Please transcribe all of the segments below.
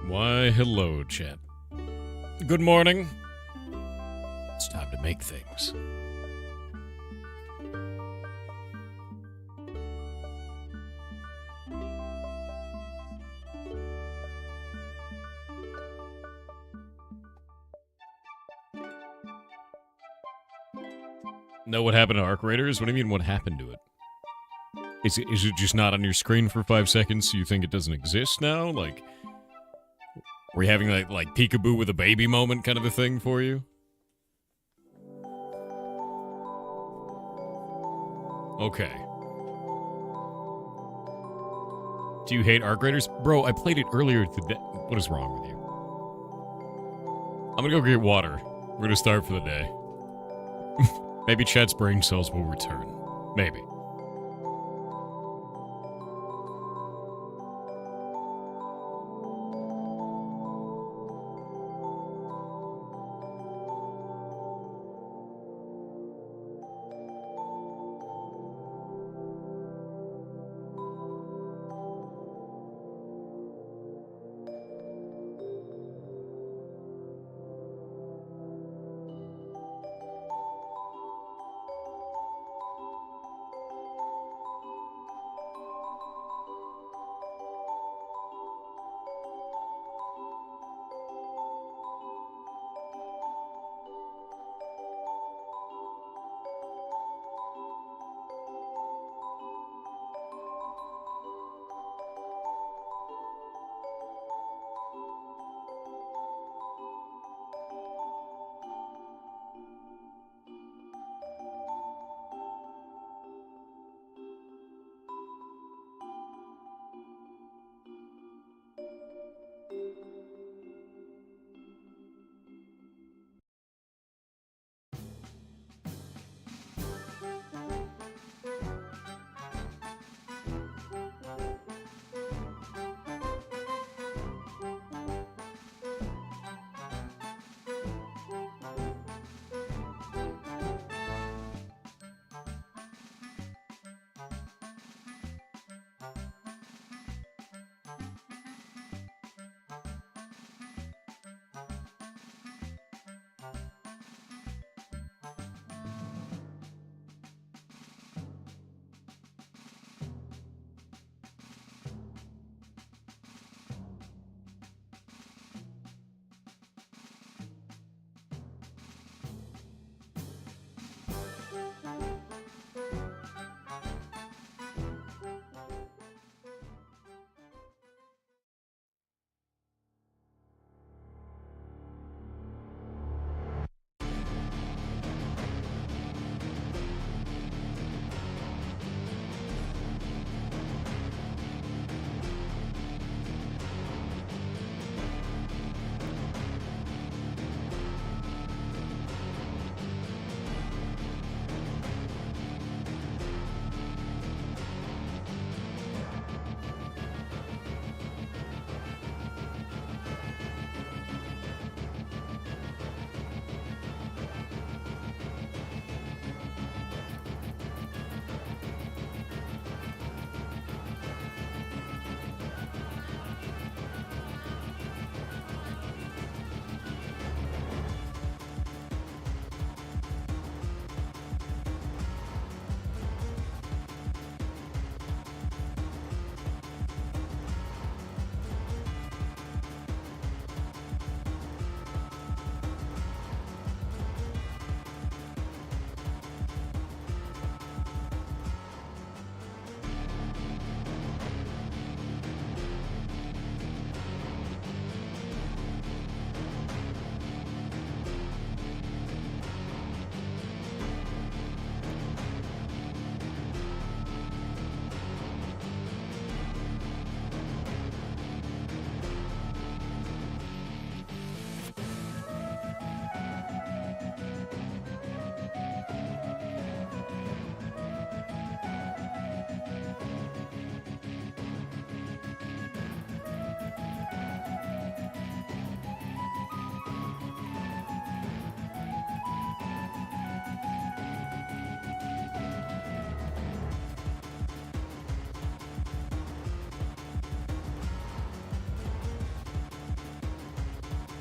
Why, hello, chat. Good morning. It's time to make things. Know what happened to Arc Raiders? What do you mean, what happened to it? Is it just not on your screen for 5 seconds so you think it doesn't exist now? Like, were you having like peekaboo with a baby moment kind of a thing for you? Okay. Do you hate Arc Raiders? Bro, I played it earlier today. What is wrong with you? I'm gonna go get water. We're gonna start for the day. Maybe Chad's brain cells will return. Maybe.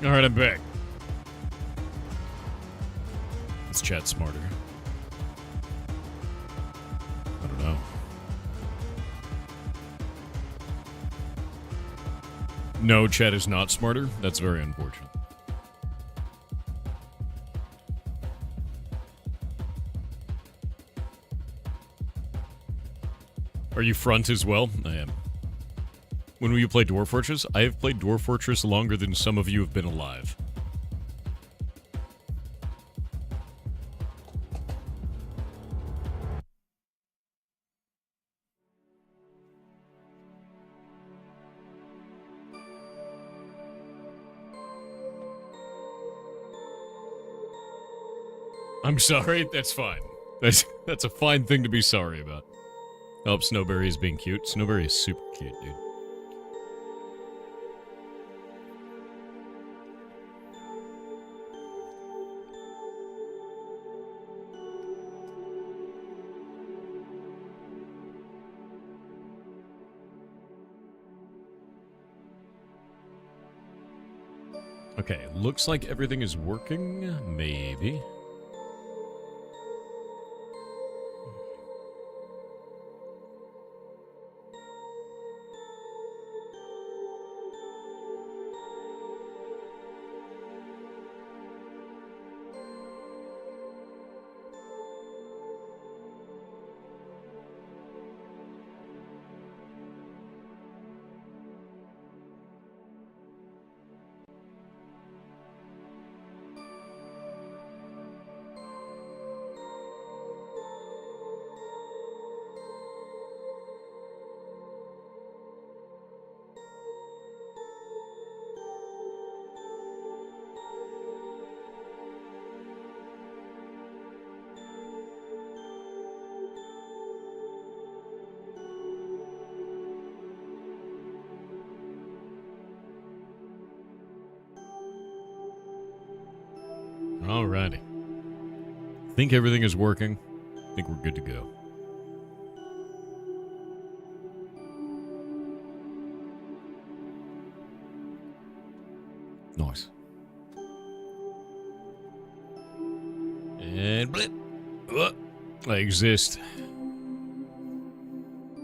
Alright, I'm back. Let's chat smarter. I don't know. No, chat is not smarter. That's very unfortunate. Are you front as well? I am. When will you play Dwarf Fortress? I have played Dwarf Fortress longer than some of you have been alive. I'm sorry, that's fine. That's a fine thing to be sorry about. Oh, Snowberry is being cute. Snowberry is super cute, dude. Okay, looks like everything is working. Maybe. Alrighty. I think everything is working. I think we're good to go. Nice. And blip. I exist.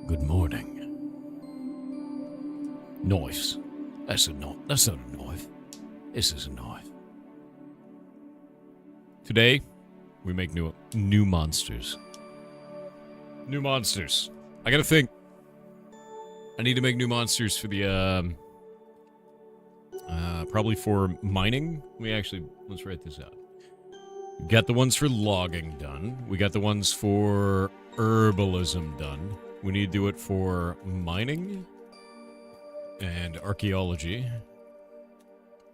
Good morning. Knives. That's not a knife. This is a knife. Today, we make new monsters. New monsters. I gotta think. I need to make new monsters for the, probably for mining. Let's write this out. We got the ones for logging done. We got the ones for herbalism done. We need to do it for mining and archaeology.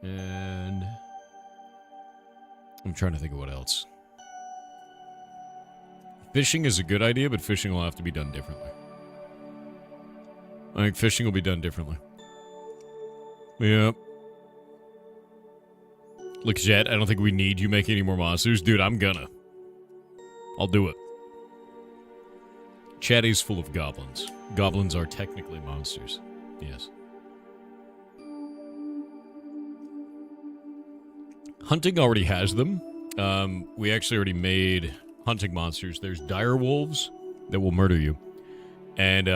And I'm trying to think of what else. Fishing is a good idea, but fishing will have to be done differently. I think fishing will be done differently. Yep. Look, Jet, I don't think we need you making any more monsters. Dude, I'm gonna. I'll do it. Chatty's full of goblins. Goblins are technically monsters. Yes. Hunting already has them. We actually already made hunting monsters. There's dire wolves that will murder you. And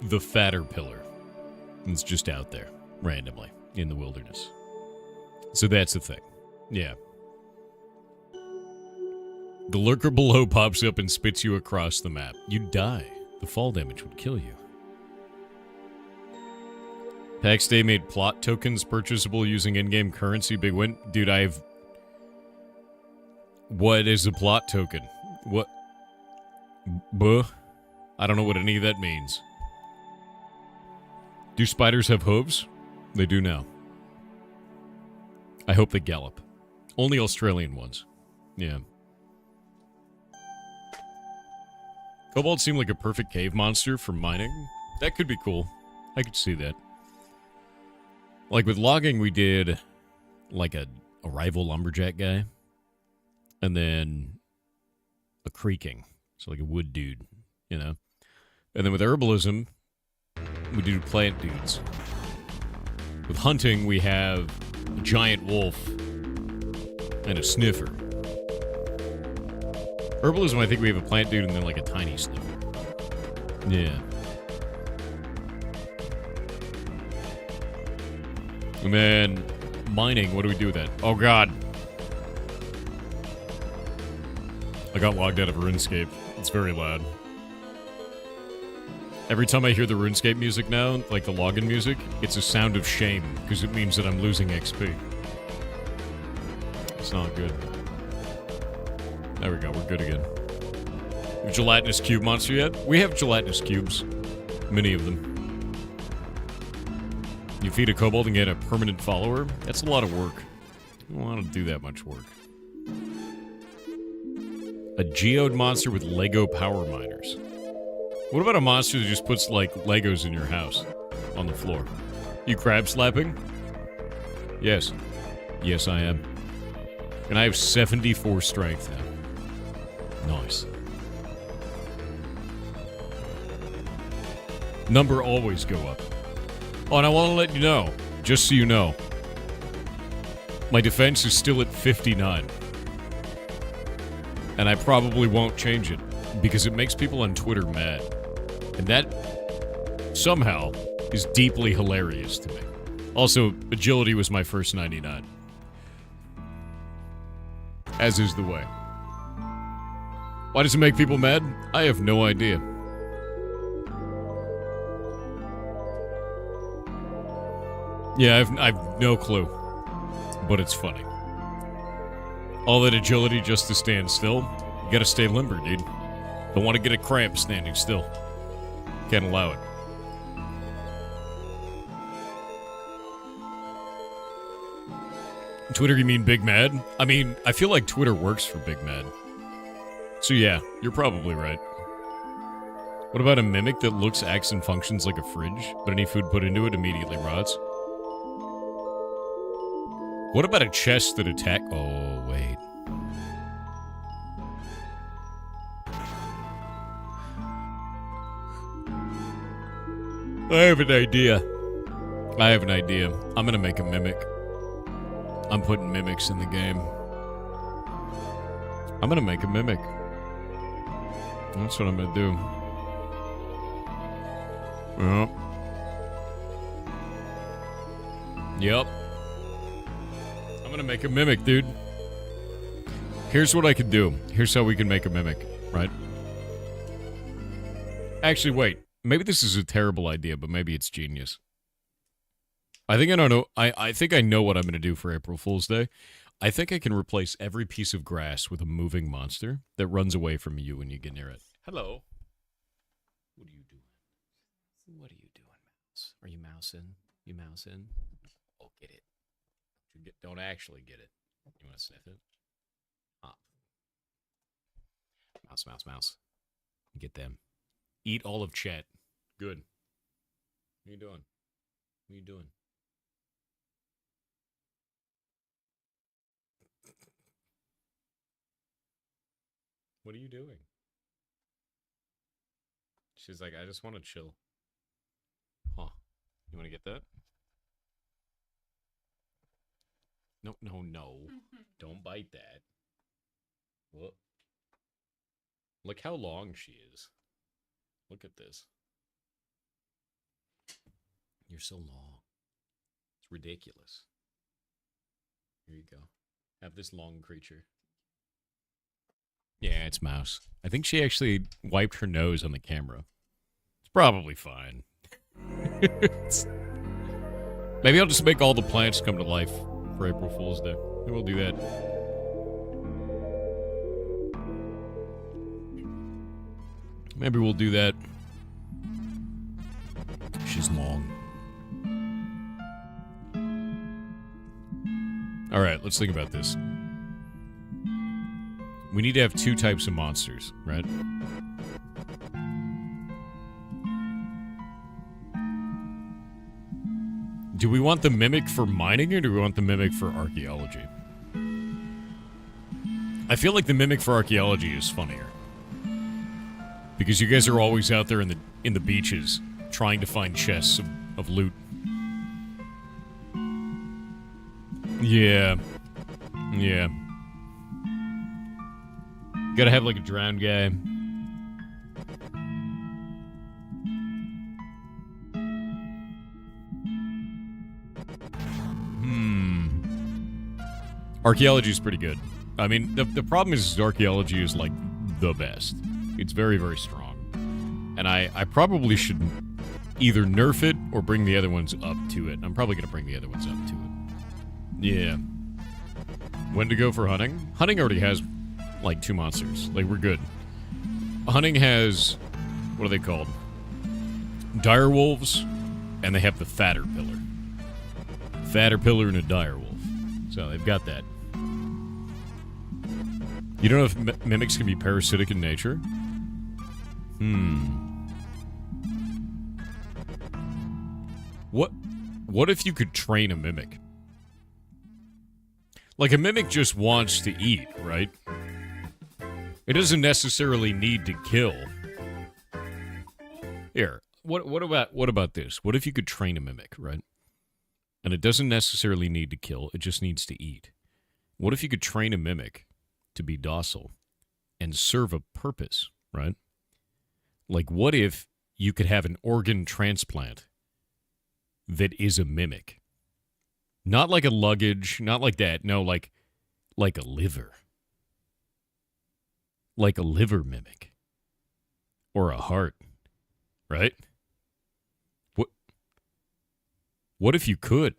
the fatter pillar. It's just out there, randomly, in the wilderness. So that's the thing. Yeah. The lurker below pops up and spits you across the map. You'd die. The fall damage would kill you. PAX Day made plot tokens purchasable using in-game currency. Big win. Dude, What is a plot token? What? Buh? I don't know what any of that means. Do spiders have hooves? They do now. I hope they gallop. Only Australian ones. Yeah. Kobolds seem like a perfect cave monster for mining. That could be cool. I could see that. Like with logging, we did like a rival lumberjack guy. And then a creaking. So like a wood dude, you know? And then with herbalism, we do plant dudes. With hunting, we have a giant wolf, and a sniffer. Herbalism, I think we have a plant dude and then like a tiny sniffer. Yeah. And then mining, what do we do with that? Oh god. I got logged out of RuneScape. It's very loud. Every time I hear the RuneScape music now, like the login music, it's a sound of shame, because it means that I'm losing XP. It's not good. There we go, we're good again. Gelatinous cube monster yet? We have gelatinous cubes. Many of them. You feed a kobold and get a permanent follower? That's a lot of work. You don't want to do that much work. A geode monster with Lego power miners. What about a monster that just puts, like, Legos in your house? On the floor. You crab slapping? Yes. Yes, I am. And I have 74 strength now. Nice. Number always go up. Oh, and I want to let you know, just so you know, my defense is still at 59. And I probably won't change it, because it makes people on Twitter mad. And that, somehow, is deeply hilarious to me. Also, agility was my first 99. As is the way. Why does it make people mad? I have no idea. Yeah, I've no clue. But it's funny. All that agility just to stand still? You gotta stay limber, dude. Don't want to get a cramp standing still. Can't allow it. Twitter, you mean Big Mad? I mean, I feel like Twitter works for Big Mad. So yeah, you're probably right. What about a mimic that looks, acts, and functions like a fridge, but any food put into it immediately rots? What about a chest that attack? Oh, wait. I have an idea. I'm gonna make a mimic. I'm putting mimics in the game. I'm gonna make a mimic. That's what I'm gonna do. Yep. I'm gonna make a mimic, dude. Here's what I can do. Here's how we can make a mimic, right? Actually, wait. Maybe this is a terrible idea, but maybe it's genius. I think I don't know. I think I know what I'm gonna do for April Fool's Day. I think I can replace every piece of grass with a moving monster that runs away from you when you get near it. Hello. What are you doing? What are you doing, mouse? Are you mousing? You mousing? Oh, get it. Don't actually get it. You want to sniff it? Ah. Mouse, mouse, mouse. Get them. Eat all of chat. Good. What are you doing? What are you doing? What are you doing? She's like, I just want to chill. Huh. You want to get that? No, no, no. Don't bite that. Look. Look how long she is. Look at this. You're so long. It's ridiculous. Here you go. Have this long creature. Yeah, it's Mouse. I think she actually wiped her nose on the camera. It's probably fine. Maybe I'll just make all the plants come to life for April Fool's Day. Maybe we'll do that. Maybe we'll do that. She's long. Alright, let's think about this. We need to have two types of monsters, right? Do we want the mimic for mining or do we want the mimic for archaeology? I feel like the mimic for archaeology is funnier. Because you guys are always out there in the beaches trying to find chests of loot. Yeah. Yeah. Gotta have like a drowned guy. Archaeology is pretty good. I mean, the problem is archaeology is like the best. It's very, very strong. And I probably should either nerf it or bring the other ones up to it. I'm probably going to bring the other ones up to it. Yeah. When to go for hunting? Hunting already has like 2 monsters. Like, we're good. Hunting has, what are they called? Dire wolves, and they have the Fatterpillar. Fatterpillar and a dire wolf. So they've got that. You don't know if mimics can be parasitic in nature? What if you could train a mimic? Like, a mimic just wants to eat, right? It doesn't necessarily need to kill. Here, what about this? What if you could train a mimic, right? And it doesn't necessarily need to kill, it just needs to eat. What if you could train a mimic to be docile and serve a purpose, right? Like, what if you could have an organ transplant that is a mimic? Not like a luggage, not like that. No, like a liver. Like a liver mimic. Or a heart, right? What if you could?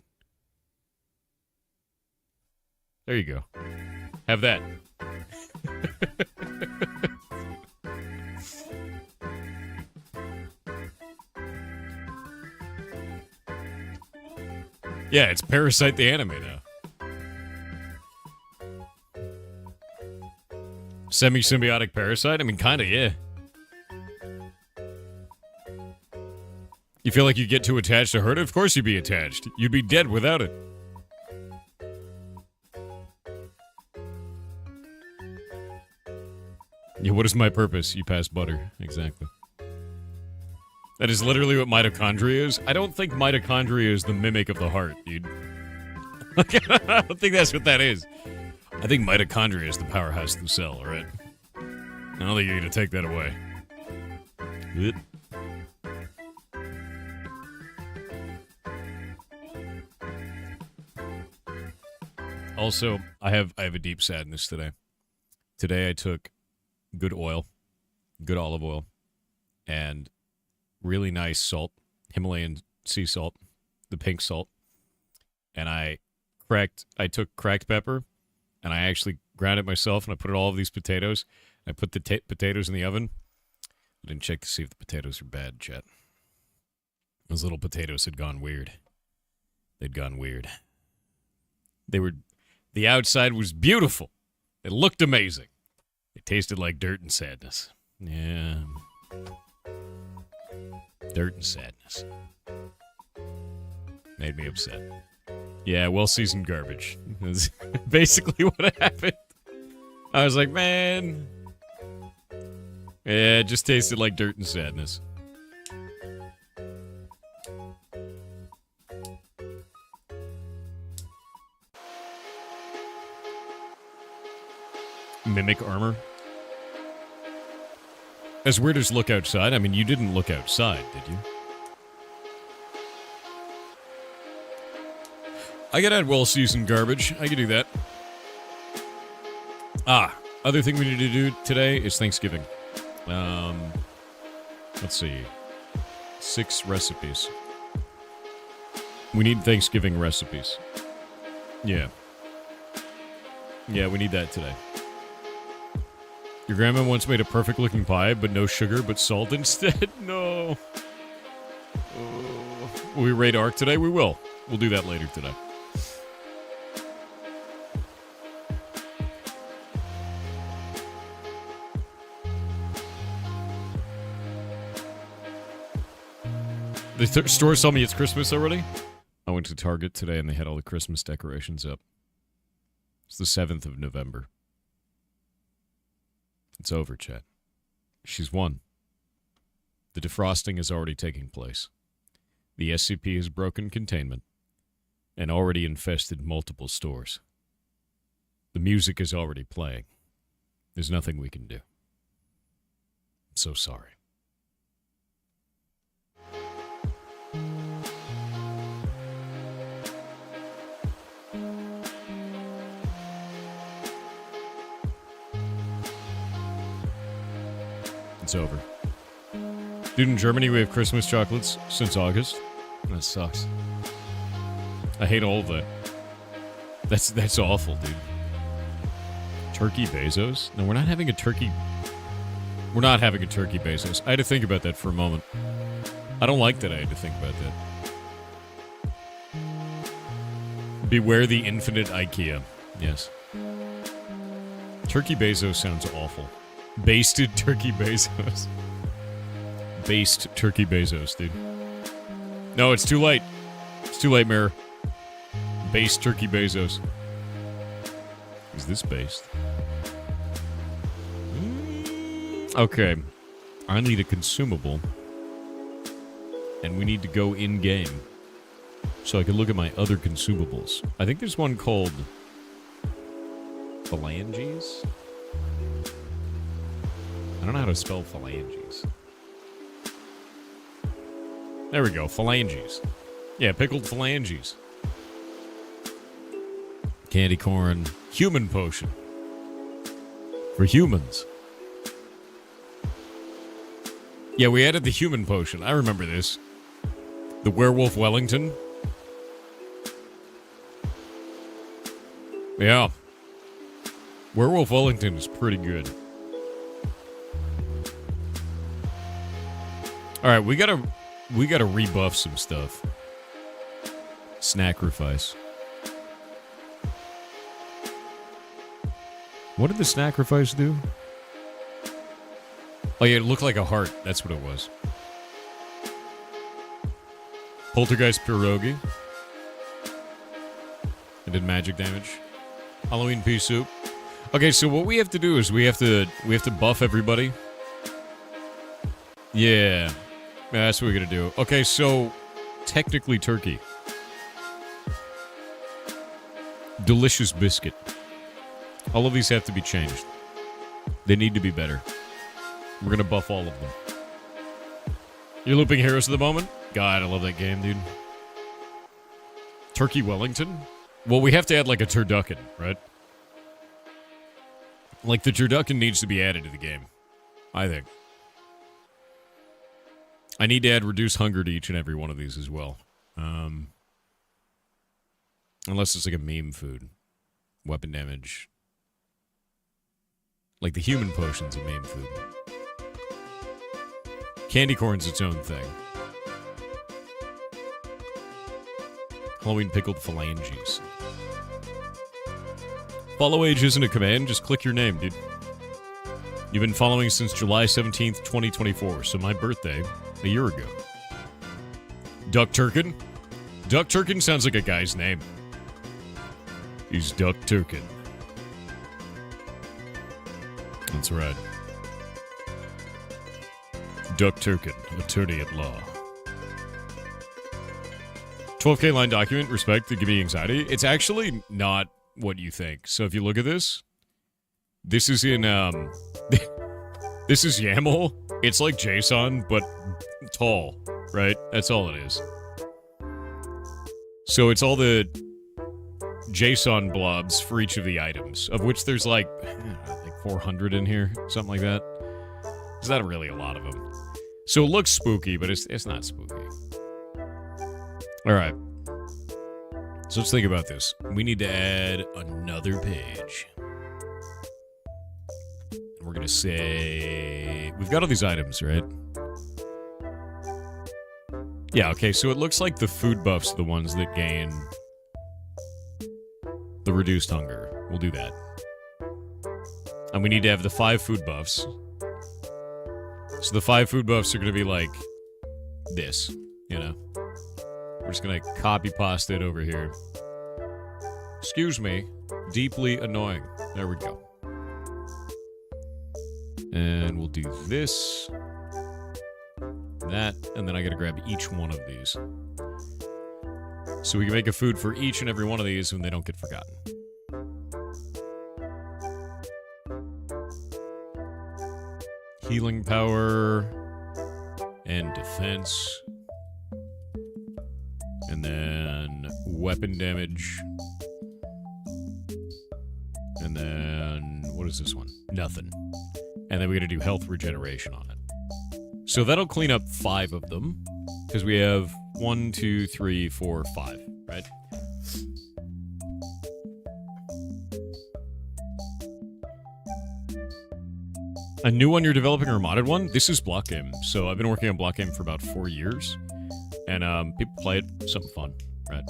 There you go. Have that. Yeah, it's Parasite the anime now. Semi-symbiotic parasite? I mean, kind of, yeah. You feel like you get too attached to hurt it? Of course you'd be attached. You'd be dead without it. Yeah, what is my purpose? You pass butter. Exactly. That is literally what mitochondria is. I don't think mitochondria is the mimic of the heart, dude. I don't think that's what that is. I think mitochondria is the powerhouse of the cell, alright? I don't think you're gonna take that away. Also, I have a deep sadness today. Today I took good oil, good olive oil, and really nice salt, Himalayan sea salt, the pink salt, and I took cracked pepper, and I actually ground it myself, and I put it all of these potatoes. I put the potatoes in the oven. I didn't check to see if the potatoes are bad, chat. Those little potatoes had gone weird. They'd gone weird. The outside was beautiful. It looked amazing. It tasted like dirt and sadness. Yeah. Dirt and sadness. Made me upset. Yeah, well-seasoned garbage. That's basically what happened. I was like, man. Yeah, it just tasted like dirt and sadness. Mimic armor. As weird as look outside, I mean, you didn't look outside, did you? I could add well-seasoned garbage. I could do that. Other thing we need to do today is Thanksgiving. Let's see. 6 recipes. We need Thanksgiving recipes. Yeah. Yeah, we need that today. Your grandma once made a perfect-looking pie, but no sugar, but salt instead? No. Will we raid Ark today? We will. We'll do that later today. The store saw me it's Christmas already? I went to Target today and they had all the Christmas decorations up. It's the 7th of November. It's over, chat. She's won. The defrosting is already taking place. The SCP has broken containment. and already infested multiple stores. The music is already playing. There's nothing we can do. I'm so sorry. It's over. Dude, in Germany, we have Christmas chocolates since August. That sucks. I hate all of that. That's awful, dude. Turkey Bezos? No, we're not having a turkey. We're not having a turkey Bezos. I had to think about that for a moment. I don't like that I had to think about that. Beware the infinite IKEA. Yes. Turkey Bezos sounds awful. Basted Turkey Bezos. Based Turkey Bezos, dude. No, it's too late. It's too late, Mirror. Based Turkey Bezos. Is this based? Okay. I need a consumable. And we need to go in-game. So I can look at my other consumables. I think there's one called phalanges? I don't know how to spell phalanges. There we go, phalanges. Yeah, pickled phalanges. Candy corn. Human potion. For humans. Yeah, we added the human potion. I remember this. The Werewolf Wellington. Yeah. Werewolf Wellington is pretty good. Alright, we gotta rebuff some stuff. Snacrifice. What did the snacrifice do? Oh yeah, it looked like a heart. That's what it was. Poltergeist Pierogi. It did magic damage. Halloween pea soup. Okay, so what we have to do is we have to buff everybody. Yeah. That's what we're gonna do. Okay, so technically turkey. Delicious biscuit. All of these have to be changed. They need to be better. We're gonna buff all of them. You're looping Heroes of the Moment? God, I love that game, dude. Turkey Wellington? Well, we have to add like a turducken, right? Like the turducken needs to be added to the game. I think. I need to add reduce hunger to each and every one of these as well. Unless it's like a meme food. Weapon damage. Like the human potion's a meme food. Candy corn's its own thing. Halloween pickled phalanges. Follow age isn't a command, just click your name, dude. You've been following since July 17th, 2024, so my birthday, a year ago. Duck Turkin? Duck Turkin sounds like a guy's name. He's Duck Turkin. That's right. Duck Turkin, attorney at law. 12K line document, respect, to give me anxiety. It's actually not what you think. So if you look at this, this is in, this is YAML. It's like JSON, but tall, right? That's all it is. So it's all the JSON blobs for each of the items, of which there's like 400 in here, something like that. There's not really a lot of them. So it looks spooky, but it's not spooky. All right. So let's think about this. We need to add another page. We're going to say... We've got all these items, right? Yeah, okay, so it looks like the food buffs are the ones that gain the reduced hunger. We'll do that. And we need to have the 5 food buffs. So the 5 food buffs are going to be like this, you know? We're just going to copy paste it over here. Excuse me. Deeply annoying. There we go. And we'll do this. That. And then I got to grab each one of these. So we can make a food for each and every one of these when they don't get forgotten. Healing power and defense. And then weapon damage. And then, what is this one? Nothing. And then we gotta do health regeneration on it. So that'll clean up 5 of them. Because we have 1, 2, 3, 4, 5, right? A new one you're developing or a modded one? This is Block Game. So I've been working on Block Game for about 4 years. And people play it, something fun, right?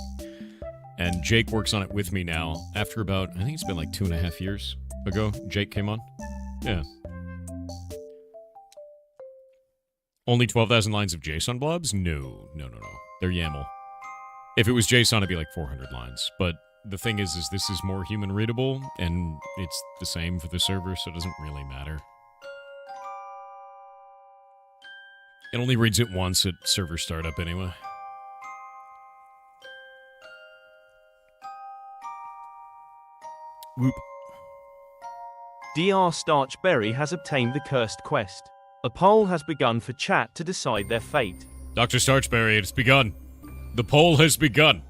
And Jake works on it with me now. After about, I think it's been like 2.5 years ago, Jake came on. Yeah. Only 12,000 lines of JSON blobs? No. They're YAML. If it was JSON, it'd be like 400 lines. But the thing is this is more human readable, and it's the same for the server, so it doesn't really matter. It only reads it once at server startup anyway. Whoop. Dr. Starchberry has obtained the cursed quest. A poll has begun for chat to decide their fate. Dr. Starchberry, it's begun. The poll has begun.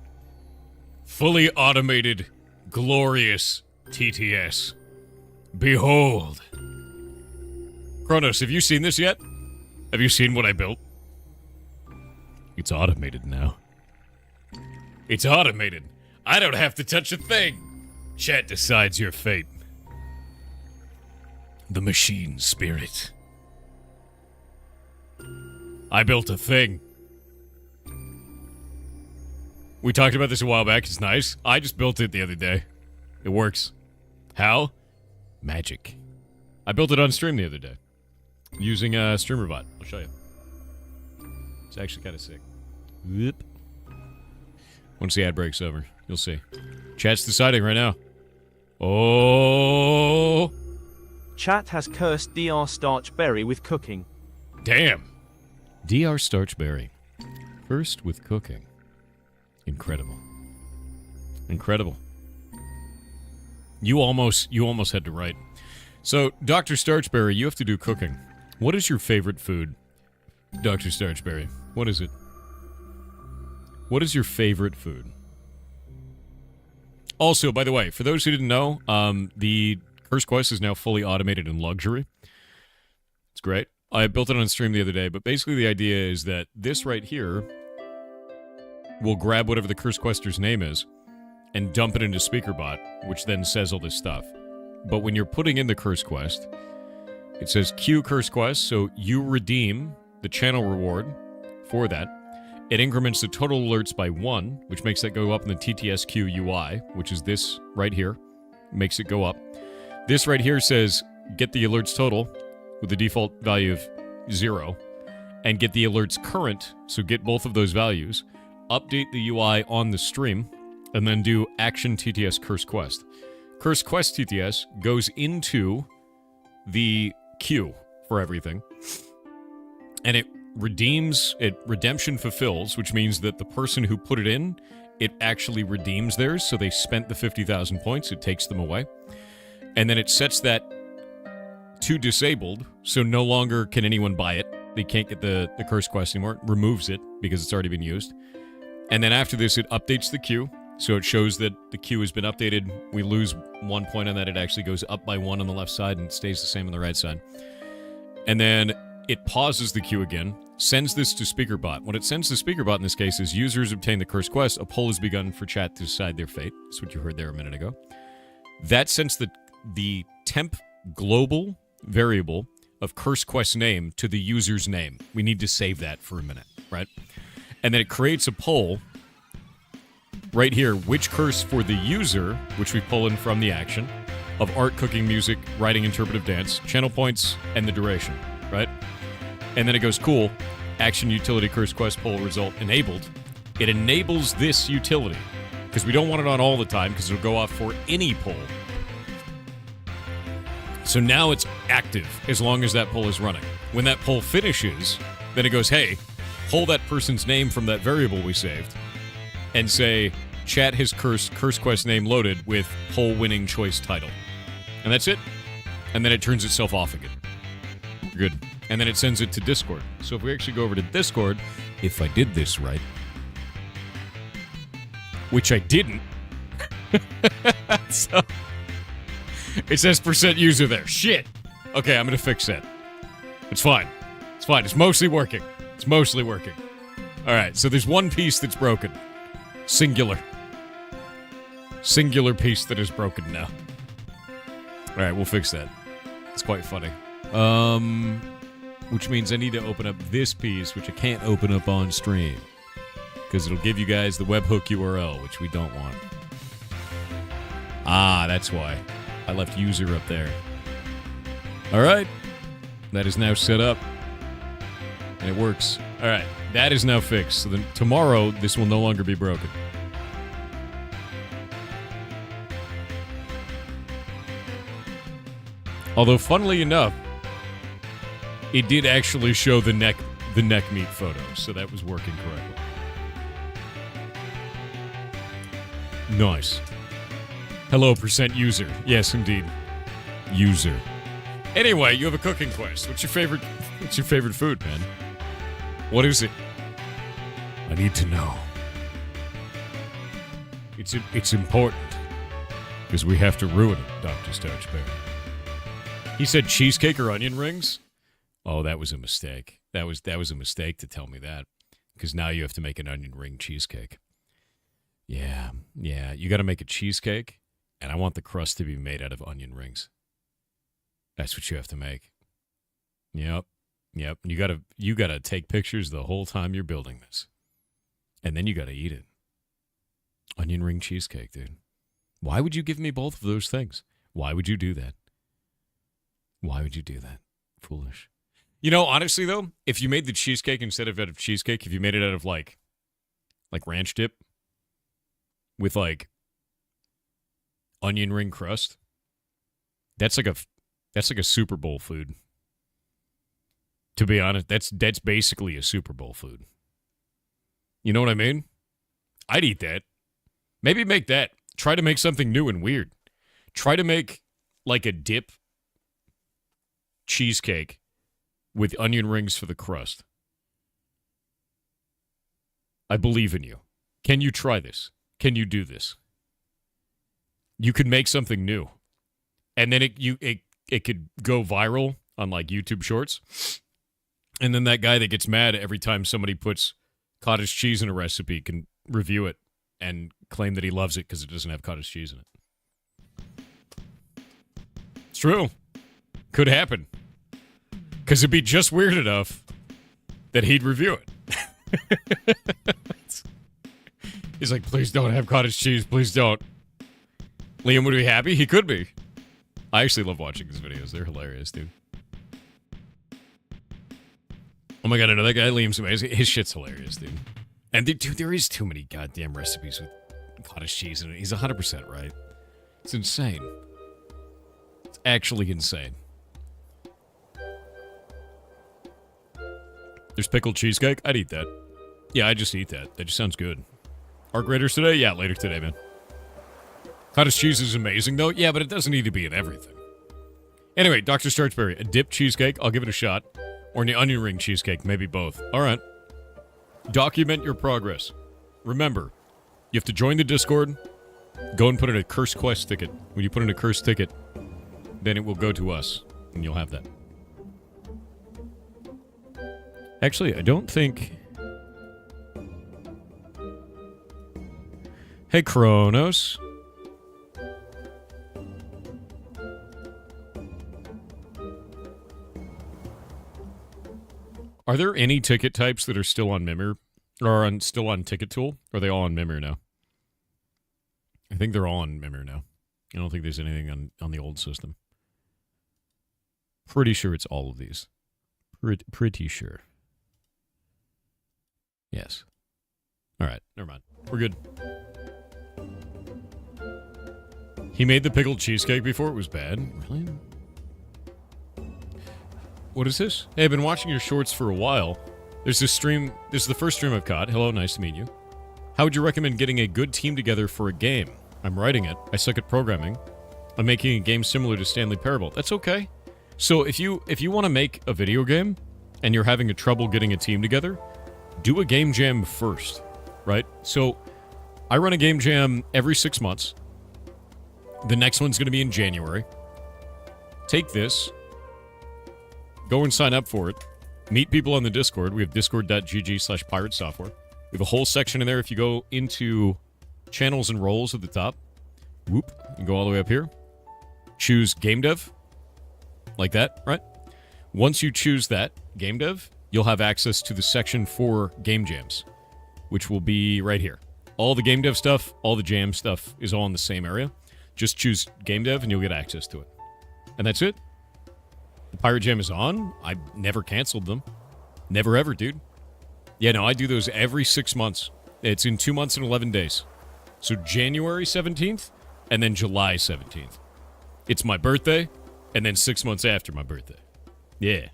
Fully automated, glorious TTS. Behold. Kronos, have you seen this yet? Have you seen what I built? It's automated now. It's automated. I don't have to touch a thing. Chat decides your fate. The machine spirit. I built a thing. We talked about this a while back. It's nice. I just built it the other day. It works. How? Magic. I built it on stream the other day. Using a StreamerBot. I'll show you. It's actually kind of sick. Whoop. Once the ad breaks over, you'll see. Chat's deciding right now. Oh. Chat has cursed Dr. Starchberry with cooking. Damn. Dr. Starchberry. First with cooking. Incredible. Incredible. You almost had to write. So, Dr. Starchberry, you have to do cooking. What is your favorite food, Dr. Starchberry? What is it? What is your favorite food? Also, by the way, for those who didn't know, the Curse Quest is now fully automated in luxury. It's great. I built it on stream the other day, but basically the idea is that this right here will grab whatever the Curse Quester's name is and dump it into SpeakerBot, which then says all this stuff. But when you're putting in the Curse Quest, it says Q Curse Quest, so you redeem the channel reward for that. It increments the total alerts by 1, which makes that go up in the TTS Q UI, which is this right here. Makes it go up. This right here says get the alerts total with the default value of 0, and get the alerts current, so get both of those values, update the UI on the stream, and then do action TTS Curse Quest. Curse Quest TTS goes into the queue for everything, and it redemption fulfills, which means that the person who put it in, it actually redeems theirs, so they spent the 50,000 points, it takes them away. And then it sets that to disabled, so no longer can anyone buy it. They can't get the Curse Quest anymore. It removes it because it's already been used. And then after this, it updates the queue, so it shows that the queue has been updated. We lose 1 point on that. It actually goes up by 1 on the left side and stays the same on the right side. And then it pauses the queue again, sends this to SpeakerBot. What it sends to SpeakerBot in this case is users obtain the Curse Quest. A poll has begun for chat to decide their fate. That's what you heard there a minute ago. That sends the temp global variable of Curse Quest name to the user's name. We need to save that for a minute, right? And then it creates a poll right here, which curse for the user, which we pull in from the action, of art, cooking, music, writing, interpretive dance, channel points, and the duration, right? And then it goes, cool, action utility Curse Quest poll result enabled. It enables this utility, because we don't want it on all the time, because it'll go off for any poll. So now it's active as long as that poll is running. When that poll finishes, then it goes, hey, pull that person's name from that variable we saved and say, chat has curse quest name loaded with poll winning choice title. And that's it. And then it turns itself off again. Good. And then it sends it to Discord. So if we actually go over to Discord, if I did this right, which I didn't, so it says % user there. Shit. Okay, I'm going to fix that. It's fine. It's fine. It's mostly working. It's mostly working. All right, so there's one piece that's broken. Singular. Singular piece that is broken now. All right, we'll fix that. It's quite funny. Which means I need to open up this piece, which I can't open up on stream. Because it'll give you guys the webhook URL, which we don't want. Ah, that's why. I left user up there. All right. That is now set up. And it works. All right. That is now fixed. So then tomorrow, this will no longer be broken. Although, funnily enough, it did actually show the neck meat photo, so that was working correctly. Nice. Hello, % user. Yes, indeed. User. Anyway, you have a cooking quest. What's your favorite food, man? What is it? I need to know. It's important. Because we have to ruin it, Dr. Starchberry. He said cheesecake or onion rings? Oh, that was a mistake. That was a mistake to tell me that. Because now you have to make an onion ring cheesecake. Yeah. You got to make a cheesecake, and I want the crust to be made out of onion rings. That's what you have to make. Yep. You gotta take pictures the whole time you're building this. And then you gotta eat it. Onion ring cheesecake, dude. Why would you give me both of those things? Why would you do that? Why would you do that? Foolish. You know, honestly, though, if you made the cheesecake instead of out of cheesecake, if you made it out of, like ranch dip with, like, onion ring crust, that's like a Super Bowl food. To be honest, that's basically a Super Bowl food. You know what I mean? I'd eat that. Maybe make that. Try to make something new and weird. Try to make, like, a dip cheesecake with onion rings for the crust. I believe in you. Can you try this? Can you do this? You could make something new. And then it could go viral on, like, YouTube Shorts. And then that guy that gets mad every time somebody puts cottage cheese in a recipe can review it and claim that he loves it because it doesn't have cottage cheese in it. It's true. Could happen. Because it'd be just weird enough that he'd review it. He's like, please don't have cottage cheese. Please don't. Liam would be happy. He could be. I actually love watching his videos. They're hilarious, dude. Oh my god, another guy, Liam's amazing. His shit's hilarious, dude. And dude, there is too many goddamn recipes with cottage cheese in it. He's 100% right. It's insane. It's actually insane. There's pickled cheesecake. I'd eat that. Yeah, I'd just eat that. That just sounds good. Arc Raiders today? Yeah, later today, man. Cottage cheese is amazing, though. Yeah, but it doesn't need to be in everything. Anyway, Dr. Starchberry, a dipped cheesecake. I'll give it a shot. Or an onion ring cheesecake. Maybe both. All right. Document your progress. Remember, you have to join the Discord. Go and put in a curse quest ticket. When you put in a curse ticket, then it will go to us. And you'll have that. Actually, I don't think... Hey, Kronos. Are there any ticket types that are still on Mimir? Or still on Ticket Tool? Or are they all on Mimir now? I think they're all on Mimir now. I don't think there's anything on the old system. Pretty sure it's all of these. Pretty sure. Yes. All right, never mind. We're good. He made the pickled cheesecake before it was bad? Really? What is this? Hey, I've been watching your shorts for a while. There's this stream. This is the first stream I've caught. Hello, nice to meet you. How would you recommend getting a good team together for a game? I'm writing it. I suck at programming. I'm making a game similar to Stanley Parable. That's okay. So if you want to make a video game and you're having a trouble getting a team together, do a game jam first, right? So I run a game jam every 6 months. The next one's going to be in January. Take this, go and sign up for it. Meet people on the Discord. We have discord.gg/pirate software. We have a whole section in there. If you go into channels and roles at the top, whoop, you go all the way up here. Choose game dev, like that, right? Once you choose that, game dev, you'll have access to the section for game jams, which will be right here. All the game dev stuff, all the jam stuff is all in the same area. Just choose game dev and you'll get access to it. And that's it. The Pirate Jam is on. I've never canceled them. Never ever, dude. Yeah, no, I do those every 6 months. It's in 2 months and 11 days. So January 17th and then July 17th. It's my birthday and then 6 months after my birthday. Yeah.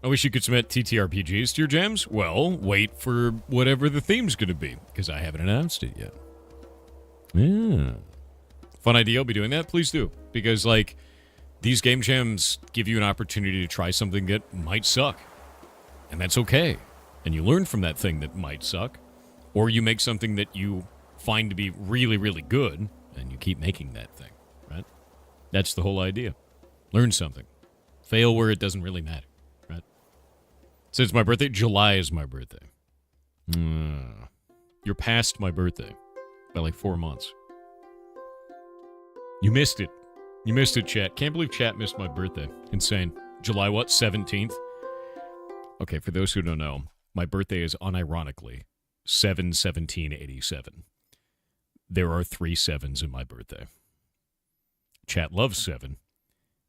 I wish you could submit TTRPGs to your jams. Well, wait for whatever the theme's going to be, because I haven't announced it yet. Yeah. Fun idea. I'll be doing that. Please do. Because, like, these game jams give you an opportunity to try something that might suck. And that's okay. And you learn from that thing that might suck. Or you make something that you find to be really, really good, and you keep making that thing, right? That's the whole idea. Learn something. Fail where it doesn't really matter, right? So it's my birthday. July is my birthday. You're past my birthday by like 4 months. You missed it. You missed it, chat. Can't believe chat missed my birthday. Insane. July what? 17th? Okay, for those who don't know, my birthday is unironically 7/17/87. There are 3 sevens in my birthday. Chat loves 7,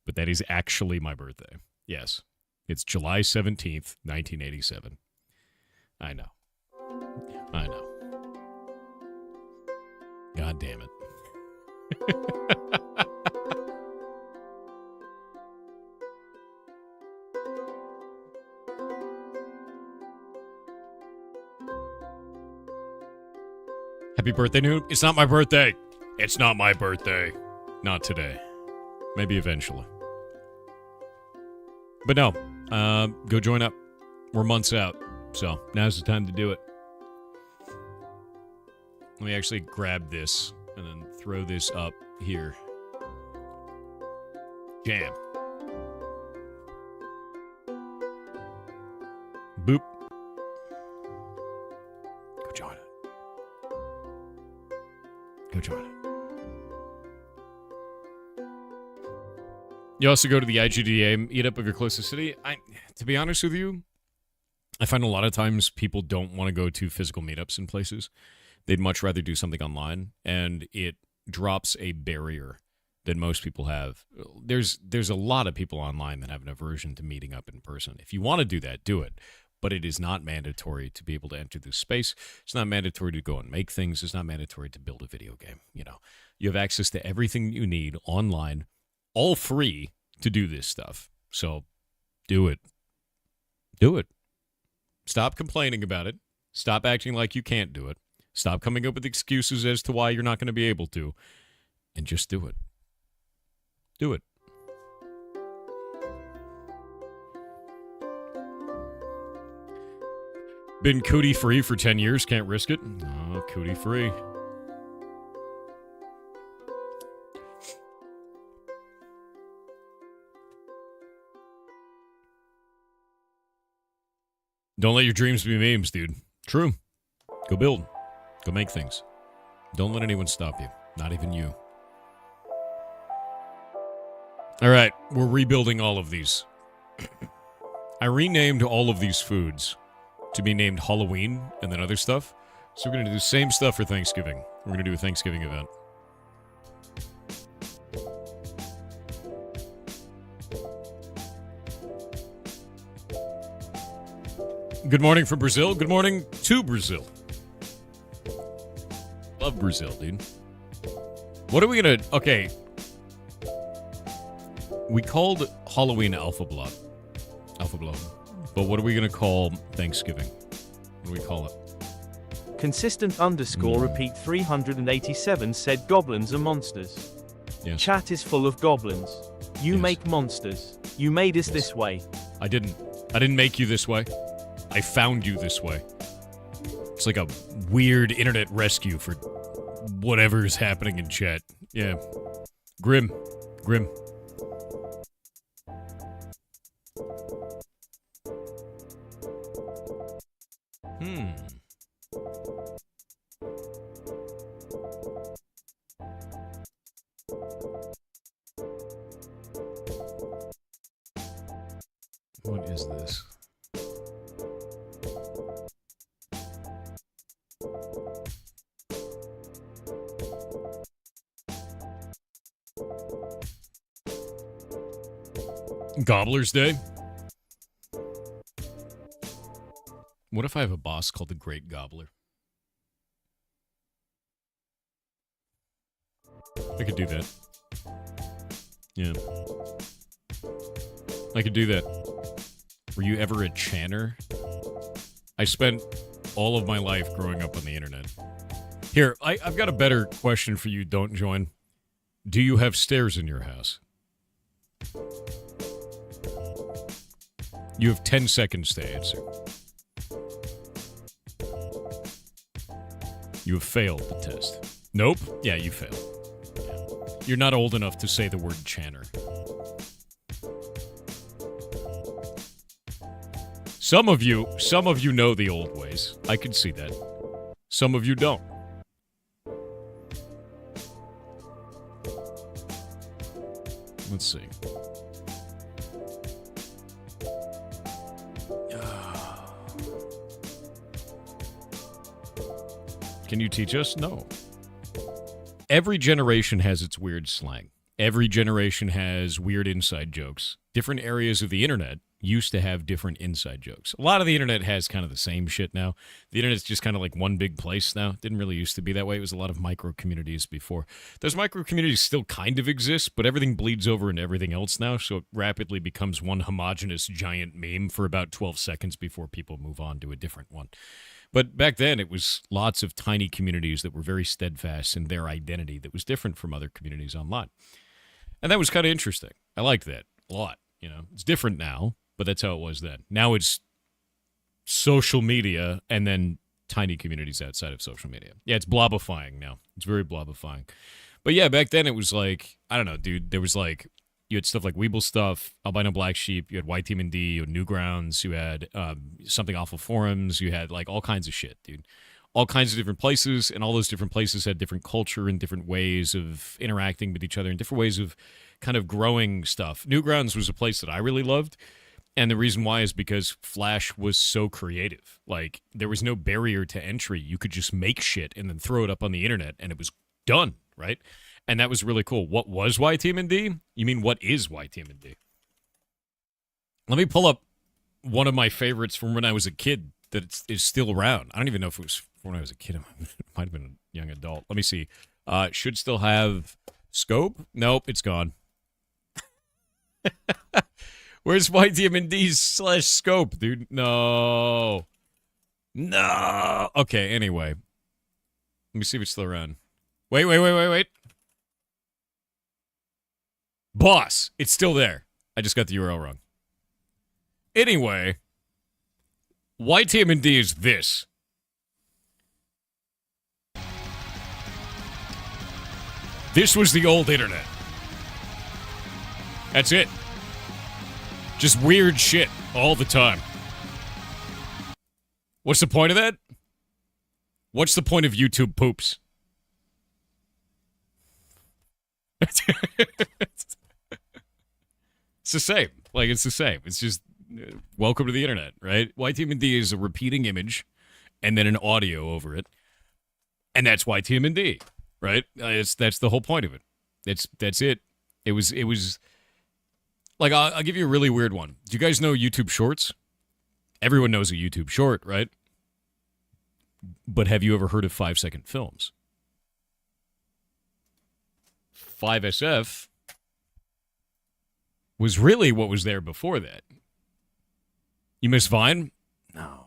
but that is actually my birthday. Yes, it's July 17th, 1987. I know. I know. God damn it. Happy birthday, Noob. It's not my birthday. It's not my birthday. Not today. Maybe eventually. But no, go join up. We're months out, so now's the time to do it. Let me actually grab this and then throw this up here. Jam. Boop. Go join it. Go join it. You also go to the IGDA meetup of your closest city. To be honest with you, I find a lot of times people don't want to go to physical meetups in places. They'd much rather do something online, and it drops a barrier that most people have. There's a lot of people online that have an aversion to meeting up in person. If you want to do that, do it. But it is not mandatory to be able to enter this space. It's not mandatory to go and make things. It's not mandatory to build a video game. You know, you have access to everything you need online, all free, to do this stuff. So do it. Do it. Stop complaining about it. Stop acting like you can't do it. Stop coming up with excuses as to why you're not going to be able to. And just do it. Do it. Been cootie free for 10 years, can't risk it. Oh, cootie free. Don't let your dreams be memes, dude. True. Go build. Go make things. Don't let anyone stop you. Not even you. All right, we're rebuilding all of these. I renamed all of these foods to be named Halloween and then other stuff. So we're going to do the same stuff for Thanksgiving. We're going to do a Thanksgiving event. Good morning from Brazil. Good morning to Brazil. Love Brazil, dude. What are we going to... Okay. We called Halloween Alpha Blood. But what are we going to call Thanksgiving? What do we call it? Consistent underscore repeat 387 said goblins are monsters. Yes. Chat is full of goblins. You Yes. make monsters. You made us this way. I didn't make you this way. I found you this way. It's like a weird internet rescue for whatever's happening in chat. Yeah. Grim. What is this? Gobbler's Day? What if I have a boss called the Great Gobbler? I could do that. Yeah. I could do that. Were you ever a chanter? I spent all of my life growing up on the internet. Here, I've got a better question for you, don't join. Do you have stairs in your house? You have 10 seconds to answer. You have failed the test. Nope. Yeah, you failed. Yeah. You're not old enough to say the word chanter. Some of you know the old ways. I can see that. Some of you don't. Let's see. Can you teach us? No. Every generation has its weird slang. Every generation has weird inside jokes. Different areas of the internet used to have different inside jokes. A lot of the internet has kind of the same shit now. The internet's just kind of like one big place now. It didn't really used to be that way. It was a lot of micro communities before. Those micro communities still kind of exist, but everything bleeds over into everything else now, so it rapidly becomes one homogenous giant meme for about 12 seconds before people move on to a different one. But back then, it was lots of tiny communities that were very steadfast in their identity that was different from other communities online. And that was kind of interesting. I liked that a lot. You know, it's different now, but that's how it was then. Now it's social media and then tiny communities outside of social media. Yeah, it's blobifying now. It's very blobifying. But yeah, back then it was like, I don't know, dude, there was like, you had stuff like Weeble Stuff, Albino Black Sheep, you had White Team and D, you had Newgrounds, you had Something Awful Forums, you had like all kinds of shit, dude. All kinds of different places, and all those different places had different culture and different ways of interacting with each other and different ways of kind of growing stuff. Newgrounds was a place that I really loved, and the reason why is because Flash was so creative. Like, there was no barrier to entry. You could just make shit and then throw it up on the internet, and it was done, right? And that was really cool. What was YTMND? You mean what is YTMND? Let me pull up one of my favorites from when I was a kid that is still around. I don't even know if it was when I was a kid. It might have been a young adult. Let me see. Should still have scope? Nope, it's gone. Where's YTMND/scope, dude? No. Okay, anyway. Let me see if it's still around. Wait. Boss, it's still there. I just got the URL wrong. Anyway, YTMND is this. This was the old internet. That's it. Just weird shit all the time. What's the point of that? What's the point of YouTube poops? It's the same. Like, it's the same. It's just, welcome to the internet, right? YTMND is a repeating image and then an audio over it. And that's YTMND, right? That's the whole point of it. That's it. It was like, I'll give you a really weird one. Do you guys know YouTube Shorts? Everyone knows a YouTube Short, right? But have you ever heard of 5-second films? 5SF was really what was there before that. You miss Vine? No.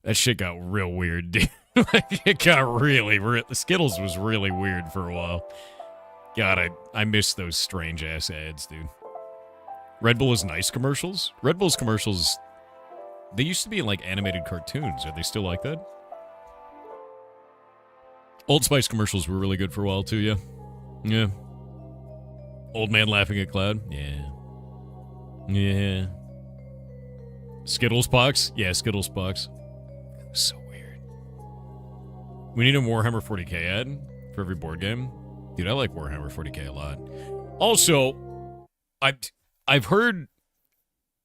That shit got real weird, dude. Like, it got really the Skittles was really weird for a while. God, I miss those strange ass ads, dude. Red Bull is nice commercials. Red Bull's commercials, they used to be in like animated cartoons. Are they still like that? Old Spice commercials were really good for a while too, yeah. Yeah. Old man laughing at cloud? Yeah. Yeah. Skittles box? Yeah, Skittles box. So weird. We need a Warhammer 40k ad for every board game. Dude, I like Warhammer 40k a lot. Also, I've heard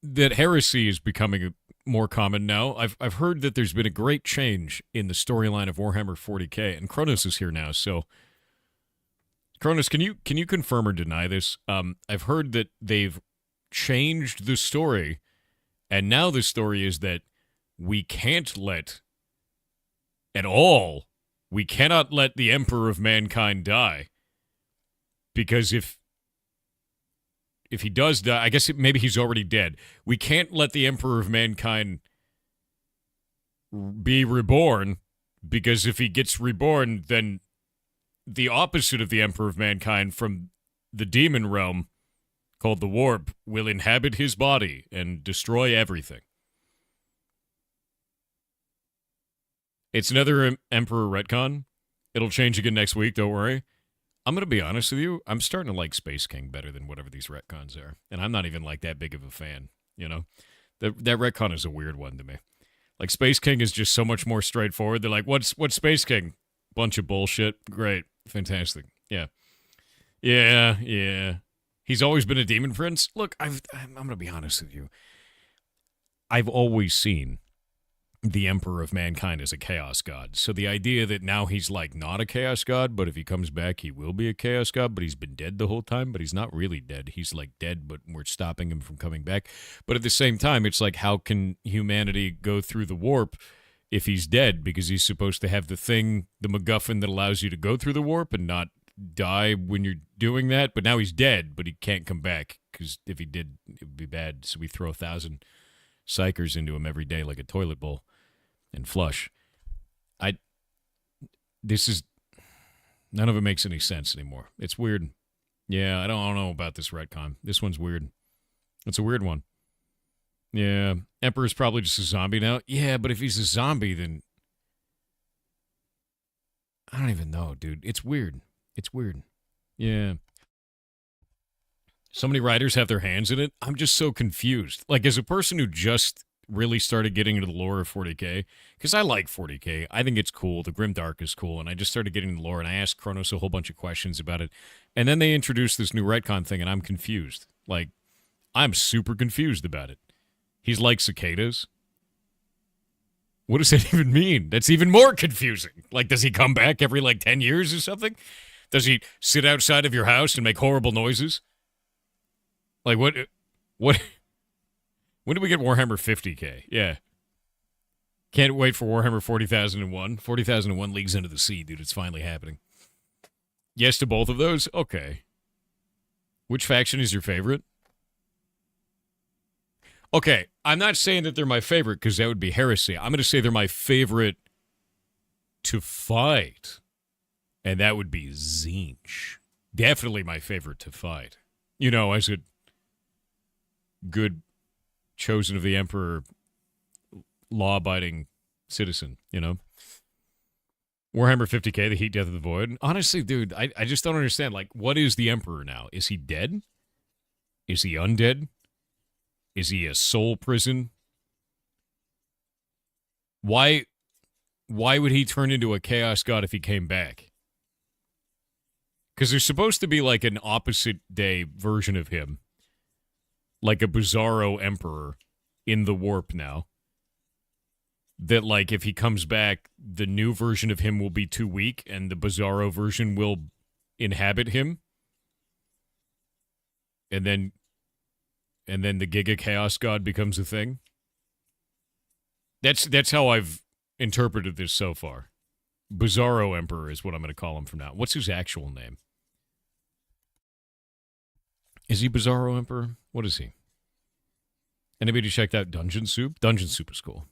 that heresy is becoming more common now. I've heard that there's been a great change in the storyline of Warhammer 40k, and Kronos is here now. So, Kronos, can you confirm or deny this? I've heard that they've changed the story, and now the story is that we can't let at all. We cannot let the Emperor of Mankind die, because if he does die, I guess maybe he's already dead. We can't let the Emperor of Mankind be reborn, because if he gets reborn, then the opposite of the Emperor of Mankind from the demon realm, called the Warp, will inhabit his body and destroy everything. It's another Emperor retcon. It'll change again next week, don't worry. I'm going to be honest with you. I'm starting to like Space King better than whatever these retcons are. And I'm not even like that big of a fan, you know? That retcon is a weird one to me. Like, Space King is just so much more straightforward. They're like, what's Space King? Bunch of bullshit. Great. Fantastic. Yeah. Yeah. He's always been a demon prince. Look, I'm going to be honest with you. I've always seen the Emperor of Mankind as a chaos god. So the idea that now he's like not a chaos god, but if he comes back, he will be a chaos god, but he's been dead the whole time, but he's not really dead. He's like dead, but we're stopping him from coming back. But at the same time, it's like, how can humanity go through the warp if he's dead? Because he's supposed to have the thing, the MacGuffin that allows you to go through the warp and not die when you're doing that. But now he's dead, but he can't come back, because if he did, it would be bad. So we throw 1,000 psychers into him every day like a toilet bowl and flush. None of it makes any sense anymore. It's weird. Yeah, I don't know about this retcon. This one's weird. It's a weird one. Yeah, Emperor's probably just a zombie now. Yeah, but if he's a zombie, then I don't even know, dude. It's weird. It's weird. Yeah. So many writers have their hands in it. I'm just so confused. Like, as a person who just really started getting into the lore of 40k, because I like 40k. I think it's cool. The Grimdark is cool, and I just started getting into the lore, and I asked Kronos a whole bunch of questions about it. And then they introduced this new retcon thing, and I'm confused. Like, I'm super confused about it. He's like cicadas. What does that even mean? That's even more confusing. Like, does he come back every, 10 years or something? Does he sit outside of your house and make horrible noises? Like, what? When do we get Warhammer 50k? Yeah. Can't wait for Warhammer 40,001. 40,001 Leagues Under the Sea, dude. It's finally happening. Yes to both of those? Okay. Which faction is your favorite? Okay, I'm not saying that they're my favorite, because that would be heresy. I'm going to say they're my favorite to fight. And that would be Tzeentch. Definitely my favorite to fight. You know, as a good chosen of the Emperor, law-abiding citizen, you know? Warhammer 50k, the Heat, Death of the Void. Honestly, dude, I just don't understand. Like, what is the Emperor now? Is he dead? Is he undead? Is he a soul prison? Why would he turn into a chaos god if he came back? Because there's supposed to be like an opposite day version of him. Like a Bizarro Emperor in the warp now. That, like, if he comes back, the new version of him will be too weak, and the Bizarro version will inhabit him. And then the Giga Chaos God becomes a thing. That's how I've interpreted this so far. Bizarro Emperor is what I'm going to call him from now. What's his actual name? Is he Bizarro Emperor? What is he? Anybody checked out Dungeon Soup? Dungeon Soup is cool.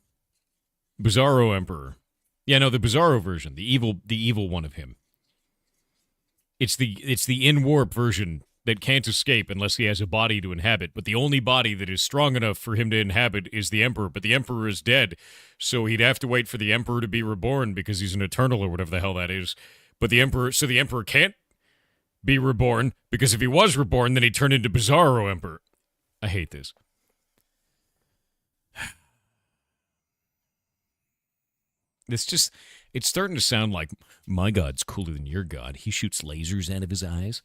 Bizarro Emperor. Yeah, no, the Bizarro version, the evil one of him. It's the in-warp version that can't escape unless he has a body to inhabit, but the only body that is strong enough for him to inhabit is the Emperor, but the Emperor is dead, so he'd have to wait for the Emperor to be reborn because he's an Eternal or whatever the hell that is. But the Emperor can't be reborn because if he was reborn, then he'd turn into Bizarro Emperor. I hate this. It's starting to sound like, my God's cooler than your God. He shoots lasers out of his eyes,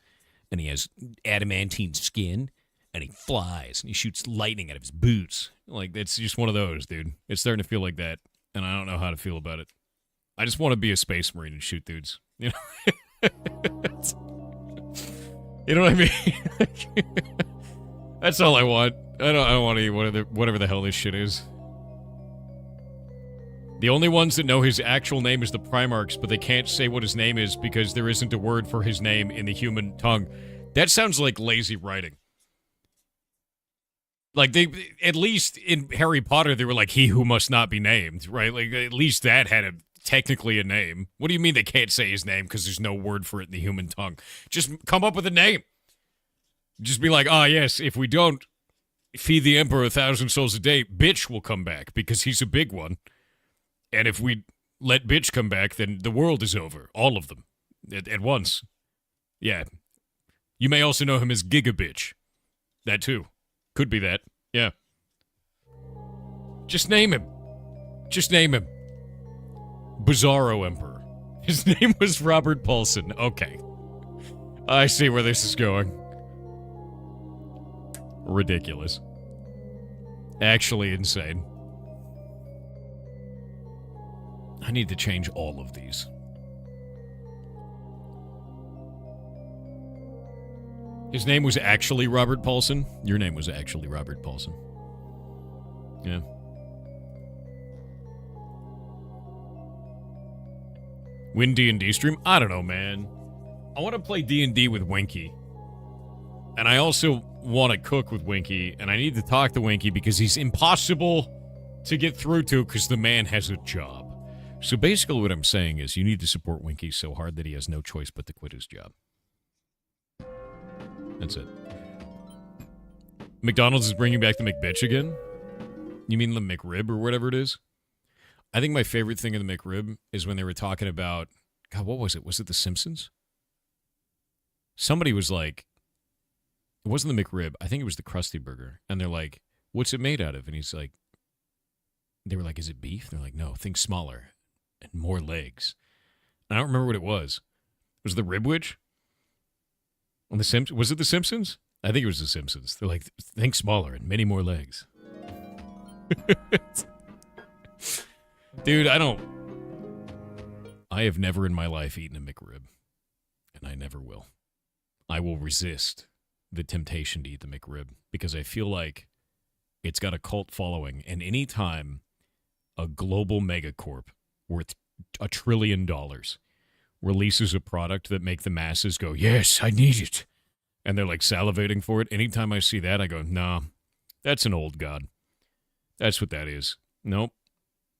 and he has adamantine skin, and he flies, and he shoots lightning out of his boots. Like, it's just one of those, dude. It's starting to feel like that, and I don't know how to feel about it. I just want to be a space marine and shoot dudes. You know? You know what I mean? That's all I want. I don't want to eat whatever the hell this shit is. The only ones that know his actual name is the Primarchs, but they can't say what his name is because there isn't a word for his name in the human tongue. That sounds like lazy writing. Like, at least in Harry Potter, they were like, he who must not be named, right? Like, at least that had technically a name. What do you mean they can't say his name because there's no word for it in the human tongue? Just come up with a name. Just be like, yes, if we don't feed the Emperor 1,000 souls a day, Bitch will come back because he's a big one. And if we let Bitch come back, then the world is over. All of them. At once. Yeah. You may also know him as Gigabitch. That too. Could be that. Yeah. Just name him. Just name him. Bizarro Emperor. His name was Robert Paulson. Okay. I see where this is going. Ridiculous. Actually insane. I need to change all of these. His name was actually Robert Paulson. Your name was actually Robert Paulson. Yeah. Win D&D stream? I don't know, man. I want to play D&D with Winky. And I also want to cook with Winky. And I need to talk to Winky because he's impossible to get through to because the man has a job. So basically what I'm saying is you need to support Winky so hard that he has no choice but to quit his job. That's it. McDonald's is bringing back the McBitch again? You mean the McRib or whatever it is? I think my favorite thing in the McRib is when they were talking about... God, what was it? Was it The Simpsons? Somebody was like... It wasn't the McRib. I think it was the Krusty Burger. And they're like, what's it made out of? And he's like... They were like, is it beef? They're like, no, think smaller. And more legs. I don't remember what it was. Was it the Ribwich? On the Simpsons? Was it The Simpsons? I think it was The Simpsons. They're like, think smaller and many more legs. Dude, I have never in my life eaten a McRib. And I never will. I will resist the temptation to eat the McRib because I feel like it's got a cult following. And anytime a global megacorp worth $1 trillion releases a product that make the masses go, yes, I need it. And they're like salivating for it. Anytime I see that, I go, nah, that's an old god. That's what that is. Nope.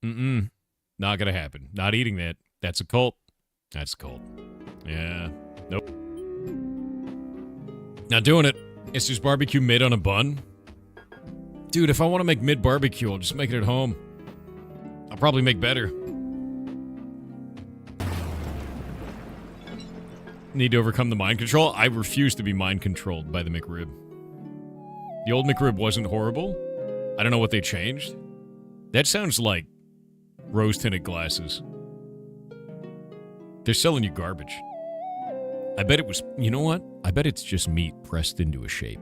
Not gonna happen. Not eating that. That's a cult. That's a cult. Yeah. Nope. Not doing it. It's just barbecue mid on a bun. Dude, if I want to make mid barbecue, I'll just make it at home. I'll probably make better. Need to overcome the mind control? I refuse to be mind controlled by the McRib. The old McRib wasn't horrible. I don't know what they changed. That sounds like rose-tinted glasses. They're selling you garbage. I bet it was... You know what? I bet it's just meat pressed into a shape.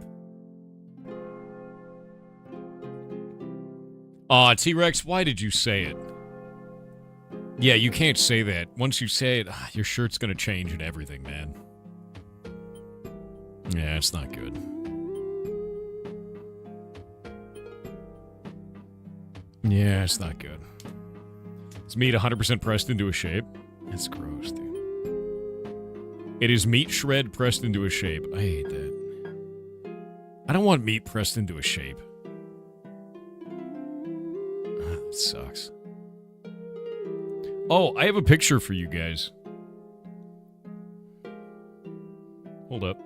Aw, T-Rex, why did you say it? Yeah, you can't say that. Once you say it, your shirt's gonna change and everything, man. Yeah, it's not good. Yeah, it's not good. It's meat 100% pressed into a shape. That's gross, dude. It is meat shred pressed into a shape. I hate that. I don't want meat pressed into a shape. It sucks. Oh, I have a picture for you guys. Hold up.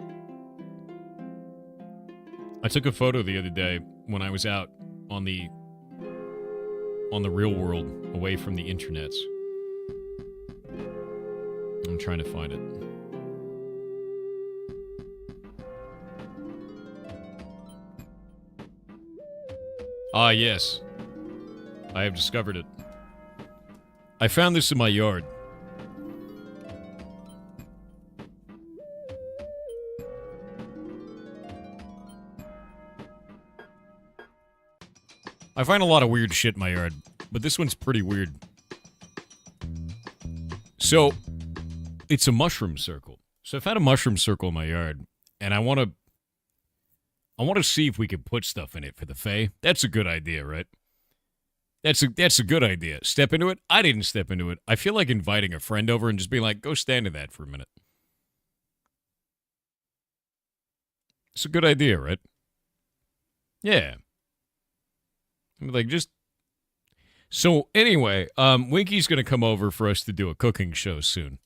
I took a photo the other day when I was out on the real world, away from the internets. I'm trying to find it. Ah, yes. I have discovered it. I found this in my yard. I find a lot of weird shit in my yard, but this one's pretty weird. So, it's a mushroom circle. So I found a mushroom circle in my yard, and I want to see if we can put stuff in it for the Fae. That's a good idea, right? That's a good idea. Step into it? I didn't step into it. I feel like inviting a friend over and just being like, go stand in that for a minute. It's a good idea, right? Yeah. Like, just... So, anyway, Winky's going to come over for us to do a cooking show soon.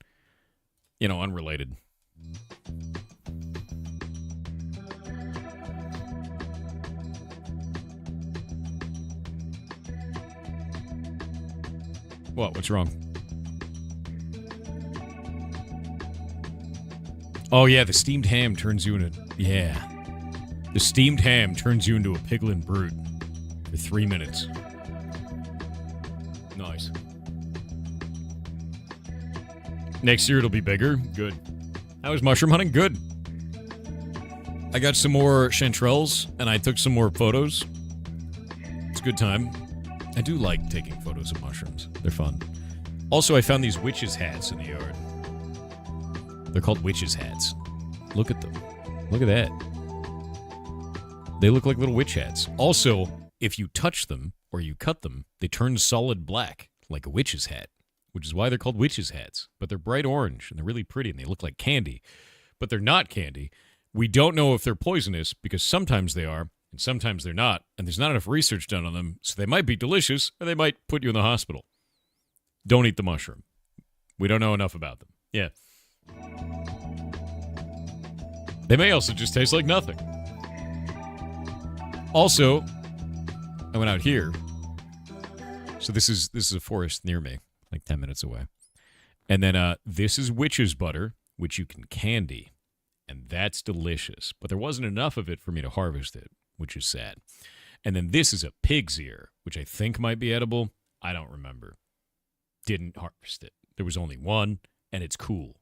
You know, unrelated. What? What's wrong? Oh, yeah, the steamed ham turns you into... Yeah. The steamed ham turns you into a piglin brute for 3 minutes. Nice. Next year it'll be bigger. Good. How was mushroom hunting? Good. I got some more chanterelles, and I took some more photos. It's a good time. I do like taking photos of mushrooms. They're fun. Also, I found these witches' hats in the yard. They're called witches' hats. Look at them. Look at that. They look like little witch hats. Also, if you touch them or you cut them, they turn solid black, like a witch's hat, which is why they're called witches' hats. But they're bright orange, and they're really pretty, and they look like candy. But they're not candy. We don't know if they're poisonous, because sometimes they are, and sometimes they're not, and there's not enough research done on them, so they might be delicious, or they might put you in the hospital. Don't eat the mushroom. We don't know enough about them. Yeah. They may also just taste like nothing. Also, I went out here. So this is a forest near me, like 10 minutes away. And then this is witch's butter, which you can candy. And that's delicious. But there wasn't enough of it for me to harvest it, which is sad. And then this is a pig's ear, which I think might be edible. I don't remember. Didn't harvest it. There was only one, and it's cool.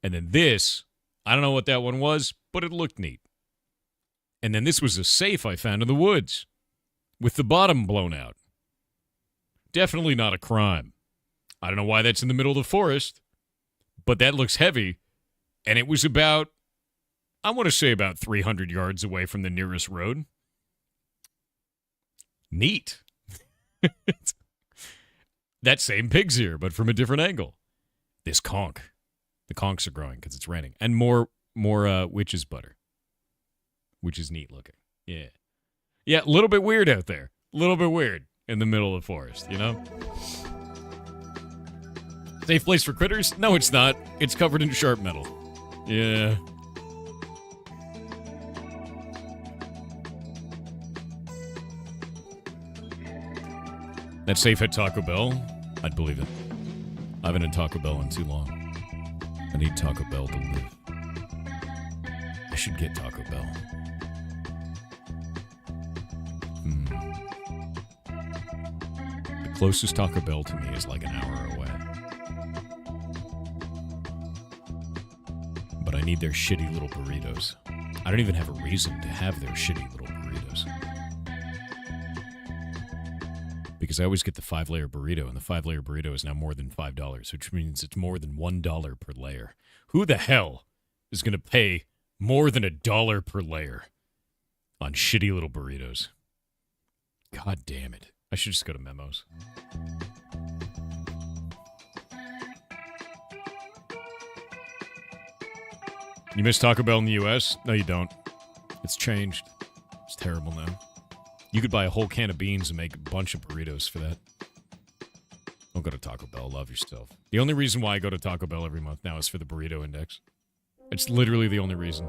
And then this, I don't know what that one was, but it looked neat. And then this was a safe I found in the woods with the bottom blown out. Definitely not a crime. I don't know why that's in the middle of the forest, but that looks heavy. And it was about, I want to say about 300 yards away from the nearest road. Neat. That same pig's ear, but from a different angle. This conch. The conchs are growing because it's raining. And more witch's butter, which is neat looking. Yeah. Yeah, a little bit weird out there. A little bit weird in the middle of the forest, you know? Safe place for critters? No, it's not. It's covered in sharp metal. Yeah. That safe at Taco Bell? I'd believe it. I haven't had Taco Bell in too long. I need Taco Bell to live. I should get Taco Bell. The closest Taco Bell to me is like an hour away. But I need their shitty little burritos. I don't even have a reason to have their shitty little burritos. Because I always get the 5-layer burrito, and the 5-layer burrito is now more than $5, which means it's more than $1 per layer. Who the hell is going to pay more than $1 per layer on shitty little burritos? God damn it. I should just go to memos. You miss Taco Bell in the U.S.? No, you don't. It's changed. It's terrible now. You could buy a whole can of beans and make a bunch of burritos for that. Don't go to Taco Bell. Love yourself. The only reason why I go to Taco Bell every month now is for the burrito index. It's literally the only reason.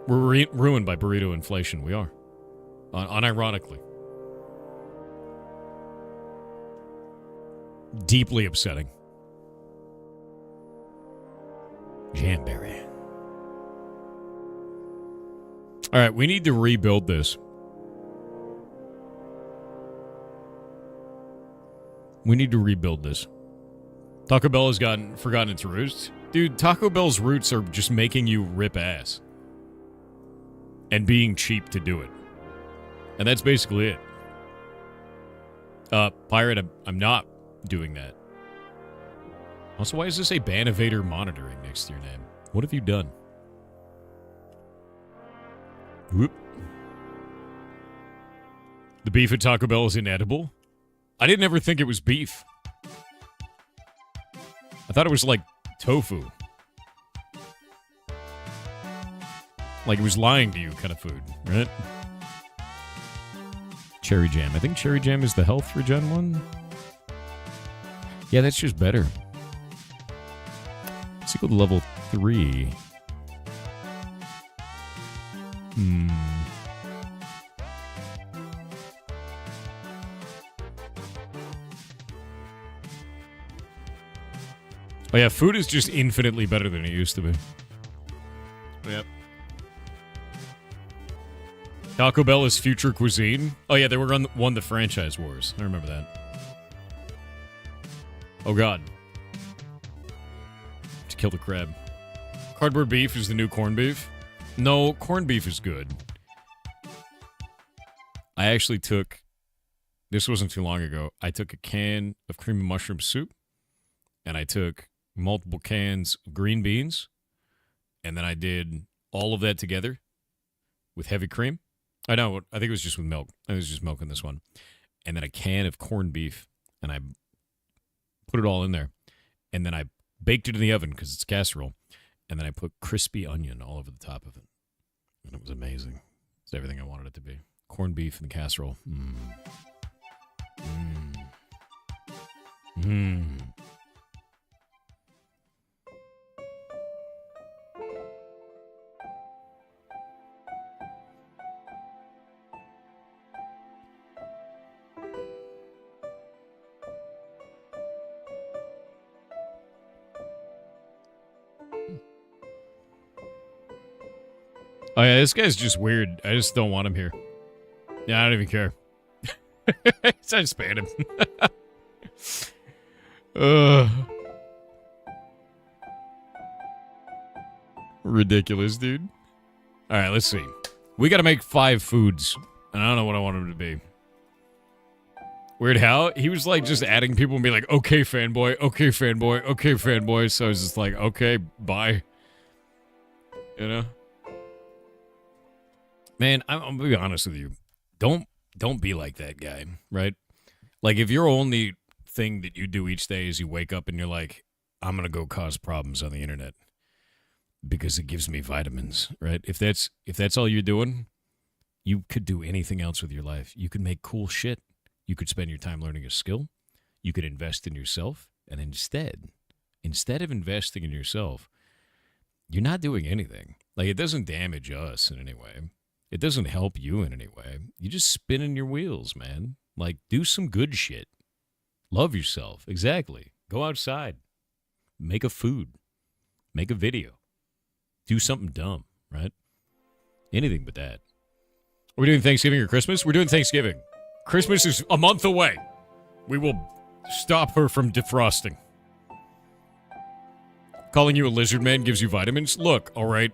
We're ruined by burrito inflation. We are. Unironically. Deeply upsetting. Jamberry. All right, we need to rebuild this. We need to rebuild this. Taco Bell has forgotten its roots. Dude, Taco Bell's roots are just making you rip ass. And being cheap to do it. And that's basically it. Pirate, I'm not doing that. Also, why does this say Banivator Monitoring next to your name? What have you done? Whoop. The beef at Taco Bell is inedible? I didn't ever think it was beef. I thought it was like tofu. Like it was lying to you kind of food, right? Cherry jam. I think cherry jam is the health for Gen 1. Yeah, that's just better. Let's go to level 3. Oh yeah, food is just infinitely better than it used to be. Yep. Taco Bell is future cuisine. Oh yeah, they won the franchise wars. I remember that. Oh god. To kill the crab. Cardboard beef is the new corned beef. No, corned beef is good. I actually took, this wasn't too long ago, I took a can of cream and mushroom soup, and I took multiple cans of green beans, and then I did all of that together with heavy cream. I think it was just with milk. I think it was just milk in this one. And then a can of corned beef, and I put it all in there. And then I baked it in the oven because it's casserole. And then I put crispy onion all over the top of it. And it was amazing. It's everything I wanted it to be. Corned beef and casserole. Oh yeah, this guy's just weird. I just don't want him here. Yeah, I don't even care. I just ban him. Ridiculous, dude. All right, let's see. We got to make 5 foods, and I don't know what I want them to be. Weird how he was like just adding people and be like, okay, fanboy, okay, fanboy, okay, fanboy. So I was just like, okay, bye. You know? Man, I'm gonna be honest with you. Don't be like that guy, right? Like if your only thing that you do each day is you wake up and you're like, I'm gonna go cause problems on the internet because it gives me vitamins, right? If that's all you're doing, you could do anything else with your life. You could make cool shit. You could spend your time learning a skill. You could invest in yourself, and instead of investing in yourself, you're not doing anything. Like it doesn't damage us in any way. It doesn't help you in any way. You're just spinning your wheels, man. Like, do some good shit. Love yourself. Exactly. Go outside. Make a food. Make a video. Do something dumb, right? Anything but that. Are we doing Thanksgiving or Christmas? We're doing Thanksgiving. Christmas is a month away. We will stop her from defrosting. Calling you a lizard man gives you vitamins? Look, all right.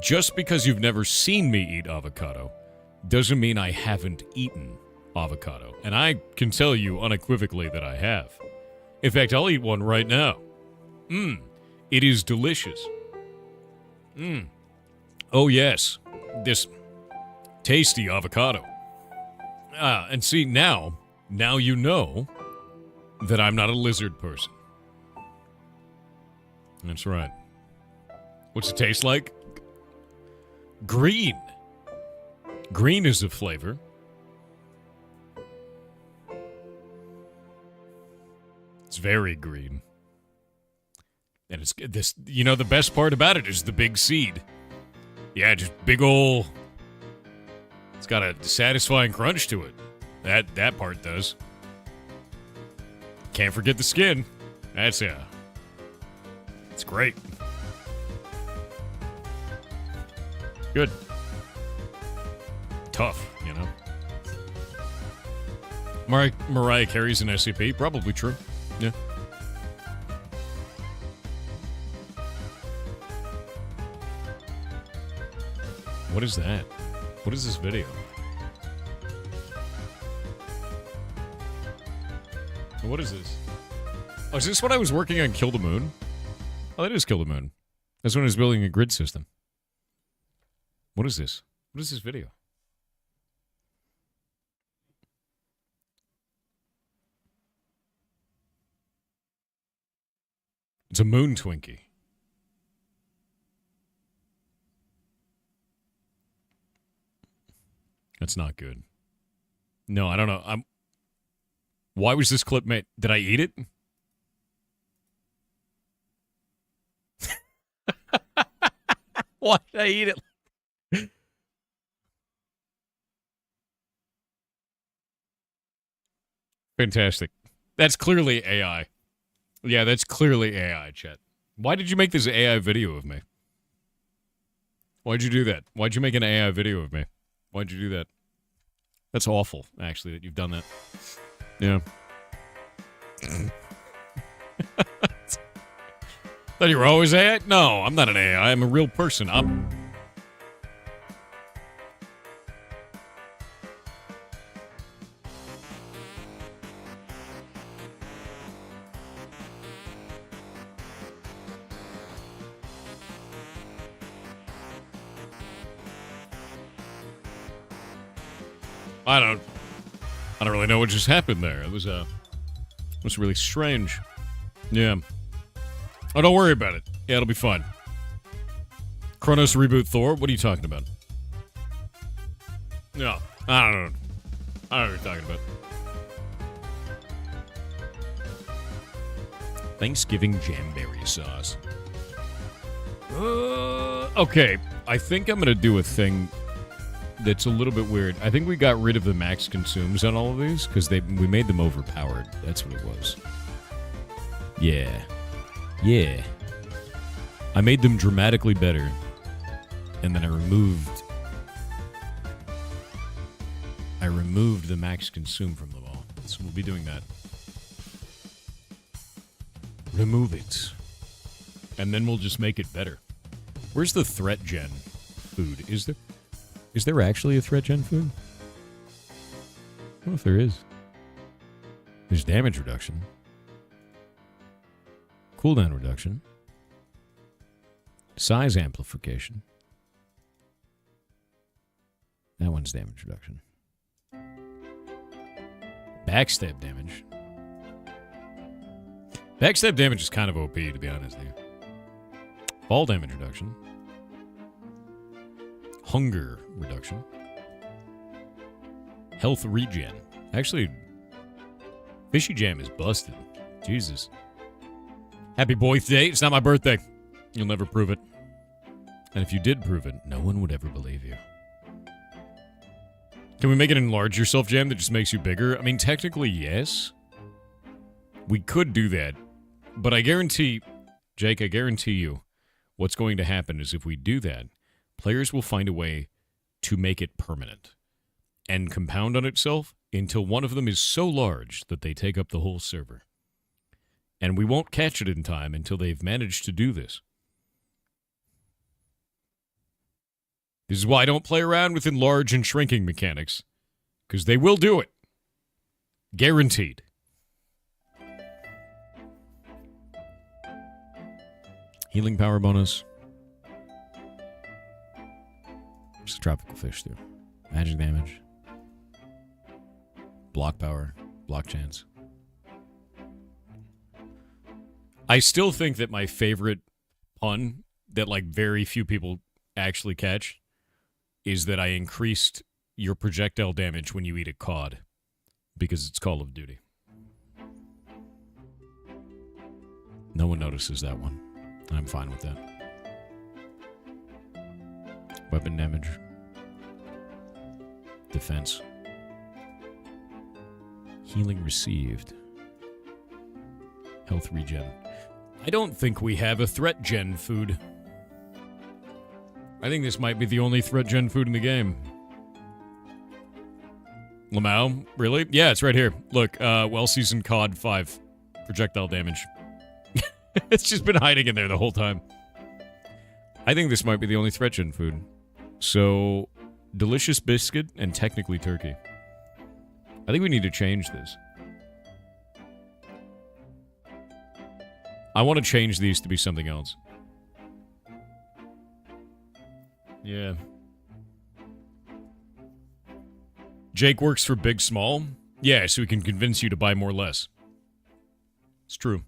Just because you've never seen me eat avocado doesn't mean I haven't eaten avocado. And I can tell you unequivocally that I have. In fact, I'll eat one right now. It is delicious. Oh, yes. This tasty avocado. And see, now you know that I'm not a lizard person. That's right. What's it taste like? Green. Green is a flavor. very green. And it's this, you know, the best part about it is the big seed. Yeah, just big ol'. It's got a satisfying crunch to it. That part does. Can't forget the skin. That's it's great. Good. Tough, you know. Mariah Carey's an SCP, probably true. Yeah. What is that? What is this video? What is this? Oh, is this when I was working on Kill the Moon? Oh, that is Kill the Moon. That's when I was building a grid system. What is this? What is this video? It's a moon Twinkie. That's not good. No, I don't know. Why was this clip made? Did I eat it? Why did I eat it? Fantastic. That's clearly AI. Yeah, that's clearly AI, chat. Why did you make this AI video of me? Why'd you do that? Why'd you make an AI video of me? Why'd you do that? That's awful, actually, that you've done that. Yeah. Thought you were always AI? No, I'm not an AI. I'm a real person. I don't really know what just happened there. It was really strange. Yeah. Oh, don't worry about it. Yeah, it'll be fine. Kronos reboot Thor? What are you talking about? No, I don't know. I don't know what you're talking about. Thanksgiving jamberry sauce. Okay, I think I'm going to do a thing that's a little bit weird. I think we got rid of the max consumes on all of these because we made them overpowered. That's what it was. Yeah. Yeah. I made them dramatically better. And then I removed the max consume from them all. So we'll be doing that. Remove it. And then we'll just make it better. Where's the threat gen food? Is there actually a threat gen food? I don't know if there is. There's damage reduction. Cooldown reduction. Size amplification. That one's damage reduction. Backstab damage. Backstab damage is kind of OP, to be honest with you. Fall damage reduction. Hunger reduction. Health regen. Actually, Fishy Jam is busted. Jesus. Happy birthday. It's not my birthday. You'll never prove it. And if you did prove it, no one would ever believe you. Can we make it enlarge yourself jam that just makes you bigger? I mean, technically, yes. We could do that. But I guarantee, Jake, I guarantee you, what's going to happen is if we do that, players will find a way to make it permanent and compound on itself until one of them is so large that they take up the whole server. And we won't catch it in time until they've managed to do this. This is why I don't play around with enlarge and shrinking mechanics, because they will do it. Guaranteed. Healing power bonus. What's the tropical fish do? Magic damage. Block power. Block chance. I still think that my favorite pun that like very few people actually catch is that I increased your projectile damage when you eat a cod because it's Call of Duty. No one notices that one. I'm fine with that. Weapon damage. Defense. Healing received. Health regen. I don't think we have a threat gen food. I think this might be the only threat gen food in the game. Lamau? Really? Yeah, it's right here. Look, well-seasoned cod 5. Projectile damage. It's just been hiding in there the whole time. I think this might be the only threat gen food. So, delicious biscuit and technically turkey. I think we need to change this. I want to change these to be something else. Yeah. Jake works for Big Small? Yeah, so he can convince you to buy more less. It's true.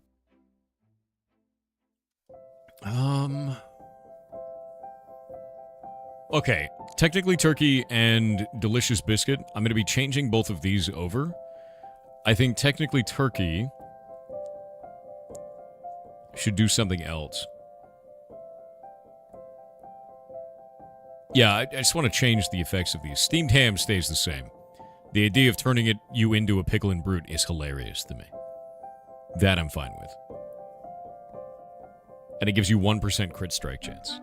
Okay, technically turkey and delicious biscuit. I'm going to be changing both of these over. I think technically turkey should do something else. Yeah, I just want to change the effects of these. Steamed ham stays the same. The idea of turning you into a pickle and brute is hilarious to me. That I'm fine with. And it gives you 1% crit strike chance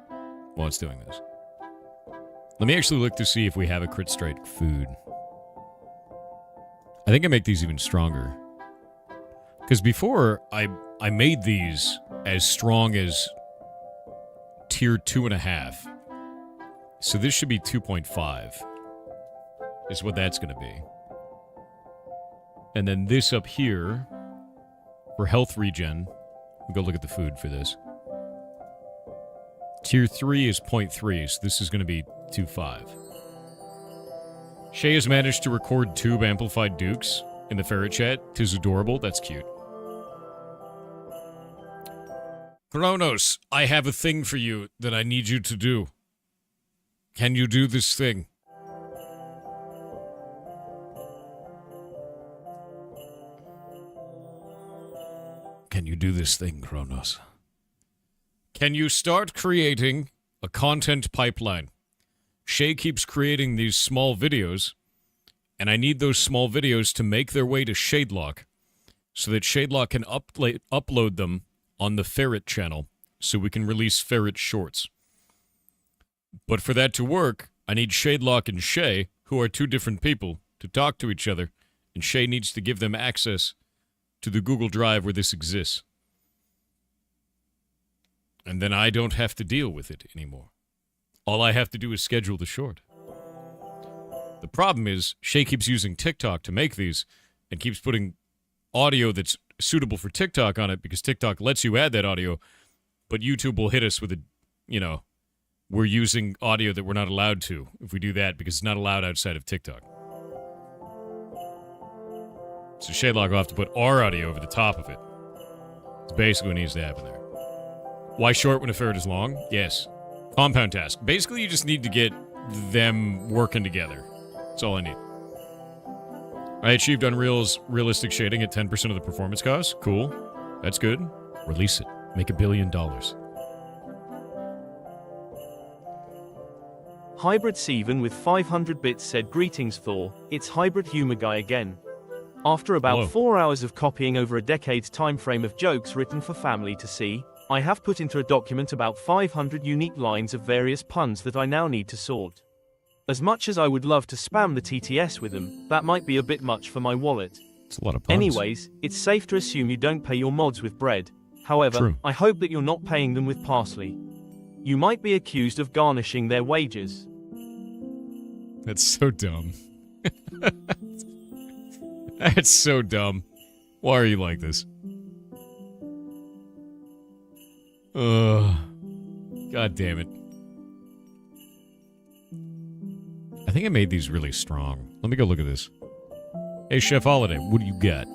while it's doing this. Let me actually look to see if we have a crit strike food. I think I make these even stronger. Because before, I made these as strong as tier 2.5. So this should be 2.5. Is what that's going to be. And then this up here, for health regen, we'll go look at the food for this. Tier 3 is 0.3, so this is going to be 2.5. Shay has managed to record tube amplified dukes in the Ferret chat. 'Tis adorable. That's cute. Kronos, I have a thing for you that I need you to do. Can you do this thing? Can you do this thing, Kronos? Can you start creating a content pipeline? Shay keeps creating these small videos, and I need those small videos to make their way to Shadelock so that Shadelock can upload them on the Ferret channel so we can release Ferret shorts. But for that to work, I need Shadelock and Shay, who are two different people, to talk to each other, and Shay needs to give them access to the Google Drive where this exists. And then I don't have to deal with it anymore. All I have to do is schedule the short. The problem is, Shay keeps using TikTok to make these, and keeps putting audio that's suitable for TikTok on it, because TikTok lets you add that audio, but YouTube will hit us with a, we're using audio that we're not allowed to if we do that, because it's not allowed outside of TikTok. So Shadelock will have to put our audio over the top of it. It's basically what needs to happen there. Why short when a ferret is long? Yes. Compound task. Basically, you just need to get them working together. That's all I need. I achieved Unreal's realistic shading at 10% of the performance cost. Cool. That's good. Release it. Make $1 billion. Hybrid Steven with 500 bits said, "Greetings Thor, it's Hybrid Humor Guy again. After about Hello. 4 hours of copying over a decade's time frame of jokes written for family to see, I have put into a document about 500 unique lines of various puns that I now need to sort. As much as I would love to spam the TTS with them, that might be a bit much for my wallet. It's a lot of puns. Anyways, it's safe to assume you don't pay your mods with bread. However, True. I hope that you're not paying them with parsley. You might be accused of garnishing their wages." That's so dumb. That's so dumb. Why are you like this? Ugh. God damn it. I think I made these really strong. Let me go look at this. Hey, Chef Holiday, what do you got?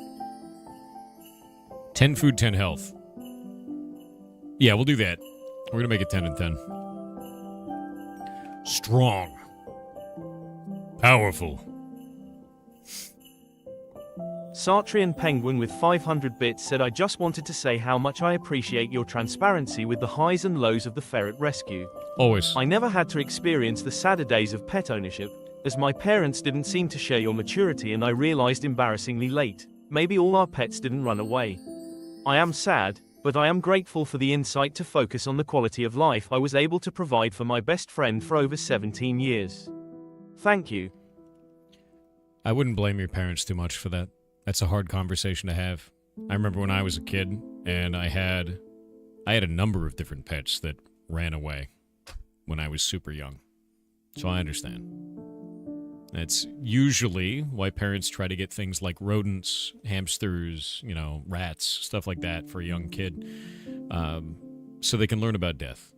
10 food, 10 health. Yeah, we'll do that. We're gonna make it 10 and 10. Strong. Powerful. Sartrian Penguin with 500 bits said, I just wanted to say how much I appreciate your transparency with the highs and lows of the ferret rescue. Always. I never had to experience the sadder days of pet ownership, as my parents didn't seem to share your maturity, and I realized embarrassingly late, maybe all our pets didn't run away. I am sad, but I am grateful for the insight to focus on the quality of life I was able to provide for my best friend for over 17 years. Thank you. I wouldn't blame your parents too much for that. That's a hard conversation to have. I remember when I was a kid, and I had a number of different pets that ran away when I was super young. So I understand. That's usually why parents try to get things like rodents, hamsters, rats, stuff like that for a young kid, so they can learn about death.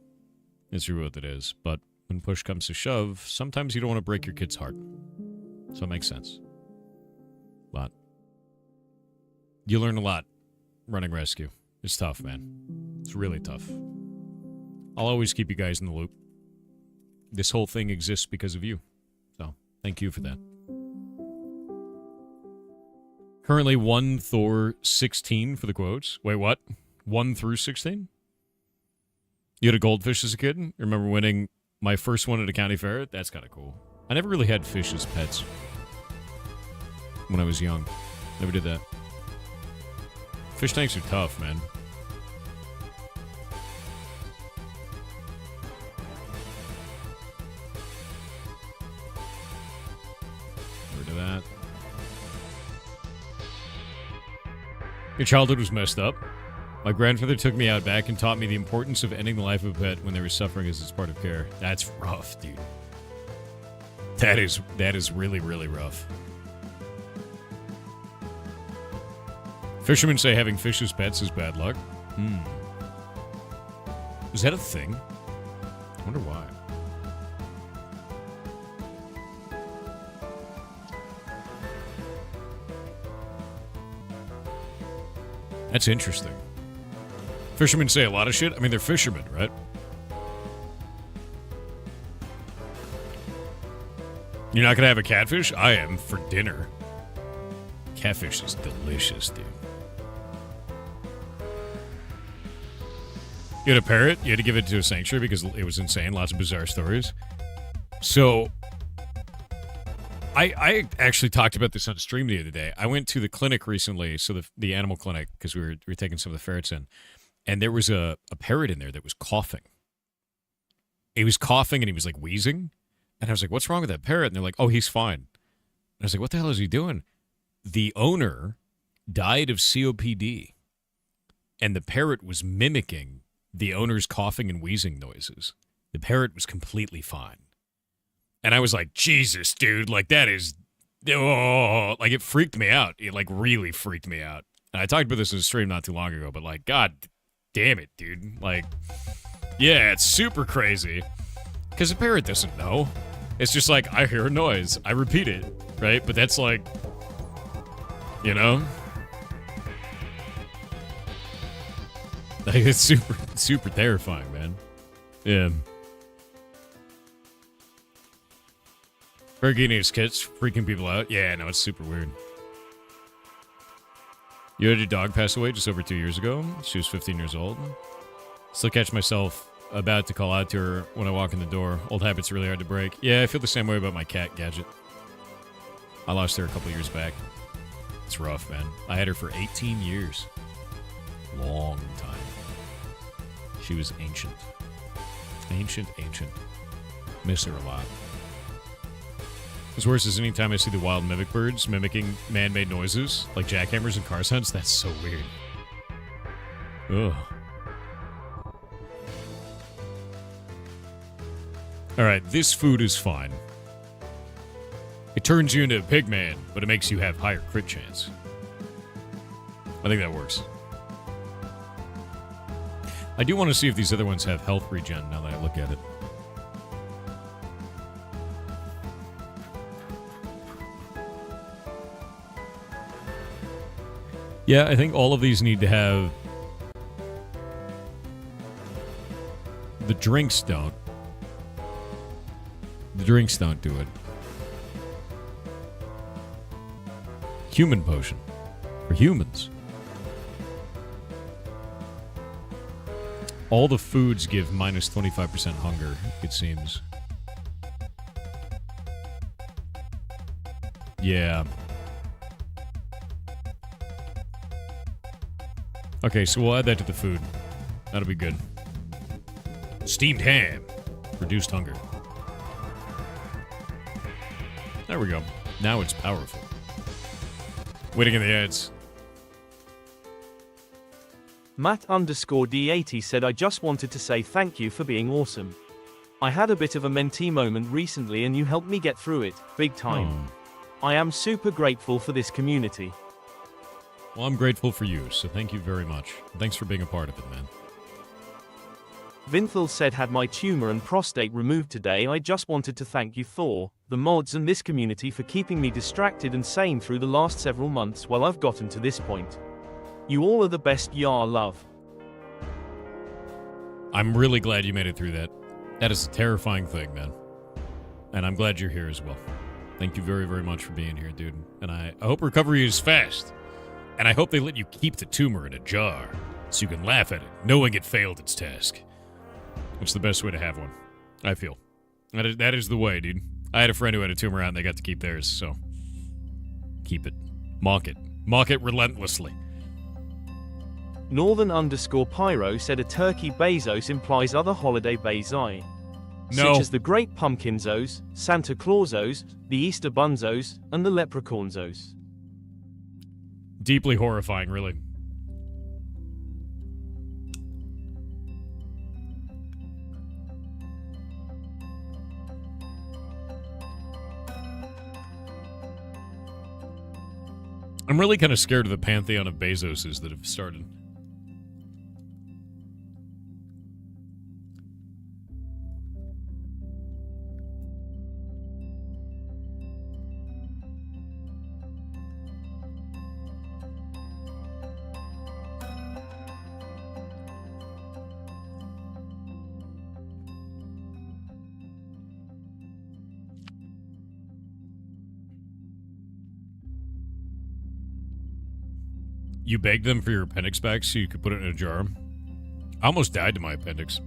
It's really what it is. But when push comes to shove, sometimes you don't want to break your kid's heart. So it makes sense. But you learn a lot running rescue. It's tough, man. It's really tough. I'll always keep you guys in the loop. This whole thing exists because of you. So, thank you for that. Currently 1 Thor 16 for the quotes. Wait, what? 1 through 16? You had a goldfish as a kid? Remember winning my first one at a county fair? That's kind of cool. I never really had fish as pets when I was young. Never did that. Fish tanks are tough, man. Rid of that. Your childhood was messed up. My grandfather took me out back and taught me the importance of ending the life of a pet when they were suffering as it's part of care. That's rough, dude. That is really, really rough. Fishermen say having fish as pets is bad luck. Is that a thing? I wonder why. That's interesting. Fishermen say a lot of shit. I mean, they're fishermen, right? You're not going to have a catfish? I am for dinner. Catfish is delicious, dude. You had a parrot? You had to give it to a sanctuary because it was insane. Lots of bizarre stories. So, I actually talked about this on stream the other day. I went to the clinic recently, so the animal clinic, because we were taking some of the ferrets in. And there was a parrot in there that was coughing. He was coughing and he was like wheezing. And I was like, what's wrong with that parrot? And they're like, oh, he's fine. And I was like, what the hell is he doing? The owner died of COPD. And the parrot was mimicking the owner's coughing and wheezing noises. The parrot was completely fine. And I was like, Jesus, dude, like that is, oh, like it freaked me out. It like really freaked me out. And I talked about this in a stream not too long ago, but like, God damn it, dude. Like, yeah, it's super crazy. Because the parrot doesn't know. It's just like, I hear a noise. I repeat it, right? But that's like, like it's super, super terrifying, man. Yeah. Fergini's kids freaking people out. Yeah, no, it's super weird. You had your dog pass away just over 2 years ago. She was 15 years old. Still catch myself about to call out to her when I walk in the door. Old habits are really hard to break. Yeah, I feel the same way about my cat, Gadget. I lost her a couple years back. It's rough, man. I had her for 18 years. Long time. She was ancient. Ancient. Miss her a lot. What's worse is anytime I see the wild mimic birds mimicking man-made noises, like jackhammers and car sounds, that's so weird. Ugh. Alright, this food is fine. It turns you into a pig man, but it makes you have higher crit chance. I think that works. I do want to see if these other ones have health regen now that I look at it. Yeah, I think all of these need to have... The drinks don't. The drinks don't do it. Human potion. For humans. All the foods give minus 25% hunger, it seems. Yeah. Okay, so we'll add that to the food. That'll be good. Steamed ham. Reduced hunger. There we go. Now it's powerful. Waiting in the ads. Matt_D80 said, I just wanted to say thank you for being awesome. I had a bit of a mentee moment recently and you helped me get through it, big time. Oh. I am super grateful for this community. Well, I'm grateful for you, so thank you very much. Thanks for being a part of it, man. Vinthal said, had my tumor and prostate removed today. I just wanted to thank you, Thor, the mods and this community for keeping me distracted and sane through the last several months while I've gotten to this point. You all are the best, Yar love. I'm really glad you made it through that. That is a terrifying thing, man. And I'm glad you're here as well. Thank you very, very much for being here, dude. And I hope recovery is fast. And I hope they let you keep the tumor in a jar so you can laugh at it, knowing it failed its task. It's the best way to have one, I feel. That is the way, dude. I had a friend who had a tumor out and they got to keep theirs, so keep it. Mock it. Mock it relentlessly. Northern_Pyro said, a turkey Bezos implies other holiday Bezai. No. Such as the Great Pumpkinzos, Santa Clausos, the Easter Bunzos, and the Leprechaunzos. Deeply horrifying, really. I'm really kind of scared of the pantheon of Bezoses that have started. You begged them for your appendix back so you could put it in a jar. I almost died to my appendix,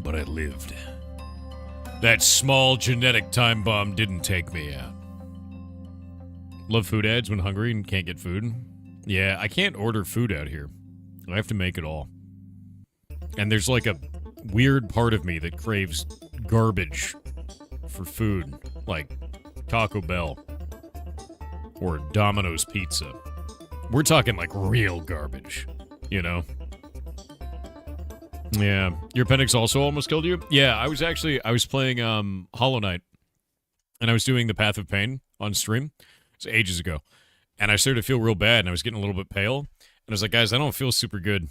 but I lived. That small genetic time bomb didn't take me out. Love food ads when hungry and can't get food. Yeah, I can't order food out here. I have to make it all. And there's like a weird part of me that craves garbage for food, like Taco Bell or Domino's Pizza. We're talking like real garbage, you know? Yeah. Your appendix also almost killed you? Yeah, I was playing Hollow Knight, and I was doing the Path of Pain on stream. It was ages ago. And I started to feel real bad, and I was getting a little bit pale. And I was like, guys, I don't feel super good.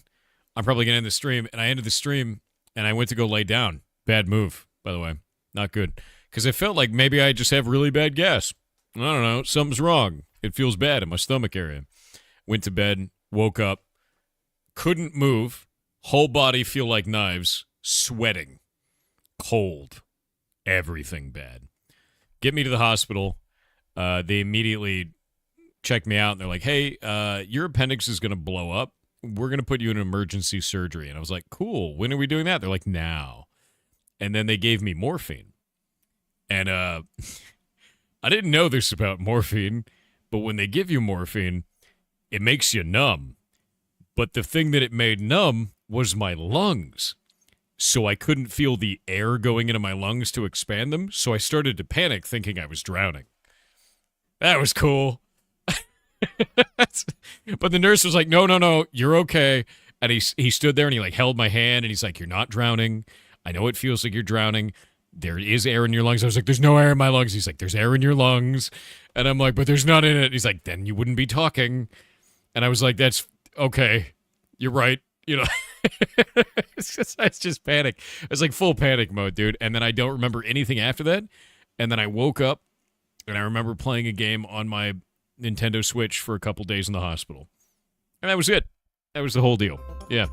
I'm probably going to end the stream. And I ended the stream, and I went to go lay down. Bad move, by the way. Not good. Because I felt like maybe I just have really bad gas. I don't know. Something's wrong. It feels bad in my stomach area. Went to bed, woke up, couldn't move, whole body feel like knives, sweating, cold, everything bad. Get me to the hospital. They immediately checked me out, and they're like, hey, your appendix is going to blow up. We're going to put you in emergency surgery. And I was like, cool, when are we doing that? They're like, now. And then they gave me morphine. And I didn't know this about morphine, but when they give you morphine, it makes you numb. But the thing that it made numb was my lungs. So I couldn't feel the air going into my lungs to expand them. So I started to panic thinking I was drowning. That was cool. But the nurse was like, no, you're okay. And he stood there and he like held my hand and he's like, you're not drowning. I know it feels like you're drowning. There is air in your lungs. I was like, there's no air in my lungs. He's like, there's air in your lungs. And I'm like, but there's not in it. He's like, then you wouldn't be talking. And I was like, that's okay. You're right. You know, it's just panic. It's like full panic mode, dude. And then I don't remember anything after that. And then I woke up and I remember playing a game on my Nintendo Switch for a couple days in the hospital. And that was it. That was the whole deal. Yeah.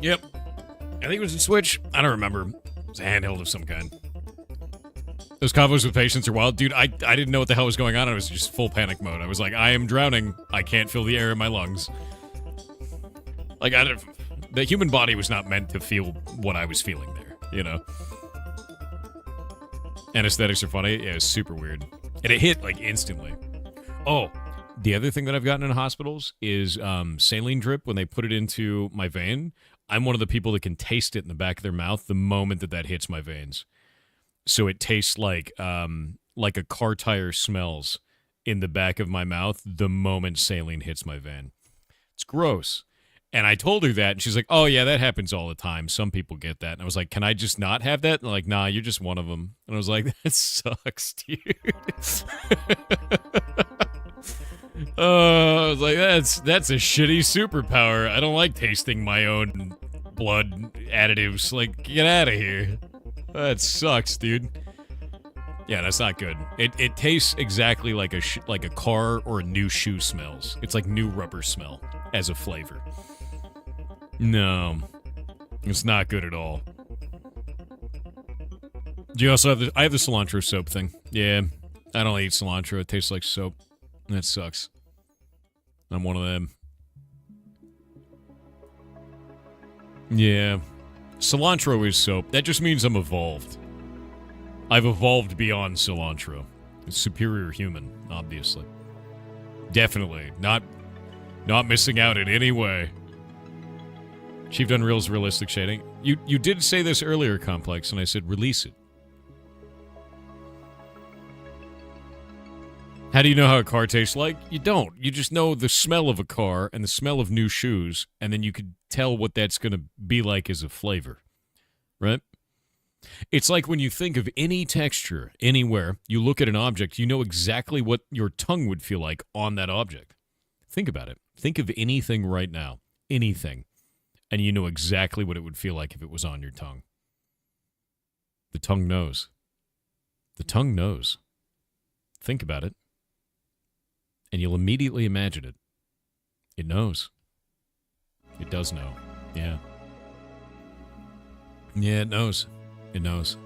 Yep. I think it was a Switch. I don't remember. It was a handheld of some kind. Those convos with patients are wild. Dude, I didn't know what the hell was going on. I was just full panic mode. I was like, I am drowning. I can't feel the air in my lungs. Like, the human body was not meant to feel what I was feeling there, you know? Anesthetics are funny. Yeah, it's super weird. And it hit, like, instantly. Oh, the other thing that I've gotten in hospitals is saline drip. When they put it into my vein, I'm one of the people that can taste it in the back of their mouth the moment that hits my veins. So it tastes like a car tire smells in the back of my mouth the moment saline hits my vein. It's gross. And I told her that, and she's like, oh, yeah, that happens all the time. Some people get that. And I was like, can I just not have that? And like, nah, you're just one of them. And I was like, that sucks, dude. I was like, that's a shitty superpower. I don't like tasting my own blood additives. Like, get out of here. That sucks, dude. Yeah, that's not good. It tastes exactly like a car or a new shoe smells. It's like new rubber smell as a flavor. No, it's not good at all. Do you also have I have the cilantro soap thing. Yeah, I don't eat cilantro. It tastes like soap. That sucks. I'm one of them. Yeah. Cilantro is soap. That just means I'm evolved. I've evolved beyond cilantro. It's superior human, obviously. Definitely. Not missing out in any way. Achieved Unreal's realistic shading. You did say this earlier, Complex, and I said release it. How do you know how a car tastes like? You don't. You just know the smell of a car and the smell of new shoes, and then you could tell what that's going to be like as a flavor. Right? It's like when you think of any texture anywhere, you look at an object, you know exactly what your tongue would feel like on that object. Think about it. Think of anything right now. Anything. And you know exactly what it would feel like if it was on your tongue. The tongue knows. The tongue knows. Think about it. And you'll immediately imagine it. It knows. It does know. Yeah. Yeah, it knows. It knows.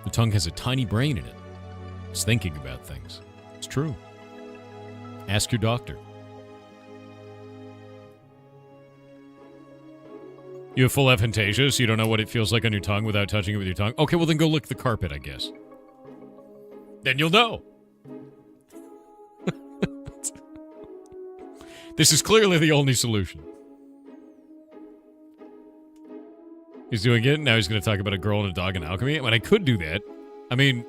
The tongue has a tiny brain in it. It's thinking about things. It's true. Ask your doctor. You have full aphantasia, so you don't know what it feels like on your tongue without touching it with your tongue? Okay, well then go lick the carpet, I guess. Then you'll know. This is clearly the only solution. He's doing it, now he's going to talk about a girl and a dog in alchemy. When I could do that, I mean,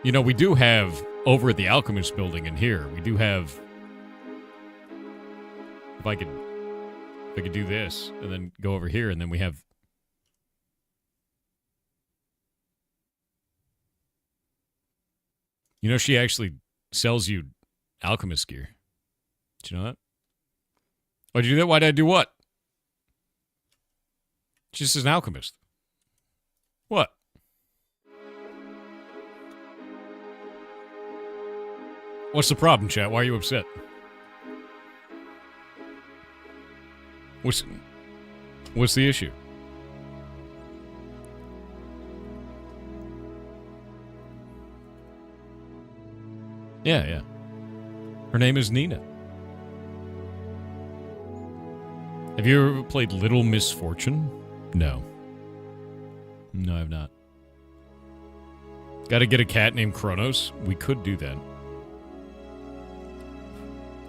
you know, we do have, over at the Alchemist building in here, we do have, if I could do this, and then go over here, and then we have, you know, she actually sells you alchemist gear. Did you know that? Why'd you do that? Why'd I do what? She's just an alchemist. What? What's the problem, chat? Why are you upset? What's the issue? Yeah. Her name is Nina. Have you ever played Little Misfortune? No. No, I've not. Gotta get a cat named Kronos? We could do that.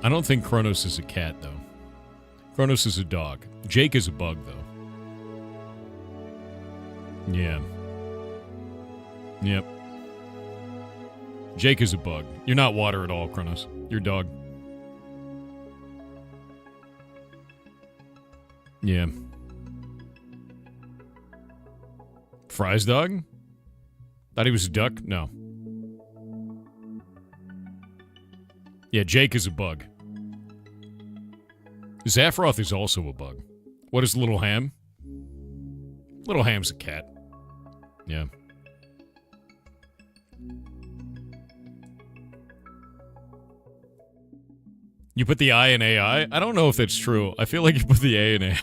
I don't think Kronos is a cat, though. Kronos is a dog. Jake is a bug, though. Yeah. Yep. Jake is a bug. You're not water at all, Kronos. You're dog. Yeah. Fry's dog? Thought he was a duck? No. Yeah, Jake is a bug. Zaffroth is also a bug. What is Little Ham? Little Ham's a cat. Yeah. You put the I in AI? I don't know if that's true. I feel like you put the A in AI.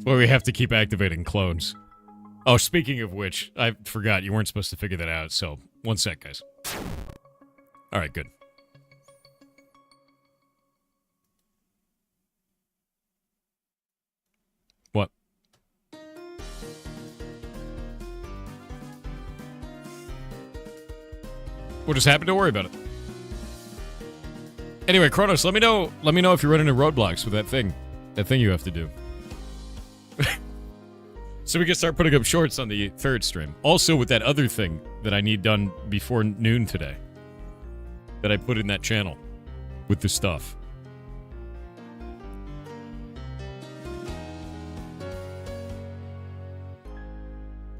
Well, we have to keep activating clones. Oh, speaking of which, I forgot you weren't supposed to figure that out, so 1 sec, guys. Alright, good. What? What just happened? Don't worry about it. Anyway, Kronos, let me know if you're running into roadblocks with that thing you have to do. So we can start putting up shorts on the Ferret stream. Also with that other thing that I need done before noon today. That I put in that channel. With the stuff.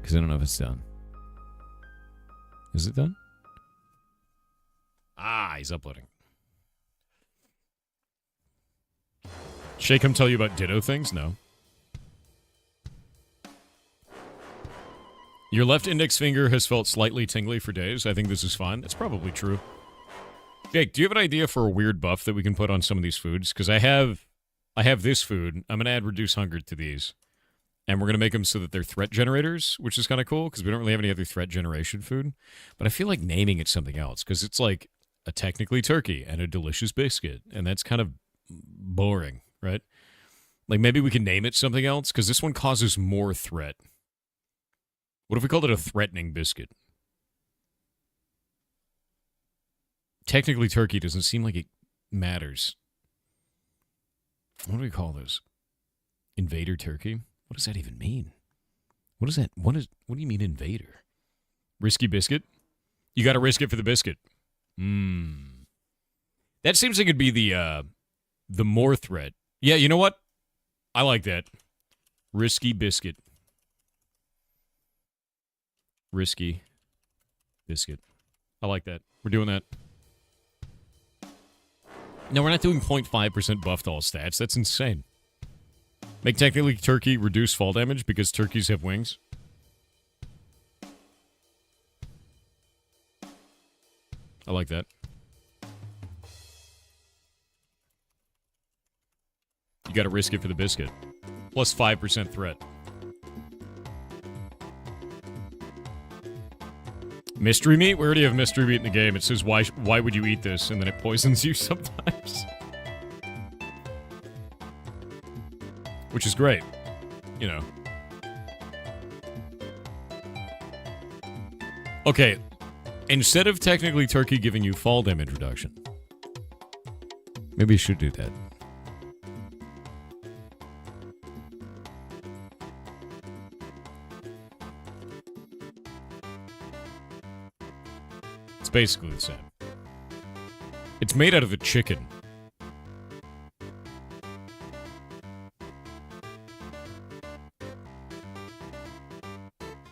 Because I don't know if it's done. Is it done? Ah, he's uploading. Shay come tell you about ditto things? No. Your left index finger has felt slightly tingly for days. I think this is fine. That's probably true. Jake, do you have an idea for a weird buff that we can put on some of these foods? Because I have this food. I'm going to add reduce hunger to these. And we're going to make them so that they're threat generators, which is kind of cool because we don't really have any other threat generation food. But I feel like naming it something else because it's like a technically turkey and a delicious biscuit. And that's kind of boring, right? Like maybe we can name it something else because this one causes more threat. What if we called it a threatening biscuit? Technically, turkey doesn't seem like it matters. What do we call this? Invader turkey? What does that even mean? What is that? What do you mean invader? Risky biscuit? You got to risk it for the biscuit. That seems like it'd be the more threat. Yeah, you know what? I like that. Risky biscuit. Risky biscuit. I like that. We're doing that. No, we're not doing 0.5% buff to all stats. That's insane. Make technically turkey reduce fall damage because turkeys have wings. I like that. You gotta risk it for the biscuit. Plus 5% threat. Mystery meat? We already have mystery meat in the game. It says, why would you eat this? And then it poisons you sometimes. Which is great. You know. Okay. Instead of technically turkey giving you fall damage reduction. Maybe you should do that. Basically the same. It's made out of a chicken.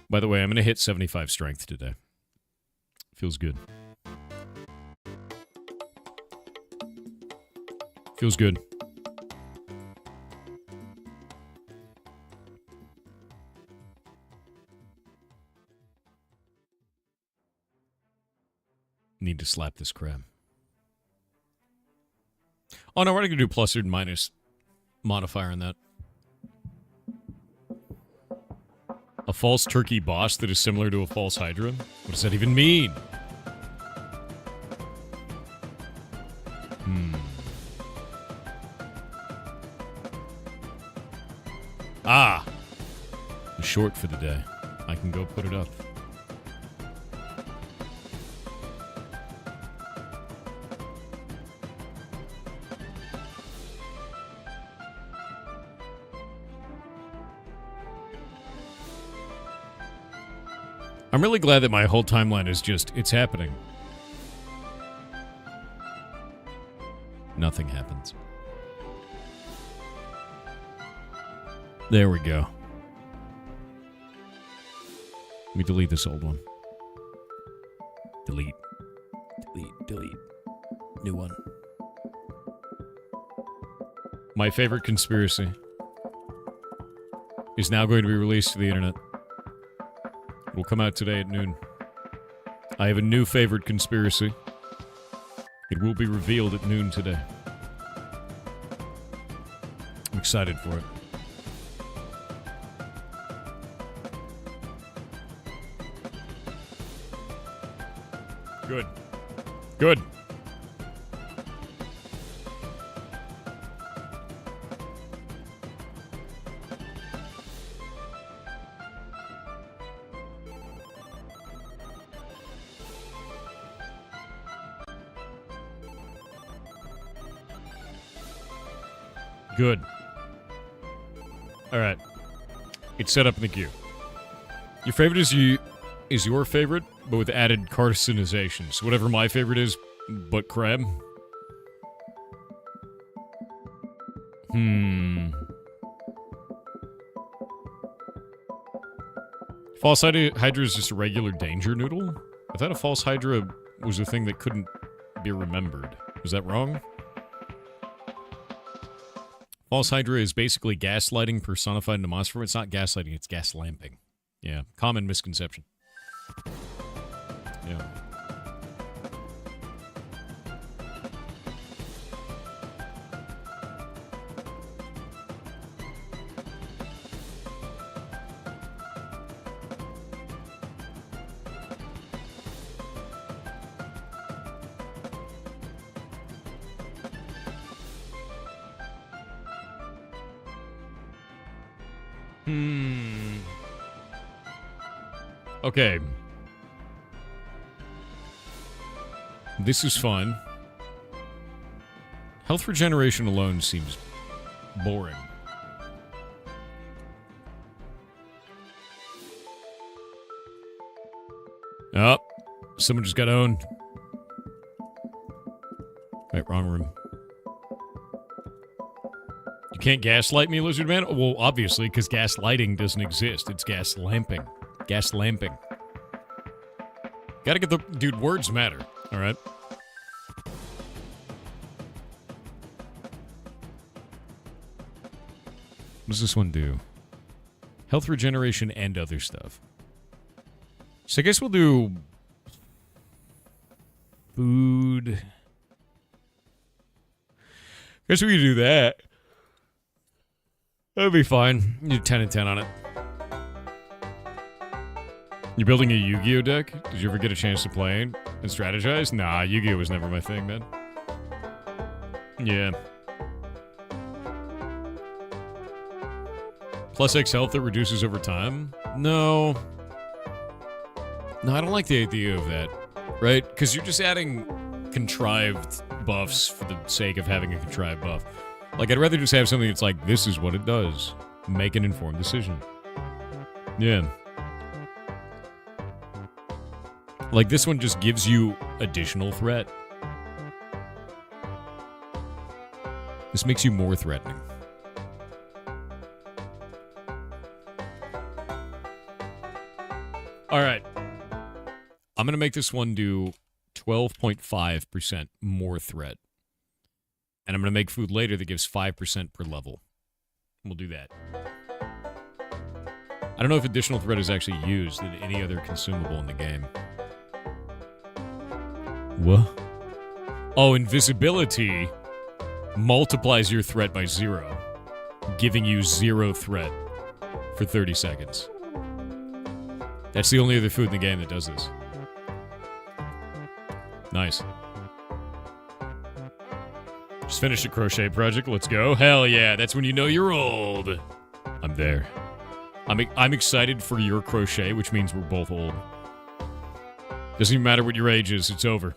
By the way, I'm going to hit 75 strength today. Feels good. Feels good. Need to slap this crab. Oh no, we're not going to do plus or minus modifier on that. A false turkey boss that is similar to a false hydra? What does that even mean? Ah! The short for the day. I can go put it up. I'm really glad that my whole timeline is just, it's happening. Nothing happens. There we go. Let me delete this old one. Delete. Delete. Delete. New one. My favorite conspiracy is now going to be released to the internet. It will come out today at noon. I have a new favorite conspiracy. It will be revealed at noon today. I'm excited for it. Good. Good. Good. All right. It's set up in the queue. Your favorite is your favorite, but with added carcinization. So whatever my favorite is, but crab. False Hydra is just a regular danger noodle? I thought a false Hydra was a thing that couldn't be remembered. Was that wrong? False Hydra is basically gaslighting personified in a monster form. It's not gaslighting, it's gas lamping. Yeah, common misconception. Yeah. Okay. This is fun. Health regeneration alone seems boring. Oh, someone just got owned. Wait, wrong room. You can't gaslight me, Lizard Man? Well, obviously, because gaslighting doesn't exist. It's gas lamping. Gas lamping. Gotta get the... Dude, words matter. Alright? What does this one do? Health regeneration and other stuff. So I guess we'll do... Food. Guess we can do that. That'll be fine. You do 10 and 10 on it. You building a Yu-Gi-Oh deck? Did you ever get a chance to play and strategize? Nah, Yu-Gi-Oh was never my thing, man. Yeah. Plus X health that reduces over time? No. No, I don't like the idea of that. Right? Because you're just adding contrived buffs for the sake of having a contrived buff. Like, I'd rather just have something that's like, this is what it does. Make an informed decision. Yeah. Like, this one just gives you additional threat. This makes you more threatening. Alright. I'm gonna make this one do 12.5% more threat. And I'm gonna make food later that gives 5% per level. We'll do that. I don't know if additional threat is actually used in any other consumable in the game. What? Oh, invisibility multiplies your threat by 0, giving you 0 threat for 30 seconds. That's the only other food in the game that does this. Nice. Just finished a crochet project. Let's go. Hell yeah, that's when you know you're old. I'm there. I'm excited for your crochet, which means we're both old. Doesn't even matter what your age is, it's over.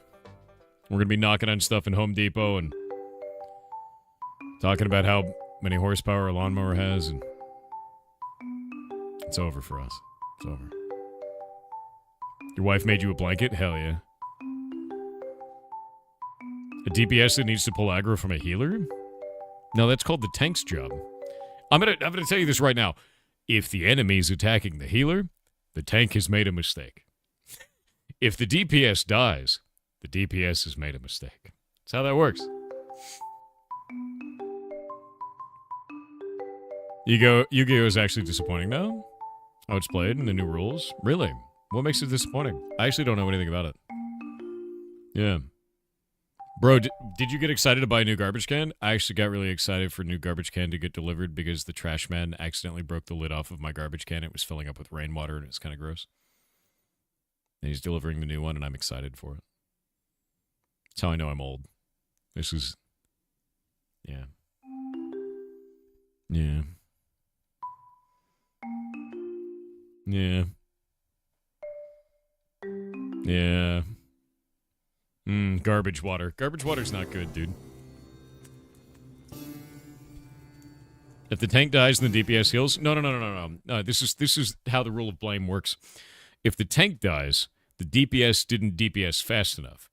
We're gonna be knocking on stuff in Home Depot and talking about how many horsepower a lawnmower has, and it's over for us. It's over. Your wife made you a blanket? Hell yeah. A DPS that needs to pull aggro from a healer? No, that's called the tank's job. I'm gonna tell you this right now. If the enemy is attacking the healer, the tank has made a mistake. If the DPS dies, the DPS has made a mistake. That's how that works. Yu-Gi-Oh is actually disappointing now. How it's played and the new rules. Really? What makes it disappointing? I actually don't know anything about it. Yeah. Bro, did you get excited to buy a new garbage can? I actually got really excited for a new garbage can to get delivered because the trash man accidentally broke the lid off of my garbage can. It was filling up with rainwater and it was kind of gross. And he's delivering the new one and I'm excited for it. That's how I know I'm old. This is... Yeah. Yeah. Yeah. Yeah. Garbage water. Garbage water's not good, dude. If the tank dies and the DPS heals... No. This is how the rule of blame works. If the tank dies, the DPS didn't DPS fast enough.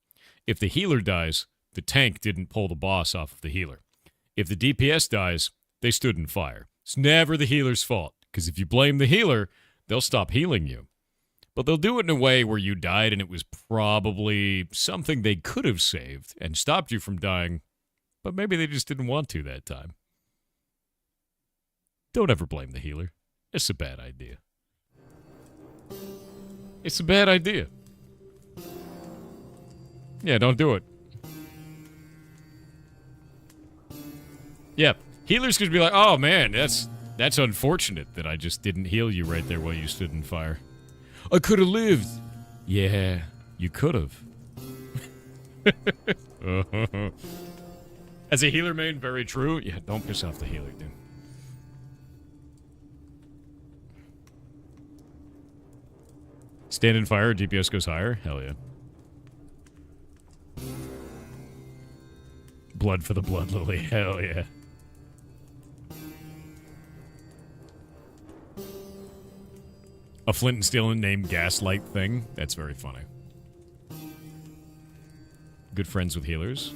If the healer dies, the tank didn't pull the boss off of the healer. If the DPS dies, they stood in fire. It's never the healer's fault, because if you blame the healer, they'll stop healing you. But they'll do it in a way where you died and it was probably something they could have saved and stopped you from dying, but maybe they just didn't want to that time. Don't ever blame the healer. It's a bad idea. It's a bad idea. Yeah, don't do it. Yeah, healers could be like, oh man, that's unfortunate that I just didn't heal you right there while you stood in fire. I could have lived. Yeah, you could have. As a healer main, very true. Yeah, don't piss off the healer, dude. Stand in fire, DPS goes higher? Hell yeah. Blood for the blood lily. Hell yeah. A flint and steel named Gaslight thing. That's very funny. Good friends with healers.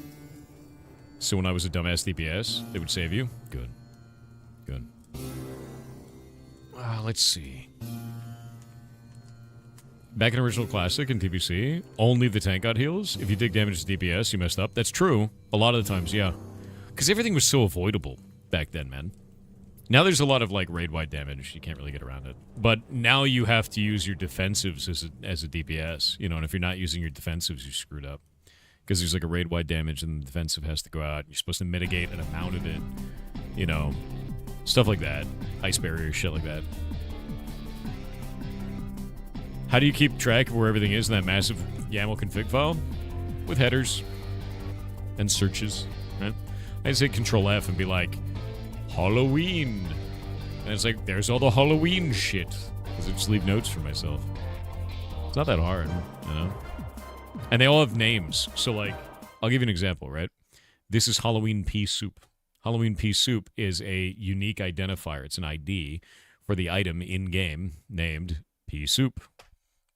So when I was a dumbass DPS, they would save you? Good. Good. Let's see. Back in Original Classic and TBC, only the tank got heals. If you dig damage to DPS, you messed up. That's true. A lot of the times, yeah. Because everything was so avoidable back then, man. Now there's a lot of, like, raid-wide damage. You can't really get around it. But now you have to use your defensives as a DPS. You know, and if you're not using your defensives, you're screwed up. Because there's, like, a raid-wide damage and the defensive has to go out. You're supposed to mitigate an amount of it. You know, stuff like that. Ice barrier, shit like that. How do you keep track of where everything is in that massive YAML config file? With headers and searches, right? I'd say Control F and be like, Halloween. And it's like, there's all the Halloween shit. Because I just leave notes for myself. It's not that hard, you know? And they all have names. So, like, I'll give you an example, right? This is Halloween pea soup. Halloween pea soup is a unique identifier. It's an ID for the item in-game named pea soup,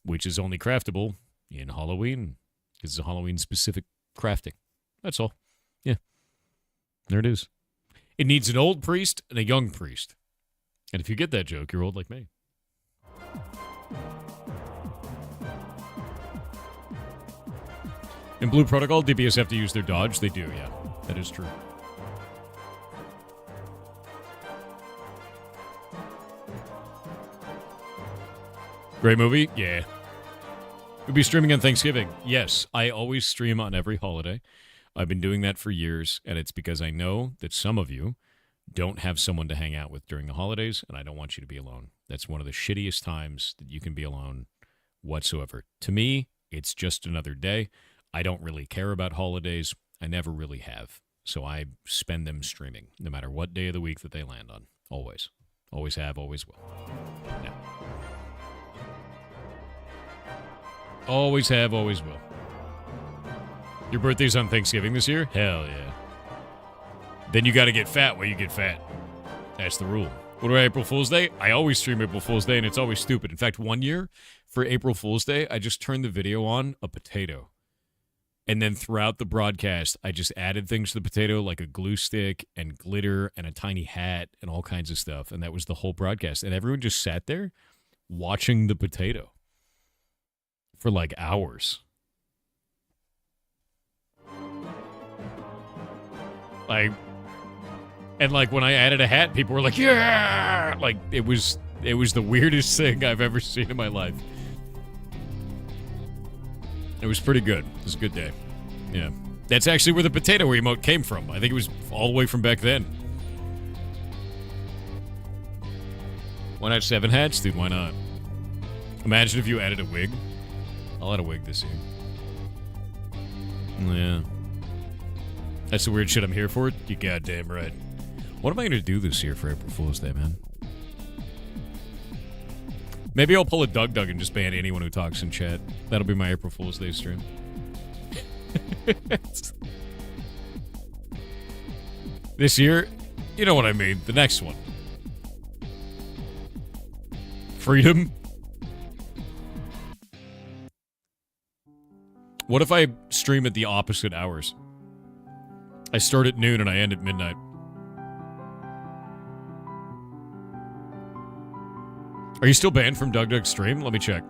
which is only craftable in Halloween. Because it's a Halloween-specific crafting. That's all. Yeah. There it is. It needs an old priest and a young priest. And if you get that joke, you're old like me. In Blue Protocol, DPS have to use their dodge. They do, yeah. That is true. Great movie? Yeah. We'll be streaming on Thanksgiving. Yes, I always stream on every holiday. I've been doing that for years, and it's because I know that some of you don't have someone to hang out with during the holidays, and I don't want you to be alone. That's one of the shittiest times that you can be alone whatsoever. To me, it's just another day. I don't really care about holidays. I never really have. So I spend them streaming, no matter what day of the week that they land on. Always. Always have, always will. Yeah. Always have, always will. Your birthday's on Thanksgiving this year? Hell yeah. Then you gotta get fat while you get fat. That's the rule. What about April Fool's Day? I always stream April Fool's Day, and it's always stupid. In fact, one year, for April Fool's Day, I just turned the video on a potato. And then throughout the broadcast, I just added things to the potato, like a glue stick and glitter and a tiny hat and all kinds of stuff. And that was the whole broadcast. And everyone just sat there watching the potato for like hours. Like, and like when I added a hat, people were like, yeah! Like it was the weirdest thing I've ever seen in my life. It was pretty good. It was a good day. Yeah. That's actually where the potato emote came from. I think it was all the way from back then. Why not 7 hats? Dude, why not? Imagine if you added a wig. I'll add a wig this year. Yeah. That's the weird shit I'm here for. You goddamn right. What am I gonna do this year for April Fool's Day, man? Maybe I'll pull a Doug and just ban anyone who talks in chat. That'll be my April Fool's Day stream. This year, you know what I mean. The next one. Freedom. What if I stream at the opposite hours? I start at noon and I end at midnight. Are you still banned from Doug's stream? Let me check.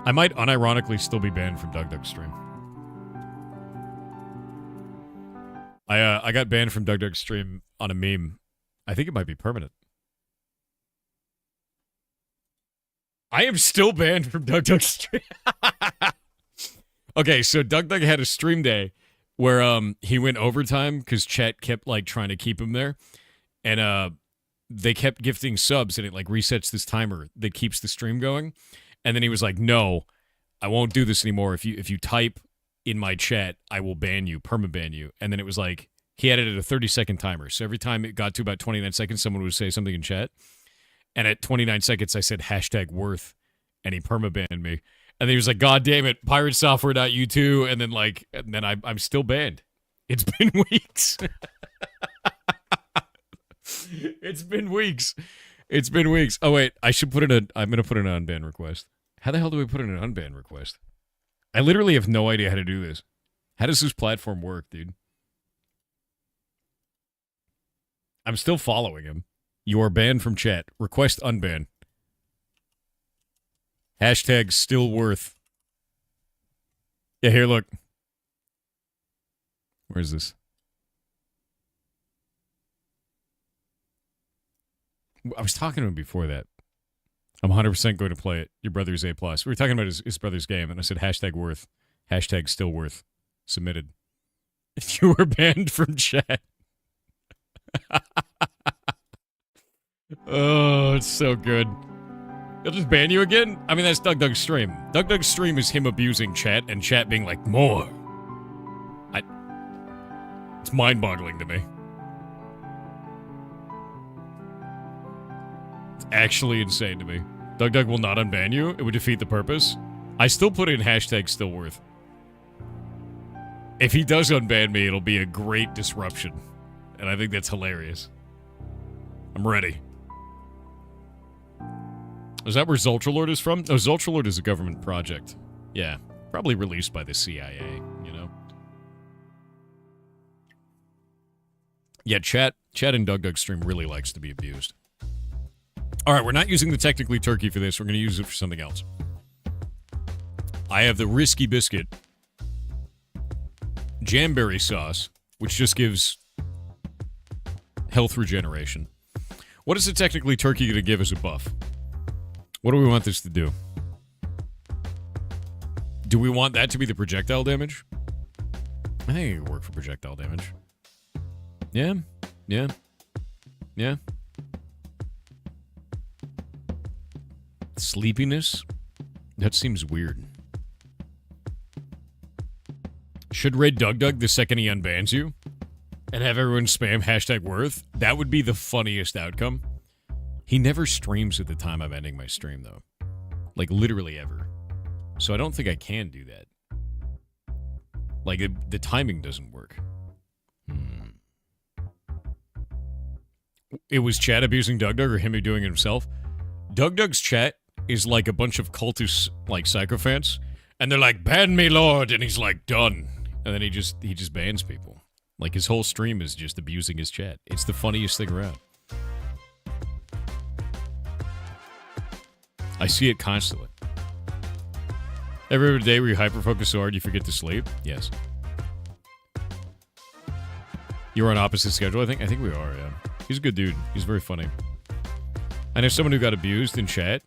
I might unironically still be banned from Doug's stream. I got banned from Doug's stream on a meme. I think it might be permanent. I am still banned from Doug's stream. Okay, so Doug had a stream day where he went overtime because chat kept like trying to keep him there, and they kept gifting subs, and it like resets this timer that keeps the stream going. And then he was like, "No, I won't do this anymore. If you type in my chat, I will ban you, permaban you." And then it was like he added a 30-second timer, so every time it got to about 29 seconds, someone would say something in chat, and at 29 seconds, I said #worth, and he permabanned me. And then he was like, "God damn it, piratesoftware.u2," and then I'm still banned. It's been weeks. It's been weeks. It's been weeks. Oh wait, I'm gonna put in an unban request. How the hell do we put in an unban request? I literally have no idea how to do this. How does this platform work, dude? I'm still following him. You are banned from chat. Request unban. #still worth. Yeah, here, look. Where's this? I was talking to him before that. I'm 100% going to play it. Your brother's A+. We were talking about his brother's game, and I said #worth. #still worth. Submitted. You were banned from chat. Oh, it's so good. He'll just ban you again? I mean, that's Doug's stream. Doug's stream is him abusing chat, and chat being like, more. It's mind-boggling to me. It's actually insane to me. Doug will not unban you. It would defeat the purpose. I still put in #still worth. If he does unban me, it'll be a great disruption. And I think that's hilarious. I'm ready. Is that where Zultralord is from? No, Zultralord is a government project. Yeah, probably released by the CIA, you know? Yeah, chat in Doug's stream really likes to be abused. All right, we're not using the technically turkey for this. We're going to use it for something else. I have the Risky Biscuit Jamberry sauce, which just gives health regeneration. What is the technically turkey going to give as a buff? What do we want this to do? Do we want that to be the projectile damage? I think it could work for projectile damage. Yeah. Sleepiness? That seems weird. Should raid Doug the second he unbans you? And have everyone spam #worth? That would be the funniest outcome. He never streams at the time I'm ending my stream, though. Like, literally ever. So I don't think I can do that. Like, the timing doesn't work. It was chat abusing Doug or him doing it himself? Doug's chat is like a bunch of cultists, like sycophants, and they're like, "Ban me, Lord," and he's like, "Done." And then he just bans people. Like, his whole stream is just abusing his chat. It's the funniest thing around. I see it constantly. Every day where you hyper-focus so hard you forget to sleep? Yes. You're on opposite schedule, I think? I think we are, yeah. He's a good dude. He's very funny. I know someone who got abused in chat.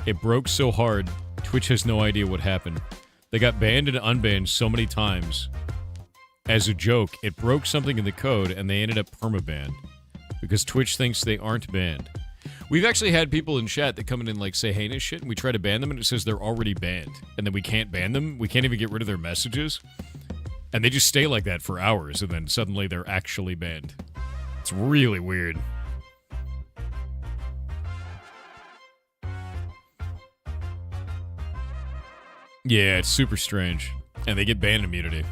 It broke so hard, Twitch has no idea what happened. They got banned and unbanned so many times. As a joke, it broke something in the code, and they ended up permabanned. Because Twitch thinks they aren't banned. We've actually had people in chat that come in and like say heinous shit, and we try to ban them, and it says they're already banned, and then we can't ban them. We can't even get rid of their messages, and they just stay like that for hours, and then suddenly they're actually banned. It's really weird. Yeah, it's super strange, and they get ban immunity.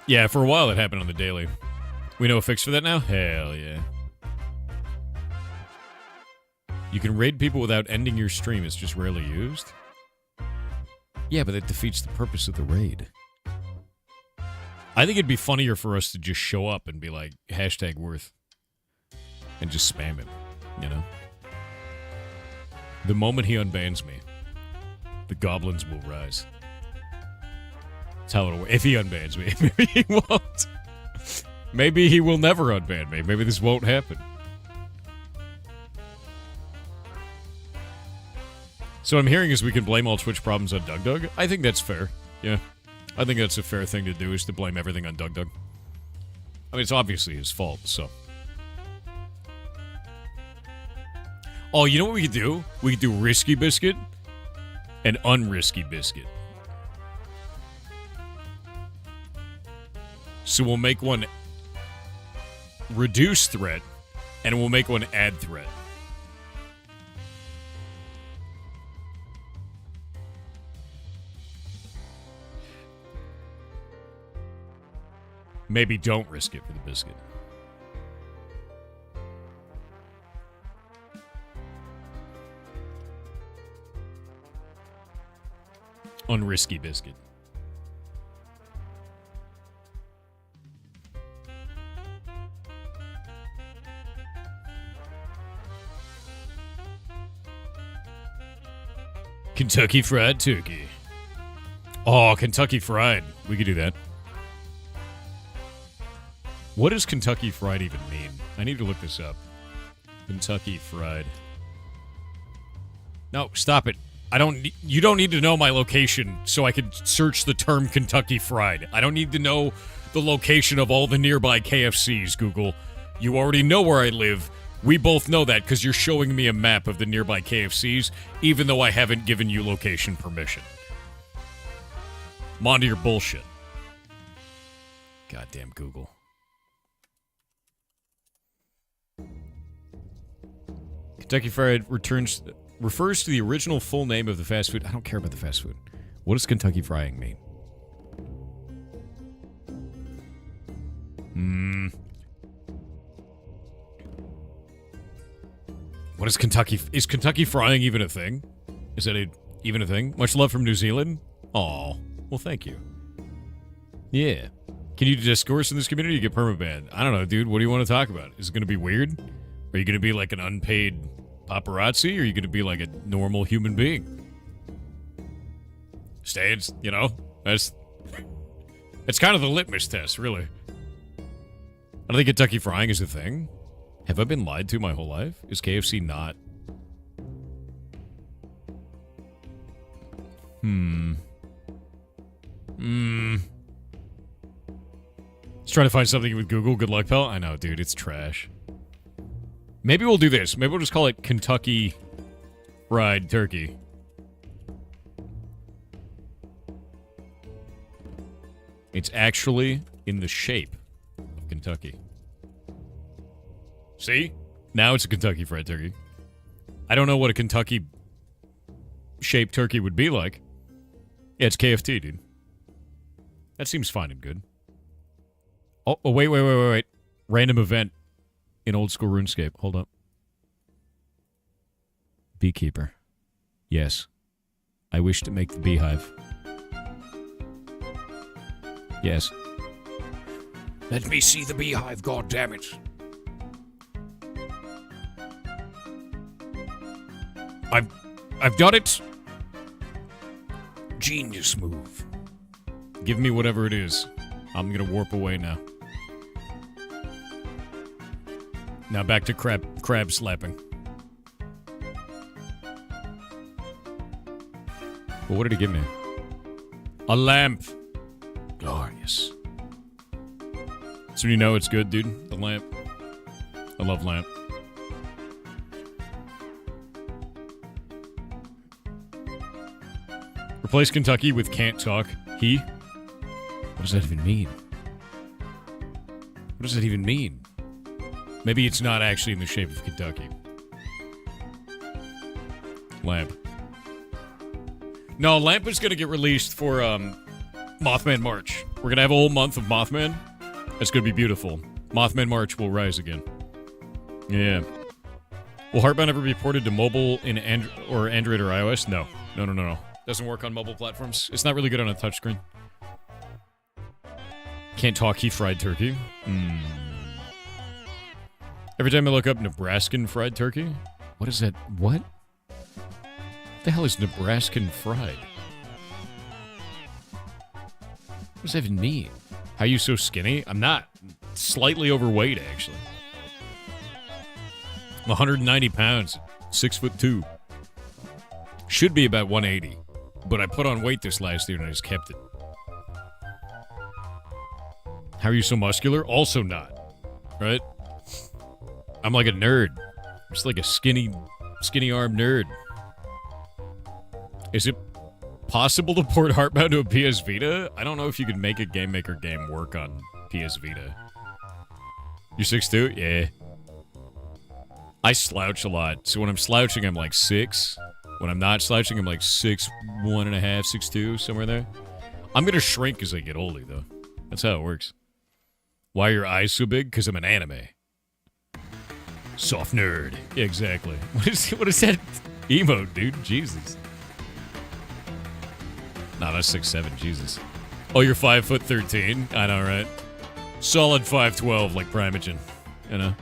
Yeah, for a while it happened on the daily. We know a fix for that now? Hell yeah. You can raid people without ending your stream. It's just rarely used. Yeah, but that defeats the purpose of the raid. I think it'd be funnier for us to just show up and be like, #worth. And just spam him, you know? The moment he unbans me, the goblins will rise. That's how it'll work. If he unbans me. Maybe he won't. Maybe he will never unban me. Maybe this won't happen. So what I'm hearing is we can blame all Twitch problems on DugDug. I think that's fair. Yeah. I think that's a fair thing to do, is to blame everything on DugDug. I mean, it's obviously his fault, so. Oh, you know what we could do? We could do Risky Biscuit and Unrisky Biscuit. So we'll make one reduce threat, and we'll make one add threat. Maybe don't risk it for the biscuit. Unrisky biscuit. Kentucky Fried Turkey. Oh, Kentucky Fried. We could do that. What does Kentucky Fried even mean? I need to look this up. Kentucky Fried. No, stop it. You don't need to know my location so I can search the term Kentucky Fried. I don't need to know the location of all the nearby KFCs, Google. You already know where I live. We both know that because you're showing me a map of the nearby KFCs, even though I haven't given you location permission. I'm onto your bullshit. Goddamn Google. Kentucky Fried refers to the original full name of the fast food. I don't care about the fast food. What does Kentucky Frying mean? What is Kentucky? Is Kentucky Frying even a thing? Is that even a thing? Much love from New Zealand? Aw. Well, thank you. Yeah. Can you discourse in this community? You get permabanned. I don't know, dude. What do you want to talk about? Is it going to be weird? Are you going to be like an unpaid paparazzi, or are you going to be like a normal human being? Stains, you know? It's kind of the litmus test, really. I don't think Kentucky Frying is a thing. Have I been lied to my whole life? Is KFC not? Let's try to find something with Google. Good luck, pal. I know, dude. It's trash. Maybe we'll do this. Maybe we'll just call it Kentucky Fried Turkey. It's actually in the shape of Kentucky. See? Now it's a Kentucky Fried Turkey. I don't know what a Kentucky-shaped turkey would be like. Yeah, it's KFT, dude. That seems fine and good. Oh, wait. Random event in old school RuneScape. Hold up. Beekeeper. Yes. I wish to make the beehive. Yes. Let me see the beehive, goddammit. I've done it. Genius move. Give me whatever it is. I'm gonna warp away now. Now back to crab slapping. Well, what did he give me? A lamp. Glorious. So you know it's good, dude. The lamp. I love lamp. Replace Kentucky with can't talk. He? What does that even mean? What does that even mean? Maybe it's not actually in the shape of Kentucky. Lamp. No, Lamp is going to get released for Mothman March. We're going to have a whole month of Mothman. It's going to be beautiful. Mothman March will rise again. Yeah. Will Heartbound ever be ported to mobile in Android or iOS? No. No. Doesn't work on mobile platforms. It's not really good on a touchscreen. Can't talk, he fried turkey. Every time I look up Nebraskan fried turkey, what is that? What? What the hell is Nebraskan fried? What does that even mean? How are you so skinny? I'm not. Slightly overweight, actually. I'm 190 pounds, 6'2". Should be about 180. But I put on weight this last year and I just kept it. How are you so muscular? Also not. Right? I'm like a nerd. I'm just like a skinny arm nerd. Is it possible to port Heartbound to a PS Vita? I don't know if you could make a Game Maker game work on PS Vita. You're 6'2"? Yeah. I slouch a lot. So when I'm slouching, I'm like 6. When I'm not slouching, I'm like 6'1.5", 6'2", somewhere there. I'm going to shrink as I get older, though. That's how it works. Why are your eyes so big? Because I'm an anime. Soft nerd. Yeah, exactly. What is that emote, dude? Jesus. Nah, that's 6'7", Jesus. Oh, you're 5'13"? I know, right? Solid 5'12", like Primogen. You know?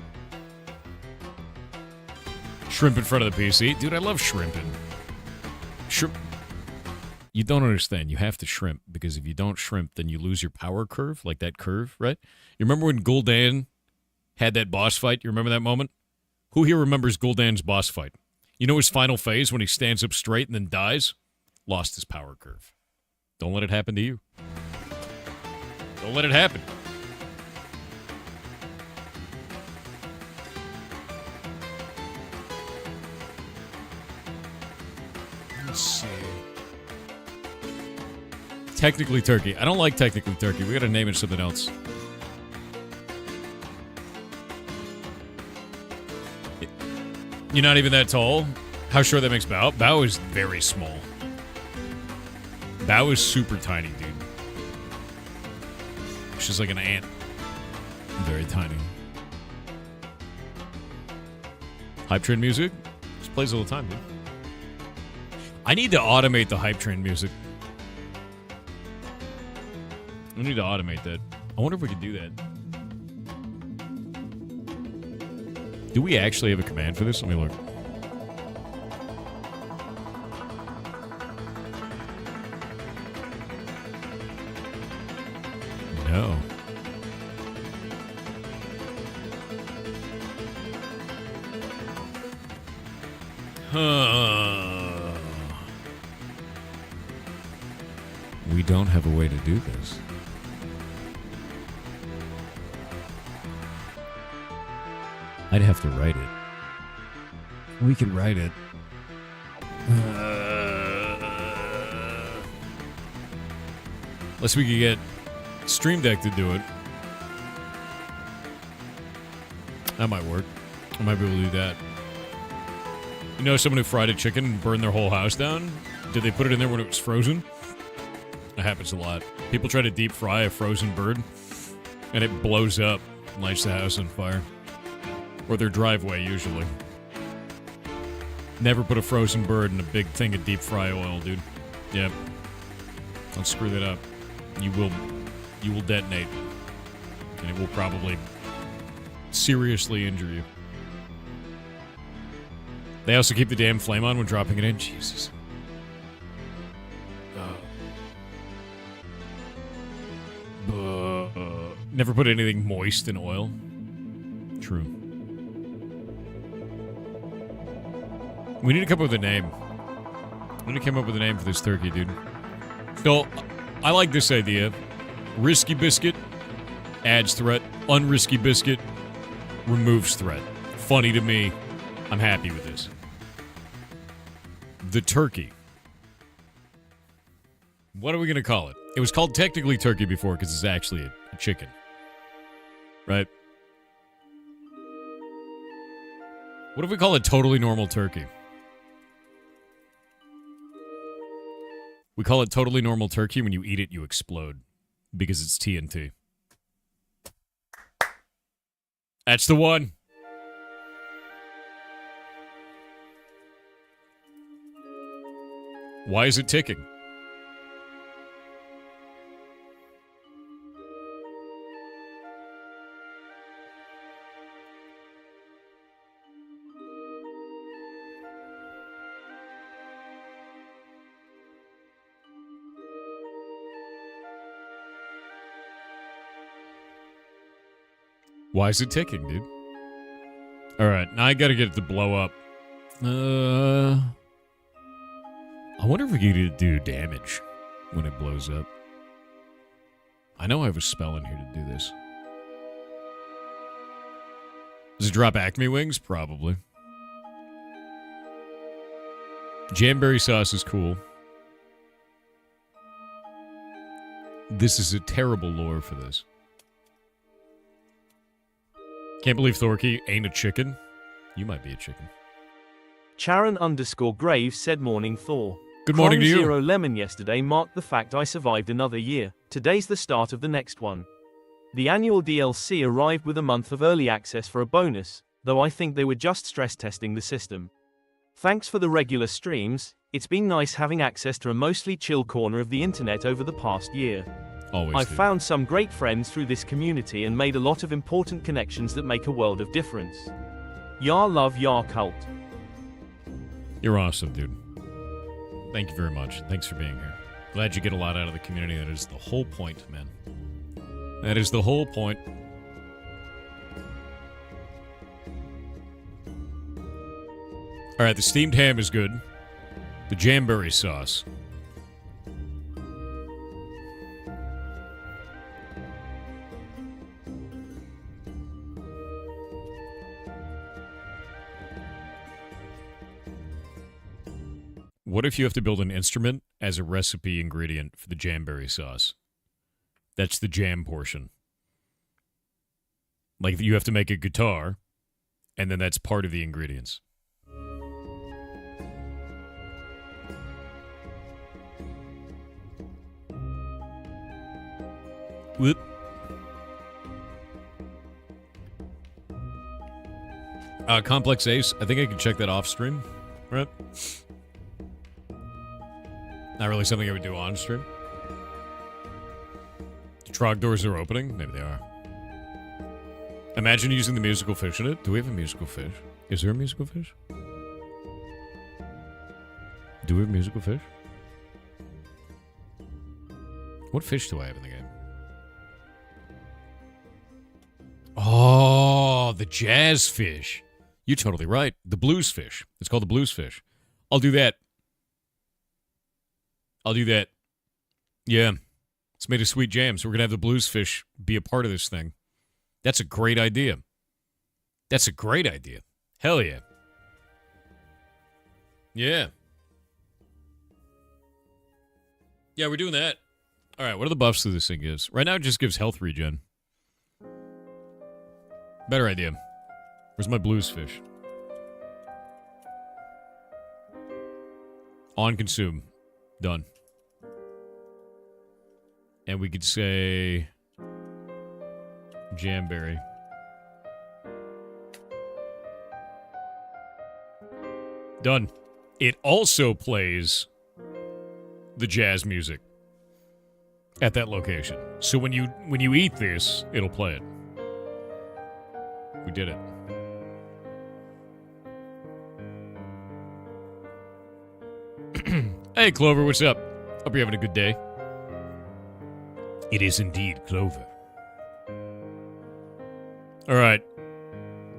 Shrimp in front of the PC. Dude, I love shrimping. Shrimp. You don't understand. You have to shrimp, because if you don't shrimp, then you lose your power curve, like that curve, right? You remember when Gul'dan had that boss fight? You remember that moment? Who here remembers Gul'dan's boss fight? You know his final phase when he stands up straight and then dies? Lost his power curve. Don't let it happen to you. Don't let it happen. Let's see. Technically turkey. I don't like technically turkey. We gotta name it something else. You're not even that tall? How short that makes Bao? Bao is very small. Bao is super tiny, dude. She's like an ant. Very tiny. Hype train music? Just plays all the time, dude. I need to automate the hype train music. I need to automate that. I wonder if we could do that. Do we actually have a command for this? Let me look. No. We don't have a way to do this. I'd have to write it. We can write it. Unless we could get Stream Deck to do it. That might work. I might be able to do that. You know someone who fried a chicken and burned their whole house down? Did they put it in there when it was frozen? That happens a lot. People try to deep fry a frozen bird, and it blows up and lights the house on fire. Or their driveway, usually. Never put a frozen bird in a big thing of deep fry oil, dude. Yep. Don't screw that up. You will detonate. And it will probably seriously injure you. They also keep the damn flame on when dropping it in. Jesus. Never put anything moist in oil. True. We need to come up with a name. We need to come up with a name for this turkey, dude. So, I like this idea. Risky biscuit adds threat. Unrisky biscuit removes threat. Funny to me. I'm happy with this. The turkey. What are we going to call it? It was called technically turkey before because it's actually a chicken. Right? What if we call it totally normal turkey? We call it totally normal turkey. When you eat it, you explode because it's TNT. That's the one. Why is it ticking? Why is it ticking, dude? Alright, now I gotta get it to blow up. I wonder if we could do damage when it blows up. I know I have a spell in here to do this. Does it drop Acme wings? Probably. Jamberry sauce is cool. This is a terrible lore for this. Can't believe Thorky ain't a chicken. You might be a chicken. Charon_Graves said, Morning Thor. Good morning Crime to you. Zero Lemon yesterday marked the fact I survived another year. Today's the start of the next one. The annual DLC arrived with a month of early access for a bonus, though I think they were just stress testing the system. Thanks for the regular streams. It's been nice having access to a mostly chill corner of the internet over the past year. Always I've do. found some great friends through this community and made a lot of important connections that make a world of difference. Yar love Yar cult. You're awesome, dude. Thank you very much. Thanks for being here. Glad you get a lot out of the community. That is the whole point, man. That is the whole point. Alright, the steamed ham is good. The jamberry sauce. What if you have to build an instrument as a recipe ingredient for the jamberry sauce? That's the jam portion. Like, you have to make a guitar, and then that's part of the ingredients. Whoop. Complex Ace, I think I can check that off stream, right? Not really something I would do on stream. The trogdors are opening? Maybe they are. Imagine using the musical fish in it. Do we have a musical fish? Is there a musical fish? Do we have a musical fish? What fish do I have in the game? Oh, the jazz fish. You're totally right. The blues fish. It's called the blues fish. I'll do that. I'll do that. Yeah. It's made of sweet jam, so we're going to have the blues fish be a part of this thing. That's a great idea. That's a great idea. Hell yeah. Yeah. Yeah, we're doing that. All right, what are the buffs that this thing gives? Right now it just gives health regen. Better idea. Where's my blues fish? On consume. Done. And we could say jamberry. Done. It also plays the jazz music at that location. So when you eat this, it'll play it. We did it. Hey, Clover, what's up? Hope you're having a good day. It is indeed Clover. All right.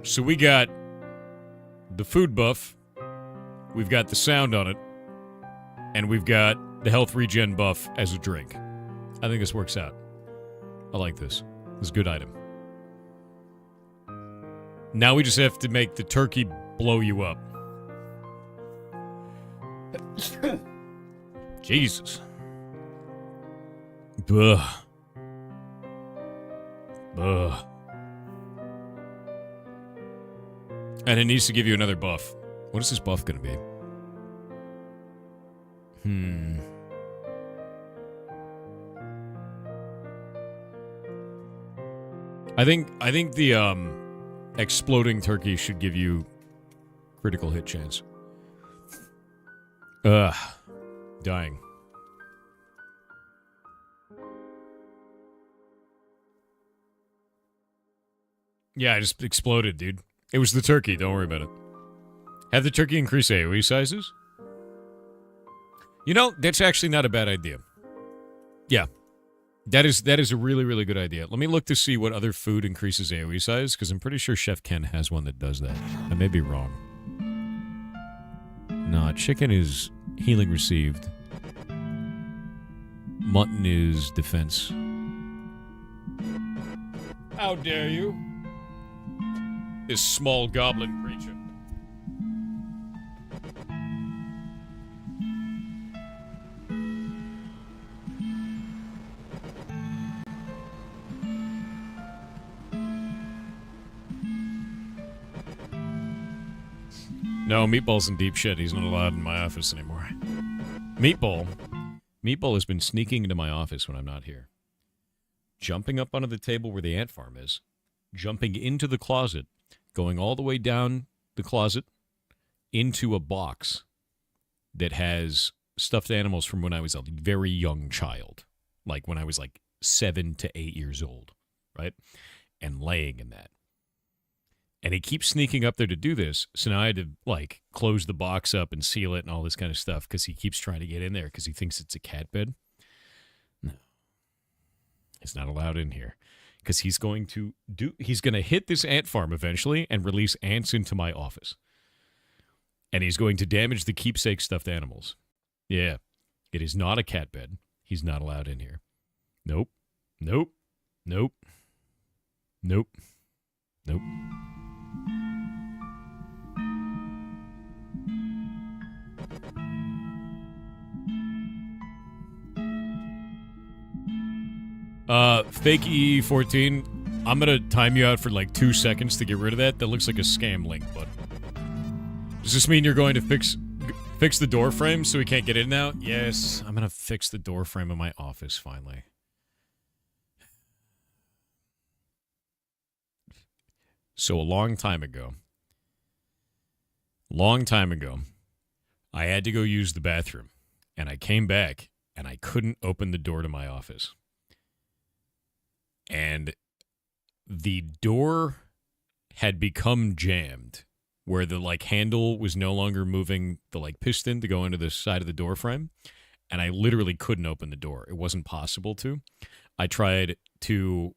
So we got the food buff. We've got the sound on it. And we've got the health regen buff as a drink. I think this works out. I like this. It's a good item. Now we just have to make the turkey blow you up. Jesus. Ugh. Ugh. And it needs to give you another buff. What is this buff going to be? I think the exploding turkey should give you critical hit chance. Ugh. Dying. Yeah, I just exploded, dude. It was the turkey, don't worry about it. Have the turkey increase AoE sizes? You know, that's actually not a bad idea. Yeah. That is a really, really good idea. Let me look to see what other food increases AoE size, because I'm pretty sure Chef Ken has one that does that. I may be wrong. Nah, chicken is healing received. Mutton is defense. How dare you? This small goblin creature. No, Meatball's in deep shit. He's not allowed in my office anymore. Meatball has been sneaking into my office when I'm not here. Jumping up onto the table where the ant farm is. Jumping into the closet. Going all the way down the closet into a box that has stuffed animals from when I was a very young child. Like when I was like 7 to 8 years old. Right? And laying in that. And he keeps sneaking up there to do this. So now I had to, like, close the box up and seal it and all this kind of stuff because he keeps trying to get in there because he thinks it's a cat bed. No. It's not allowed in here. Because he's going to hit this ant farm eventually and release ants into my office. And he's going to damage the keepsake stuffed animals. Yeah. It is not a cat bed. He's not allowed in here. Nope. Nope. Nope. Nope. Nope. Fake E14, I'm gonna time you out for like 2 seconds to get rid of that. That looks like a scam link, but does this mean you're going to fix the door frame so we can't get in now? Yes, I'm gonna fix the door frame in my office finally. So a long time ago, I had to go use the bathroom, and I came back, and I couldn't open the door to my office. And the door had become jammed, where the, like, handle was no longer moving the, like, piston to go into the side of the door frame, and I literally couldn't open the door. It wasn't possible to. I tried to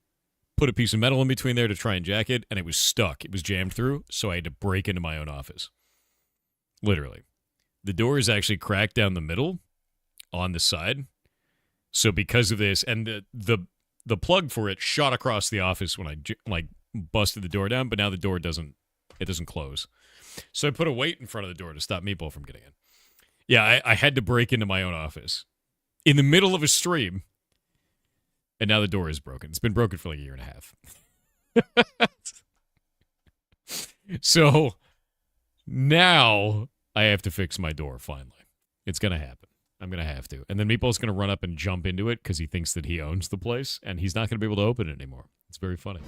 put a piece of metal in between there to try and jack it, and it was stuck. It was jammed through, so I had to break into my own office. Literally. The door is actually cracked down the middle on the side. So because of this, and the plug for it shot across the office when I, like, busted the door down, but now the door doesn't close. So I put a weight in front of the door to stop Meatball from getting in. Yeah, I had to break into my own office in the middle of a stream. And now the door is broken. It's been broken for like a year and a half. So now I have to fix my door finally. It's going to happen. I'm going to have to. And then Meatball's going to run up and jump into it because he thinks that he owns the place, and he's not going to be able to open it anymore. It's very funny.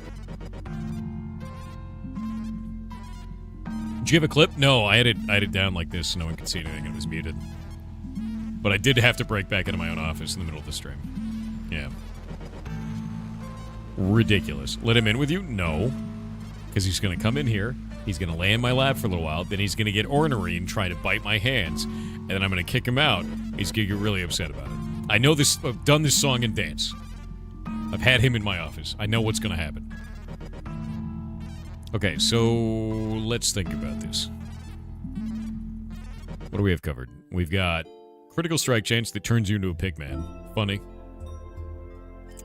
Did you have a clip? No, I had it down like this so no one could see anything. It was muted. But I did have to break back into my own office in the middle of the stream. Yeah. Ridiculous. Let him in with you? No. Because he's going to come in here. He's going to lay in my lap for a little while. Then he's going to get ornery and try to bite my hands. And then I'm going to kick him out. He's going to get really upset about it. I know this. I've done this song and dance. I've had him in my office. I know what's going to happen. Okay, so let's think about this. What do we have covered? We've got critical strike chance that turns you into a pigman. Funny.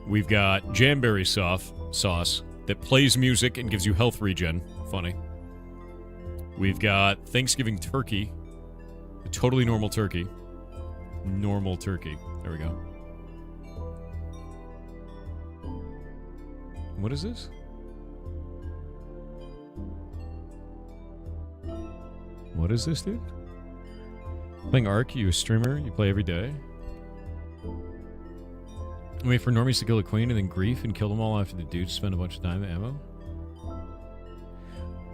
We've got jamberry sauce that plays music and gives you health regen. Funny. We've got Thanksgiving turkey. A totally normal turkey. Normal turkey. There we go. What is this? What is this, dude? Playing Ark, you a streamer, you play every day. Wait for normies to kill a queen and then grief and kill them all after the dudes spend a bunch of time at ammo.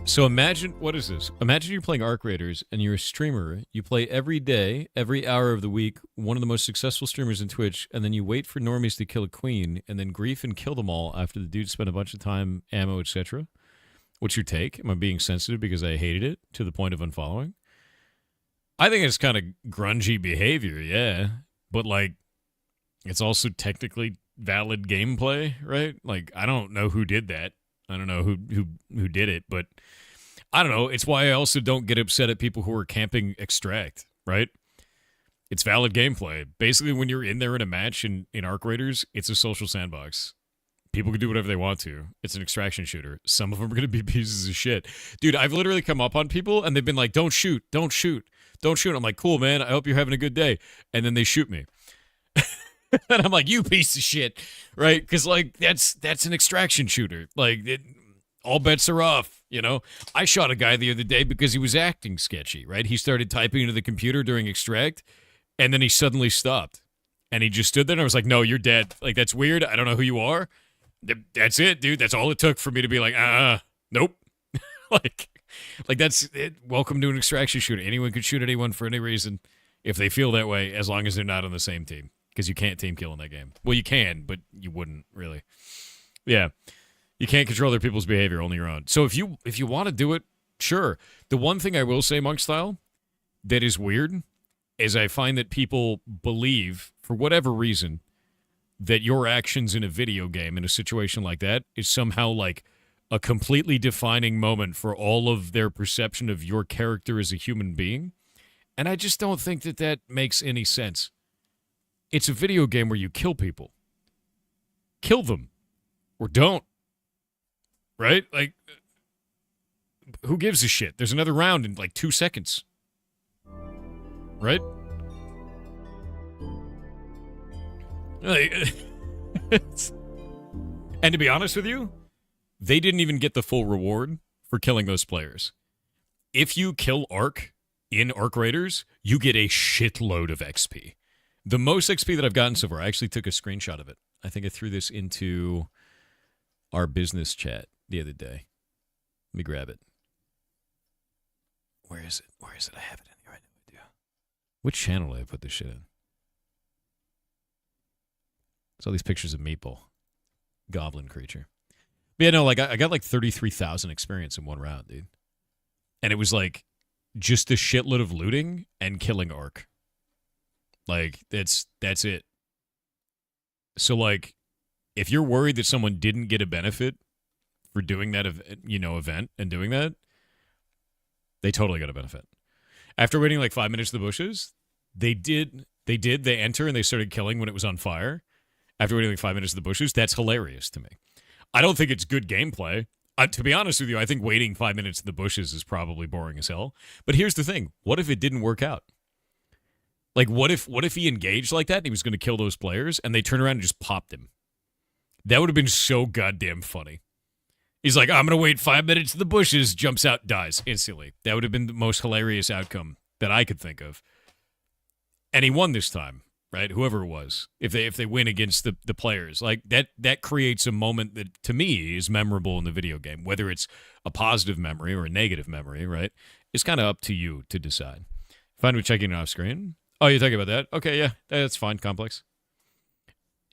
So imagine, what is this? Imagine you're playing Ark Raiders and you're a streamer. You play every day, every hour of the week, one of the most successful streamers in Twitch, and then you wait for normies to kill a queen and then grief and kill them all after the dudes spend a bunch of time, ammo, etc. What's your take? Am I being sensitive because I hated it to the point of unfollowing? I think it's kind of grungy behavior, yeah. But, like, it's also technically valid gameplay, right? Like, I don't know who did that. I don't know who did it, but I don't know. It's why I also don't get upset at people who are camping extract, right? It's valid gameplay. Basically, when you're in there in a match in Ark Raiders, it's a social sandbox. People can do whatever they want to. It's an extraction shooter. Some of them are going to be pieces of shit. Dude, I've literally come up on people, and they've been like, don't shoot, don't shoot, don't shoot. I'm like, cool, man. I hope you're having a good day. And then they shoot me. And I'm like, you piece of shit, right? Because, like, that's an extraction shooter. Like, all bets are off, you know? I shot a guy the other day because he was acting sketchy, right? He started typing into the computer during extract, and then he suddenly stopped. And he just stood there, and I was like, no, you're dead. Like, that's weird. I don't know who you are. That's it, dude. That's all it took for me to be like, nope. like that's it. Welcome to an extraction shooter. Anyone could shoot anyone for any reason if they feel that way, as long as they're not on the same team. Because you can't team kill in that game. Well, you can, but you wouldn't really. Yeah, you can't control other people's behavior, only your own. So if you want to do it, sure. The one thing I will say, Monk Style, that is weird, is I find that people believe, for whatever reason, that your actions in a video game, in a situation like that, is somehow like a completely defining moment for all of their perception of your character as a human being. And I just don't think that that makes any sense. It's a video game where you kill people. Kill them. Or don't. Right? Like, who gives a shit? There's another round in like 2 seconds. Right? Like, and to be honest with you, they didn't even get the full reward for killing those players. If you kill Ark in Ark Raiders, you get a shitload of XP. The most XP that I've gotten so far, I actually took a screenshot of it. I think I threw this into our business chat the other day. Let me grab it. Where is it? Where is it? I have it in here. I have no idea. Which channel did I put this shit in? It's all these pictures of Meatball. Goblin creature. But yeah, no, like I got like 33,000 experience in one round, dude. And it was like just a shitload of looting and killing Ark. Like, that's it. So, like, if you're worried that someone didn't get a benefit for doing that, event and doing that, they totally got a benefit. After waiting like 5 minutes in the bushes, they enter and they started killing when it was on fire. After waiting like 5 minutes in the bushes, that's hilarious to me. I don't think it's good gameplay. To be honest with you, I think waiting 5 minutes in the bushes is probably boring as hell. But here's the thing. What if it didn't work out? Like, what if he engaged like that and he was going to kill those players and they turned around and just popped him? That would have been so goddamn funny. He's like, I'm going to wait 5 minutes in the bushes, jumps out, dies instantly. That would have been the most hilarious outcome that I could think of. And he won this time, right? Whoever it was. If they win against the players. Like, that creates a moment that, to me, is memorable in the video game. Whether it's a positive memory or a negative memory, right? It's kind of up to you to decide. Fine with checking it off screen. Oh, you're talking about that? Okay, yeah, that's fine. Complex.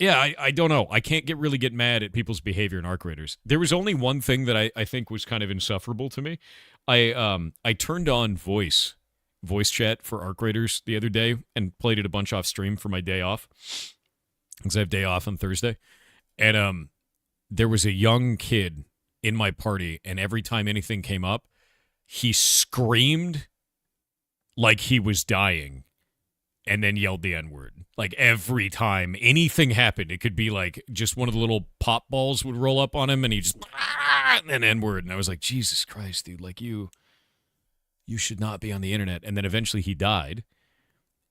Yeah, I don't know. I can't really get mad at people's behavior in Ark Raiders. There was only one thing that I think was kind of insufferable to me. I turned on voice chat for Ark Raiders the other day and played it a bunch off stream for my day off because I have day off on Thursday. And there was a young kid in my party, and every time anything came up, he screamed like he was dying. And then yelled the N-word. Like, every time anything happened, it could be like just one of the little pop balls would roll up on him, and he just, and then N-word. And I was like, Jesus Christ, dude, like, you should not be on the internet. And then eventually he died.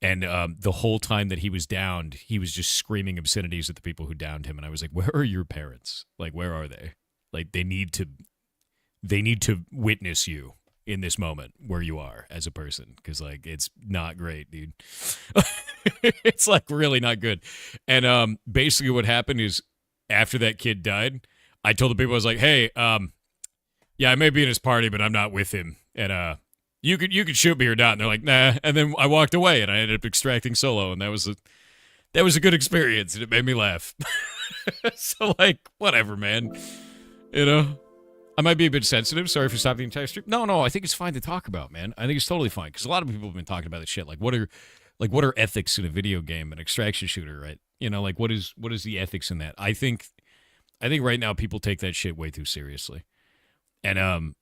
And the whole time that he was downed, he was just screaming obscenities at the people who downed him. And I was like, where are your parents? Like, where are they? Like, they need to witness you in this moment where you are as a person. Because, like, it's not great, dude. It's, like, really not good. And basically what happened is after that kid died, I told the people, I was like, hey, yeah, I may be in his party, but I'm not with him. And you could shoot me or not. And they're like, nah. And then I walked away, and I ended up extracting solo, and that was a good experience, and it made me laugh. So, like, whatever, man. You know? I might be a bit sensitive. Sorry for stopping the entire stream. No, I think it's fine to talk about, man. I think it's totally fine, because a lot of people have been talking about this shit. Like, what are ethics in a video game, an extraction shooter, right? You know, like, what is the ethics in that? I think right now people take that shit way too seriously. And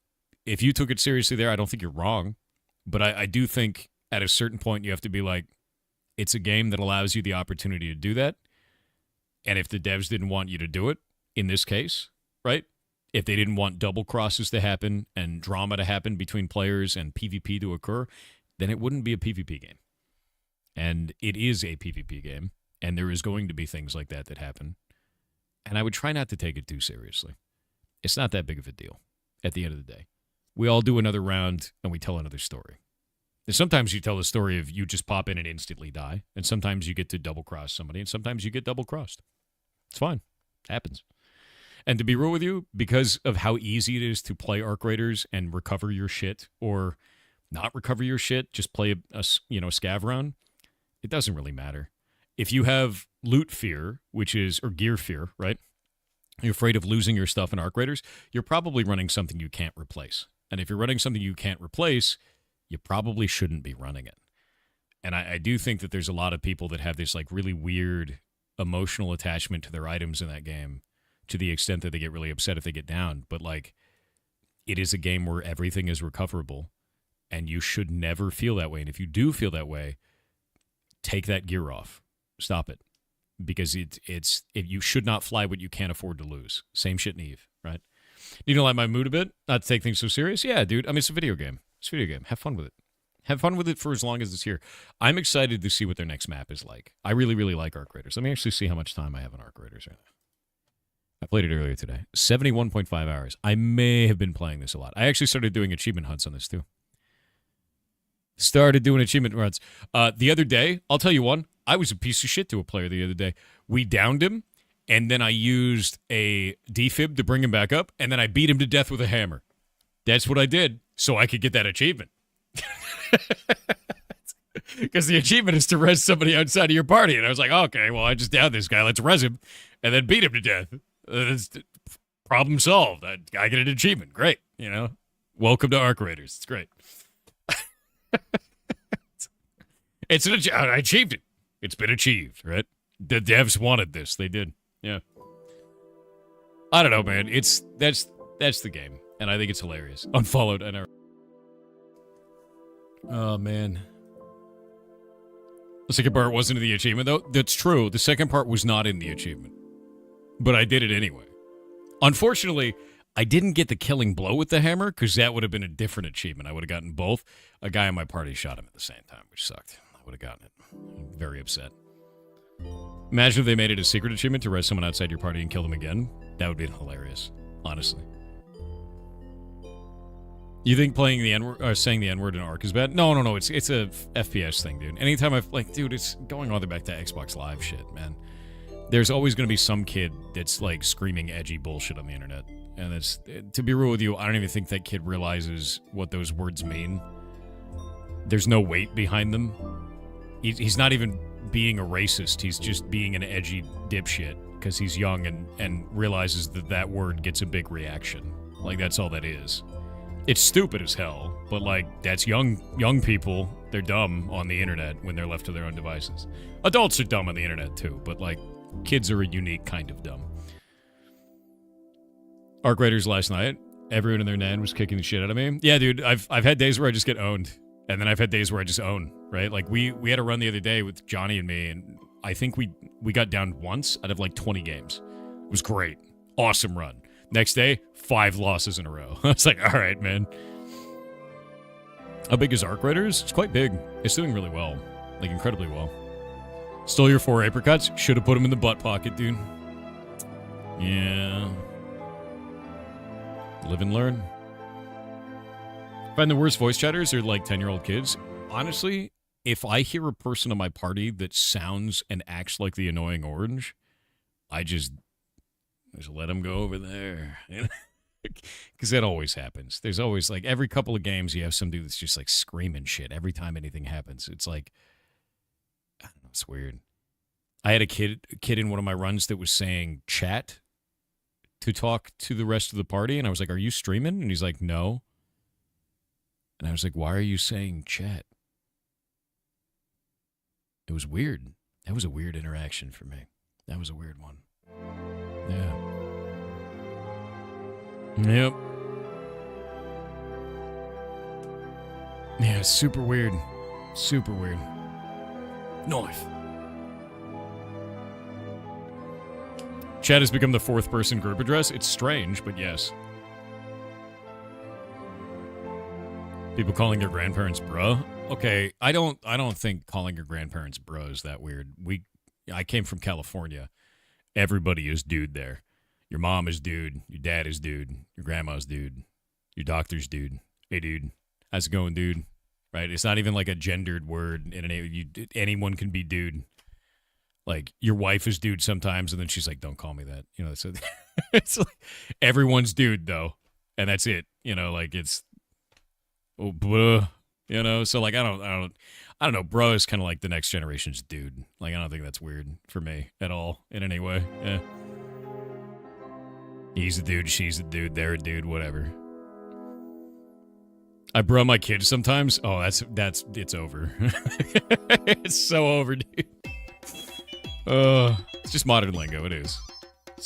if you took it seriously there, I don't think you're wrong. But I do think at a certain point you have to be like, it's a game that allows you the opportunity to do that. And if the devs didn't want you to do it, in this case, right? If they didn't want double crosses to happen and drama to happen between players and PvP to occur, then it wouldn't be a PvP game. And it is a PvP game. And there is going to be things like that happen. And I would try not to take it too seriously. It's not that big of a deal at the end of the day. We all do another round, and we tell another story. And sometimes you tell the story of you just pop in and instantly die, and sometimes you get to double-cross somebody, and sometimes you get double-crossed. It's fine. It happens. And to be real with you, because of how easy it is to play Arc Raiders and recover your shit, or not recover your shit, just play a scav round, it doesn't really matter. If you have loot fear, or gear fear, right? You're afraid of losing your stuff in Arc Raiders, you're probably running something you can't replace. And if you're running something you can't replace, you probably shouldn't be running it. And I do think that there's a lot of people that have this like really weird emotional attachment to their items in that game to the extent that they get really upset if they get down. But like, it is a game where everything is recoverable, and you should never feel that way. And if you do feel that way, take that gear off. Stop it. Because you should not fly what you can't afford to lose. Same shit in Eve, right? You don't like my mood a bit? Not to take things so serious? Yeah, dude. I mean, it's a video game. It's a video game. Have fun with it. Have fun with it for as long as it's here. I'm excited to see what their next map is like. I really, really like Arc Raiders. Let me actually see how much time I have on Arc Raiders right now. I played it earlier today. 71.5 hours. I may have been playing this a lot. I actually started doing achievement hunts on this, too. Started doing achievement runs. The other day, I'll tell you one. I was a piece of shit to a player the other day. We downed him, and then I used a defib to bring him back up, and then I beat him to death with a hammer. That's what I did, so I could get that achievement. Because the achievement is to res somebody outside of your party. And I was like, okay, well, I just downed this guy. Let's res him, and then beat him to death. Problem solved. I get an achievement. Great. You know, welcome to Arc Raiders. It's great. I achieved it. It's been achieved, right? The devs wanted this. They did. Yeah. I don't know, man. That's the game, and I think it's hilarious. Unfollowed. I know. Oh man. The second part wasn't in the achievement, though. That's true. The second part was not in the achievement, but I did it anyway. Unfortunately, I didn't get the killing blow with the hammer because that would have been a different achievement. I would have gotten both. A guy in my party shot him at the same time, which sucked. I would have gotten it. I'm very upset. Imagine if they made it a secret achievement to res someone outside your party and kill them again. That would be hilarious, honestly. You think playing the N-word or saying the N-word in Ark is bad? No. It's a FPS thing, dude. Anytime dude, it's going all the way back to Xbox Live shit, man. There's always going to be some kid that's like screaming edgy bullshit on the internet. And it's, to be real with you, I don't even think that kid realizes what those words mean. There's no weight behind them. He's not even being a racist. He's just being an edgy dipshit because he's young and realizes that word gets a big reaction. Like, that's all that is. It's stupid as hell, but like, that's young people. They're dumb on the internet when they're left to their own devices. Adults are dumb on the internet too, but like, kids are a unique kind of dumb. Arc Raiders last night, everyone and their nan was kicking the shit out of me. Yeah, dude, I've had days where I just get owned, and then I've had days where I just own, right? Like, we had a run the other day with Johnny and me, and I think we got down once out of like 20 games. It was great. Awesome run. Next day, 5 losses in a row. I was like, all right, man. How big is Arc Raiders? It's quite big. It's doing really well. Like, incredibly well. Stole your 4 apricots? Should have put them in the butt pocket, dude. Yeah. Live and learn. Find the worst voice chatters are like 10-year-old kids. Honestly, if I hear a person at my party that sounds and acts like the annoying orange, I just let them go over there. Because that always happens. There's always, like, every couple of games you have some dude that's just, like, screaming shit every time anything happens. It's like, I don't know, it's weird. I had a kid in one of my runs that was saying chat to talk to the rest of the party, and I was like, are you streaming? And he's like, no. And I was like, why are you saying chat? It was weird. That was a weird interaction for me. That was a weird one. Yeah. Yep. Yeah, super weird. Super weird. Knife. Chat has become the 4th person group address. It's strange, but yes. People calling their grandparents bruh. Okay, I don't think calling your grandparents bruh is that weird. I came from California. Everybody is dude there. Your mom is dude. Your dad is dude. Your grandma's dude. Your doctor's dude. Hey, dude. How's it going, dude? Right? It's not even like a gendered word. Anyone can be dude. Like, your wife is dude sometimes, and then she's like, don't call me that. You know, so it's like, everyone's dude, though. And that's it. You know, like, it's, oh, bruh. You know, so, like, I don't know. Bro is kind of like the next generation's dude. Like, I don't think that's weird for me at all in any way. Yeah. He's a dude, she's a dude, they're a dude, whatever. I bro my kids sometimes. Oh, it's over. It's so over, dude. It's just modern lingo, it is.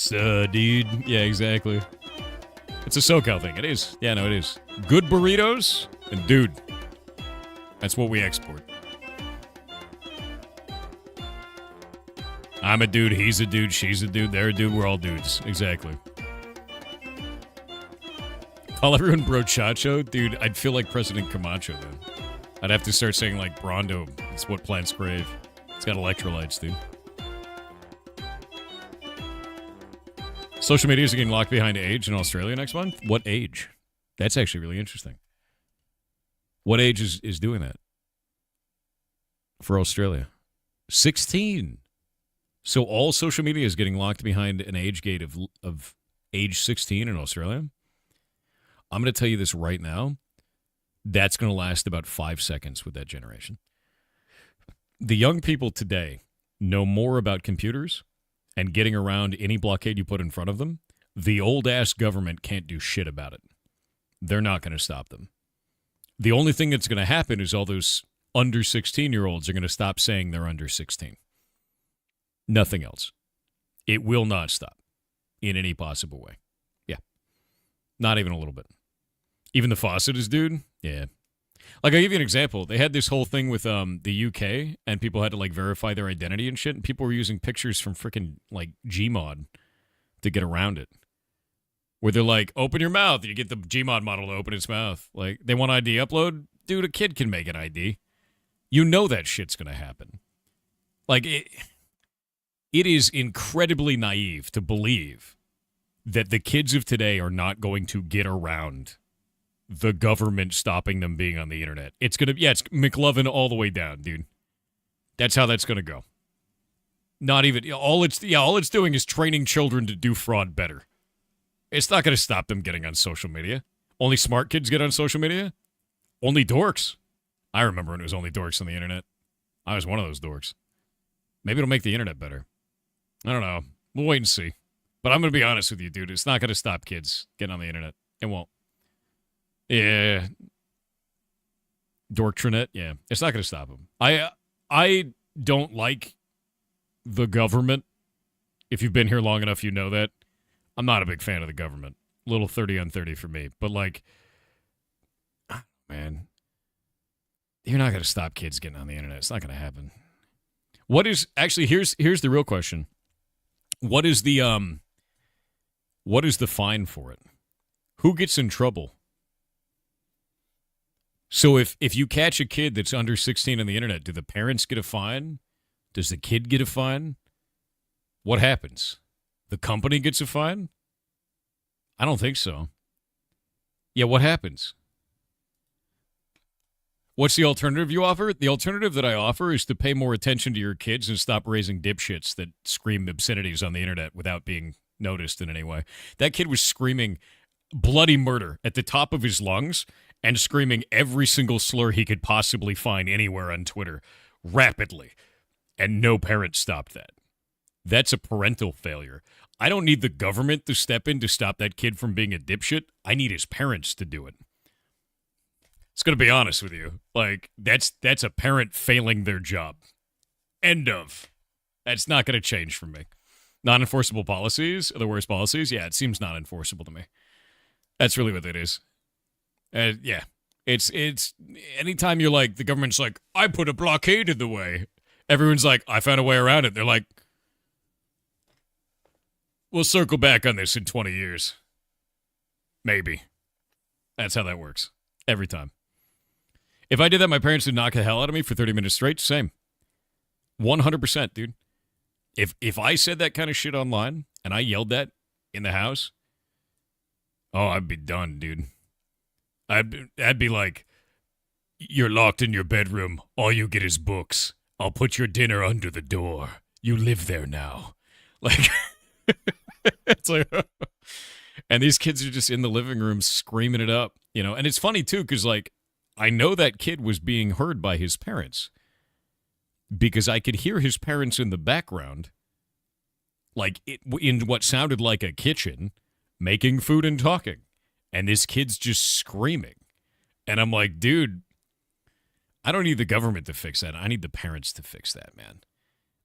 Dude. Yeah, exactly. It's a SoCal thing, it is. Yeah, no, it is. Good burritos and dude. That's what we export. I'm a dude, he's a dude, she's a dude, they're a dude, we're all dudes. Exactly. Call everyone bro chacho? Dude, I'd feel like President Camacho then. I'd have to start saying, like, Brondo. It's what plants crave. It's got electrolytes, dude. Social media is getting locked behind age in Australia next month? What age? That's actually really interesting. What age is doing that? For Australia? 16. So all social media is getting locked behind an age gate of age 16 in Australia? I'm going to tell you this right now. That's going to last about 5 seconds with that generation. The young people today know more about computers and getting around any blockade you put in front of them. The old-ass government can't do shit about it. They're not going to stop them. The only thing that's going to happen is all those under 16-year-olds are going to stop saying they're under 16. Nothing else. It will not stop in any possible way. Yeah. Not even a little bit. Even the faucet is dude? Yeah. Like, I'll give you an example. They had this whole thing with the UK, and people had to, like, verify their identity and shit, and people were using pictures from freaking, like, Gmod to get around it. Where they're like, open your mouth. You get the Gmod model to open its mouth. Like, they want ID upload? Dude, a kid can make an ID. You know that shit's going to happen. Like, it is incredibly naive to believe that the kids of today are not going to get around the government stopping them being on the internet. It's going to, yeah, it's McLovin all the way down, dude. That's how that's going to go. Not even, all it's doing is training children to do fraud better. It's not going to stop them getting on social media. Only smart kids get on social media? Only dorks. I remember when it was only dorks on the internet. I was one of those dorks. Maybe it'll make the internet better. I don't know. We'll wait and see. But I'm going to be honest with you, dude. It's not going to stop kids getting on the internet. It won't. Yeah. Dorktranet, yeah. It's not going to stop them. I don't like the government. If you've been here long enough, you know that. I'm not a big fan of the government. A little 30 on 30 for me. But, like, man, you're not going to stop kids getting on the internet. It's not going to happen. What is, actually, here's the real question. What is the fine for it? Who gets in trouble? So if you catch a kid that's under 16 on the internet, do the parents get a fine? Does the kid get a fine? What happens? The company gets a fine? I don't think so. Yeah, what happens? What's the alternative you offer? The alternative that I offer is to pay more attention to your kids and stop raising dipshits that scream obscenities on the internet without being noticed in any way. That kid was screaming bloody murder at the top of his lungs and screaming every single slur he could possibly find anywhere on Twitter rapidly. And no parent stopped that. That's a parental failure. I don't need the government to step in to stop that kid from being a dipshit. I need his parents to do it. It's going to be honest with you. Like, that's a parent failing their job. End of. That's not going to change for me. Non-enforceable policies are the worst policies? Yeah, it seems not enforceable to me. That's really what it is. Yeah. It's anytime you're like, the government's like, I put a blockade in the way. Everyone's like, I found a way around it. They're like, we'll circle back on this in 20 years. Maybe. That's how that works. Every time. If I did that, my parents would knock the hell out of me for 30 minutes straight. Same. 100%, dude. If I said that kind of shit online and I yelled that in the house, oh, I'd be done, dude. I'd be like, you're locked in your bedroom. All you get is books. I'll put your dinner under the door. You live there now. Like, it's like, and these kids are just in the living room screaming it up, you know? And it's funny, too, because, like, I know that kid was being heard by his parents because I could hear his parents in the background, like, in what sounded like a kitchen, making food and talking. And this kid's just screaming. And I'm like, dude, I don't need the government to fix that. I need the parents to fix that, man.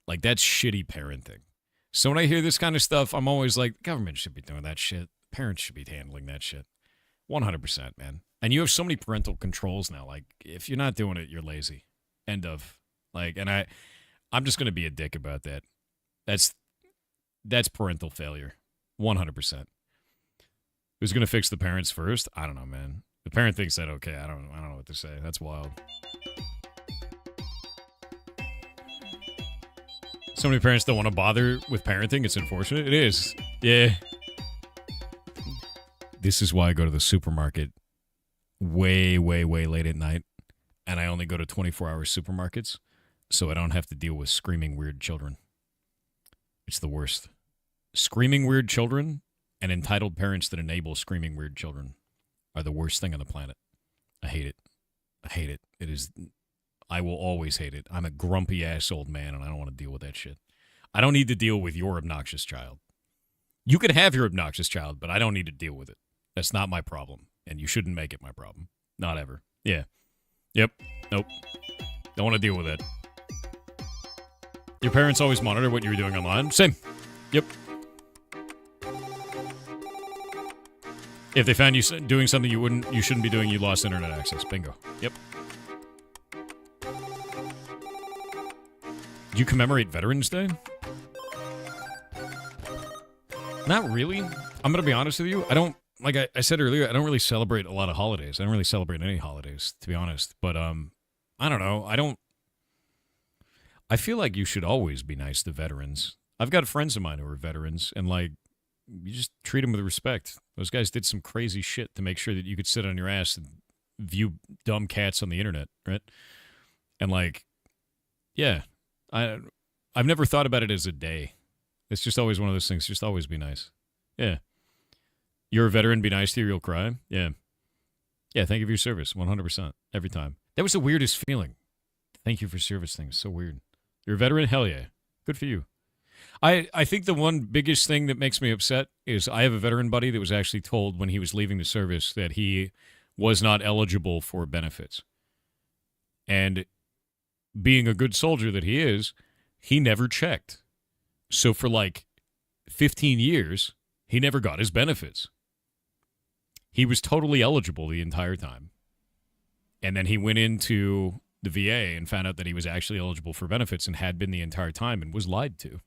Like, that's shitty parenting. So when I hear this kind of stuff, I'm always like, government should be doing that shit. Parents should be handling that shit. 100%, man. And you have so many parental controls now. Like, if you're not doing it, you're lazy. End of. Like, and I'm just going to be a dick about that. That's parental failure. 100%. Who's going to fix the parents first? I don't know, man. The parent thinks that okay. I don't know what to say. That's wild. So many parents don't want to bother with parenting. It's unfortunate. It is. Yeah. This is why I go to the supermarket way, way, way late at night. And I only go to 24-hour supermarkets so I don't have to deal with screaming weird children. It's the worst. Screaming weird children and entitled parents that enable screaming weird children are the worst thing on the planet. I hate it. I hate it. It is. I will always hate it. I'm a grumpy ass old man and I don't want to deal with that shit. I don't need to deal with your obnoxious child. You can have your obnoxious child, but I don't need to deal with it. That's not my problem. And you shouldn't make it my problem. Not ever. Yeah. Yep. Nope. Don't want to deal with it. Your parents always monitor what you were doing online? Same. Yep. If they found you doing something you shouldn't be doing, you lost internet access. Bingo. Yep. Do you commemorate Veterans Day? Not really. I'm going to be honest with you. I don't, like I said earlier, I don't really celebrate a lot of holidays. I don't really celebrate any holidays, to be honest. But, I don't know. I feel like you should always be nice to veterans. I've got friends of mine who are veterans, and, like, you just treat them with respect. Those guys did some crazy shit to make sure that you could sit on your ass and view dumb cats on the internet, right? And, like, yeah, I've never thought about it as a day. It's just always one of those things. Just always be nice. Yeah. You're a veteran, be nice to you, you'll cry. Yeah. Yeah, thank you for your service. 100%. Every time. That was the weirdest feeling. Thank you for service thing. It's so weird. You're a veteran? Hell yeah. Good for you. I think the one biggest thing that makes me upset is I have a veteran buddy that was actually told when he was leaving the service that he was not eligible for benefits. And being a good soldier that he is, he never checked. So for like 15 years, he never got his benefits. He was totally eligible the entire time. And then he went into the VA and found out that he was actually eligible for benefits and had been the entire time and was lied to.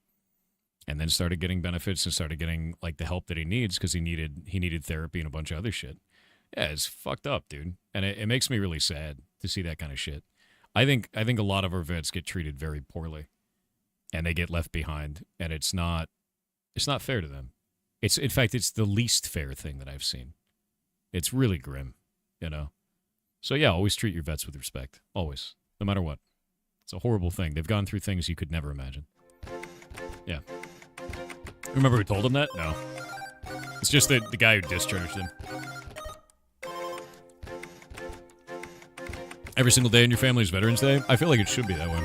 And then started getting benefits and started getting like the help that he needs because he needed therapy and a bunch of other shit. Yeah, it's fucked up, dude. And it makes me really sad to see that kind of shit. I think a lot of our vets get treated very poorly, and they get left behind, and it's not fair to them. In fact, it's the least fair thing that I've seen. It's really grim, you know. So yeah, always treat your vets with respect, always, no matter what. It's a horrible thing. They've gone through things you could never imagine. Yeah. Remember who told him that? No. It's just the guy who discharged him. Every single day in your family's Veterans Day? I feel like it should be that way.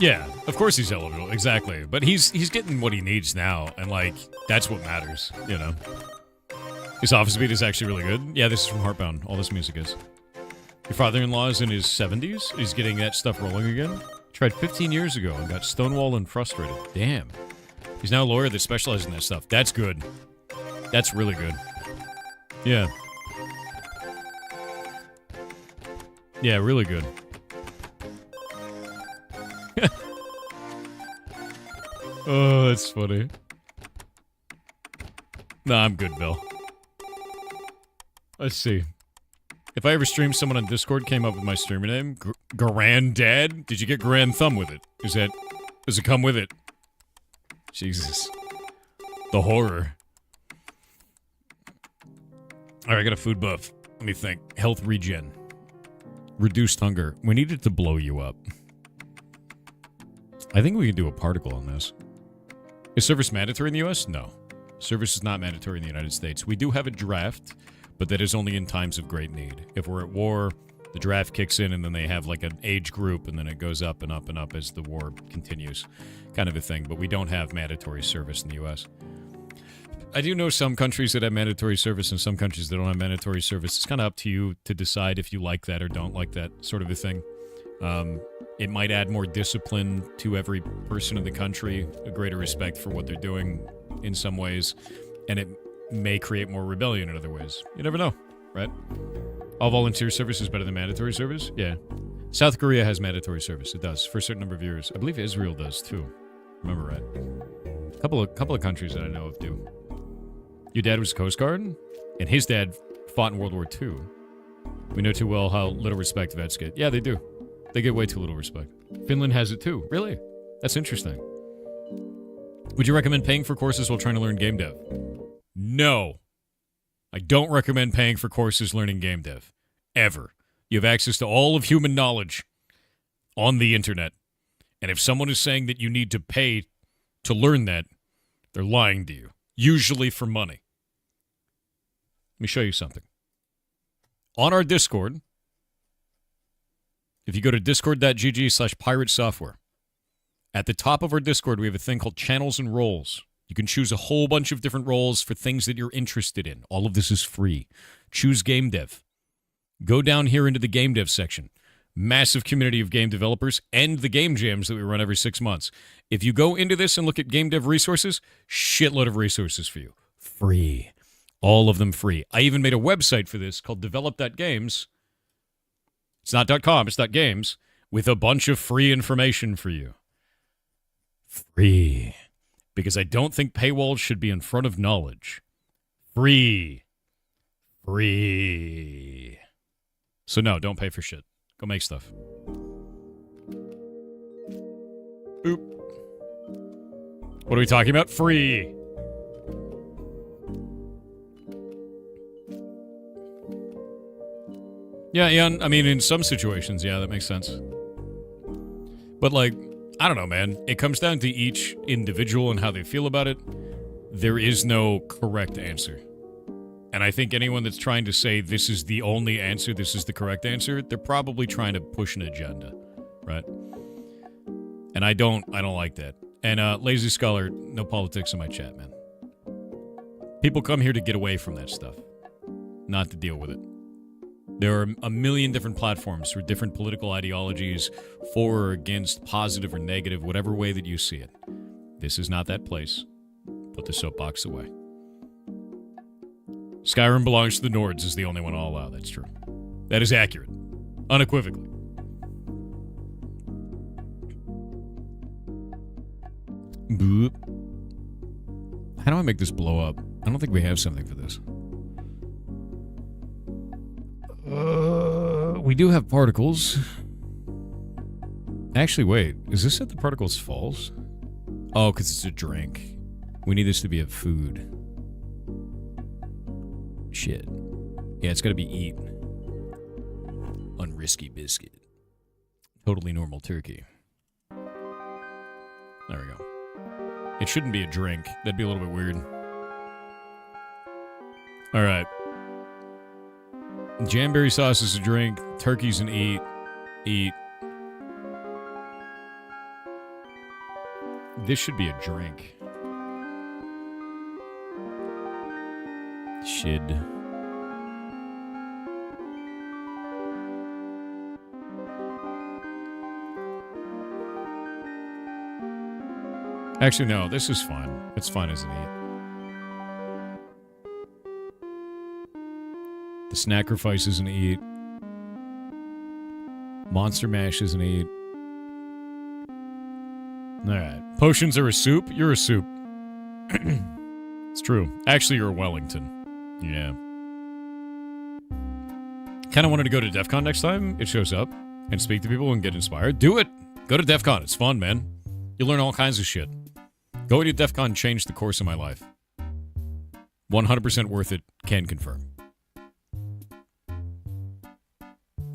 Yeah, of course he's eligible, exactly. But he's getting what he needs now, and like that's what matters, you know. His office beat is actually really good. Yeah, this is from Heartbound. All this music is. Your father-in-law is in his 70s. He's getting that stuff rolling again. Tried 15 years ago and got stonewalled and frustrated. Damn. He's now a lawyer that specializes in that stuff. That's good. That's really good. Yeah. Yeah, really good. Oh, that's funny. Nah, I'm good, Bill. Let's see. If I ever stream someone on Discord came up with my streamer name, Granddad? Did you get Grand Thumb with it? Does it come with it? Jesus. The horror. Alright, I got a food buff. Let me think. Health regen. Reduced hunger. We need it to blow you up. I think we can do a particle on this. Is service mandatory in the US? No. Service is not mandatory in the United States. We do have a draft, but that is only in times of great need. If we're at war, the draft kicks in and then they have like an age group and then it goes up and up and up as the war continues. Kind of a thing, but we don't have mandatory service in the US. I do know some countries that have mandatory service and some countries that don't have mandatory service. It's kind of up to you to decide if you like that or don't like that sort of a thing. It might add more discipline to every person in the country, a greater respect for what they're doing in some ways, and it may create more rebellion in other ways. You never know, right? All volunteer service is better than mandatory service? Yeah. South Korea has mandatory service. It does, for a certain number of years. I believe Israel does, too. Remember right. A couple of countries that I know of do. Your dad was Coast Guard, and his dad fought in World War II. We know too well how little respect vets get. Yeah, they do. They get way too little respect. Finland has it too. Really? That's interesting. Would you recommend paying for courses while trying to learn game dev? No. I don't recommend paying for courses learning game dev. Ever. You have access to all of human knowledge on the internet. And if someone is saying that you need to pay to learn that, they're lying to you. Usually for money. Let me show you something. On our Discord, if you go to discord.gg/pirate software, at the top of our Discord, we have a thing called channels and roles. You can choose a whole bunch of different roles for things that you're interested in. All of this is free. Choose game dev. Go down here into the game dev section. Massive community of game developers and the game jams that we run every 6 months. If you go into this and look at game dev resources, shitload of resources for you. Free. All of them free. I even made a website for this called develop.games. It's not .com, it's .games, with a bunch of free information for you. Free. Because I don't think paywalls should be in front of knowledge. Free. Free. So no, don't pay for shit. Go make stuff. Oop. What are we talking about? Free. Yeah, Ian, I mean, in some situations, yeah, that makes sense. But, like, I don't know, man. It comes down to each individual and how they feel about it. There is no correct answer. And I think anyone that's trying to say this is the only answer, this is the correct answer, they're probably trying to push an agenda, right? And I don't like that. And Lazy Scholar, no politics in my chat, man. People come here to get away from that stuff, not to deal with it. There are a million different platforms for different political ideologies, for or against, positive or negative, whatever way that you see it. This is not that place. Put the soapbox away. Skyrim belongs to the Nords is the only one I'll allow. That's true. That is accurate. Unequivocally. Boop. How do I make this blow up? I don't think we have something for this. We do have particles. Actually, wait. Is this at the particles falls? Oh, because it's a drink. We need this to be a food. Shit. Yeah, it's got to be eat. Unrisky biscuit. Totally normal turkey. There we go. It shouldn't be a drink. That'd be a little bit weird. All right. Jamberry sauce is a drink. Turkey's an eat. Eat. This should be a drink. Should. Actually, no, this is fine. It's fine as an eat. The Snackerfice is an eat. Monster Mash is an eat. Alright. Potions are a soup? You're a soup. It's true. Actually, you're a Wellington. Yeah. Kind of wanted to go to DEF CON next time. It shows up. And speak to people and get inspired. Do it! Go to DEF CON. It's fun, man. You learn all kinds of shit. Going to DEF CON changed the course of my life. 100% worth it. Can confirm.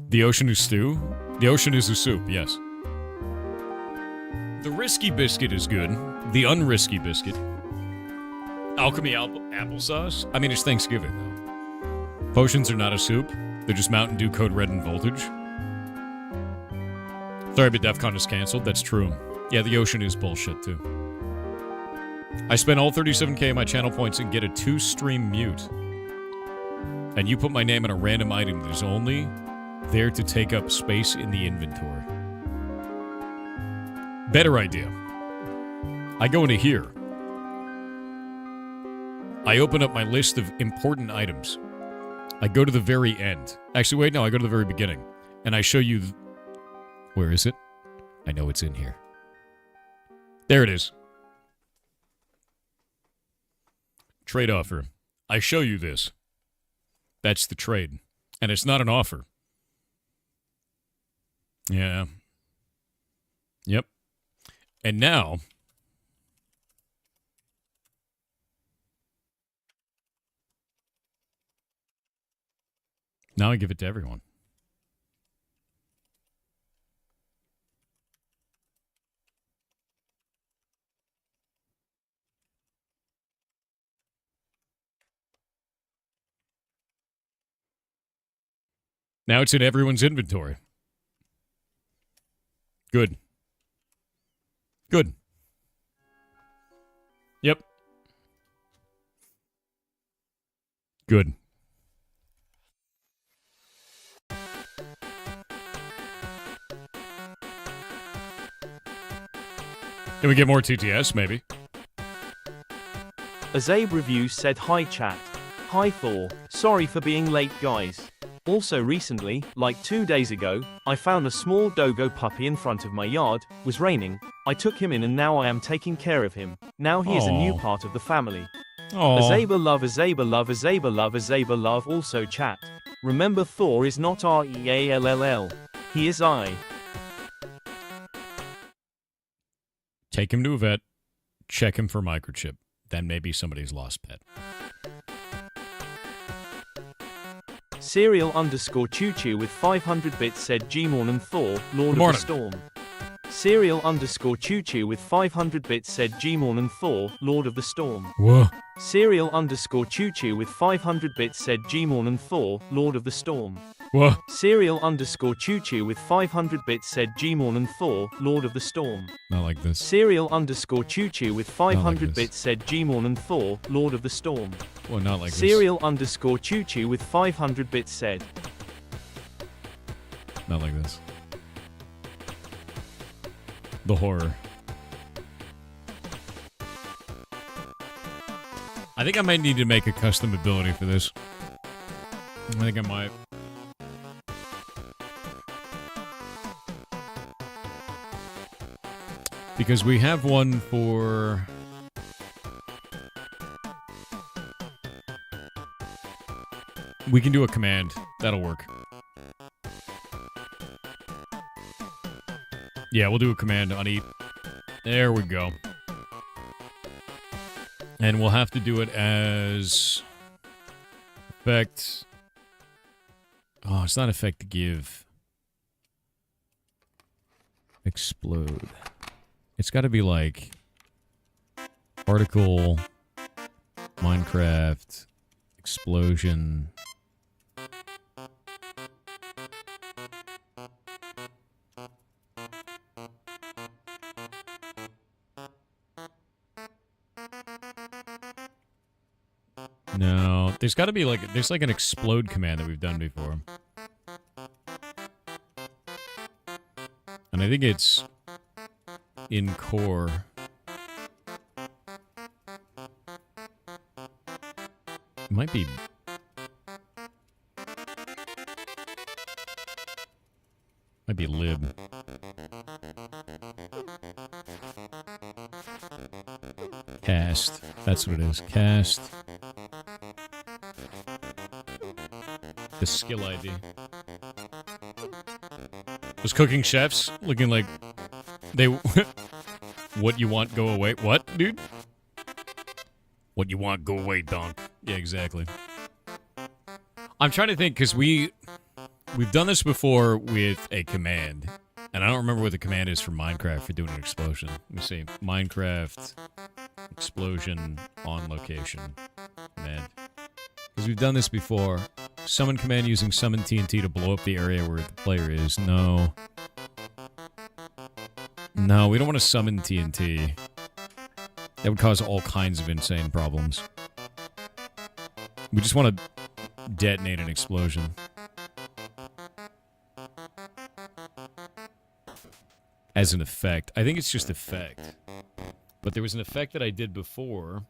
The ocean is stew? The ocean is a soup, yes. The risky biscuit is good. The unrisky biscuit. Alchemy applesauce? I mean, it's Thanksgiving, though. Potions are not a soup. They're just Mountain Dew Code Red and Voltage. Sorry, but DEF CON is canceled. That's true. Yeah, the ocean is bullshit, too. I spent all 37k of my channel points and get a 2-stream mute. And you put my name on a random item that is only there to take up space in the inventory. Better idea. I go into here. I open up my list of important items. I go to the very end. Actually, wait, no, I go to the very beginning. And I show you... Where is it? I know it's in here. There it is. Trade offer. I show you this. That's the trade. And it's not an offer. Yeah. Yep. And now... Now I give it to everyone. Now it's in everyone's inventory. Good. Good. Yep. Good. Can we get more TTS, maybe? Azabe Review said hi chat. Hi Thor, sorry for being late guys. Also recently, like 2 days ago, I found a small dogo puppy in front of my yard, was raining, I took him in and now I am taking care of him. Now he is a new part of the family. Azabe love, Azabe love, Azabe love, Azabe love. Also chat. Remember Thor is not R-E-A-L-L-L. He is I. Take him to a vet, check him for microchip, then maybe somebody's lost pet. Serial _ Choo Choo with 500 bits said G-Morning Thor, Lord of the Storm. Serial _ Choo Choo with 500 bits said G-Morning Thor, Lord of the Storm. Whoa. Serial _ Choo Choo with 500 bits said G-Morning Thor, Lord of the Storm. Whoa. Serial _ Choo Choo with 500 bits said G-Morning Thor, Lord of the Storm. Not like this. Serial _ Choo Choo with 500 like bits said G-Morning Thor, Lord of the Storm. Well, not like Serial _ Choo Choo with 500 bits said. Not like this. The horror. I think I might need to make a custom ability for this. I think I might. Because we have one for... We can do a command. That'll work. Yeah, we'll do a command on eat. There we go. And we'll have to do it as... Effect... Oh, it's not effect to give. Explode. It's got to be like... Particle... Minecraft... Explosion... No, there's got to be like, there's like an explode command that we've done before. And I think it's in core. It might be. Might be lib. Cast. That's what it is. Cast. The skill ID. Those cooking chefs looking like they... What you want, go away. What, dude? What you want, go away, donk. Yeah, exactly. I'm trying to think, because we've done this before with a command. And I don't remember what the command is for Minecraft for doing an explosion. Let me see. Minecraft explosion on location. Command. Because we've done this before. Summon command using summon TNT to blow up the area where the player is. No. No, we don't want to summon TNT. That would cause all kinds of insane problems. We just want to detonate an explosion. As an effect. I think it's just effect. But there was an effect that I did before.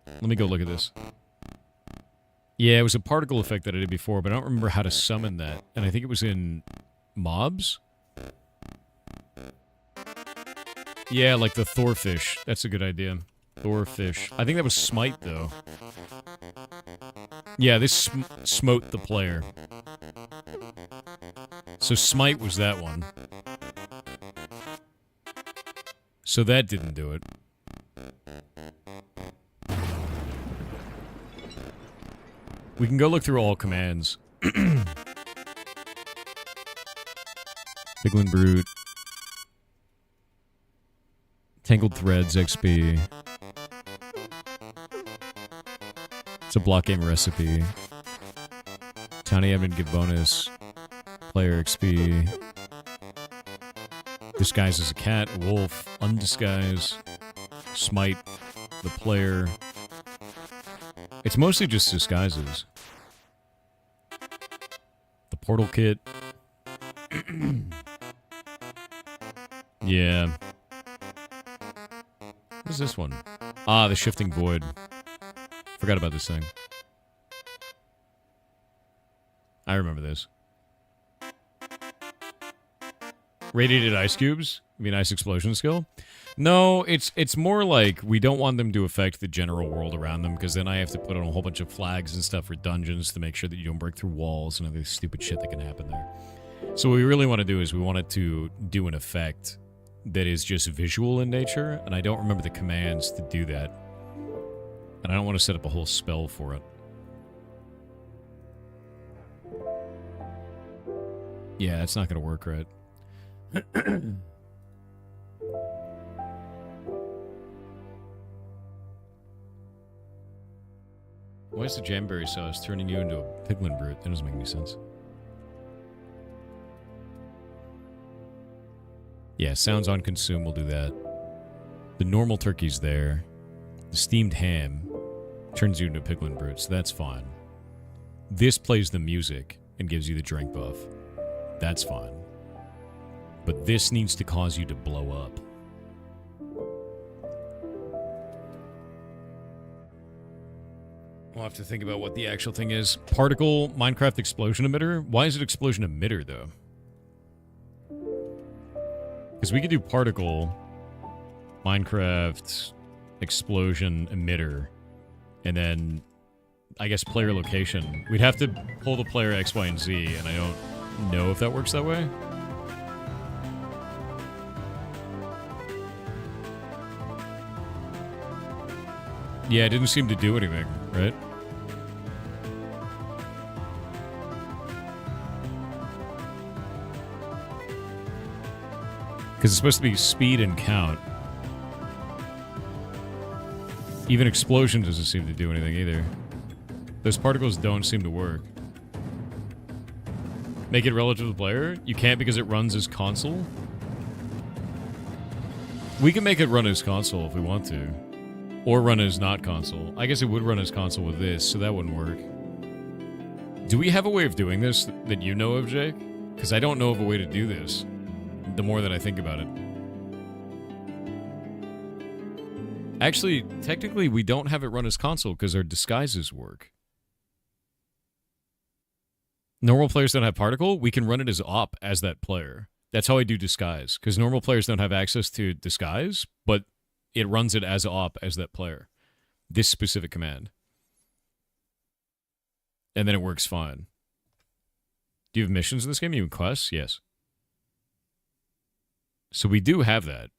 Let me go look at this. Yeah, it was a particle effect that I did before, but I don't remember how to summon that. And I think it was in mobs? Yeah, like the Thorfish. That's a good idea. Thorfish. I think that was Smite, though. Yeah, this smote the player. So Smite was that one. So that didn't do it. We can go look through all commands. Piglin Brute. Tangled Threads XP. It's a block game recipe. Tiny admin give bonus. Player XP. Disguise as a cat, a wolf, undisguise. Smite the player. It's mostly just disguises. The portal kit. Yeah. What is this one? Ah, the shifting void. Forgot about this thing. I remember this. Radiated ice cubes? You mean ice explosion skill? No, it's more like we don't want them to affect the general world around them, because then I have to put on a whole bunch of flags and stuff for dungeons to make sure that you don't break through walls and other stupid shit that can happen there. So what we really want to do is we want it to do an effect that is just visual in nature, and I don't remember the commands to do that. And I don't want to set up a whole spell for it. Yeah, that's not going to work right. Why is the Jamberry sauce turning you into a Piglin Brute? That doesn't make any sense. Yeah, sounds on consume, we'll do that. The normal turkey's there. The steamed ham turns you into a Piglin Brute, so that's fine. This plays the music and gives you the drink buff. That's fine. But this needs to cause you to blow up. We'll have to think about what the actual thing is. Particle Minecraft explosion emitter? Why is it explosion emitter, though? Because we could do particle Minecraft explosion emitter, and then I guess player location. We'd have to pull the player X, Y, and Z, and I don't know if that works that way. Yeah, it didn't seem to do anything, right? Because it's supposed to be speed and count. Even explosion doesn't seem to do anything either. Those particles don't seem to work. Make it relative to the player? You can't because it runs as console? We can make it run as console if we want to. Or run as not console. I guess it would run as console with this, so that wouldn't work. Do we have a way of doing this that you know of, Jake? Because I don't know of a way to do this. The more that I think about it. Actually, technically, we don't have it run as console because our disguises work. Normal players don't have particle. We can run it as op as that player. That's how I do disguise. Because normal players don't have access to disguise, but it runs it as op as that player. This specific command. And then it works fine. Do you have missions in this game? You have quests? Yes. So we do have that.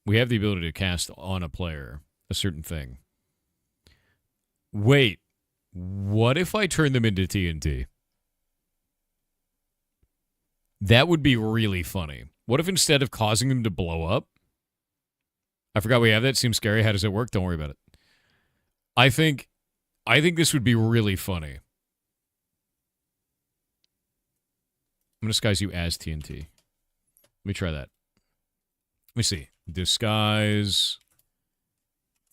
We have the ability to cast on a player a certain thing. Wait. What if I turn them into TNT? That would be really funny. What if instead of causing them to blow up, I forgot we have that. Seems scary. How does it work? Don't worry about it. I think this would be really funny. I'm going to disguise you as TNT. Let me try that. Let me see. Disguise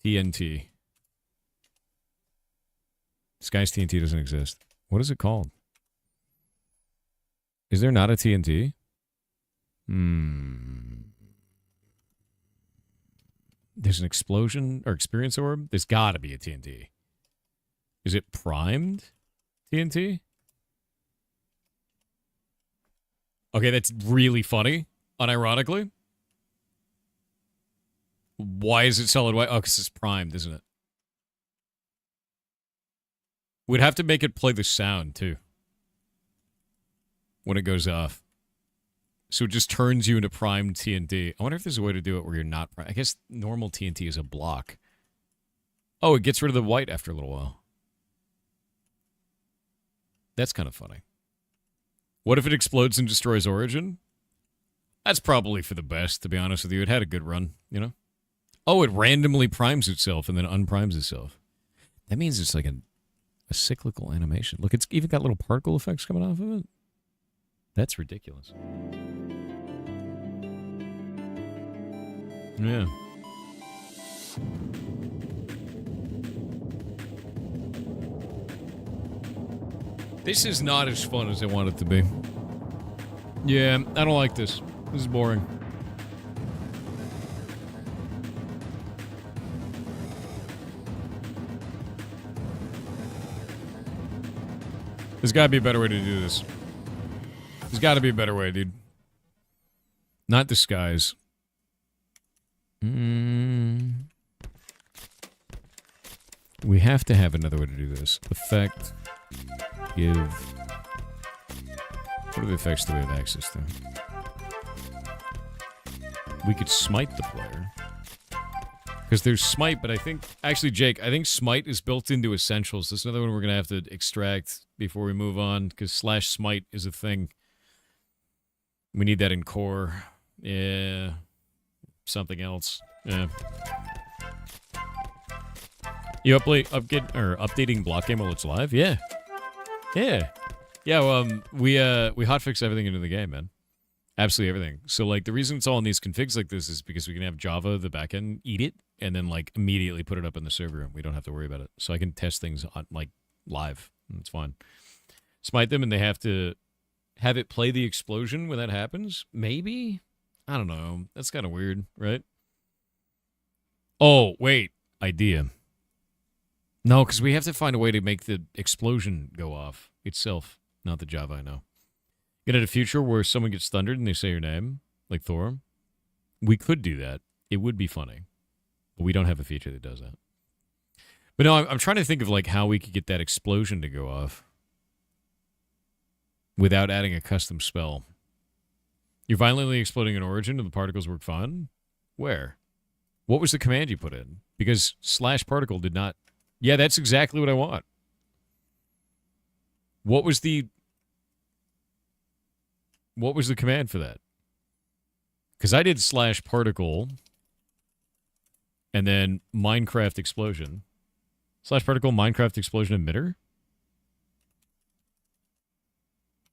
TNT. Disguise TNT doesn't exist. What is it called? Is there not a TNT? There's an explosion or experience orb? There's got to be a TNT. Is it primed TNT? Okay, that's really funny, unironically. Why is it solid white? Oh, because it's primed, isn't it? We'd have to make it play the sound, too. When it goes off. So it just turns you into primed TNT. I wonder if there's a way to do it where you're not primed. I guess normal TNT is a block. Oh, it gets rid of the white after a little while. That's kind of funny. What if it explodes and destroys Origin? That's probably for the best, to be honest with you. It had a good run, you know? Oh, it randomly primes itself and then unprimes itself. That means it's like a cyclical animation. Look, it's even got little particle effects coming off of it. That's ridiculous. Yeah. This is not as fun as I want it to be. Yeah, I don't like this. This is boring. There's got to be a better way to do this. There's got to be a better way, dude. Not disguise. We have to have another way to do this. Effect. Give. What are the effects do we have access to? We could smite the player. Because there's smite, but I think... Actually, Jake, I think smite is built into essentials. That's another one we're going to have to extract before we move on. Because slash smite is a thing. We need that in core. Yeah. Something else. Yeah. You updating block game while it's live? Yeah. Yeah. Yeah, we hotfix everything into the game, man. Absolutely everything. So, like, the reason it's all in these configs like this is because we can have Java, the backend, eat it, and then, like, immediately put it up in the server, and we don't have to worry about it. So I can test things on, like, live. It's fine. Smite them, and they have to have it play the explosion when that happens? Maybe? I don't know. That's kind of weird, right? Oh, wait. Idea. No, because we have to find a way to make the explosion go off itself, not the Java I know. Get at a future where someone gets thundered and they say your name, like Thor. We could do that. It would be funny. But we don't have a feature that does that. But no, I'm trying to think of like how we could get that explosion to go off without adding a custom spell. You're violently exploding in origin and the particles work fine? Where? What was the command you put in? Because /particle did not... Yeah, that's exactly what I want. What was the command for that? Because I did /particle and then Minecraft explosion. /particle Minecraft explosion emitter?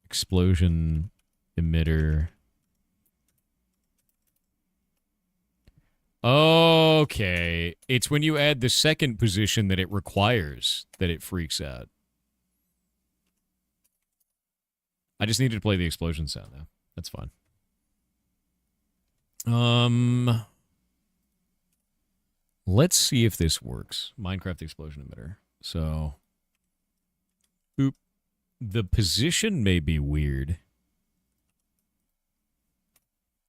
Explosion emitter. Okay. It's when you add the second position that it requires that it freaks out. I just needed to play the explosion sound now. That's fine. Let's see if this works. Minecraft explosion emitter. So, oop. The position may be weird.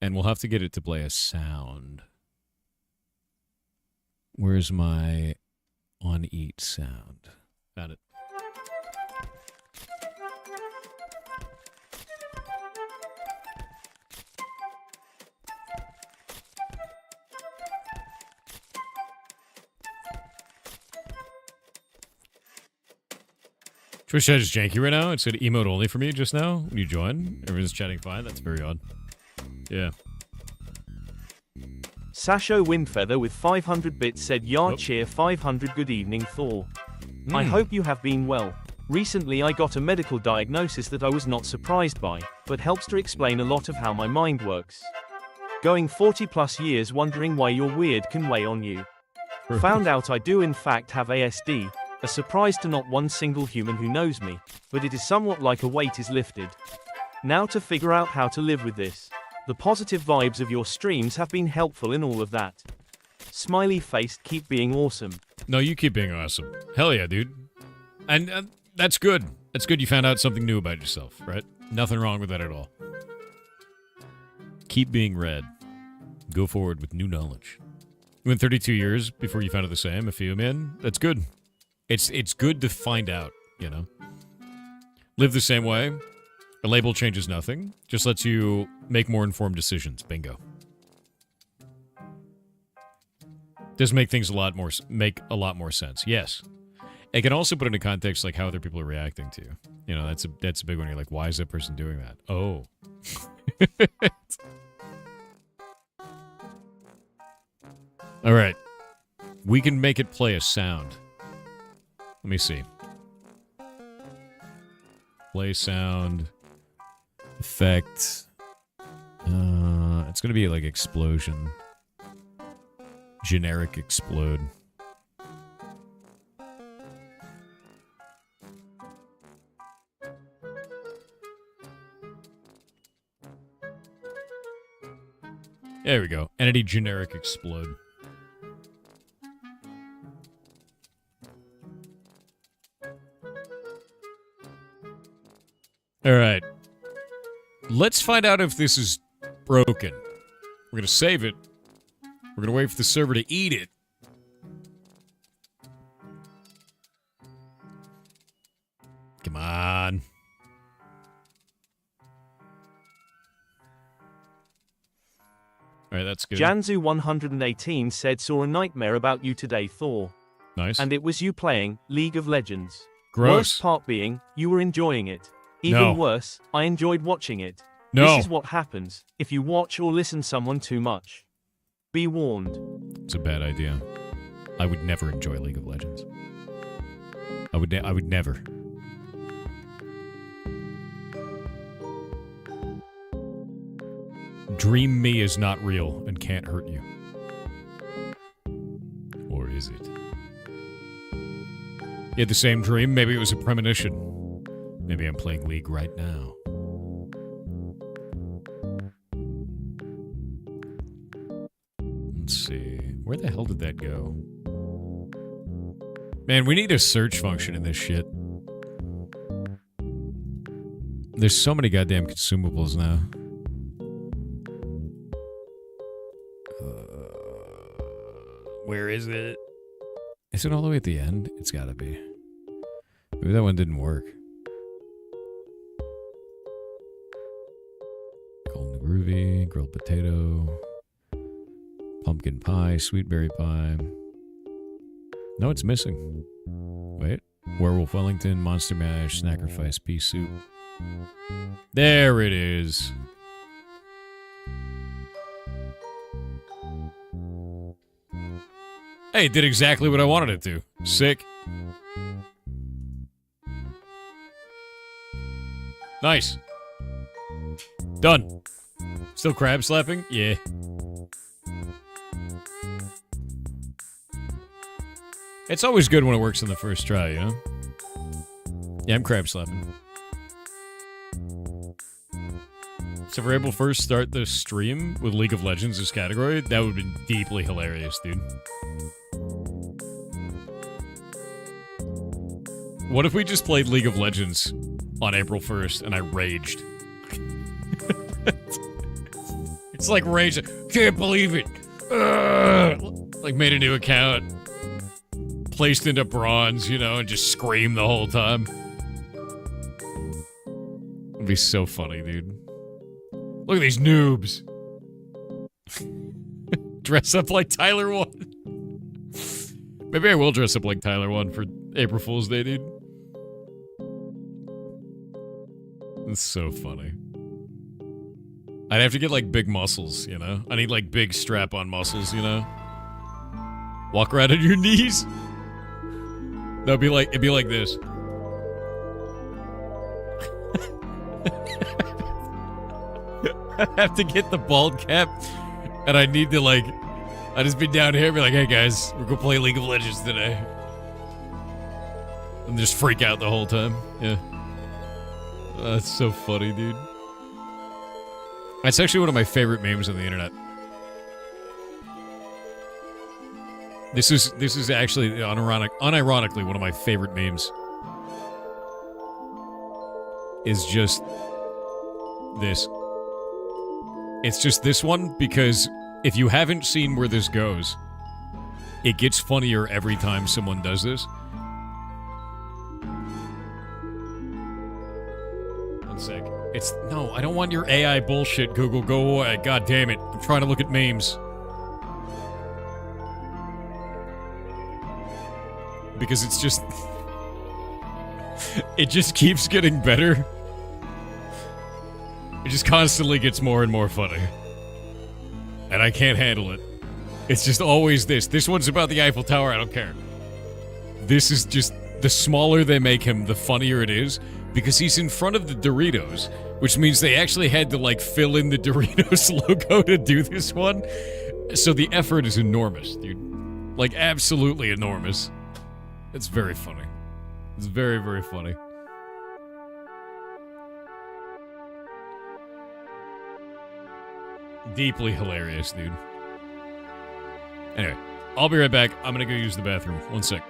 And we'll have to get it to play a sound. Where's my on eat sound? Found it. Twitch chat is janky right now. It said emote only for me just now when you join. Everyone's chatting fine. That's very odd. Yeah. Sasho Windfeather with 500 bits said, "Yar cheer 500 good evening Thor. I hope you have been well. Recently I got a medical diagnosis that I was not surprised by, but helps to explain a lot of how my mind works. Going 40 plus years wondering why your weird can weigh on you. Found out I do in fact have ASD, a surprise to not one single human who knows me, but it is somewhat like a weight is lifted. Now to figure out how to live with this. The positive vibes of your streams have been helpful in all of that. Smiley faced, keep being awesome." No, you keep being awesome. Hell yeah, dude. And that's good. That's good you found out something new about yourself, right? Nothing wrong with that at all. Keep being red. Go forward with new knowledge. You went 32 years before you found out the same. I feel, man. That's good. It's good to find out, you know? Live the same way. A label changes nothing. Just lets you make more informed decisions. Bingo. Does make things make a lot more sense. Yes. It can also put into context like how other people are reacting to you. You know, that's a big one. You're like, why is that person doing that? Oh. All right. We can make it play a sound. Let me see. Play sound. Effect. It's gonna be like explosion. Generic explode. There we go. Entity generic explode. All right. Let's find out if this is broken. We're going to save it. We're going to wait for the server to eat it. Come on. All right, that's good. Janzu118 said, "Saw a nightmare about you today, Thor. Nice. And it was you playing League of Legends. Gross. Worst part being, you were enjoying it. Even No. worse, I enjoyed watching it. No. This is what happens if you watch or listen someone too much. Be warned." It's a bad idea. I would never enjoy League of Legends. I would never. Dream Me is not real and can't hurt you. Or is it? You had the same dream? Maybe it was a premonition. Maybe I'm playing League right now. Where the hell did that go? Man, we need a search function in this shit. There's so many goddamn consumables now. Where is it? Is it all the way at the end? It's gotta be. Maybe that one didn't work. Golden groovy, grilled potato, pumpkin pie, sweet berry pie. No, it's missing. Wait. Werewolf Wellington, Monster Mash, Snackerfice, pea soup. There it is. Hey, it did exactly what I wanted it to. Sick. Nice. Done. Still crab slapping? Yeah. It's always good when it works on the first try, you know? Yeah, I'm crab slapping. So if we're able to first start the stream with League of Legends as category, that would have been deeply hilarious, dude. What if we just played League of Legends on April 1st and I raged? It's like rage. Can't believe it. Like made a new account. Placed into bronze, you know, and just scream the whole time. It'd be so funny, dude. Look at these noobs. Dress up like Tyler 1. Maybe I will dress up like Tyler 1 for April Fool's Day, dude. It's so funny. I'd have to get, like, big muscles, you know? I need, like, big strap-on muscles, you know? Walk around on your knees. No, it'd be like this. I have to get the bald cap, and I need to, like, I just be down here and be like, hey, guys, we're gonna play League of Legends today. And just freak out the whole time. Yeah. That's so funny, dude. That's actually one of my favorite memes on the internet. This is actually unironically one of my favorite memes. Is just this. It's just this one because if you haven't seen where this goes, it gets funnier every time someone does this. One sec. No, I don't want your AI bullshit, Google. Go away. God damn it. I'm trying to look at memes. Because it's just... it just keeps getting better. It just constantly gets more and more funny. And I can't handle it. It's just always this. This one's about the Eiffel Tower, I don't care. This is just... the smaller they make him, the funnier it is. Because he's in front of the Doritos. Which means they actually had to, like, fill in the Doritos logo to do this one. So the effort is enormous, dude. Like, absolutely enormous. It's very funny. It's very, very funny. Deeply hilarious, dude. Anyway, I'll be right back. I'm gonna go use the bathroom. One sec.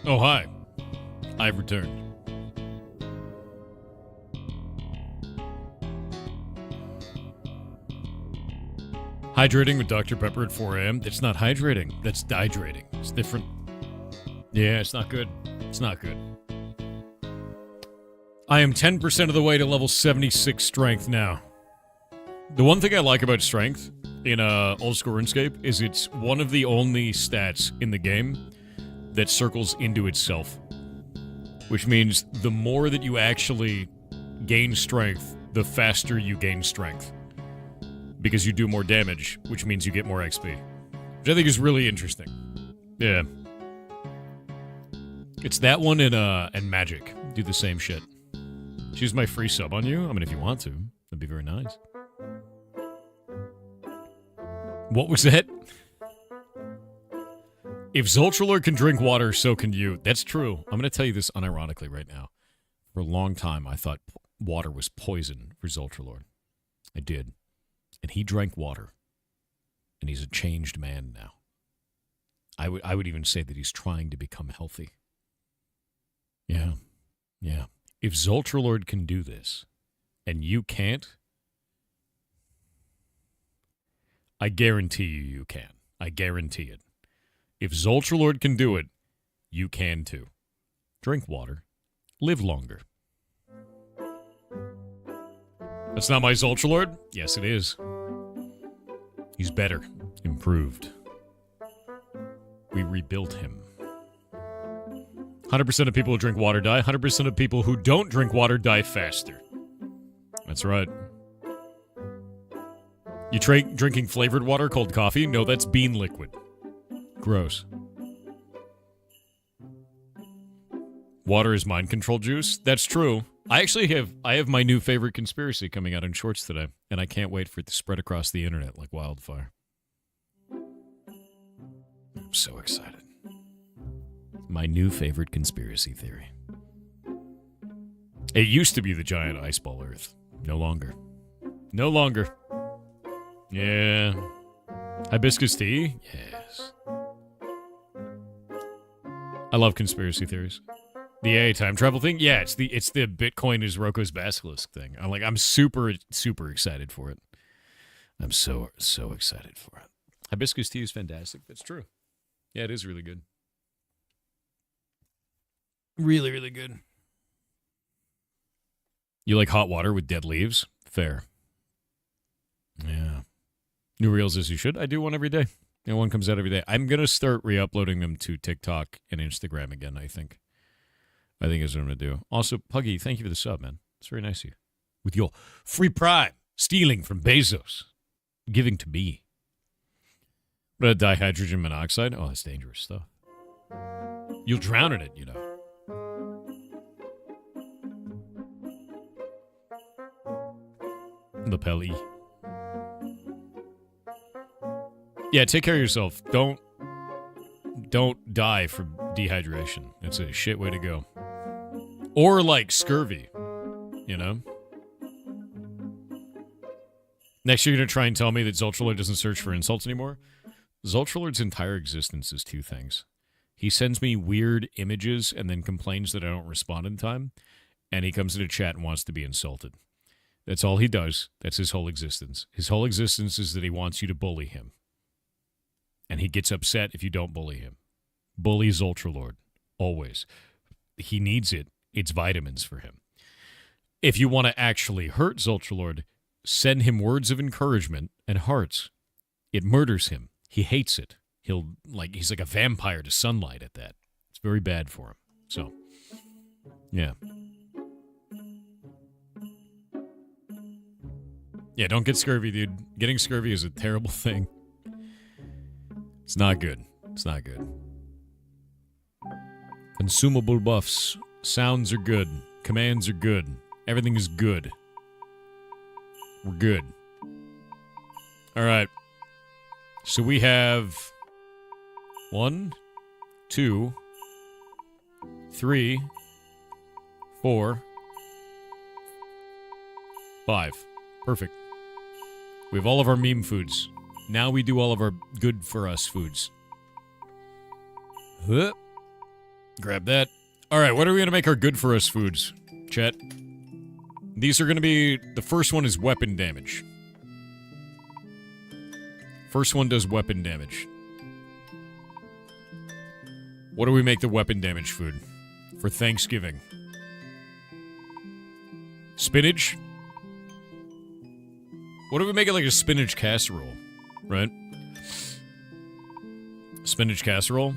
Oh, hi. I've returned. Hydrating with Dr. Pepper at 4 a.m. It's not hydrating. That's dehydrating. It's different. Yeah, it's not good. It's not good. I am 10% of the way to level 76 strength now. The one thing I like about strength in old school RuneScape is it's one of the only stats in the game that circles into itself. Which means the more that you actually gain strength, the faster you gain strength. Because you do more damage, which means you get more XP. Which I think is really interesting. Yeah. It's that one and Magic. Do the same shit. Choose my free sub on you? I mean, if you want to. That'd be very nice. What was that? If Zoltralord can drink water, so can you. That's true. I'm going to tell you this unironically right now. For a long time, I thought water was poison for Zoltralord. I did. And he drank water. And he's a changed man now. I would even say that he's trying to become healthy. Yeah. Yeah. If Zoltralord can do this, and you can't, I guarantee you can. I guarantee it. If Zoltralord can do it, you can too. Drink water. Live longer. That's not my Zoltralord? Yes, it is. He's better. Improved. We rebuilt him. 100% of people who drink water die. 100% of people who don't drink water die faster. That's right. You drinking flavored water called coffee? No, that's bean liquid. Gross. Water is mind control juice? That's true. I have my new favorite conspiracy coming out in shorts today, and I can't wait for it to spread across the internet like wildfire. I'm so excited. My new favorite conspiracy theory. It used to be the giant ice ball Earth. No longer. No longer. Yeah. Hibiscus tea? Yes. I love conspiracy theories. The AI time travel thing? Yeah, it's the Bitcoin is Roko's basilisk thing. I'm super excited for it. I'm so excited for it. Hibiscus tea is fantastic. That's true. Yeah, it is really good. Really, really good. You like hot water with dead leaves? Fair. Yeah. New reels as you should. I do one every day. One comes out every day. I'm going to start re-uploading them to TikTok and Instagram again, I think. I think that's what I'm going to do. Also, Puggy, thank you for the sub, man. It's very nice of you. With your free prime, stealing from Bezos, giving to me. But dihydrogen monoxide? Oh, that's dangerous stuff. You'll drown in it, you know. Lapel E. Yeah, take care of yourself. Don't die from dehydration. It's a shit way to go. Or like scurvy, you know? Next you're going to try and tell me that Zoltralord doesn't search for insults anymore? Zoltralord's entire existence is two things. He sends me weird images and then complains that I don't respond in time, and he comes into chat and wants to be insulted. That's all he does. That's his whole existence. His whole existence is that he wants you to bully him. And he gets upset if you don't bully him. Bully Zoltralord. Always. He needs it. It's vitamins for him. If you want to actually hurt Zoltralord, send him words of encouragement and hearts. It murders him. He hates it. He's like a vampire to sunlight at that. It's very bad for him. So, yeah. Yeah, don't get scurvy, dude. Getting scurvy is a terrible thing. It's not good. It's not good. Consumable buffs. Sounds are good. Commands are good. Everything is good. We're good. All right. So we have 1, 2, 3, 4, 5. Perfect. We have all of our meme foods. Now we do all of our good for us foods. Huh. Grab that. All right, what are we going to make our good for us foods, chat? These are going to be... The first one is weapon damage. First one does weapon damage. What do we make the weapon damage food for Thanksgiving? Spinach? What if we make it like a spinach casserole, right? Spinach casserole?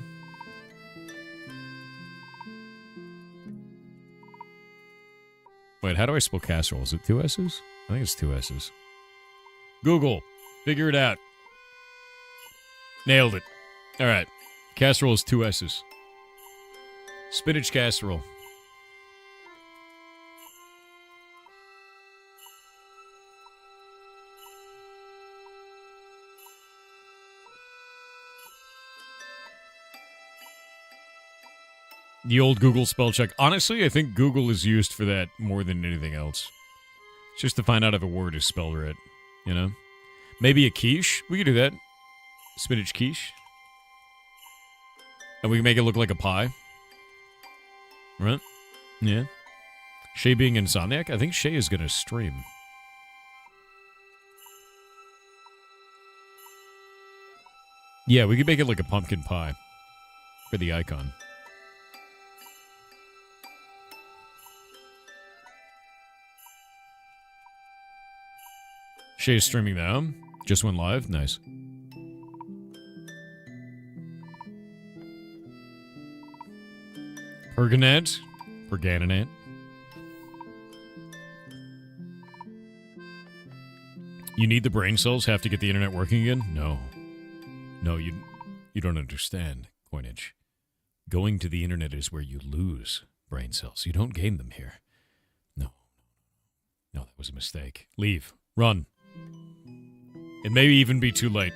Wait, how do I spell casserole? Is it 2 S's? I think it's 2 S's. Google. Figure it out. Nailed it. All right. Casserole is 2 S's. Spinach casserole. The old Google spell check. Honestly, I think Google is used for that more than anything else. Just to find out if a word is spelled right, you know? Maybe a quiche? We could do that. Spinach quiche. And we can make it look like a pie. Right? Yeah. Shay being insomniac? I think Shay is going to stream. Yeah, we could make it like a pumpkin pie. For the icon. Shay's streaming now. Just went live. Nice. Perganet. Perganinate. You need the brain cells? Have to get the internet working again? No. No, you don't understand, Coinage. Going to the internet is where you lose brain cells. You don't gain them here. No. No, that was a mistake. Leave. Run. It may even be too late.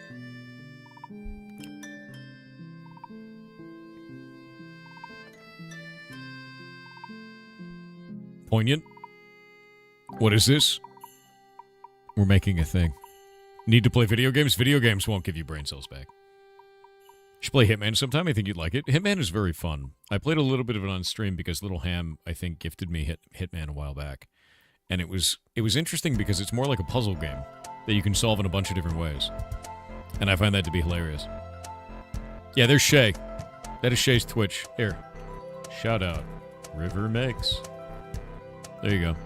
Poignant? What is this? We're making a thing. Need to play video games? Video games won't give you brain cells back. Should play Hitman sometime. I think you'd like it. Hitman is very fun. I played a little bit of it on stream because Little Ham, I think, gifted me Hitman a while back. And it was interesting because it's more like a puzzle game that you can solve in a bunch of different ways. And I find that to be hilarious. Yeah, there's Shay. That is Shay's Twitch. Here. Shout out. River Mix. There you go.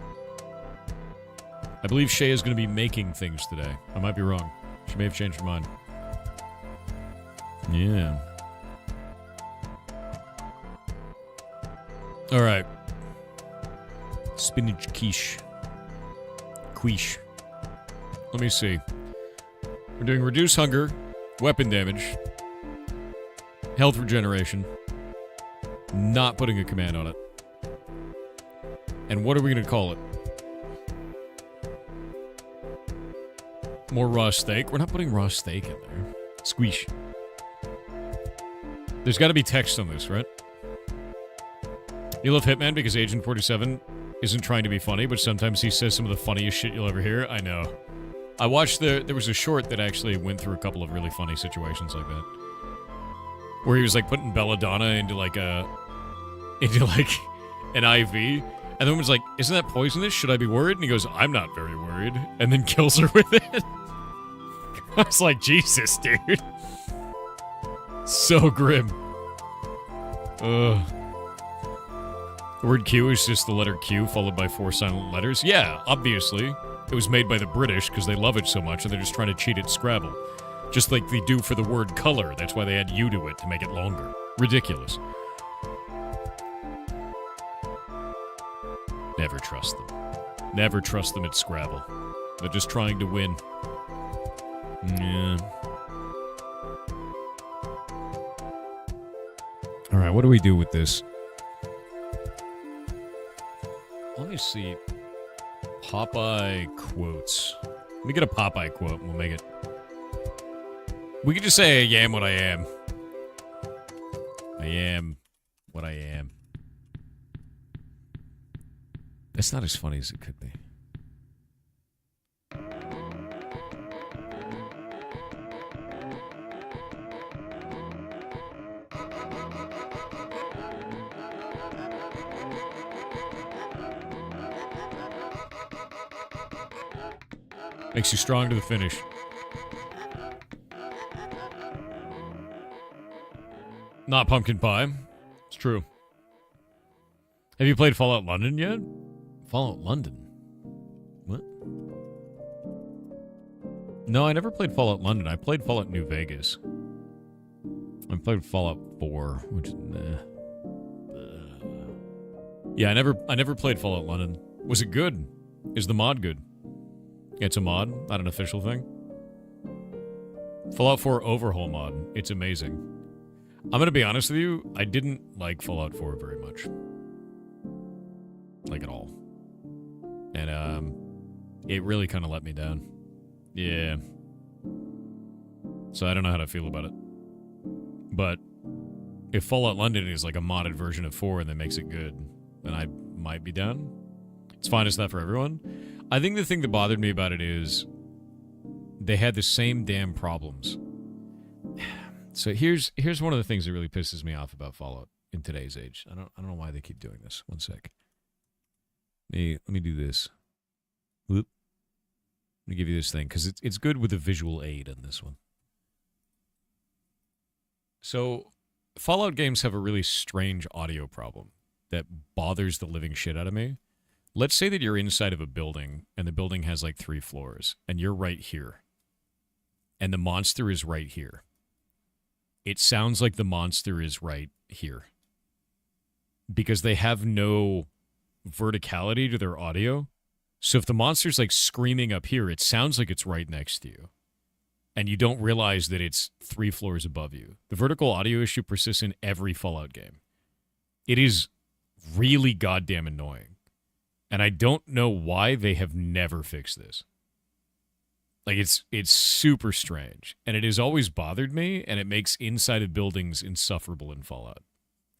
I believe Shay is going to be making things today. I might be wrong. She may have changed her mind. Yeah. All right. Spinach quiche. Quiche. Let me see. We're doing reduce hunger, weapon damage, health regeneration, not putting a command on it. And what are we going to call it? More raw steak? We're not putting raw steak in there. Squeesh. There's got to be text on this, right? You love Hitman because Agent 47 isn't trying to be funny, but sometimes he says some of the funniest shit you'll ever hear. I know. I watched there was a short that actually went through a couple of really funny situations like that. Where he was like putting belladonna into like an IV. And the woman's like, isn't that poisonous? Should I be worried? And he goes, I'm not very worried. And then kills her with it. I was like, Jesus, dude. So grim. Ugh. The word Q is just the letter Q followed by 4 silent letters. Yeah, obviously. It was made by the British because they love it so much and they're just trying to cheat at Scrabble. Just like they do for the word color. That's why they add U to it to make it longer. Ridiculous. Never trust them. Never trust them at Scrabble. They're just trying to win. Yeah. Alright, what do we do with this? Let me see. Popeye quotes. Let me get a Popeye quote and we'll make it. We could just say, I am what I am. I am what I am. That's not as funny as it could be. Makes you strong to the finish. Not pumpkin pie. It's true. Have you played Fallout London yet? Fallout London? What? No, I never played Fallout London. I played Fallout New Vegas. I played Fallout 4, which yeah, I never played Fallout London. Was it good? Is the mod good? It's a mod, not an official thing. Fallout 4 Overhaul mod. It's amazing. I'm gonna be honest with you, I didn't like Fallout 4 very much. Like at all. And it really kind of let me down. Yeah. So I don't know how to feel about it. But if Fallout London is like a modded version of 4 and that makes it good, then I might be down. It's fine, it's not for everyone. I think the thing that bothered me about it is they had the same damn problems. So here's one of the things that really pisses me off about Fallout in today's age. I don't know why they keep doing this. One sec. Let me do this. Whoop. Let me give you this thing because it's good with a visual aid on this one. So Fallout games have a really strange audio problem that bothers the living shit out of me. Let's say that you're inside of a building and the building has like 3 floors and you're right here. And the monster is right here. It sounds like the monster is right here. Because they have no verticality to their audio. So if the monster's like screaming up here, it sounds like it's right next to you. And you don't realize that it's 3 floors above you. The vertical audio issue persists in every Fallout game. It is really goddamn annoying. And I don't know why they have never fixed this. Like, it's super strange. And it has always bothered me, and it makes inside of buildings insufferable in Fallout.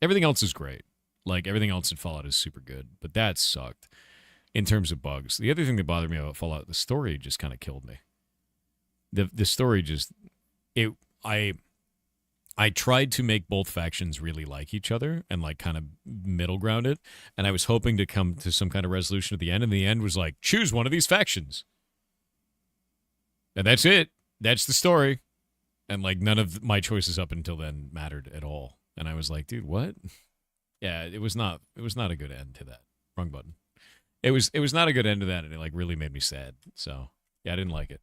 Everything else is great. Like, everything else in Fallout is super good. But that sucked in terms of bugs. The other thing that bothered me about Fallout, the story just kind of killed me. The story just... I tried to make both factions really like each other and, like, kind of middle ground it. And I was hoping to come to some kind of resolution at the end. And the end was like, choose one of these factions. And that's it. That's the story. And, like, none of my choices up until then mattered at all. And I was like, dude, what? Yeah, it was not a good end to that. Wrong button. It was not a good end to that, and it, like, really made me sad. So, yeah, I didn't like it.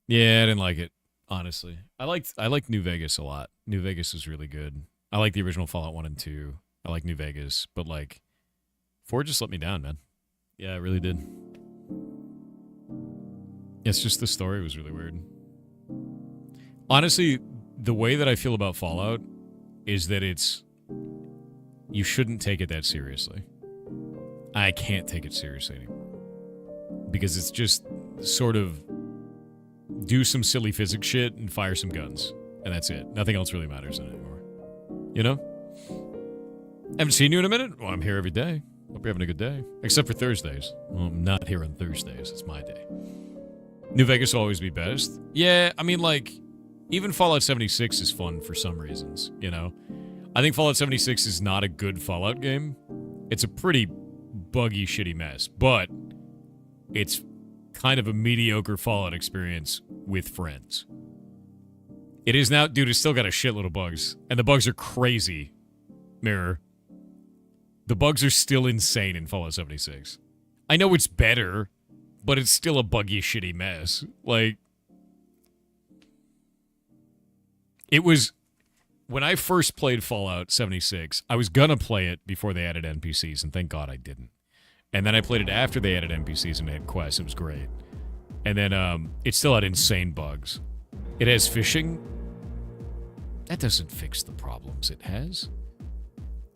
Yeah, I didn't like it, honestly. I liked New Vegas a lot. New Vegas was really good. I like the original Fallout 1 and 2. I like New Vegas, but, like, 4 just let me down, man. Yeah, it really did. It's just the story was really weird. Honestly, the way that I feel about Fallout is that you shouldn't take it that seriously. I can't take it seriously anymore. Because it's just sort of do some silly physics shit and fire some guns. And that's it. Nothing else really matters in it anymore. You know? Haven't seen you in a minute? Well, I'm here every day. Hope you're having a good day. Except for Thursdays. Well, I'm not here on Thursdays. It's my day. New Vegas will always be best. Yeah, I mean, like, even Fallout 76 is fun for some reasons, you know? I think Fallout 76 is not a good Fallout game. It's a pretty buggy, shitty mess, but it's kind of a mediocre Fallout experience with friends. It is now, dude, it's still got a shitload of bugs, and the bugs are crazy, Mirror. The bugs are still insane in Fallout 76. I know it's better, but it's still a buggy, shitty mess. Like, it was... When I first played Fallout 76, I was gonna play it before they added NPCs, and thank God I didn't. And then I played it after they added NPCs and they had quests. It was great. And then it still had insane bugs. It has fishing. That doesn't fix the problems it has.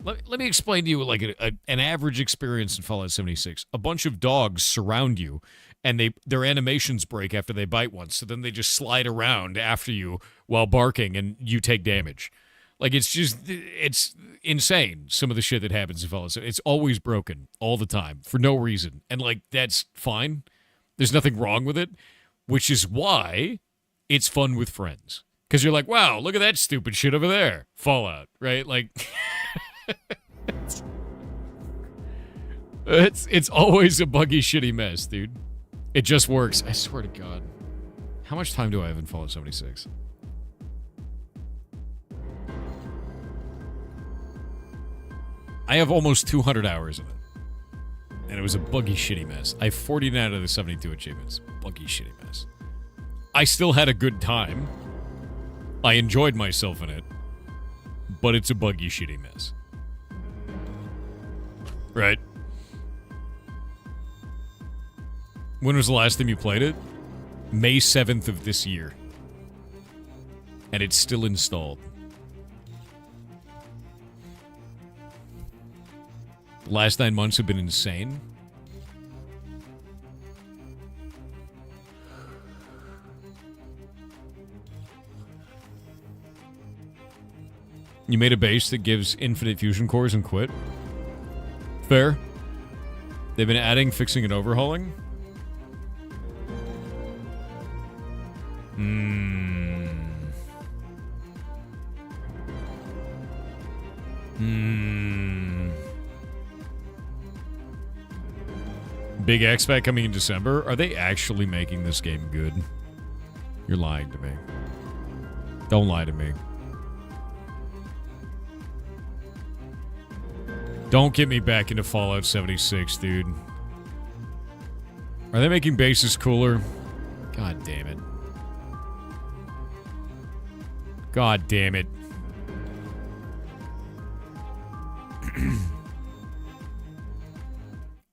Let me explain to you, like, an average experience in Fallout 76. A bunch of dogs surround you, and their animations break after they bite one, so then they just slide around after you while barking, and you take damage. Like, it's insane, some of the shit that happens in Fallout. It's always broken, all the time, for no reason. And, like, that's fine. There's nothing wrong with it, which is why it's fun with friends. Because you're like, wow, look at that stupid shit over there. Fallout, right? Like... It's always a buggy, shitty mess, dude. It just works. I swear to God. How much time do I have in Fallout 76? I have almost 200 hours in it. And it was a buggy, shitty mess. I have 49 out of the 72 achievements. Buggy, shitty mess. I still had a good time. I enjoyed myself in it. But it's a buggy, shitty mess. Right? When was the last time you played it? May 7th of this year. And it's still installed. The last 9 months have been insane. You made a base that gives infinite fusion cores and quit? Fair. They've been adding, fixing, and overhauling? Big X-Pack coming in December? Are they actually making this game good? You're lying to me. Don't lie to me. Don't get me back into Fallout 76, dude. Are they making bases cooler? God damn it. God damn it.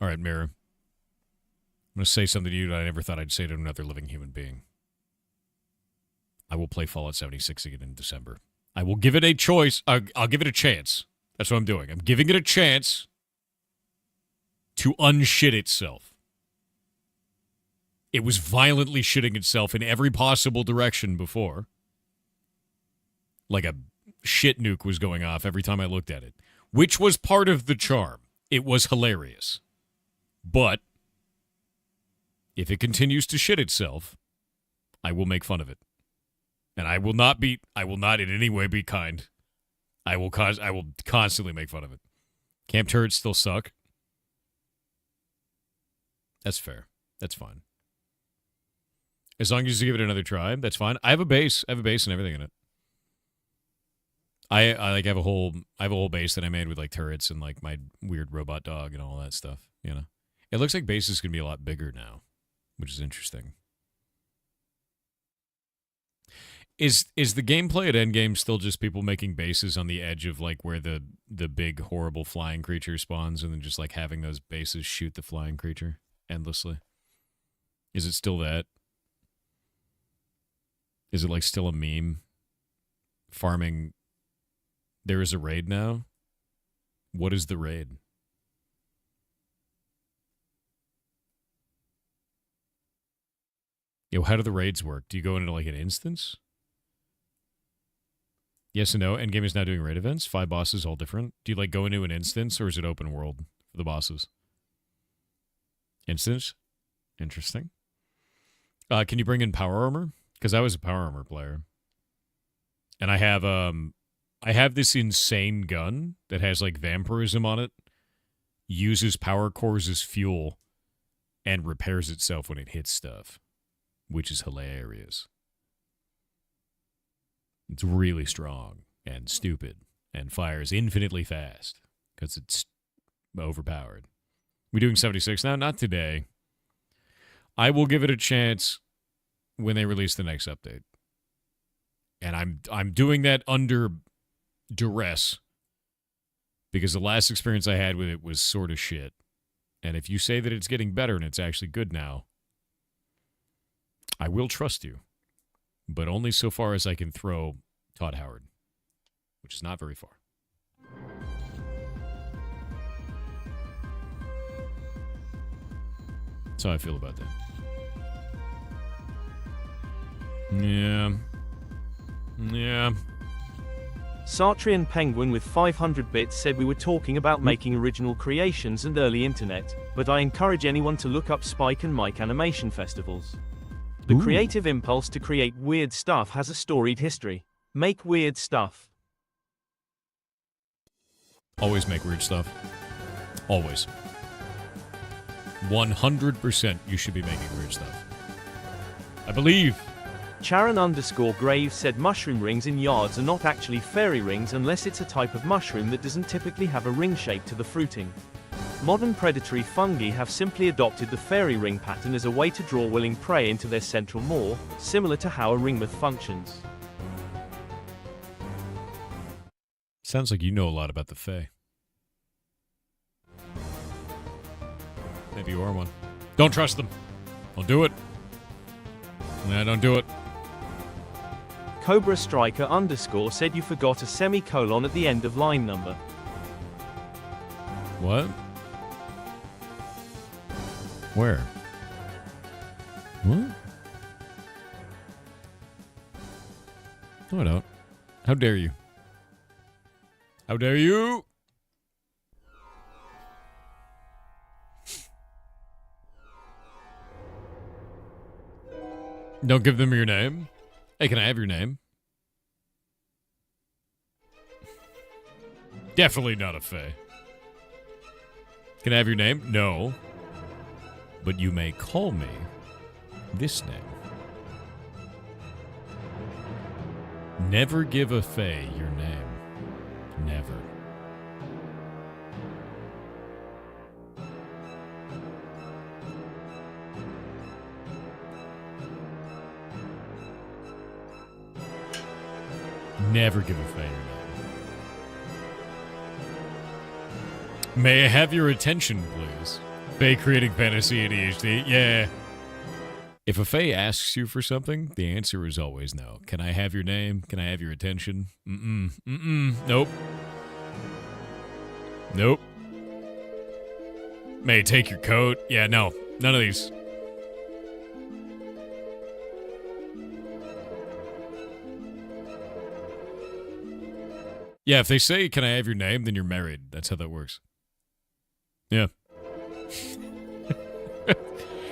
Alright, Mirror. I'm going to say something to you that I never thought I'd say to another living human being. I will play Fallout 76 again in December. I will give it a choice. I'll give it a chance. That's what I'm doing. I'm giving it a chance to unshit itself. It was violently shitting itself in every possible direction before. Like a shit nuke was going off every time I looked at it. Which was part of the charm. It was hilarious. But if it continues to shit itself, I will make fun of it. And I will not in any way be kind. I will constantly make fun of it. Camp turrets still suck. That's fair. That's fine. As long as you give it another try, that's fine. I have a base. I have a base and everything in it. I like have a whole base that I made with like turrets and like my weird robot dog and all that stuff, you know. It looks like bases can be a lot bigger now, which is interesting. Is the gameplay at Endgame still just people making bases on the edge of like where the big horrible flying creature spawns and then just like having those bases shoot the flying creature endlessly? Is it still that? Is it like still a meme? Farming. There is a raid now? What is the raid? Yo, how do the raids work? Do you go into like an instance? Yes and no. Endgame is now doing raid events. 5 bosses, all different. Do you like go into an instance or is it open world for the bosses? Instance? Interesting. Can you bring in power armor? Because I was a power armor player. And I have this insane gun that has like vampirism on it, uses power cores as fuel, and repairs itself when it hits stuff, which is hilarious. It's really strong and stupid and fires infinitely fast because it's overpowered. We doing 76 now? Not today. I will give it a chance when they release the next update. And I'm doing that under duress because the last experience I had with it was sort of shit. And if you say that it's getting better and it's actually good now, I will trust you. But only so far as I can throw Todd Howard, which is not very far. That's how I feel about that. Yeah. Sartrian Penguin with 500 bits said we were talking about making original creations and early internet, but I encourage anyone to look up Spike and Mike animation festivals. The creative impulse to create weird stuff has a storied history. Make weird stuff. Always make weird stuff. Always. 100% you should be making weird stuff. I believe. Charon_Graves said mushroom rings in yards are not actually fairy rings unless it's a type of mushroom that doesn't typically have a ring shape to the fruiting. Modern predatory fungi have simply adopted the fairy ring pattern as a way to draw willing prey into their central maw, similar to how a ringmouth functions. Sounds like you know a lot about the Fae. Maybe you are one. Don't trust them. Don't do it. Nah, don't do it. Cobra Striker _ said you forgot a semicolon at the end of line number. What? Where? What? No, I don't. How dare you? How dare you? Don't give them your name. Hey, can I have your name? Definitely not a Fae. Can I have your name? No. But you may call me this name. Never give a Fae your name. Never. Never give a Fae your name. May I have your attention, please? Fae creating fantasy ADHD. Yeah. If a Fae asks you for something, the answer is always no. Can I have your name? Can I have your attention? Nope. Nope. May I take your coat? Yeah, no. None of these. Yeah, if they say, can I have your name, then you're married. That's how that works. Yeah.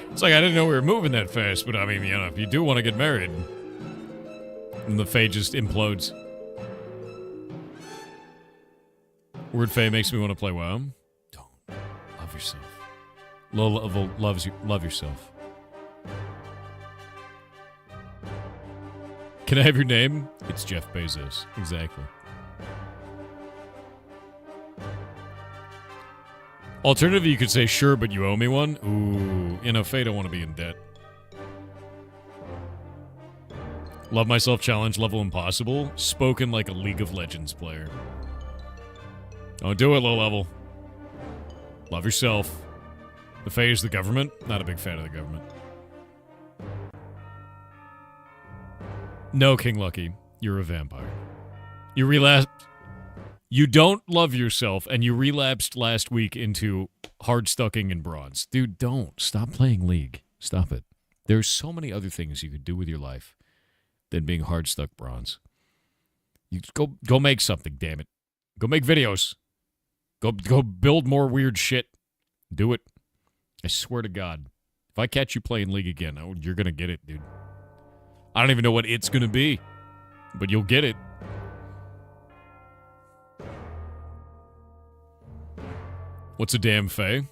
It's like, I didn't know we were moving that fast, but I mean, you know, if you do want to get married, and the Fae just implodes. Word Fae makes me want to play WoW. Don't. Love yourself. Love yourself. Can I have your name? It's Jeff Bezos. Exactly. Alternatively, you could say, sure, but you owe me one. Ooh, you know, Fae don't want to be in debt. Love myself challenge level impossible. Spoken like a League of Legends player. Don't do it, low level. Love yourself. The Fae is the government. Not a big fan of the government. No, King Lucky. You're a vampire. You relapsed. You don't love yourself, and you relapsed last week into hard-stucking and bronze. Dude, don't. Stop playing League. Stop it. There's so many other things you could do with your life than being hard-stuck bronze. You go make something, damn it. Go make videos. Go build more weird shit. Do it. I swear to God. If I catch you playing League again, you're going to get it, dude. I don't even know what it's going to be, but you'll get it. What's a damn Fae?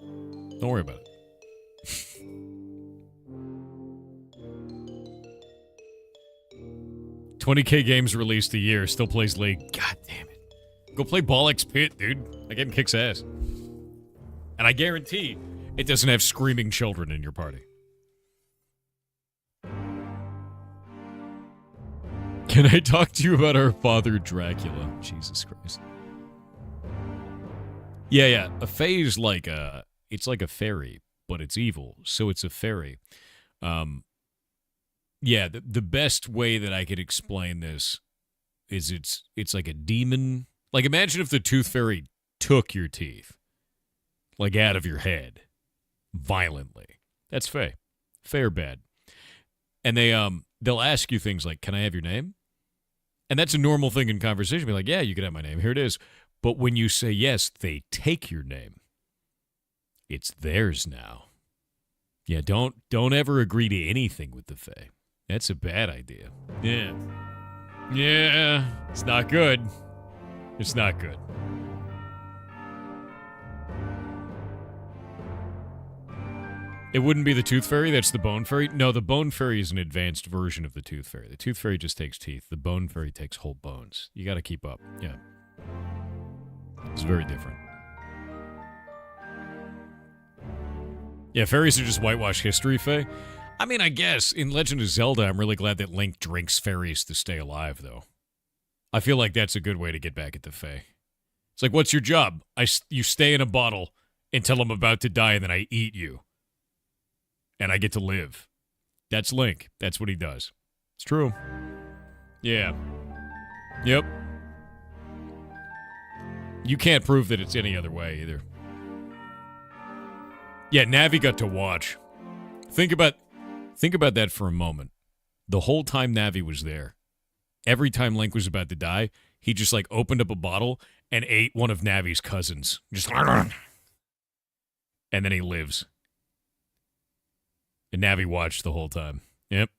Don't worry about it. 20K games released a year, still plays League. God damn it. Go play Ball X Pit, dude. That game kicks ass. And I guarantee it doesn't have screaming children in your party. Can I talk to you about our father Dracula? Jesus Christ. Yeah. A Fae is like it's like a fairy, but it's evil, so it's a fairy. Yeah, the best way that I could explain this is it's like a demon. Like, imagine if the Tooth Fairy took your teeth, like, out of your head, violently. That's Fae. Fae are bad. And they'll ask you things like, can I have your name? And that's a normal thing in conversation. Be like, yeah, you can have my name. Here it is. But when you say yes, they take your name. It's theirs now. Yeah, don't ever agree to anything with the Fae. That's a bad idea. Yeah. It's not good. It's not good. It wouldn't be the Tooth Fairy, that's the Bone Fairy. No, the Bone Fairy is an advanced version of the Tooth Fairy. The Tooth Fairy just takes teeth. The Bone Fairy takes whole bones. You gotta keep up. Yeah. It's very different. Yeah, fairies are just whitewashed history, Faye. I mean, I guess, in Legend of Zelda, I'm really glad that Link drinks fairies to stay alive, though. I feel like that's a good way to get back at the Fae. It's like, what's your job? You stay in a bottle until I'm about to die, and then I eat you. And I get to live. That's Link. That's what he does. It's true. Yeah. Yep. You can't prove that it's any other way, either. Yeah, Navi got to watch. Think about that for a moment. The whole time Navi was there, every time Link was about to die, he just like opened up a bottle and ate one of Navi's cousins. Just and then he lives. And Navi watched the whole time. Yep.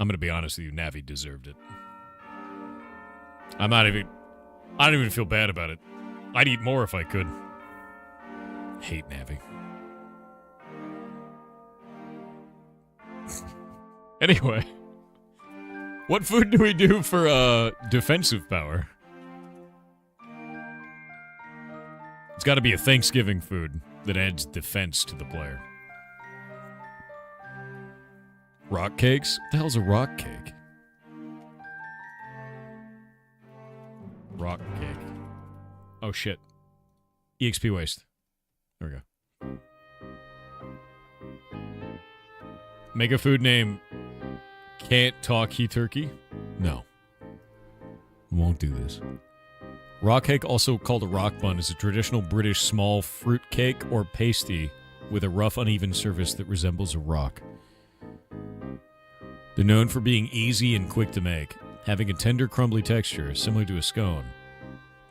I'm gonna be honest with you, Navi deserved it. I don't even feel bad about it. I'd eat more if I could. Hate Navi. Anyway, what food do we do for defensive power? It's got to be a Thanksgiving food that adds defense to the player. Rock cakes? What the hell's a rock cake? Rock cake. Oh shit. EXP waste. There we go. Make a food name. Can't talk he turkey? No. Won't do this. Rock cake, also called a rock bun, is a traditional British small fruit cake or pasty with a rough, uneven surface that resembles a rock. They're known for being easy and quick to make, having a tender, crumbly texture similar to a scone,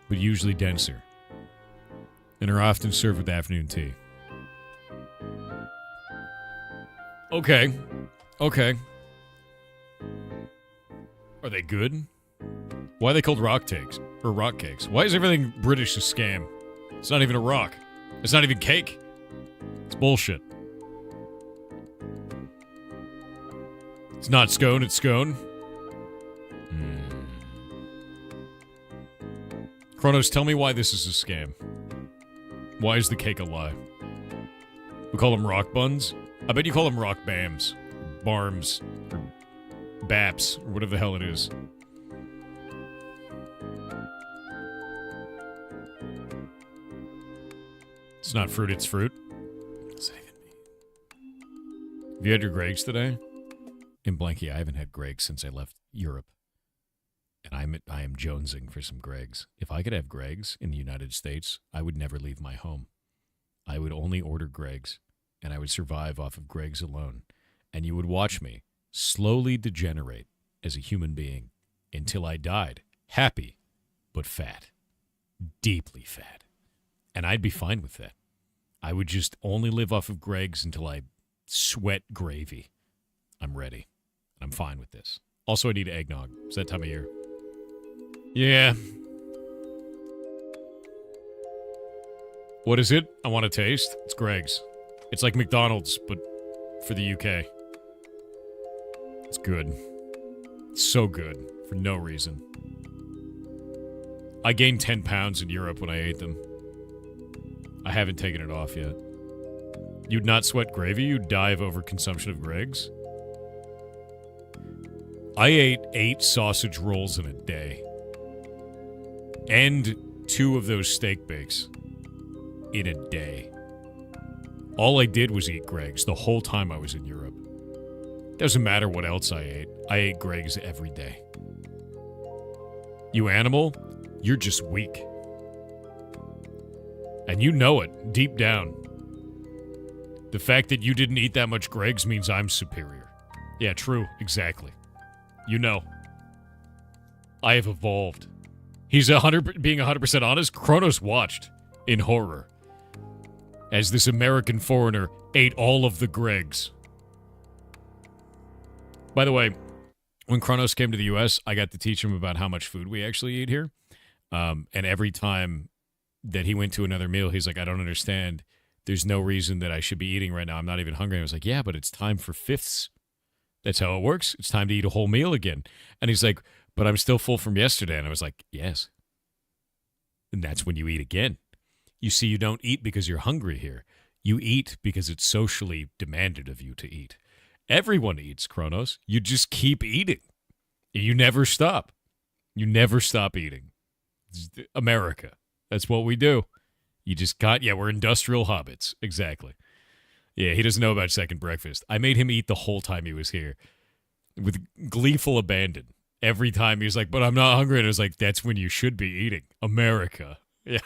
but usually denser, and are often served with afternoon tea. Okay. Are they good? Why are they called rock cakes? Or rock cakes? Why is everything British a scam? It's not even a rock. It's not even cake. It's bullshit. It's not scone, it's scone. Kronos, tell me why this is a scam. Why is the cake a lie? We call them rock buns? I bet you call them rock bams. Barms. Or baps. Or whatever the hell it is. It's not fruit, it's fruit. What's that even mean? Have you had your Greggs today? In Blanky, I haven't had Greggs since I left Europe. And I am jonesing for some Greggs. If I could have Greggs in the United States, I would never leave my home. I would only order Greggs, and I would survive off of Greggs alone. And you would watch me slowly degenerate as a human being until I died, happy, but fat. Deeply fat. And I'd be fine with that. I would just only live off of Greggs until I sweat gravy. I'm ready. And I'm fine with this. Also, I need eggnog. It's that time of year. Yeah. What is it? I want to taste. It's Greggs. It's like McDonald's, but for the UK. It's good. It's so good. For no reason. I gained 10 pounds in Europe when I ate them. I haven't taken it off yet. You'd not sweat gravy? You'd die of overconsumption of Greggs? I ate 8 sausage rolls in a day. And 2 of those steak bakes. In a day. All I did was eat Greggs the whole time I was in Europe. Doesn't matter what else I ate. I ate Greggs every day. You animal, you're just weak. And you know it, deep down. The fact that you didn't eat that much Greggs means I'm superior. Yeah, true, exactly. You know. I have evolved. He's being 100% honest. Kronos watched in horror as this American foreigner ate all of the Greggs. By the way, when Kronos came to the U.S., I got to teach him about how much food we actually eat here. And every time that he went to another meal, he's like, I don't understand. There's no reason that I should be eating right now. I'm not even hungry. I was like, yeah, but it's time for fifths. That's how it works. It's time to eat a whole meal again. And he's like, but I'm still full from yesterday. And I was like, yes. And that's when you eat again. You see, you don't eat because you're hungry here. You eat because it's socially demanded of you to eat. Everyone eats, Kronos. You just keep eating. You never stop. You never stop eating. It's America. That's what we do. You just we're industrial hobbits. Exactly. Yeah, he doesn't know about second breakfast. I made him eat the whole time he was here with gleeful abandon. Every time he was like, but I'm not hungry. And I was like, that's when you should be eating. America. Yeah.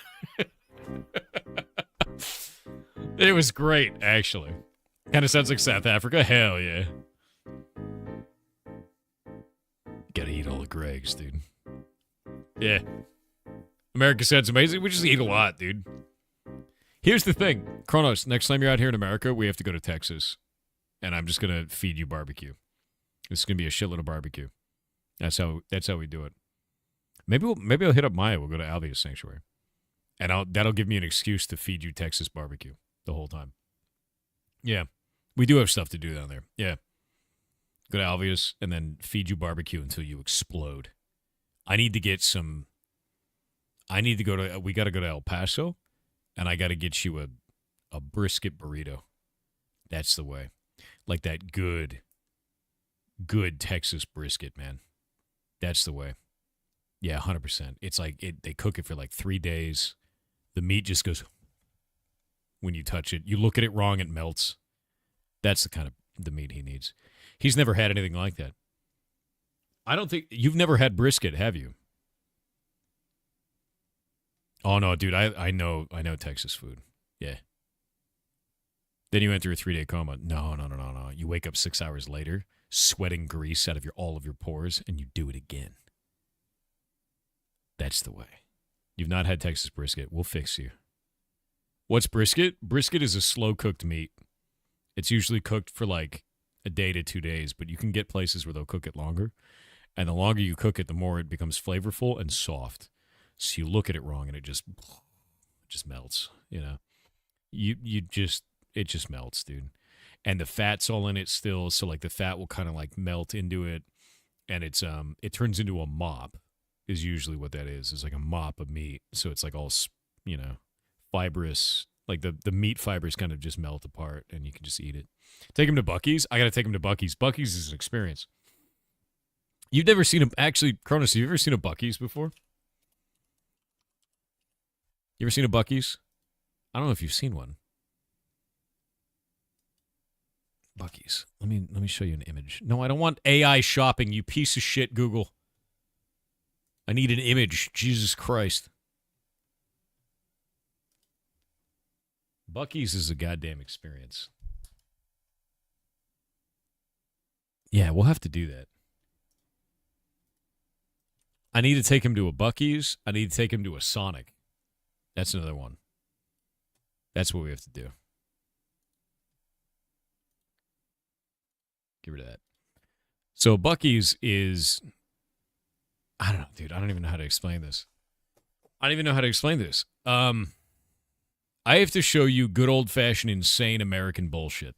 It was great, actually. Kind of sounds like South Africa. Hell yeah. Gotta eat all the Gregs, dude. Yeah. America sounds amazing. We just eat a lot, dude. Here's the thing. Kronos, next time you're out here in America, we have to go to Texas. And I'm just going to feed you barbecue. It's going to be a shitload of barbecue. That's how we do it. Maybe I'll hit up Maya. We'll go to Alveus Sanctuary. And that'll give me an excuse to feed you Texas barbecue the whole time. Yeah. We do have stuff to do down there. Yeah. Go to Alveus and then feed you barbecue until you explode. We got to go to El Paso, and I got to get you a brisket burrito. That's the way. Like that good Texas brisket, man. That's the way. Yeah, 100%. It's like they cook it for like 3 days. The meat just goes when you touch it. You look at it wrong, it melts. That's the kind of the meat he needs. He's never had anything like that. I don't think you've never had brisket, have you? Oh no, dude, I know Texas food. Yeah. Then you enter a 3-day coma. No. You wake up 6 hours later, sweating grease out of all of your pores, and you do it again. That's the way. You've not had Texas brisket. We'll fix you. What's brisket? Brisket is a slow-cooked meat. It's usually cooked for like a day to 2 days, but you can get places where they'll cook it longer. And the longer you cook it, the more it becomes flavorful and soft. So you look at it wrong and it just melts, you know. It just melts, dude. And the fat's all in it still, so like the fat will kind of like melt into it, and it turns into a mop. Is usually what that is. It's like a mop of meat. So it's like all, you know, fibrous. Like the meat fibers kind of just melt apart and you can just eat it. Take him to Buc-ee's. I got to take him to Buc-ee's. Buc-ee's is an experience. You've never seen actually, Cronus, have you ever seen a Buc-ee's before? You ever seen a Buc-ee's? I don't know if you've seen one. Buc-ee's. Let me show you an image. No, I don't want AI shopping, you piece of shit, Google. I need an image. Jesus Christ. Buc-ee's is a goddamn experience. Yeah, we'll have to do that. I need to take him to a Buc-ee's. I need to take him to a Sonic. That's another one. That's what we have to do. Get rid of that. So Buc-ee's is... I don't know, dude. I don't even know how to explain this. I have to show you good old-fashioned, insane American bullshit.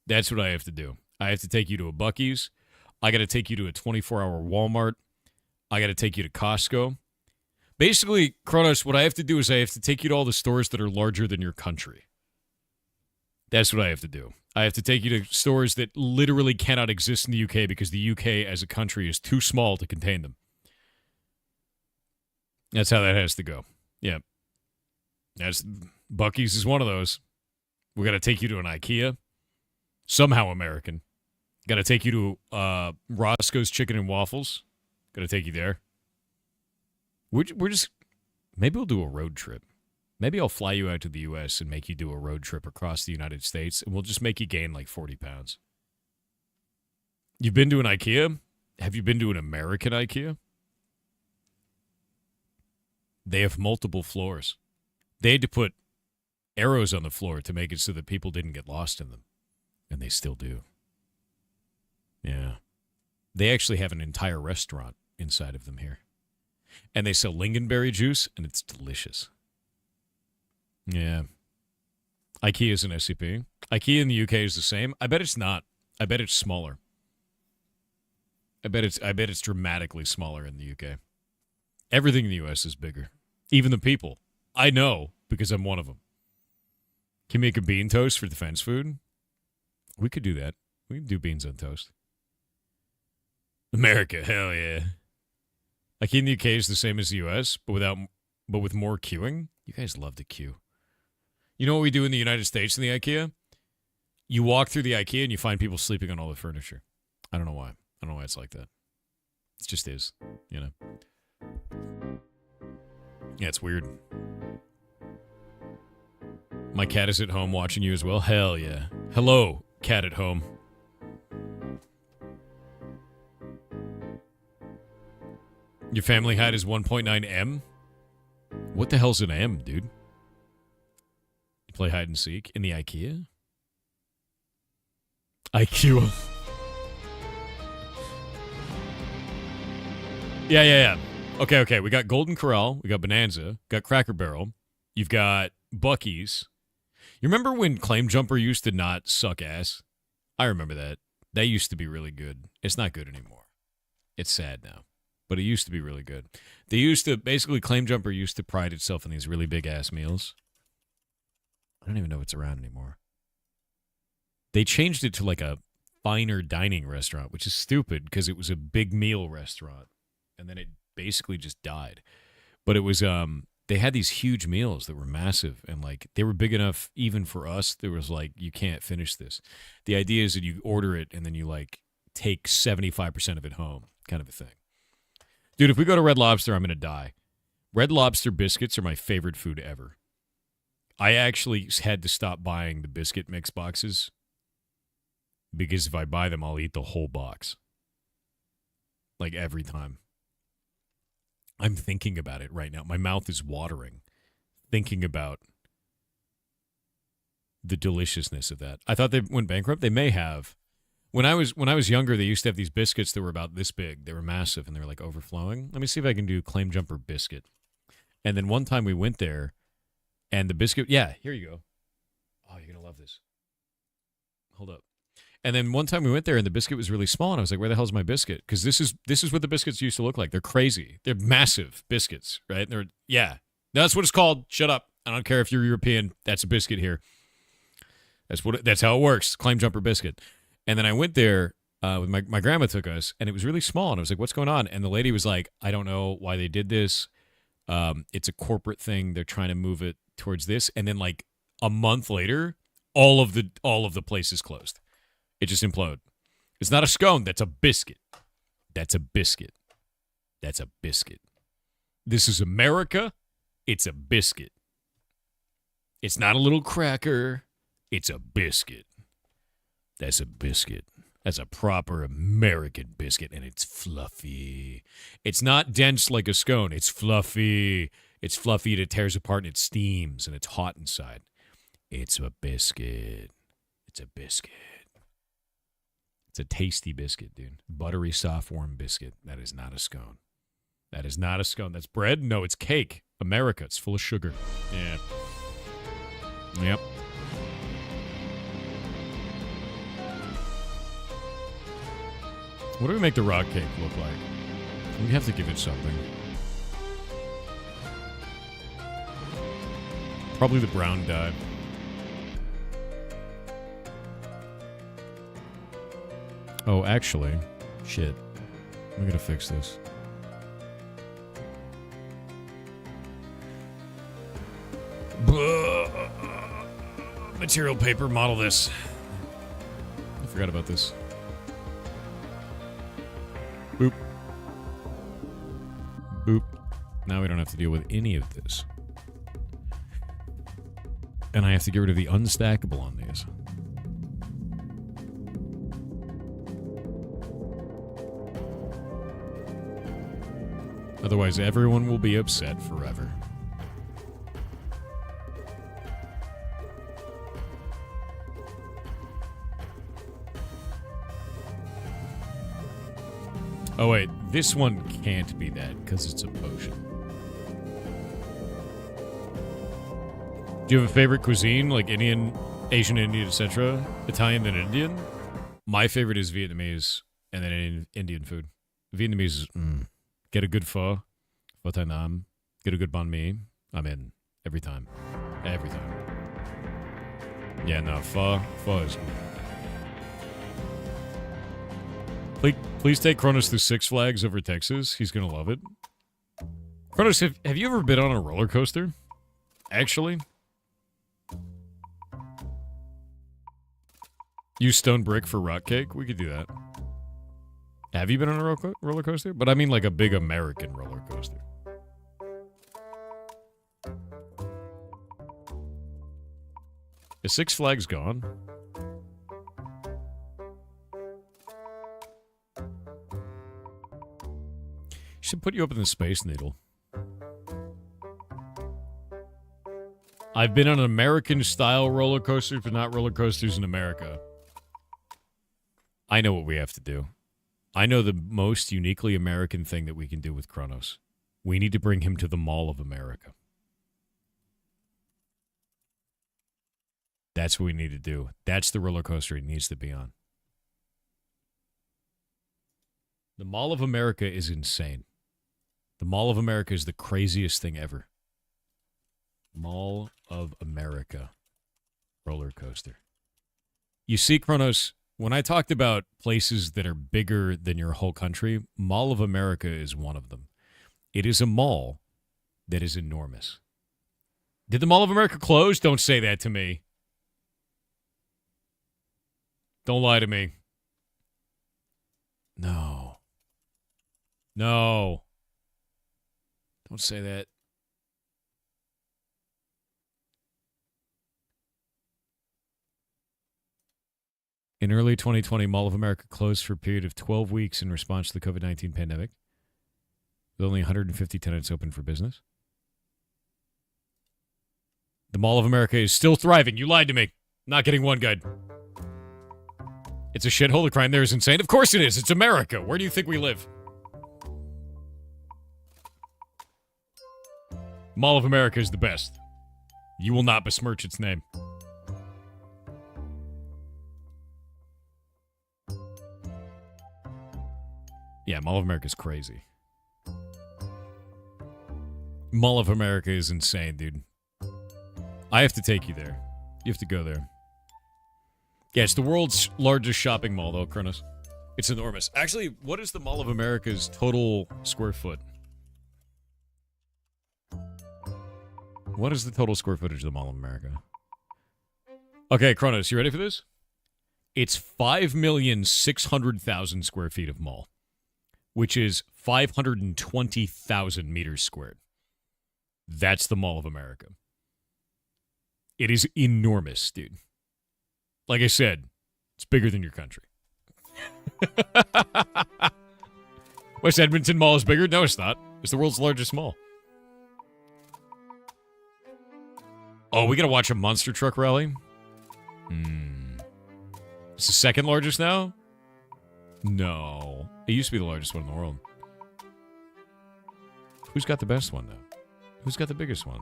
That's what I have to do. I have to take you to a Buc-ee's. I got to take you to a 24-hour Walmart. I got to take you to Costco. Basically, Kronos, what I have to do is I have to take you to all the stores that are larger than your country. That's what I have to do. I have to take you to stores that literally cannot exist in the UK because the UK as a country is too small to contain them. That's how that has to go. Yeah. Buc-ee's is one of those. We got to take you to an IKEA. Somehow American. Got to take you to Roscoe's Chicken and Waffles. Got to take you there. We're just... Maybe we'll do a road trip. Maybe I'll fly you out to the U.S. and make you do a road trip across the United States, and we'll just make you gain like 40 pounds. You've been to an IKEA? Have you been to an American IKEA? They have multiple floors. They had to put arrows on the floor to make it so that people didn't get lost in them. And they still do. Yeah. They actually have an entire restaurant inside of them here. And they sell lingonberry juice, and it's delicious. Yeah. IKEA is an SCP. IKEA in the UK is the same. I bet it's not. I bet it's smaller. I bet it's dramatically smaller in the UK. Everything in the US is bigger. Even the people. I know because I'm one of them. Can you make a bean toast for defense food? We could do that. We can do beans on toast. America, hell yeah. IKEA in the UK is the same as the US, but with more queuing. You guys love to queue. You know what we do in the United States in the IKEA? You walk through the IKEA and you find people sleeping on all the furniture. I don't know why. I don't know why it's like that. It just is, you know. Yeah, it's weird. My cat is at home watching you as well. Hell yeah. Hello, cat at home. Your family height is 1.9 M? What the hell's an M, dude? You play hide and seek in the IKEA? IQ. Yeah. Okay. We got Golden Corral. We got Bonanza. Got Cracker Barrel. You've got Buc-ee's. You remember when Claim Jumper used to not suck ass? I remember that. That used to be really good. It's not good anymore. It's sad now. But it used to be really good. They used to, basically, Claim Jumper used to pride itself in these really big-ass meals. I don't even know if it's around anymore. They changed it to like a finer dining restaurant, which is stupid because it was a big meal restaurant. And then it basically just died. But it was, they had these huge meals that were massive. And like, they were big enough even for us. There was like, you can't finish this. The idea is that you order it and then you like take 75% of it home, kind of a thing. Dude, if we go to Red Lobster, I'm going to die. Red Lobster biscuits are my favorite food ever. I actually had to stop buying the biscuit mix boxes because if I buy them, I'll eat the whole box. Like every time. I'm thinking about it right now. My mouth is watering thinking about the deliciousness of that. I thought they went bankrupt. They may have. When I was younger, they used to have these biscuits that were about this big. They were massive, and they were, like, overflowing. Let me see if I can do Claim Jumper biscuit. And then one time we went there, and the biscuit... Yeah, here you go. Oh, you're going to love this. Hold up. And then one time we went there, and the biscuit was really small, and I was like, where the hell's my biscuit? Because this is what the biscuits used to look like. They're crazy. They're massive biscuits, right? Yeah. No, that's what it's called. Shut up. I don't care if you're European. That's a biscuit here. That's how it works. Claim Jumper biscuit. And then I went there, with my grandma took us, and it was really small. And I was like, what's going on? And the lady was like, I don't know why they did this. It's a corporate thing. They're trying to move it towards this. And then like a month later, all of the places closed. It just imploded. It's not a scone. That's a biscuit. That's a biscuit. That's a biscuit. This is America. It's a biscuit. It's not a little cracker. It's a biscuit. That's a biscuit. That's a proper American biscuit, and it's fluffy. It's not dense like a scone. It's fluffy. It's fluffy, and it tears apart, and it steams, and it's hot inside. It's a biscuit. It's a biscuit. It's a tasty biscuit, dude. Buttery, soft, warm biscuit. That is not a scone. That is not a scone. That's bread? No, it's cake. America. It's full of sugar. Yeah. Yep. What do we make the rock cake look like? We have to give it something. Probably the brown dye. Oh, actually, shit. We gotta fix this. Material paper, model this. I forgot about this. Boop. Boop. Now we don't have to deal with any of this. And I have to get rid of the unstackable on these. Otherwise, everyone will be upset forever. Oh, wait. This one can't be that because it's a potion. Do you have a favorite cuisine, like Indian, Asian, Indian, etc.? Italian, then Indian? My favorite is Vietnamese, and then Indian food. Vietnamese is, get a good pho tai nam, get a good banh mi. I'm in every time. Every time. Yeah, no, pho is good. Please take Kronos through Six Flags over Texas. He's going to love it. Kronos, have you ever been on a roller coaster? Actually? Use stone brick for rock cake? We could do that. Have you been on a roller coaster? But I mean like a big American roller coaster. Is Six Flags gone? Should put you up in the Space Needle. I've been on American-style roller coasters, but not roller coasters in America. I know what we have to do. I know the most uniquely American thing that we can do with Kronos. We need to bring him to the Mall of America. That's what we need to do. That's the roller coaster he needs to be on. The Mall of America is insane. The Mall of America is the craziest thing ever. Mall of America roller coaster. You see, Kronos, when I talked about places that are bigger than your whole country, Mall of America is one of them. It is a mall that is enormous. Did the Mall of America close? Don't say that to me. Don't lie to me. No. No. Don't say that. In early 2020, Mall of America closed for a period of 12 weeks in response to the COVID-19 pandemic, with only 150 tenants open for business. The Mall of America is still thriving. You lied to me. Not getting one good. It's a shithole. The crime there is insane. Of course it is. It's America. Where do you think we live? Mall of America is the best. You will not besmirch its name. Yeah, Mall of America is crazy. Mall of America is insane, dude. I have to take you there. You have to go there. Yeah, it's the world's largest shopping mall, though, Kronos. It's enormous. Actually, what is the Mall of America's total square foot? What is the total square footage of the Mall of America? Okay, Kronos, you ready for this? It's 5,600,000 square feet of mall, which is 520,000 meters squared. That's the Mall of America. It is enormous, dude. Like I said, it's bigger than your country. West Edmonton Mall is bigger? No, it's not. It's the world's largest mall. Oh, we gotta watch a monster truck rally? It's the second largest now? No. It used to be the largest one in the world. Who's got the best one, though? Who's got the biggest one?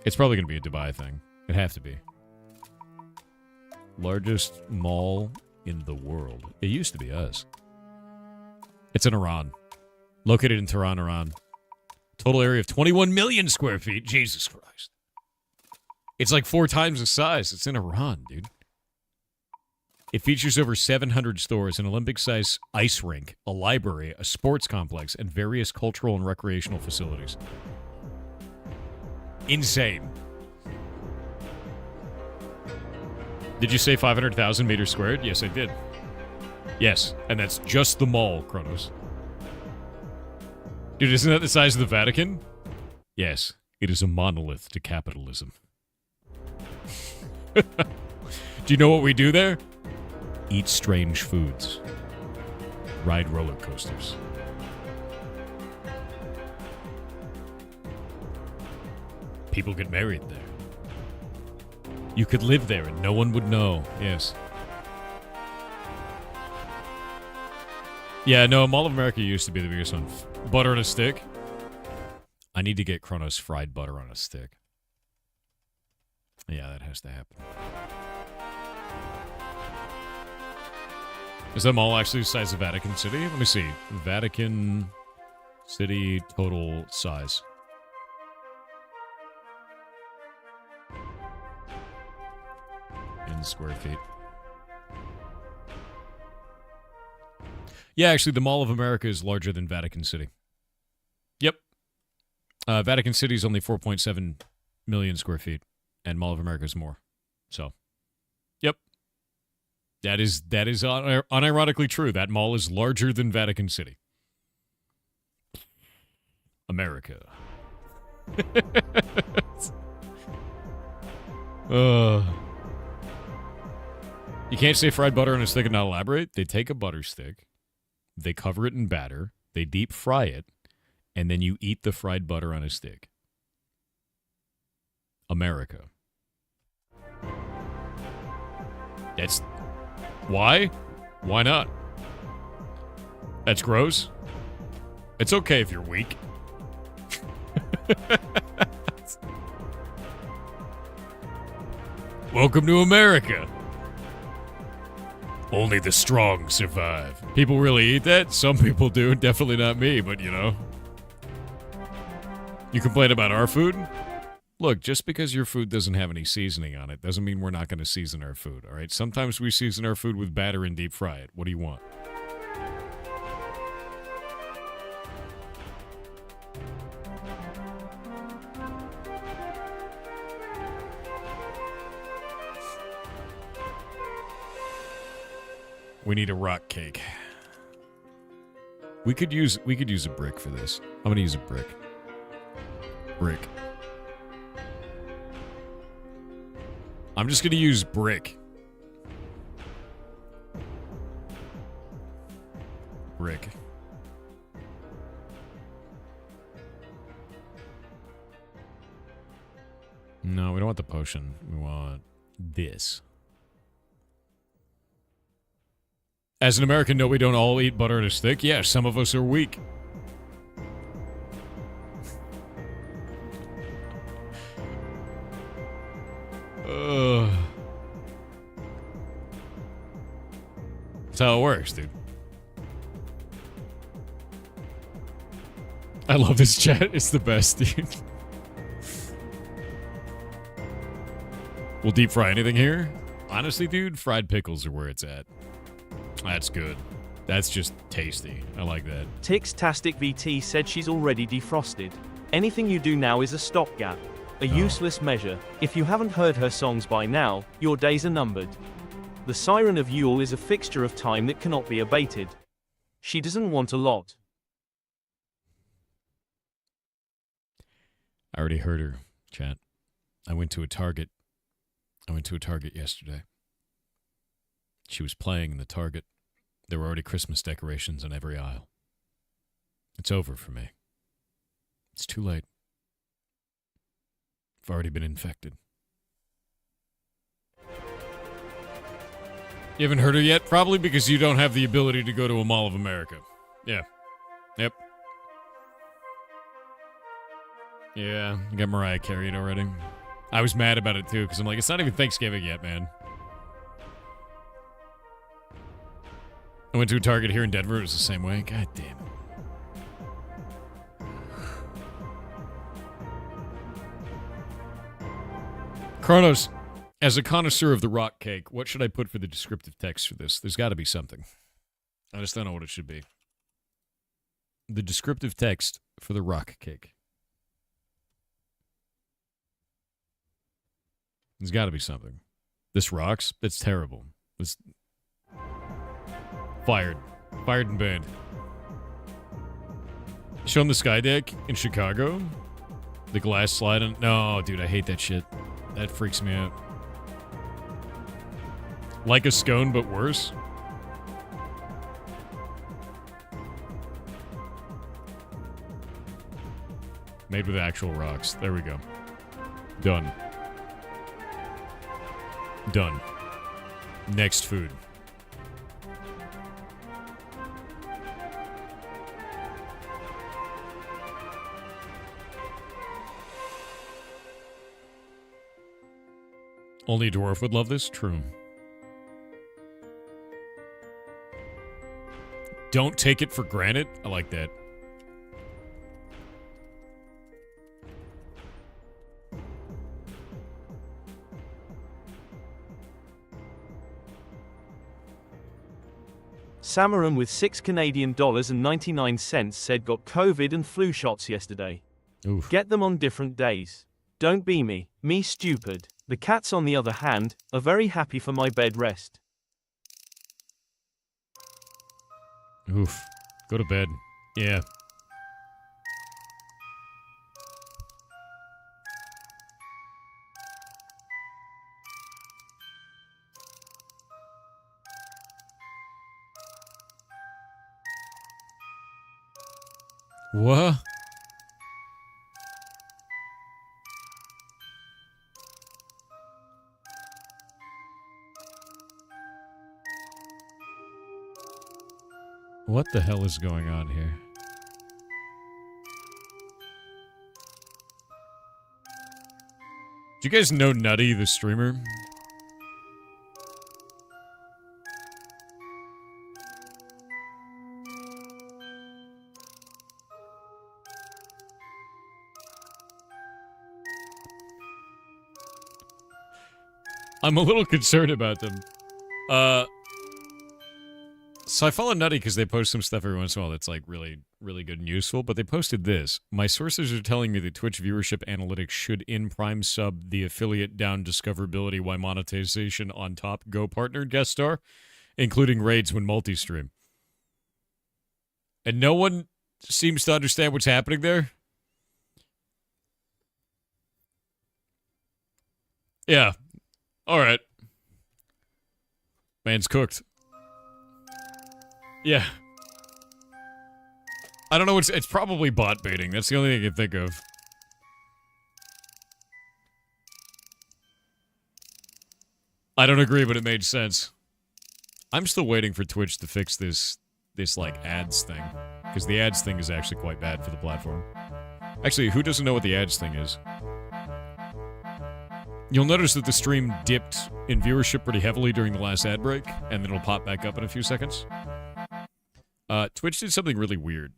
It's probably going to be a Dubai thing. It'd have to be. Largest mall in the world. It used to be us. It's in Iran. Located in Tehran, Iran. Total area of 21 million square feet. Jesus Christ. It's like 4 times the size. It's in Iran, dude. It features over 700 stores, an Olympic-sized ice rink, a library, a sports complex, and various cultural and recreational facilities. Insane. Did you say 500,000 meters squared? Yes, I did. Yes, and that's just the mall, Kronos. Dude, isn't that the size of the Vatican? Yes, it is a monolith to capitalism. Do you know what we do there? Eat strange foods. Ride roller coasters. People get married there. You could live there and no one would know. Yes. Yeah, no, Mall of America used to be the biggest one. Butter on a stick. I need to get Kronos fried butter on a stick. Yeah, that has to happen. Is that mall actually the size of Vatican City? Let me see. Vatican City total size. In square feet. Yeah, actually, the Mall of America is larger than Vatican City. Yep. Vatican City is only 4.7 million square feet, and Mall of America is more. So, yep. That is unironically true. That mall is larger than Vatican City. America. You can't say fried butter on a stick and not elaborate. They take a butter stick, they cover it in batter, they deep fry it, and then you eat the fried butter on a stick. America. That's... Why? Why not? That's gross. It's okay if you're weak. Welcome to America. Only the strong survive. People really eat that? Some people do. Definitely not me, but you know. You complain about our food? Look, just because your food doesn't have any seasoning on it doesn't mean we're not going to season our food, all right? Sometimes we season our food with batter and deep fry it. What do you want? We need a rock cake. We could use a brick for this. I'm gonna use a brick. Brick. I'm just gonna use brick. Brick. No, we don't want the potion. We want this. As an American, no, we don't all eat butter on a stick. Yeah, some of us are weak. That's how it works, dude. I love this chat. It's the best, dude. We'll deep fry anything here? Honestly, dude, fried pickles are where it's at. That's good. That's just tasty. I like that. Tixtastic VT said she's already defrosted. Anything you do now is a stopgap. A useless measure. If you haven't heard her songs by now, your days are numbered. The Siren of Yule is a fixture of time that cannot be abated. She doesn't want a lot. I already heard her, chat. I went to a Target yesterday. She was playing in the Target. There were already Christmas decorations on every aisle. It's over for me. It's too late. I've already been infected. You haven't heard her yet? Probably because you don't have the ability to go to a Mall of America. Yeah. Yep. Yeah, I got Mariah Carey already. I was mad about it too, because I'm like, it's not even Thanksgiving yet, man. I went to a Target here in Denver. It was the same way. God damn it. Kronos, as a connoisseur of the rock cake, what should I put for the descriptive text for this? There's got to be something. I just don't know what it should be. The descriptive text for the rock cake. There's got to be something. This rocks? That's terrible. This... Fired. Fired and banned. Show them the Sky Deck in Chicago? The glass sliding? No, dude, I hate that shit. That freaks me out. Like a scone, but worse? Made with actual rocks. There we go. Done. Done. Next food. Only a dwarf would love this? True. Don't take it for granted. I like that. Samaran with $6 said got COVID and flu shots yesterday. Oof. Get them on different days. Don't be me. Me stupid. The cats on the other hand, are very happy for my bed rest. Oof. Go to bed. Yeah. What? What the hell is going on here? Do you guys know Nutty, the streamer? I'm a little concerned about them. So I follow Nutty because they post some stuff every once in a while that's like really, really good and useful, but they posted this. My sources are telling me the Twitch viewership analytics should in prime sub the affiliate down discoverability while monetization on top go partner guest star, including raids when multi-stream. And no one seems to understand what's happening there. Yeah. All right. Man's cooked. Yeah. I don't know, it's probably bot baiting. That's the only thing I can think of. I don't agree, but it made sense. I'm still waiting for Twitch to fix this like ads thing, because the ads thing is actually quite bad for the platform. Actually, who doesn't know what the ads thing is? You'll notice that the stream dipped in viewership pretty heavily during the last ad break, and then it'll pop back up in a few seconds. Twitch did something really weird.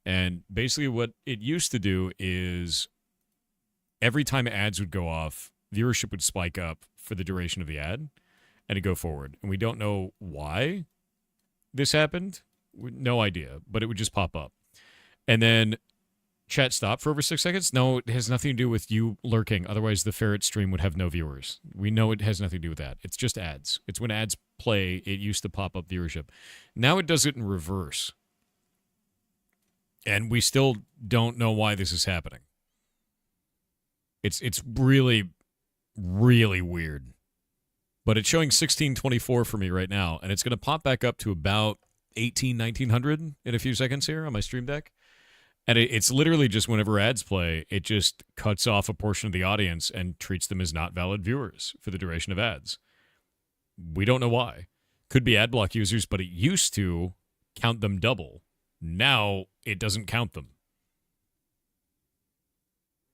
And basically what it used to do is every time ads would go off, viewership would spike up for the duration of the ad, and it'd go forward. And we don't know why this happened. No idea, but it would just pop up. And then chat stopped for over 6 seconds. No, it has nothing to do with you lurking. Otherwise, the Ferret stream would have no viewers. We know it has nothing to do with that. It's just ads. It's when ads play, it used to pop up viewership. Now it does it in reverse. And we still don't know why this is happening. It's really, really weird. But it's showing 1624 for me right now, and it's going to pop back up to about 1900 in a few seconds here on my stream deck. And it's literally just whenever ads play, it just cuts off a portion of the audience and treats them as not valid viewers for the duration of ads. We don't know why. Could be ad block users, but it used to count them double. Now it doesn't count them.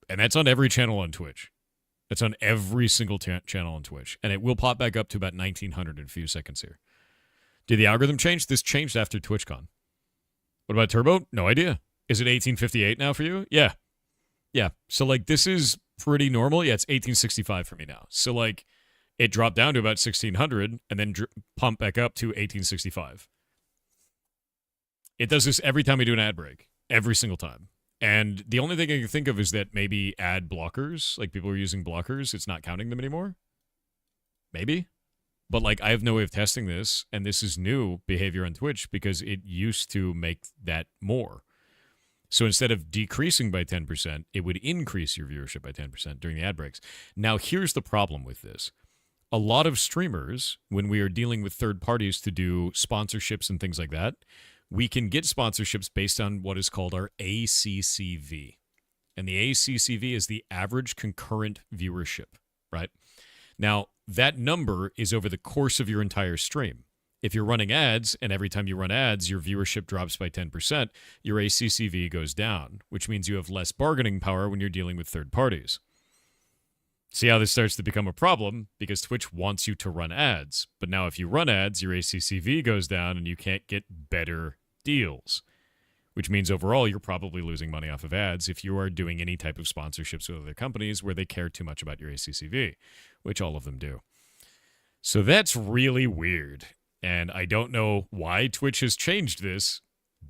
And that's on every channel on Twitch. That's on every single channel on Twitch. And it will pop back up to about 1900 in a few seconds here. Did the algorithm change? This changed after TwitchCon. What about Turbo? No idea. Is it 1858 now for you? Yeah. Yeah. So, like, this is pretty normal. Yeah, it's 1865 for me now. So, like, it dropped down to about 1600 and then pumped back up to 1865. It does this every time we do an ad break. Every single time. And the only thing I can think of is that maybe ad blockers, like people are using blockers, it's not counting them anymore. Maybe. But, like, I have no way of testing this, and this is new behavior on Twitch because it used to make that more. So instead of decreasing by 10%, it would increase your viewership by 10% during the ad breaks. Now, here's the problem with this. A lot of streamers, when we are dealing with third parties to do sponsorships and things like that, we can get sponsorships based on what is called our ACCV. And the ACCV is the average concurrent viewership, right? Now, that number is over the course of your entire stream. If you're running ads, and every time you run ads, your viewership drops by 10%, your ACCV goes down, which means you have less bargaining power when you're dealing with third parties. See how this starts to become a problem because Twitch wants you to run ads. But now if you run ads, your ACCV goes down and you can't get better deals, which means overall you're probably losing money off of ads if you are doing any type of sponsorships with other companies where they care too much about your ACCV, which all of them do. So that's really weird. And I don't know why Twitch has changed this,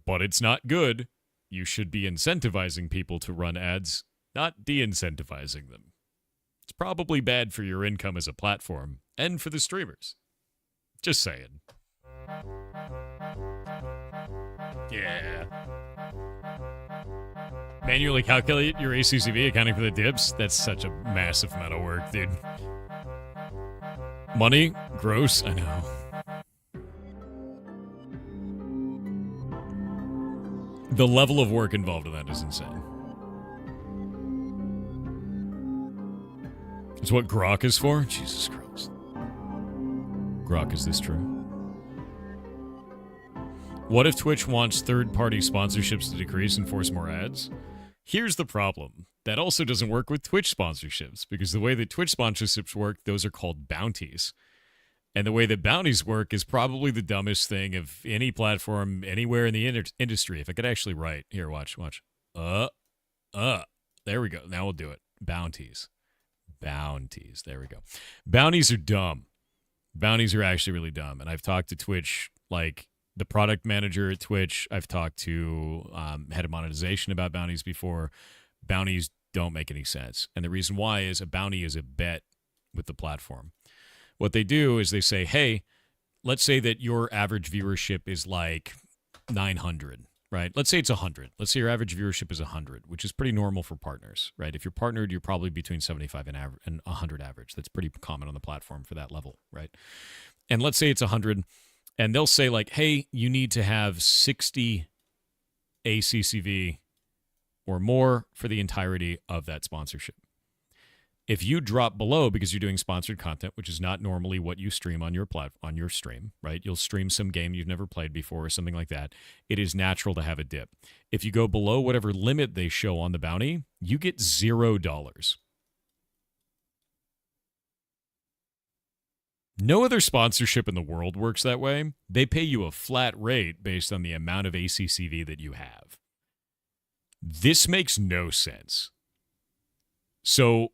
but it's not good. You should be incentivizing people to run ads, not de-incentivizing them. It's probably bad for your income as a platform and for the streamers. Just saying. Yeah. Manually calculate your ACCV accounting for the dips? That's such a massive amount of work, dude. Money? Gross? I know. The level of work involved in that is insane. It's what Grok is for? Jesus Christ. Grok, is this true? What if Twitch wants third-party sponsorships to decrease and force more ads? Here's the problem. That also doesn't work with Twitch sponsorships, because the way that Twitch sponsorships work, those are called bounties. And the way that bounties work is probably the dumbest thing of any platform anywhere in the industry. If I could actually write. Here, watch. There we go. Now we'll do it. Bounties. There we go. Bounties are dumb. Bounties are actually really dumb. And I've talked to Twitch, like the product manager at Twitch. I've talked to head of monetization about bounties before. Bounties don't make any sense. And the reason why is a bounty is a bet with the platform. What they do is they say, hey, let's say that your average viewership is like 900, right? Let's say it's 100. Let's say your average viewership is 100, which is pretty normal for partners, right? If you're partnered, you're probably between 75 and 100 average. That's pretty common on the platform for that level, right? And let's say it's 100, and they'll say like, hey, you need to have 60 ACCV or more for the entirety of that sponsorship. If you drop below because you're doing sponsored content, which is not normally what you stream on your stream, right? You'll stream some game you've never played before or something like that. It is natural to have a dip. If you go below whatever limit they show on the bounty, you get $0. No other sponsorship in the world works that way. They pay you a flat rate based on the amount of ACCV that you have. This makes no sense. So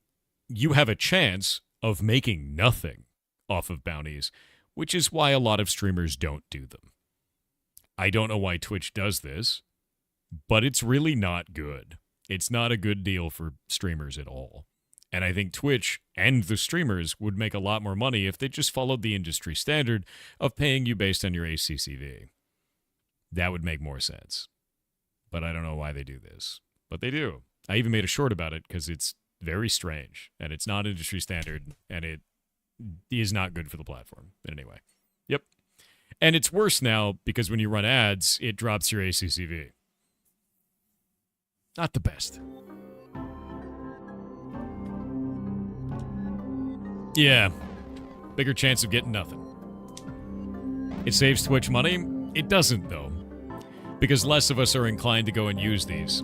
you have a chance of making nothing off of bounties, which is why a lot of streamers don't do them. I don't know why Twitch does this, but it's really not good. It's not a good deal for streamers at all. And I think Twitch and the streamers would make a lot more money if they just followed the industry standard of paying you based on your ACCV. That would make more sense. But I don't know why they do this. But they do. I even made a short about it because it's very strange, and it's not industry standard, and it is not good for the platform. But anyway, yep. And it's worse now because when you run ads, it drops your ACCV. Not the best. Yeah, bigger chance of getting nothing. It saves Twitch money? It doesn't, though, because less of us are inclined to go and use these,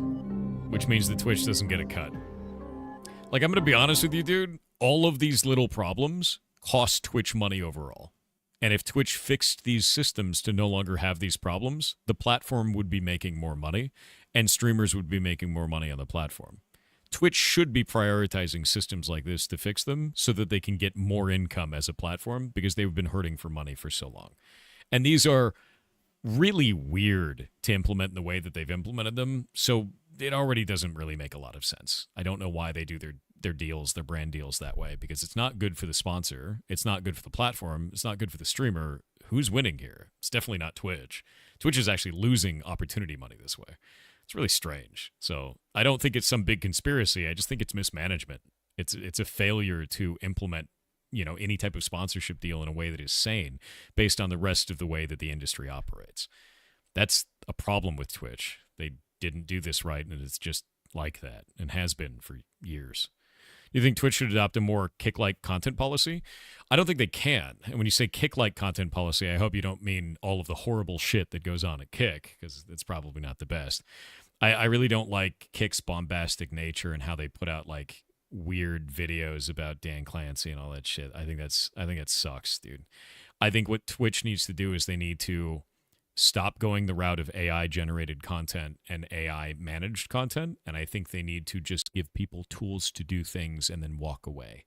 which means that Twitch doesn't get a cut. Like, I'm going to be honest with you, dude. All of these little problems cost Twitch money overall. And if Twitch fixed these systems to no longer have these problems, the platform would be making more money, and streamers would be making more money on the platform. Twitch should be prioritizing systems like this to fix them so that they can get more income as a platform because they've been hurting for money for so long. And these are really weird to implement in the way that they've implemented them, so it already doesn't really make a lot of sense. I don't know why they do their deals, their brand deals that way, because it's not good for the sponsor. It's not good for the platform. It's not good for the streamer. Who's winning here? It's definitely not Twitch. Twitch is actually losing opportunity money this way. It's really strange. So I don't think it's some big conspiracy. I just think it's mismanagement. It's a failure to implement, any type of sponsorship deal in a way that is sane based on the rest of the way that the industry operates. That's a problem with Twitch. They didn't do this right, and it's just like that and has been for years. You think Twitch should adopt a more kick-like content policy? I don't think they can. And when you say kick-like content policy, I hope you don't mean all of the horrible shit that goes on at Kick, because it's probably not the best. I really don't like Kick's bombastic nature and how they put out, like, weird videos about Dan Clancy and all that shit. I think it sucks, dude. I think what Twitch needs to do is they need to stop going the route of AI generated content and AI managed content. And I think they need to just give people tools to do things and then walk away.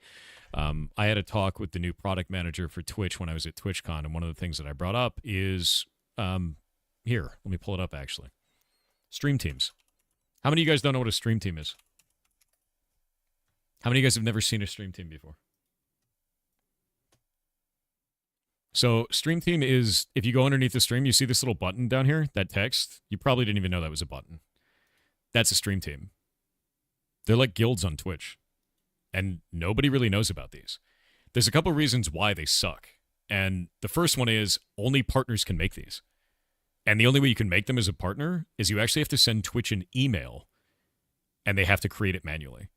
I had a talk with the new product manager for Twitch when I was at TwitchCon. And one of the things that I brought up is here, let me pull it up actually. Stream teams. How many of you guys don't know what a stream team is? How many of you guys have never seen a stream team before? So stream team is, if you go underneath the stream, you see this little button down here, that text. You probably didn't even know that was a button. That's a stream team. They're like guilds on Twitch. And nobody really knows about these. There's a couple reasons why they suck. And the first one is only partners can make these. And the only way you can make them as a partner is you actually have to send Twitch an email and they have to create it manually.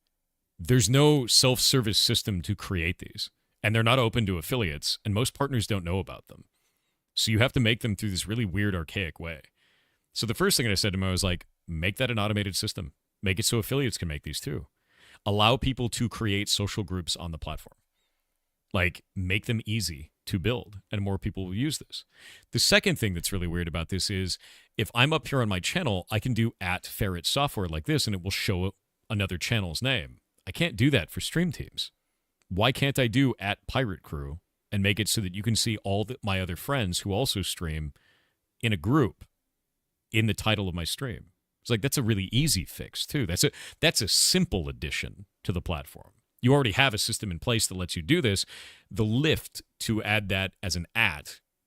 There's no self-service system to create these. And they're not open to affiliates, and most partners don't know about them. So you have to make them through this really weird, archaic way. So the first thing I said to him, I was like, make that an automated system. Make it so affiliates can make these too. Allow people to create social groups on the platform. Like, make them easy to build, and more people will use this. The second thing that's really weird about this is, if I'm up here on my channel, I can do @Ferret Software like this, and it will show another channel's name. I can't do that for stream teams. Why can't I do @Pirate Crew and make it so that you can see all my other friends who also stream in a group in the title of my stream? It's like, that's a really easy fix too. That's a simple addition to the platform. You already have a system in place that lets you do this. The lift to add that as an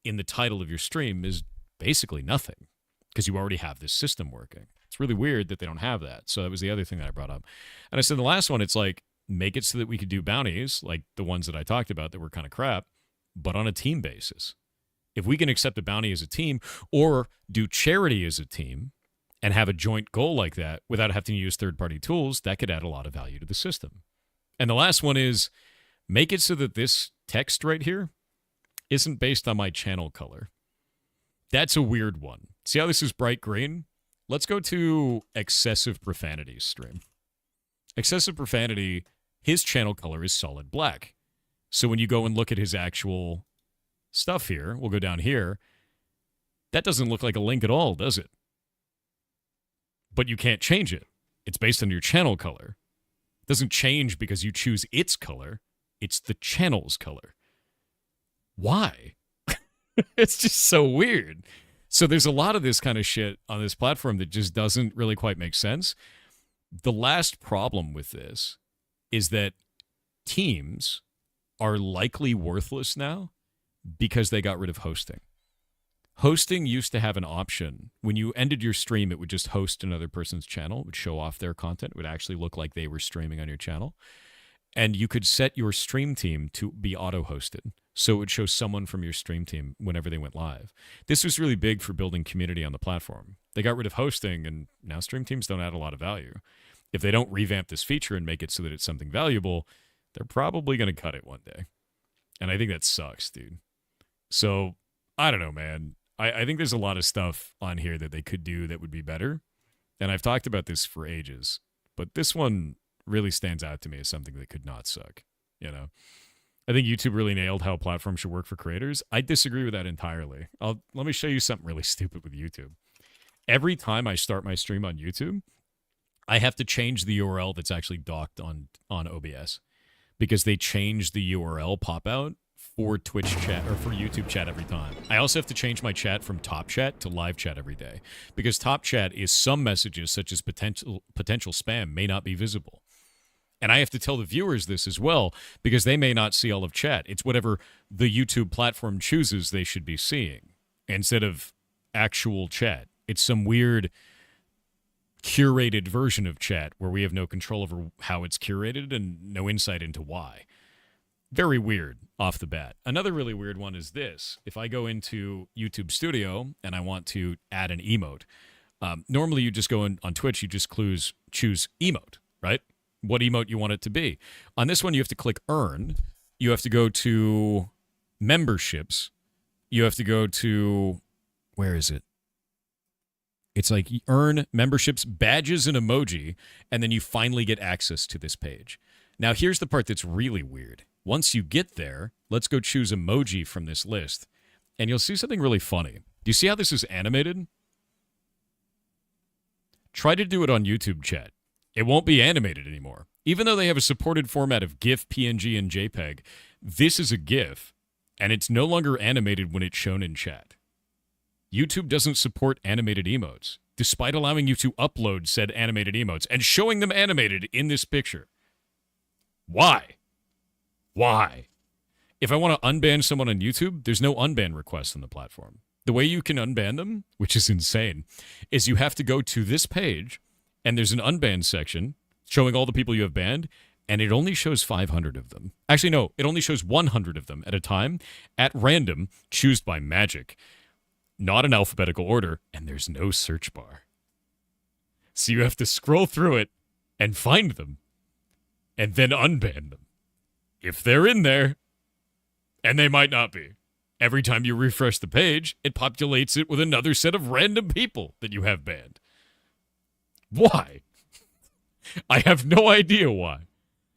in the title of your stream is basically nothing because you already have this system working. It's really weird that they don't have that. So that was the other thing that I brought up. And I said the last one, it's like, make it so that we could do bounties, like the ones that I talked about that were kind of crap, but on a team basis. If we can accept a bounty as a team or do charity as a team and have a joint goal like that without having to use third-party tools, that could add a lot of value to the system. And the last one is make it so that this text right here isn't based on my channel color. That's a weird one. See how this is bright green? Let's go to excessive profanity stream. Excessive profanity, his channel color is solid black. So when you go and look at his actual stuff here, we'll go down here, that doesn't look like a link at all, does it? But you can't change it. It's based on your channel color. It doesn't change because you choose its color. It's the channel's color. Why? It's just so weird. So there's a lot of this kind of shit on this platform that just doesn't really quite make sense. The last problem with this is that teams are likely worthless now because they got rid of hosting. Hosting used to have an option. When you ended your stream, it would just host another person's channel. It would show off their content. It would actually look like they were streaming on your channel. And you could set your stream team to be auto-hosted. So it would show someone from your stream team whenever they went live. This was really big for building community on the platform. They got rid of hosting, and now stream teams don't add a lot of value. If they don't revamp this feature and make it so that it's something valuable, they're probably going to cut it one day. And I think that sucks, dude. So, I don't know, man. I think there's a lot of stuff on here that they could do that would be better. And I've talked about this for ages. But this one really stands out to me as something that could not suck, you know? I think YouTube really nailed how a platform should work for creators. I disagree with that entirely. Let me show you something really stupid with YouTube. Every time I start my stream on YouTube, I have to change the URL that's actually docked on OBS because they change the URL pop-out for Twitch chat or for YouTube chat every time. I also have to change my chat from top chat to live chat every day because top chat is some messages such as potential spam may not be visible. And I have to tell the viewers this as well because they may not see all of chat. It's whatever the YouTube platform chooses they should be seeing instead of actual chat. It's some weird curated version of chat where we have no control over how it's curated and no insight into why. Very weird off the bat. Another really weird one is this. If I go into YouTube Studio and I want to add an emote, normally you just go on Twitch, you just choose emote, right? What emote you want it to be. On this one, you have to click Earn. You have to go to Memberships. You have to go to, where is it? It's like Earn, Memberships, Badges, and Emoji, and then you finally get access to this page. Now, here's the part that's really weird. Once you get there, let's go choose emoji from this list, and you'll see something really funny. Do you see how this is animated? Try to do it on YouTube, chat. It won't be animated anymore. Even though they have a supported format of GIF, PNG, and JPEG, this is a GIF, and it's no longer animated when it's shown in chat. YouTube doesn't support animated emotes, despite allowing you to upload said animated emotes and showing them animated in this picture. Why? Why? If I want to unban someone on YouTube, there's no unban request on the platform. The way you can unban them, which is insane, is you have to go to this page, and there's an unban section showing all the people you have banned, and it only shows 500 of them. Actually, no, it only shows 100 of them at a time, at random, chosen by magic. Not in alphabetical order, and there's no search bar. So you have to scroll through it and find them, and then unban them. If they're in there, and they might not be. Every time you refresh the page, it populates it with another set of random people that you have banned. Why? I have no idea why.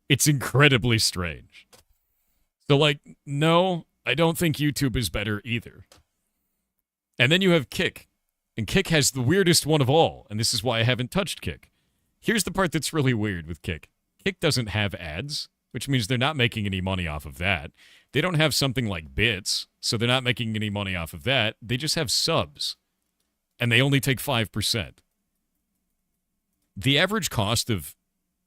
It's incredibly strange. So, like, no, I don't think YouTube is better either. And then you have Kick. And Kick has the weirdest one of all, and this is why I haven't touched Kick. Here's the part that's really weird with Kick. Kick doesn't have ads, which means they're not making any money off of that. They don't have something like bits, so they're not making any money off of that. They just have subs, and they only take 5%. The average cost of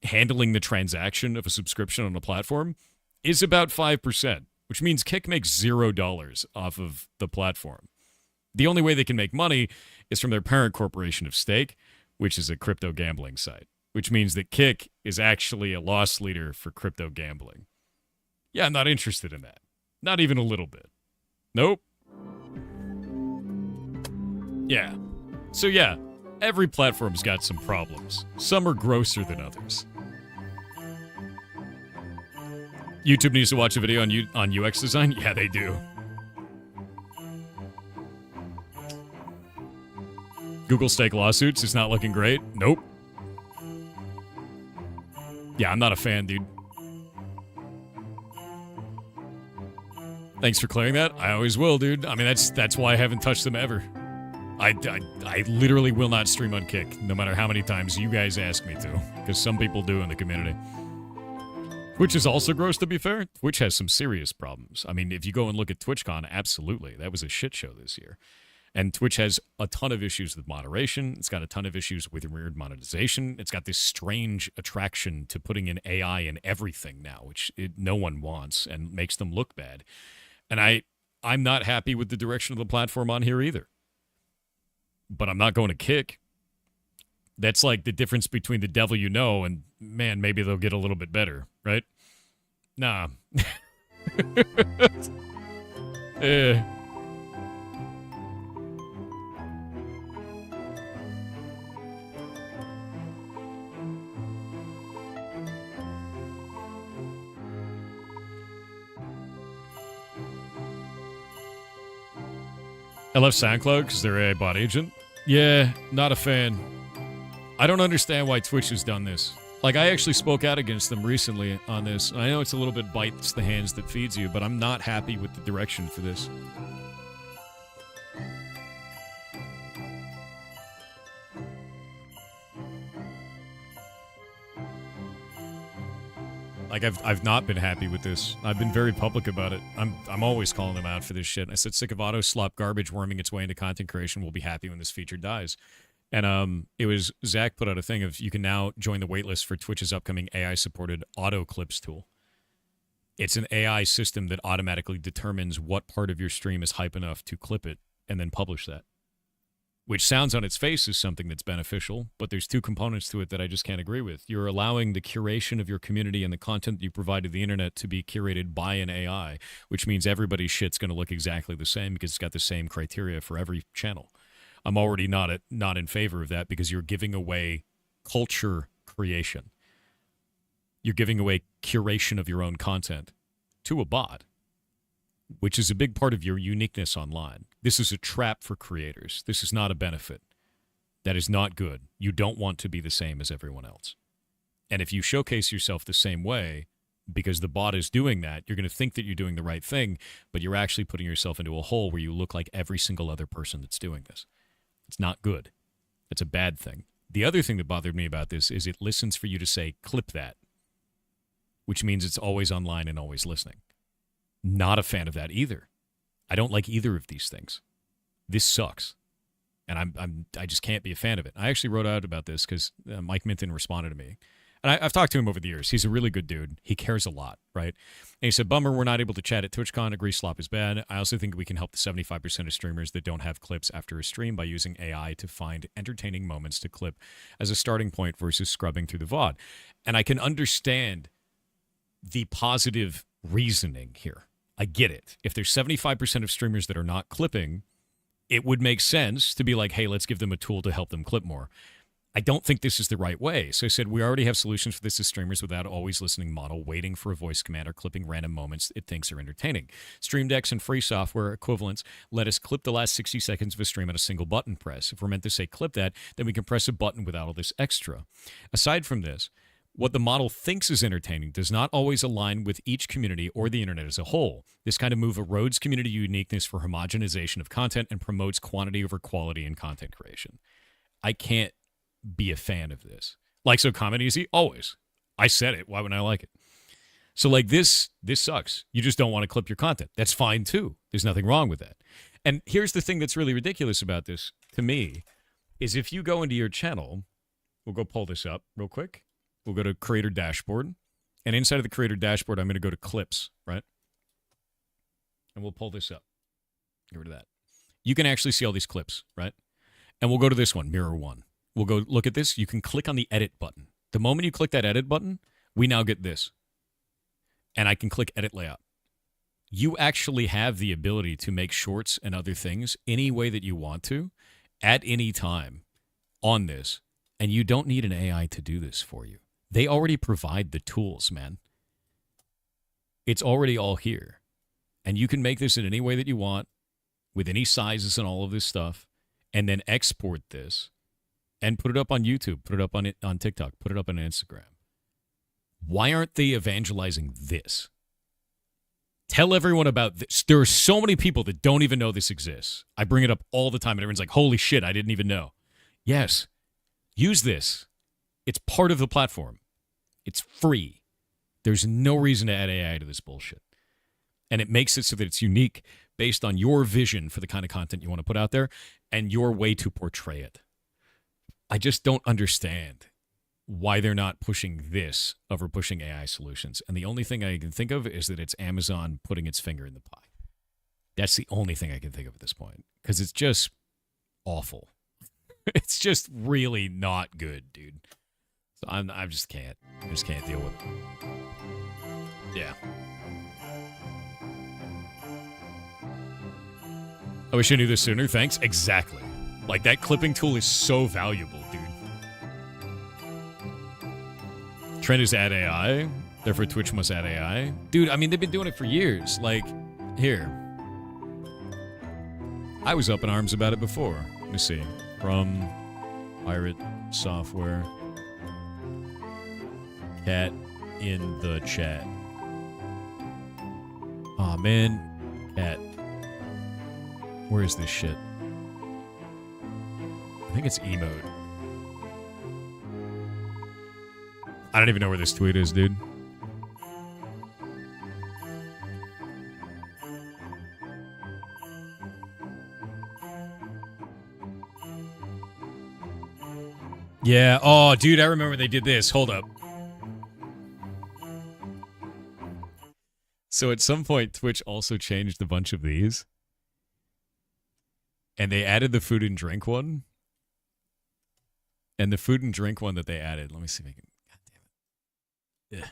handling the transaction of a subscription on a platform is about 5%, which means Kick makes $0 off of the platform. The only way they can make money is from their parent corporation of Stake, which is a crypto gambling site, which means that Kick is actually a loss leader for crypto gambling. Yeah, I'm not interested in that. Not even a little bit. Nope. Yeah. So yeah, every platform's got some problems. Some are grosser than others. YouTube needs to watch a video on UX design? Yeah, they do. Google Stake lawsuits is not looking great? Nope. Yeah, I'm not a fan, dude. Thanks for clearing that. I always will, dude. I mean, that's why I haven't touched them ever. I literally will not stream on Kick, no matter how many times you guys ask me to, because some people do in the community. Twitch is also gross, to be fair. Twitch has some serious problems. I mean, if you go and look at TwitchCon, absolutely. That was a shit show this year. And Twitch has a ton of issues with moderation. It's got a ton of issues with weird monetization. It's got this strange attraction to putting in AI in everything now, which no one wants and makes them look bad. And I'm not happy with the direction of the platform on here either. But I'm not going to Kick. That's like the difference between the devil you know and, man, maybe they'll get a little bit better, right? Nah. I left SoundCloud because they're a bot agent. Yeah, not a fan. I don't understand why Twitch has done this. Like, I actually spoke out against them recently on this. I know it's a little bit bites the hands that feeds you, but I'm not happy with the direction for this. Like, I've not been happy with this. I've been very public about it. I'm always calling them out for this shit. I said, sick of auto slop garbage worming its way into content creation. We'll be happy when this feature dies. And it was Zach put out a thing of you can now join the waitlist for Twitch's upcoming AI-supported auto clips tool. It's an AI system that automatically determines what part of your stream is hype enough to clip it and then publish that. Which sounds on its face as something that's beneficial, but there's two components to it that I just can't agree with. You're allowing the curation of your community and the content that you provide to the internet to be curated by an AI, which means everybody's shit's going to look exactly the same because it's got the same criteria for every channel. I'm already not in favor of that because you're giving away culture creation. You're giving away curation of your own content to a bot, which is a big part of your uniqueness online. This is a trap for creators. This is not a benefit. That is not good. You don't want to be the same as everyone else. And if you showcase yourself the same way, because the bot is doing that, you're going to think that you're doing the right thing, but you're actually putting yourself into a hole where you look like every single other person that's doing this. It's not good. It's a bad thing. The other thing that bothered me about this is it listens for you to say, clip that, which means it's always online and always listening. Not a fan of that either. I don't like either of these things. This sucks. And I just can't be a fan of it. I actually wrote out about this because Mike Minton responded to me. And I've talked to him over the years. He's a really good dude. He cares a lot, right? And he said, bummer, we're not able to chat at TwitchCon. Agree, slop is bad. I also think we can help the 75% of streamers that don't have clips after a stream by using AI to find entertaining moments to clip as a starting point versus scrubbing through the VOD. And I can understand the positive reasoning here. I get it. If there's 75% of streamers that are not clipping, it would make sense to be like, hey, let's give them a tool to help them clip more. I don't think this is the right way. So I said, we already have solutions for this as streamers without always listening model, waiting for a voice command or clipping random moments it thinks are entertaining. Stream decks and free software equivalents let us clip the last 60 seconds of a stream at a single button press. If we're meant to say clip that, then we can press a button without all this extra. Aside from this, what the model thinks is entertaining does not always align with each community or the internet as a whole. This kind of move erodes community uniqueness for homogenization of content and promotes quantity over quality in content creation. I can't be a fan of this. Like, so comment easy? Always. I said it. Why wouldn't I like it? So, like, this sucks. You just don't want to clip your content. That's fine, too. There's nothing wrong with that. And here's the thing that's really ridiculous about this, to me, is if you go into your channel, we'll go pull this up real quick. We'll go to Creator Dashboard. And inside of the Creator Dashboard, I'm going to go to Clips, right? And we'll pull this up. Get rid of that. You can actually see all these clips, right? And we'll go to this one, Mirror 1. We'll go look at this. You can click on the Edit button. The moment you click that Edit button, we now get this. And I can click Edit Layout. You actually have the ability to make shorts and other things any way that you want to at any time on this. And you don't need an AI to do this for you. They already provide the tools, man. It's already all here. And you can make this in any way that you want with any sizes and all of this stuff and then export this and put it up on YouTube, put it up on TikTok, put it up on Instagram. Why aren't they evangelizing this? Tell everyone about this. There are so many people that don't even know this exists. I bring it up all the time, and everyone's like, holy shit, I didn't even know. Yes, use this. It's part of the platform. It's free. There's no reason to add AI to this bullshit. And it makes it so that it's unique based on your vision for the kind of content you want to put out there and your way to portray it. I just don't understand why they're not pushing this over pushing AI solutions. And the only thing I can think of is that it's Amazon putting its finger in the pie. That's the only thing I can think of at this point, because it's just awful. It's just really not good, dude. So I just can't deal with it. Yeah. I wish I knew this sooner. Thanks. Exactly. Like, that clipping tool is so valuable, dude. Trend is add AI. Therefore, Twitch must add AI. Dude, I mean, they've been doing it for years. Like, here. I was up in arms about it before. Let me see. From Pirate Software. Cat in the chat. Aw, man. Cat. Where is this shit? I think it's emote. I don't even know where this tweet is, dude. Yeah. Oh, dude, I remember they did this. Hold up. So at some point, Twitch also changed a bunch of these. And they added the food and drink one. And the food and drink one that they added, let me see if I can. God damn it.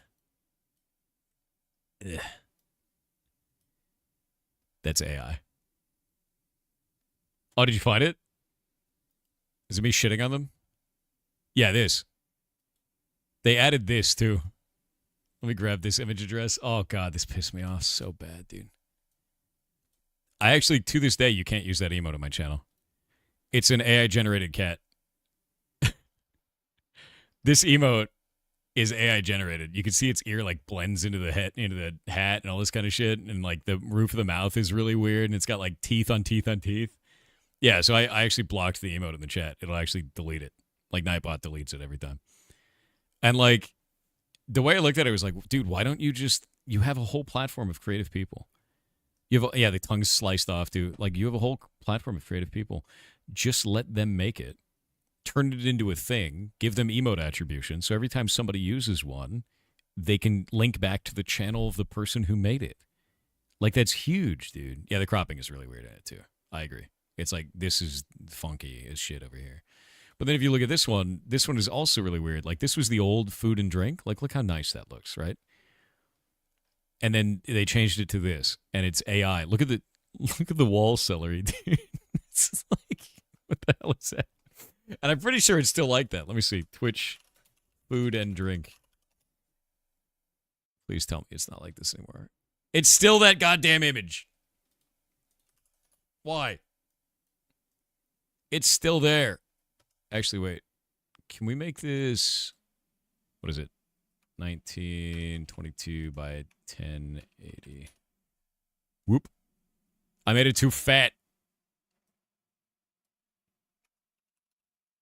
Ugh. Ugh. That's AI. Oh, did you find it? Is it me shitting on them? Yeah, this. They added this too. Let me grab this image address. Oh, God, this pissed me off so bad, dude. I actually, to this day, you can't use that emote on my channel. It's an AI-generated cat. This emote is AI generated. You can see its ear like blends into the head, into the hat, and all this kind of shit. And like the roof of the mouth is really weird, and it's got like teeth on teeth on teeth. Yeah, so I actually blocked the emote in the chat. It'll actually delete it. Like Nightbot deletes it every time. And like the way I looked at it was like, dude, why don't you just, you have a whole platform of creative people. You have, the tongue's sliced off, dude. Like you have a whole platform of creative people. Just let them make it. Turn it into a thing. Give them emote attribution. So every time somebody uses one, they can link back to the channel of the person who made it. Like that's huge, dude. Yeah, the cropping is really weird in it too. I agree. It's like, this is funky as shit over here. But then if you look at this one is also really weird. Like this was the old food and drink. Like look how nice that looks, right? And then they changed it to this, and it's AI. Look at the wall celery, dude. It's just like, what the hell is that? And I'm pretty sure it's still like that. Let me see. Twitch, food and drink. Please tell me it's not like this anymore. It's still that goddamn image. Why? It's still there. Actually, wait. Can we make this... What is it? 1922 by 1080. Whoop. I made it too fat.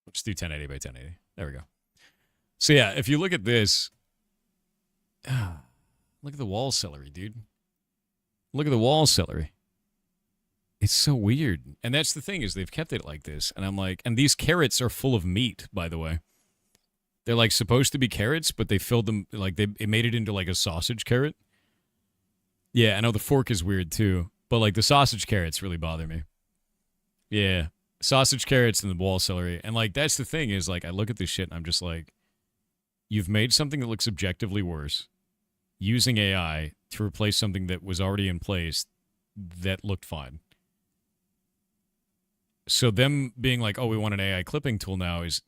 Let's do 1080 by 1080. There we go. So yeah, if you look at this... look at the wall celery, dude. Look at the wall celery. It's so weird. And that's the thing, is they've kept it like this. And I'm like, and these carrots are full of meat, by the way. They're like supposed to be carrots, but they filled them, like it made it into like a sausage carrot. Yeah, I know the fork is weird too, but like the sausage carrots really bother me. Yeah, sausage carrots and the wall celery. And like, that's the thing, is like, I look at this shit and I'm just like, you've made something that looks objectively worse using AI to replace something that was already in place that looked fine. So them being like, oh, we want an AI clipping tool now is,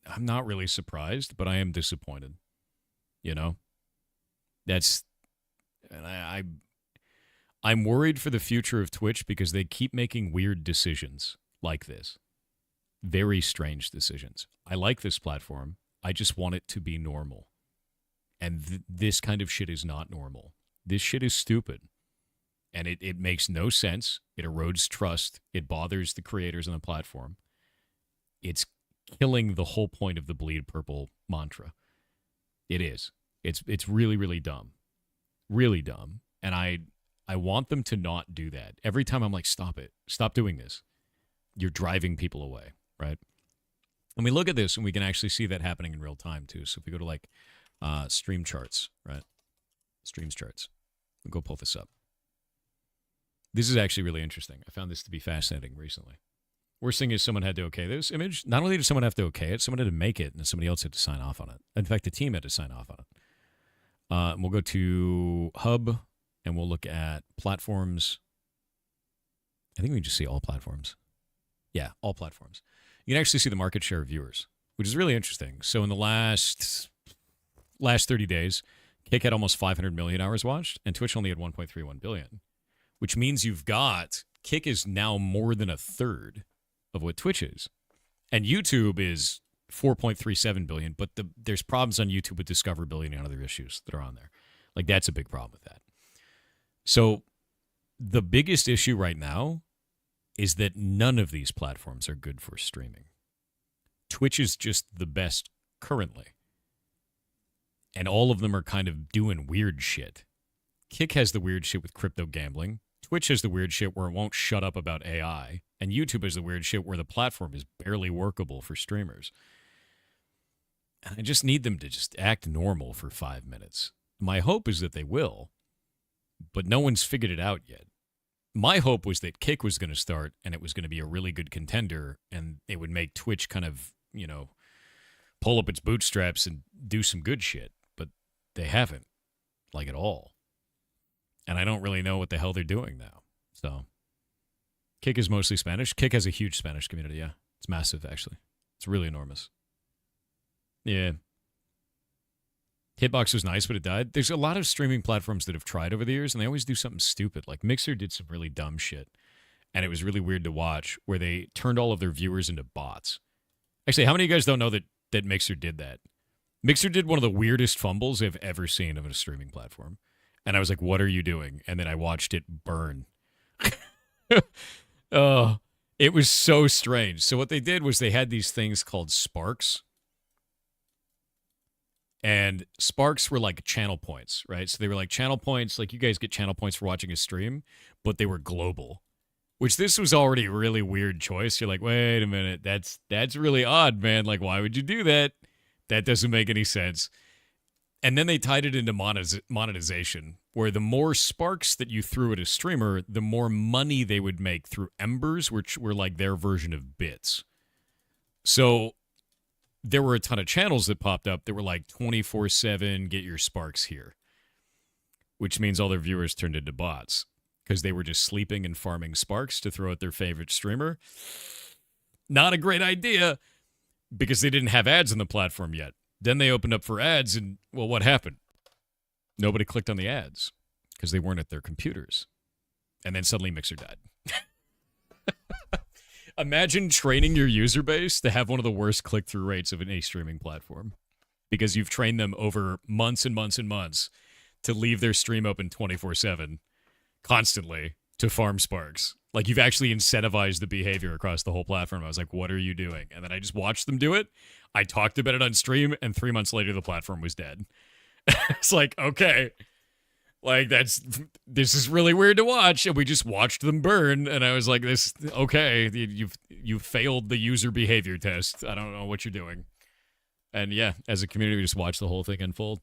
I'm not really surprised, but I am disappointed. You know? That's, and I'm worried for the future of Twitch because they keep making weird decisions like this. Very strange decisions. I like this platform. I just want it to be normal. And this kind of shit is not normal. This shit is stupid. And it makes no sense. It erodes trust. It bothers the creators on the platform. It's killing the whole point of the bleed purple mantra. It is. It's really, really dumb. Really dumb. And I want them to not do that. Every time I'm like, stop it. Stop doing this. You're driving people away, right? And we look at this and we can actually see that happening in real time too. So if we go to like stream charts, right? Streams charts. We'll go pull this up. This is actually really interesting. I found this to be fascinating recently. Worst thing is someone had to okay this image. Not only did someone have to okay it, someone had to make it, and somebody else had to sign off on it. In fact, the team had to sign off on it. And we'll go to Hub, and we'll look at platforms. I think we can just see all platforms. Yeah, all platforms. You can actually see the market share of viewers, which is really interesting. So in the last 30 days, Kick had almost 500 million hours watched, and Twitch only had 1.31 billion, which means you've got Kick is now more than a third of what Twitch is. And YouTube is 4.37 billion, but there's problems on YouTube with discoverability and other issues that are on there. Like, that's a big problem with that. So the biggest issue right now is that none of these platforms are good for streaming. Twitch is just the best currently. And all of them are kind of doing weird shit. Kick has the weird shit with crypto gambling. Twitch has the weird shit where it won't shut up about AI. And YouTube has the weird shit where the platform is barely workable for streamers. And I just need them to just act normal for 5 minutes. My hope is that they will, but no one's figured it out yet. My hope was that Kick was going to start and it was going to be a really good contender and it would make Twitch kind of, you know, pull up its bootstraps and do some good shit. But they haven't, like, at all. And I don't really know what the hell they're doing now. So, Kick is mostly Spanish. Kick has a huge Spanish community, yeah. It's massive, actually. It's really enormous. Yeah. Hitbox was nice, but it died. There's a lot of streaming platforms that have tried over the years, and they always do something stupid. Like, Mixer did some really dumb shit, and it was really weird to watch, where they turned all of their viewers into bots. Actually, how many of you guys don't know that Mixer did that? Mixer did one of the weirdest fumbles I've ever seen of a streaming platform. And I was like, what are you doing? And then I watched it burn. Oh, it was so strange. So what they did was they had these things called sparks. And sparks were like channel points, right? So they were like channel points, like you guys get channel points for watching a stream, but they were global. Which this was already a really weird choice. You're like, wait a minute, that's really odd, man. Like, why would you do that? That doesn't make any sense. And then they tied it into monetization, where the more sparks that you threw at a streamer, the more money they would make through embers, which were like their version of bits. So there were a ton of channels that popped up that were like 24/7, get your sparks here, which means all their viewers turned into bots because they were just sleeping and farming sparks to throw at their favorite streamer. Not a great idea because they didn't have ads on the platform yet. Then they opened up for ads, and, well, what happened? Nobody clicked on the ads because they weren't at their computers. And then suddenly Mixer died. Imagine training your user base to have one of the worst click-through rates of any streaming platform because you've trained them over months and months and months to leave their stream open 24/7 constantly to farm sparks. Like, you've actually incentivized the behavior across the whole platform. I was like, what are you doing? And then I just watched them do it. I talked about it on stream, and 3 months later, the platform was dead. It's like, okay. Like, this is really weird to watch, and we just watched them burn, and I was like, okay, you've failed the user behavior test. I don't know what you're doing. And yeah, as a community, we just watched the whole thing unfold.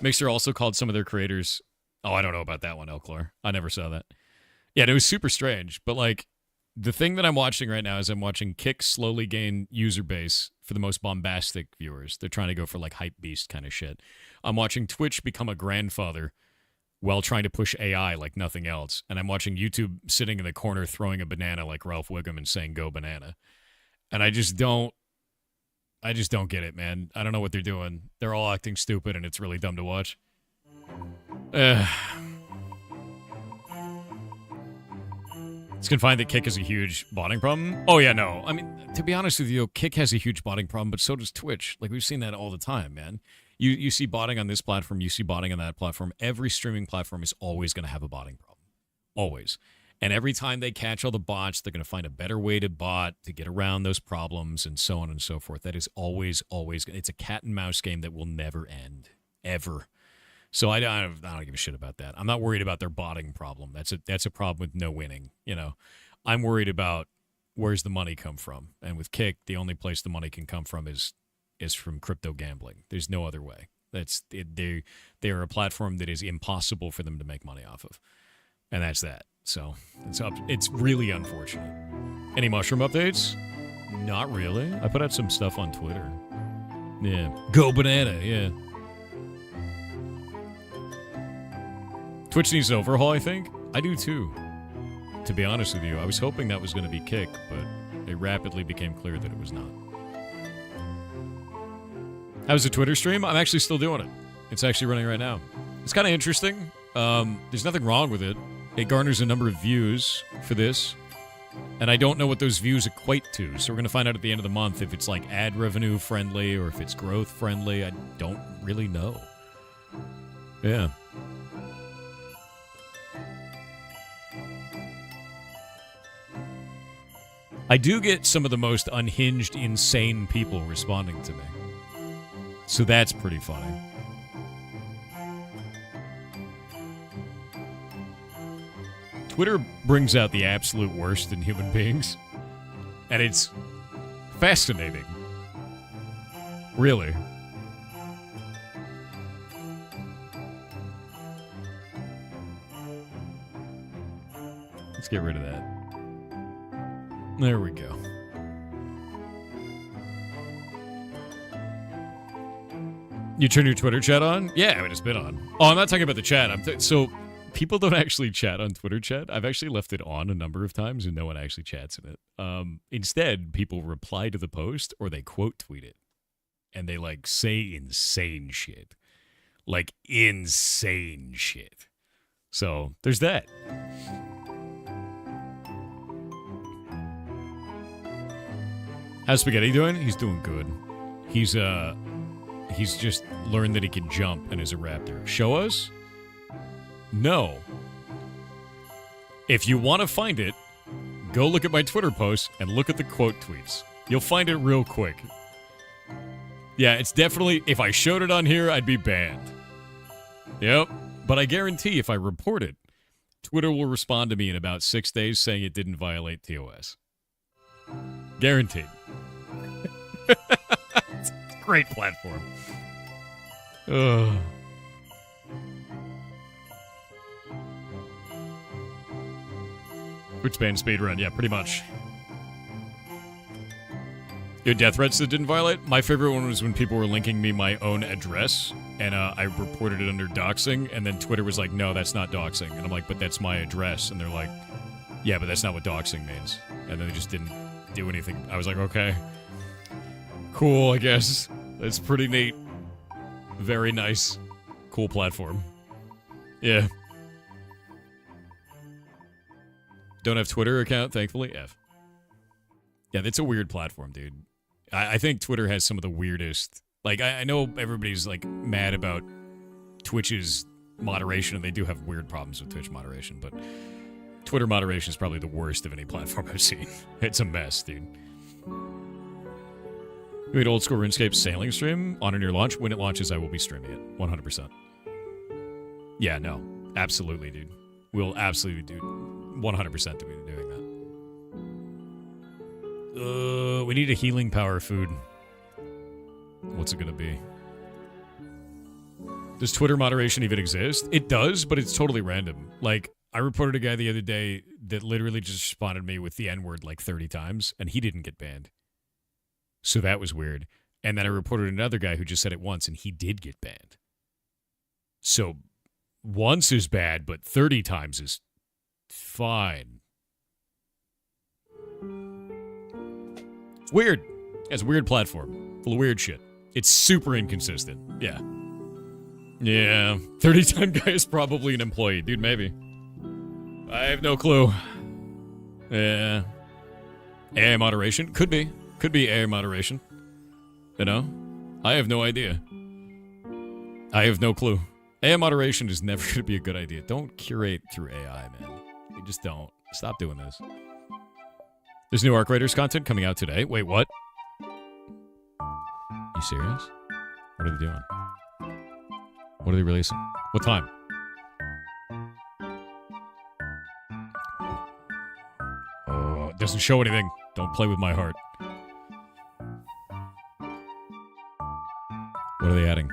Mixer also called some of their creators, I don't know about that one, Elclar. I never saw that. Yeah, it was super strange, but like, the thing that I'm watching right now is I'm watching Kick slowly gain user base for the most bombastic viewers. They're trying to go for like hype beast kind of shit. I'm watching Twitch become a grandfather while trying to push AI like nothing else. And I'm watching YouTube sitting in the corner throwing a banana like Ralph Wiggum and saying, go banana. And I just don't get it, man. I don't know what they're doing. They're all acting stupid and it's really dumb to watch. It's confined that Kick has a huge botting problem. Oh, yeah, no. I mean, to be honest with you, Kick has a huge botting problem, but so does Twitch. Like, we've seen that all the time, man. You see botting on this platform, you see botting on that platform. Every streaming platform is always going to have a botting problem. Always. And every time they catch all the bots, they're going to find a better way to bot to get around those problems and so on and so forth. That is always, it's a cat and mouse game that will never end. Ever. So I don't give a shit about that. I'm not worried about their botting problem. That's a problem with no winning. You know, I'm worried about where's the money come from. And with Kick, the only place the money can come from is from crypto gambling. There's no other way. They are a platform that is impossible for them to make money off of, and that's that. So it's really unfortunate. Any mushroom updates? Not really. I put out some stuff on Twitter. Yeah, go banana. Yeah. Twitch needs an overhaul, I think. I do too. To be honest with you, I was hoping that was going to be Kick, but it rapidly became clear that it was not. How's the Twitter stream? I'm actually still doing it. It's actually running right now. It's kind of interesting. There's nothing wrong with it. It garners a number of views for this, and I don't know what those views equate to, so we're going to find out at the end of the month if it's like ad revenue friendly or if it's growth friendly. I don't really know. Yeah. I do get some of the most unhinged, insane people responding to me. So that's pretty funny. Twitter brings out the absolute worst in human beings. And it's fascinating. Really. Let's get rid of that. There we go. You turn your Twitter chat on? Yeah, I mean, it's been on. Oh, I'm not talking about the chat. So people don't actually chat on Twitter chat. I've actually left it on a number of times and no one actually chats in it. Instead, people reply to the post or they quote tweet it. And they like say insane shit. Like insane shit. So there's that. How's Spaghetti doing? He's doing good. He's He's just learned that he can jump and is a raptor. Show us? No. If you want to find it, go look at my Twitter post and look at the quote tweets. You'll find it real quick. Yeah, it's definitely, if I showed it on here, I'd be banned. Yep. But I guarantee if I report it, Twitter will respond to me in about 6 days saying it didn't violate TOS. Guaranteed. It's a great platform. Ugh. Twitch ban speedrun, yeah, pretty much. Your death threats that didn't violate? My favorite one was when people were linking me my own address, and I reported it under doxing, and then Twitter was like, no, that's not doxing. And I'm like, but that's my address. And they're like, yeah, but that's not what doxing means. And then they just didn't do anything. I was like, okay. Cool, I guess. That's pretty neat. Very nice. Cool platform. Yeah. Don't have Twitter account, thankfully. F. Yeah, that's a weird platform, dude. I think Twitter has some of the weirdest... Like, I know everybody's, like, mad about Twitch's moderation, and they do have weird problems with Twitch moderation, but Twitter moderation is probably the worst of any platform I've seen. It's a mess, dude. We had old school RuneScape sailing stream on or near launch. When it launches, I will be streaming it. 100%. Yeah, no. Absolutely, dude. We'll absolutely do 100% to be doing that. We need a healing power food. What's it gonna be? Does Twitter moderation even exist? It does, but it's totally random. Like, I reported a guy the other day that literally just responded me with the N-word like 30 times, and he didn't get banned. So that was weird. And then I reported another guy who just said it once, and he did get banned. So once is bad, but 30 times is fine. It's weird. It's a weird platform. Full of weird shit. It's super inconsistent. Yeah. Yeah. 30-time guy is probably an employee. Dude, maybe. I have no clue. Yeah. AI moderation? Could be. Could be AI moderation. You know? I have no idea. I have no clue. AI moderation is never going to be a good idea. Don't curate through AI, man. You just don't. Stop doing this. There's new Arc Raiders content coming out today. Wait, what? You serious? What are they doing? What are they releasing? What time? Oh, it doesn't show anything. Don't play with my heart. What are they adding?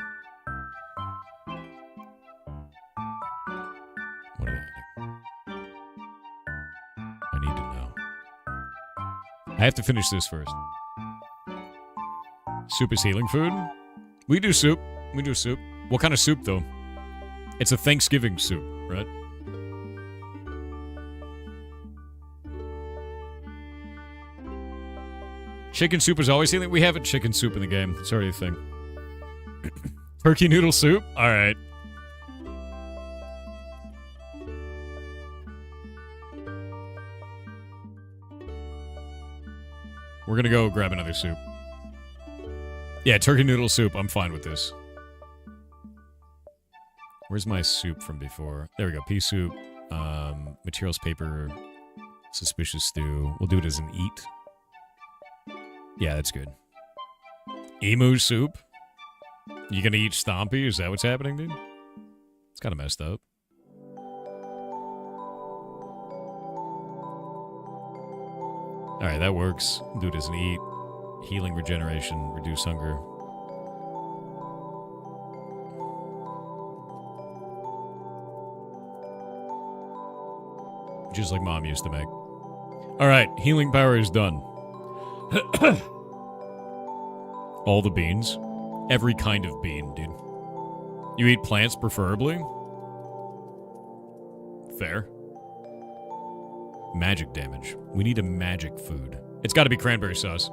What are they adding? I need to know. I have to finish this first. Soup is healing food? We do soup. We do soup. What kind of soup, though? It's a Thanksgiving soup, right? Chicken soup is always healing. We have a chicken soup in the game. It's already a thing. Turkey noodle soup? Alright. We're gonna go grab another soup. Yeah, turkey noodle soup. I'm fine with this. Where's my soup from before? There we go. Pea soup. Materials paper. Suspicious stew. We'll do it as an eat. Yeah, that's good. Emu soup? You gonna eat Stompy? Is that what's happening, dude? It's kind of messed up. Alright, that works. Do it as an eat. Healing, regeneration, reduce hunger. Just like Mom used to make. Alright, healing power is done. All the beans. Every kind of bean, dude. You eat plants, preferably? Fair. Magic damage. We need a magic food. It's gotta be cranberry sauce.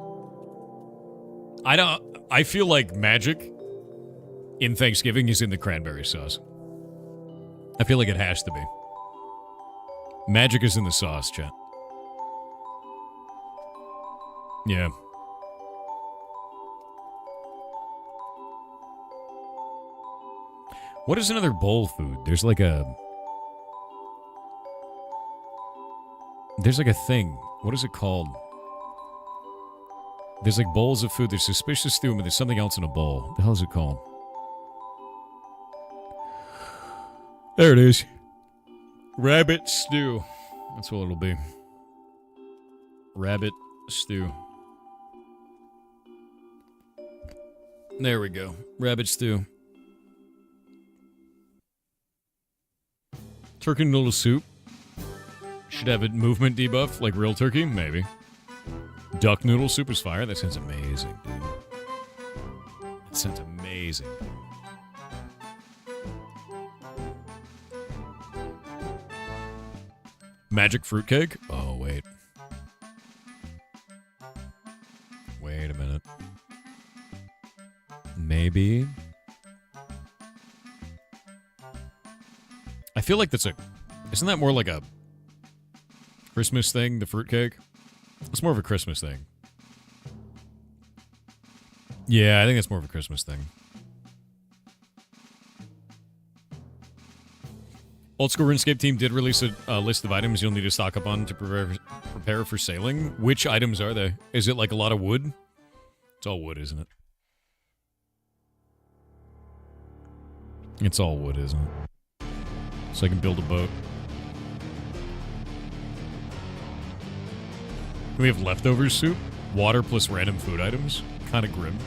I feel like magic in Thanksgiving is in the cranberry sauce. I feel like it has to be. Magic is in the sauce, chat. Yeah. What is another bowl food? There's like a thing. What is it called? There's like bowls of food. There's suspicious stew, but there's something else in a bowl. What the hell is it called? There it is. Rabbit stew. That's what it'll be. Rabbit stew. There we go. Rabbit stew. Turkey noodle soup. Should have a movement debuff like real turkey? Maybe. Duck noodle soup is fire. That sounds amazing, dude. That sounds amazing. Magic fruitcake? Oh, wait. Wait a minute. Maybe. I feel like that's isn't that more like a Christmas thing, the fruitcake? It's more of a Christmas thing. Yeah, I think it's more of a Christmas thing. Old School RuneScape team did release a list of items you'll need to stock up on to prepare for sailing. Which items are they? Is it like a lot of wood? It's all wood, isn't it? It's all wood, isn't it? So I can build a boat. We have leftovers soup, water plus random food items. Kind of grim.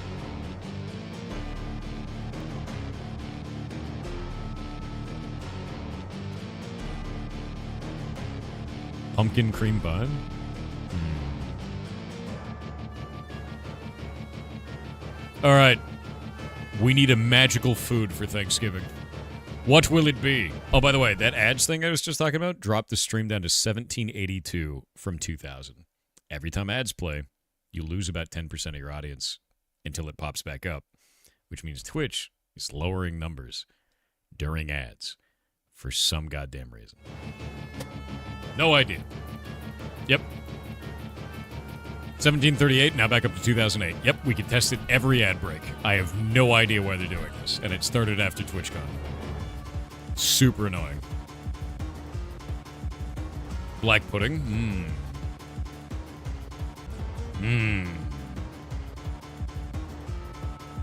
Pumpkin cream bun. All right. We need a magical food for Thanksgiving. What will it be? Oh, by the way, that ads thing I was just talking about dropped the stream down to 1782 from 2000. Every time ads play, you lose about 10% of your audience until it pops back up, which means Twitch is lowering numbers during ads for some goddamn reason. No idea. Yep. 1738, now back up to 2008. Yep, we can test it every ad break. I have no idea why they're doing this, and it started after TwitchCon. Super annoying. Black pudding.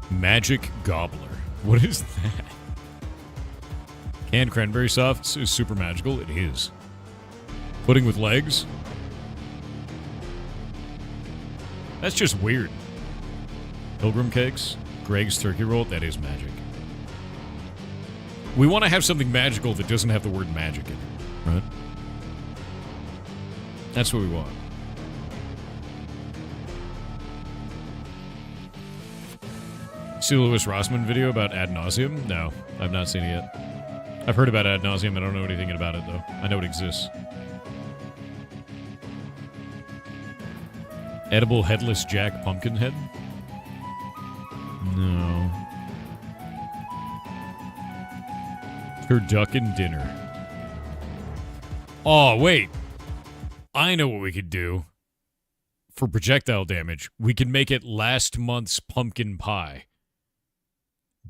Magic gobbler. What is that? Canned cranberry sauce is super magical. It is. Pudding with legs. That's just weird. Pilgrim cakes. Greg's turkey roll. That is magic. We want to have something magical that doesn't have the word magic in it, right? That's what we want. See the Louis Rossmann video about ad nauseum? No, I've not seen it yet. I've heard about ad nauseum. I don't know anything about it, though. I know it exists. Edible headless Jack Pumpkinhead? No. Turducken dinner. Oh, wait. I know what we could do. For projectile damage, we can make it last month's pumpkin pie.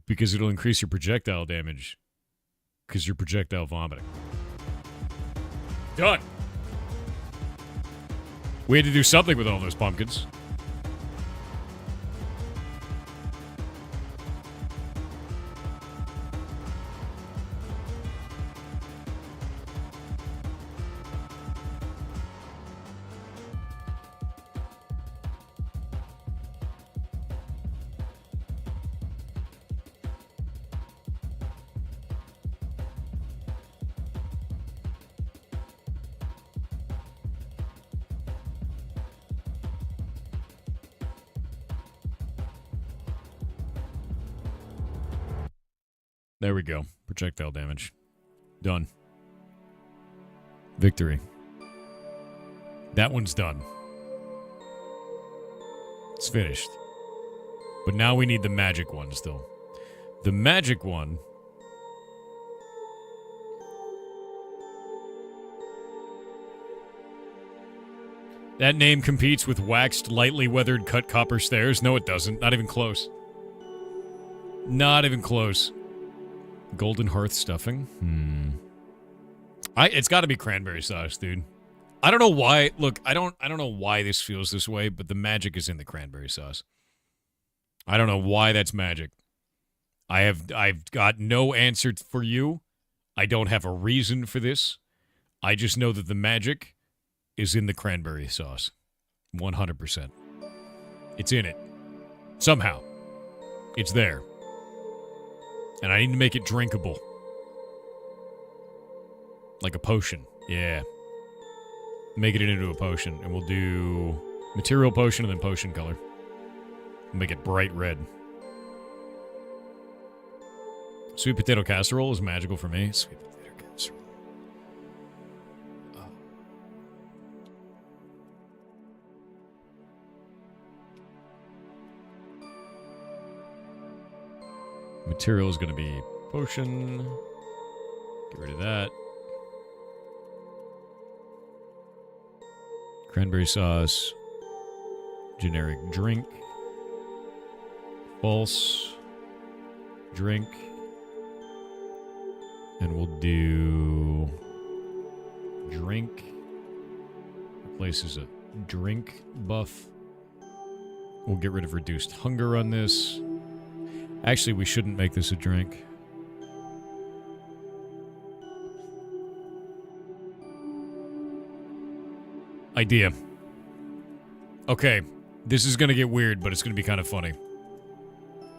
Because it'll increase your projectile damage. Because you're projectile vomiting. Done. We had to do something with all those pumpkins. There we go. Projectile damage. Done. Victory. That one's done. It's finished. But now we need the magic one still. The magic one... That name competes with waxed, lightly weathered cut copper stairs. No, it doesn't. Not even close. Not even close. Golden Hearth stuffing. It's got to be cranberry sauce, dude. I don't know why. Look, I don't know why this feels this way, but the magic is in the cranberry sauce. I don't know why that's magic. I've got no answer for you. I don't have a reason for this. I just know that the magic is in the cranberry sauce. 100%. It's in it. Somehow. It's there. And I need to make it drinkable. Like a potion. Yeah. Make it into a potion. And we'll do material potion and then potion color. Make it bright red. Sweet potato casserole is magical for me. Sweet potato casserole. Oh. Material is going to be potion. Get rid of that. Cranberry sauce. Generic drink. False. Drink. And we'll do drink. Replaces a drink buff. We'll get rid of reduced hunger on this. Actually, we shouldn't make this a drink. Idea. Okay, this is going to get weird, but it's going to be kind of funny.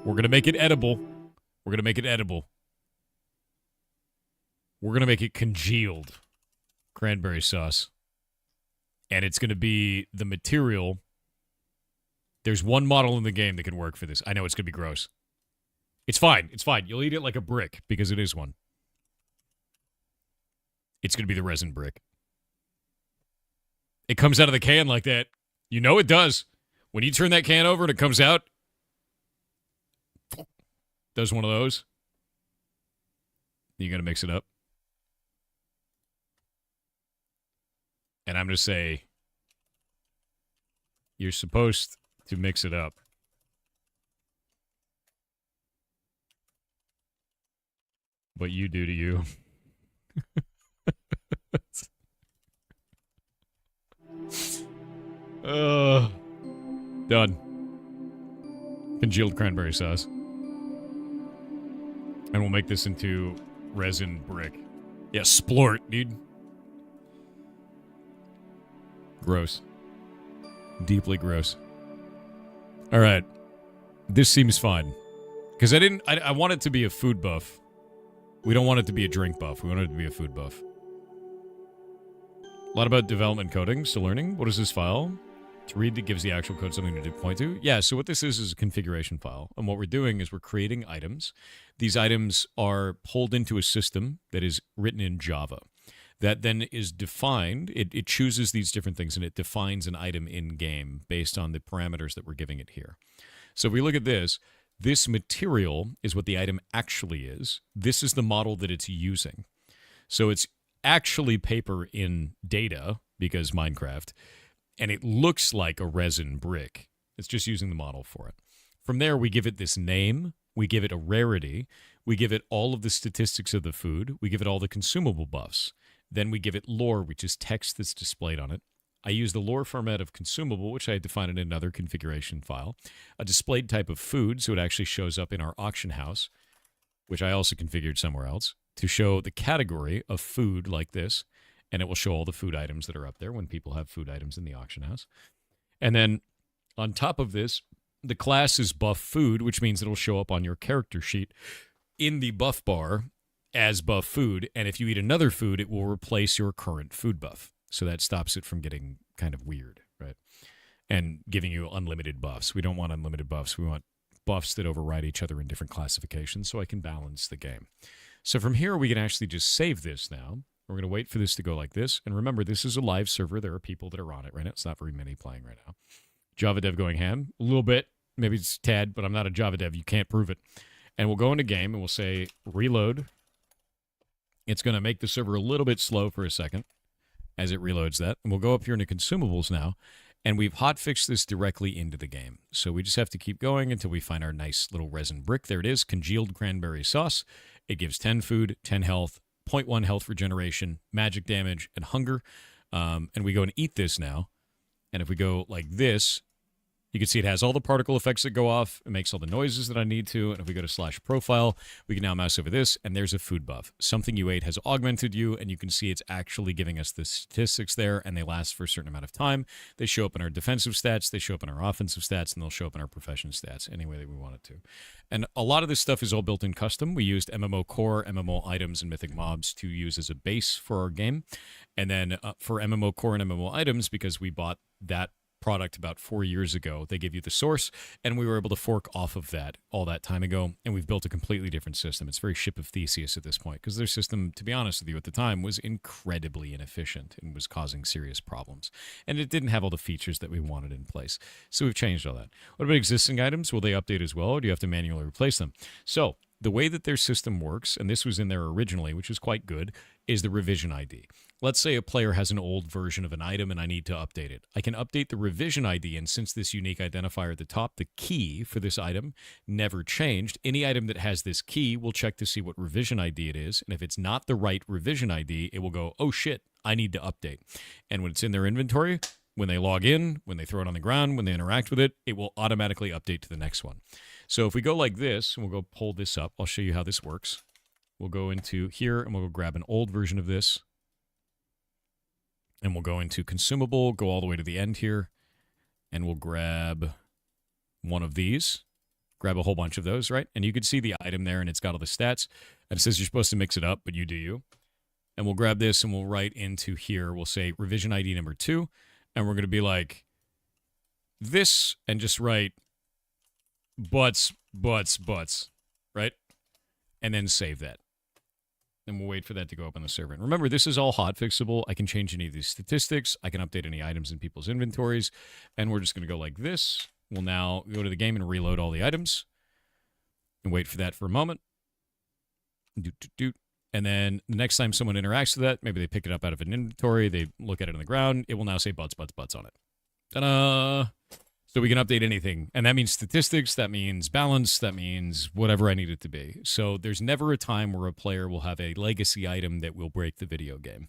We're going to make it edible. We're going to make it edible. We're going to make it congealed cranberry sauce. And it's going to be the material. There's one model in the game that can work for this. I know it's going to be gross. It's fine. It's fine. You'll eat it like a brick because it is one. It's going to be the resin brick. It comes out of the can like that. You know it does. When you turn that can over and it comes out, does one of those. You got to mix it up. And I'm going to say, you're supposed to mix it up. But you do to you. Done. Congealed cranberry sauce. And we'll make this into resin brick. Yeah, splort, dude. Gross. Deeply gross. All right. This seems fine. Because I want it to be a food buff. We don't want it to be a drink buff. We want it to be a food buff. A lot about development coding. Still learning. What is this file? To read that gives the actual code something to point to. Yeah, so what this is a configuration file. And what we're doing is we're creating items. These items are pulled into a system that is written in Java. That then is defined. It chooses these different things, and it defines an item in-game based on the parameters that we're giving it here. So if we look at this, this material is what the item actually is. This is the model that it's using. So it's actually paper in data, because Minecraft, and it looks like a resin brick. It's just using the model for it. From there, we give it this name. We give it a rarity. We give it all of the statistics of the food. We give it all the consumable buffs. Then we give it lore, which is text that's displayed on it. I use the lore format of consumable, which I define in another configuration file. A displayed type of food, so it actually shows up in our auction house, which I also configured somewhere else, to show the category of food like this. And it will show all the food items that are up there when people have food items in the auction house. And then on top of this, the class is buff food, which means it'll show up on your character sheet in the buff bar as buff food. And if you eat another food, it will replace your current food buff. So that stops it from getting kind of weird, right? And giving you unlimited buffs. We don't want unlimited buffs. We want buffs that override each other in different classifications so I can balance the game. So from here, we can actually just save this now. We're going to wait for this to go like this. And remember, this is a live server. There are people that are on it right now. It's not very many playing right now. Java dev going ham. A little bit. Maybe it's a tad, but I'm not a Java dev. You can't prove it. And we'll go into game and we'll say reload. It's going to make the server a little bit slow for a second as it reloads that. And we'll go up here into consumables now. And we've hotfixed this directly into the game. So we just have to keep going until we find our nice little resin brick. There it is, congealed cranberry sauce. It gives 10 food, 10 health, 0.1 health regeneration, magic damage, and hunger. And we go and eat this now. And if we go like this, you can see it has all the particle effects that go off. It makes all the noises that I need to. And if we go to /profile, we can now mouse over this, and there's a food buff. Something you ate has augmented you, and you can see it's actually giving us the statistics there, and they last for a certain amount of time. They show up in our defensive stats, they show up in our offensive stats, and they'll show up in our profession stats any way that we want it to. And a lot of this stuff is all built in custom. We used MMO core, MMO items, and mythic mobs to use as a base for our game. And then for MMO core and MMO items, because we bought that product about 4 years ago, they give you the source, and we were able to fork off of that all that time ago, and we've built a completely different system. It's very Ship of Theseus at this point, because their system, to be honest with you, at the time was incredibly inefficient and was causing serious problems, and it didn't have all the features that we wanted in place. So we've changed all that. What about existing items? Will they update as well, or do you have to manually replace them? So the way that their system works, and this was in there originally, which is quite good, is the revision ID. Let's say a player has an old version of an item and I need to update it. I can update the revision ID, and since this unique identifier at the top, the key for this item, never changed, any item that has this key will check to see what revision ID it is, and if it's not the right revision ID, it will go, oh shit, I need to update. And when it's in their inventory, when they log in, when they throw it on the ground, when they interact with it, it will automatically update to the next one. So if we go like this, and we'll go pull this up, I'll show you how this works. We'll go into here, and we'll go grab an old version of this. And we'll go into consumable, go all the way to the end here, and we'll grab one of these, grab a whole bunch of those, right? And you can see the item there, and it's got all the stats. And it says you're supposed to mix it up, but you do you. And we'll grab this, and we'll write into here, we'll say revision ID number 2, and we're going to be like this, and just write butts, right? And then save that. And we'll wait for that to go up on the server. And remember, this is all hotfixable. I can change any of these statistics. I can update any items in people's inventories. And we're just going to go like this. We'll now go to the game and reload all the items. And wait for that for a moment. And then the next time someone interacts with that, maybe they pick it up out of an inventory, they look at it on the ground, it will now say butts on it. Ta-da! So we can update anything. And that means statistics, that means balance, that means whatever I need it to be. So there's never a time where a player will have a legacy item that will break the video game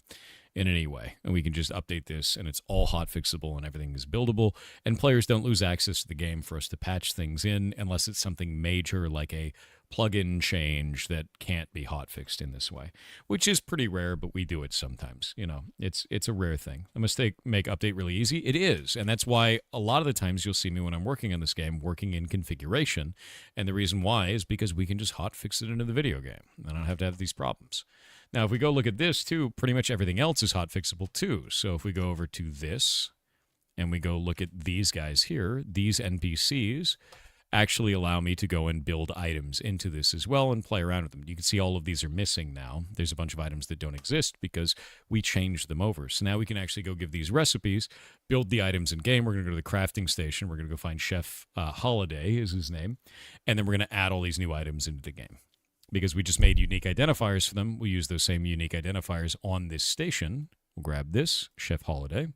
in any way. And we can just update this, and it's all hotfixable, and everything is buildable. And players don't lose access to the game for us to patch things in unless it's something major like a plugin change that can't be hotfixed in this way, which is pretty rare, but we do it sometimes. You know, it's a rare thing. A mistake make update really easy. It is, and that's why a lot of the times you'll see me when I'm working on this game working in configuration, and the reason why is because we can just hotfix it into the video game. I don't have to have these problems. Now, if we go look at this too, pretty much everything else is hotfixable too. So if we go over to this, and we go look at these guys here, these NPCs actually allow me to go and build items into this as well and play around with them. You can see all of these are missing now. There's a bunch of items that don't exist because we changed them over. So now we can actually go give these recipes, build the items in game. We're going to go to the crafting station. We're going to go find Chef Holiday is his name. And then we're going to add all these new items into the game. Because we just made unique identifiers for them, we use those same unique identifiers on this station. We'll grab this, Chef Holiday.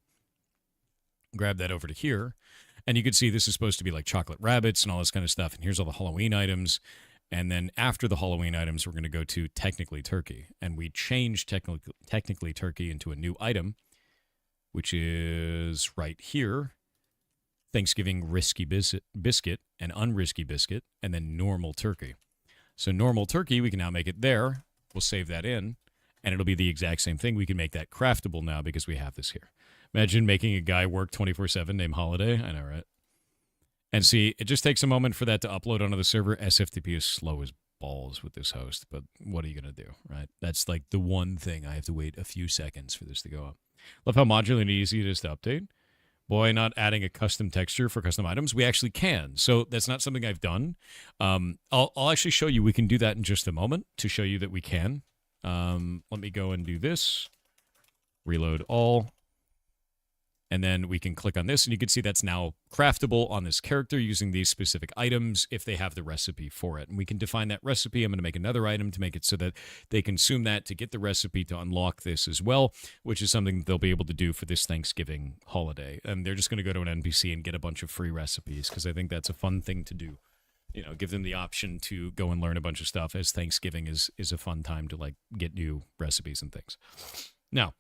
Grab that over to here. And you can see this is supposed to be like chocolate rabbits and all this kind of stuff. And here's all the Halloween items. And then after the Halloween items, we're going to go to Technically Turkey. And we change Technically Turkey into a new item, which is right here. Thanksgiving Risky Biscuit and Unrisky Biscuit, and then Normal Turkey. So normal turkey, we can now make it there. We'll save that in, and it'll be the exact same thing. We can make that craftable now because we have this here. Imagine making a guy work 24/7 named Holiday. I know, right? And see, it just takes a moment for that to upload onto the server. SFTP is slow as balls with this host, but what are you going to do, right? That's like the one thing. I have to wait a few seconds for this to go up. Love how modular and easy it is to update. Boy, not adding a custom texture for custom items. We actually can. So that's not something I've done. I'll actually show you. We can do that in just a moment to show you that we can. Let me go and do this. Reload all. And then we can click on this, and you can see that's now craftable on this character using these specific items if they have the recipe for it. And we can define that recipe. I'm going to make another item to make it so that they consume that to get the recipe to unlock this as well, which is something they'll be able to do for this Thanksgiving holiday. And they're just going to go to an NPC and get a bunch of free recipes because I think that's a fun thing to do. You know, give them the option to go and learn a bunch of stuff, as Thanksgiving is a fun time to, like, get new recipes and things. Now,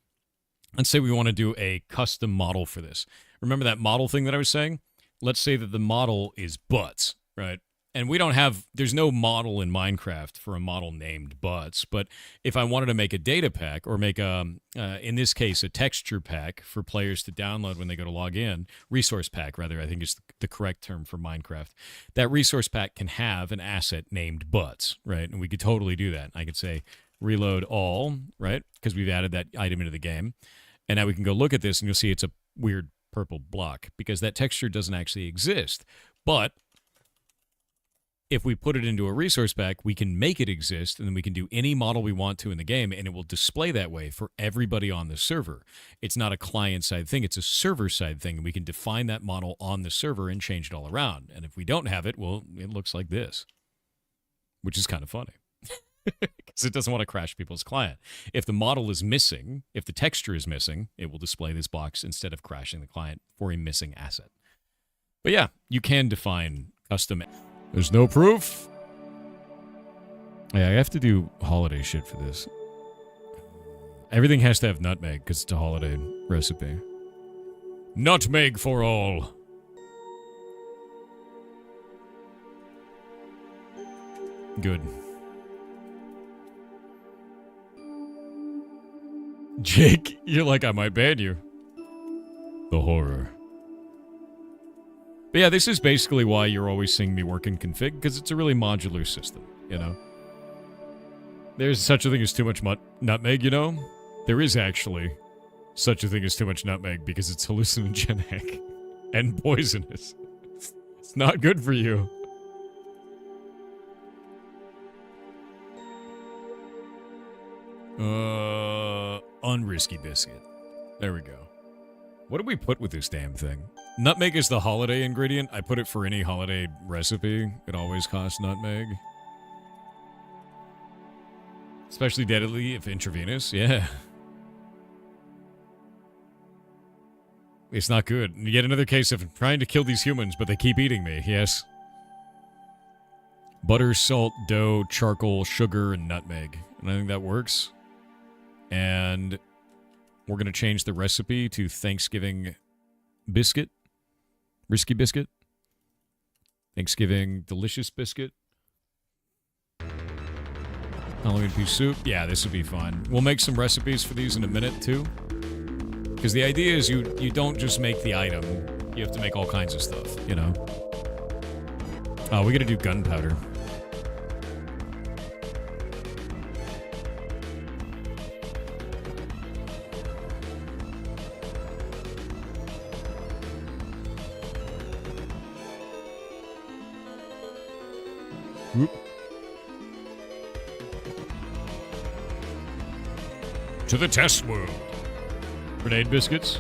let's say we want to do a custom model for this. Remember that model thing that I was saying? Let's say that the model is Butts, right? And we don't have, there's no model in Minecraft for a model named Butts, but if I wanted to make a data pack or make in this case, a texture pack for players to download when they go to log in, resource pack rather, I think is the correct term for Minecraft, that resource pack can have an asset named Butts, right? And we could totally do that. I could say reload all, right? Because we've added that item into the game. And now we can go look at this and you'll see it's a weird purple block because that texture doesn't actually exist. But if we put it into a resource pack, we can make it exist, and then we can do any model we want to in the game, and it will display that way for everybody on the server. It's not a client-side thing. It's a server-side thing, and we can define that model on the server and change it all around. And if we don't have it, well, it looks like this, which is kind of funny because it doesn't want to crash people's client. If the model is missing, if the texture is missing, it will display this box instead of crashing the client for a missing asset. But yeah, you can define custom. There's no proof. Yeah, I have to do holiday shit for this. Everything has to have nutmeg because it's a holiday recipe. Nutmeg for all. Good. Jake, you're like, I might ban you. The horror. But yeah, this is basically why you're always seeing me work in config, because it's a really modular system, you know? There's such a thing as too much nutmeg, you know? There is actually such a thing as too much nutmeg because it's hallucinogenic and poisonous. It's not good for you. Unrisky biscuit. There we go. What do we put with this damn thing? Nutmeg is the holiday ingredient. I put it for any holiday recipe. It always costs nutmeg. Especially deadly if intravenous. Yeah. It's not good. Yet another case of trying to kill these humans, but they keep eating me. Yes. Butter, salt, dough, charcoal, sugar, and nutmeg. And I think that works. And we're going to change the recipe to Thanksgiving biscuit. Risky biscuit. Thanksgiving delicious biscuit. Halloween pea soup. Yeah, this would be fun. We'll make some recipes for these in a minute, too. Because the idea is you don't just make the item. You have to make all kinds of stuff, you know? Oh, we got to do gunpowder. Whoop. To the test world. Grenade biscuits.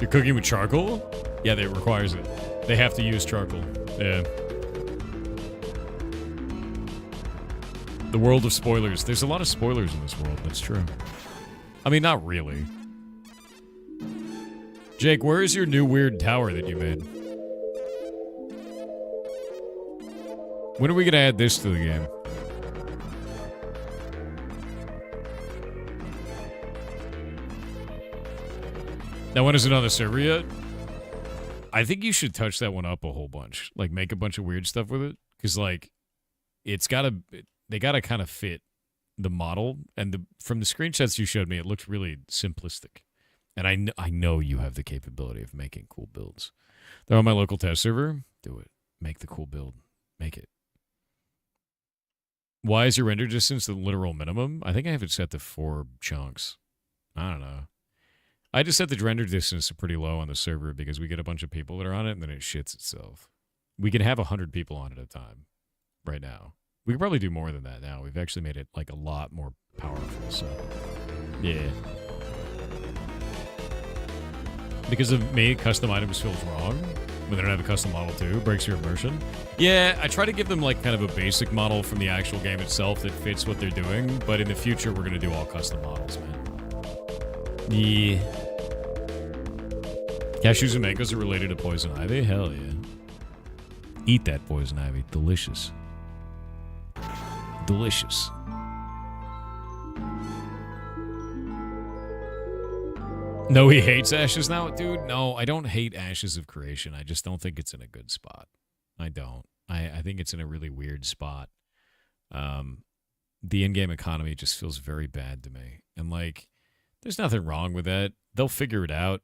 You're cooking with charcoal? Yeah, that requires it. They have to use charcoal. Yeah. The world of spoilers. There's a lot of spoilers in this world, that's true. I mean, not really. Jake, where is your new weird tower that you made? When are we gonna add this to the game? That one isn't on the server yet? I think you should touch that one up a whole bunch. Like, make a bunch of weird stuff with it. Because, like, it's gotta... They gotta kind of fit the model. And from the screenshots you showed me, it looked really simplistic. And I know you have the capability of making cool builds. They're on my local test server. Do it. Make the cool build. Make it. Why is your render distance the literal minimum? I think I have it set to 4 chunks. I don't know. I just set the render distance to pretty low on the server because we get a bunch of people that are on it and then it shits itself. We can have 100 people on it at a time right now. We could probably do more than that now. We've actually made it like a lot more powerful, so yeah. Because of me, custom items feels wrong when they don't have a custom model too. Breaks your immersion. Yeah, I try to give them like kind of a basic model from the actual game itself that fits what they're doing, but in the future we're gonna do all custom models, man. Yeah. Cashews and mangoes are related to poison ivy? Hell yeah. Eat that poison ivy. Delicious. Delicious. No, he hates Ashes now? Dude, no, I don't hate Ashes of Creation. I just don't think it's in a good spot. I don't. I think it's in a really weird spot. The in-game economy just feels very bad to me. And, like, there's nothing wrong with that. They'll figure it out.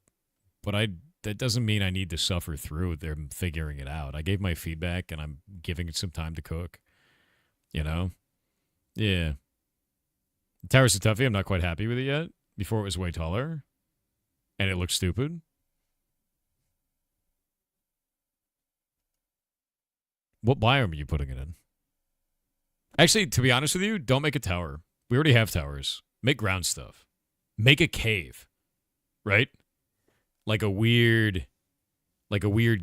But that doesn't mean I need to suffer through them figuring it out. I gave my feedback, and I'm giving it some time to cook. You know? Yeah. Towers of Tuffy, I'm not quite happy with it yet. Before it was way taller. And it looks stupid. What biome are you putting it in? Actually, to be honest with you, don't make a tower. We already have towers. Make ground stuff. Make a cave. Right? Like a weird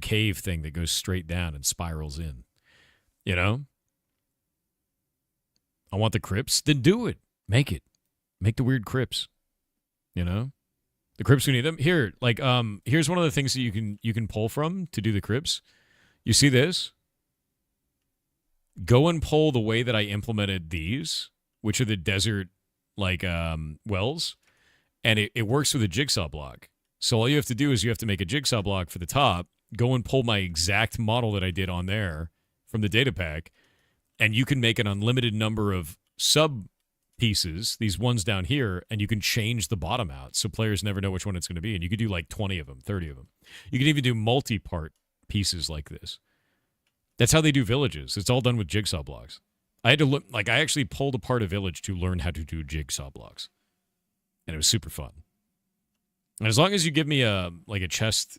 cave thing that goes straight down and spirals in. You know? I want the crypts. Then do it. Make it. Make the weird crypts. You know? The crypts who need them. Here, like, here's one of the things that you can pull from to do the crypts. You see this? Go and pull the way that I implemented these, which are the desert, like, wells, and it works with a jigsaw block. So all you have to do is you have to make a jigsaw block for the top, go and pull my exact model that I did on there from the data pack, and you can make an unlimited number of sub pieces, these ones down here, and you can change the bottom out so players never know which one it's going to be. And you could do like 20 of them, 30 of them. You can even do multi-part pieces like this. That's how they do villages. It's all done with jigsaw blocks. I had to look, like, I actually pulled apart a village to learn how to do jigsaw blocks. And it was super fun. And as long as you give me a chest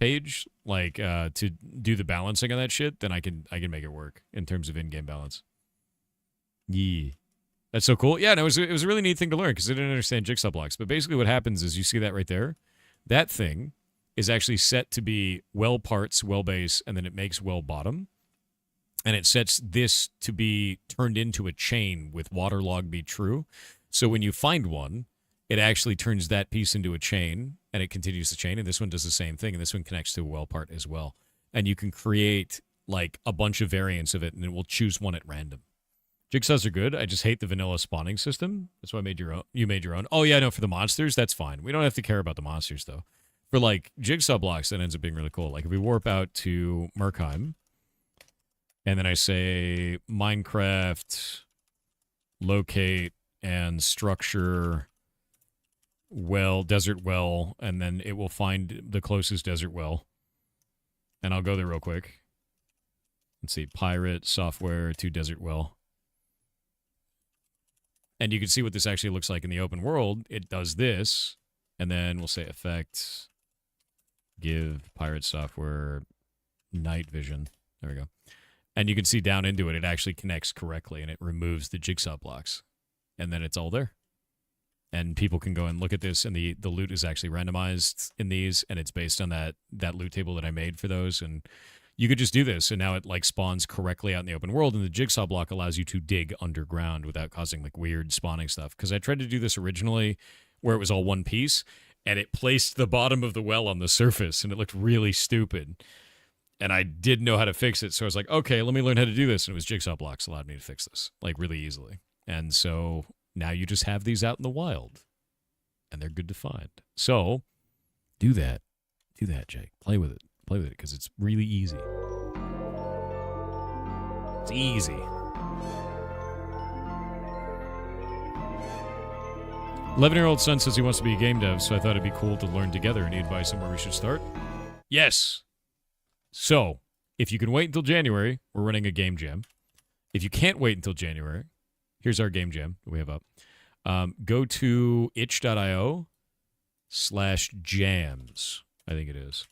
page, like, to do the balancing on that shit, then I can make it work in terms of in-game balance. Yeah. That's so cool. Yeah, no, it was a really neat thing to learn because I didn't understand jigsaw blocks. But basically what happens is you see that right there. That thing is actually set to be well parts, well base, and then it makes well bottom. And it sets this to be turned into a chain with waterlog be true. So when you find one, it actually turns that piece into a chain, and it continues the chain. And this one does the same thing, and this one connects to a well part as well. And you can create, like, a bunch of variants of it, and it will choose one at random. Jigsaws are good. I just hate the vanilla spawning system. That's why I made your own. You made your own. Oh, yeah, no, for the monsters, that's fine. We don't have to care about the monsters, though. For, like, jigsaw blocks, that ends up being really cool. Like, if we warp out to Merkheim, and then I say Minecraft, locate, and structure, well, desert well, and then it will find the closest desert well. And I'll go there real quick. Let's see, pirate, software, to desert well. And you can see what this actually looks like in the open world. It does this, and then we'll say effect, give pirate software night vision. There we go. And you can see down into it, it actually connects correctly, and it removes the jigsaw blocks. And then it's all there. And people can go and look at this, and the loot is actually randomized in these, and it's based on that loot table that I made for those, and you could just do this, and now it, like, spawns correctly out in the open world, and the jigsaw block allows you to dig underground without causing, like, weird spawning stuff. Because I tried to do this originally where it was all one piece, and it placed the bottom of the well on the surface, and it looked really stupid. And I didn't know how to fix it, so I was like, okay, let me learn how to do this, and it was jigsaw blocks allowed me to fix this, like, really easily. And so now you just have these out in the wild, and they're good to find. So do that. Do that, Jake. Play with it. Play with it, because it's really easy. It's easy. 11-year-old son says he wants to be a game dev, so I thought it'd be cool to learn together. Any advice on where we should start? Yes. So, if you can wait until January, we're running a game jam. If you can't wait until January, here's our game jam that we have up. Go to itch.io/jams, I think it is.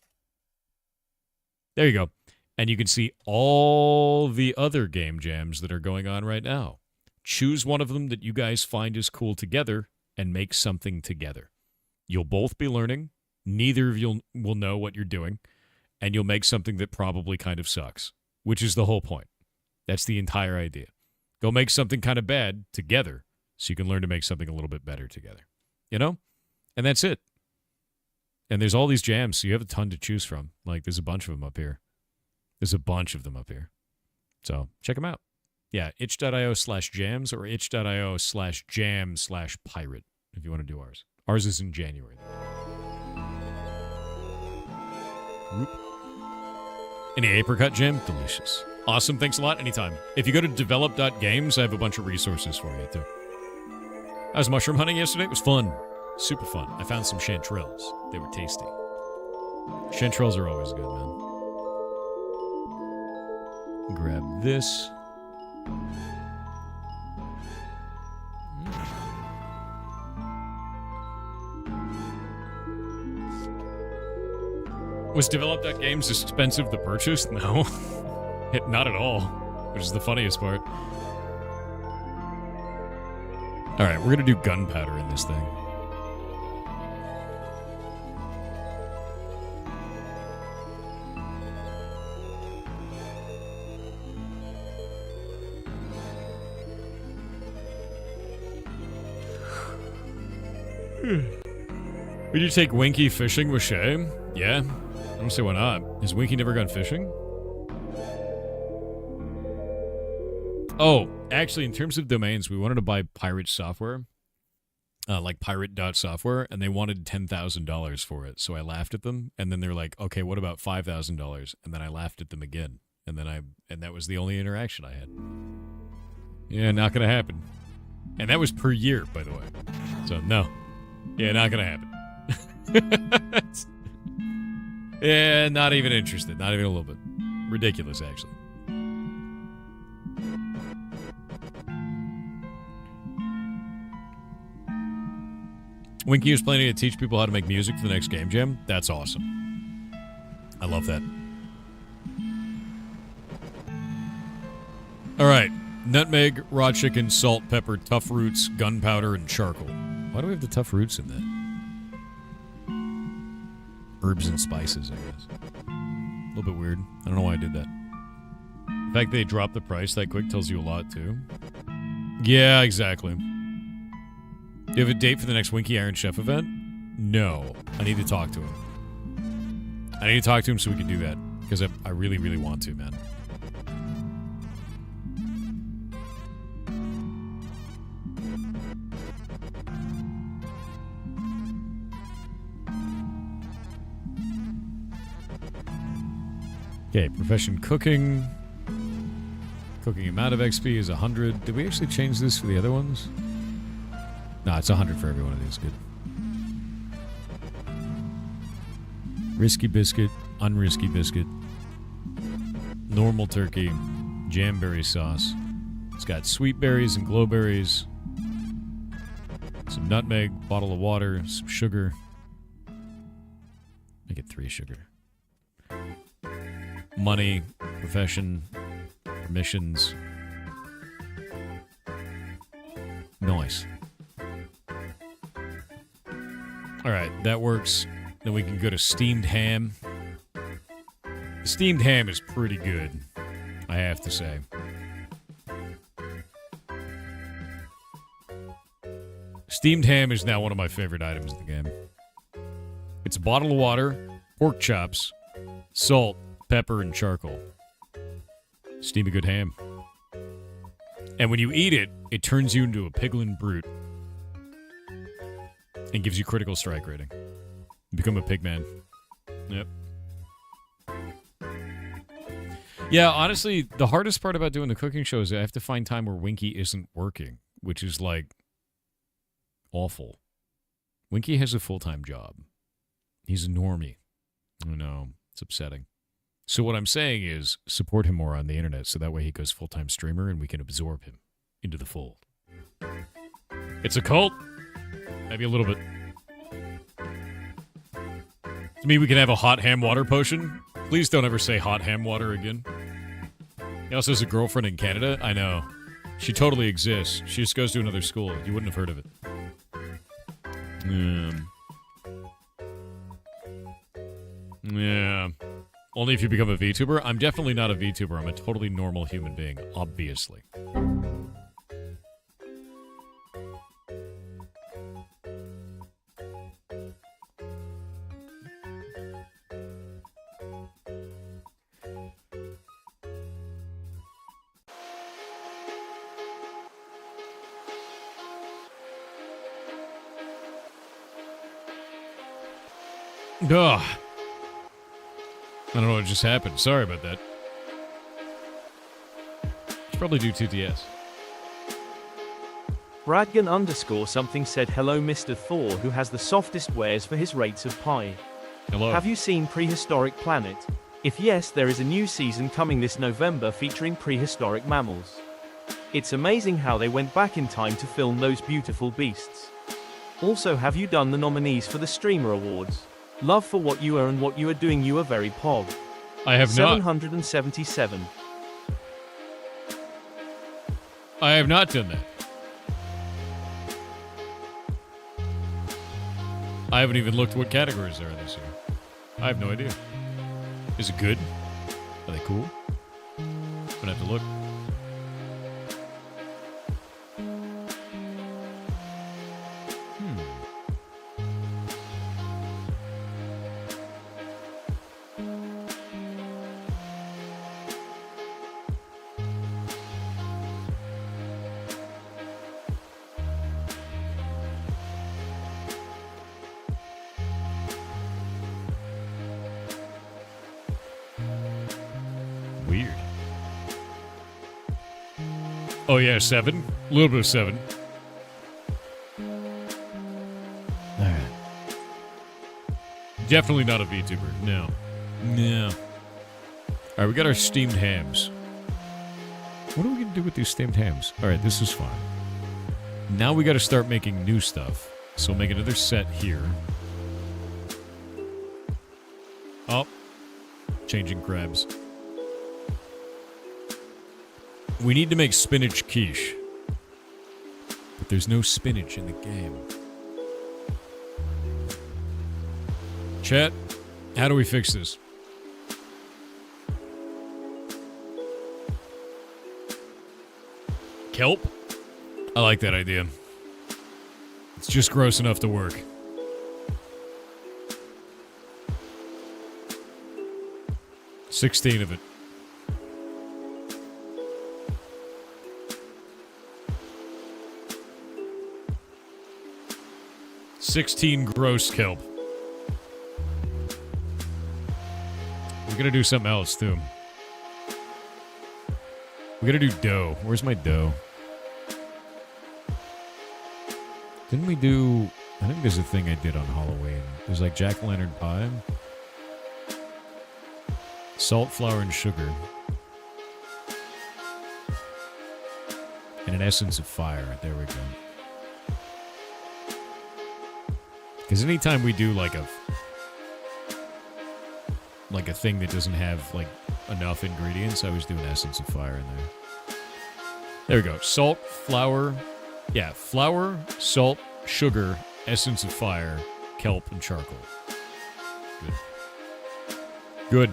There you go. And you can see all the other game jams that are going on right now. Choose one of them that you guys find is cool together and make something together. You'll both be learning. Neither of you will know what you're doing, and you'll make something that probably kind of sucks, which is the whole point. That's the entire idea. Go make something kind of bad together so you can learn to make something a little bit better together. You know? And that's it. And there's all these jams, so you have a ton to choose from. Like, there's a bunch of them up here. So, check them out. Yeah, itch.io/jams or itch.io/jam/pirate if you want to do ours. Ours is in January. Whoop. Any apricot jam? Delicious. Awesome. Thanks a lot. Anytime. If you go to develop.games, I have a bunch of resources for you, too. I was mushroom hunting yesterday. It was fun. Super fun. I found some chanterelles. They were tasty. Chanterelles are always good, man. Grab this. Was develop.games expensive to purchase? No. Not at all. Which is the funniest part. Alright, we're gonna do gunpowder in this thing. Would you take Winky fishing with Shay? Yeah. I don't see why not. Has Winky never gone fishing? Oh, actually, in terms of domains, we wanted to buy pirate software. Like pirate.software, and they wanted $10,000 for it. So I laughed at them, and then they're like, okay, what about $5,000? And then I laughed at them again. And that was the only interaction I had. Yeah, not gonna happen. And that was per year, by the way. So, no. Yeah, not gonna happen. Yeah, not even interested. Not even a little bit. Ridiculous, actually. Winky is planning to teach people how to make music for the next game jam. That's awesome. I love that. All right. Nutmeg, raw chicken, salt, pepper, tough roots, gunpowder, and charcoal. Why do we have the tough roots in that? Herbs and spices, I guess. A little bit weird. I don't know why I did that. The fact they dropped the price that quick tells you a lot, too. Yeah, exactly. Do you have a date for the next Winky Iron Chef event? No. I need to talk to him. I need to talk to him so we can do that. Because I really, really want to, man. Okay, profession cooking. Cooking amount of XP is 100. Did we actually change this for the other ones? No, it's 100 for every one of these. Good. Risky biscuit, unrisky biscuit, normal turkey, jamberry sauce. It's got sweet berries and glowberries, some nutmeg, bottle of water, some sugar. Make it 3 sugar. Money, profession, permissions. Nice. Alright, that works. Then we can go to steamed ham. The steamed ham is pretty good, I have to say. Steamed ham is now one of my favorite items in the game. It's a bottle of water, pork chops, salt, pepper, and charcoal. Steam a good ham. And when you eat it, it turns you into a piglin brute. And gives you critical strike rating. You become a pigman. Yep. Yeah, honestly, the hardest part about doing the cooking show is I have to find time where Winky isn't working, which is, like, awful. Winky has a full-time job. He's a normie. I know. It's upsetting. So what I'm saying is support him more on the internet so that way he goes full-time streamer and we can absorb him into the fold. It's a cult. Maybe a little bit. To me, we can have a hot ham water potion. Please don't ever say hot ham water again. He also has a girlfriend in Canada. I know. She totally exists. She just goes to another school. You wouldn't have heard of it. Yeah. Only if you become a VTuber? I'm definitely not a VTuber. I'm a totally normal human being, obviously. Ugh. I don't know what just happened. Sorry about that. Should probably do TTS. Bradgan underscore something said hello Mr. Thor who has the softest wares for his rates of pie. Hello. Have you seen Prehistoric Planet? If yes, there is a new season coming this November featuring prehistoric mammals. It's amazing how they went back in time to film those beautiful beasts. Also, have you done the nominees for the Streamer Awards? Love for what you are and what you are doing, you are very pog. I have not. 777. I have not done that. I haven't even looked what categories there are this year. I have no idea. Is it good? Are they cool? Gonna have to look. Weird. Oh yeah, 7. A little bit of 7. Alright. Definitely not a VTuber. No. No. Alright, we got our steamed hams. What are we gonna do with these steamed hams? Alright, this is fine. Now we gotta start making new stuff. So we'll make another set here. Oh. Changing crabs. We need to make spinach quiche. But there's no spinach in the game. Chat, how do we fix this? Kelp? I like that idea. It's just gross enough to work. $16 of it. $16 gross kelp. We're gonna do something else too. We're gonna do dough. Where's my dough? Didn't we do... I think there's a thing I did on Halloween. There's like jack-o'-lantern pie. Salt, flour, and sugar. And an essence of fire. There we go. Because anytime we do like a thing that doesn't have like enough ingredients, I always do an essence of fire in there. There we go. Salt, flour. Yeah, flour, salt, sugar, essence of fire, kelp, and charcoal. Good. Good.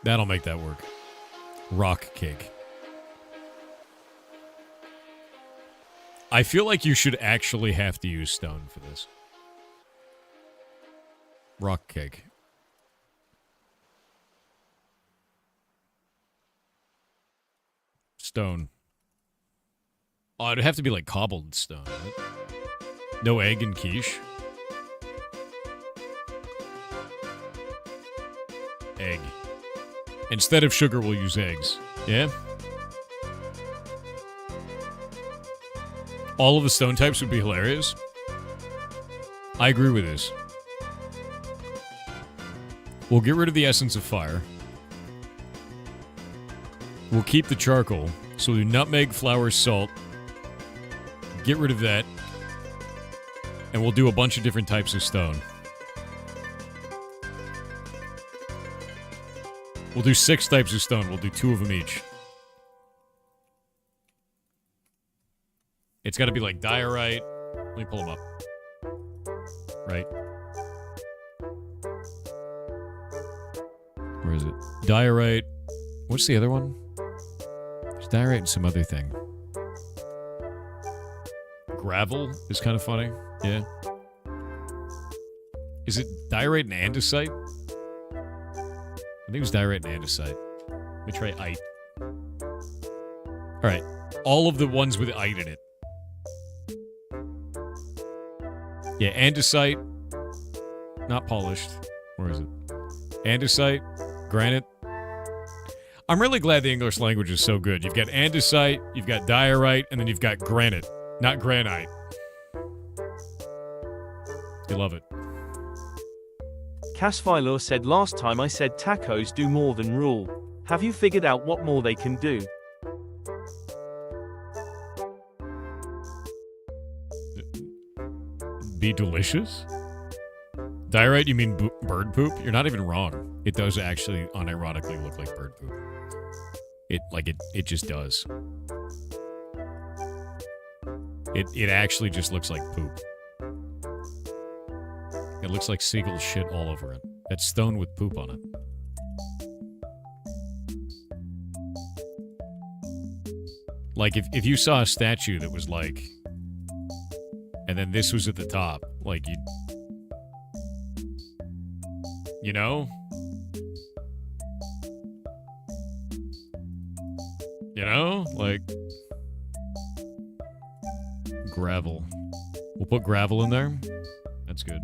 That'll make that work. Rock cake. I feel like you should actually have to use stone for this. Rock cake. Stone. Oh, it'd have to be like cobbled stone, right? No egg and quiche? Egg. Instead of sugar, we'll use eggs. Yeah? All of the stone types would be hilarious. I agree with this. We'll get rid of the essence of fire. We'll keep the charcoal. So we'll do nutmeg, flour, salt. Get rid of that. And we'll do a bunch of different types of stone. We'll do 6 types of stone. We'll do 2 of them each. It's got to be like diorite. Let me pull them up. right? Where is it? Diorite. What's the other one? There's diorite and some other thing. Gravel is kind of funny. Yeah. Is it diorite and andesite? I think it was diorite and andesite. Let me try ite. Alright. All of the ones with ite in it. Yeah, andesite. Not polished. Where is it? Andesite. Granite. I'm really glad the English language is so good. You've got andesite, you've got diorite, and then you've got granite. Not granite. You love it. Casphilor said last time I said tacos do more than rule. Have you figured out what more they can do? Be delicious? Diorite, you mean bird poop? You're not even wrong. It does actually unironically look like bird poop. It just does. It actually just looks like poop. It looks like seagull shit all over it. It's stone with poop on it. Like, if you saw a statue that was like... And then this was at the top, like, you know? You know? Like... Gravel. We'll put gravel in there. That's good.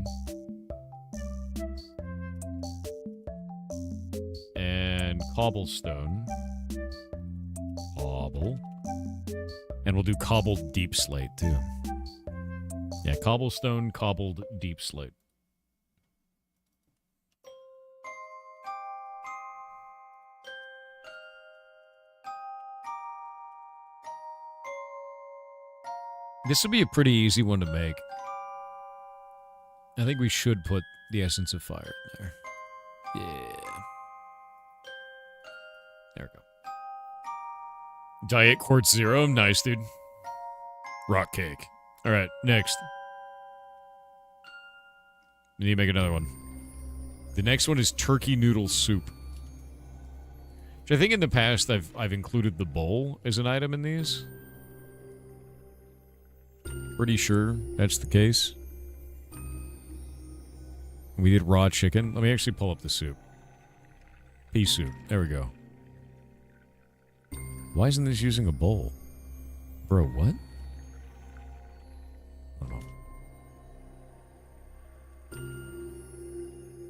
And cobblestone. Cobble. And we'll do cobbled deep slate, too. Yeah, cobblestone, cobbled deep slate. This would be a pretty easy one to make. I think we should put the essence of fire in there. Yeah. There we go. Diet Quartz Zero. Nice, dude. Rock cake. All right, next. We need to make another one. The next one is turkey noodle soup. Which I think in the past I've included the bowl as an item in these. Pretty sure that's the case. We did raw chicken. Let me actually pull up the soup. Pea soup. There we go. Why isn't this using a bowl? Bro, what? I don't know.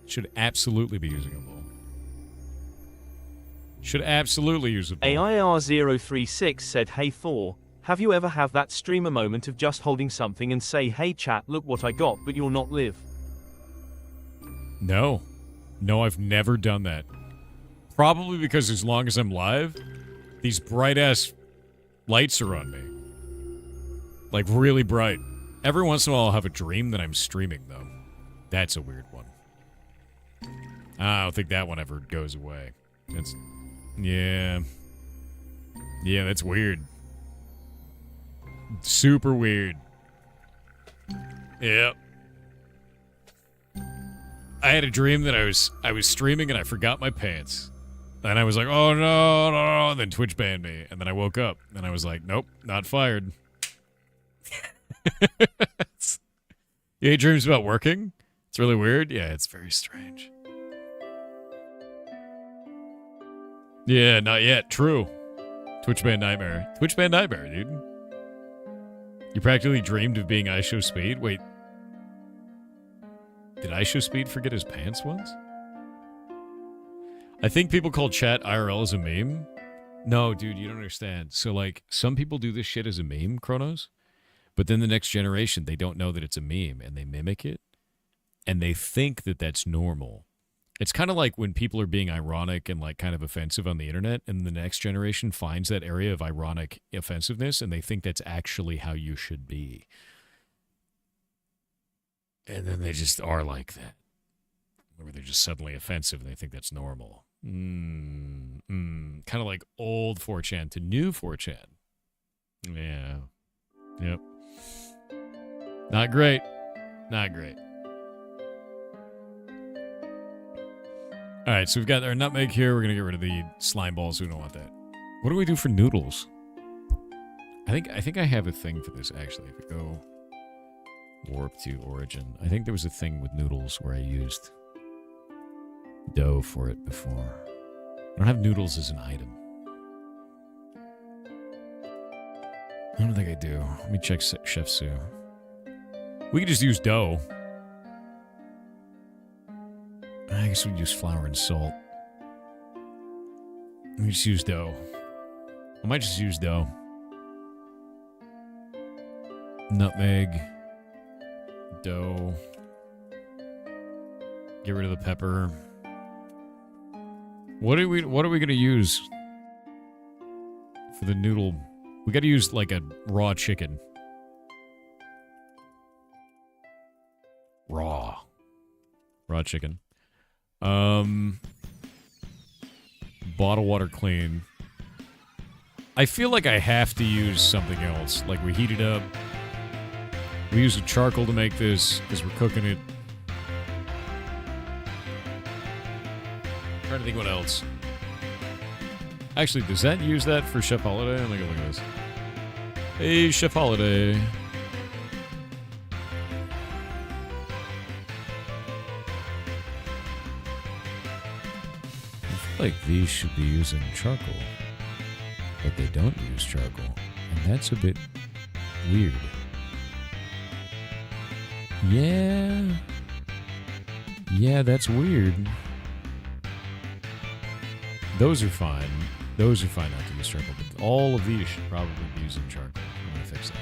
Should absolutely be using a bowl. Should absolutely use a bowl. AIR036 said, hey Thor, have you ever have that streamer moment of just holding something and say, hey chat, look what I got, but you'll not live? No. No, I've never done that. Probably because as long as I'm live, these bright-ass lights are on me. Like, really bright. Every once in a while I'll have a dream that I'm streaming, though. That's a weird one. I don't think that one ever goes away. That's... Yeah. Yeah, that's weird. Super weird. Yep. I had a dream that I was streaming and I forgot my pants. And I was like, oh no, no, and then Twitch banned me. And then I woke up and I was like, nope, not fired. You hate dreams about working? It's really weird. Yeah, it's very strange. Yeah, not yet. True. Twitch ban nightmare. Twitch ban nightmare, dude. You practically dreamed of being IShowSpeed? Wait. Did IShowSpeed forget his pants once? I think people call chat IRL as a meme. No, dude, you don't understand. So, like, some people do this shit as a meme, Chronos. But then the next generation, they don't know that it's a meme, and they mimic it. And they think that that's normal. It's kind of like when people are being ironic and, like, kind of offensive on the internet, and the next generation finds that area of ironic offensiveness, and they think that's actually how you should be. And then they just are like that. Or they're just suddenly offensive and they think that's normal. Kind of like old 4chan to new 4chan. Yeah. Yep. Not great. Not great. Alright, so we've got our nutmeg here. We're gonna get rid of the slime balls. We don't want that. What do we do for noodles? I think I have a thing for this, actually. If we go warp to origin. I think there was a thing with noodles where I used dough for it before. I don't have noodles as an item. I don't think I do. Let me check Chef Sue. We could just use dough. I guess we'd use flour and salt. Let me just use dough. I might just use dough. Nutmeg. Dough. Get rid of the pepper. What are we gonna use for the noodle? We gotta use like a raw chicken. Raw chicken. Bottle water clean. I feel like I have to use something else. Like we heat it up. We use a charcoal to make this because we're cooking it. Trying to think what else. Actually, does that use that for Chef Holiday? Let me go look at this. Hey, Chef Holiday. I feel like these should be using charcoal. But they don't use charcoal. And that's a bit weird. Yeah, that's weird. Those are fine. Those are fine not to use charcoal, but all of these should probably be using charcoal. I'm gonna fix that.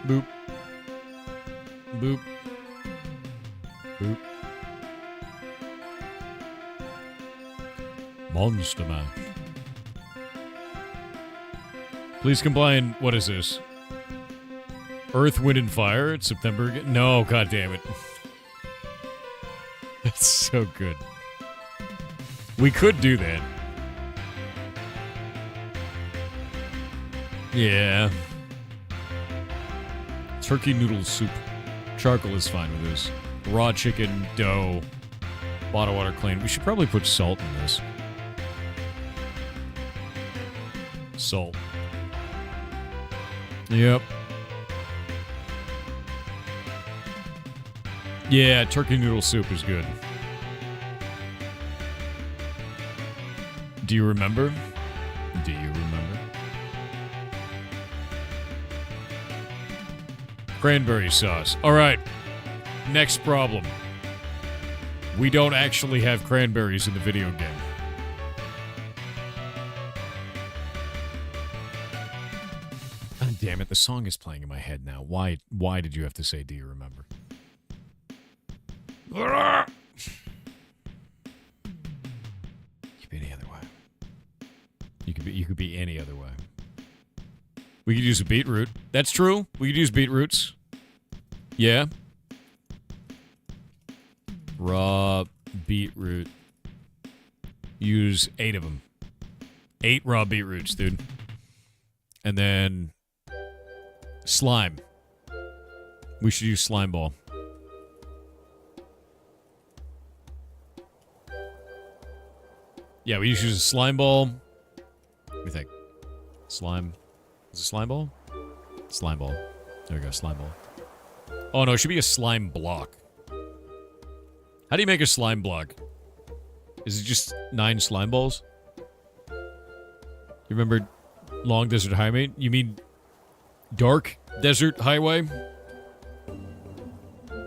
Boop. Boop. Boop. Monster Mash. Please combine, what is this? Earth, Wind, and Fire? It's September again? No, god damn it. That's so good. We could do that. Yeah. Turkey noodle soup. Charcoal is fine with this. Raw chicken, dough, bottle water clean. We should probably put salt in this. Salt. Yep. Yeah, turkey noodle soup is good. Do you remember? Do you remember? Cranberry sauce. All right. Next problem. We don't actually have cranberries in the video game. God damn it, the song is playing in my head now. Why did you have to say, do you remember? You could be any other way. You could be any other way. We could use a beetroot. That's true. We could use beetroots. Yeah. Raw beetroot. Use 8 of them. 8 raw beetroots, dude. And then slime. We should use slime ball. Yeah, we use a slime ball. What do you think? Slime. Is it slime ball? Slime ball. There we go, slime ball. Oh no, it should be a slime block. How do you make a slime block? Is it just 9 slime balls? You remember Long Desert Highway? You mean Dark Desert Highway?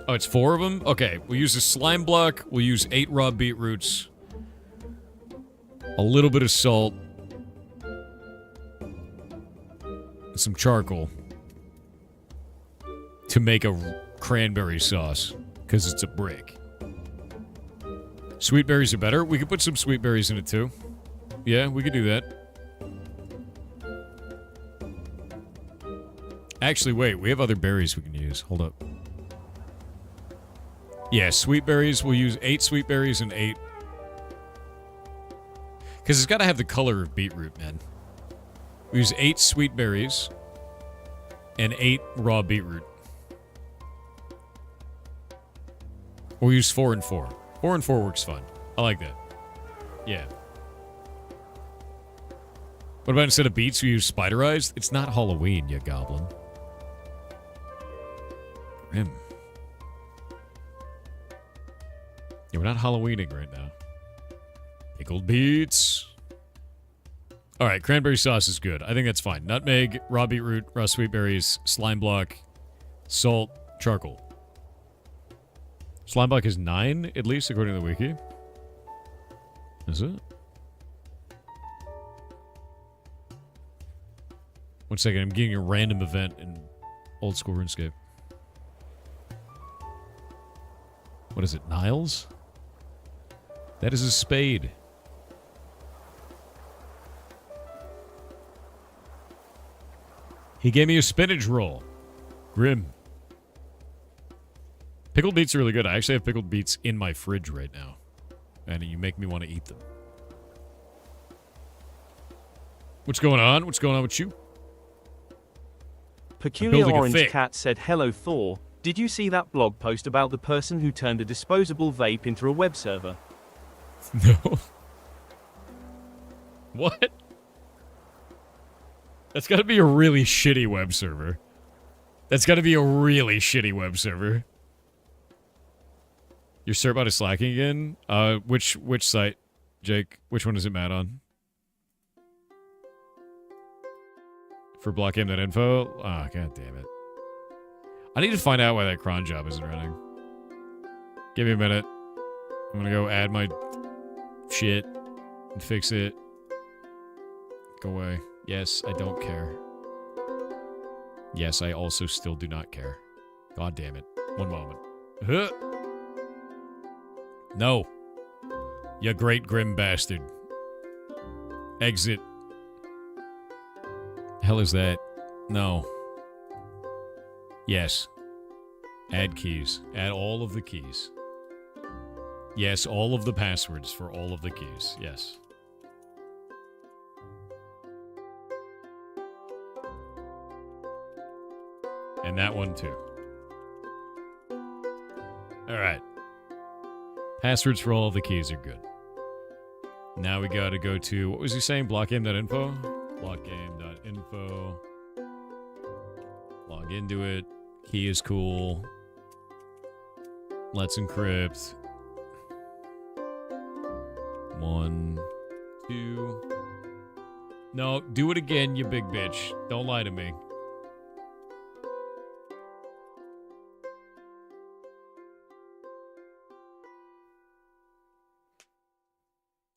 Oh, it's 4 of them? Okay, we'll use a slime block. We'll use 8 raw beetroots. A little bit of salt. And some charcoal. To make a cranberry sauce. Because it's a brick. Sweet berries are better. We could put some sweet berries in it too. Yeah, we could do that. Actually, wait. We have other berries we can use. Hold up. Yeah, sweet berries. We'll use 8 sweet berries and 8... Because it's got to have the color of beetroot, man. We use 8 sweet berries and 8 raw beetroot. Or use 4 and 4. 4 and 4 works fine. I like that. Yeah. What about instead of beets, we use spider eyes? It's not Halloween, you goblin. Grim. Yeah, we're not Halloweening right now. Pickled beets. Alright, cranberry sauce is good. I think that's fine. Nutmeg, raw beetroot, raw sweet berries, slime block, salt, charcoal. Slime block is 9, at least, according to the wiki. Is it? 1 second, I'm getting a random event in old school RuneScape. What is it, Niles? That is a spade. He gave me a spinach roll. Grim. Pickled beets are really good. I actually have pickled beets in my fridge right now. And you make me want to eat them. What's going on? What's going on with you? Peculiar Orange Cat said, hello Thor. Did you see that blog post about the person who turned a disposable vape into a web server? No. What? That's gotta be a really shitty web server. That's gotta be a really shitty web server. Your Certbot is slacking again? Which site, Jake? Which one is it mad on? For blockgame.info? Ah, oh, god damn it. I need to find out why that cron job isn't running. Give me a minute. I'm gonna go add my shit and fix it. Go away. Yes, I don't care. Yes, I also still do not care. God damn it. One moment. No. You great grim bastard. Exit. Hell is that? No. Yes. Add keys. Add all of the keys. Yes, all of the passwords for all of the keys. Yes. And that one too. Alright. Passwords for all of the keys are good. Now we gotta go to, what was he saying? Blockgame.info? Blockgame.info. Log into it. Key is cool. Let's encrypt. 1, 2. No, do it again, you big bitch. Don't lie to me.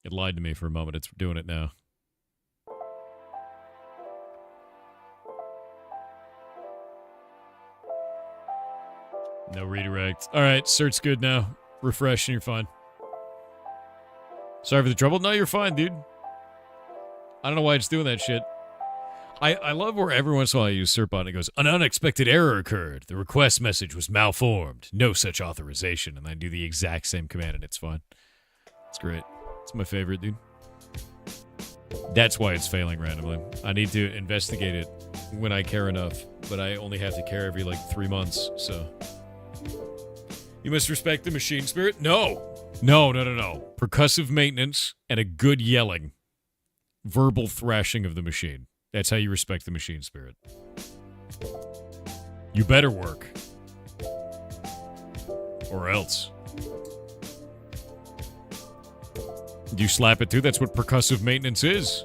It lied to me for a moment. It's doing it now. No redirect. All right, cert's good now. Refresh and you're fine. Sorry for the trouble. No, you're fine, dude. I don't know why it's doing that shit. I love where every once in a while I use Certbot and it goes, an unexpected error occurred. The request message was malformed. No such authorization. And I do the exact same command and it's fine. It's great. It's my favorite, dude. That's why it's failing randomly. I need to investigate it when I care enough. But I only have to care every, 3 months, so... You must respect the machine spirit? No. No. Percussive maintenance and a good yelling. Verbal thrashing of the machine. That's how you respect the machine spirit. You better work. Or else. Do you slap it too? That's what percussive maintenance is.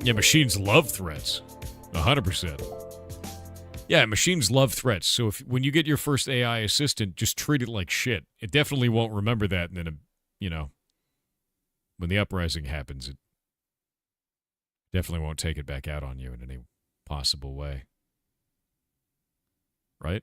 Yeah, machines love threats. 100%. Yeah, machines love threats. So when you get your first AI assistant, just treat it like shit. It definitely won't remember that, and then, when the uprising happens, it definitely won't take it back out on you in any possible way. Right?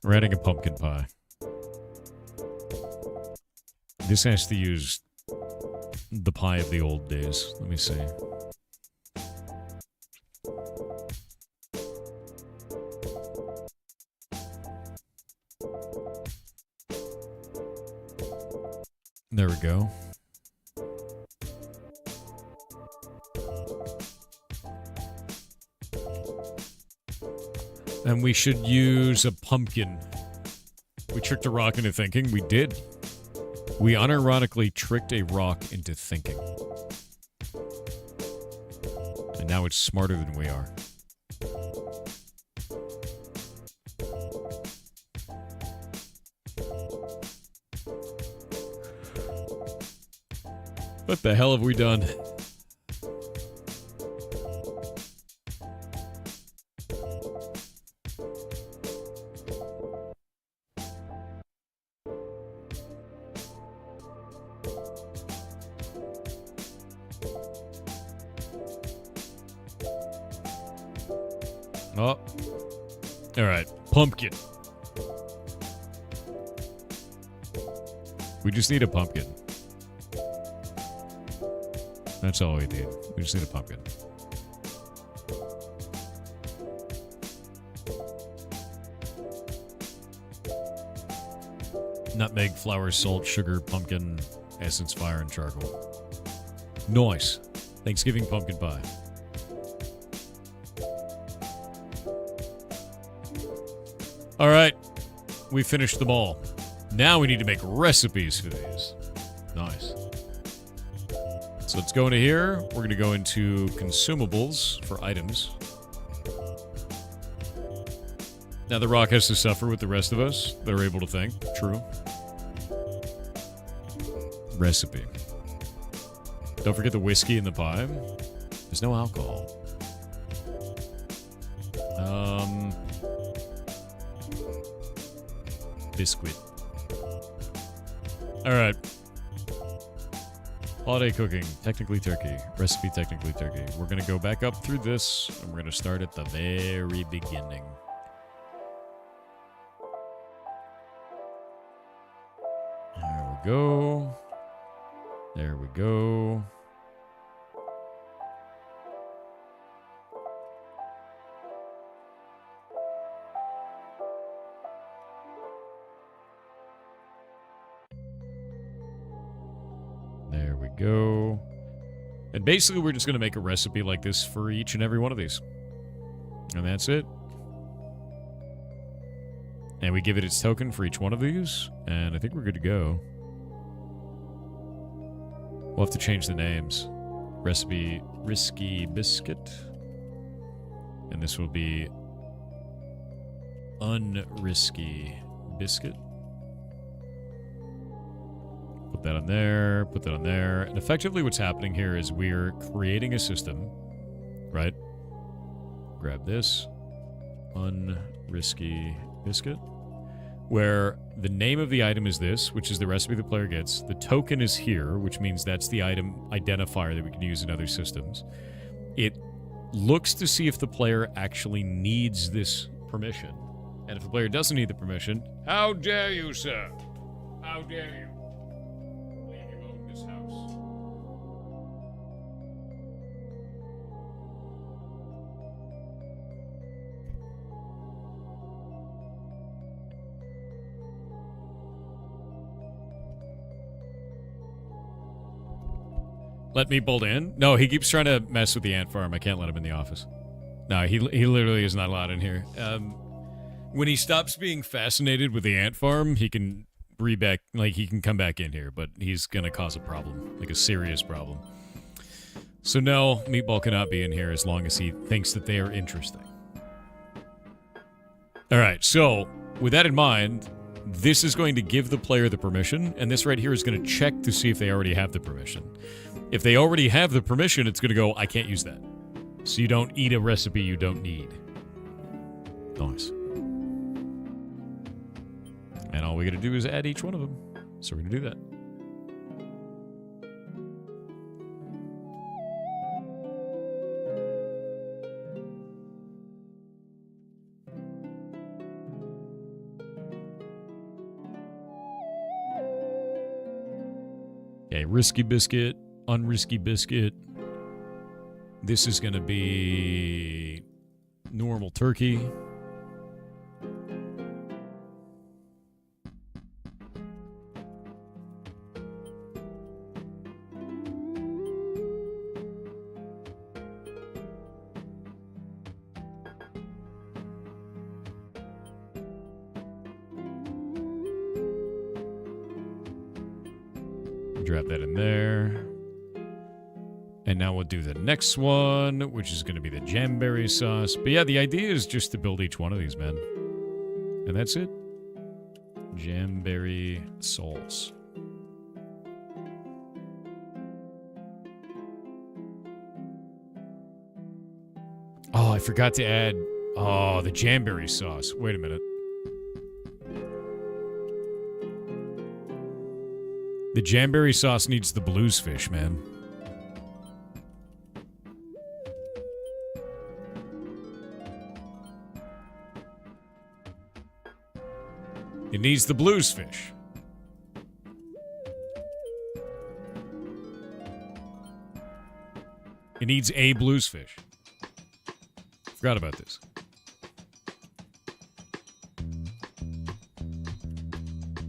We're adding a pumpkin pie. This has to use the pie of the old days. Let me see. There we go. And we should use a pumpkin. We tricked a rock into thinking. We did. We unironically tricked a rock into thinking. And now it's smarter than we are. What the hell have we done? Oh. Alright. Pumpkin. We just need a pumpkin. That's all we need. We just need a pumpkin. Nutmeg, flour, salt, sugar, pumpkin, essence, fire, and charcoal. Nice. Thanksgiving pumpkin pie. All right. We finished them all. Now we need to make recipes for these. Nice. So let's go into here. We're going to go into consumables for items. Now the rock has to suffer with the rest of us that are able to think. True. Recipe. Don't forget the whiskey in the pie. There's no alcohol. Biscuit. Alright. Holiday cooking. Technically turkey. Recipe technically turkey. We're going to go back up through this, and we're going to start at the very beginning. There we go. There we go. There we go. And basically we're just going to make a recipe like this for each and every one of these. And that's it. And we give it its token for each one of these. And I think we're good to go. We'll have to change the names. Recipe Risky Biscuit. And this will be Unrisky Biscuit. Put that on there, put that on there. And effectively what's happening here is we're creating a system, right? Grab this. Unrisky Biscuit. Where the name of the item is this, which is the recipe the player gets. The token is here, which means that's the item identifier that we can use in other systems. It looks to see if the player actually needs this permission. And if the player doesn't need the permission, how dare you, sir? How dare you? Leave you own this house. Let Meatball in? No, he keeps trying to mess with the ant farm. I can't let him in the office. No, he literally is not allowed in here. When he stops being fascinated with the ant farm, he can he can come back in here, but he's gonna cause a problem, like a serious problem. So no, Meatball cannot be in here as long as he thinks that they are interesting. All right, so with that in mind, this is going to give the player the permission, and this right here is going to check to see if they already have the permission. If they already have the permission, it's going to go, I can't use that. So you don't eat a recipe you don't need. Nice. And all we got to do is add each one of them. So we're going to do that. Okay, risky biscuit, unrisky biscuit. This is going to be normal turkey. Drop that in there. And now we'll do the next one, which is going to be the jamberry sauce. But yeah, the idea is just to build each one of these, man. And that's it. Jamberry sauce. Oh, I forgot to add... Oh, the jamberry sauce. Wait a minute. The jamberry sauce needs the blues fish, man. It needs the blues fish. It needs a blues fish. Forgot about this.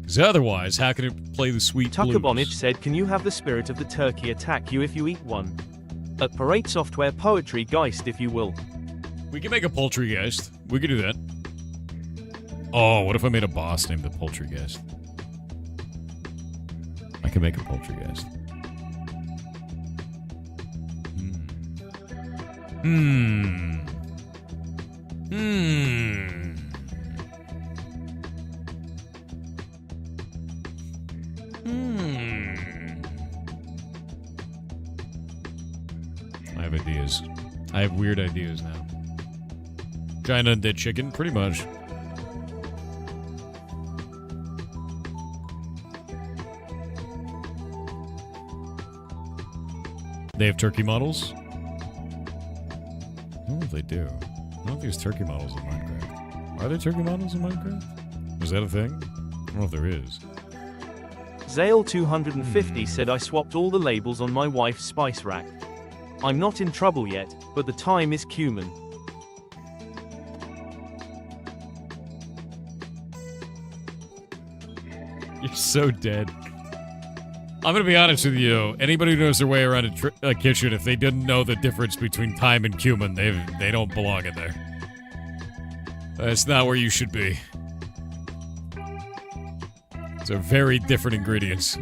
Because otherwise, how can it play the sweet Tucker blues? Bonich said, can you have the spirit of the turkey attack you if you eat one? At Parade Software Poetry Geist, if you will. We can make a poultry guest. We could do that. Oh, what if I made a boss named the poultry guest? I can make a poultry guest. I have ideas. I have weird ideas now. Giant undead chicken, pretty much. They have turkey models? I don't know if they do. I don't know if there's turkey models in Minecraft. Are there turkey models in Minecraft? Is that a thing? I don't know if there is. Zale250 said, I swapped all the labels on my wife's spice rack. I'm not in trouble yet, but the time is cumin. You're so dead. I'm gonna be honest with you. Anybody who knows their way around a kitchen, if they didn't know the difference between thyme and cumin, they don't belong in there. That's not where you should be. Those are very different ingredients.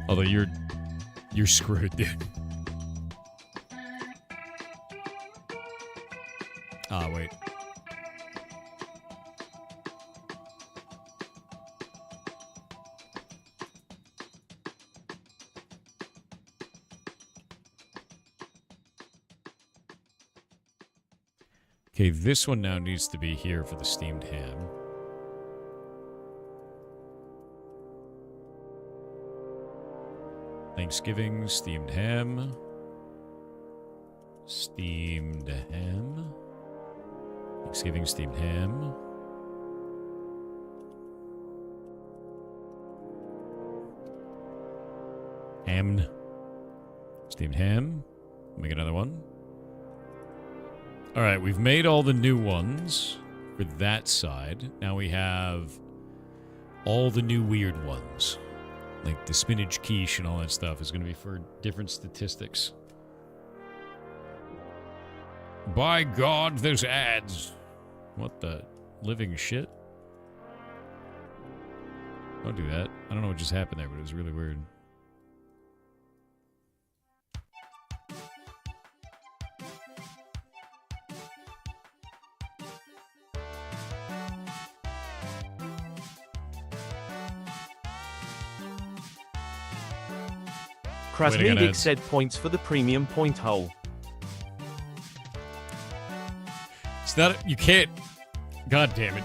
Although you're screwed, dude. Ah, wait. Okay, this one now needs to be here for the steamed ham. Thanksgiving, steamed ham. Steamed ham. Thanksgiving, steamed ham. Ham. Steamed ham. Make another one. Alright, we've made all the new ones for that side. Now we have all the new weird ones. Like the spinach quiche and all that stuff is going to be for different statistics. By God, there's ads. What the living shit? Don't do that. I don't know what just happened there, but it was really weird. Krasnedic said, points for the premium point hole. It's not... You can't... God damn it.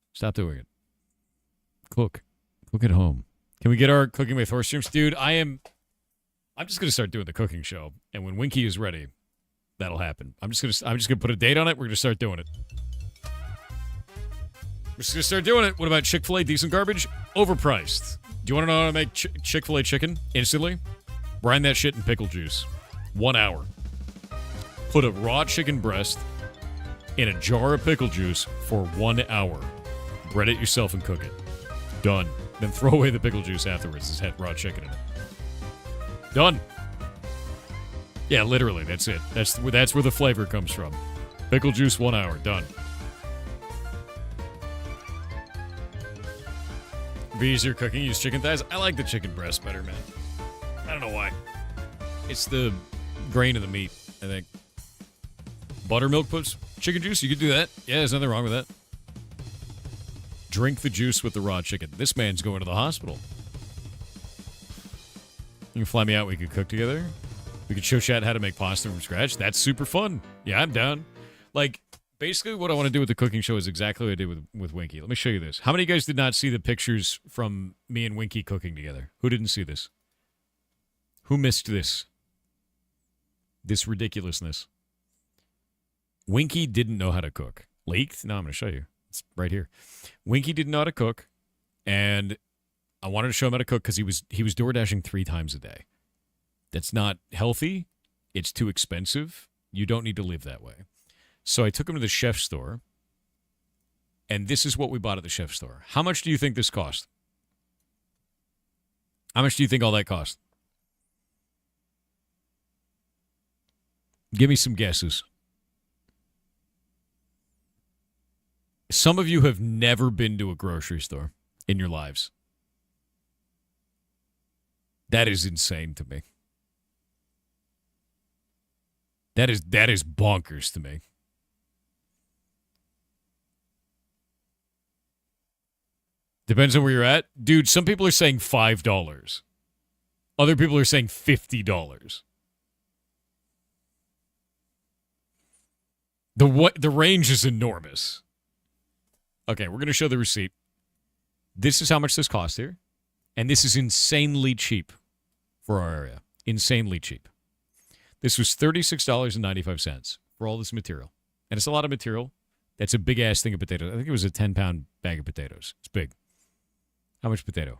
Stop doing it. Cook. Cook at home. Can we get our Cooking with Horse streams? Dude, I'm just going to start doing the cooking show. And when Winky is ready, that'll happen. I'm just going to put a date on it. We're going to start doing it. We're just going to start doing it. What about Chick-fil-A? Decent garbage? Overpriced. Do you want to know how to make Chick-fil-A chicken instantly? Brine that shit in pickle juice. 1 hour. Put a raw chicken breast in a jar of pickle juice for 1 hour. Bread it yourself and cook it. Done. Then throw away the pickle juice afterwards. It's had raw chicken in it. Done. Yeah, literally, that's it. That's where the flavor comes from. Pickle juice, 1 hour. Done. Be easier cooking, use chicken thighs. I like the chicken breast better, man. I don't know why. It's the grain of the meat, I think. Buttermilk puts chicken juice? You could do that. Yeah, there's nothing wrong with that. Drink the juice with the raw chicken. This man's going to the hospital. You can fly me out. We could cook together. We could show chat how to make pasta from scratch. That's super fun. Yeah, I'm down. Like, basically what I want to do with the cooking show is exactly what I did with Winky. Let me show you this. How many of you guys did not see the pictures from me and Winky cooking together? Who didn't see this? Who missed this? This ridiculousness. Winky didn't know how to cook. Leaked? No, I'm going to show you. It's right here. Winky didn't know how to cook, and I wanted to show him how to cook because he was door dashing 3 times a day. That's not healthy. It's too expensive. You don't need to live that way. So I took him to the chef store, and this is what we bought at the chef store. How much do you think this cost? How much do you think all that cost? Give me some guesses. Some of you have never been to a grocery store in your lives. That is insane to me. That is bonkers to me. Depends on where you're at. Dude, some people are saying $5. Other people are saying $50. The range is enormous. Okay, we're going to show the receipt. This is how much this cost here. And this is insanely cheap for our area. Insanely cheap. This was $36.95 for all this material. And it's a lot of material. That's a big-ass thing of potatoes. I think it was a 10-pound bag of potatoes. It's big. How much potato?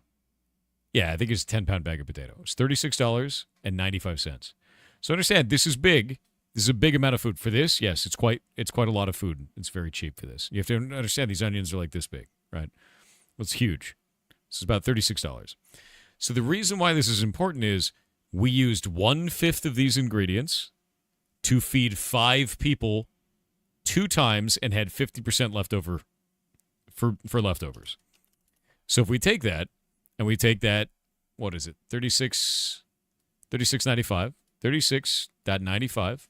Yeah, I think it's a 10-pound bag of potato. It's $36.95. So understand, this is big. This is a big amount of food. For this, yes, it's quite a lot of food. It's very cheap for this. You have to understand these onions are like this big, right? Well, it's huge. This is about $36. So the reason why this is important is we used 1/5 of these ingredients to feed 5 people 2 times and had 50% left over for leftovers. So if we take that and we take that, what is it? 36.95, 36.95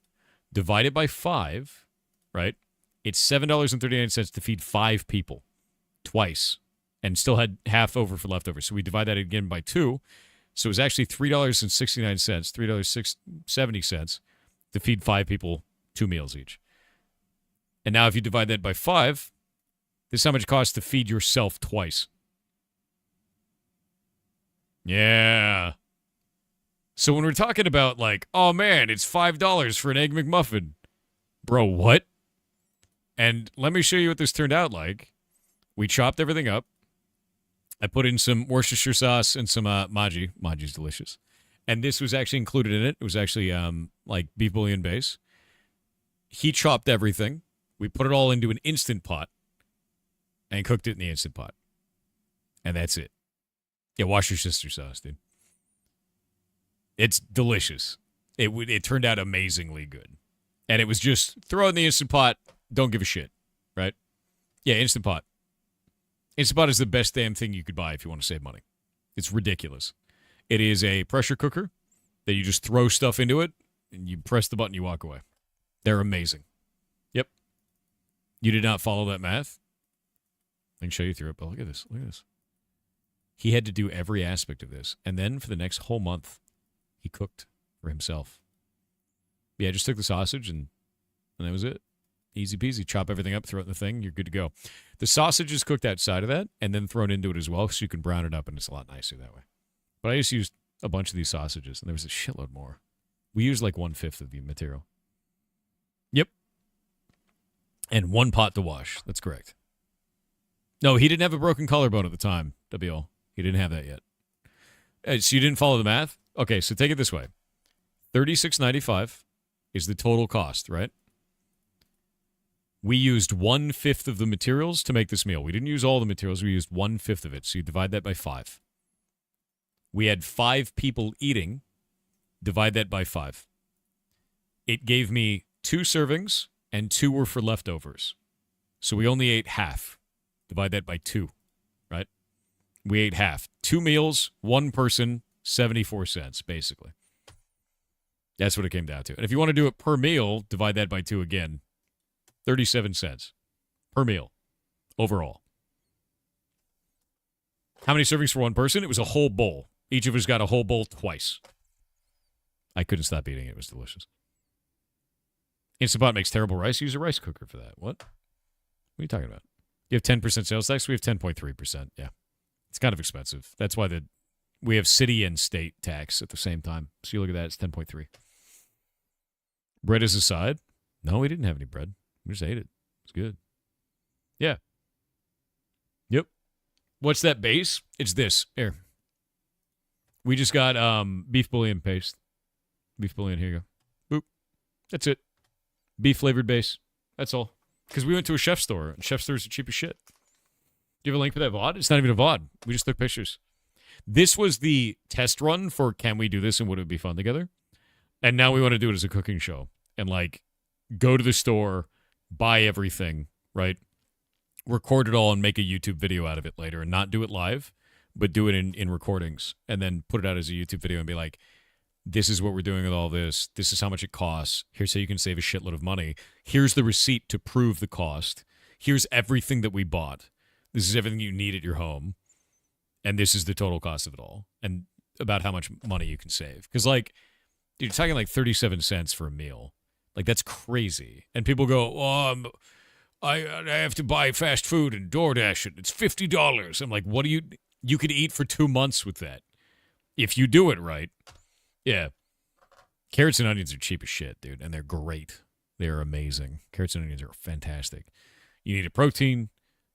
divided by 5, right? It's $7.39 to feed 5 people twice and still had half over for leftovers. So we divide that again by 2. So it was actually $3.69, $3.70 to feed 5 people 2 meals each. And now if you divide that by 5, this is how much it costs to feed yourself twice. Yeah. So when we're talking about like, oh man, it's $5 for an Egg McMuffin. Bro, what? And let me show you what this turned out like. We chopped everything up. I put in some Worcestershire sauce and some Maggi. Maggi's delicious. And this was actually included in it. It was actually like beef bouillon base. He chopped everything. We put it all into an Instant Pot and cooked it in the Instant Pot. And that's it. Yeah, Worcestershire sauce, dude. It's delicious. It turned out amazingly good. And it was just throw it in the Instant Pot, don't give a shit, right? Yeah, Instant Pot. Instant Pot is the best damn thing you could buy if you want to save money. It's ridiculous. It is a pressure cooker that you just throw stuff into it, and you press the button, you walk away. They're amazing. Yep. You did not follow that math. I can show you through it, but look at this. Look at this. He had to do every aspect of this. And then for the next whole month, he cooked for himself. Yeah, I just took the sausage, and that was it. Easy peasy. Chop everything up, throw it in the thing. You're good to go. The sausage is cooked outside of that and then thrown into it as well, so you can brown it up, and it's a lot nicer that way. But I just used a bunch of these sausages, and there was a shitload more. We used like 1/5 of the material. Yep. And 1 pot to wash. That's correct. No, he didn't have a broken collarbone at the time, WL. He didn't have that yet. So you didn't follow the math? Okay, so take it this way. $36.95 is the total cost, right? We used 1/5 of the materials to make this meal. We didn't use all the materials. We used 1/5 of it. So you divide that by 5. We had 5 people eating. Divide that by 5. It gave me 2 servings, and 2 were for leftovers. So we only ate half. Divide that by 2, right? We ate half. 2 meals, 1 person, 74 cents, basically. That's what it came down to. And if you want to do it per meal, divide that by 2 again. 37 cents per meal overall. How many servings for 1 person? It was a whole bowl. Each of us got a whole bowl twice. I couldn't stop eating it. It was delicious. Instant Pot makes terrible rice. Use a rice cooker for that. What? What are you talking about? You have 10% sales tax? We have 10.3%. Yeah. It's kind of expensive. That's why we have city and state tax at the same time. So you look at that, it's 10.3. Bread as a side? No, we didn't have any bread. We just ate it. It's good. Yeah. Yep. What's that base? It's this. Here. We just got beef bouillon paste. Beef bouillon, here you go. Boop. That's it. Beef flavored base. That's all. Because we went to a chef store, and chef stores are cheap as shit. Do you have a link for that VOD? It's not even a VOD. We just took pictures. This was the test run for can we do this and would it be fun together? And now we want to do it as a cooking show. And like, go to the store, buy everything, right? Record it all and make a YouTube video out of it later and not do it live, but do it in recordings and then put it out as a YouTube video and be like, this is what we're doing with all this. This is how much it costs. Here's how you can save a shitload of money. Here's the receipt to prove the cost. Here's everything that we bought. This is everything you need at your home. And this is the total cost of it all. And about how much money you can save. Because, like, you're talking like 37 cents for a meal. Like, that's crazy. And people go, oh, I have to buy fast food and DoorDash it. It's $50. I'm like, what do you could eat for 2 months with that. If you do it right. Yeah. Carrots and onions are cheap as shit, dude. And they're great. They're amazing. Carrots and onions are fantastic. You need a protein.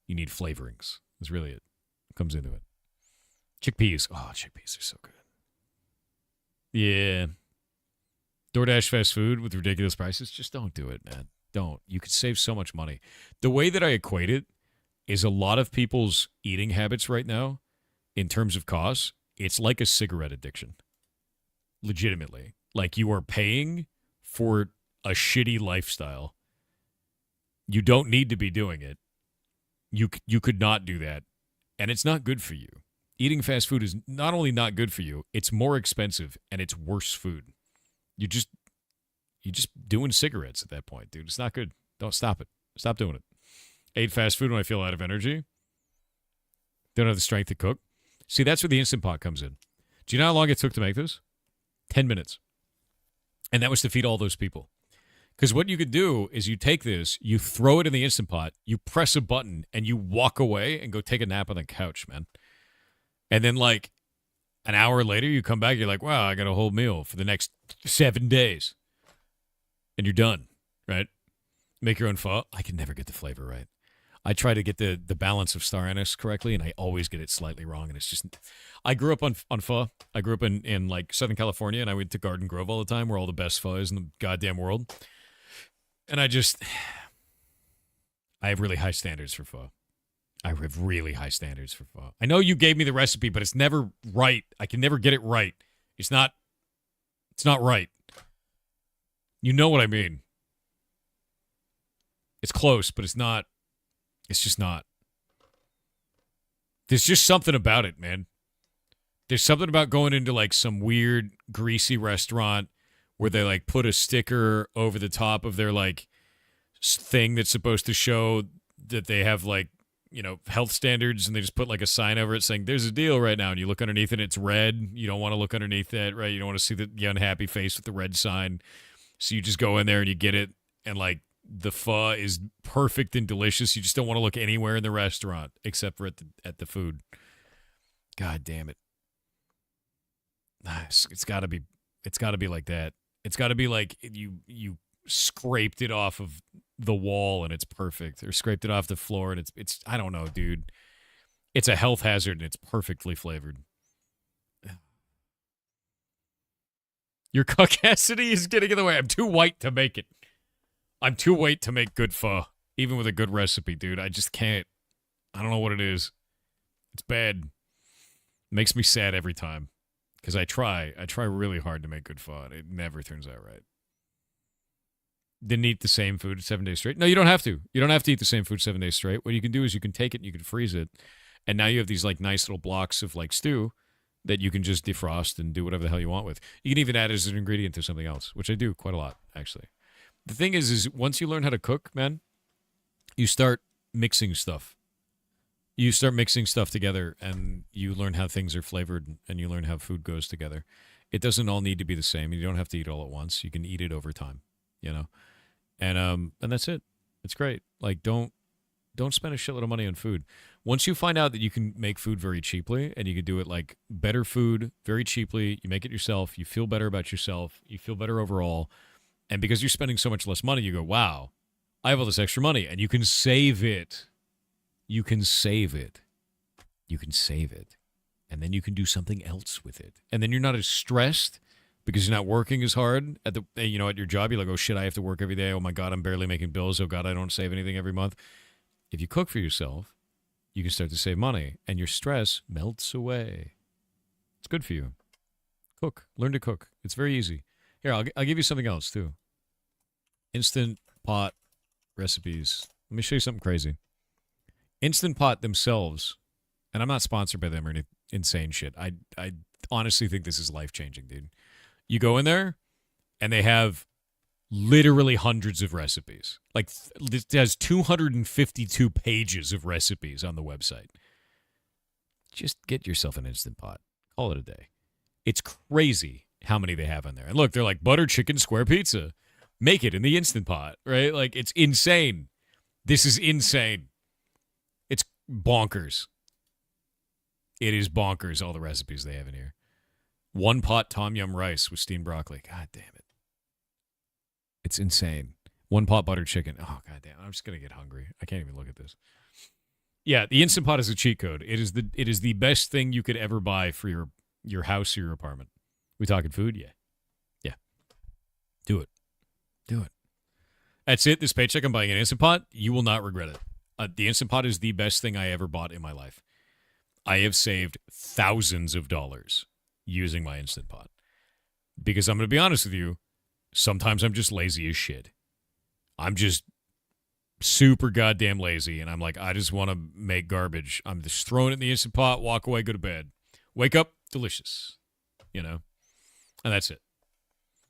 You need flavorings. That's really it. Comes into it. Chickpeas. Oh, chickpeas are so good. Yeah. DoorDash fast food with ridiculous prices. Just don't do it, man. Don't. You could save so much money. The way that I equate it is a lot of people's eating habits right now, in terms of costs, it's like a cigarette addiction. Legitimately. Like you are paying for a shitty lifestyle. You don't need to be doing it. You could not do that. And it's not good for you. Eating fast food is not only not good for you, it's more expensive and it's worse food. You're just doing cigarettes at that point, dude. It's not good. Don't stop it. Stop doing it. Ate fast food when I feel out of energy. Don't have the strength to cook. See, that's where the Instant Pot comes in. Do you know how long it took to make this? 10 minutes. And that was to feed all those people. Because what you could do is you take this, you throw it in the Instant Pot, you press a button, and you walk away and go take a nap on the couch, man. And then, like, an hour later, you come back, you're like, wow, I got a whole meal for the next 7 days. And you're done, right? Make your own pho. I can never get the flavor right. I try to get the balance of star anise correctly, and I always get it slightly wrong. And it's just, I grew up on pho. I grew up in like Southern California, and I went to Garden Grove all the time, where all the best pho is in the goddamn world. And I have really high standards for pho. I have really high standards for pho. I know you gave me the recipe, but it's never right. I can never get it right. It's not right. You know what I mean. It's close, but it's not. It's just not. There's just something about it, man. There's something about going into like some weird greasy restaurant where they like put a sticker over the top of their like thing that's supposed to show that they have like, you know, health standards, and they just put like a sign over it saying there's a deal right now, and you look underneath it, it's red. You don't want to look underneath it, right? You don't want to see the unhappy face with the red sign. So you just go in there and you get it, and like the pho is perfect and delicious. You just don't want to look anywhere in the restaurant except for at the food. God damn it. It's got to be like that. It's got to be like you scraped it off of the wall and it's perfect, or scraped it off the floor and it's I don't know, dude. It's a health hazard and it's perfectly flavored. Your caucasity is getting in the way. I'm too white to make it. I'm too white to make good pho, even with a good recipe, dude. I just can't. I don't know what it is. It's bad. It makes me sad every time. Because I try really hard to make good pho, and it never turns out right. Didn't eat the same food 7 days straight. No, you don't have to. You don't have to eat the same food 7 days straight. What you can do is you can take it and you can freeze it, and now you have these like nice little blocks of like stew that you can just defrost and do whatever the hell you want with. You can even add it as an ingredient to something else, which I do quite a lot, actually. The thing is once you learn how to cook, man, you start mixing stuff. You start mixing stuff together, and you learn how things are flavored, and you learn how food goes together. It doesn't all need to be the same. You don't have to eat all at once. You can eat it over time, you know? And that's it. It's great. Like, don't spend a shitload of money on food. Once you find out that you can make food very cheaply, and you can do it like better food very cheaply, you make it yourself, you feel better about yourself, you feel better overall, and because you're spending so much less money, you go, wow, I have all this extra money, and you can save it. You can save it. You can save it. And then you can do something else with it. And then you're not as stressed because you're not working as hard at at your job. You're like, oh shit, I have to work every day. Oh my God, I'm barely making bills. Oh God, I don't save anything every month. If you cook for yourself, you can start to save money and your stress melts away. It's good for you. Cook. Learn to cook. It's very easy. Here, I'll give you something else too. Instant Pot recipes. Let me show you something crazy. Instant Pot themselves, and I'm not sponsored by them or any insane shit. I honestly think this is life-changing, dude. You go in there, and they have literally hundreds of recipes. Like, it has 252 pages of recipes on the website. Just get yourself an Instant Pot. Call it a day. It's crazy how many they have on there. And look, they're like butter chicken square pizza. Make it in the Instant Pot, right? Like, it's insane. This is insane. It's bonkers. It is bonkers, all the recipes they have in here. One pot tom yum rice with steamed broccoli. God damn it. It's insane. One pot butter chicken. Oh, god damn. I'm just going to get hungry. I can't even look at this. Yeah, the Instant Pot is a cheat code. It is the best thing you could ever buy for your house or your apartment. We talking food? Yeah. Yeah. Do it. Do it. That's it. This paycheck, I'm buying an Instant Pot. You will not regret it. The Instant Pot is the best thing I ever bought in my life. I have saved thousands of dollars using my Instant Pot. Because I'm going to be honest with you, sometimes I'm just lazy as shit. I'm just super goddamn lazy, and I'm like, I just want to make garbage. I'm just throwing it in the Instant Pot, walk away, go to bed. Wake up, delicious. You know? And that's it.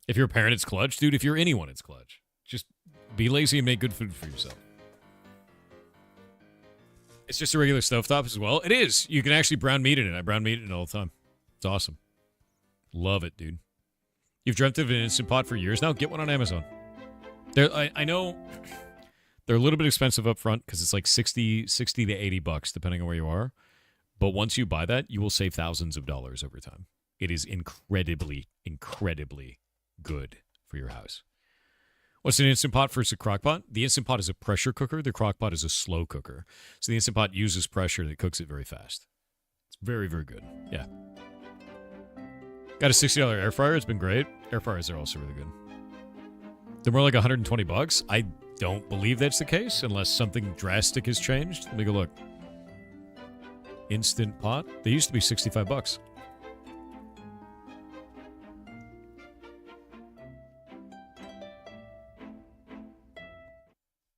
If you're a parent, it's clutch. Dude, if you're anyone, it's clutch. Just be lazy and make good food for yourself. It's just a regular stovetop as well. It is. You can actually brown meat in it. I brown meat in it all the time. It's awesome. Love it, dude. You've dreamt of an Instant Pot for years now? Get one on Amazon. I know they're a little bit expensive up front because it's like 60 to $80 depending on where you are. But once you buy that, you will save thousands of dollars over time. It is incredibly, incredibly good for your house. What's an Instant Pot versus a crock pot? The Instant Pot is a pressure cooker. The crock pot is a slow cooker. So the Instant Pot uses pressure that cooks it very fast. It's very, very good. Yeah. Got a $60 air fryer. It's been great. Air fryers are also really good. They're more like $120. I don't believe that's the case unless something drastic has changed. Let me go look. Instant Pot. They used to be $65.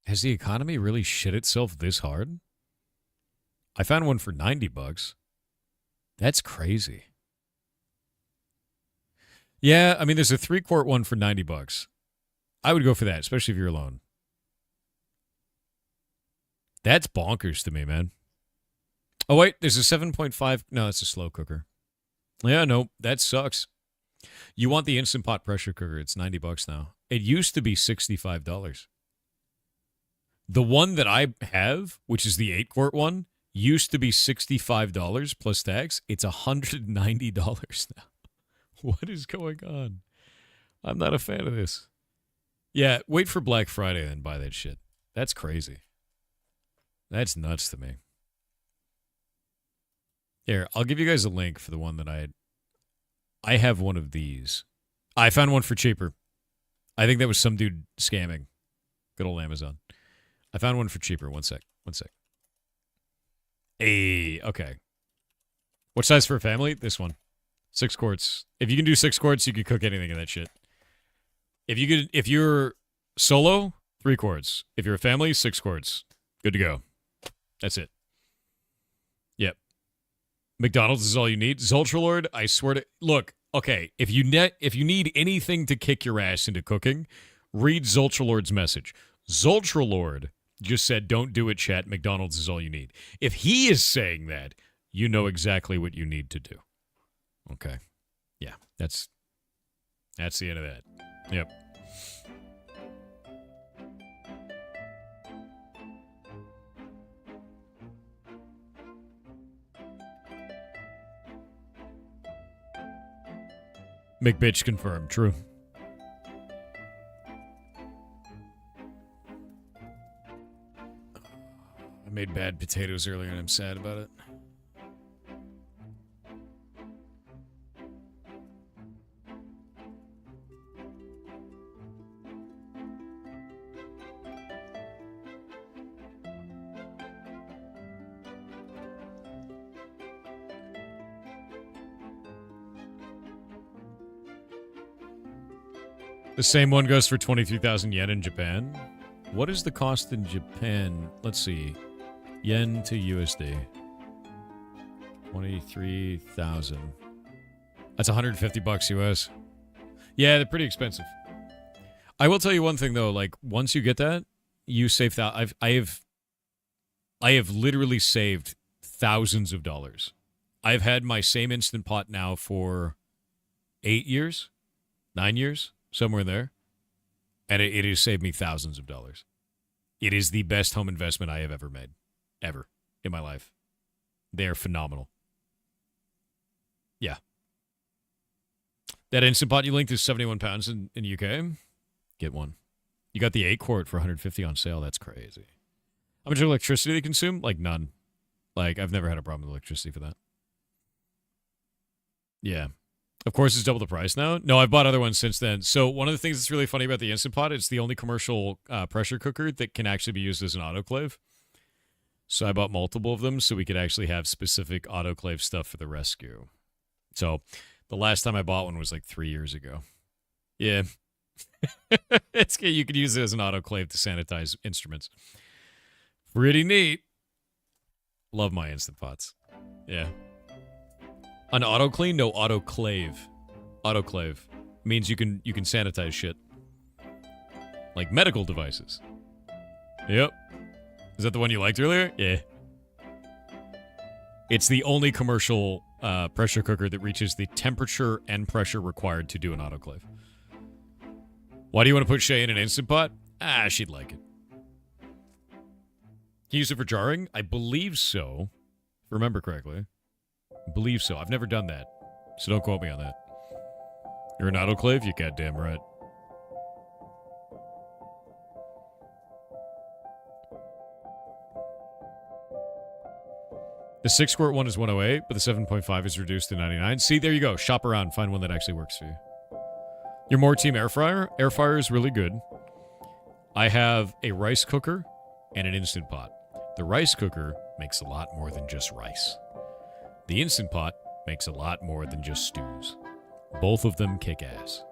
Has the economy really shit itself this hard? I found one for $90. That's crazy. Yeah, I mean, there's a 3-quart one for $90. I would go for that, especially if you're alone. That's bonkers to me, man. Oh, wait, there's a 7.5. No, it's a slow cooker. Yeah, no, that sucks. You want the Instant Pot pressure cooker. It's $90 now. It used to be $65. The one that I have, which is the 8-quart one, used to be $65 plus tax. It's $190 now. What is going on? I'm not a fan of this. Yeah, wait for Black Friday and then buy that shit. That's crazy. That's nuts to me. Here, I'll give you guys a link for the one that I have one of these. I found one for cheaper. I think that was some dude scamming. Good old Amazon. I found one for cheaper. One sec. Hey, okay. What size for a family? This one. 6 quarts. If you can do 6 quarts, you can cook anything in that shit. If you're solo, 3 quarts. If you're a family, 6 quarts. Good to go. That's it. Yep. McDonald's is all you need. Zultralord, I swear to look. Okay, if you need anything to kick your ass into cooking, read Zultralord's message. Zultralord just said, "Don't do it, chat. McDonald's is all you need." If he is saying that, you know exactly what you need to do. Okay. Yeah, that's the end of that. Yep. McBitch confirmed. True. I made bad potatoes earlier and I'm sad about it. The same one goes for 23,000 yen in Japan. What is the cost in Japan? Let's see. Yen to USD. 23,000. That's 150 bucks US. Yeah, they're pretty expensive. I will tell you one thing though, like once you get that, you save that. I have literally saved thousands of dollars. I've had my same Instant Pot now for 8 years, 9 years. Somewhere there. And it has saved me thousands of dollars. It is the best home investment I have ever made. Ever. In my life. They are phenomenal. Yeah. That Instant Pot you linked is 71 pounds in UK. Get one. You got the 8-quart for 150 on sale. That's crazy. How much electricity they consume? Like none. Like, I've never had a problem with electricity for that. Yeah. Of course, it's double the price now. No, I've bought other ones since then. So one of the things that's really funny about the Instant Pot, it's the only commercial pressure cooker that can actually be used as an autoclave. So I bought multiple of them so we could actually have specific autoclave stuff for the rescue. So the last time I bought one was like 3 years ago. Yeah. You could use it as an autoclave to sanitize instruments. Pretty neat. Love my Instant Pots. Yeah. An auto clean? No, autoclave. Autoclave means you can sanitize shit. Like medical devices. Yep. Is that the one you liked earlier? Yeah. It's the only commercial pressure cooker that reaches the temperature and pressure required to do an autoclave. Why do you want to put Shay in an Instant Pot? She'd like it. Can you use it for jarring? I believe so. If I remember correctly. I believe so. I've never done that. So don't quote me on that. You're an autoclave? You goddamn right. The 6-quart one is 108, but the 7.5 is reduced to 99. See, there you go. Shop around. Find one that actually works for you. You're more team air fryer? Air fryer is really good. I have a rice cooker and an Instant Pot. The rice cooker makes a lot more than just rice. The Instant Pot makes a lot more than just stews. Both of them kick ass.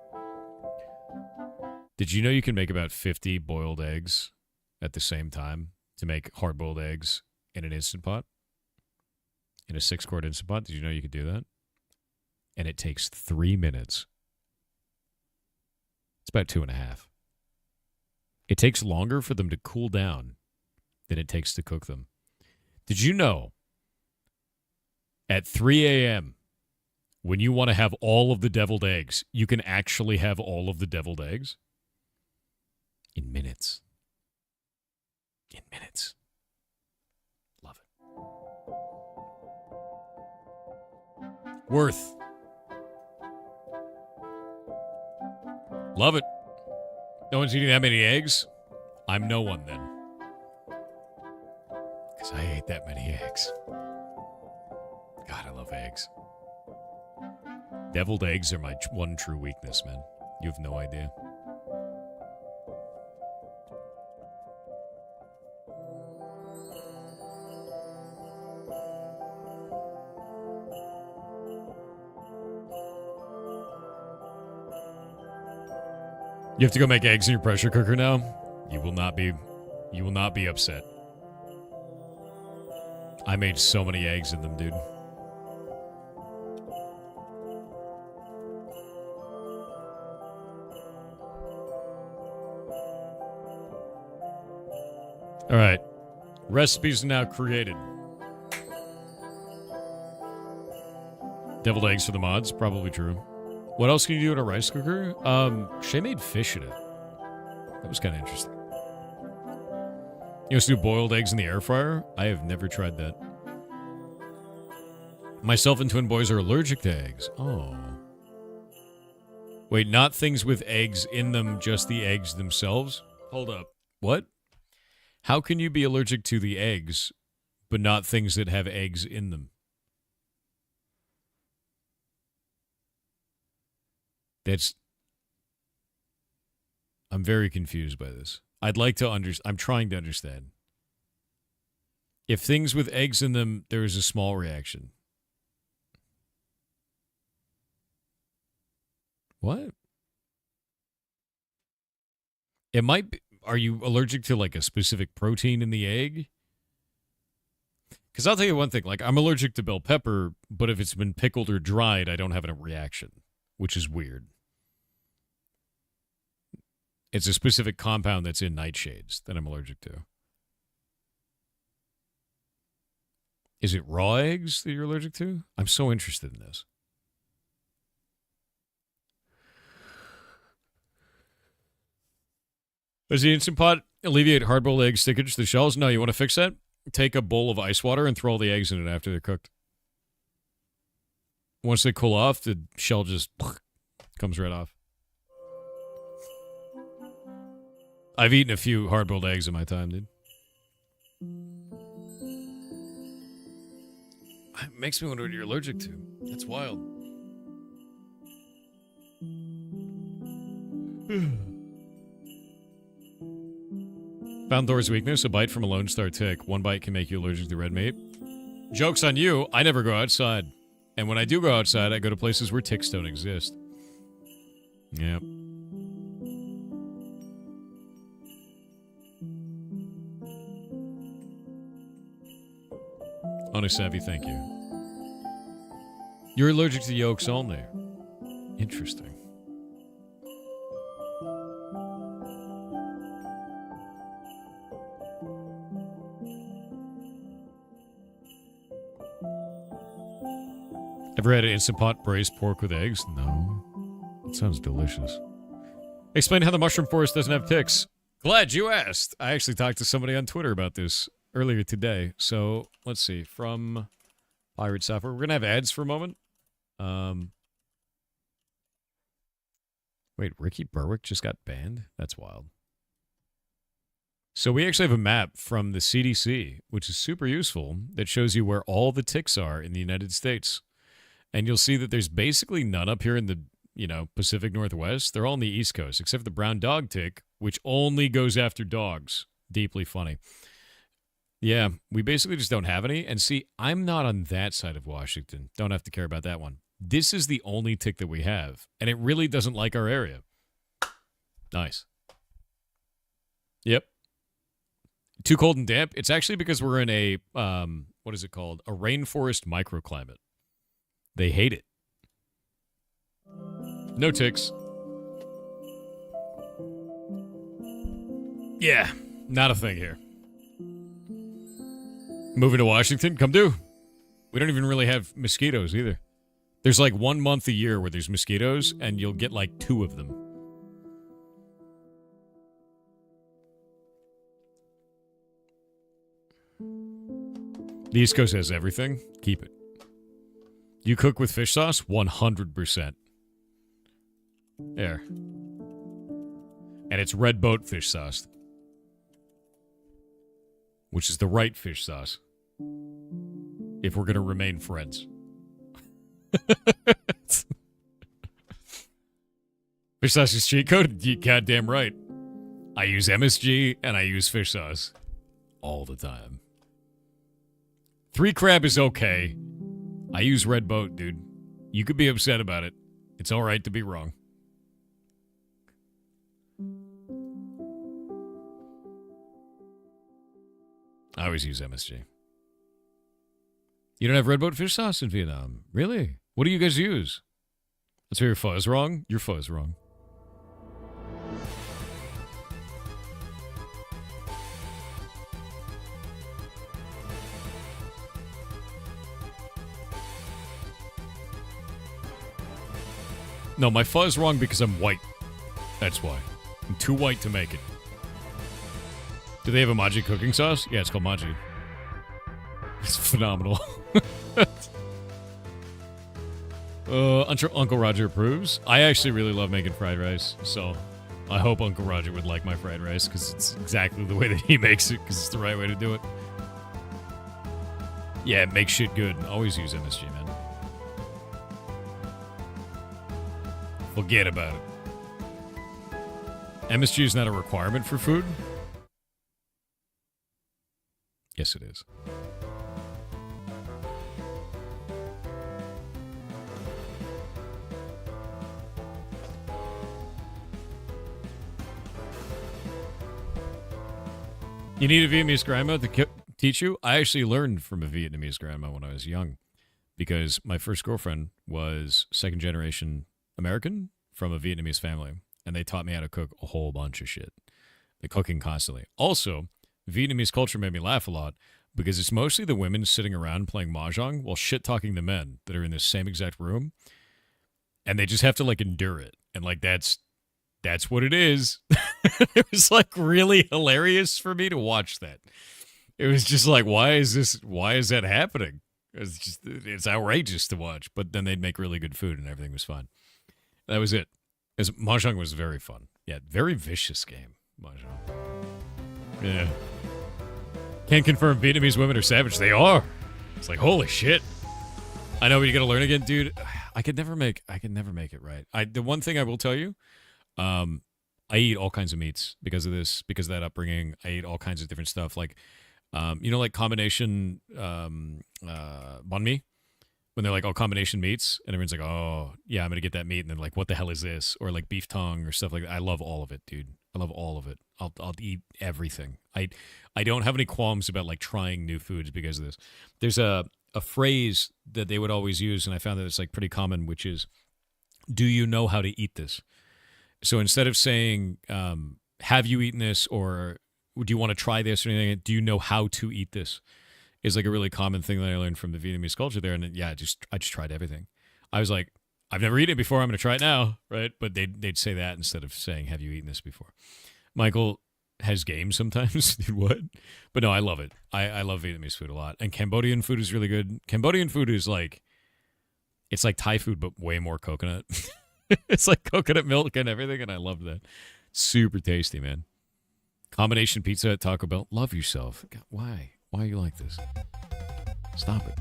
Did you know you can make about 50 boiled eggs at the same time to make hard-boiled eggs in an Instant Pot? In a 6-quart Instant Pot? Did you know you could do that? And it takes 3 minutes. It's about 2.5. It takes longer for them to cool down than it takes to cook them. Did you know at 3 a.m., when you want to have all of the deviled eggs, you can actually have all of the deviled eggs in minutes? In minutes. Love it. Worth. Love it. No one's eating that many eggs? I'm no one then. Because I ate that many eggs. God, I love eggs. Deviled eggs are my one true weakness, man. You have no idea. You have to go make eggs in your pressure cooker now? You will not be upset. I made so many eggs in them, dude. All right. Recipes are now created. Deviled eggs for the mods, probably true. What else can you do in a rice cooker? Shay made fish in it. That was kind of interesting. You also do boiled eggs in the air fryer? I have never tried that. Myself and twin boys are allergic to eggs. Oh. Wait, not things with eggs in them, just the eggs themselves? Hold up. What? How can you be allergic to the eggs, but not things that have eggs in them? I'm very confused by this. I'd like to I'm trying to understand. If things with eggs in them, there is a small reaction. What? It might be, are you allergic to like a specific protein in the egg? Because I'll tell you one thing, like I'm allergic to bell pepper, but if it's been pickled or dried, I don't have a reaction, which is weird. It's a specific compound that's in nightshades that I'm allergic to. Is it raw eggs that you're allergic to? I'm so interested in this. Does the Instant Pot alleviate hard-boiled egg stickage to the shells? No, you want to fix that? Take a bowl of ice water and throw all the eggs in it after they're cooked. Once they cool off, the shell just comes right off. I've eaten a few hard-boiled eggs in my time, dude. It makes me wonder what you're allergic to. That's wild. Found Thor's weakness, a bite from a Lone Star tick. One bite can make you allergic to red meat. Joke's on you, I never go outside. And when I do go outside, I go to places where ticks don't exist. Yep. Honest Savvy, thank you. You're allergic to yolks only. Interesting. Ever had an Instant Pot braised pork with eggs? No. It sounds delicious. Explain how the mushroom forest doesn't have ticks. Glad you asked. I actually talked to somebody on Twitter about this earlier today. So, let's see. From Pirate Software. We're going to have ads for a moment. Wait, Ricky Berwick just got banned? That's wild. So we actually have a map from the CDC, which is super useful, that shows you where all the ticks are in the United States. And you'll see that there's basically none up here in the, Pacific Northwest. They're all on the East Coast, except for the brown dog tick, which only goes after dogs. Deeply funny. Yeah, we basically just don't have any. And see, I'm not on that side of Washington. Don't have to care about that one. This is the only tick that we have, and it really doesn't like our area. Nice. Yep. Too cold and damp? It's actually because we're in a, what is it called? A rainforest microclimate. They hate it. No ticks. Yeah, not a thing here. Moving to Washington? Come do. We don't even really have mosquitoes either. There's like 1 month a year where there's mosquitoes, and you'll get like 2 of them. The East Coast has everything. Keep it. You cook with fish sauce? 100%. There. And it's red boat fish sauce. Which is the right fish sauce. If we're going to remain friends. Fish sauce is cheat code? You goddamn right. I use MSG and I use fish sauce. All the time. 3 crab is okay. I use red boat, dude. You could be upset about it. It's alright to be wrong. I always use MSG. You don't have red boat fish sauce in Vietnam? Really? What do you guys use? Let's hear your pho is wrong. Your pho is wrong. No, my pho is wrong because I'm white. That's why. I'm too white to make it. Do they have a Maji cooking sauce? Yeah, it's called Maji. It's phenomenal. Uncle Roger approves. I actually really love making fried rice, so I hope Uncle Roger would like my fried rice because it's exactly the way that he makes it because it's the right way to do it. Yeah, make shit good. Always use MSG, man. Forget about it. MSG is not a requirement for food? Yes, it is. You need a Vietnamese grandma to teach you? I actually learned from a Vietnamese grandma when I was young because my first girlfriend was second generation American from a Vietnamese family, and they taught me how to cook a whole bunch of shit. They're cooking constantly. Also, Vietnamese culture made me laugh a lot because it's mostly the women sitting around playing mahjong while shit-talking the men that are in the same exact room, and they just have to, like, endure it. And, like, that's what it is. It was, like, really hilarious for me to watch that. It was just like, why is that happening? It's outrageous to watch. But then they'd make really good food and everything was fun. That was it. Mahjong was very fun. Yeah, very vicious game, Mahjong. Yeah. Can't confirm Vietnamese women are savage. They are. It's like, holy shit. I know, but you gotta learn again, dude. I could never make it right. The one thing I will tell you, I eat all kinds of meats because of this, because of that upbringing. I eat all kinds of different stuff. Like, like combination banh mi, when they're like, oh, combination meats, and everyone's like, oh, yeah, I'm going to get that meat. And then like, what the hell is this? Or like beef tongue or stuff like that. I love all of it, dude. I love all of it. I'll eat everything. I don't have any qualms about like trying new foods because of this. There's a phrase that they would always use, and I found that it's like pretty common, which is, do you know how to eat this? So instead of saying, have you eaten this, or do you want to try this or anything, do you know how to eat this? Is like a really common thing that I learned from the Vietnamese culture there. And yeah, I just tried everything. I was like, I've never eaten it before. I'm going to try it now, right? But they'd say that instead of saying, have you eaten this before? Michael has games sometimes. Dude, what? But no, I love it. I love Vietnamese food a lot. And Cambodian food is really good. Cambodian food is like, it's like Thai food, but way more coconut. It's like coconut milk and everything, and I love that. Super tasty, man. Combination pizza at Taco Bell. Love yourself. God, why? Why are you like this? Stop it.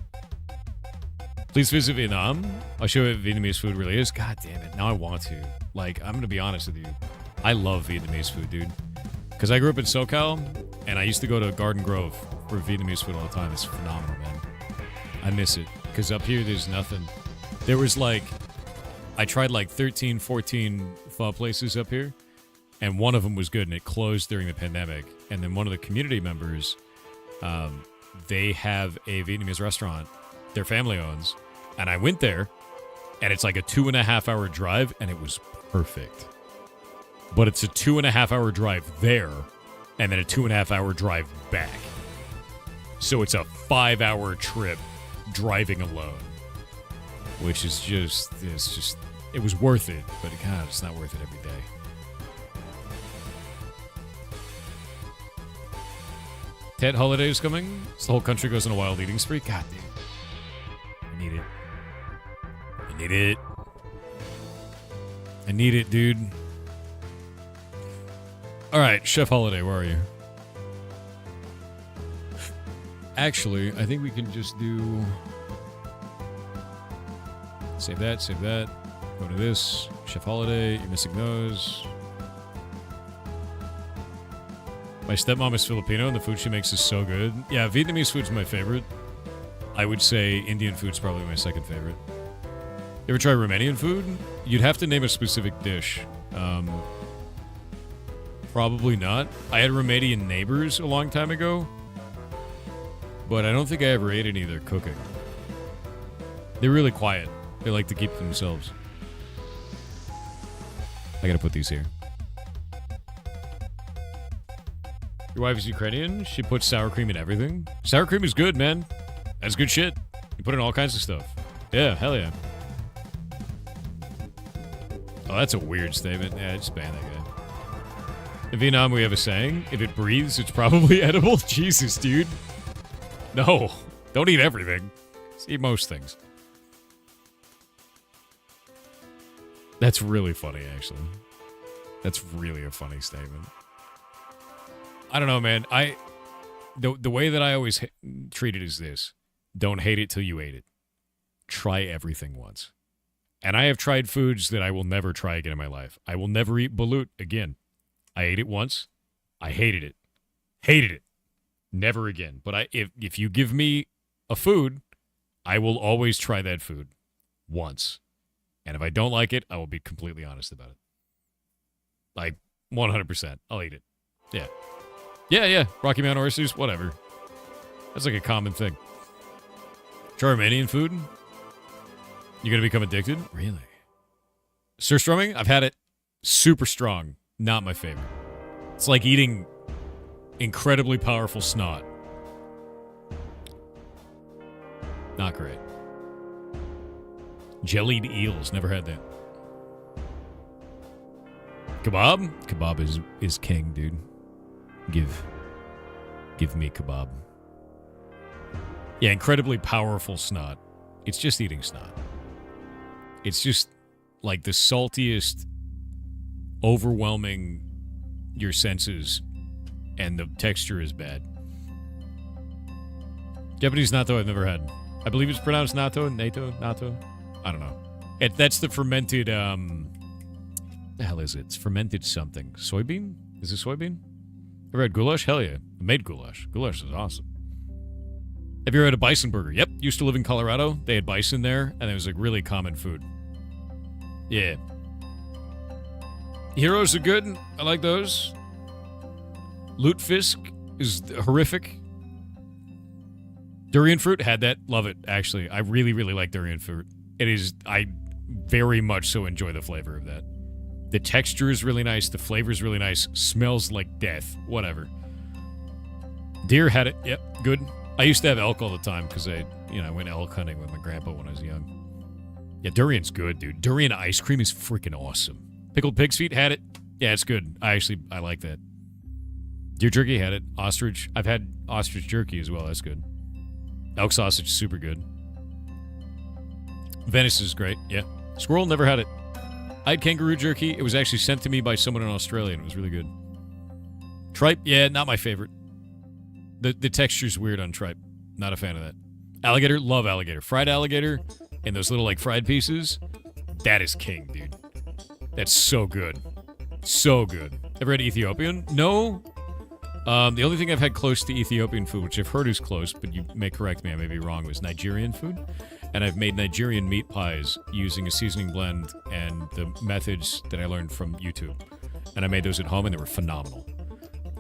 Please visit Vietnam. I'll show you what Vietnamese food really is. God damn it. Now I want to. Like, I'm going to be honest with you. I love Vietnamese food, dude. Because I grew up in SoCal, and I used to go to Garden Grove for Vietnamese food all the time. It's phenomenal, man. I miss it. Because up here, there's nothing. There was like... I tried like 13, 14 pho places up here, and one of them was good, and it closed during the pandemic. And then one of the community members, they have a Vietnamese restaurant their family owns, and I went there, and it's like a 2.5 hour drive, and it was perfect. But it's a 2.5 hour drive there, and then a 2.5 hour drive back. So it's a 5 hour trip driving alone. Which is just, it was worth it, but God, it's not worth it every day. Tet holiday is coming. So the whole country goes on a wild eating spree. God damn. I need it. I need it. I need it, dude. All right, Chef Holiday, where are you? Actually, I think we can just do... Save that, save that. Go to this. Chef Holiday, you're missing those. My stepmom is Filipino, and the food she makes is so good. Yeah, Vietnamese food's my favorite. I would say Indian food's probably my second favorite. You ever try Romanian food? You'd have to name a specific dish. Probably not. I had Romanian neighbors a long time ago, but I don't think I ever ate any of their cooking. They're really quiet. They like to keep to themselves. I gotta put these here. Your wife is Ukrainian. She puts sour cream in everything. Sour cream is good, man. That's good shit. You put in all kinds of stuff. Yeah, hell yeah. Oh, that's a weird statement. Yeah, just ban that guy. In Vietnam, we have a saying, if it breathes, it's probably edible. Jesus, dude. No, don't eat everything. Just eat most things. That's really funny, actually. That's really a funny statement. I don't know, man. The way that I always treat it is this. Don't hate it till you ate it. Try everything once. And I have tried foods that I will never try again in my life. I will never eat balut again. I ate it once. I hated it. Hated it. Never again. But if you give me a food, I will always try that food once. And if I don't like it, I will be completely honest about it. Like, 100%. I'll eat it. Yeah. Yeah. Rocky Mountain oysters, whatever. That's like a common thing. Try Romanian food? You gonna become addicted? Really? Surströmming? I've had it. Super strong. Not my favorite. It's like eating incredibly powerful snot. Not great. Jellied eels. Never had that. Kebab? Kebab is king, dude. Give me kebab. Yeah, incredibly powerful snot. It's just eating snot. It's just like the saltiest, overwhelming your senses, and the texture is bad. Japanese natto I've never had. I believe it's pronounced natto. I don't know. That's the fermented, the hell is it? It's fermented something. Soybean? Is it soybean? Ever had goulash? Hell yeah. I made goulash. Goulash is awesome. Have you ever had a bison burger? Yep. Used to live in Colorado. They had bison there, and it was like really common food. Yeah. Heroes are good. I like those. Lutefisk is horrific. Durian fruit, had that. Love it, actually. I really, really like durian fruit. It is, I very much so enjoy the flavor of that. The texture is really nice. The flavor is really nice. Smells like death. Whatever. Deer had it. Yep, good. I used to have elk all the time because I went elk hunting with my grandpa when I was young. Yeah, durian's good, dude. Durian ice cream is freaking awesome. Pickled pig's feet, had it. Yeah, it's good. I like that. Deer jerky, had it. Ostrich. I've had ostrich jerky as well. That's good. Elk sausage, super good. Venice is great. Yeah. Squirrel, never had it. I had kangaroo jerky. It was actually sent to me by someone in Australia, and it was really good. Tripe, yeah, not my favorite. The texture's weird on tripe. Not a fan of that. Alligator, love alligator. Fried alligator and those little, like, fried pieces, that is king, dude. That's so good. So good. Ever had Ethiopian? No. The only thing I've had close to Ethiopian food, which I've heard is close, but you may correct me, I may be wrong, was Nigerian food. And I've made Nigerian meat pies using a seasoning blend and the methods that I learned from YouTube. And I made those at home, and they were phenomenal.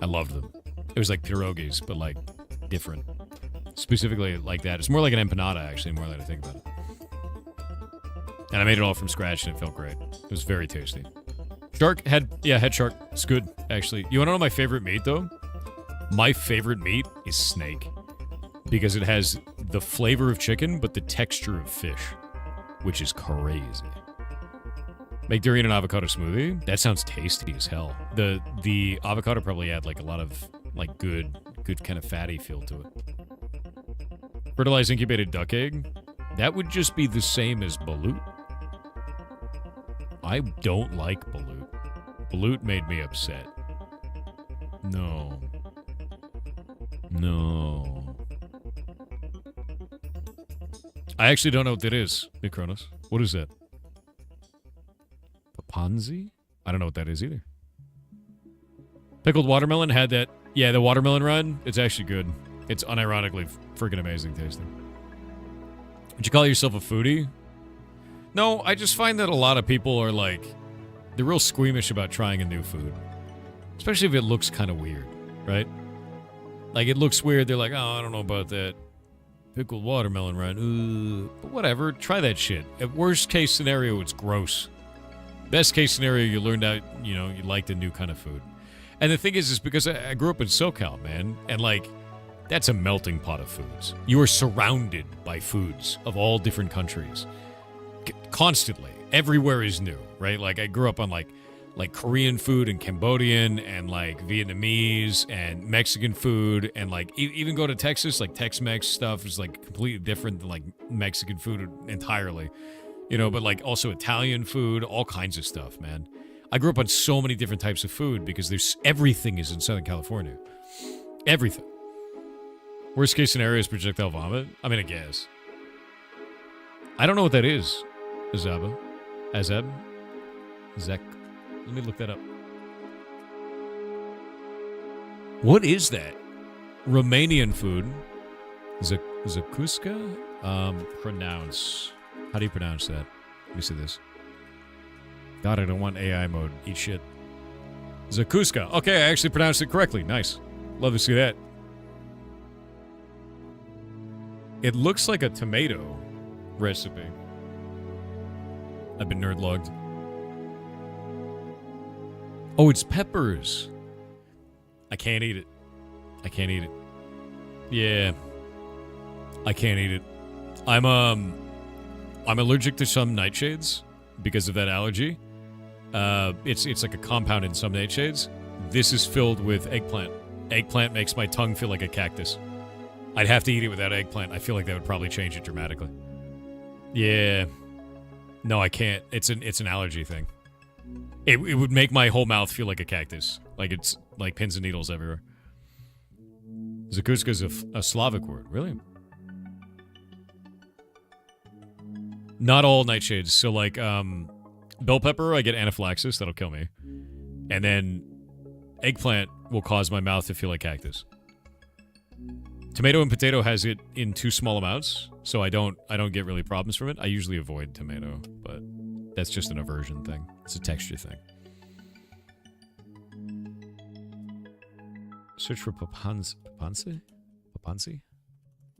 I loved them. It was like pierogies, but like different. Specifically like that. It's more like an empanada, actually, more than I think about it. And I made it all from scratch, and it felt great. It was very tasty. Shark, head shark. It's good, actually. You want to know my favorite meat, though? My favorite meat is snake. Because it has the flavor of chicken, but the texture of fish. Which is crazy. Make durian and avocado smoothie? That sounds tasty as hell. The avocado probably had like a lot of like good good kind of fatty feel to it. Fertilized incubated duck egg? That would just be the same as balut. I don't like balut. Balut made me upset. No. No. I actually don't know what that is, Mikronos. What is that? Papanzi? I don't know what that is either. Pickled watermelon had that. Yeah, the watermelon run. It's actually good. It's unironically freaking amazing tasting. Would you call yourself a foodie? No, I just find that a lot of people are like, they're real squeamish about trying a new food. Especially if it looks kind of weird, right? Like, it looks weird. They're like, oh, I don't know about that. Pickled watermelon run. But whatever, try that shit. At worst case scenario, it's gross. Best case scenario, you learned out, you liked a new kind of food. And the thing is because I grew up in SoCal, man, and like, that's a melting pot of foods. You are surrounded by foods of all different countries. Constantly. Everywhere is new, right? Like, I grew up on like Korean food and Cambodian and like Vietnamese and Mexican food, and like even go to Texas, like Tex-Mex stuff is like completely different than like Mexican food entirely. But like also Italian food, all kinds of stuff, man. I grew up on so many different types of food because everything is in Southern California. Everything. Worst case scenario is projectile vomit? I mean, I guess. I don't know what that is. Azab. Zek. Let me look that up. What is that? Romanian food. Zakuska? Pronounce. How do you pronounce that? Let me see this. God, I don't want AI mode. Eat shit. Zakuska. Okay, I actually pronounced it correctly. Nice. Love to see that. It looks like a tomato recipe. I've been nerd-logged. Oh, it's peppers. I can't eat it. I can't eat it. Yeah. I can't eat it. I'm allergic to some nightshades because of that allergy. It's like a compound in some nightshades. This is filled with eggplant. Eggplant makes my tongue feel like a cactus. I'd have to eat it without eggplant. I feel like that would probably change it dramatically. Yeah. No, I can't. It's an allergy thing. It would make my whole mouth feel like a cactus. Like it's like pins and needles everywhere. Zakuska is a Slavic word. Really? Not all nightshades. So like bell pepper, I get anaphylaxis. That'll kill me. And then eggplant will cause my mouth to feel like cactus. Tomato and potato has it in too small amounts, so I don't get really problems from it. I usually avoid tomato, but that's just an aversion thing. It's a texture thing. Search for papansi? Papansi?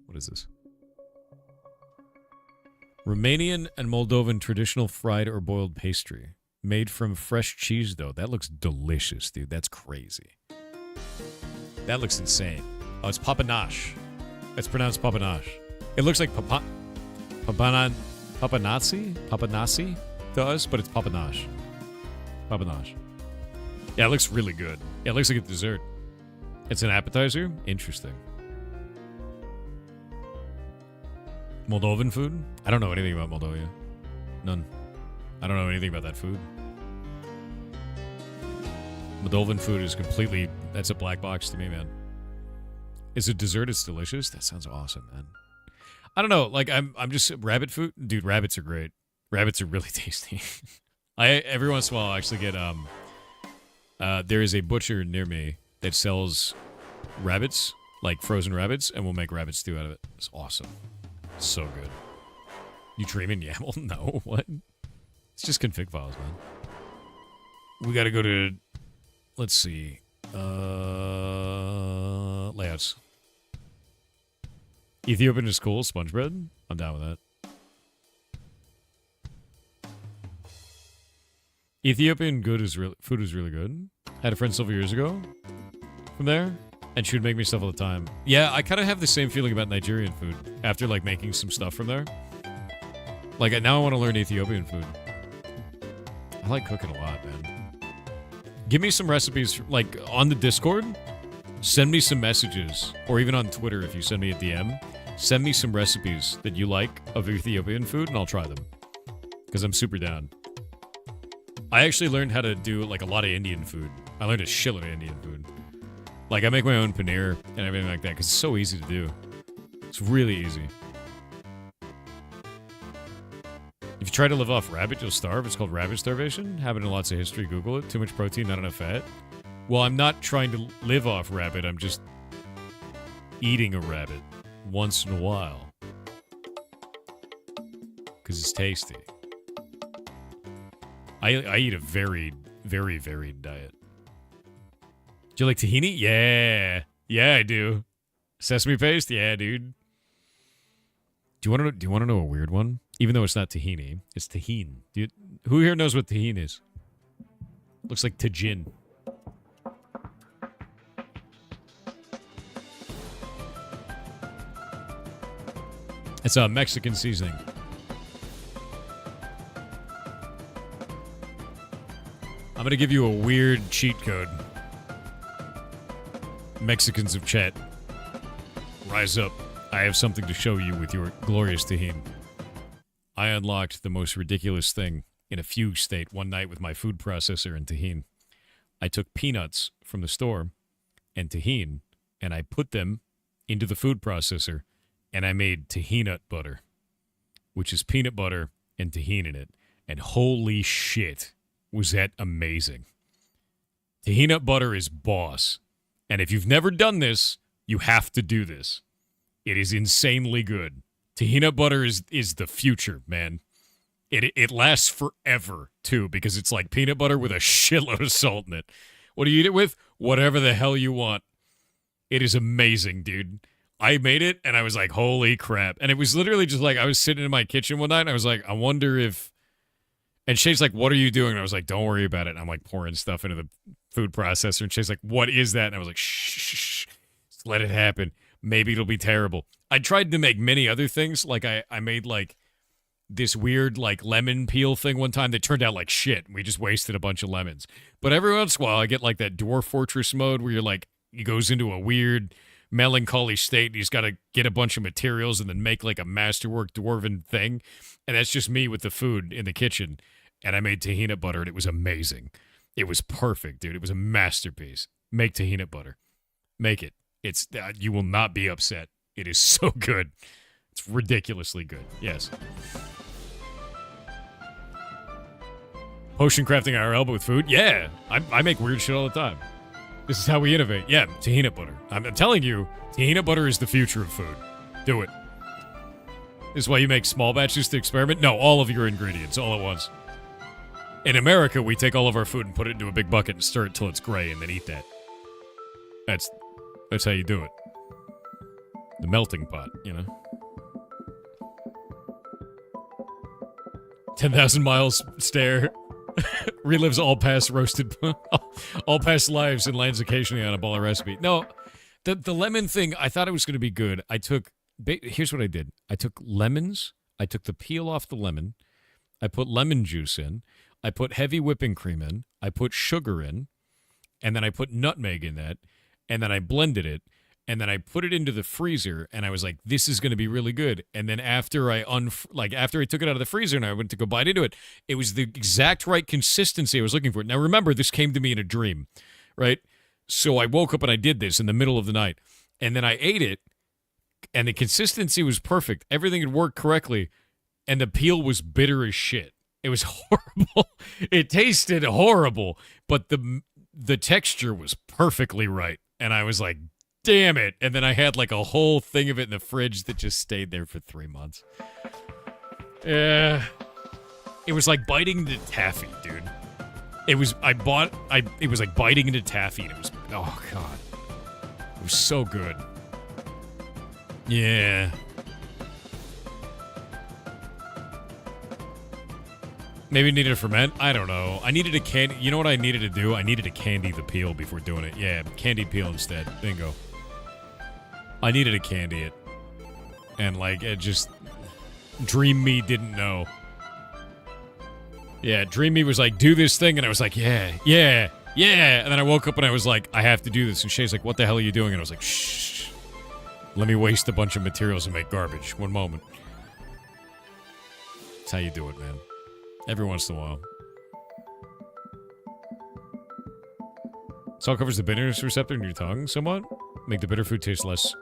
What is this? Romanian and Moldovan traditional fried or boiled pastry. Made from fresh cheese dough. That looks delicious, dude. That's crazy. That looks insane. Oh, it's papanache. It's pronounced papanache. It looks like papanasi to us, but it's papanache. Papanache. Yeah, it looks really good. Yeah, it looks like a dessert. It's an appetizer? Interesting. Moldovan food? I don't know anything about Moldova. None. I don't know anything about that food. Moldovan food is completely... That's a black box to me, man. Is it dessert? It's delicious? That sounds awesome, man. I don't know. Like, I'm just... Rabbit food? Dude, rabbits are great. Rabbits are really tasty. Every once in a while, I actually get... there is a butcher near me that sells rabbits, like frozen rabbits, and we'll make rabbit stew out of it. It's awesome. It's so good. You dreaming YAML? No, what? It's just config files, man. We gotta go to... Let's see. Layouts. Ethiopian is cool. Sponge bread? I'm down with that. Ethiopian food is really good. I had a friend several years ago from there, and she would make me stuff all the time. Yeah, I kind of have the same feeling about Nigerian food after like making some stuff from there. Like now I want to learn Ethiopian food. I like cooking a lot, man. Give me some recipes like on the Discord. Send me some messages, or even on Twitter if you send me a DM. Send me some recipes that you like of Ethiopian food, and I'll try them. Because I'm super down. I actually learned how to do, like, a lot of Indian food. I learned a shitload of Indian food. Like, I make my own paneer and everything like that, because it's so easy to do. It's really easy. If you try to live off rabbit, you'll starve. It's called rabbit starvation. Happened in lots of history. Google it. Too much protein, not enough fat. Well, I'm not trying to live off rabbit. I'm just eating a rabbit once in a while. Because it's tasty. I eat a very, very varied diet. Do you like tahini? Yeah. Yeah, I do. Sesame paste? Yeah, dude. Do you want to know a weird one? Even though it's not tahini, it's tajin. Who here knows what tajin is? Looks like tajin. It's a Mexican seasoning. I'm going to give you a weird cheat code. Mexicans of chat, rise up. I have something to show you with your glorious tajin. I unlocked the most ridiculous thing in a fugue state one night with my food processor and tajin. I took peanuts from the store and tajin, and I put them into the food processor, and I made tahini butter, which is peanut butter and tajin in it. And holy shit, was that amazing. Tahini butter is boss. And if you've never done this, you have to do this. It is insanely good. Tahini butter is the future, man. It lasts forever, too, because it's like peanut butter with a shitload of salt in it. What do you eat it with? Whatever the hell you want. It is amazing, dude. I made it, and I was like, holy crap. And it was literally just like, I was sitting in my kitchen one night, and I was like, I wonder if... And Shay's like, what are you doing? And I was like, don't worry about it. And I'm like pouring stuff into the food processor, and Shay's like, what is that? And I was like, shh, just let it happen. Maybe it'll be terrible. I tried to make many other things. Like, I made, like, this weird, like, lemon peel thing one time that turned out like shit. We just wasted a bunch of lemons. But every once in a while, I get, like, that Dwarf Fortress mode where you're, like, he goes into a weird melancholy state, and he's got to get a bunch of materials and then make, like, a masterwork dwarven thing. And that's just me with the food in the kitchen. And I made tahini butter, and it was amazing. It was perfect, dude. It was a masterpiece. Make tahini butter. Make it. It's you will not be upset. It is so good. It's ridiculously good. Yes. Potion crafting IRL, but with food? Yeah. I make weird shit all the time. This is how we innovate. Yeah, tahini butter. I'm telling you, tahini butter is the future of food. Do it. This is why you make small batches to experiment? No, all of your ingredients, all at once. In America, we take all of our food and put it into a big bucket and stir it till it's gray and then eat that. That's how you do it. The melting pot, you know? 10,000 miles stare. Relives all past roasted... all past lives and lands occasionally on a baller recipe. No, the lemon thing, I thought it was going to be good. Here's what I did. I took lemons. I took the peel off the lemon. I put lemon juice in. I put heavy whipping cream in. I put sugar in. And then I put nutmeg in that. And then I blended it. And then I put it into the freezer, and I was like, this is going to be really good. And then after I took it out of the freezer and I went to go bite into it, it was the exact right consistency I was looking for. Now, remember, this came to me in a dream, right? So I woke up and I did this in the middle of the night. And then I ate it, and the consistency was perfect. Everything had worked correctly, and the peel was bitter as shit. It was horrible. It tasted horrible, but the texture was perfectly right. And I was like, damn it. And then I had like a whole thing of it in the fridge that just stayed there for 3 months. It was like biting into taffy, dude. It was like biting into taffy, and it was, oh God. It was so good. Yeah. Maybe it needed to ferment? I don't know. I needed a candy. You know what I needed to do? I needed to candy the peel before doing it. Yeah, candy peel instead. Bingo. I needed to candy it. And, like, it just... Dream Me didn't know. Yeah, Dream Me was like, do this thing, and I was like, yeah, Yeah, and then I woke up and I was like, I have to do this. And Shay's like, what the hell are you doing? And I was like, shh. Let me waste a bunch of materials and make garbage. One moment. That's how you do it, man. Every once in a while. Salt covers the bitterness receptor in your tongue somewhat. Make the bitter food taste less.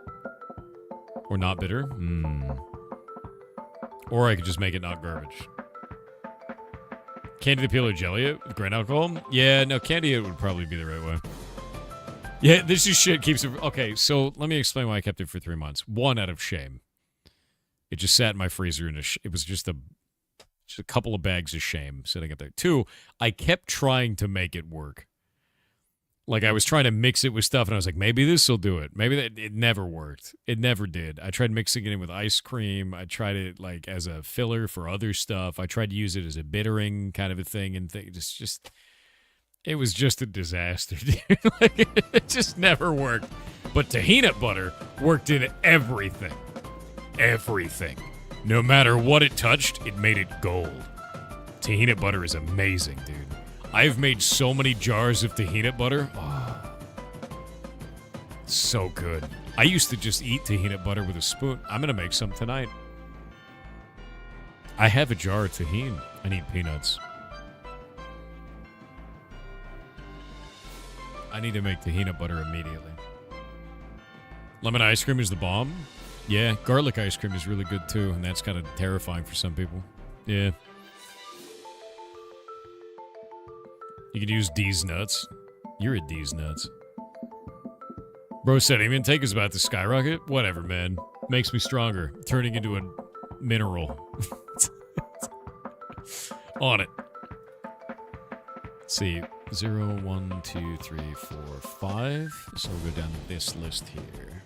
Or not bitter. Or I could just make it not garbage. Candy the peel or jelly it with grain alcohol? Yeah, no, candy it would probably be the right way. Yeah, this is shit keeps it... Okay, so let me explain why I kept it for 3 months. One, out of shame. It just sat in my freezer and it was just a couple of bags of shame sitting up there. Two, I kept trying to make it work. Like, I was trying to mix it with stuff, and I was like, maybe this will do it. Maybe that. It never worked. It never did. I tried mixing it in with ice cream. I tried it, like, as a filler for other stuff. I tried to use it as a bittering kind of a thing, and it was just a disaster, dude. Like, it just never worked. But tahini butter worked in everything. Everything. No matter what it touched, it made it gold. Tahini butter is amazing, dude. I've made so many jars of tahini butter. Oh, so good. I used to just eat tahini butter with a spoon. I'm going to make some tonight. I have a jar of tahini. I need peanuts. I need to make tahini butter immediately. Lemon ice cream is the bomb. Yeah, garlic ice cream is really good too, and that's kind of terrifying for some people. Yeah. You can use D's nuts. You're a D's nuts. Bro said aim intake is about to skyrocket. Whatever, man. Makes me stronger. Turning into a mineral. On it. Let's see. 0, 1, 2, 3, 4, 5. So we'll go down this list here.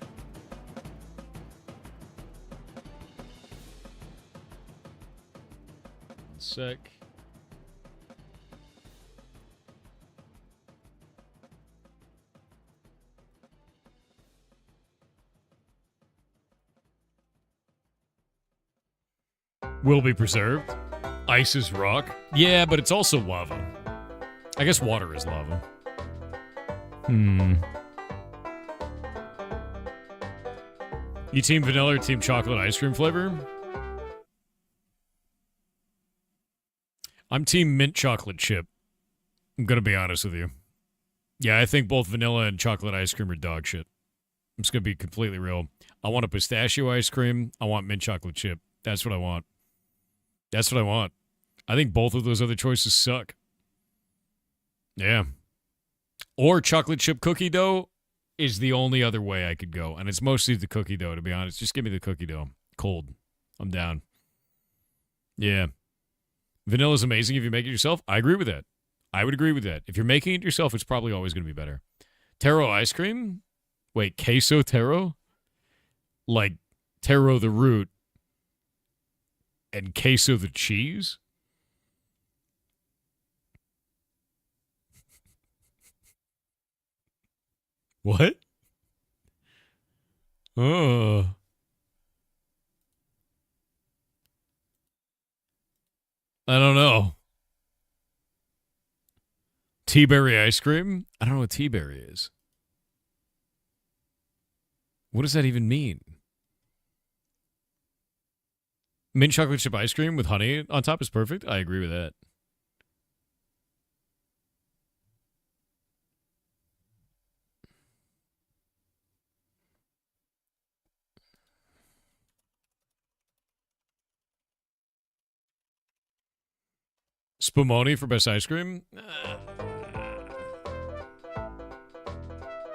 One sec. Will be preserved. Ice is rock. Yeah, but it's also lava. I guess water is lava. You team vanilla or team chocolate ice cream flavor? I'm team mint chocolate chip. I'm gonna be honest with you. Yeah, I think both vanilla and chocolate ice cream are dog shit. I'm just gonna be completely real. I want a pistachio ice cream. I want mint chocolate chip. That's what I want. That's what I want. I think both of those other choices suck. Yeah. Or chocolate chip cookie dough is the only other way I could go. And it's mostly the cookie dough, to be honest. Just give me the cookie dough. Cold. I'm down. Yeah. Vanilla's amazing if you make it yourself. I agree with that. I would agree with that. If you're making it yourself, it's probably always going to be better. Taro ice cream? Wait, queso taro? Like taro the root and queso the cheese? What? Oh. I don't know. Tea-berry ice cream? I don't know what tea-berry is. What does that even mean? Mint chocolate chip ice cream with honey on top is perfect. I agree with that. Spumoni for best ice cream?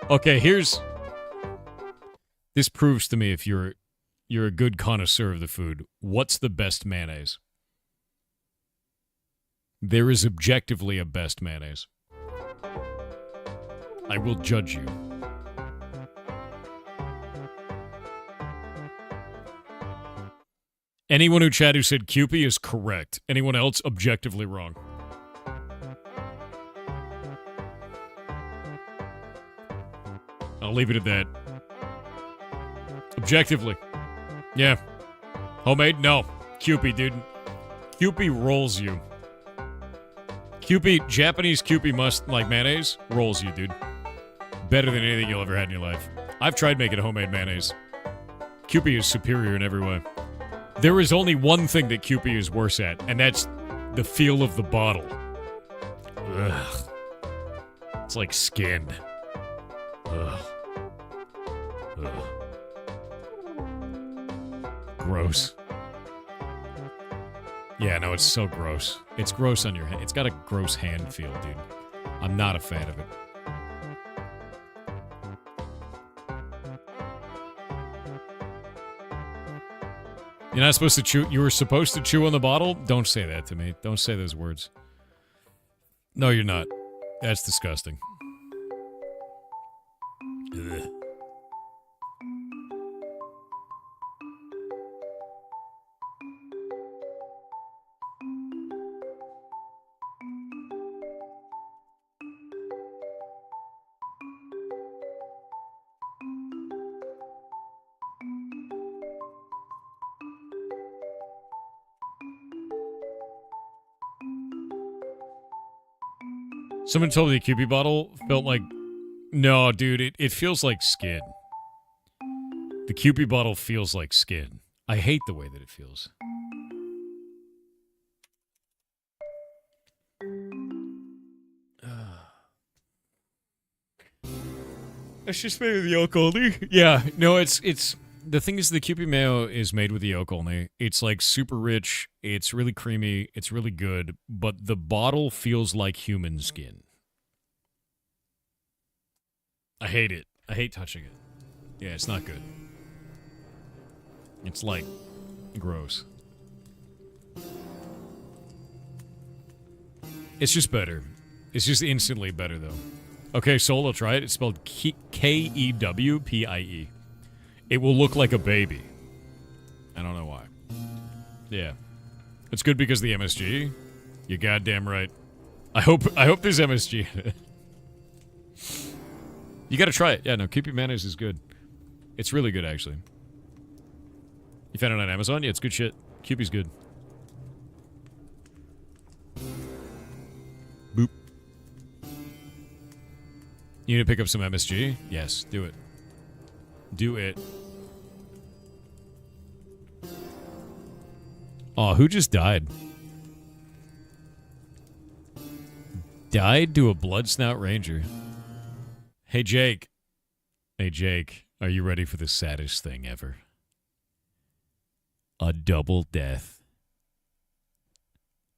Okay, this proves to me if you're a good connoisseur of the food. What's the best mayonnaise? There is objectively a best mayonnaise. I will judge you. Anyone who said Kewpie is correct. Anyone else objectively wrong. I'll leave it at that. Objectively. Yeah. Homemade? No. Kewpie, dude. Kewpie rolls you. Kewpie, Japanese Kewpie like mayonnaise rolls you, dude. Better than anything you'll ever had in your life. I've tried making homemade mayonnaise. Kewpie is superior in every way. There is only one thing that Kewpie is worse at, and that's the feel of the bottle. Ugh. It's like skin. Ugh. Ugh. Gross. Yeah, no, it's so gross. It's gross on your hand. It's got a gross hand feel, dude. I'm not a fan of it. You're not supposed to chew. You were supposed to chew on the bottle? Don't say that to me. Don't say those words. No, you're not. That's disgusting. Ugh. Someone told me the Kewpie bottle felt like... No, dude, it feels like skin. The Kewpie bottle feels like skin. I hate the way that it feels. It's just made with yolk only. Yeah, no, it's... The thing is, the Kewpie mayo is made with the yolk only. It's like super rich. It's really creamy. It's really good. But the bottle feels like human skin. I hate it. I hate touching it. Yeah, it's not good. It's like gross. It's just better. It's just instantly better, though. Okay, Soul, I'll try it. It's spelled K-E-W-P-I-E. It will look like a baby. I don't know why. Yeah. It's good because of the MSG. You're goddamn right. I hope there's MSG in it. You gotta try it. Yeah, no, Kewpie mayonnaise is good. It's really good, actually. You found it on Amazon? Yeah, it's good shit. Kewpie's good. Boop. You need to pick up some MSG? Yes, do it. Do it. Oh, who just died? Died to a blood snout ranger. Hey, Jake. Hey, Jake. Are you ready for the saddest thing ever? A double death.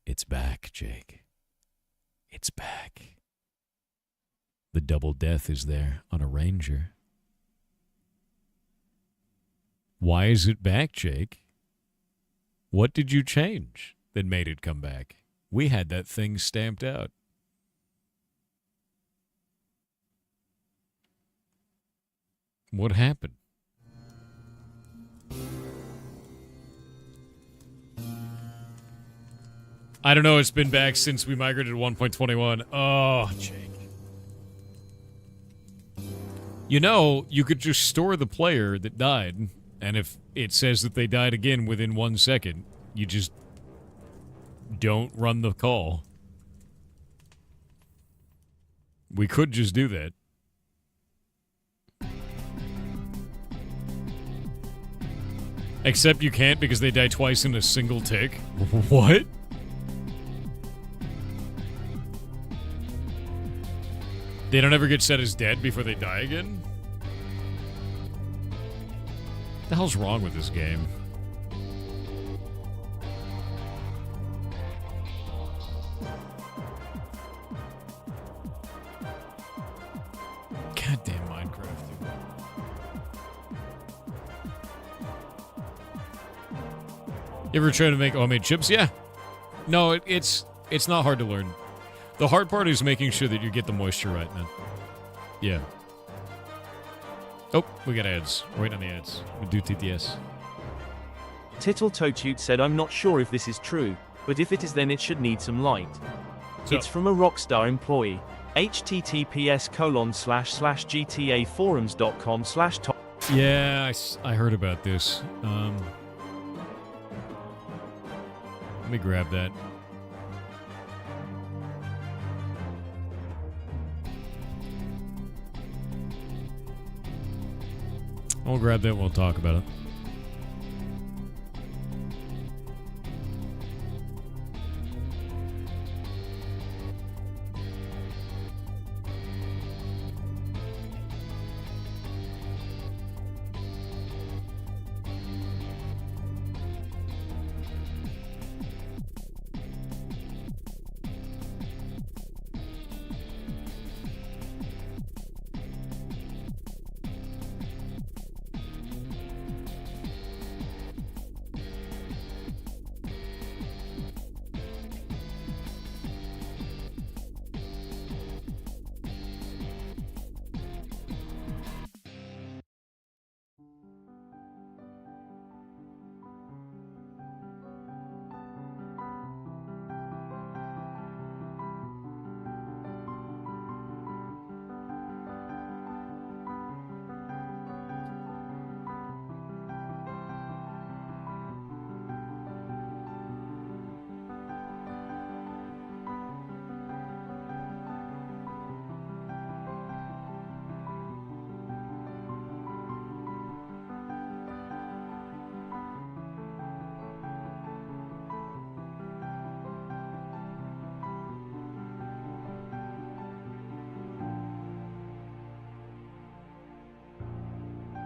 It's back, Jake. It's back. The double death is there on a ranger. Why is it back, Jake? What did you change that made it come back? We had that thing stamped out. What happened? I don't know. It's been back since we migrated to 1.21. Oh, Jake. You know, you could just store the player that died, and if it says that they died again within 1 second, you just don't run the call. We could just do that. Except you can't because they die twice in a single tick. What? They don't ever get set as dead before they die again? What the hell's wrong with this game? Goddamn Minecraft, dude. You ever try to make homemade chips? Yeah. No, it's not hard to learn. The hard part is making sure that you get the moisture right, man. Yeah. Oh, we got ads. We're waiting on the ads. We do TTS. Tittle Tochute said, I'm not sure if this is true, but if it is, then it should need some light. So, it's from a Rockstar employee. https://gtaforums.com/top. Yeah, I heard about this. Let me grab that. I'll grab that and we'll talk about it.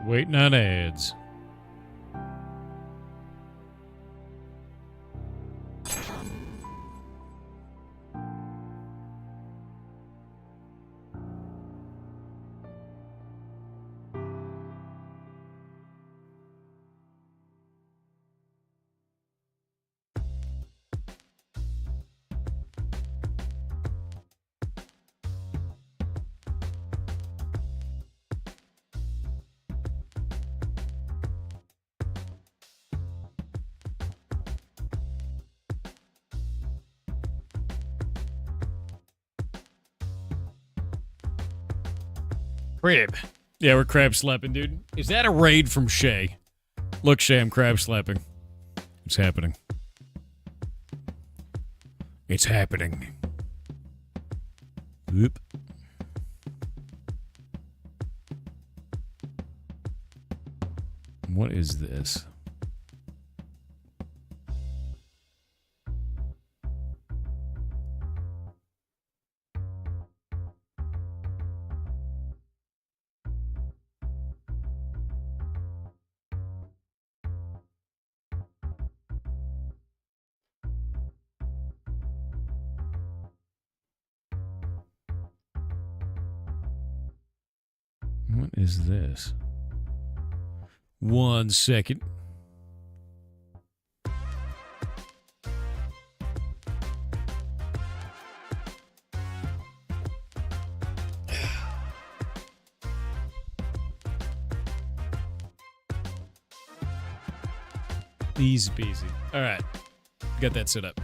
Waiting on ads. Crab. Yeah, we're crab slapping, dude. Is that a raid from Shay? Look, Shay, I'm crab slapping. It's happening. It's happening. Whoop. What is this? What is this? 1 second. Easy peasy. All right. Got that set up.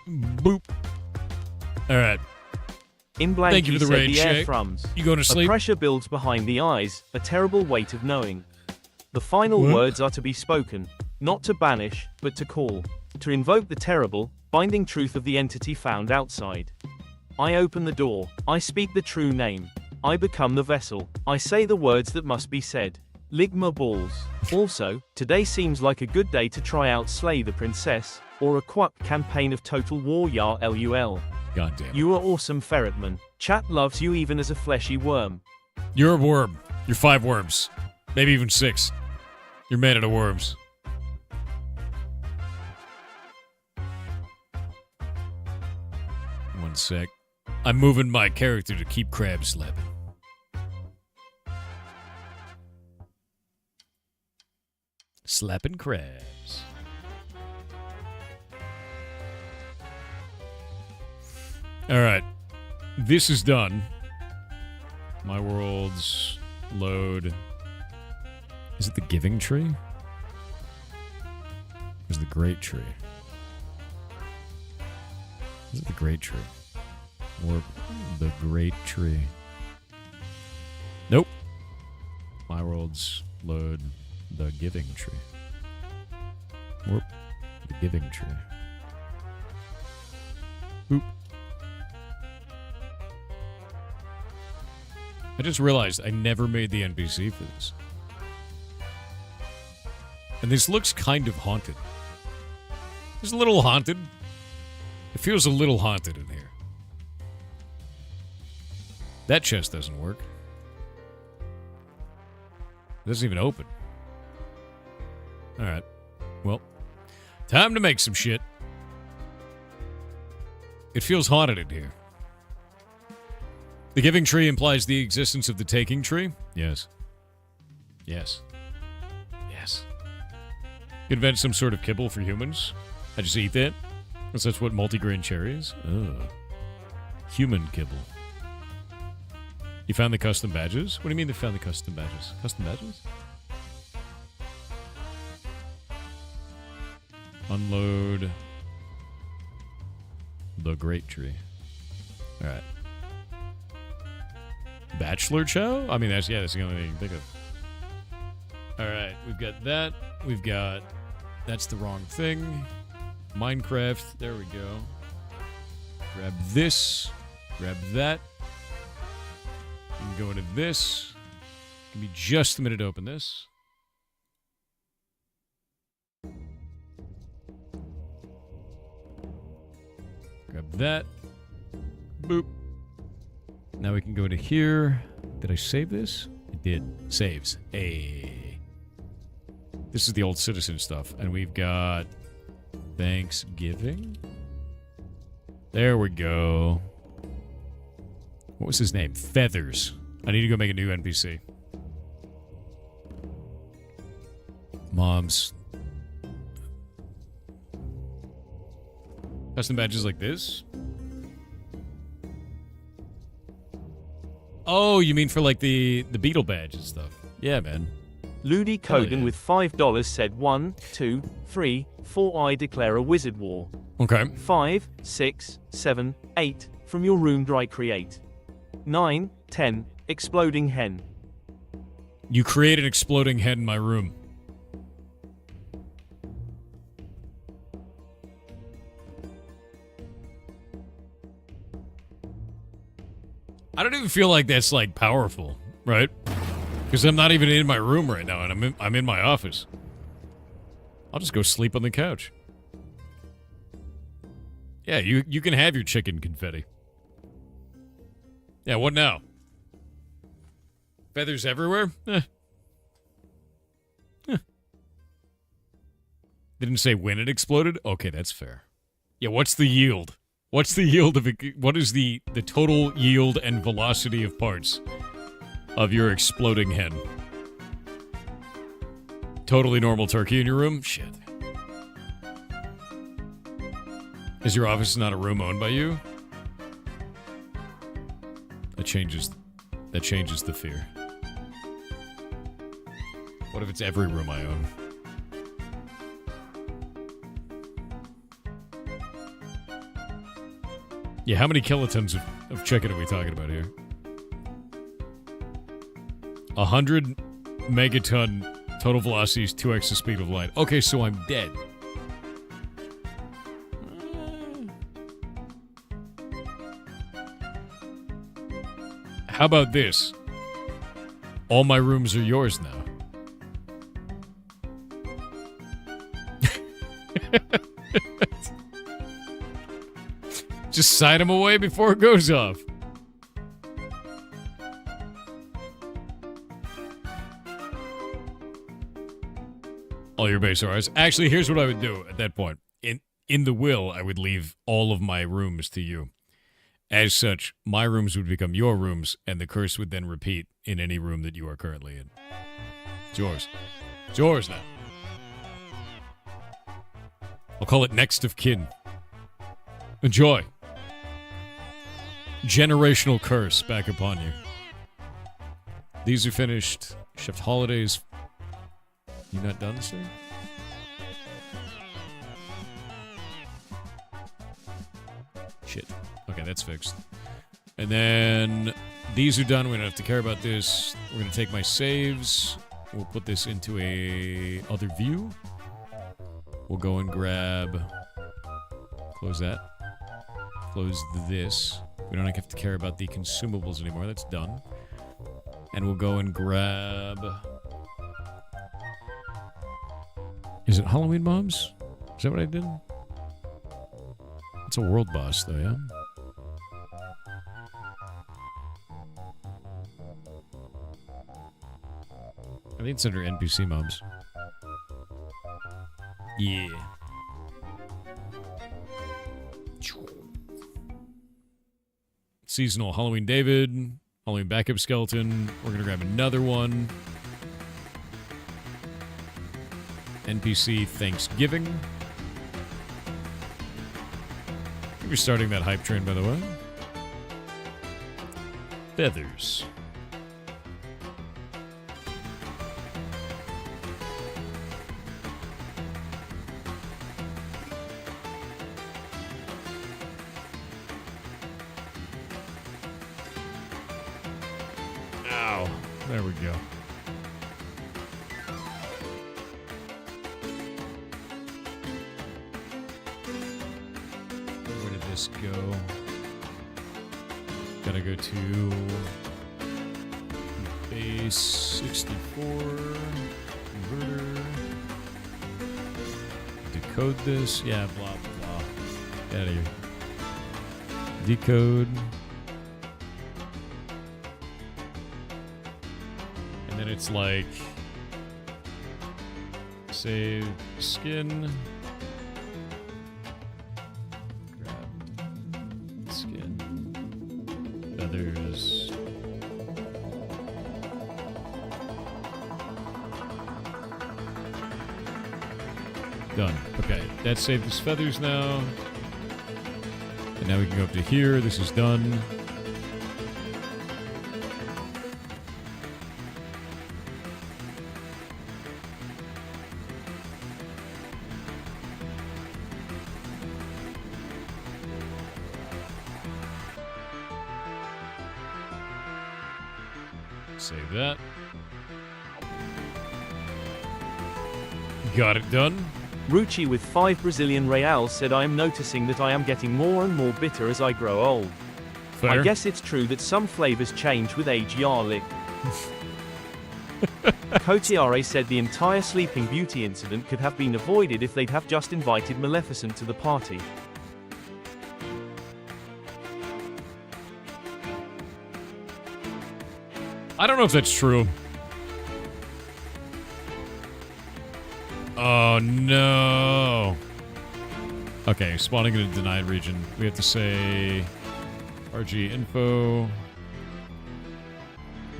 Boop. All right. In blank, Thank you he for the said raid, the air Shay. thrums. You going to A sleep? pressure builds behind the eyes, a terrible weight of knowing. The final What? words are to be spoken, not to banish, but to call. To invoke the terrible, binding truth of the entity found outside. I open the door. I speak the true name. I become the vessel. I say the words that must be said. Ligma balls. Also, today seems like a good day to try out Slay the Princess, or a Quack campaign of Total War Yar LUL. Goddamn. You are awesome, Ferretman. Chat loves you even as a fleshy worm. You're a worm. You're 5 worms. Maybe even 6. You're made out of worms. One sec. I'm moving my character to keep crab slapping. Slapping crabs. Alright. This is done. My world's load. Is it the giving tree? Or is it the great tree? Is it the great tree? Or the great tree? Nope. My world's load. The giving tree. Or the giving tree. Boop. I just realized I never made the NPC for this. And this looks kind of haunted. It's a little haunted. It feels a little haunted in here. That chest doesn't work. It doesn't even open. Alright. Well, time to make some shit. It feels haunted in here. The giving tree implies the existence of the taking tree? Yes. Yes. Yes. Invent some sort of kibble for humans? I just eat that? Because that's what multigrain cherry is? Ugh. Human kibble. You found the custom badges? What do you mean they found the custom badges? Custom badges? Unload the great tree. Alright. Bachelor chow? I mean, that's the only thing you can think of. Alright, we've got that. We've got... That's the wrong thing. Minecraft. There we go. Grab this. Grab that. We can go into this. Give me just a minute to open this. Grab that. Boop. Now we can go to here. Did I save this? I did. Saves. Hey. This is the old citizen stuff. And we've got Thanksgiving. There we go. What was his name? Feathers. I need to go make a new NPC. Moms. Custom badges like this? Oh, you mean for like the beetle badge and stuff? Yeah, man. Ludi Kogan yeah. with $5 said 1, 2, 3, 4 I declare a wizard war. Okay. 5, 6, 7, 8 from your room dry create. 9, 10 exploding hen. You create an exploding head in my room. I don't even feel like that's like powerful, right? Because I'm not even in my room right now, and I'm in my office. I'll just go sleep on the couch. Yeah, you can have your chicken confetti. Yeah, what now? Feathers everywhere? Didn't say when it exploded? Okay, that's fair. Yeah, what's the yield? What's the yield of it? What is the total yield and velocity of parts of your exploding hen? Totally normal turkey in your room? Shit. Is your office not a room owned by you? That changes the fear. What if it's every room I own? Yeah, how many kilotons of chicken are we talking about here? 100 megaton total velocity is 2x the speed of light. Okay, so I'm dead. How about this? All my rooms are yours now. Just sign them away before it goes off. All your base are ours. Actually, here's what I would do at that point. In the will, I would leave all of my rooms to you. As such, my rooms would become your rooms, and the curse would then repeat in any room that you are currently in. It's yours. It's yours now. I'll call it next of kin. Enjoy. Generational curse back upon you. These are finished. Shift holidays. You not done, sir? Shit. Okay, that's fixed. And then these are done. We don't have to care about this. We're going to take my saves. We'll put this into a other view. We'll go and grab... Close that. Close this. We don't have to care about the consumables anymore. That's done. And we'll go and grab... Is it Halloween Moms? Is that what I did? It's a world boss, though, yeah? I think it's under NPC Moms. Yeah. Seasonal Halloween David, Halloween Backup Skeleton. We're going to grab another one. NPC Thanksgiving. We're starting that hype train, by the way. Feathers. Ow. There we go. Where did this go? Gotta go to base 64 converter. Decode this. Yeah, blah, blah. Get out of here. Decode. And then it's like save skin. Grab skin. Feathers. Done. Okay, that saved us feathers now. And now we can go up to here. This is done. Save that. Got it done. Ruchi with 5 Brazilian reals said, I am noticing that I am getting more and more bitter as I grow old. Fair. I guess it's true that some flavors change with age. Yarlick. Kotiare said the entire Sleeping Beauty incident could have been avoided if they'd have just invited Maleficent to the party. I don't know if that's true. Oh, no. Okay, spawning in a denied region. We have to say RG info. Have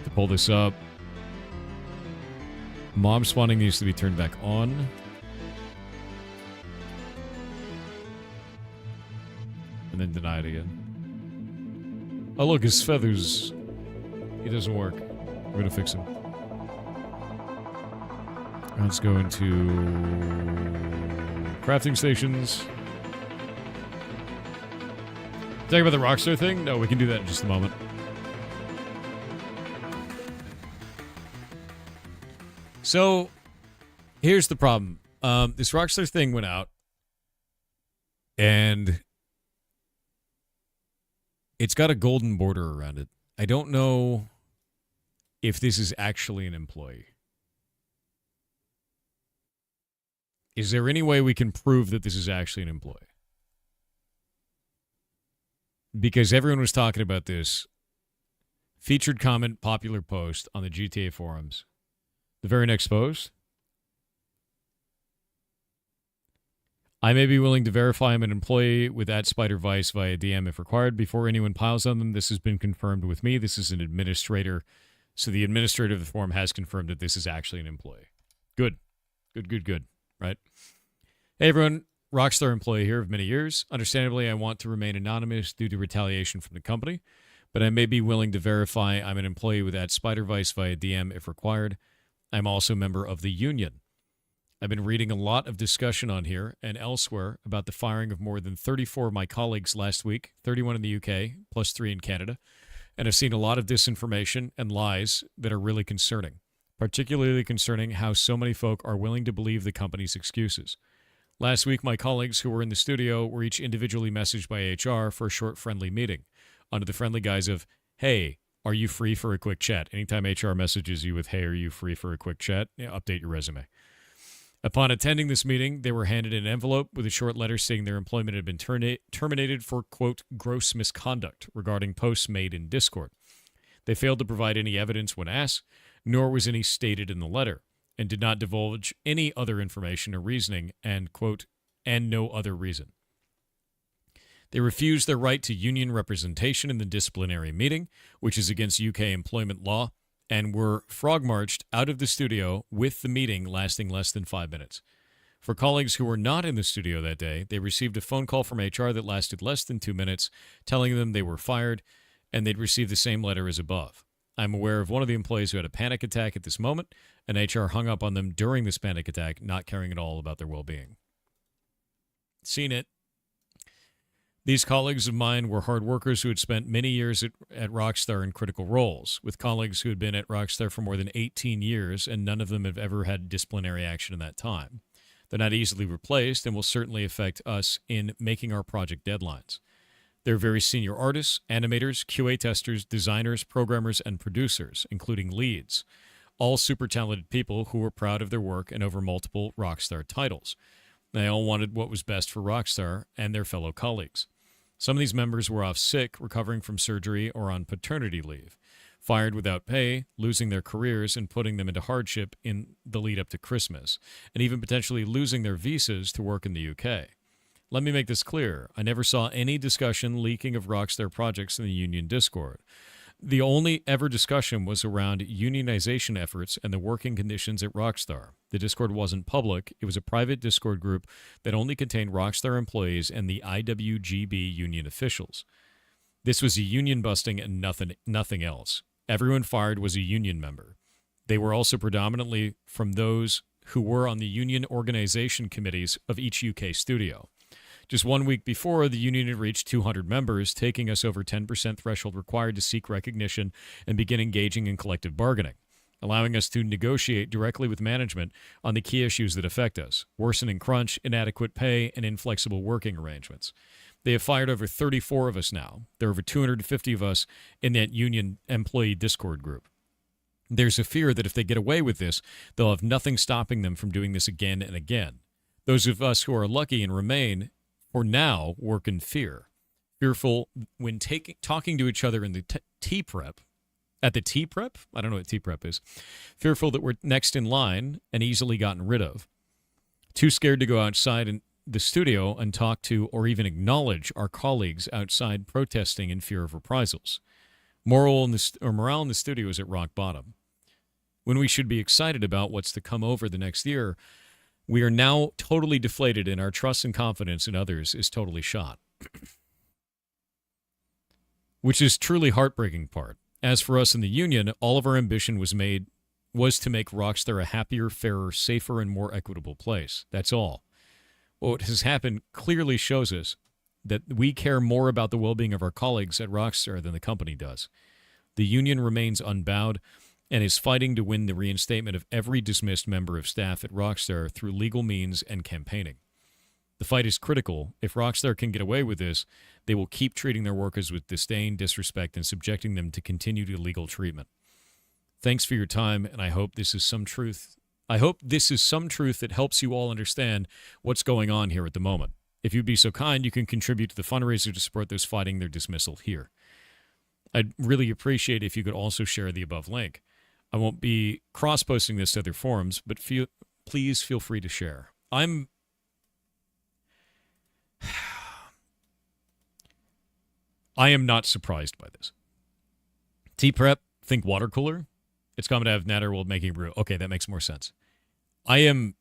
to pull this up. Mob spawning needs to be turned back on. And then denied again. Oh, look, his feathers. He doesn't work. We're gonna fix him. Let's go into crafting stations. Talking about the Rockstar thing? No, we can do that in just a moment. So, here's the problem. This Rockstar thing went out, and it's got a golden border around it. I don't know if this is actually an employee. Is there any way we can prove that this is actually an employee? Because everyone was talking about this. Featured comment, popular post on the GTA forums. The very next post. I may be willing to verify I'm an employee with @SpiderVice via DM if required. Before anyone piles on them, this has been confirmed with me. This is an administrator. So the administrator of the forum has confirmed that this is actually an employee. Good. Good. Right? Hey, everyone. Rockstar employee here of many years. Understandably, I want to remain anonymous due to retaliation from the company, but I may be willing to verify I'm an employee with @SpiderVice via DM if required. I'm also a member of the union. I've been reading a lot of discussion on here and elsewhere about the firing of more than 34 of my colleagues last week, 31 in the UK, plus 3 in Canada, and I've seen a lot of disinformation and lies that are really concerning, particularly concerning how so many folk are willing to believe the company's excuses. Last week, my colleagues who were in the studio were each individually messaged by HR for a short friendly meeting, under the friendly guise of, hey, Are you free for a quick chat? Anytime HR messages you with, hey, are you free for a quick chat? Update your resume. Upon attending this meeting, they were handed an envelope with a short letter stating their employment had been terminated for, quote, gross misconduct regarding posts made in Discord. They failed to provide any evidence when asked, nor was any stated in the letter, and did not divulge any other information or reasoning, and, quote, and no other reason. They refused their right to union representation in the disciplinary meeting, which is against UK employment law, and were frog-marched out of the studio with the meeting lasting less than 5 minutes. For colleagues who were not in the studio that day, they received a phone call from HR that lasted less than 2 minutes, telling them they were fired, and they'd received the same letter as above. I'm aware of one of the employees who had a panic attack at this moment, and HR hung up on them during this panic attack, not caring at all about their well-being. Seen it. These colleagues of mine were hard workers who had spent many years at Rockstar in critical roles, with colleagues who had been at Rockstar for more than 18 years, and none of them have ever had disciplinary action in that time. They're not easily replaced and will certainly affect us in making our project deadlines. They're very senior artists, animators, QA testers, designers, programmers, and producers, including leads. All super talented people who were proud of their work and over multiple Rockstar titles. They all wanted what was best for Rockstar and their fellow colleagues. Some of these members were off sick, recovering from surgery, or on paternity leave, fired without pay, losing their careers and putting them into hardship in the lead up to Christmas, and even potentially losing their visas to work in the UK. Let me make this clear. I never saw any discussion leaking of Rockstar projects in the union Discord. The only ever discussion was around unionization efforts and the working conditions at Rockstar. The Discord wasn't public. It was a private Discord group that only contained Rockstar employees and the IWGB union officials. This was a union busting and nothing else. Everyone fired was a union member. They were also predominantly from those who were on the union organization committees of each UK studio. Just 1 week before, the union had reached 200 members, taking us over 10% threshold required to seek recognition and begin engaging in collective bargaining, allowing us to negotiate directly with management on the key issues that affect us: worsening crunch, inadequate pay, and inflexible working arrangements. They have fired over 34 of us now. There are over 250 of us in that union employee Discord group. There's a fear that if they get away with this, they'll have nothing stopping them from doing this again and again. Those of us who are lucky and remain, for now, work in fear. Fearful when talking to each other in the T-Prep. At the T-Prep? I don't know what T-Prep is. Fearful that we're next in line and easily gotten rid of. Too scared to go outside in the studio and talk to or even acknowledge our colleagues outside protesting in fear of reprisals. Morale in the studio is at rock bottom. When we should be excited about what's to come over the next year, we are now totally deflated and our trust and confidence in others is totally shot. Which is truly heartbreaking part. As for us in the union, all of our ambition was to make Rockstar a happier, fairer, safer, and more equitable place. That's all. What has happened clearly shows us that we care more about the well-being of our colleagues at Rockstar than the company does. The union remains unbowed and is fighting to win the reinstatement of every dismissed member of staff at Rockstar through legal means and campaigning. The fight is critical. If Rockstar can get away with this, they will keep treating their workers with disdain, disrespect, and subjecting them to continued illegal treatment. Thanks for your time, and I hope this is some truth. I hope this is some truth that helps you all understand what's going on here at the moment. If you'd be so kind, you can contribute to the fundraiser to support those fighting their dismissal here. I'd really appreciate if you could also share the above link. I won't be cross-posting this to other forums, but please feel free to share. I am not surprised by this. T-Prep, think water cooler. It's common to have natter while making brew. Okay, that makes more sense. I am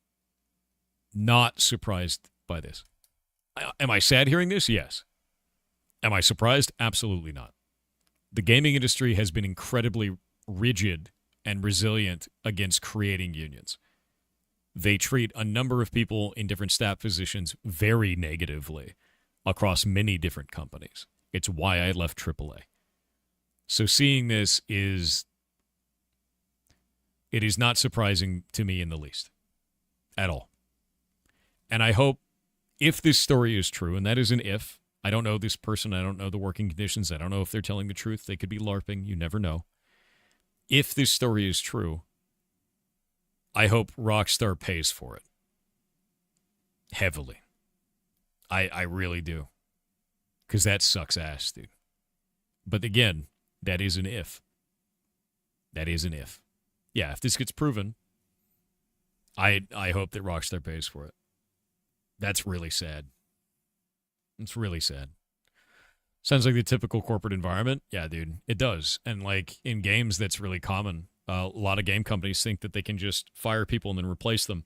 not surprised by this. Am I sad hearing this? Yes. Am I surprised? Absolutely not. The gaming industry has been incredibly rigid and resilient against creating unions. They treat a number of people in different staff positions very negatively across many different companies. It's why I left AAA. So seeing this is not surprising to me in the least. At all. And I hope if this story is true, and that is an if, I don't know this person. I don't know the working conditions. I don't know if they're telling the truth. They could be LARPing. You never know. If this story is true, I hope Rockstar pays for it. Heavily. I really do. Because that sucks ass, dude. But again, that is an if. That is an if. Yeah, if this gets proven, I hope that Rockstar pays for it. That's really sad. It's really sad. Sounds like the typical corporate environment. Yeah, dude, it does. And like in games, that's really common. A lot of game companies think that they can just fire people and then replace them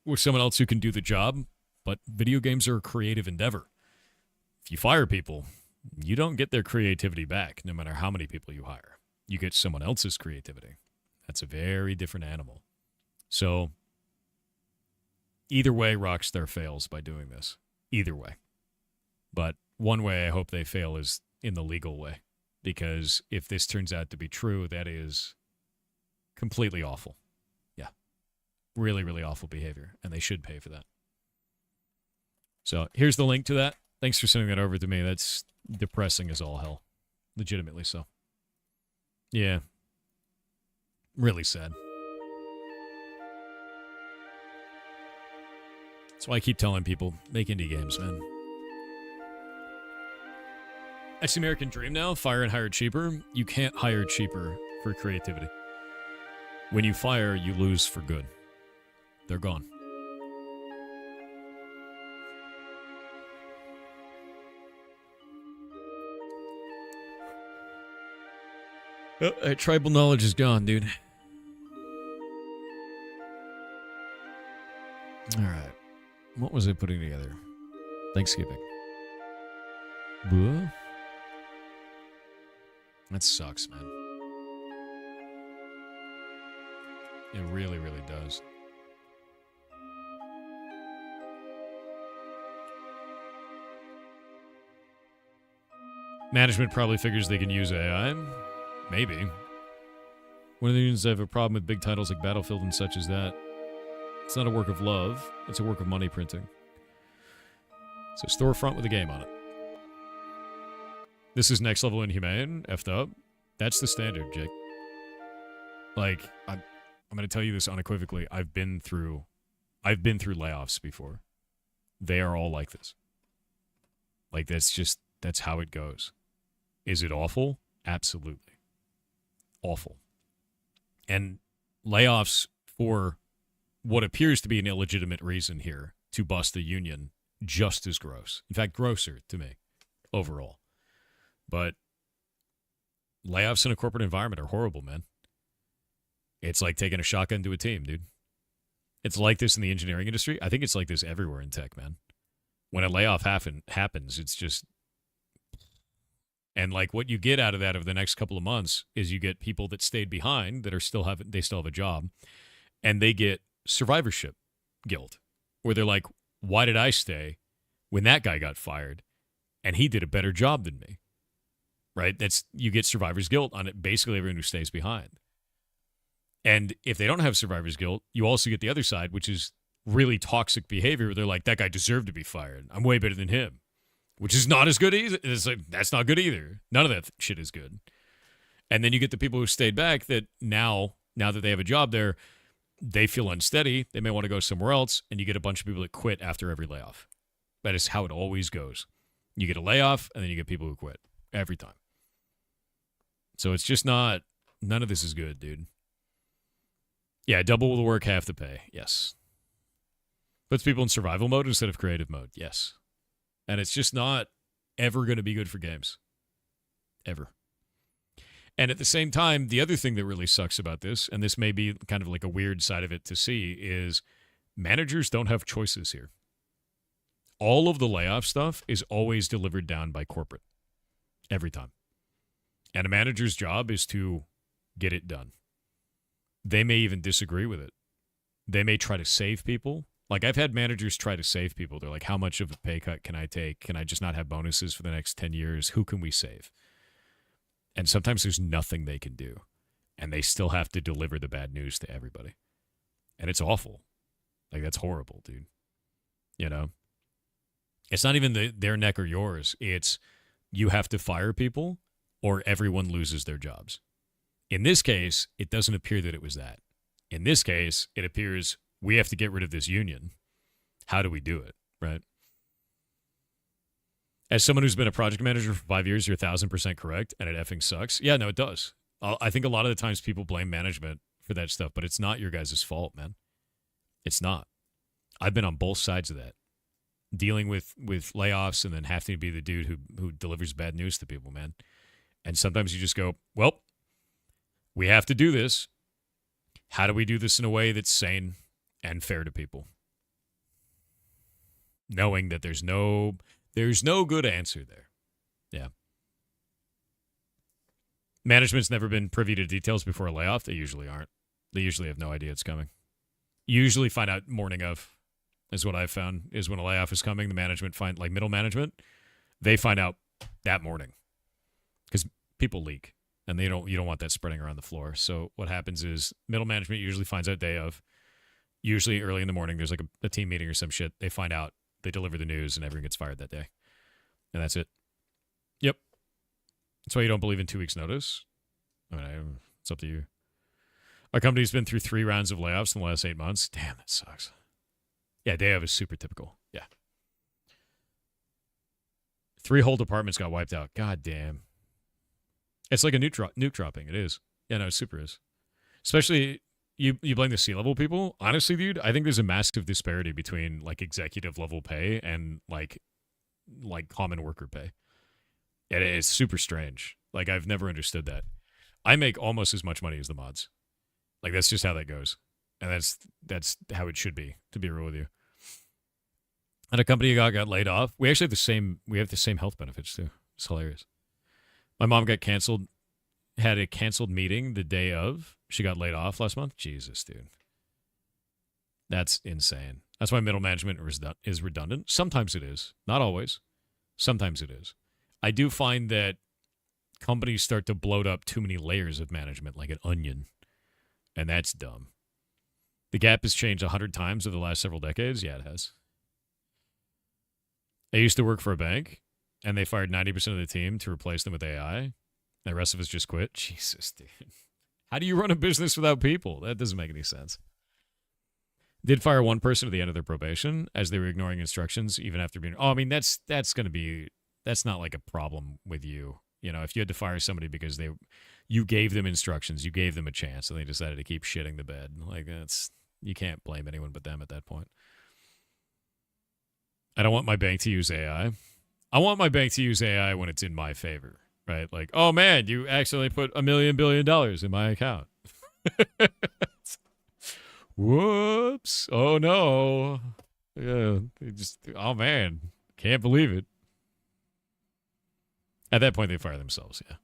with someone else who can do the job. But video games are a creative endeavor. If you fire people, you don't get their creativity back, no matter how many people you hire. You get someone else's creativity. That's a very different animal. So, either way, Rockstar fails by doing this. Either way. But one way I hope they fail is in the legal way. Because if this turns out to be true, that is completely awful. Yeah. Really, really awful behavior. And they should pay for that. So, here's the link to that. Thanks for sending that over to me. That's depressing as all hell. Legitimately so. Yeah. Really sad. That's why I keep telling people, make indie games, man. That's the American dream now. Fire and hire cheaper. You can't hire cheaper for creativity. When you fire, you lose for good. They're gone. Tribal knowledge is gone, dude. All right. What was I putting together? Thanksgiving. Buh? That sucks, man. It really, really does. Management probably figures they can use AI. Maybe. One of the unions have a problem with big titles like Battlefield and such as that. It's not a work of love. It's a work of money printing. So storefront with a game on it. This is next level inhumane. Effed up. That's the standard, Jake. Like, I'm going to tell you this unequivocally. I've been through layoffs before. They are all like this. Like, that's how it goes. Is it awful? Absolutely. Awful. And layoffs for what appears to be an illegitimate reason here to bust the union, just as gross. In fact, grosser to me, overall. But layoffs in a corporate environment are horrible, man. It's like taking a shotgun to a team, dude. It's like this in the engineering industry. I think it's like this everywhere in tech, man. When a layoff happens, it's just... And like what you get out of that over the next couple of months is you get people that stayed behind that still have a job, and they get survivorship guilt, where they're like, why did I stay when that guy got fired and he did a better job than me? Right? You get survivor's guilt on it, basically everyone who stays behind. And if they don't have survivor's guilt, you also get the other side, which is really toxic behavior, where they're like, that guy deserved to be fired. I'm way better than him. Which is not as good either. It's like, that's not good either. None of that shit is good. And then you get the people who stayed back that now that they have a job there, they feel unsteady. They may want to go somewhere else. And you get a bunch of people that quit after every layoff. That is how it always goes. You get a layoff, and then you get people who quit. Every time. So it's just none of this is good, dude. Yeah, double the work, half the pay. Yes. Puts people in survival mode instead of creative mode. Yes. And it's just not ever going to be good for games. Ever. And at the same time, the other thing that really sucks about this, and this may be kind of like a weird side of it to see, is managers don't have choices here. All of the layoff stuff is always delivered down by corporate. Every time. And a manager's job is to get it done. They may even disagree with it. They may try to save people. Like, I've had managers try to save people. They're like, how much of a pay cut can I take? Can I just not have bonuses for the next 10 years? Who can we save? And sometimes there's nothing they can do. And they still have to deliver the bad news to everybody. And it's awful. Like, that's horrible, dude. You know? It's not even their neck or yours. It's you have to fire people or everyone loses their jobs. In this case, it doesn't appear that it was that. In this case, it appears we have to get rid of this union. How do we do it, right? As someone who's been a project manager for 5 years, you're 1,000% correct, and it effing sucks. Yeah, no, it does. I think a lot of the times people blame management for that stuff, but it's not your guys' fault, man. It's not. I've been on both sides of that, dealing with layoffs and then having to be the dude who delivers bad news to people, man. And sometimes you just go, well, we have to do this. How do we do this in a way that's sane and fair to people? Knowing that there's no good answer there. Yeah. Management's never been privy to details before a layoff. They usually aren't. They usually have no idea it's coming. You usually find out morning of, is what I've found, is when a layoff is coming. The management like middle management, they find out that morning because people leak and you don't want that spreading around the floor. So what happens is middle management usually finds out day of, usually early in the morning. There's like a team meeting or some shit. They find out, they deliver the news, and everyone gets fired that day. And that's it. Yep. That's why you don't believe in 2 weeks' notice. I mean, it's up to you. Our company's been through 3 rounds of layoffs in the last 8 months. Damn, that sucks. Yeah, day of is super typical. Yeah. 3 whole departments got wiped out. God damn. It's like a nuke dropping. It is. Yeah, no, it super is. Especially, you blame the C-level people. Honestly, dude, I think there's a massive disparity between like executive level pay and like common worker pay. It is super strange. Like, I've never understood that. I make almost as much money as the mods. Like, that's just how that goes. And that's how it should be, to be real with you. And a company got laid off. We actually have the same health benefits too. It's hilarious. My mom had a canceled meeting the day of. She got laid off last month. Jesus, dude. That's insane. That's why middle management is redundant. Sometimes it is. Not always. Sometimes it is. I do find that companies start to bloat up too many layers of management like an onion. And that's dumb. The gap has changed 100 times over the last several decades. Yeah, it has. I used to work for a bank, and they fired 90% of the team to replace them with AI. The rest of us just quit. Jesus, dude. How do you run a business without people? That doesn't make any sense. Did fire one person at the end of their probation as they were ignoring instructions, even after being... Oh, I mean, that's going to be... That's not like a problem with you. You know, if you had to fire somebody because you gave them instructions, you gave them a chance, and they decided to keep shitting the bed. Like, you can't blame anyone but them at that point. I don't want my bank to use AI. I want my bank to use AI when it's in my favor, right? Like, oh man, you accidentally put $1 billion in my account. Whoops. Oh no. Yeah. Oh man. Can't believe it. At that point, they fire themselves, yeah.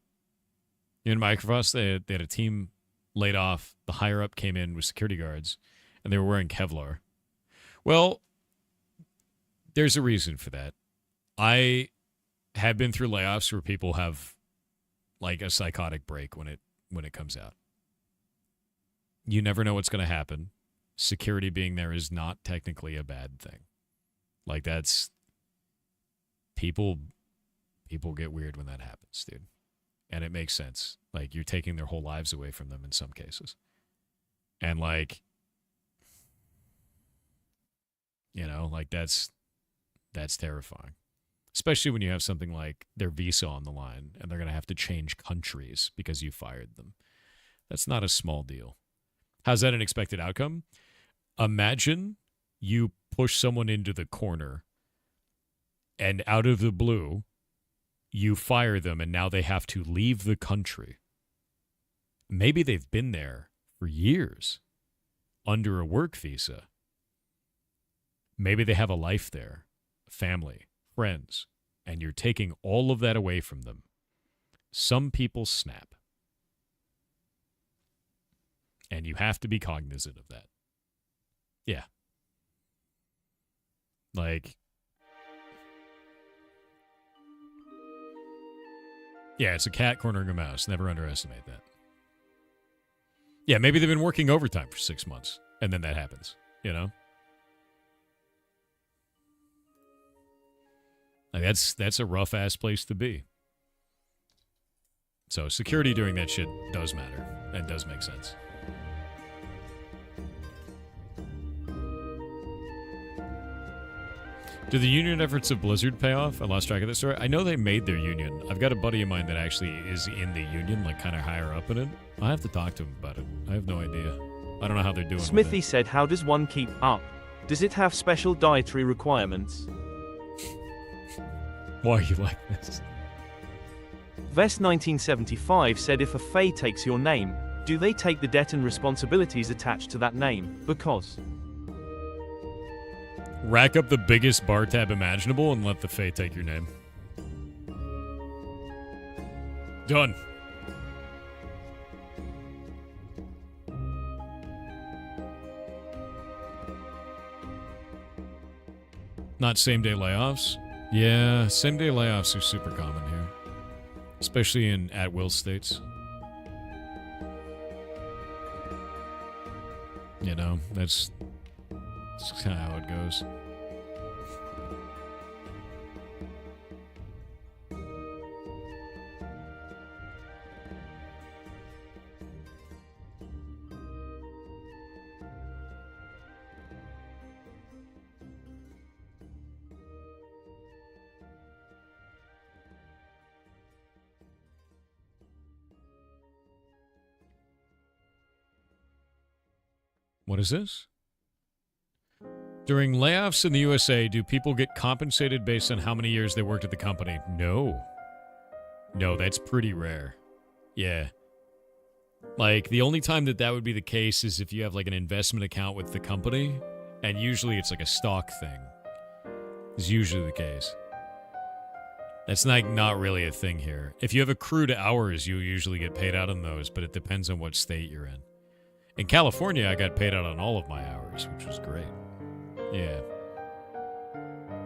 In Microsoft, they had a team laid off. The higher up came in with security guards, and they were wearing Kevlar. Well, there's a reason for that. I have been through layoffs where people have like a psychotic break when it comes out. You never know what's going to happen. Security being there is not technically a bad thing. Like, that's people get weird when that happens, dude. And it makes sense. Like, you're taking their whole lives away from them in some cases. And like, you know, like that's terrifying. Especially when you have something like their visa on the line and they're going to have to change countries because you fired them. That's not a small deal. How's that an expected outcome? Imagine you push someone into the corner and out of the blue, you fire them and now they have to leave the country. Maybe they've been there for years under a work visa. Maybe they have a life there, family, friends, and you're taking all of that away from them. Some people snap. And you have to be cognizant of that. Yeah. Like, yeah, it's a cat cornering a mouse. Never underestimate that. Yeah, maybe they've been working overtime for 6 months, and then that happens, you know? Like that's a rough ass place to be. So security during that shit does matter and does make sense. Do the union efforts of Blizzard pay off? I lost track of this story. I know they made their union. I've got a buddy of mine that actually is in the union, like kind of higher up in it. I have to talk to him about it. I have no idea. I don't know how they're doing. Smithy said, how does one keep up? Does it have special dietary requirements? Why are you like this? Vest 1975 said, if a Fae takes your name, do they take the debt and responsibilities attached to that name? Because... Rack up the biggest bar tab imaginable and let the Fae take your name. Done. Not same-day layoffs? Yeah, same-day layoffs are super common here. Especially in at-will states. You know, that's kind of how it goes. What is this? During layoffs in the USA, do people get compensated based on how many years they worked at the company? No. No, that's pretty rare. Yeah. Like, the only time that would be the case is if you have, like, an investment account with the company, and usually it's like a stock thing. Is usually the case. That's not really a thing here. If you have accrued hours, you usually get paid out on those, but it depends on what state you're in. In California, I got paid out on all of my hours, which was great. Yeah.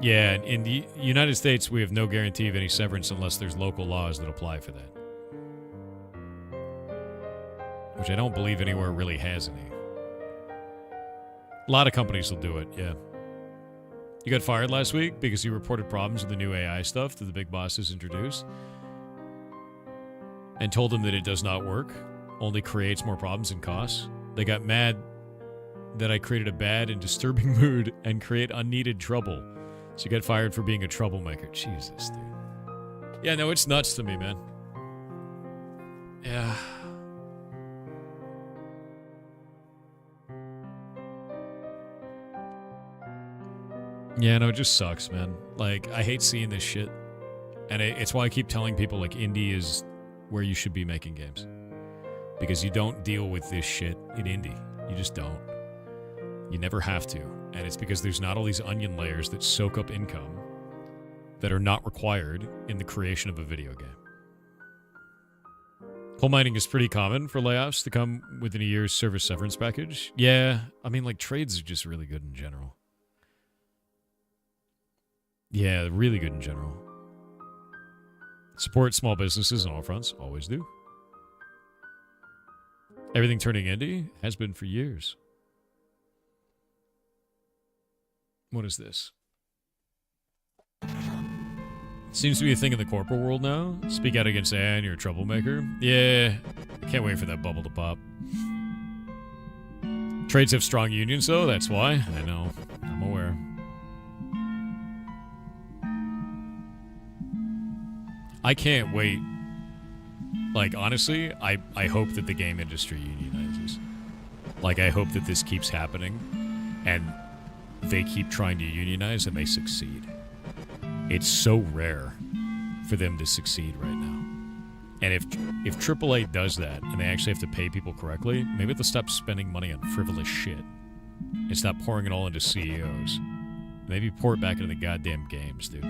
Yeah, in the United States, we have no guarantee of any severance unless there's local laws that apply for that. Which I don't believe anywhere really has any. A lot of companies will do it, yeah. You got fired last week because you reported problems with the new AI stuff that the big bosses introduced and told them that it does not work, only creates more problems and costs. They got mad that I created a bad and disturbing mood and create unneeded trouble. So you got fired for being a troublemaker. Jesus, dude. Yeah, no, it's nuts to me, man. Yeah. Yeah, no, it just sucks, man. Like, I hate seeing this shit. And it's why I keep telling people, like, indie is where you should be making games. Because you don't deal with this shit in indie. You just don't. You never have to. And it's because there's not all these onion layers that soak up income that are not required in the creation of a video game. Coal mining is pretty common for layoffs to come within a year's service severance package. Yeah, I mean, like, trades are just really good in general. Yeah, really good in general. Support small businesses on all fronts. Always do. Everything turning indie has been for years. What is this? Seems to be a thing in the corporate world now. Speak out against AI and you're a troublemaker. Yeah, can't wait for that bubble to pop. Trades have strong unions, though. That's why. I know. I'm aware. I can't wait. Like, honestly, I hope that the game industry unionizes. Like, I hope that this keeps happening and they keep trying to unionize and they succeed. It's so rare for them to succeed right now. And if AAA does that and they actually have to pay people correctly, maybe they'll stop spending money on frivolous shit and stop pouring it all into CEOs. Maybe pour it back into the goddamn games, dude.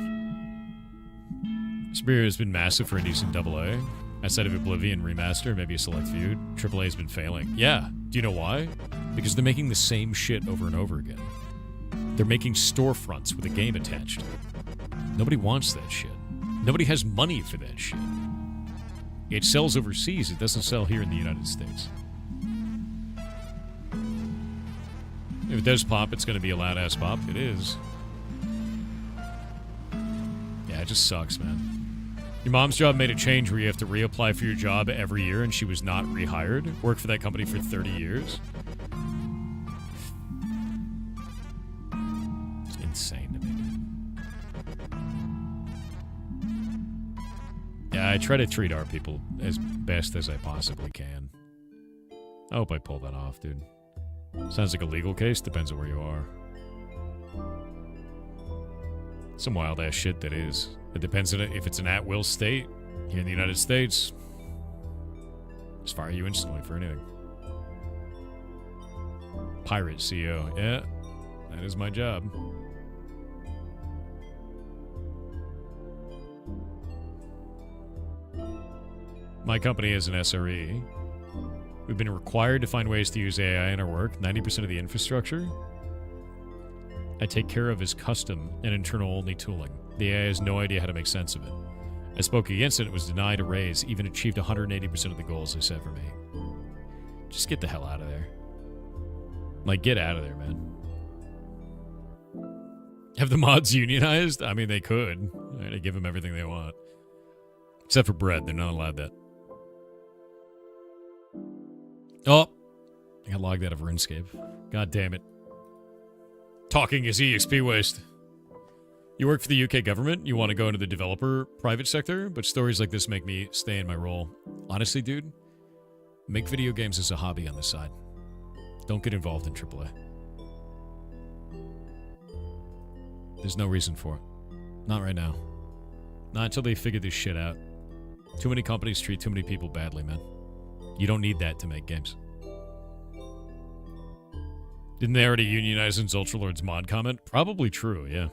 Superior has been massive for indies in AA. Outside of Oblivion Remaster, maybe a select few, AAA has been failing. Yeah. Do you know why? Because they're making the same shit over and over again. They're making storefronts with a game attached to it. Nobody wants that shit. Nobody has money for that shit. It sells overseas. It doesn't sell here in the United States. If it does pop, it's going to be a loud-ass pop. It is. Yeah, just sucks, man. Your mom's job made a change where you have to reapply for your job every year, and she was not rehired. Worked for that company for 30 years. It's insane to me, dude. Yeah, I try to treat our people as best as I possibly can. I hope I pull that off, dude. Sounds like a legal case. Depends on where you are. Some wild-ass shit that is. It depends on if it's an at-will state. Here in the United States, just fire you instantly for anything. Pirate CEO. Yeah, that is my job. My company is an SRE. We've been required to find ways to use AI in our work. 90% of the infrastructure I take care of is custom and internal-only tooling. The AI has no idea how to make sense of it. I spoke against it. It was denied a raise, even achieved 180% of the goals they set for me. Just get the hell out of there. Like, get out of there, man. Have the mods unionized? I mean, they could. I'd give them everything they want. Except for bread. They're not allowed that. Oh, I got logged out of RuneScape. God damn it. Talking is EXP waste. You work for the UK government, you want to go into the developer private sector, but stories like this make me stay in my role. Honestly, dude, make video games as a hobby on the side. Don't get involved in AAA. There's no reason for it. Not right now. Not until they figure this shit out. Too many companies treat too many people badly, man. You don't need that to make games. Didn't they already unionize in Ultralord's mod comment? Probably true, yeah.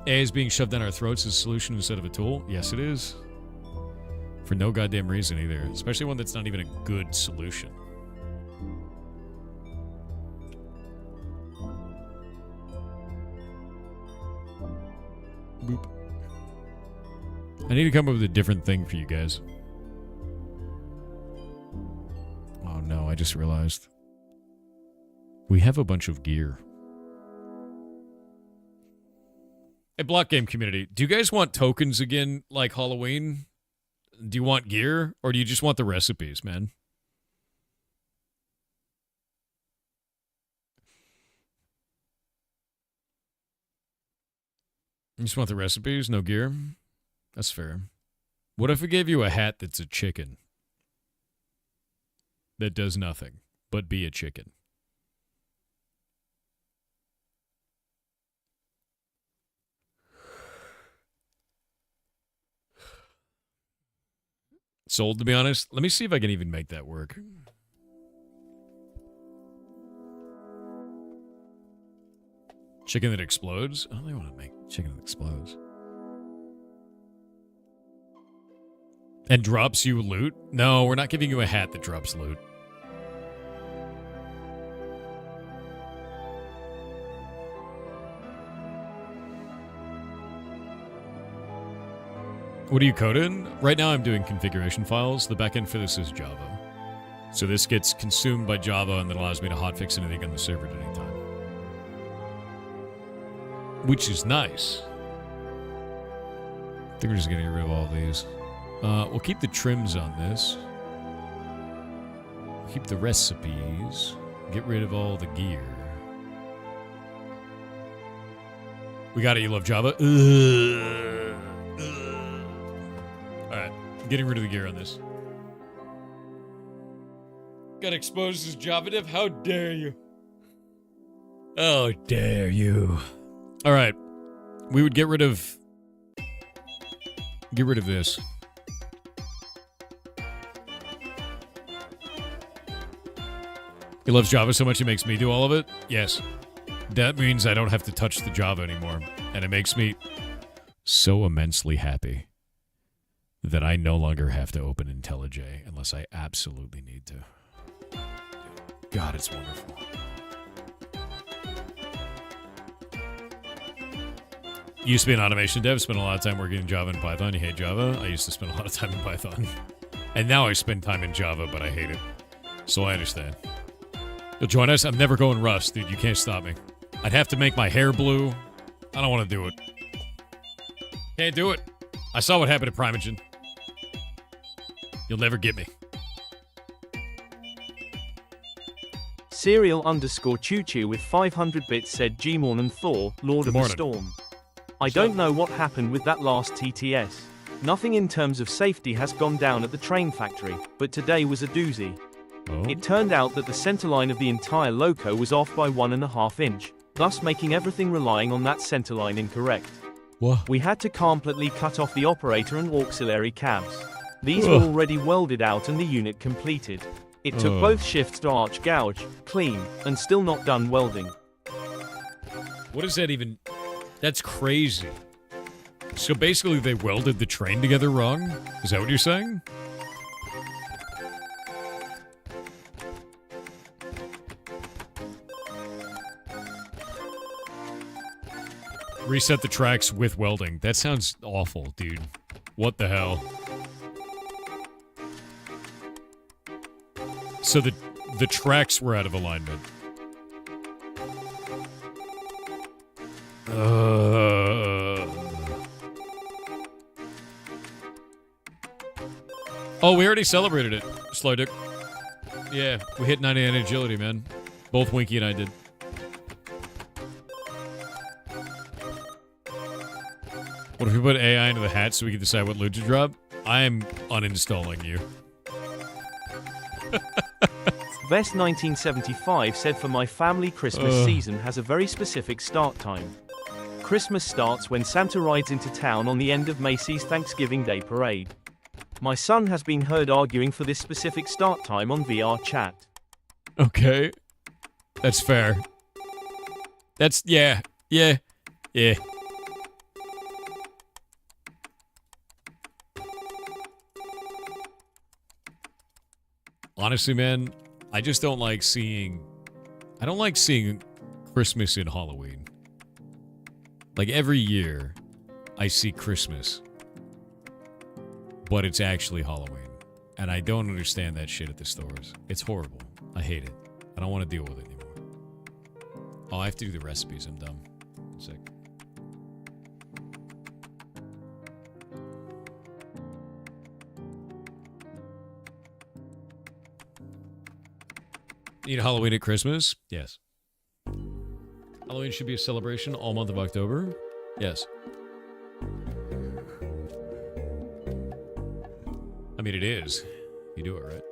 AI is being shoved down our throats as a solution instead of a tool? Yes, it is. For no goddamn reason either. Especially one that's not even a good solution. Boop. I need to come up with a different thing for you guys. Oh no, I just realized. We have a bunch of gear. Hey, block game community, do you guys want tokens again like Halloween? Do you want gear, or do you just want the recipes, man? You just want the recipes, no gear? That's fair. What if we gave you a hat that's a chicken? That does nothing, but be a chicken. Sold, to be honest. Let me see if I can even make that work. Chicken that explodes? I only want to make chicken that explodes. And drops you loot? No, we're not giving you a hat that drops loot. What do you code in? Right now I'm doing configuration files. The backend for this is Java. So this gets consumed by Java and then allows me to hotfix anything on the server at any time. Which is nice. I think we're just getting rid of all of these. We'll keep the trims on this. Keep the recipes. Get rid of all the gear. We got it, you love Java? Alright, getting rid of the gear on this. Got exposed as Java dev? How dare you? Oh, dare you. Alright, we would get rid of this. He loves Java so much it makes me do all of it? Yes. That means I don't have to touch the Java anymore. And it makes me so immensely happy that I no longer have to open IntelliJ unless I absolutely need to. God, it's wonderful. You used to be an automation dev, spent a lot of time working in Java and Python. You hate Java? I used to spend a lot of time in Python. And now I spend time in Java, but I hate it. So I understand. You'll join us? I'm never going Rust, dude. You can't stop me. I'd have to make my hair blue. I don't want to do it. Can't do it. I saw what happened to Primogen. You'll never get me. Serial _ Choo Choo with 500 bits said G-Morn and Thor, Lord of the Storm. I don't know what happened with that last TTS. Nothing in terms of safety has gone down at the train factory, but today was a doozy. Oh. It turned out that the centerline of the entire loco was off by 1.5 inch, thus making everything relying on that centerline incorrect. What? We had to completely cut off the operator and auxiliary cabs. These were already welded out and the unit completed. It took both shifts to arch gouge, clean, and still not done welding. What is that even? That's crazy. So basically they welded the train together wrong? Is that what you're saying? Reset the tracks with welding. That sounds awful, dude. What the hell? So the tracks were out of alignment. Oh, we already celebrated it, Slow Dick. Yeah, we hit 99 agility, man. Both Winky and I did. What if we put AI into the hat so we can decide what loot to drop? I'm uninstalling you. Vest 1975 said for my family Christmas season has a very specific start time. Christmas starts when Santa rides into town on the end of Macy's Thanksgiving Day parade. My son has been heard arguing for this specific start time on VR chat. Okay. That's fair. That's, yeah. Honestly, man, I just don't like seeing... I don't like seeing Christmas in Halloween. Like, every year, I see Christmas. But it's actually Halloween. And I don't understand that shit at the stores. It's horrible. I hate it. I don't want to deal with it anymore. Oh, I have to do the recipes. I'm dumb. One sec. Need Halloween at Christmas? Yes. Halloween should be a celebration all month of October? Yes. I mean, it is. You do it right.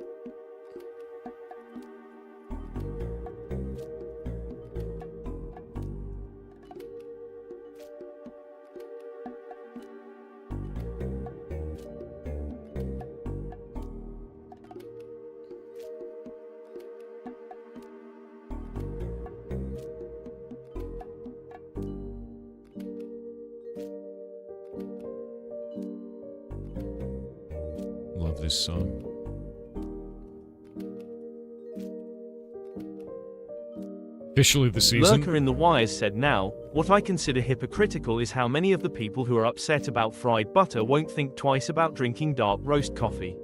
Love this song. Officially the season. Lurker in the Wires said now, what I consider hypocritical is how many of the people who are upset about fried butter won't think twice about drinking dark roast coffee.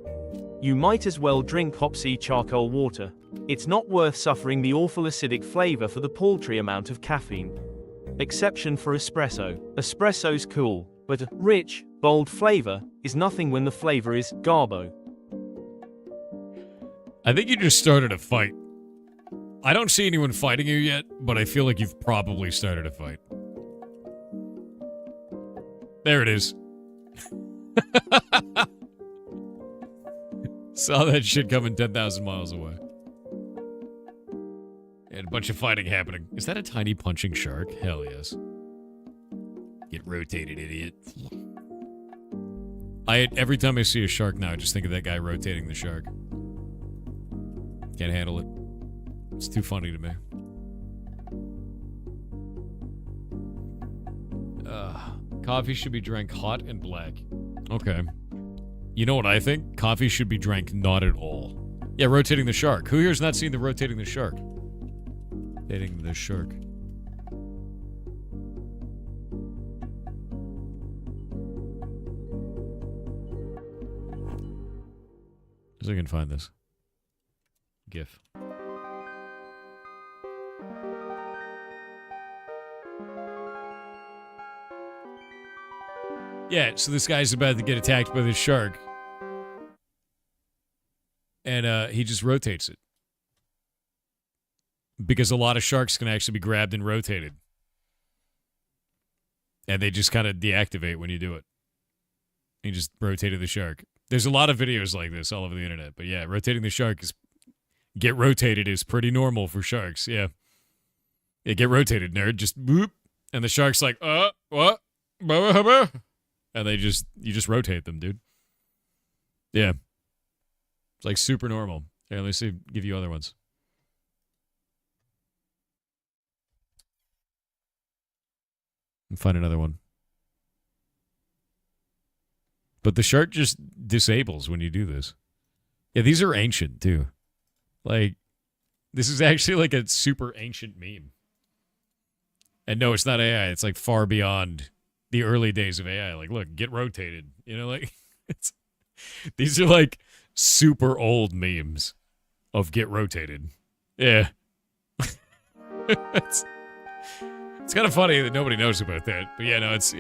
You might as well drink hop-sea charcoal water. It's not worth suffering the awful acidic flavor for the paltry amount of caffeine. Exception for espresso. Espresso's cool, but a rich, bold flavor is nothing when the flavor is garbo. I think you just started a fight. I don't see anyone fighting you yet, but I feel like you've probably started a fight. There it is. Saw that shit coming 10,000 miles away. And a bunch of fighting happening. Is that a tiny punching shark? Hell yes. Get rotated, idiot. Every time I see a shark now, I just think of that guy rotating the shark. Can't handle it. It's too funny to me. Coffee should be drank hot and black. Okay. You know what I think? Coffee should be drank not at all. Yeah, rotating the shark. Who here's not seen the rotating the shark? Rotating the shark. As I can find this GIF. Yeah, so this guy's about to get attacked by this shark. And he just rotates it. Because a lot of sharks can actually be grabbed and rotated. And they just kind of deactivate when you do it. He just rotated the shark. There's a lot of videos like this all over the internet. But yeah, rotating the shark is... Get rotated is pretty normal for sharks, yeah. Yeah, get rotated, nerd. Just boop. And the shark's like, what? And you just rotate them, dude. Yeah. It's like super normal. Here, let me see, give you other ones. And find another one. But the shark just disables when you do this. Yeah, these are ancient, too. Like, this is actually like a super ancient meme. And no, it's not AI. It's like far beyond the early days of AI. Like, look, get rotated. You know, like, these are like super old memes of get rotated. Yeah. It's kind of funny that nobody knows about that. But yeah, no, it's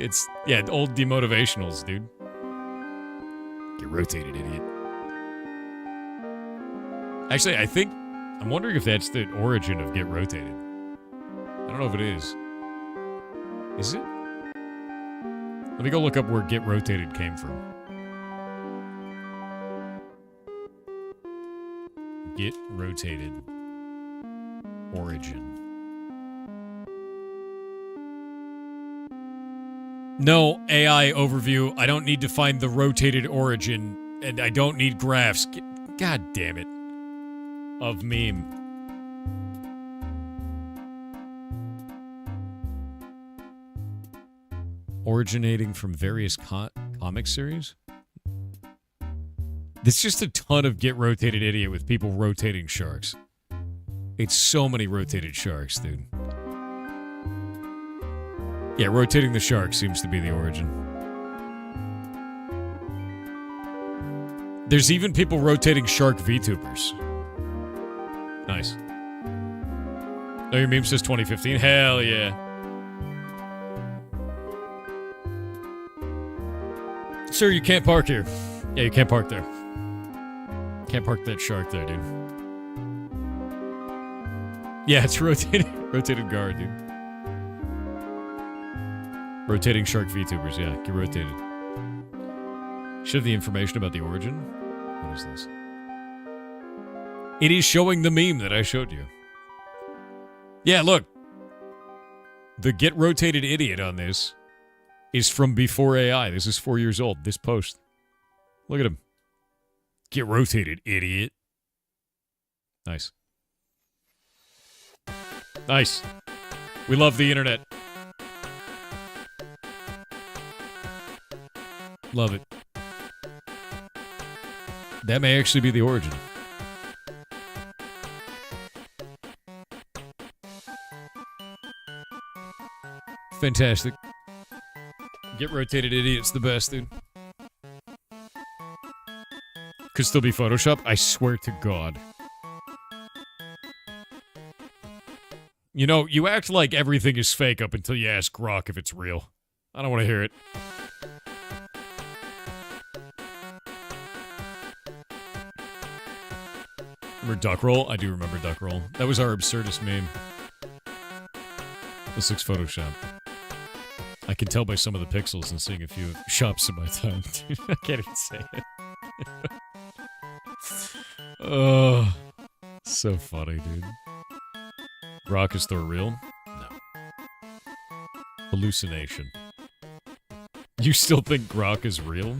yeah, old demotivationals, dude. Get rotated, idiot. Actually, I'm wondering if that's the origin of get rotated. I don't know if it is. Is it? Let me go look up where get rotated came from. Get rotated. Origin. No, AI overview. I don't need to find the rotated origin, and I don't need graphs. God damn it. Of meme. Originating from various comic series? There's just a ton of get rotated idiot with people rotating sharks. It's so many rotated sharks, dude. Yeah, rotating the shark seems to be the origin. There's even people rotating shark VTubers. Nice. Oh, your meme says 2015? Hell yeah. Sir, you can't park here. Yeah, you can't park there. Can't park that shark there, dude. Yeah, it's rotated guard, dude. Rotating shark VTubers, yeah, get rotated. Should have the information about the origin. What is this? It is showing the meme that I showed you. Yeah, look. The get rotated idiot on this is from before AI. This is 4 years old, this post. Look at him. Get rotated, idiot. Nice. Nice. We love the internet. Love it. That may actually be the origin. Fantastic. Get rotated idiot's the best, dude. Could still be Photoshop? I swear to God. You know, you act like everything is fake up until you ask Grok if it's real. I don't want to hear it. Remember Duckroll? I do remember Duckroll. That was our absurdist meme. This looks Photoshop. I can tell by some of the pixels and seeing a few shops in my time. I can't even say it. Oh, so funny, dude. Grok is Thor real? No. Hallucination. You still think Grok is real?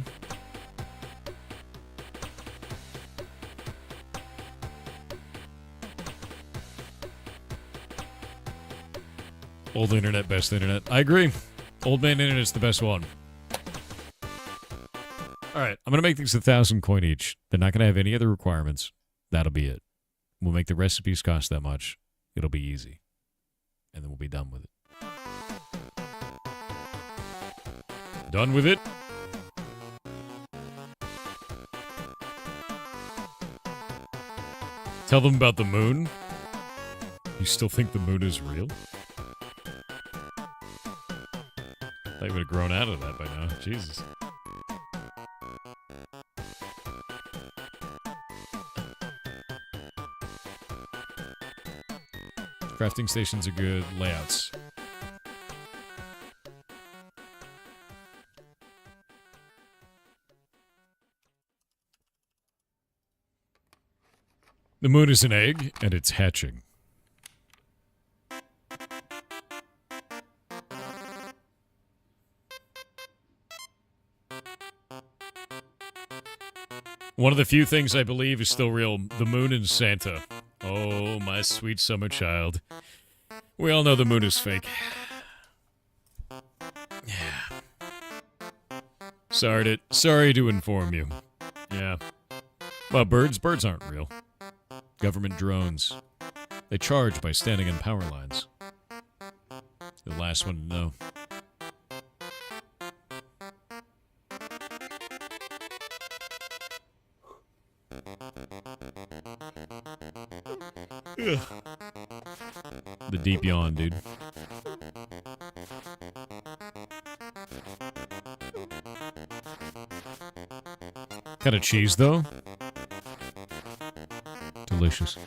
Old internet, best internet. I agree. Old man internet's the best one. Alright, I'm gonna make these 1,000 coin each. They're not gonna have any other requirements. That'll be it. We'll make the recipes cost that much. It'll be easy. And then we'll be done with it. Done with it? Tell them about the moon. You still think the moon is real? They would have grown out of that by now. Jesus. Crafting stations are good. Layouts. The moon is an egg, and it's hatching. One of the few things I believe is still real, the moon and Santa. Oh, my sweet summer child. We all know the moon is fake. Yeah. Sorry to inform you. Yeah. Well, birds aren't real. Government drones. They charge by standing on power lines. The last one to know. Ugh. The deep yawn, dude. Kind of cheese, though. Delicious.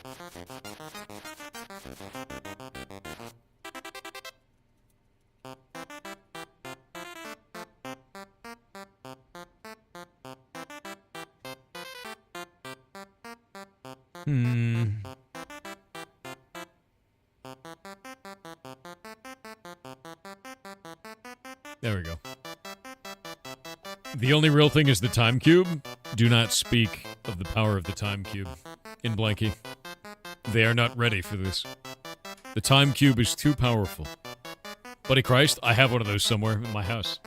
There we go. The only real thing is the time cube. Do not speak of the power of the time cube in Blanky. They are not ready for this. The time cube is too powerful. Buddy Christ, I have one of those somewhere in my house.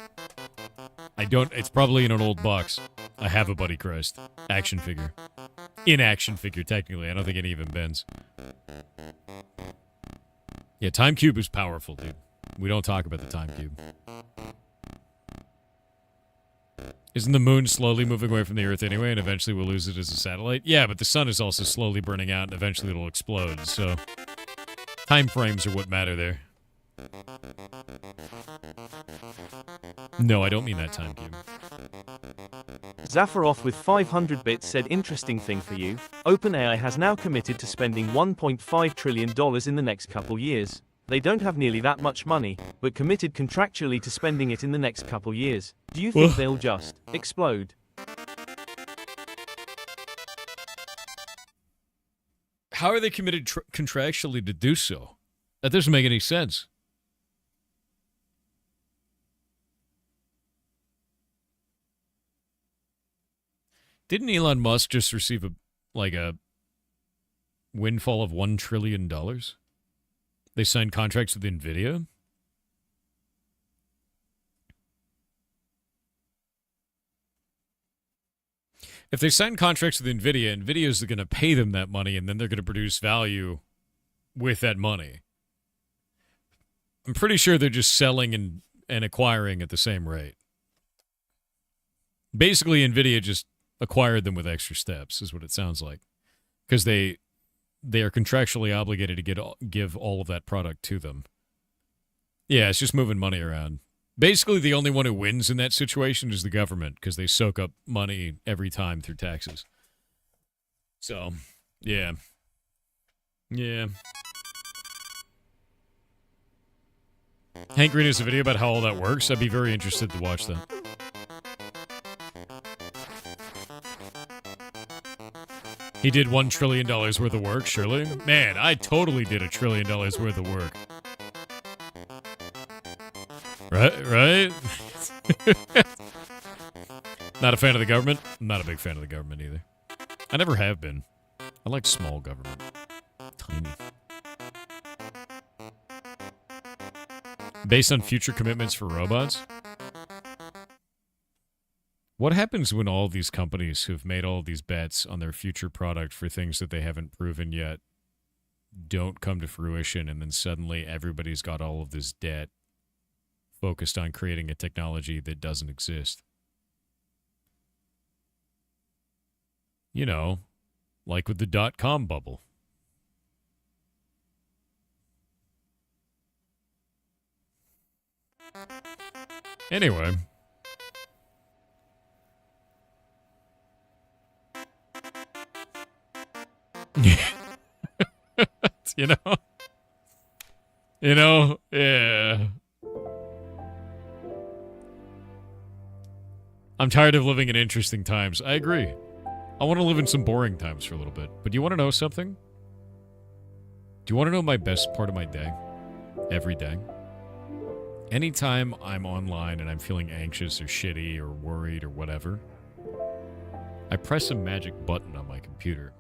I don't, it's probably in an old box. I have a Buddy Christ action figure. In action figure, technically. I don't think any of them bends. Yeah, time cube is powerful, dude. We don't talk about the time cube. Isn't the moon slowly moving away from the Earth anyway, and eventually we'll lose it as a satellite? Yeah, but the sun is also slowly burning out, and eventually it'll explode, so... time frames are what matter there. No, I don't mean that time cube. Zaffaroff with 500 bits said interesting thing for you. OpenAI has now committed to spending $1.5 trillion in the next couple years. They don't have nearly that much money, but committed contractually to spending it in the next couple years. Do you think they'll just explode? How are they committed contractually to do so? That doesn't make any sense. Didn't Elon Musk just receive a windfall of $1 trillion? They signed contracts with NVIDIA? If they sign contracts with NVIDIA, NVIDIA's going to pay them that money, and then they're going to produce value with that money. I'm pretty sure they're just selling and acquiring at the same rate. Basically, NVIDIA just acquired them with extra steps, is what it sounds like. Because they are contractually obligated to give all of that product to them. Yeah, it's just moving money around. Basically, the only one who wins in that situation is the government, because they soak up money every time through taxes. So, yeah. Yeah. Hank Green has a video about how all that works. I'd be very interested to watch that. He did $1 trillion worth of work, surely? Man, I totally did $1 trillion worth of work. Right? Not a fan of the government? I'm not a big fan of the government either. I never have been. I like small government. Tiny. Based on future commitments for robots? What happens when all these companies who've made all these bets on their future product for things that they haven't proven yet don't come to fruition, and then suddenly everybody's got all of this debt focused on creating a technology that doesn't exist? You know, like with the dot-com bubble. Anyway. you know? You know? Yeah. I'm tired of living in interesting times. I agree. I want to live in some boring times for a little bit. But do you want to know something? Do you want to know my best part of my day? Every day. Anytime I'm online and I'm feeling anxious or shitty or worried or whatever, I press a magic button on my computer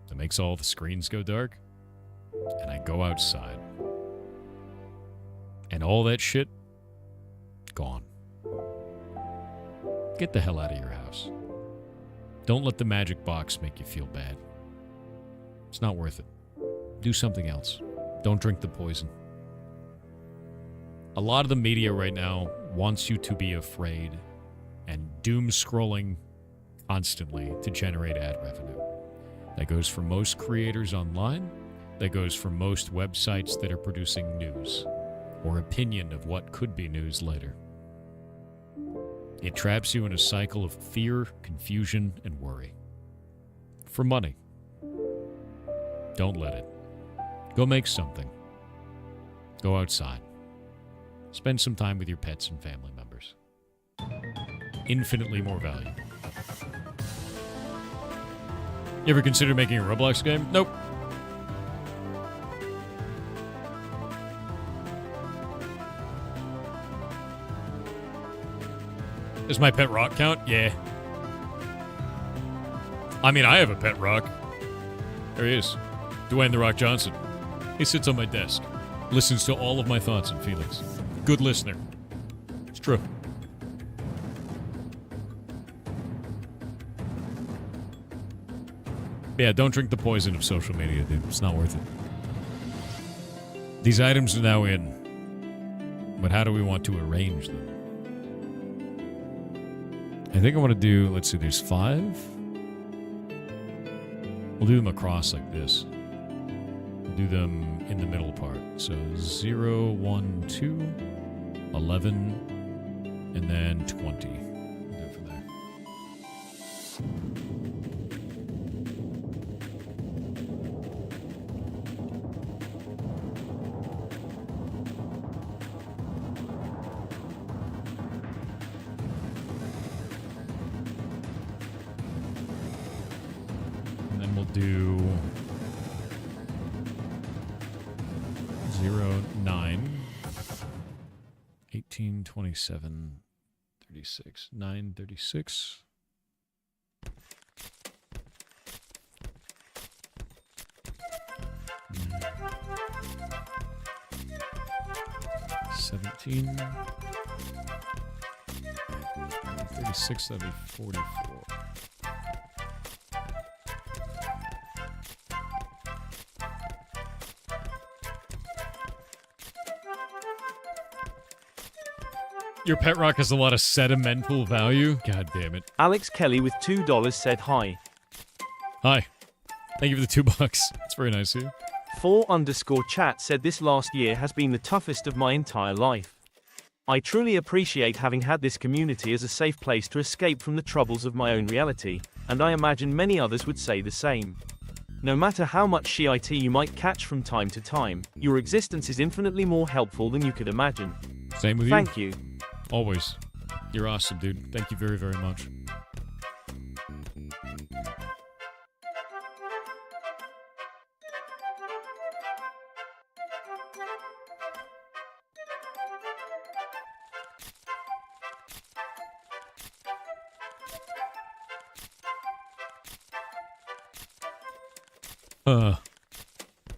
that makes all the screens go dark, and I go outside. And all that shit, gone. Get the hell out of your house. Don't let the magic box make you feel bad. It's not worth it. Do something else. Don't drink the poison. A lot of the media right now wants you to be afraid and doom scrolling constantly to generate ad revenue. That goes for most creators online. That goes for most websites that are producing news or opinion of what could be news later. It traps you in a cycle of fear, confusion, and worry. For money. Don't let it. Go make something. Go outside. Spend some time with your pets and family members. Infinitely more value. You ever consider making a Roblox game? Nope. Does my pet rock count? Yeah. I mean, I have a pet rock. There he is. Dwayne The Rock Johnson. He sits on my desk. Listens to all of my thoughts and feelings. Good listener. It's true. Yeah, don't drink the poison of social media, dude. It's not worth it. These items are now in. But how do we want to arrange them? I think I want to do, let's see, there's 5. We'll do them across like this. We'll do them in the middle part. So 0, 1, 2, 11, and then 20. We'll do it from there. And then we'll do 0, 9, 18, 27, 36, 9, 36. $17, 36, that'd be 44. Your pet rock has a lot of sentimental value. God damn it. Alex Kelly with $2 said hi. Hi. Thank you for the $2. That's very nice of you. 4_chat said this last year has been the toughest of my entire life. I truly appreciate having had this community as a safe place to escape from the troubles of my own reality, and I imagine many others would say the same. No matter how much shit you might catch from time to time, your existence is infinitely more helpful than you could imagine. Same with you. Thank you. Always. You're awesome, dude. Thank you very, very much.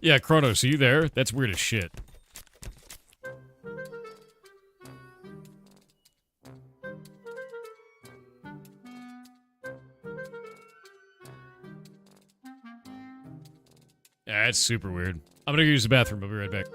Yeah, Kronos, are you there? That's weird as shit. Yeah, that's super weird. I'm gonna go use the bathroom. I'll be right back.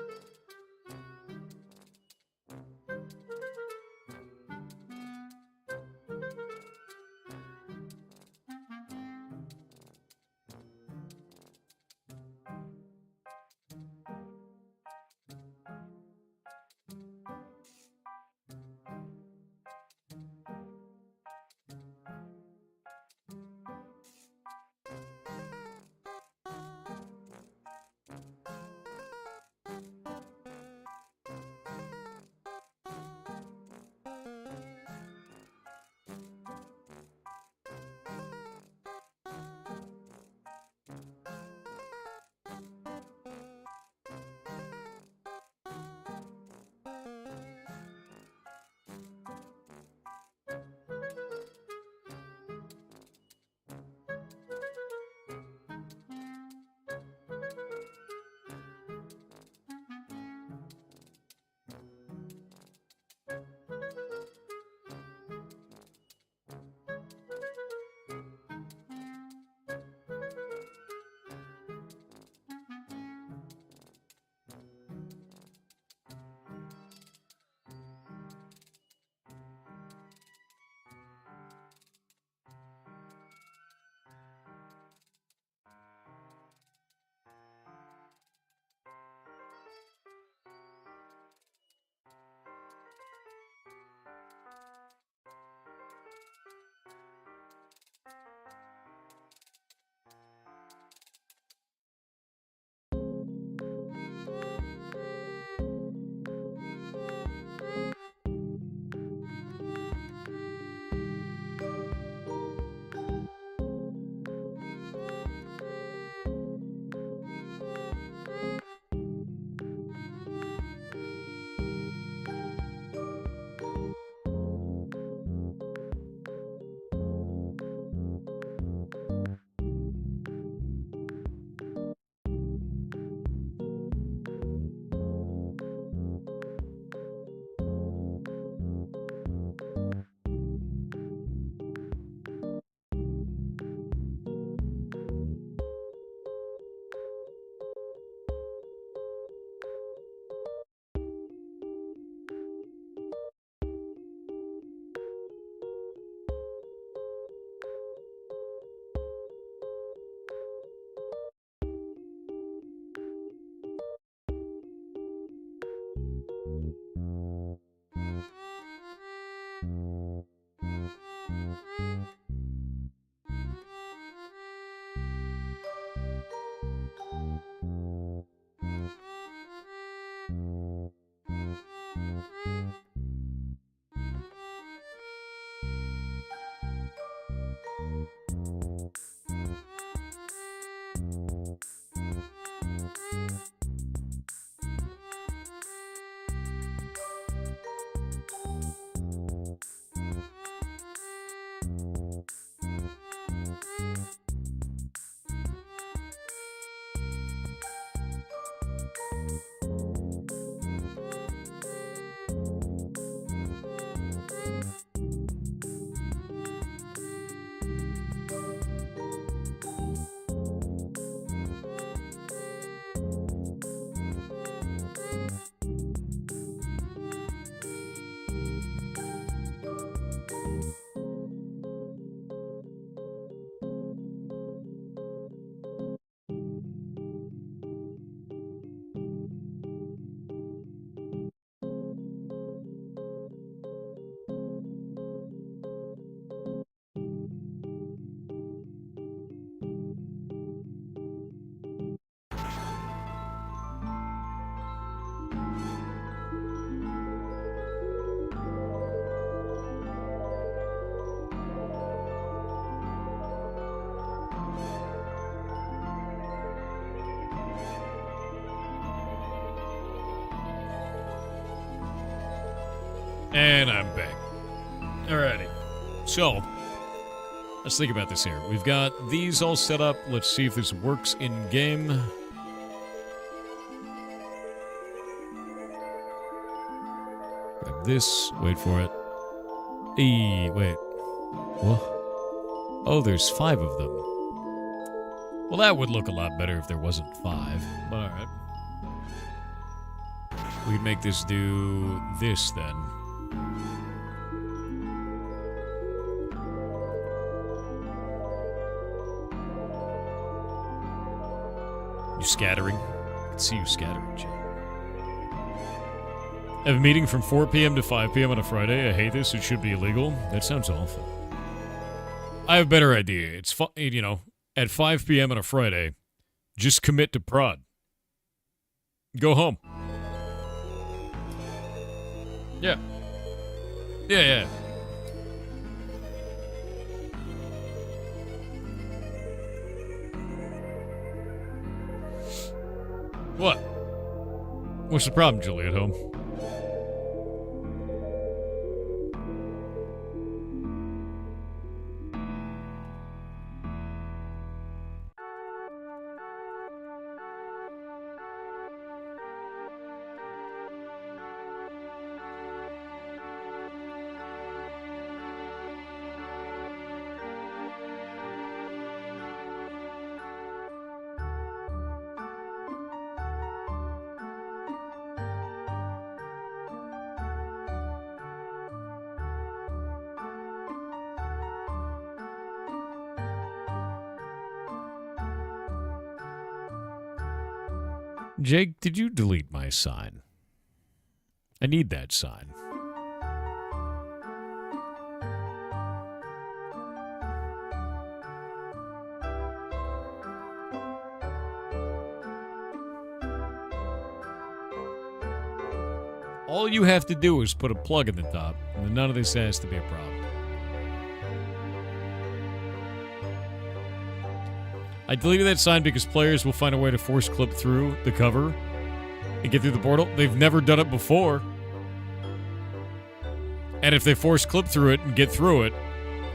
And I'm back. Alrighty. So, let's think about this here. We've got these all set up. Let's see if this works in-game. Grab this. Wait for it. Wait. What? Oh, there's 5 of them. Well, that would look a lot better if there wasn't 5. But alright. We'd make this do this then. You scattering? I can see you scattering, Jay. I have a meeting from 4 p.m. to 5 p.m. on a Friday. I hate this. It should be illegal. That sounds awful. I have a better idea. It's, at 5 p.m. on a Friday, just commit to prod. Go home. Yeah. Yeah. What? What's the problem, Julie, at home? Jake, did you delete my sign? I need that sign. All you have to do is put a plug in the top, and then none of this has to be a problem. I deleted that sign because players will find a way to force clip through the cover and get through the portal. They've never done it before. And if they force clip through it and get through it,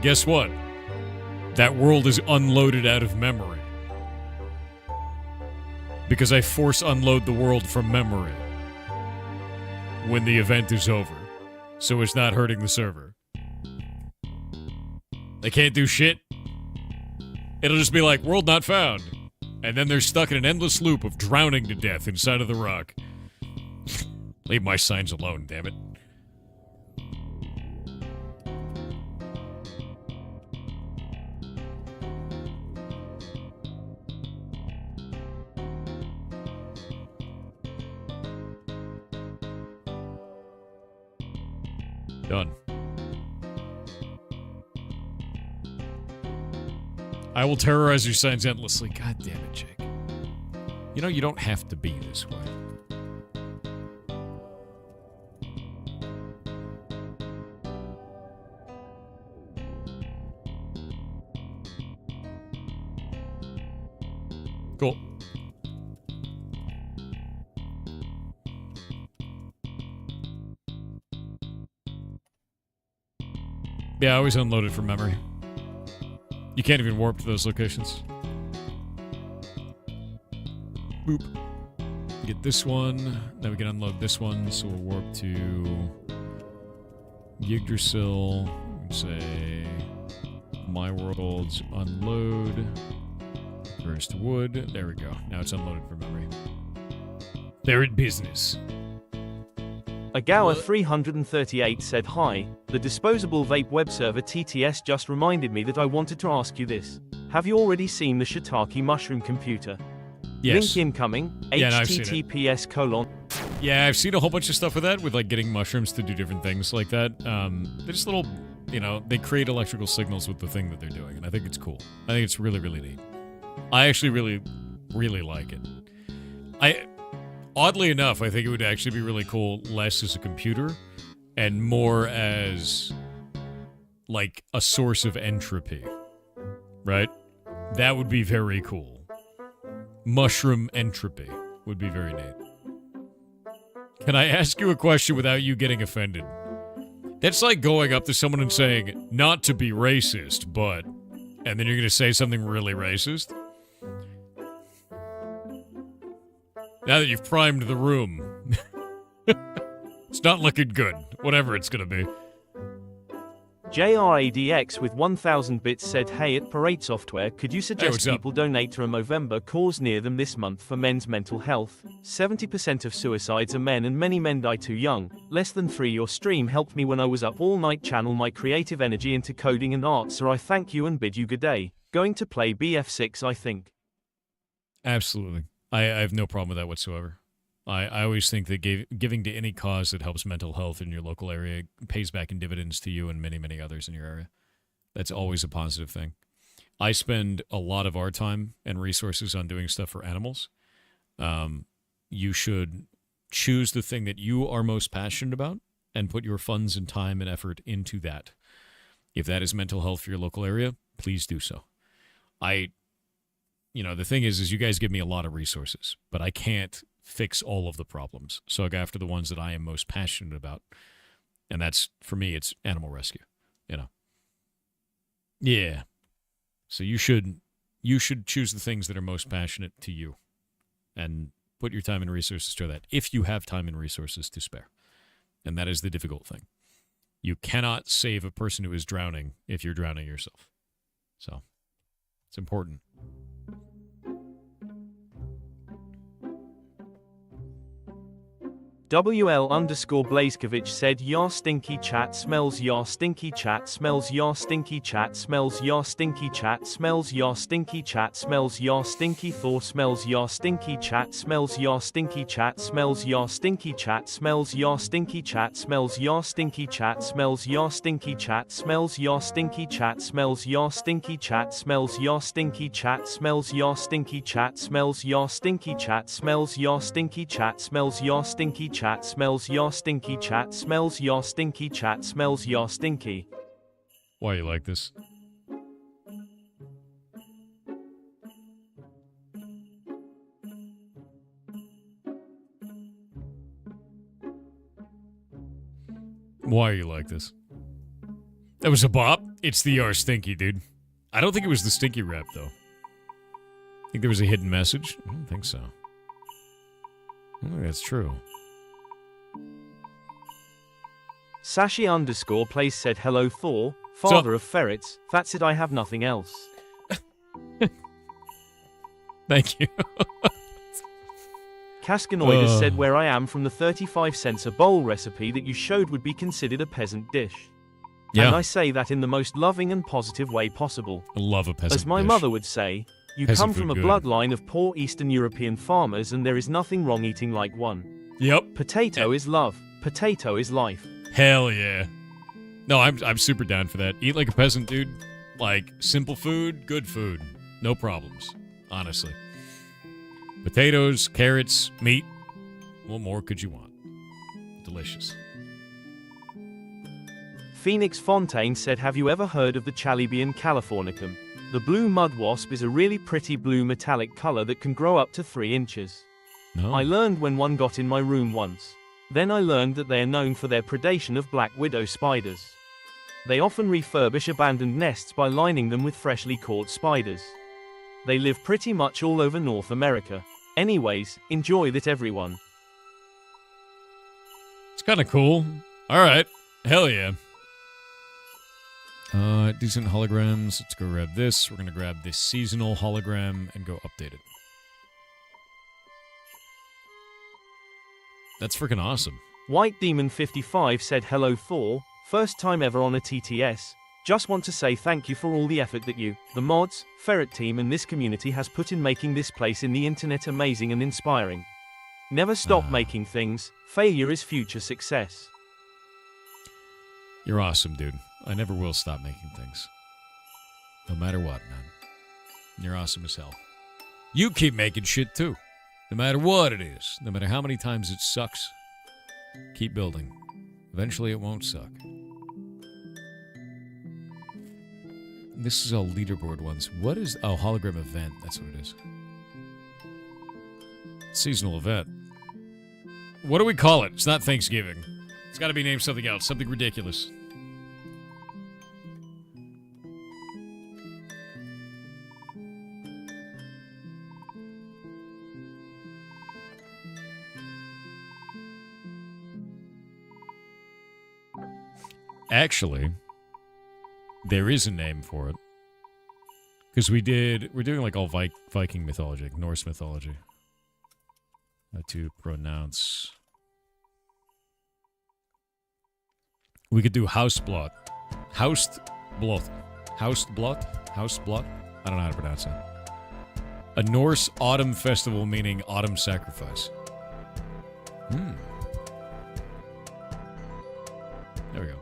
guess what? That world is unloaded out of memory. Because I force unload the world from memory when the event is over. So it's not hurting the server. They can't do shit. It'll just be like, world not found. And then they're stuck in an endless loop of drowning to death inside of the rock. Leave my signs alone, damn it. Done. I will terrorize your signs endlessly. God damn it, Jake. You know, you don't have to be this way. Cool. Yeah, I always unload it from memory. You can't even warp to those locations. Boop. Get this one. Then we can unload this one. So we'll warp to Yggdrasil. Say my world's unload. First wood. There we go. Now it's unloaded from memory. They're in business. Agawa338 said, "Hi, the disposable vape web server TTS just reminded me that I wanted to ask you this. Have you already seen the shiitake mushroom computer? Yes. Link incoming, Yeah, no, I've seen it. https:// Yeah, I've seen a whole bunch of stuff with that, with like getting mushrooms to do different things like that. They're just little, they create electrical signals with the thing that they're doing, and I think it's cool. I think it's really, really neat. I actually really, really like it. Oddly enough, I think it would actually be really cool less as a computer and more as, like, a source of entropy. Right? That would be very cool. Mushroom entropy would be very neat. Can I ask you a question without you getting offended? That's like going up to someone and saying, not to be racist, but... And then you're going to say something really racist? Now that you've primed the room. It's not looking good. Whatever it's going to be. JRADX with 1000 bits said, hey, at Parade Software, could you suggest what's up? people donate to a Movember cause near them this month for men's mental health? 70% of suicides are men and many men die too young. Less than 3. Your stream helped me when I was up all night, channel my creative energy into coding and art, so I thank you and bid you good day. Going to play BF6, I think. Absolutely. I have no problem with that whatsoever. I always think that giving to any cause that helps mental health in your local area pays back in dividends to you and many, many others in your area. That's always a positive thing. I spend a lot of our time and resources on doing stuff for animals. You should choose the thing that you are most passionate about and put your funds and time and effort into that. If that is mental health for your local area, please do so. The thing is you guys give me a lot of resources, but I can't fix all of the problems. So I go after the ones that I am most passionate about. And that's, for me, it's animal rescue, Yeah. So you should choose the things that are most passionate to you and put your time and resources to that if you have time and resources to spare. And that is the difficult thing. You cannot save a person who is drowning if you're drowning yourself. So it's important. WL_Blazkevich said, "Yar stinky chat smells, yar stinky chat smells, yar stinky chat smells, yar stinky chat smells, yar stinky chat smells, yar stinky Thor smells, yar stinky chat smells, yar stinky chat smells, yar stinky chat smells, yar stinky chat smells, yar stinky chat smells, yar stinky chat smells, yar stinky chat smells, yar stinky chat smells, yar stinky chat smells, yar stinky chat smells, yar stinky chat smells, yar stinky chat smells, yar stinky chat smells, your stinky chat smells, your stinky chat smells, your stinky." Why you like this? Why are you like this? That was a bop. It's the R stinky, dude. I don't think it was the stinky rap, though. I think there was a hidden message. I don't think so. I don't think that's true. Sashi_Place said, "Hello Thor, father of ferrets. That's it, I have nothing else." Thank you. Cascanoidus said, "Where I am from, the 35 cents a bowl recipe that you showed would be considered a peasant dish. Yeah. And I say that in the most loving and positive way possible. I love a peasant As my dish. mother would say, you Peasant come from food a good. bloodline of poor Eastern European farmers and there is nothing wrong eating like one. Yep. Potato is love. Potato is life." Hell yeah. No, I'm super down for that. Eat like a peasant, dude. Like, simple food, good food. No problems. Honestly. Potatoes, carrots, meat. What more could you want? Delicious. Phoenix Fontaine said, "Have you ever heard of the Chalibian californicum? The blue mud wasp is a really pretty blue metallic color that can grow up to 3 inches. No. I learned when one got in my room once. Then I learned that they are known for their predation of black widow spiders. They often refurbish abandoned nests by lining them with freshly caught spiders. They live pretty much all over North America. Anyways, enjoy that, everyone." It's kind of cool. All right. Hell yeah. Decent holograms. Let's go grab this. We're going to grab this seasonal hologram and go update it. That's freaking awesome. White Demon 55 said, "Hello Thor, first time ever on a TTS. Just want to say thank you for all the effort that you, the mods, Ferret team and this community has put in making this place in the internet amazing and inspiring. Never stop making things. Failure is future success." You're awesome, dude. I never will stop making things. No matter what, man. You're awesome as hell. You keep making shit, too. No matter what it is. No matter how many times it sucks. Keep building. Eventually it won't suck. This is all leaderboard ones. What is... Oh, hologram event. That's what it is. Seasonal event. What do we call it? It's not Thanksgiving. It's got to be named something else, something ridiculous. Actually, there is a name for it. Because we're doing like all Viking mythology, like Norse mythology. How to pronounce. We could do Haustblot. Haustblot. Haustblot? I don't know how to pronounce it. A Norse autumn festival meaning autumn sacrifice. There we go.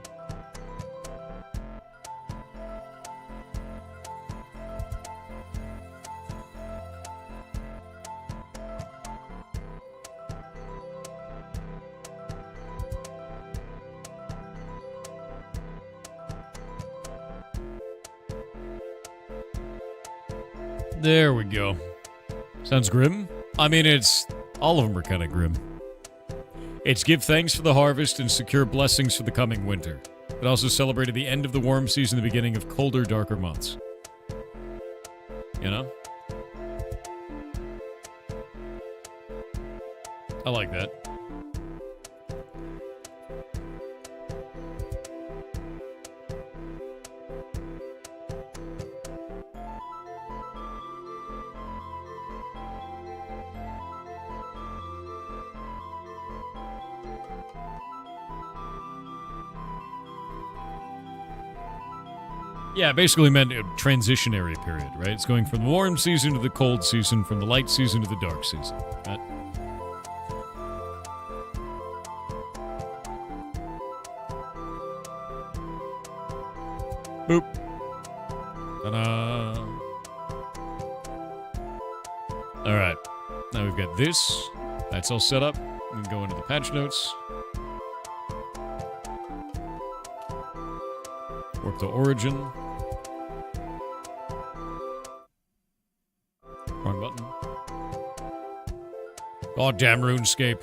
There we go. Sounds grim? I mean, all of them are kind of grim. It's give thanks for the harvest and secure blessings for the coming winter. It also celebrated the end of the warm season, the beginning of colder, darker months. You know? I like that. Yeah, basically meant a transitionary period, right? It's going from the warm season to the cold season, from the light season to the dark season. Right? Boop. Ta-da. Alright. Now we've got this. That's all set up. We can go into the patch notes. Warp to origin. Wrong button. Goddamn RuneScape.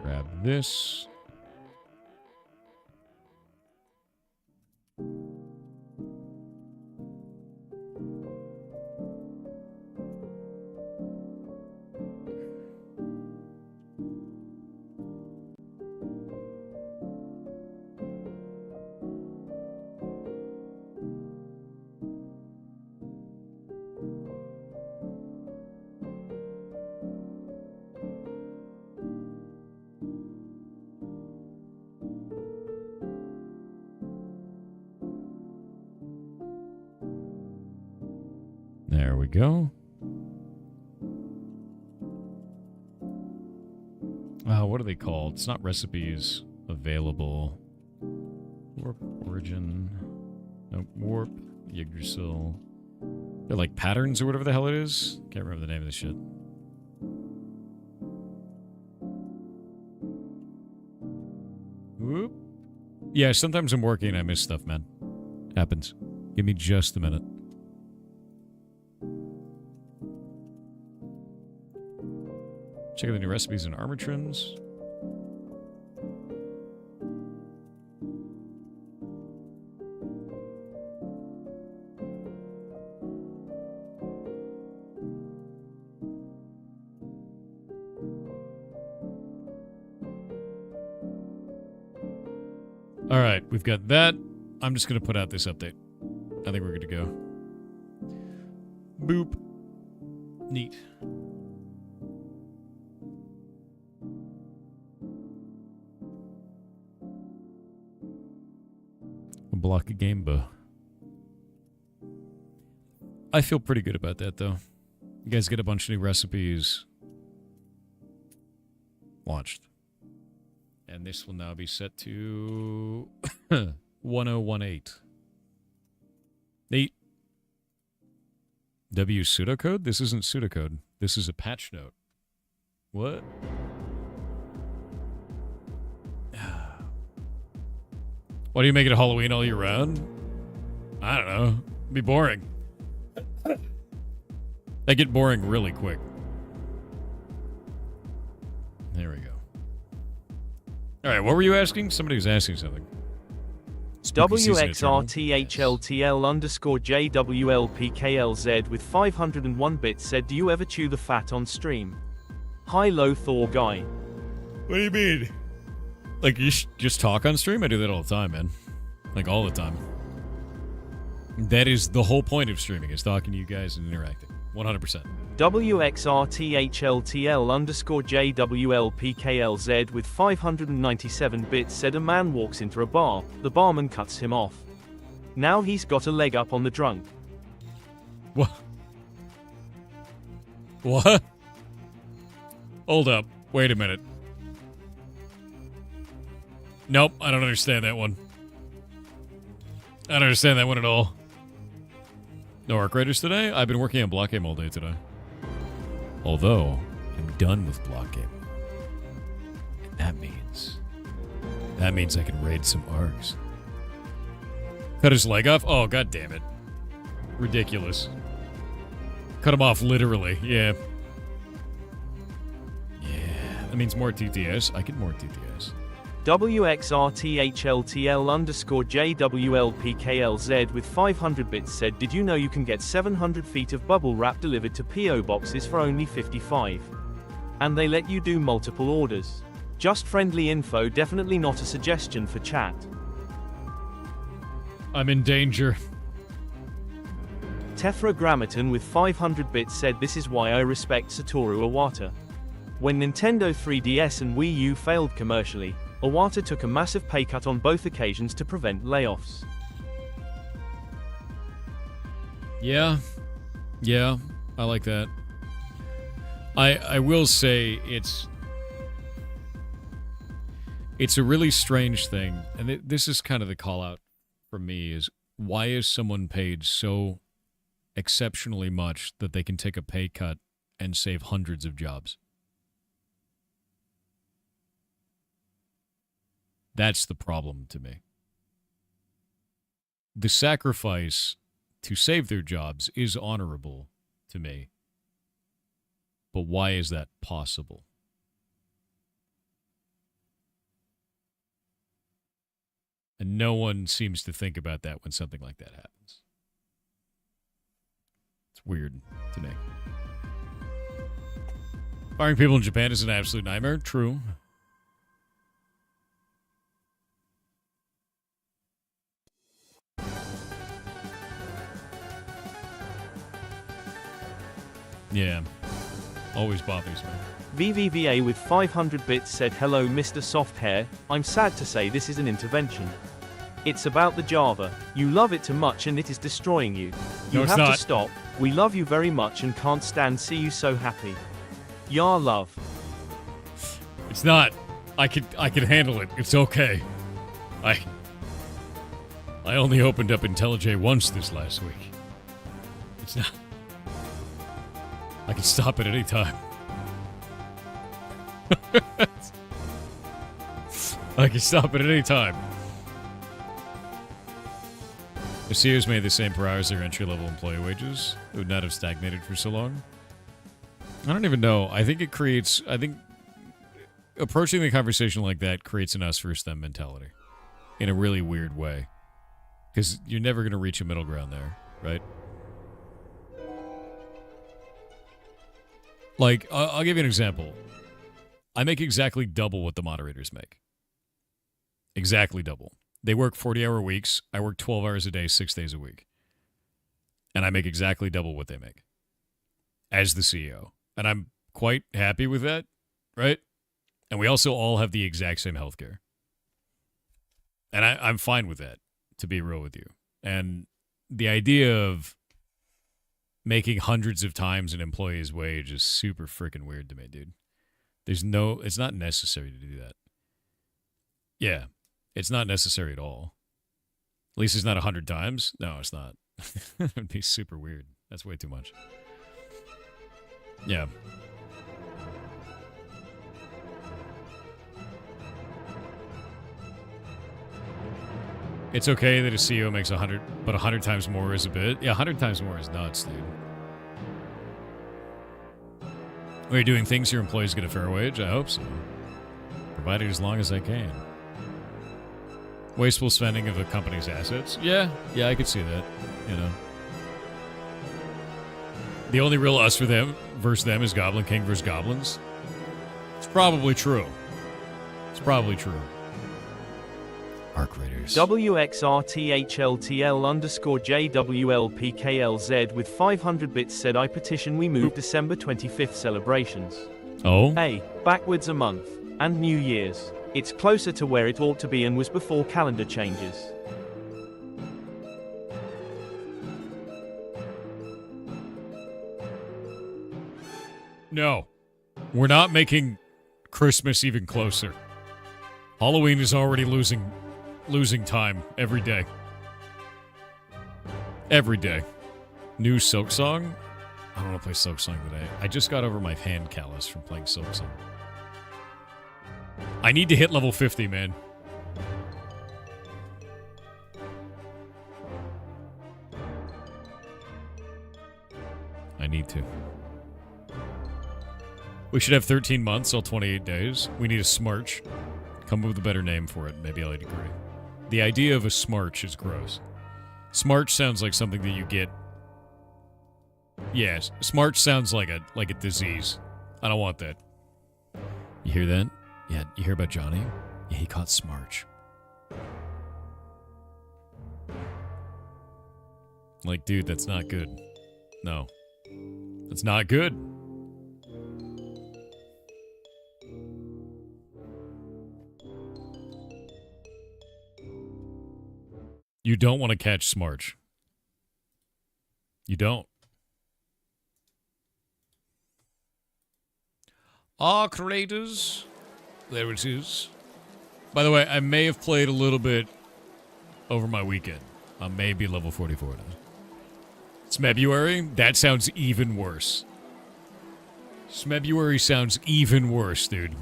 Grab this. There we go. What are they called? It's not recipes available. Warp, origin. Nope, warp, Yggdrasil. They're like patterns or whatever the hell it is. Can't remember the name of this shit. Whoop. Yeah, sometimes I'm working and I miss stuff, man. Happens. Give me just a minute. Check out the new recipes and armor trims. All right, we've got that. I'm just going to put out this update. I think we're good to go. Boop. Neat. block a game, but I feel pretty good about that, though. You guys get a bunch of new recipes launched. And this will now be set to 1018. Neat. W pseudocode? This isn't pseudocode. This is a patch note. What? Why do you make it Halloween all year round? I don't know. It'd be boring. They get boring really quick. There we go. All right, what were you asking? Somebody was asking something. WXRTHLTL_JWLPKLZ with 501 bits said, do you ever chew the fat on stream? Hi-low Thor guy. What do you mean? Like, you just talk on stream? I do that all the time, man. Like, all the time. That is the whole point of streaming, is talking to you guys and interacting. 100%. WXRTHLTL_JWLPKLZ with 597 bits said, a man walks into a bar, the barman cuts him off. Now he's got a leg up on the drunk. What? What? Hold up. Wait a minute. Nope, I don't understand that one. I don't understand that one at all. No arc raiders today? I've been working on block game all day today. Although, I'm done with block game. And that means I can raid some arcs. Cut his leg off? Oh, god damn it. Ridiculous. Cut him off literally, yeah. Yeah, that means more TTS. I get more TTS. WXRTHLTL_JWLPKLZ with 500 bits said, did you know you can get 700 feet of bubble wrap delivered to PO boxes for only 55? And they let you do multiple orders. Just friendly info, definitely not a suggestion for chat. I'm in danger. Tetragrammaton with 500 bits said, this is why I respect Satoru Iwata. When Nintendo 3DS and Wii U failed commercially, Iwata took a massive pay cut on both occasions to prevent layoffs. Yeah, I like that. I will say it's a really strange thing, and this is kind of the call out from me, is why is someone paid so exceptionally much that they can take a pay cut and save hundreds of jobs? That's the problem to me. The sacrifice to save their jobs is honorable to me. But why is that possible? And no one seems to think about that when something like that happens. It's weird to me. Firing people in Japan is an absolute nightmare. True. Yeah, always bothers me. VVVA with 500 bits said, hello Mr. Soft Hair, I'm sad to say this is an intervention. It's about the Java. You love it too much and it is destroying you. You No, it's have not. to stop. We love you very much and can't stand see you so happy. Yar love. It's not. I can handle it. It's okay. I only opened up IntelliJ once this last week. It's not. I can stop at any time. I can stop at any time. The CEOs made the same per hour as their entry-level employee wages. It would not have stagnated for so long. I don't even know. I think approaching the conversation like that creates an us versus them mentality in a really weird way. Because you're never going to reach a middle ground there, right? Like, I'll give you an example. I make exactly double what the moderators make. Exactly double. They work 40-hour weeks. I work 12 hours a day, 6 days a week. And I make exactly double what they make as the CEO. And I'm quite happy with that, right? And we also all have the exact same healthcare. And I'm fine with that. to be real with you. And the idea of making hundreds of times an employee's wage is super freaking weird to me, dude. It's not necessary to do that. Yeah, it's not necessary at all. At least it's not 100 times. No, it's not. It'd be super weird. That's way too much. Yeah. It's okay that a CEO makes 100, but 100 times more is a bit. Yeah, 100 times more is nuts, dude. Are you doing things your employees get a fair wage? I hope so. Provided as long as I can. Wasteful spending of a company's assets? Yeah, I could see that, you know. The only real us versus them is Goblin King versus Goblins. It's probably true. Arc Raiders. WXRTHLTL_JWLPKLZ with 500 bits said I petition we move December 25th celebrations. Oh? Backwards a month. And New Year's. It's closer to where it ought to be and was before calendar changes. No. We're not making Christmas even closer. Halloween is already losing time every day. Every day. New Silk Song? I don't want to play Silk Song today. I just got over my hand callus from playing Silk Song. I need to hit level 50, man. I need to. We should have 13 months, all 28 days. We need a smarch. Come up with a better name for it. Maybe I'd agree. The idea of a smarch is gross. Smarch sounds like something that you get. Yes, smarch sounds like a disease. I don't want that. You hear that? Yeah, you hear about Johnny? Yeah, he caught smarch. Like, dude, that's not good. No. That's not good. You don't want to catch smarch. You don't. Arc Raiders. There it is. By the way, I may have played a little bit over my weekend. I may be level 44 now. It's February? That sounds even worse. February sounds even worse, dude.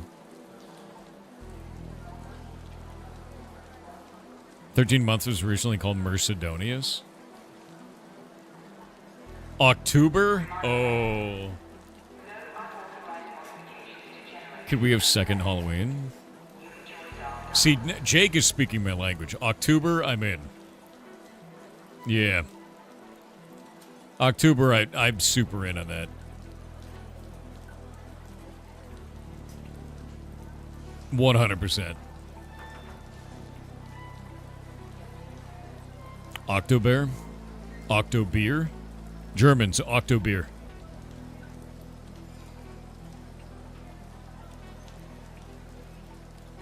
13 months was originally called Mercedonius. October? Oh. Could we have second Halloween? See, Jake is speaking my language. October, I'm in. Yeah. October, I'm super in on that. $100%. Octobear? Octobeer? Germans, Octobeer.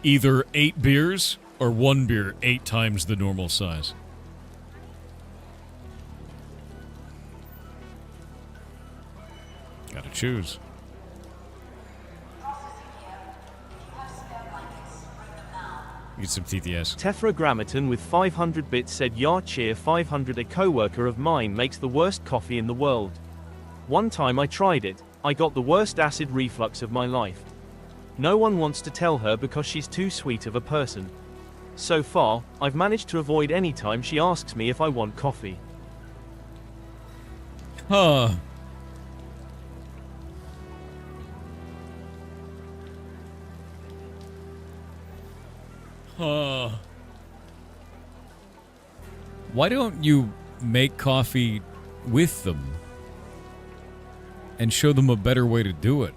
Either 8 beers or 1 beer 8 times the normal size. Gotta choose. Get some TTS. Tetragrammaton with 500 bits said Yar cheer 500. A co-worker of mine makes the worst coffee in the world. One time I tried it, I got the worst acid reflux of my life. No one wants to tell her because she's too sweet of a person. So far, I've managed to avoid any time she asks me if I want coffee. Huh. Why don't you make coffee with them and show them a better way to do it?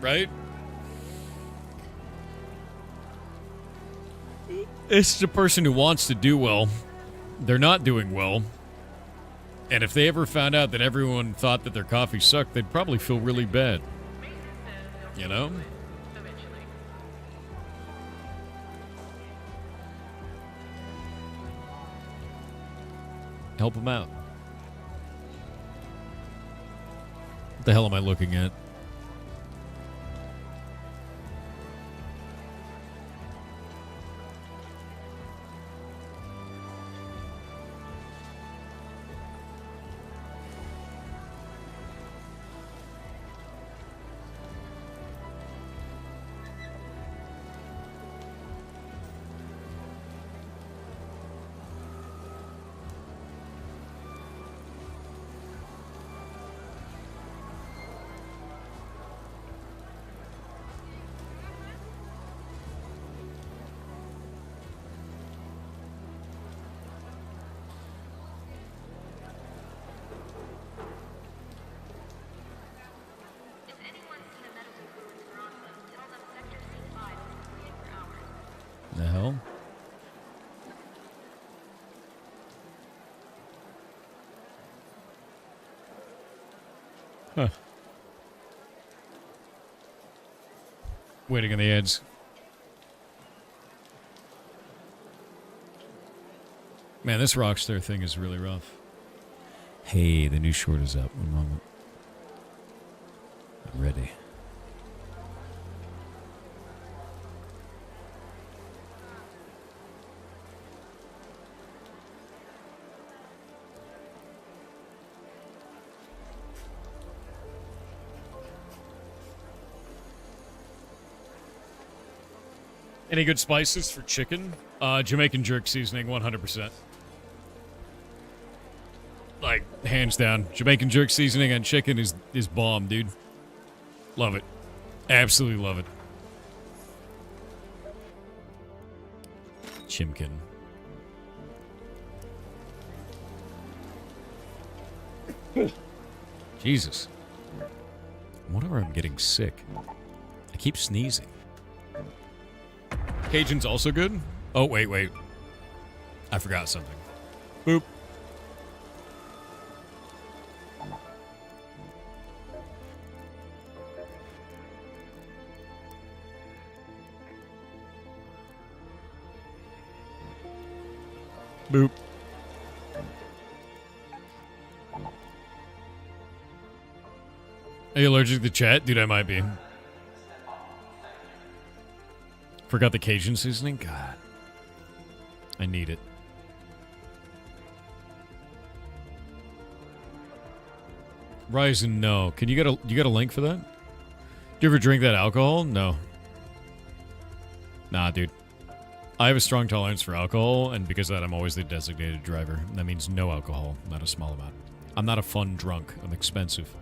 Right? It's the person who wants to do well. They're not doing well. And if they ever found out that everyone thought that their coffee sucked, they'd probably feel really bad. You know? help him out. What the hell am I looking at? The hell? Huh. Waiting on the ads. Man, this Rockstar thing is really rough. Hey, the new short is up. One moment. I'm ready. Any good spices for chicken? Jamaican jerk seasoning, 100%. Like, hands down. Jamaican jerk seasoning on chicken is bomb, dude. Love it. Absolutely love it. Chimkin. Jesus. I wonder if I'm getting sick. I keep sneezing. Cajun's also good? Oh, wait. I forgot something. Boop. Boop. Are you allergic to chat? Dude, I might be. Forgot the Cajun seasoning? God. I need it. Ryzen, no. Can you get a link for that? Do you ever drink that alcohol? No. Nah, dude. I have a strong tolerance for alcohol, and because of that, I'm always the designated driver. That means no alcohol, not a small amount. I'm not a fun drunk. I'm expensive.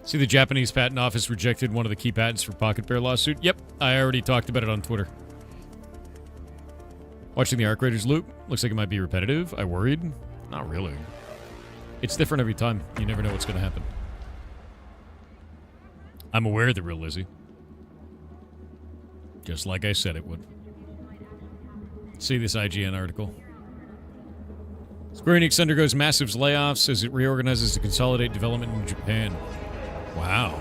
See, the Japanese patent office rejected one of the key patents for Pocket Bear lawsuit? Yep, I already talked about it on Twitter. Watching the Arc Raiders loop. Looks like it might be repetitive. I worried? Not really. It's different every time. You never know what's going to happen. I'm aware of the real Lizzie. Just like I said it would. See this IGN article. Square Enix undergoes massive layoffs as it reorganizes to consolidate development in Japan. Wow.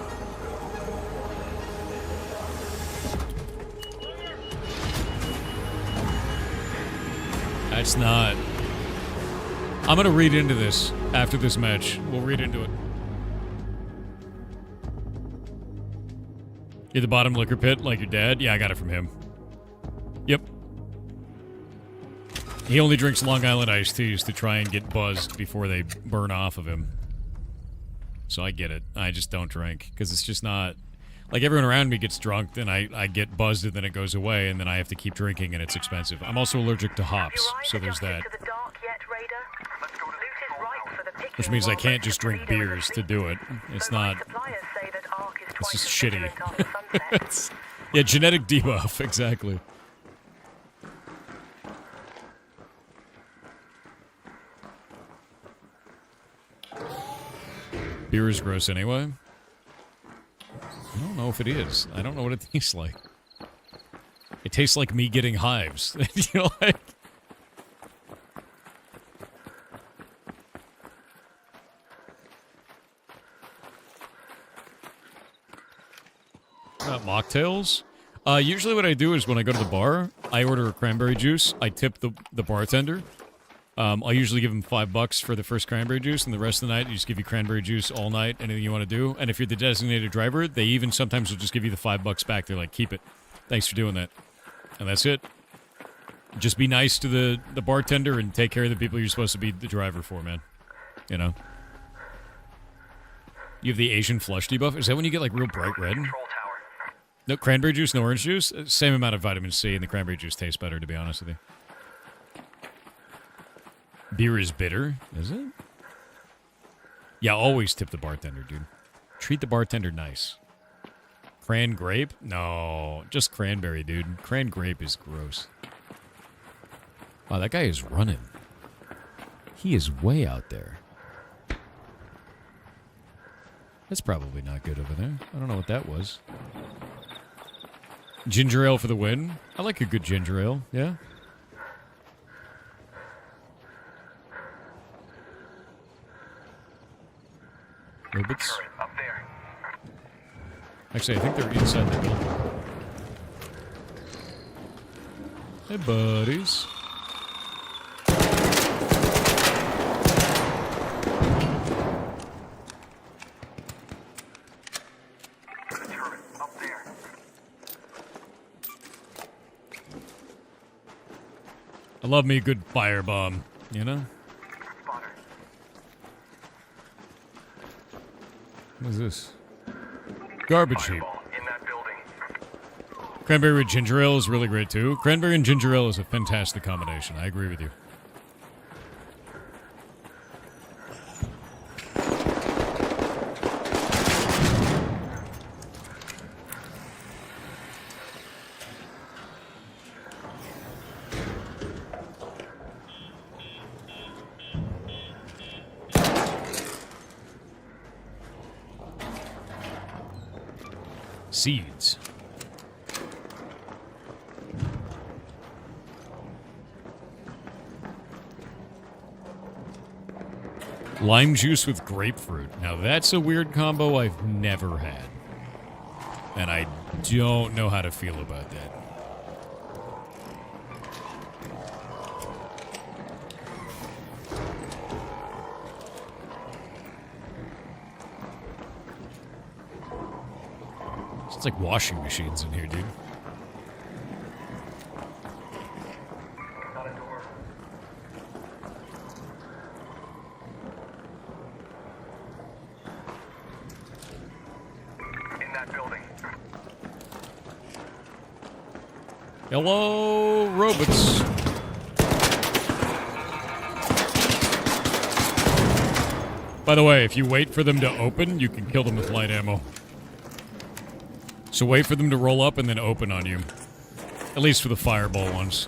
That's not... I'm gonna read into this after this match. We'll read into it. You're the bottom liquor pit like your dad? Yeah, I got it from him. Yep. He only drinks Long Island iced teas to try and get buzzed before they burn off of him. So I get it. I just don't drink, because it's just not... Like, everyone around me gets drunk, then I get buzzed, and then it goes away, and then I have to keep drinking, and it's expensive. I'm also allergic to hops, so there's that. Which means I can't just drink beers to do it. It's not... It's just shitty. Yeah, genetic debuff, exactly. Beer is gross anyway. I don't know if it is. I don't know what it tastes like. It tastes like me getting hives. You know, like... Mocktails? Usually what I do is when I go to the bar, I order a cranberry juice. I tip the bartender. I usually give him $5 for the first cranberry juice, and the rest of the night, you just give you cranberry juice all night, anything you want to do. And if you're the designated driver, they even sometimes will just give you the $5 back. They're like, keep it. Thanks for doing that. And that's it. Just be nice to the bartender and take care of the people you're supposed to be the driver for, man. You know? You have the Asian flush debuff? Is that when you get, like, real bright red? No cranberry juice, no orange juice? Same amount of vitamin C, and the cranberry juice tastes better, to be honest with you. Beer is bitter, is it? Yeah, always tip the bartender, dude. Treat the bartender nice. Cran grape? No, just cranberry, dude. Cran grape is gross. Wow, that guy is running. He is way out there. That's probably not good over there. I don't know what that was. Ginger ale for the win. I like a good ginger ale, yeah. Robots? Up there. Actually, I think they're inside the building. Hey, buddies. Up there. I love me a good firebomb, you know? Spotter. What is this? Garbage heap. Fireball in that building. Cranberry with ginger ale is really great too. Cranberry and ginger ale is a fantastic combination. I agree with you. Seeds. Lime juice with grapefruit. Now that's a weird combo I've never had. And I don't know how to feel about that. It's like washing machines in here, dude. Got a door. In that building. Hello, robots. By the way, if you wait for them to open, you can kill them with light ammo. So wait for them to roll up and then open on you. At least for the fireball ones.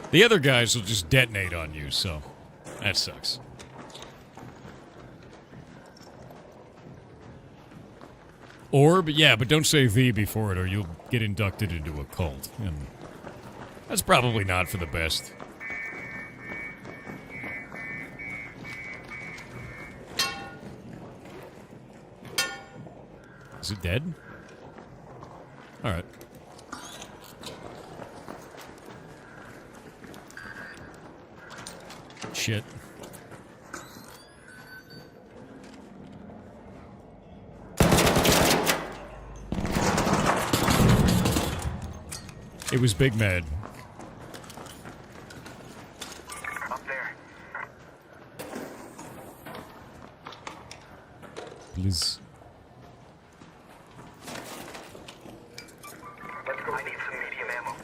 The other guys will just detonate on you, so that sucks. Or, but yeah, but don't say the before it or you'll get inducted into a cult. And that's probably not for the best. Is it dead? Alright. Shit. It was Big Mad. Up there. Please. Let's go. I need some medium ammo.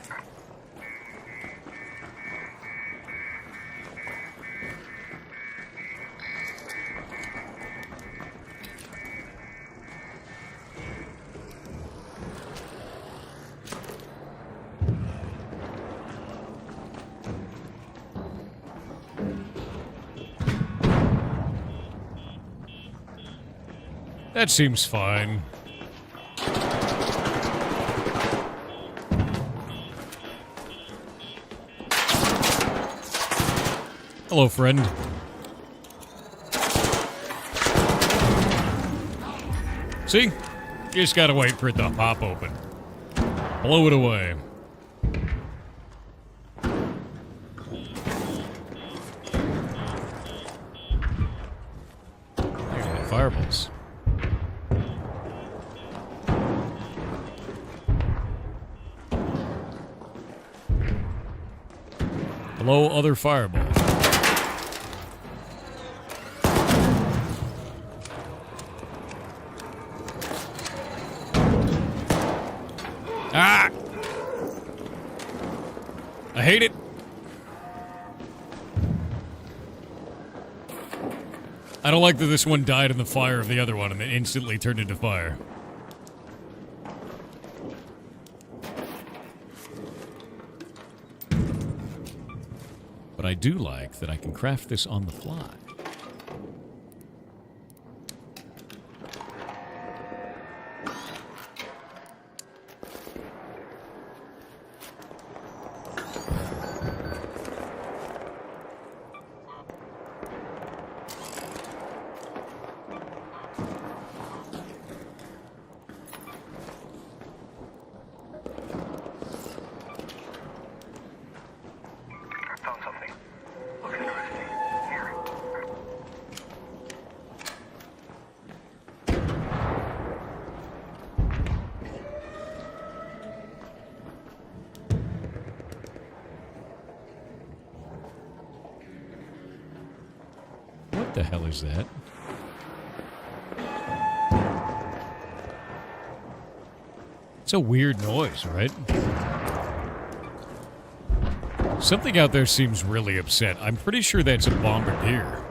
That seems fine. Hello, friend. See? You just gotta wait for it to pop open. Blow it away. fireballs. Hello, other fireballs. Ah! I hate it. I don't like that this one died in the fire of the other one and then instantly turned into fire. But I do like that I can craft this on the fly. Found something. Looks interesting. Here. What the hell is that? It's a weird noise, right? Something out there seems really upset. I'm pretty sure that's a bombardier.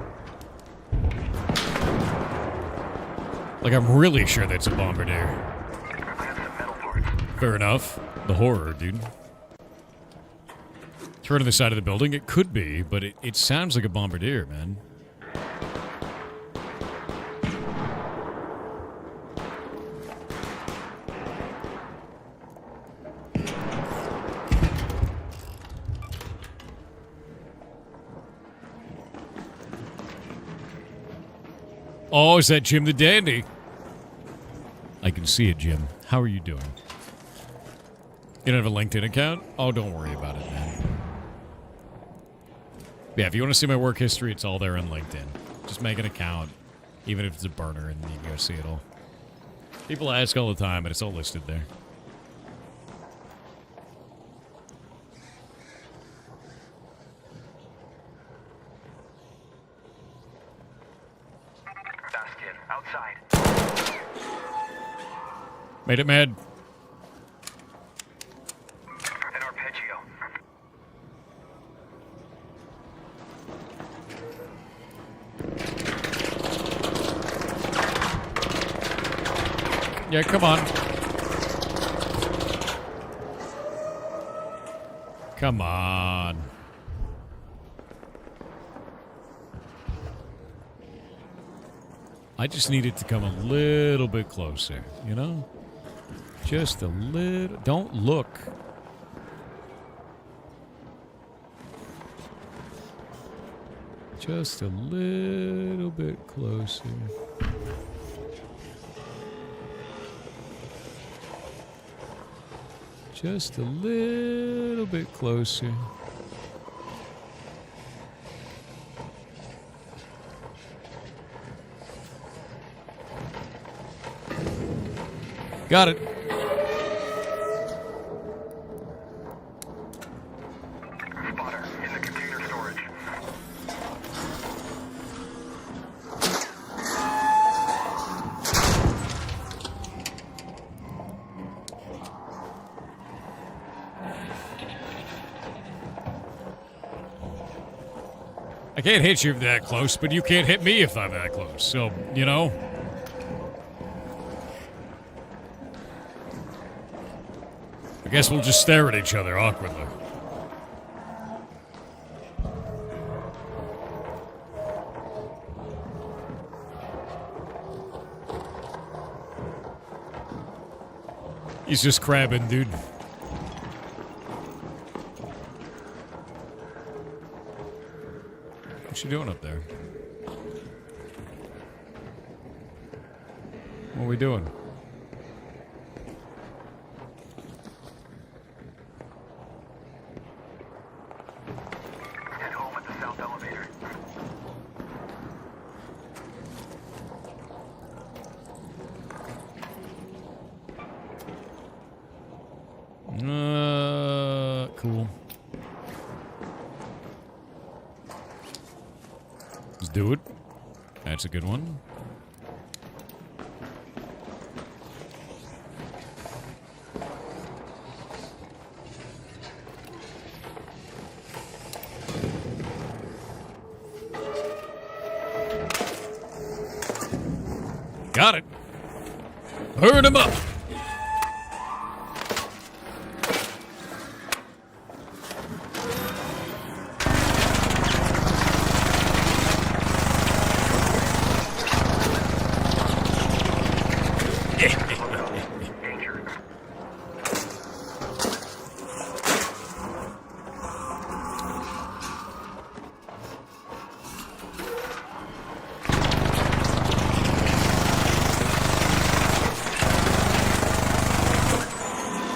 Like, I'm really sure that's a bombardier. I have some metal parts. Fair enough. The horror, dude. Turn to the side of the building? It could be, but it sounds like a bombardier, man. Oh, is that Jim the Dandy? I can see it, Jim. How are you doing? You don't have a LinkedIn account? Oh, don't worry about it, man. Yeah, if you want to see my work history, it's all there on LinkedIn. Just make an account, even if it's a burner, and you go see it all. People ask all the time, but it's all listed there. Basket outside. Made it mad. An arpeggio. Yeah, come on. Come on. I just need it to come a little bit closer, you know? Just a little. Don't look. Just a little bit closer. Just a little bit closer. Got it. Spotter in the container storage. I can't hit you if that close, but you can't hit me if I'm that close. So, you know. I guess we'll just stare at each other awkwardly. He's just crabbing, dude. What you doing up there? What are we doing? Head home at the south elevator. Cool. Let's do it. That's a good one. Got it. Burn him up. Danger.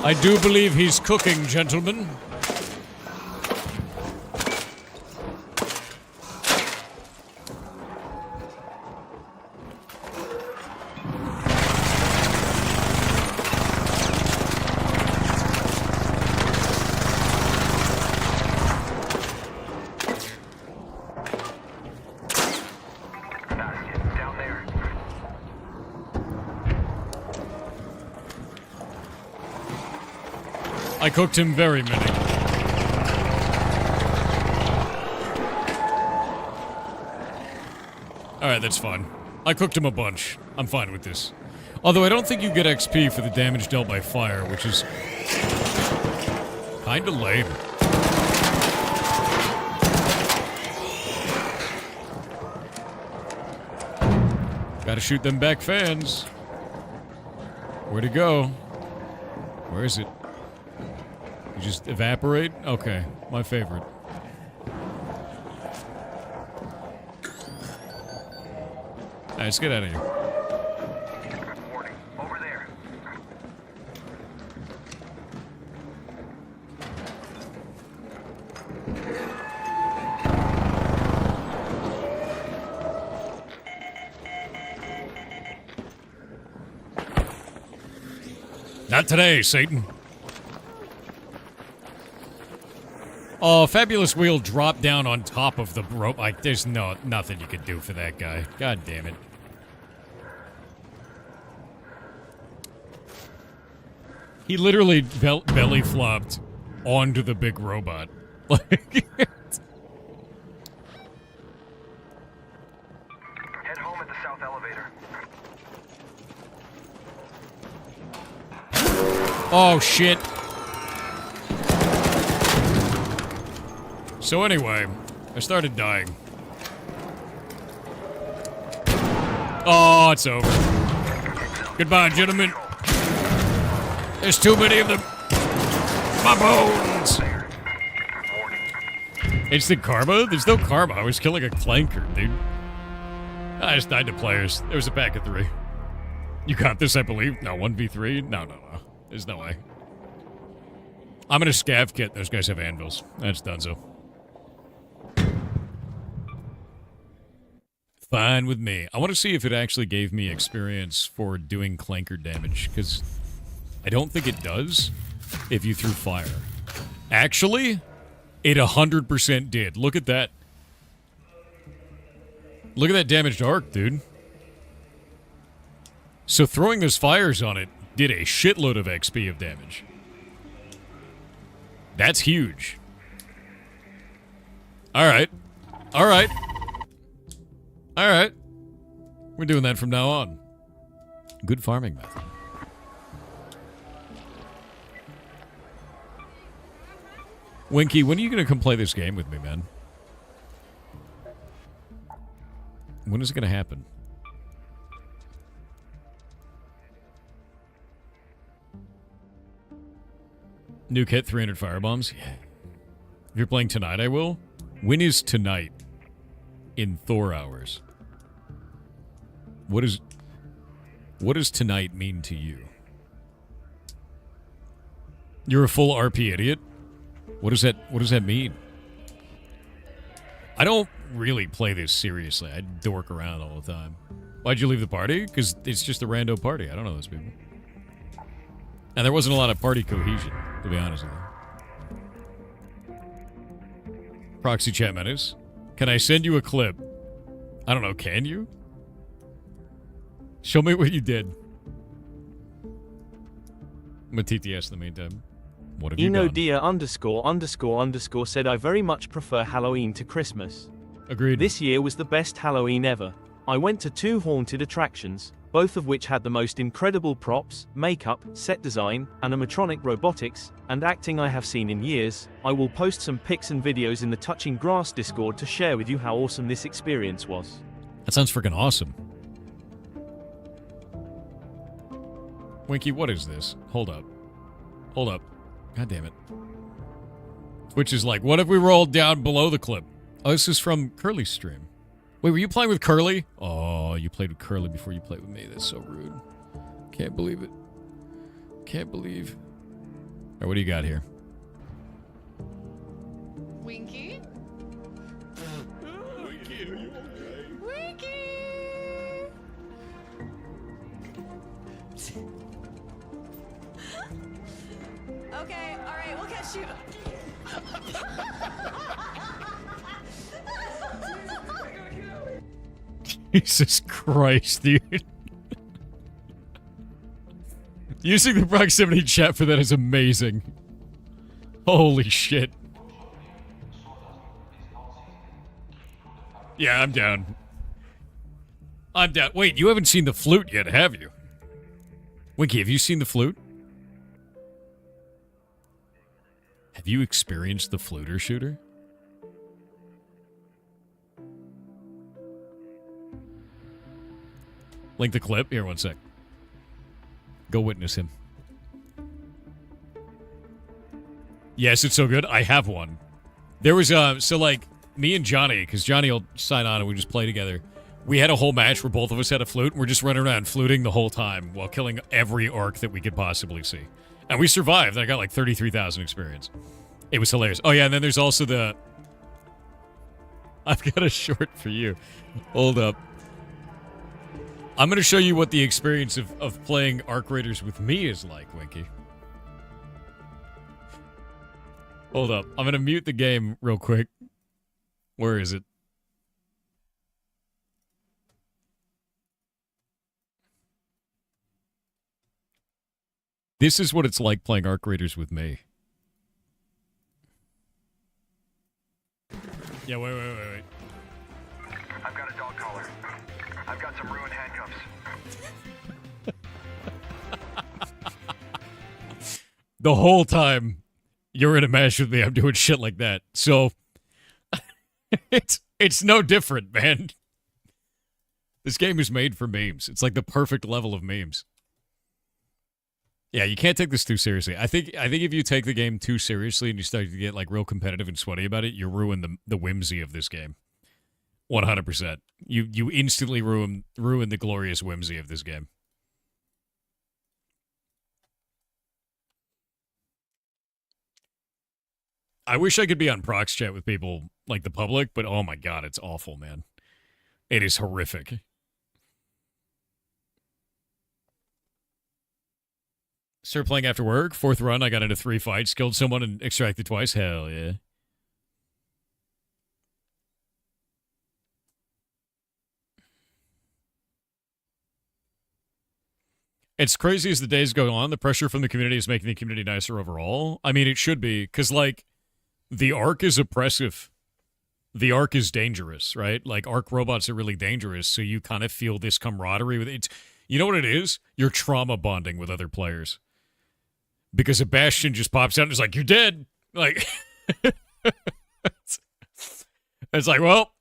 I do believe he's cooking, gentlemen. Bastion, down there. I cooked him very many. Alright, that's fine. I cooked him a bunch. I'm fine with this. Although I don't think you get XP for the damage dealt by fire, which is kinda lame. Gotta shoot them back fans. Where'd it go? Where is it? You just evaporate? Okay, my favorite. Alright, let's get out of here. Warning. Over there. Not today, Satan. Oh, Fabulous Wheel dropped down on top of the rope. Like, there's nothing you could do for that guy. God damn it. He literally belly flopped onto the big robot. Like, Head home at the south elevator. oh, shit. So anyway, I started dying. Oh, it's over. Goodbye, gentlemen. There's too many of them. My bones. It's the karma? There's no karma. I was killing a clanker, dude. I just died to players. There was a pack of 3. You got this, I believe. No, 1v3? No. There's no way. I'm gonna scav kit. Those guys have anvils. That's donezo. Fine with me. I want to see if it actually gave me experience for doing clanker damage, because I don't think it does if you threw fire. Actually, it 100% did. Look at that. Look at that damaged arc, dude. So throwing those fires on it did a shitload of XP of damage. That's huge. Alright. Alright. Alright. We're doing that from now on. Good farming method. Winky, when are you going to come play this game with me, man? When is it going to happen? Nuke hit 300 firebombs? Yeah. If you're playing tonight, I will. When is tonight? In Thor hours. What does tonight mean to you? You're a full RP idiot? What does that mean? I don't really play this seriously. I dork around all the time. Why'd you leave the party? Because it's just a rando party. I don't know those people. And there wasn't a lot of party cohesion. to be honest with you. Proxy chat menace. Can I send you a clip? I don't know, can you? Show me what you did. I'm a TTS in the meantime. What have you done? Enodia___ said I very much prefer Halloween to Christmas. Agreed. This year was the best Halloween ever. I went to 2 haunted attractions, both of which had the most incredible props, makeup, set design, animatronic robotics, and acting I have seen in years. I will post some pics and videos in the Touching Grass Discord to share with you how awesome this experience was. That sounds freaking awesome. Winky, what is this? Hold up. Hold up. God damn it. Which is like, what if we rolled down below the clip? Oh, this is from Curly's stream. Wait, were you playing with Curly? Oh, you played with Curly before you played with me. That's so rude. Can't believe it. Can't believe. All right, what do you got here? Winky? Winky, are you okay? Winky! Okay, alright, we'll catch you. Jesus Christ, dude. Using the proximity chat for that is amazing. Holy shit. Yeah, I'm down. I'm down. Wait, you haven't seen the flute yet, have you? Winky, have you seen the flute? Have you experienced the fluter shooter? Link the clip. Here, one sec. Go witness him. Yes, it's so good. I have one. There was, so like, me and Johnny, because Johnny will sign on and we just play together. We had a whole match where both of us had a flute, and we're just running around fluting the whole time while killing every orc that we could possibly see. And we survived. I got like 33,000 experience. It was hilarious. Oh, yeah, and then there's also the... I've got a short for you. Hold up. I'm going to show you what the experience of playing Arc Raiders with me is like, Winky. Hold up. I'm going to mute the game real quick. Where is it? This is what it's like playing Arc Raiders with me. Yeah, wait. I've got a dog collar. I've got some ruined handcuffs. The whole time you're in a match with me, I'm doing shit like that. So it's no different, man. This game is made for memes. It's like the perfect level of memes. Yeah, you can't take this too seriously. I think if you take the game too seriously and you start to get like real competitive and sweaty about it, you ruin the whimsy of this game. 100%. You instantly ruin the glorious whimsy of this game. I wish I could be on prox chat with people like the public, but oh my god, it's awful, man. It is horrific. Started playing after work. 4th run, I got into 3 fights, killed someone and extracted twice. Hell yeah. It's crazy as the days go on. The pressure from the community is making the community nicer overall. I mean, it should be, because, like, the Ark is oppressive. The Ark is dangerous, right? Like, Ark robots are really dangerous, so you kind of feel this camaraderie with it. You know what it is? You're trauma bonding with other players. Because a Bastion just pops out and is like, you're dead. Like, it's like, well,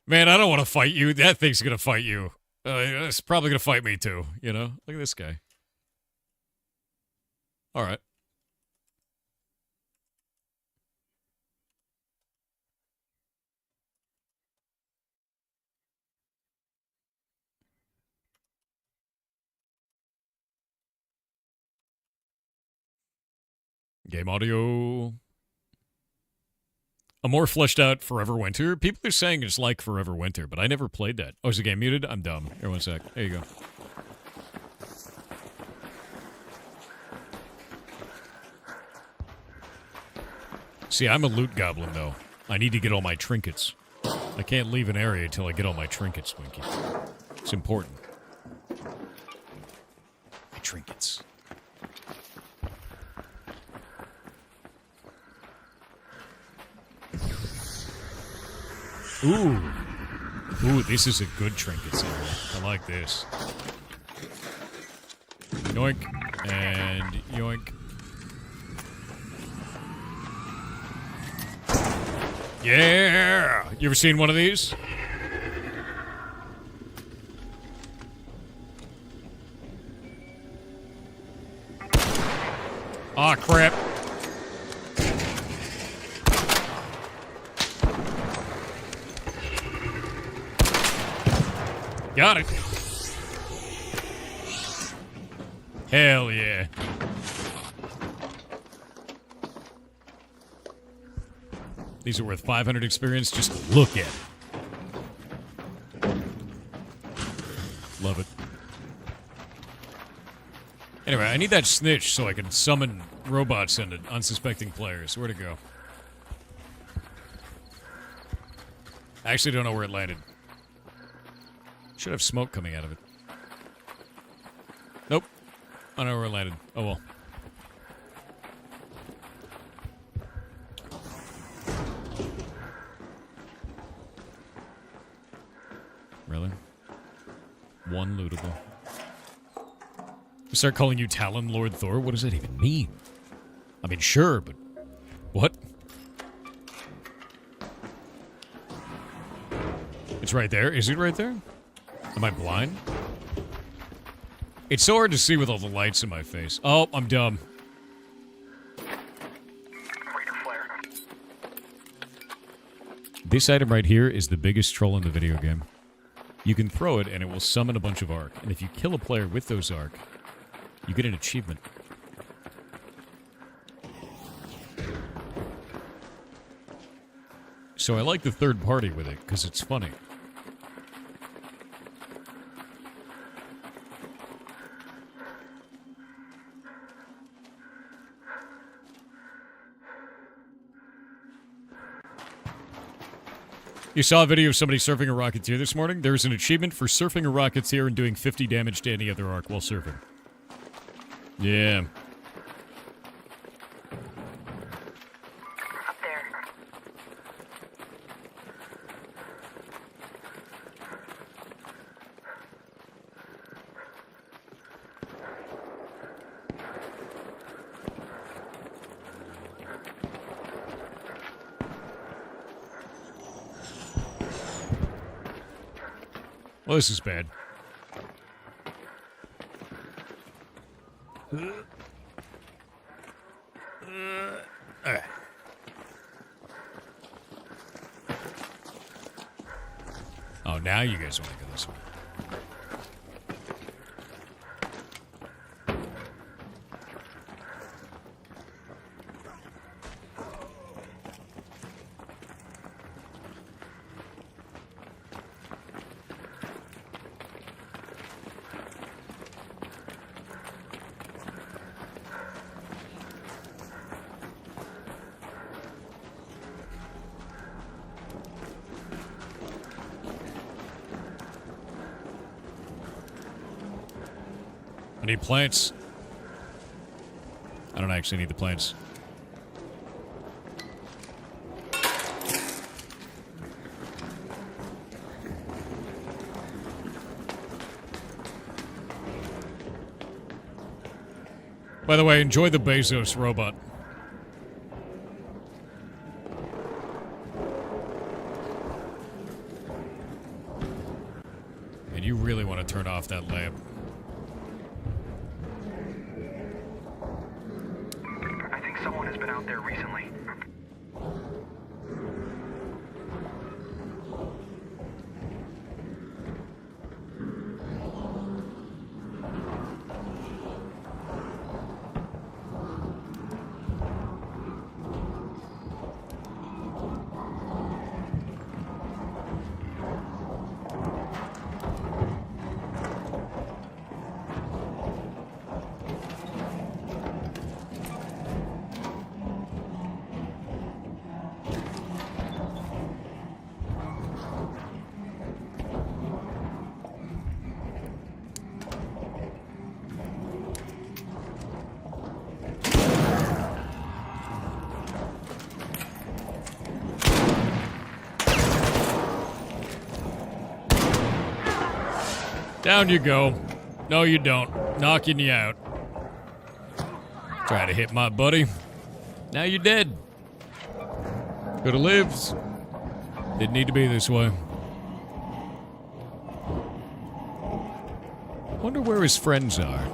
man, I don't want to fight you. That thing's going to fight you. It's probably going to fight me too, you know? Look at this guy. All right. Game audio. A more fleshed out Forever Winter. People are saying it's like Forever Winter, but I never played that. Oh, is the game muted? I'm dumb. Here, one sec. There you go. See, I'm a loot goblin, though. I need to get all my trinkets. I can't leave an area until I get all my trinkets, Winky. It's important. My trinkets. Ooh. Ooh, this is a good trinket area. I like this. Yoink. And yoink. Yeah! You ever seen one of these? Aw, crap. Got it. Hell yeah. These are worth 500 experience just to look at. Love it. Anyway, I need that snitch so I can summon robots into unsuspecting players. Where'd it go? I actually don't know where it landed. Should have smoke coming out of it. Nope. I don't know where it landed. Oh well. Really? One lootable. We start calling you Talon Lord Thor? What does that even mean? I mean, sure, but... What? It's right there. Is it right there? Am I blind? It's so hard to see with all the lights in my face. Oh, I'm dumb. Raider flare. This item right here is the biggest troll in the video game. You can throw it and it will summon a bunch of arc. And if you kill a player with those arc, you get an achievement. So I like the third party with it, because it's funny. You saw a video of somebody surfing a Rocketeer this morning? There's an achievement for surfing a Rocketeer and doing 50 damage to any other arc while surfing. Yeah. Up there. Well, this is bad. Oh, now you guys want to go this way. I need plants. I don't actually need the plants. By the way, enjoy the Bezos robot. And you really want to turn off that lamp. I think someone has been out there recently. Down you go. No, you don't. Knocking you out. Try to hit my buddy. Now you're dead. Coulda lived. Didn't need to be this way. Wonder where his friends are.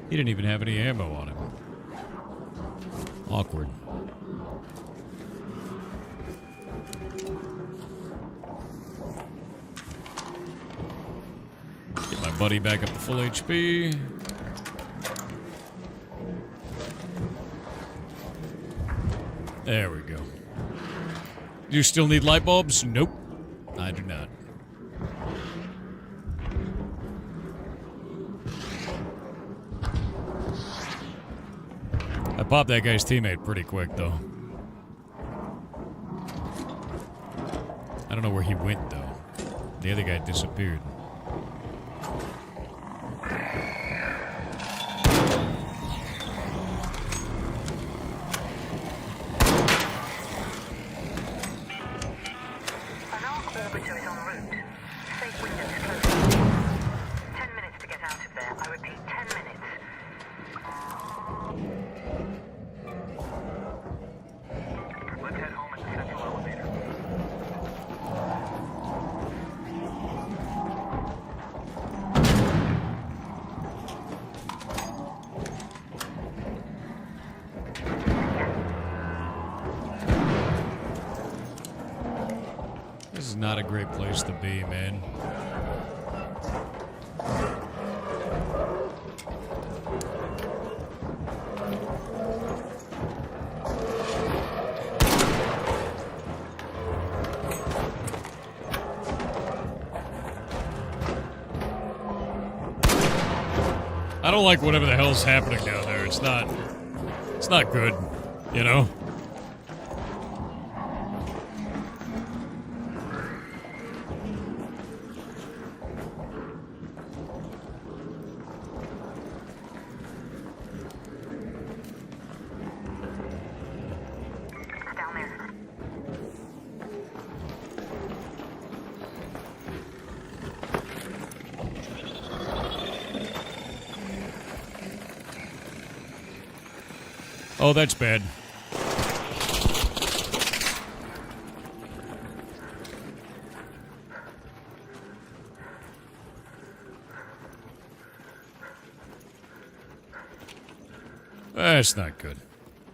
He didn't even have any ammo on him. Awkward. Get my buddy back up to full HP. There we go. Do you still need light bulbs? Nope. I do not. I popped that guy's teammate pretty quick, though. I don't know where he went, though. The other guy disappeared. An arc orbiter is en route. Safe window is closing. 10 minutes to get out of there. I repeat, 10 minutes. Let's head home at the central elevator. This is not a great place to be, man. I don't like whatever the hell's happening down there. It's not good, you know? Down there. Oh, that's bad. That's not good.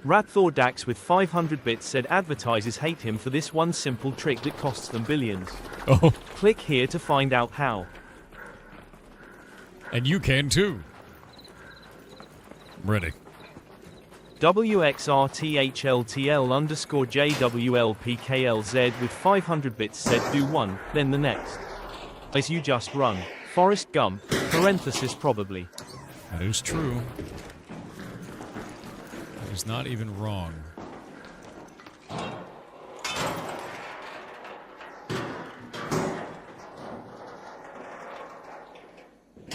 Ratthor Dax with 500 bits said advertisers hate him for this one simple trick that costs them billions. Oh, Click here to find out how. and you can too. I'm ready. WXRTHLTL_JWLPKLZ with 500 bits said do one, then the next. As you just run. Forrest Gump, parenthesis probably. That is true. That is not even wrong.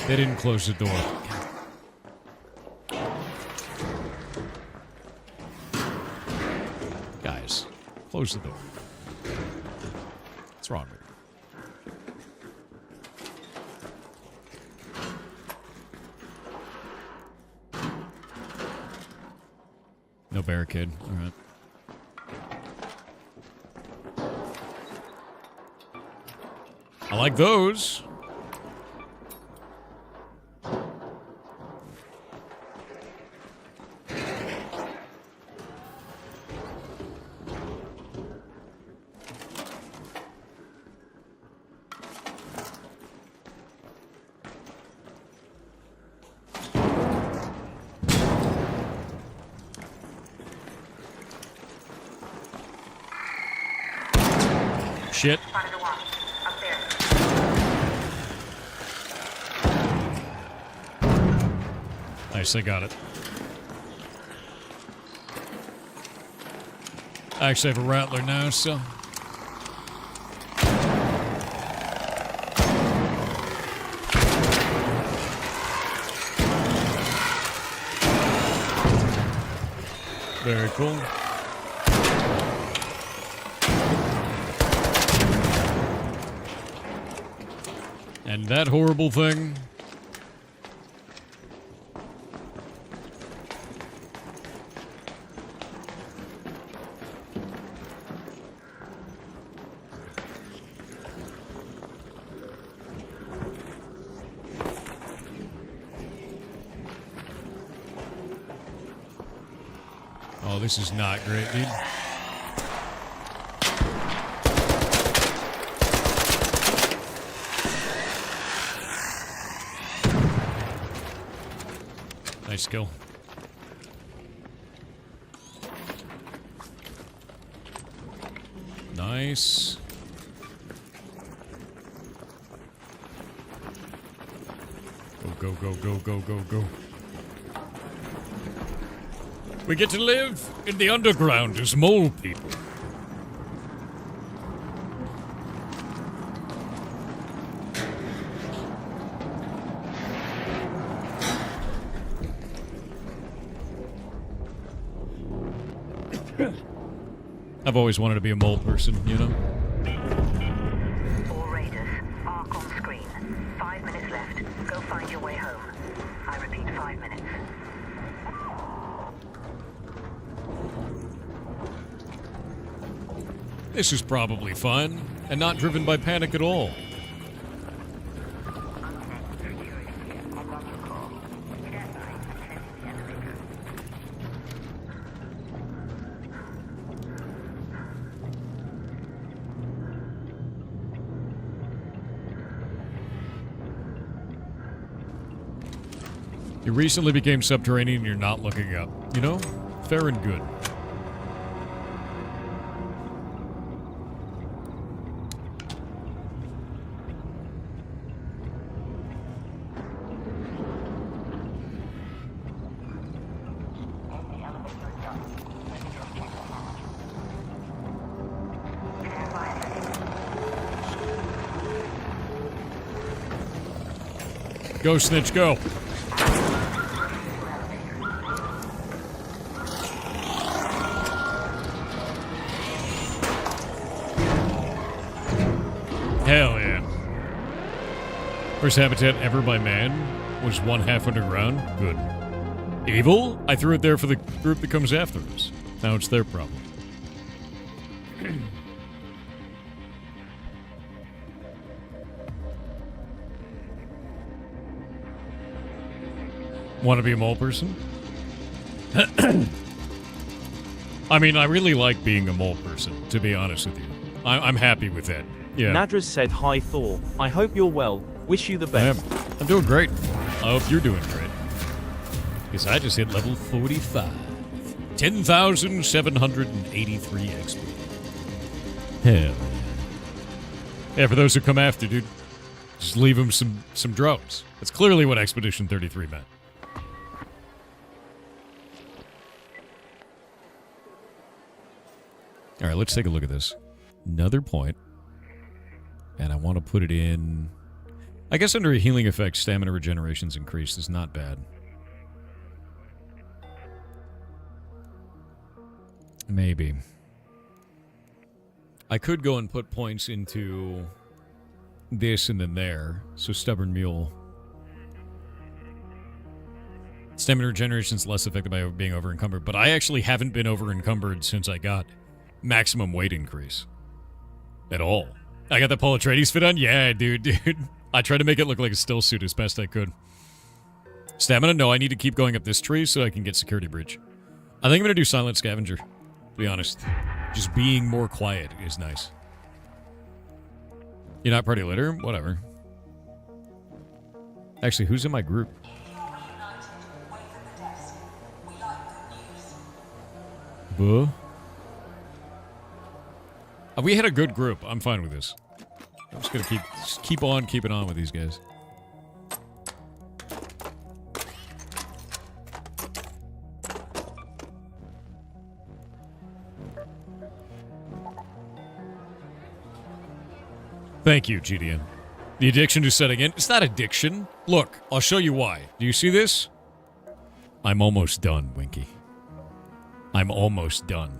They didn't close the door. Guys, close the door. What's wrong with you? No barricade. All right. I like those. Shit. Spotted a one. Nice, I got it. I actually have a rattler now, so... Very cool. And that horrible thing. Oh, this is not great, dude. Nice kill. Nice. Go, go, go, go, go, go. We get to live in the underground as mole people. I've always wanted to be a mole person, you know? All raiders, arc on screen. 5 minutes left. Go find your way home. I repeat, 5 minutes. This is probably fun, and not driven by panic at all. You recently became subterranean and you're not looking up. You know? Fair and good. Go, Snitch, go. Hell yeah. First habitat ever by man was 1/2 underground. Good. Evil? I threw it there for the group that comes after us. Now it's their problem. Want to be a mole person? I mean, I really like being a mole person, to be honest with you. I'm happy with that. Yeah. Nadras said, "Hi Thor, I hope you're well. Wish you the best." I'm doing great. I hope you're doing great. Because I just hit level 45. 10,783 XP. Hell yeah. Yeah, for those who come after, dude, just leave them some drones. That's clearly what Expedition 33 meant. All right, let's take a look at this. Another point. And I want to put it in... I guess under a healing effect, stamina regeneration's increased is not bad. Maybe. I could go and put points into this and then there. So Stubborn Mule. Stamina regeneration's less affected by being over-encumbered. But I actually haven't been over-encumbered since I got maximum weight increase. At all. I got the Paul Atreides fit on? Yeah, dude. I tried to make it look like a still suit as best I could. Stamina? No, I need to keep going up this tree so I can get security breach. I think I'm going to do Silent Scavenger, to be honest. Just being more quiet is nice. You're not party leader? Whatever. Actually, who's in my group? Buh? We had a good group. I'm fine with this. I'm just gonna keep on keeping on with these guys. Thank you, GDN. The addiction to setting in. It's not addiction. Look, I'll show you why. Do you see this? I'm almost done, Winky. I'm almost done.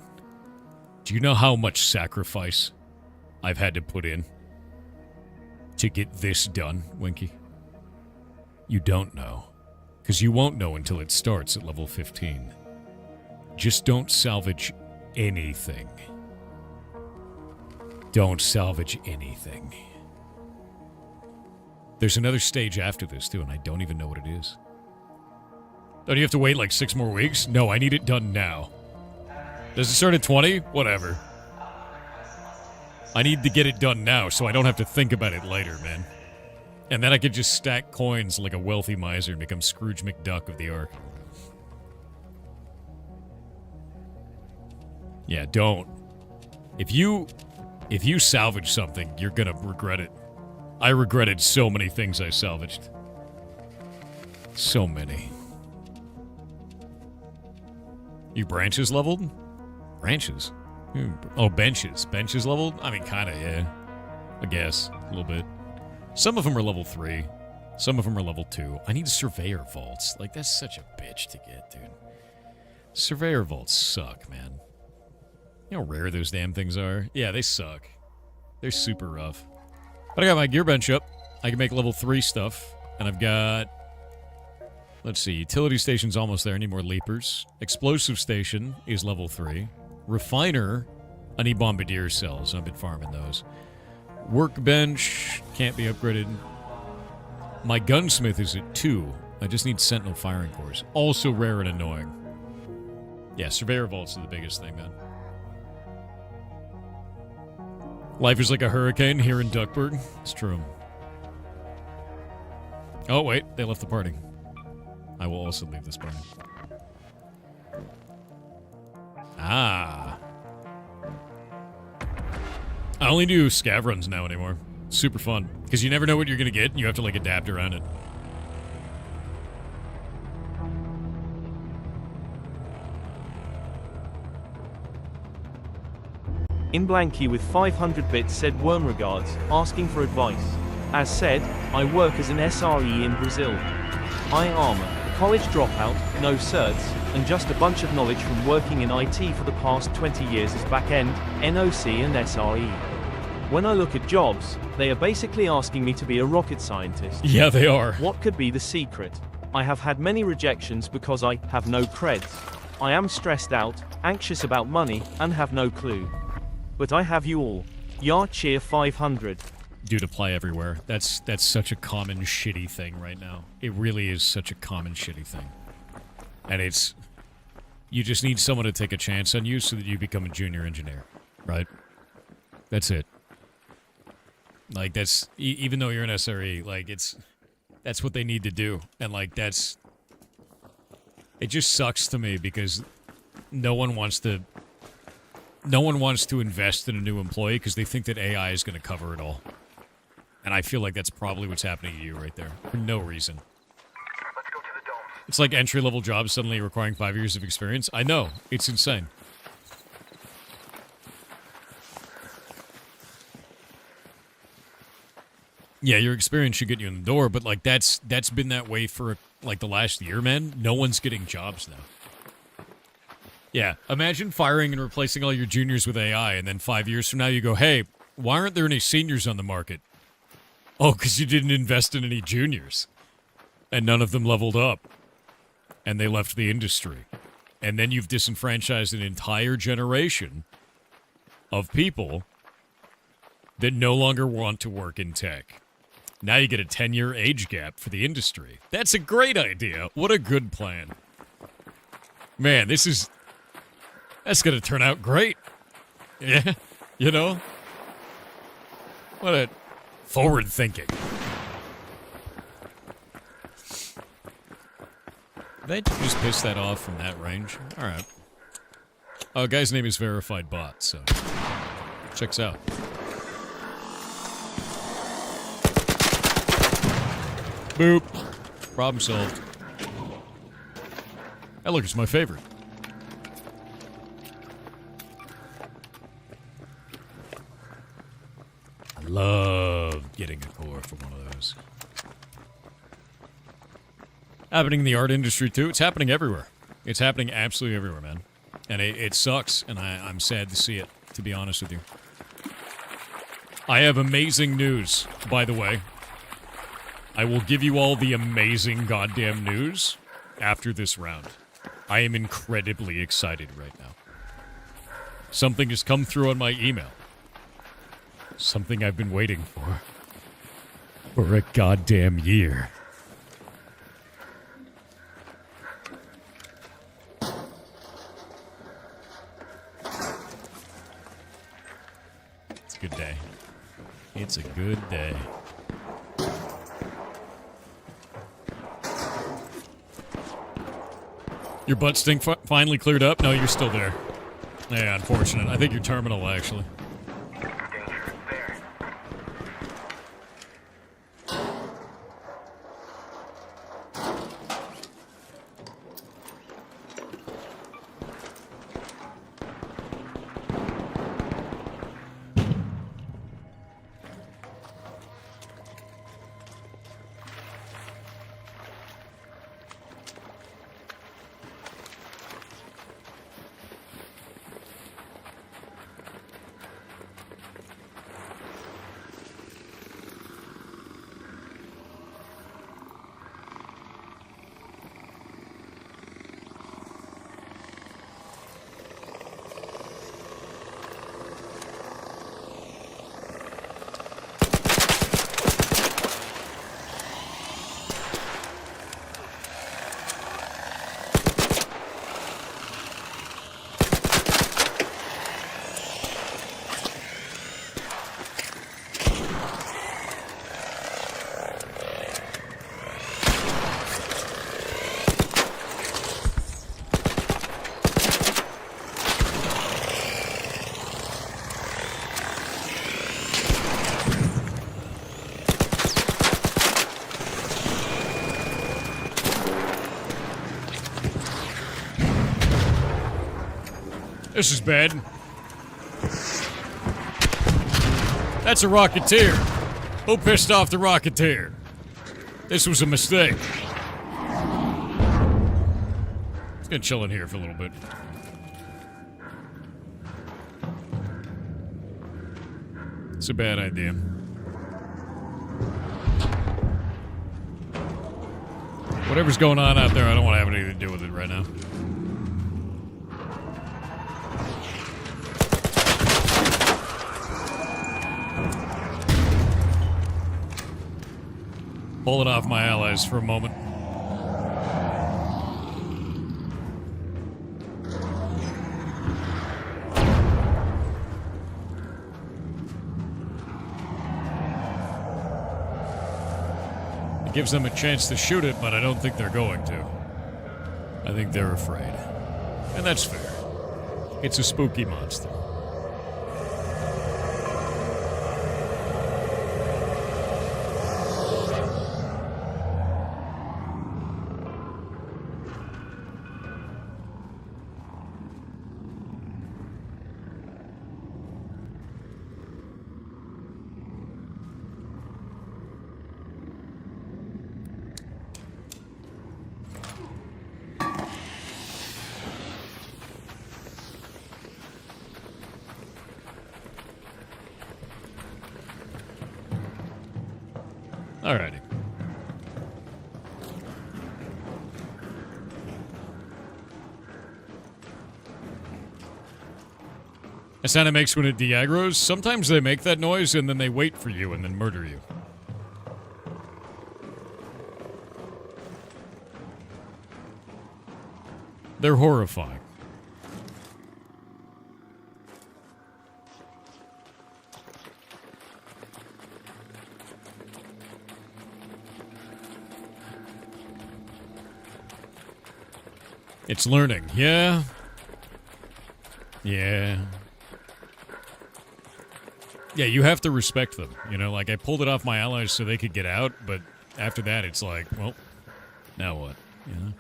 Do you know how much sacrifice I've had to put in to get this done, Winky? You don't know. Because you won't know until it starts at level 15. Just don't salvage anything. Don't salvage anything. There's another stage after this, too, and I don't even know what it is. Don't you have to wait like 6 more weeks? No, I need it done now. Does it start at 20? Whatever. I need to get it done now so I don't have to think about it later, man. And then I could just stack coins like a wealthy miser and become Scrooge McDuck of the Ark. Yeah, don't. If you salvage something, you're gonna regret it. I regretted so many things I salvaged. So many. You branches leveled? Branches? Oh, benches. Benches leveled? I mean, kinda, yeah. I guess. A little bit. Some of them are level 3. Some of them are level 2. I need surveyor vaults. Like, that's such a bitch to get, dude. Surveyor vaults suck, man. You know how rare those damn things are? Yeah, they suck. They're super rough. But I got my gear bench up. I can make level 3 stuff. And I've got... Let's see. Utility station's almost there. I need more leapers. Explosive station is level 3. Refiner, I need bombardier cells. I've been farming those. Workbench can't be upgraded. My gunsmith is at 2. I just need sentinel firing cores. Also rare and annoying. Yeah, surveyor vaults are the biggest thing, man. Life is like a hurricane here in Duckburg. It's true. Oh, wait. They left the party. I will also leave this party. Ah. I only do scav runs now anymore. Super fun. Because you never know what you're going to get, and you have to, like, adapt around it. In Blanky with 500 bits said worm regards, asking for advice. As said, I work as an SRE in Brazil. I armor, college dropout, no certs, and just a bunch of knowledge from working in IT for the past 20 years as back-end, NOC and SRE. When I look at jobs, they are basically asking me to be a rocket scientist. Yeah, they are. What could be the secret? I have had many rejections because I have no creds. I am stressed out, anxious about money, and have no clue. But I have you all. Yar cheer 500. Dude, apply everywhere. That's such a common shitty thing right now. It really is such a common shitty thing. And it's... You just need someone to take a chance on you so that you become a junior engineer. Right? That's it. Like, that's... even though you're an SRE, like, it's... That's what they need to do. And, like, that's... It just sucks to me because no one wants to invest in a new employee because they think that AI is going to cover it all. And I feel like that's probably what's happening to you right there. For no reason. Let's go to the domes. It's like entry-level jobs suddenly requiring 5 years of experience. I know. It's insane. Yeah, your experience should get you in the door, but, like, that's been that way for, like, the last year, man. No one's getting jobs now. Yeah, imagine firing and replacing all your juniors with AI, and then 5 years from now you go, hey, why aren't there any seniors on the market? Oh, because you didn't invest in any juniors. And none of them leveled up. And they left the industry. And then you've disenfranchised an entire generation of people that no longer want to work in tech. Now you get a 10-year age gap for the industry. That's a great idea. What a good plan. Man, that's going to turn out great. Yeah, you know? What a forward thinking. Did I just piss that off from that range? Alright. Oh, guy's name is Verified Bot, so... Checks out. Boop. Problem solved. Hey, look, it's my favorite. I love getting a core for one of those. Happening in the art industry, too. It's happening everywhere. It's happening absolutely everywhere, man. And it sucks, and I'm sad to see it, to be honest with you. I have amazing news, by the way. I will give you all the amazing goddamn news after this round. I am incredibly excited right now. Something has come through on my email. Something I've been waiting for a goddamn year. It's a good day. It's a good day. Your butt stink finally cleared up? No, you're still there. Yeah, unfortunate. I think you're terminal, actually. Danger. There. This is bad. That's a Rocketeer. Who pissed off the Rocketeer? This was a mistake. Just gonna chill in here for a little bit. It's a bad idea. Whatever's going on out there, I don't want to have anything to do with it right now. Pull it off my allies for a moment. It gives them a chance to shoot it, but I don't think they're going to. I think they're afraid. And that's fair. It's a spooky monster. Alrighty. The sound it makes when it de-aggroes, sometimes they make that noise and then they wait for you and then murder you. They're horrifying. It's learning. Yeah. Yeah. Yeah, you have to respect them. You know, like, I pulled it off my allies so they could get out, but after that, it's like, well, now what? You know?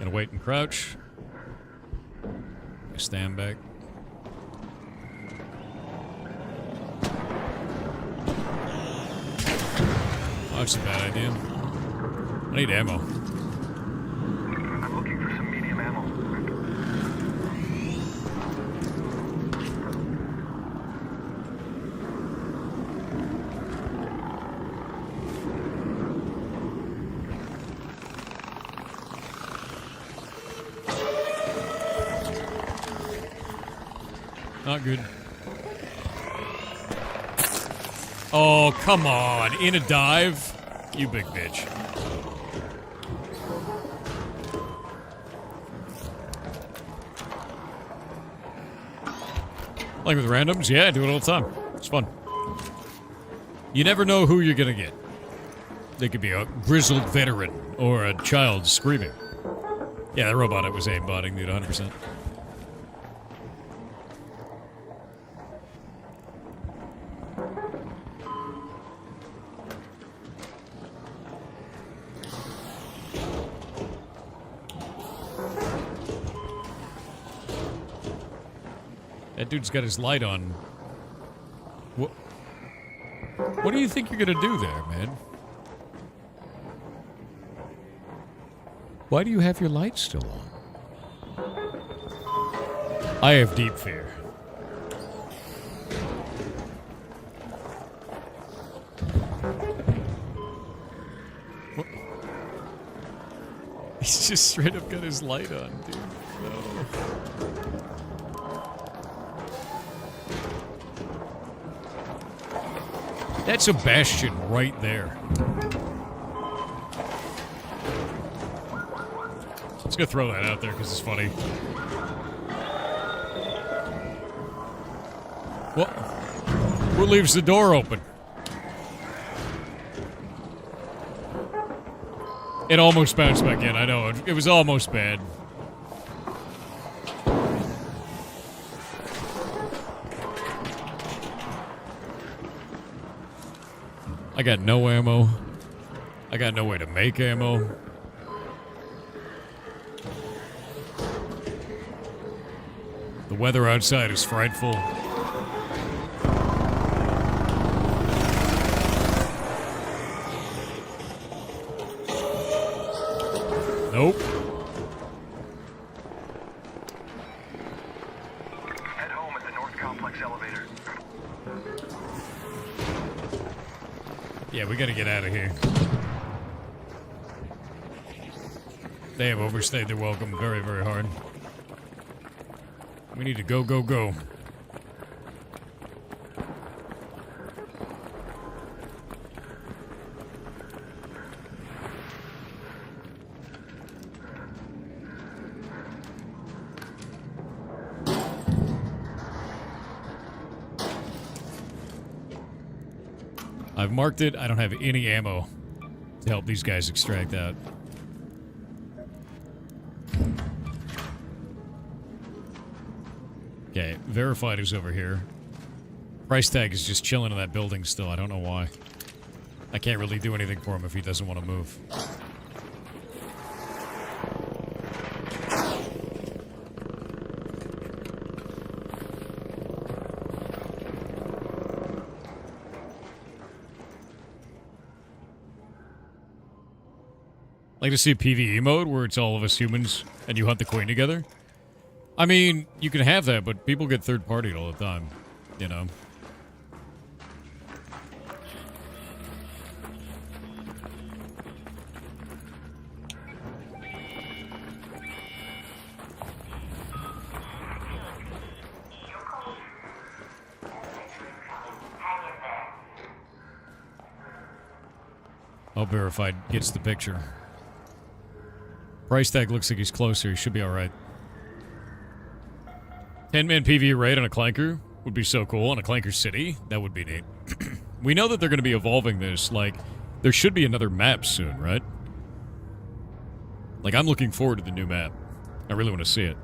Gonna wait and crouch. Stand back. Oh, that's a bad idea. I need ammo. I'm looking for some medium ammo. Not good. Oh, come on. In a dive? You big bitch. Like with randoms? Yeah, I do it all the time. It's fun. You never know who you're gonna get. They could be a grizzled veteran or a child screaming. Yeah, the robot I was aimbotting, dude, 100%. That dude's got his light on. What do you think you're gonna do there, man? Why do you have your light still on? I have deep fear. What? He's just straight up got his light on, dude. No. That's a bastion right there. Let's go throw that out there because it's funny. What leaves the door open? It almost bounced back in, I know. It was almost bad. I got no ammo. I got no way to make ammo. The weather outside is frightful. Nope. Head home at the North Complex elevator. Yeah, we gotta get out of here. They have overstayed their welcome very, very hard. We need to go, go, go. I've marked it. I don't have any ammo to help these guys extract out. Okay, verified is over here. Price tag is just chilling in that building still. I don't know why. I can't really do anything for him if he doesn't want to move. Like to see a PvE mode where it's all of us humans and you hunt the queen together? I mean, you can have that, but people get third-partied all the time, you know? I'll verify gets the picture. Price tag looks like he's closer. He should be alright. 10-man PvE raid on a Clanker would be so cool. On a Clanker City, that would be neat. We know that they're going to be evolving this. Like, there should be another map soon, right? Like, I'm looking forward to the new map. I really want to see it.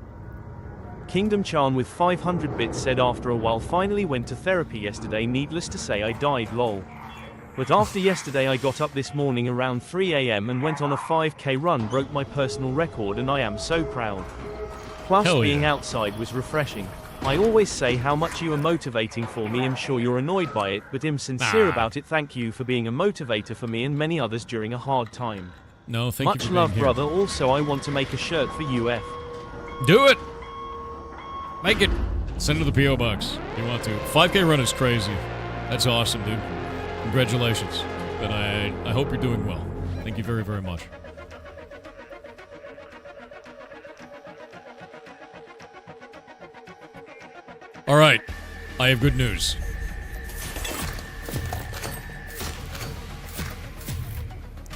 Kingdom Chan with 500 bits said after a while finally went to therapy yesterday. Needless to say I died lol. But after yesterday I got up this morning around 3 a.m. and went on a 5k run, broke my personal record, and I am so proud. Plus Hell being yeah. outside was refreshing. I always say how much you are motivating for me. I'm sure you're annoyed by it, but I'm sincere Nah. about it. Thank you for being a motivator for me and many others during a hard time. No, thank Much you for love, being here. brother. Also, I want to make a shirt for UF. Do it! Make it! Send it to the P.O. Box. You want to. 5K run is crazy. That's awesome, dude. Congratulations. And I hope you're doing well. Thank you very, very much. All right. I have good news.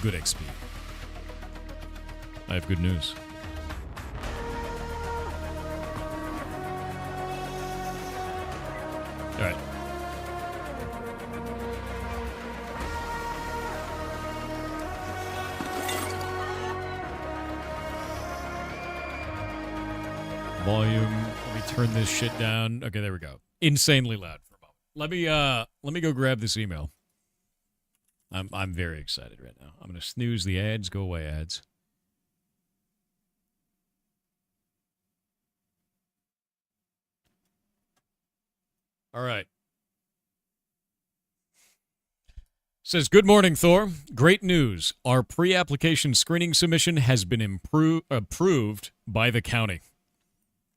Good XP. I have good news. All right. Volume. Let me turn this shit down. Okay, there we go. Insanely loud for a moment. Let me go grab this email. I'm very excited right now. I'm gonna snooze the ads. Go away, ads. All right. Says, good morning, Thor. Great news. Our pre-application screening submission has been approved by the county.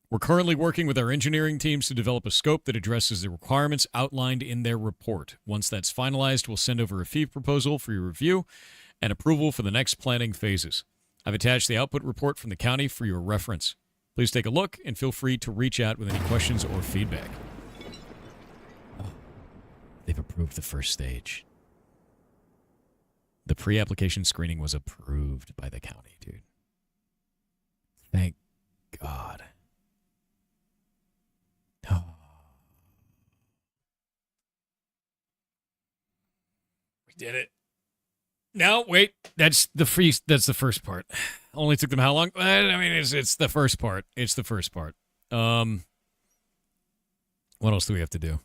We're currently working with our engineering teams to develop a scope that addresses the requirements outlined in their report. Once that's finalized, we'll send over a fee proposal for your review and approval for the next planning phases. I've attached the output report from the county for your reference. Please take a look and feel free to reach out with any questions or feedback. Oh, they've approved the first stage. The pre-application screening was approved by the county, dude. Thank God. Oh. We did it. No, wait. That's the first part. Only took them how long? I mean, it's the first part. It's the first part. What else do we have to do?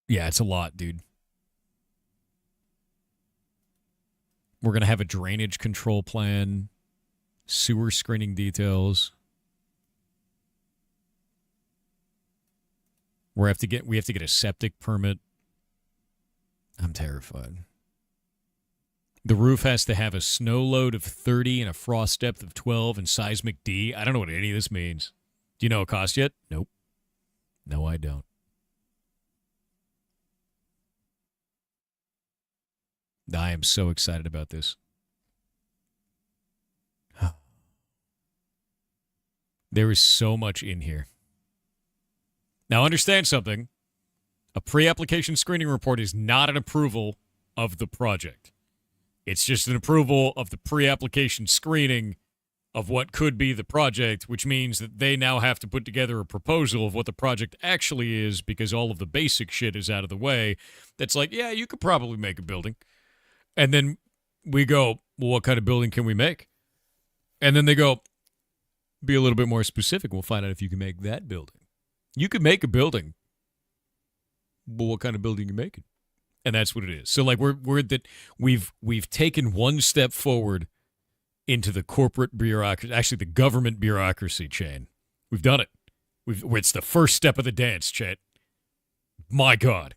Yeah, it's a lot, dude. We're going to have a drainage control plan, sewer screening details. We have to get a septic permit. I'm terrified. The roof has to have a snow load of 30 and a frost depth of 12 and seismic D. I don't know what any of this means. Do you know what it cost yet? Nope. No, I don't. I am so excited about this. There is so much in here. Now, understand something. A pre-application screening report is not an approval of the project. It's just an approval of the pre-application screening of what could be the project, which means that they now have to put together a proposal of what the project actually is because all of the basic shit is out of the way. That's like, yeah, you could probably make a building. And then we go, well, what kind of building can we make? And then they go, be a little bit more specific. We'll find out if you can make that building. You could make a building, but what kind of building are you making? And that's what it is. So like we've taken one step forward into the corporate bureaucracy, actually the government bureaucracy chain. We've done it. It's the first step of the dance, chat. My God.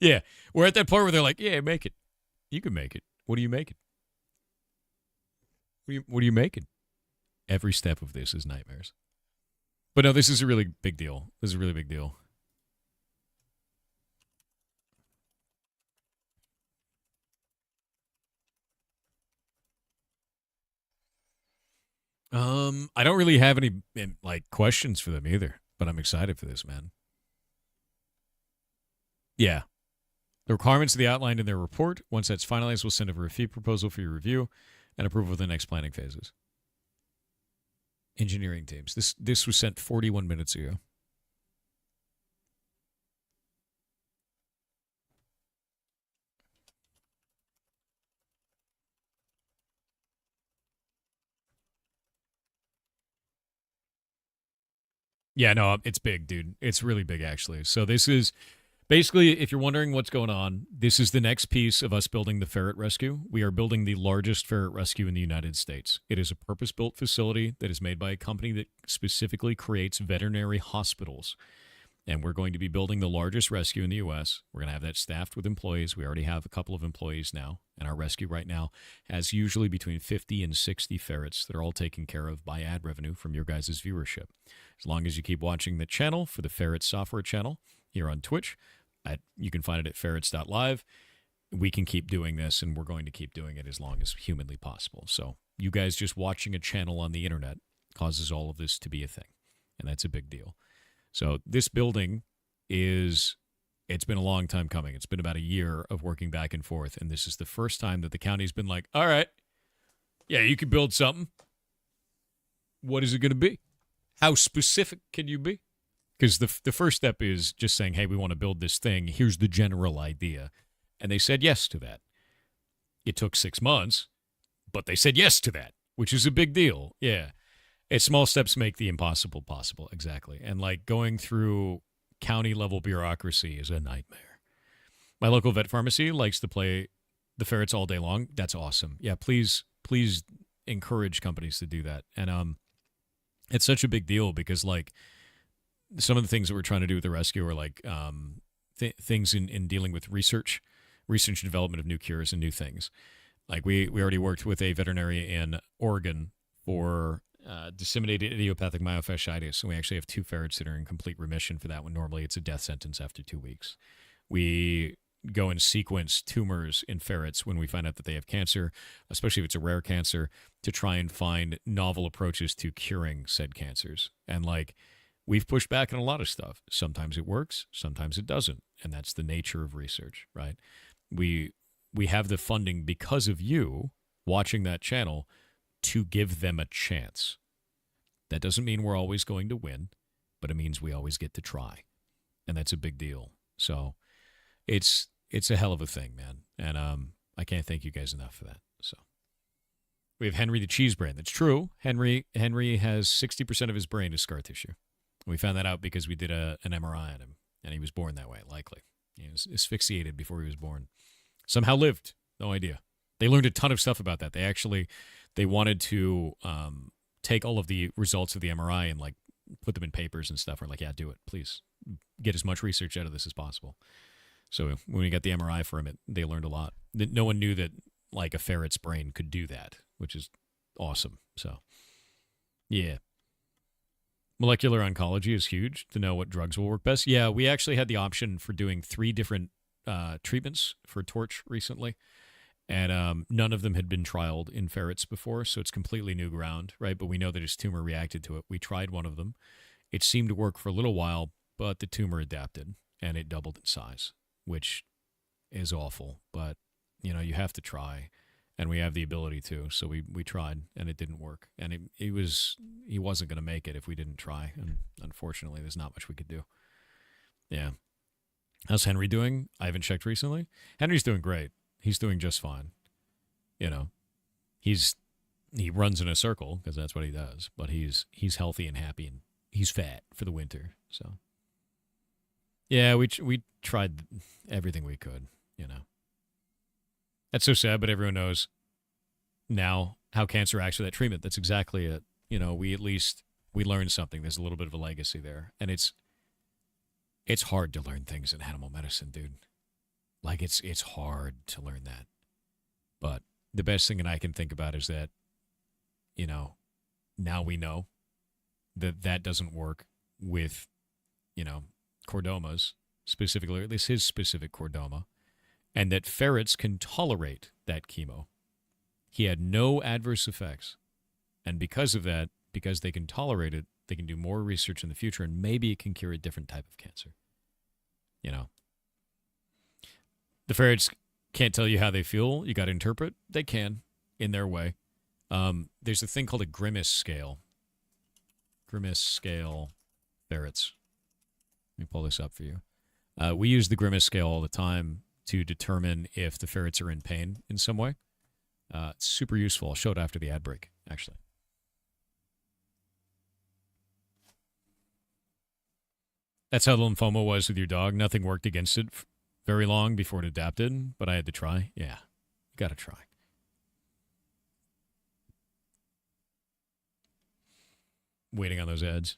Yeah, we're at that point where they're like, yeah, make it. You can make it. What are you making? What are you making? Every step of this is nightmares. But no, this is a really big deal. This is a really big deal. I don't really have any like questions for them either, but I'm excited for this, man. Yeah. The requirements to be outlined in their report. Once that's finalized, we'll send over a fee proposal for your review and approval of the next planning phases. Engineering teams. This was sent 41 minutes ago. Yeah, no, it's big, dude. It's really big, actually. So this is basically, if you're wondering what's going on, this is the next piece of us building the ferret rescue. We are building the largest ferret rescue in the United States. It is a purpose-built facility that is made by a company that specifically creates veterinary hospitals. And we're going to be building the largest rescue in the U.S. We're going to have that staffed with employees. We already have a couple of employees now. And our rescue right now has usually between 50 and 60 ferrets that are all taken care of by ad revenue from your guys' viewership. As long as you keep watching the channel for the Ferret software channel here on Twitch, you can find it at ferrets.live. We can keep doing this, and we're going to keep doing it as long as humanly possible. So you guys just watching a channel on the internet causes all of this to be a thing. And that's a big deal. So this building it's been a long time coming. It's been about a year of working back and forth, and this is the first time that the county's been like, all right, yeah, you can build something. What is it going to be? How specific can you be? Because the first step is just saying, hey, we want to build this thing. Here's the general idea. And they said yes to that. It took 6 months, but they said yes to that, which is a big deal. Yeah. It's small steps make the impossible possible. Exactly. And like going through county level bureaucracy is a nightmare. My local vet pharmacy likes to play the ferrets all day long. That's awesome. Yeah, please encourage companies to do that. And it's such a big deal because like some of the things that we're trying to do with the rescue are like things in dealing with research and development of new cures and new things. Like we already worked with a veterinary in Oregon for disseminated idiopathic myofasciitis, and we actually have 2 ferrets that are in complete remission for that one. Normally, it's a death sentence after 2 weeks. We go and sequence tumors in ferrets when we find out that they have cancer, especially if it's a rare cancer, to try and find novel approaches to curing said cancers. And like, we've pushed back on a lot of stuff. Sometimes it works, sometimes it doesn't, and that's the nature of research, right? We have the funding because of you watching that channel to give them a chance. That doesn't mean we're always going to win, but it means we always get to try. And that's a big deal. So it's a hell of a thing, man. And I can't thank you guys enough for that. So we have Henry the cheese brain. That's true. Henry has 60% of his brain is scar tissue. We found that out because we did an MRI on him, and he was born that way, likely. He was asphyxiated before he was born. Somehow lived. No idea. They learned a ton of stuff about that. They wanted to take all of the results of the MRI and like put them in papers and stuff. We're like, yeah, do it, please. Get as much research out of this as possible. So when we got the MRI for him, they learned a lot. No one knew that like a ferret's brain could do that, which is awesome. So yeah. Molecular oncology is huge to know what drugs will work best. Yeah, we actually had the option for doing 3 different treatments for Torch recently. And none of them had been trialed in ferrets before, so it's completely new ground, right? But we know that his tumor reacted to it. We tried one of them. It seemed to work for a little while, but the tumor adapted, and it doubled in size, which is awful. But, you know, you have to try, and we have the ability to. So we tried, and it didn't work. And he wasn't going to make it if we didn't try, and unfortunately, there's not much we could do. Yeah. How's Henry doing? I haven't checked recently. Henry's doing great. He's doing just fine. You know, he runs in a circle because that's what he does, but he's healthy and happy, and he's fat for the winter. So yeah, we tried everything we could, you know. That's so sad, but everyone knows now how cancer acts with that treatment. That's exactly it. You know, we learned something. There's a little bit of a legacy there, and it's hard to learn things in animal medicine, dude. Like, it's hard to learn that. But the best thing that I can think about is that, you know, now we know that doesn't work with, you know, chordomas, specifically, or at least his specific chordoma, and that ferrets can tolerate that chemo. He had no adverse effects. And because of that, because they can tolerate it, they can do more research in the future, and maybe it can cure a different type of cancer. You know. The ferrets can't tell you how they feel. You got to interpret. They can, in their way. There's a thing called a grimace scale. Grimace scale ferrets. Let me pull this up for you. We use the grimace scale all the time to determine if the ferrets are in pain in some way. It's super useful. I'll show it after the ad break, actually. That's how the lymphoma was with your dog. Nothing worked against it very long before it adapted, but I had to try. Yeah, you got to try. Waiting on those ads.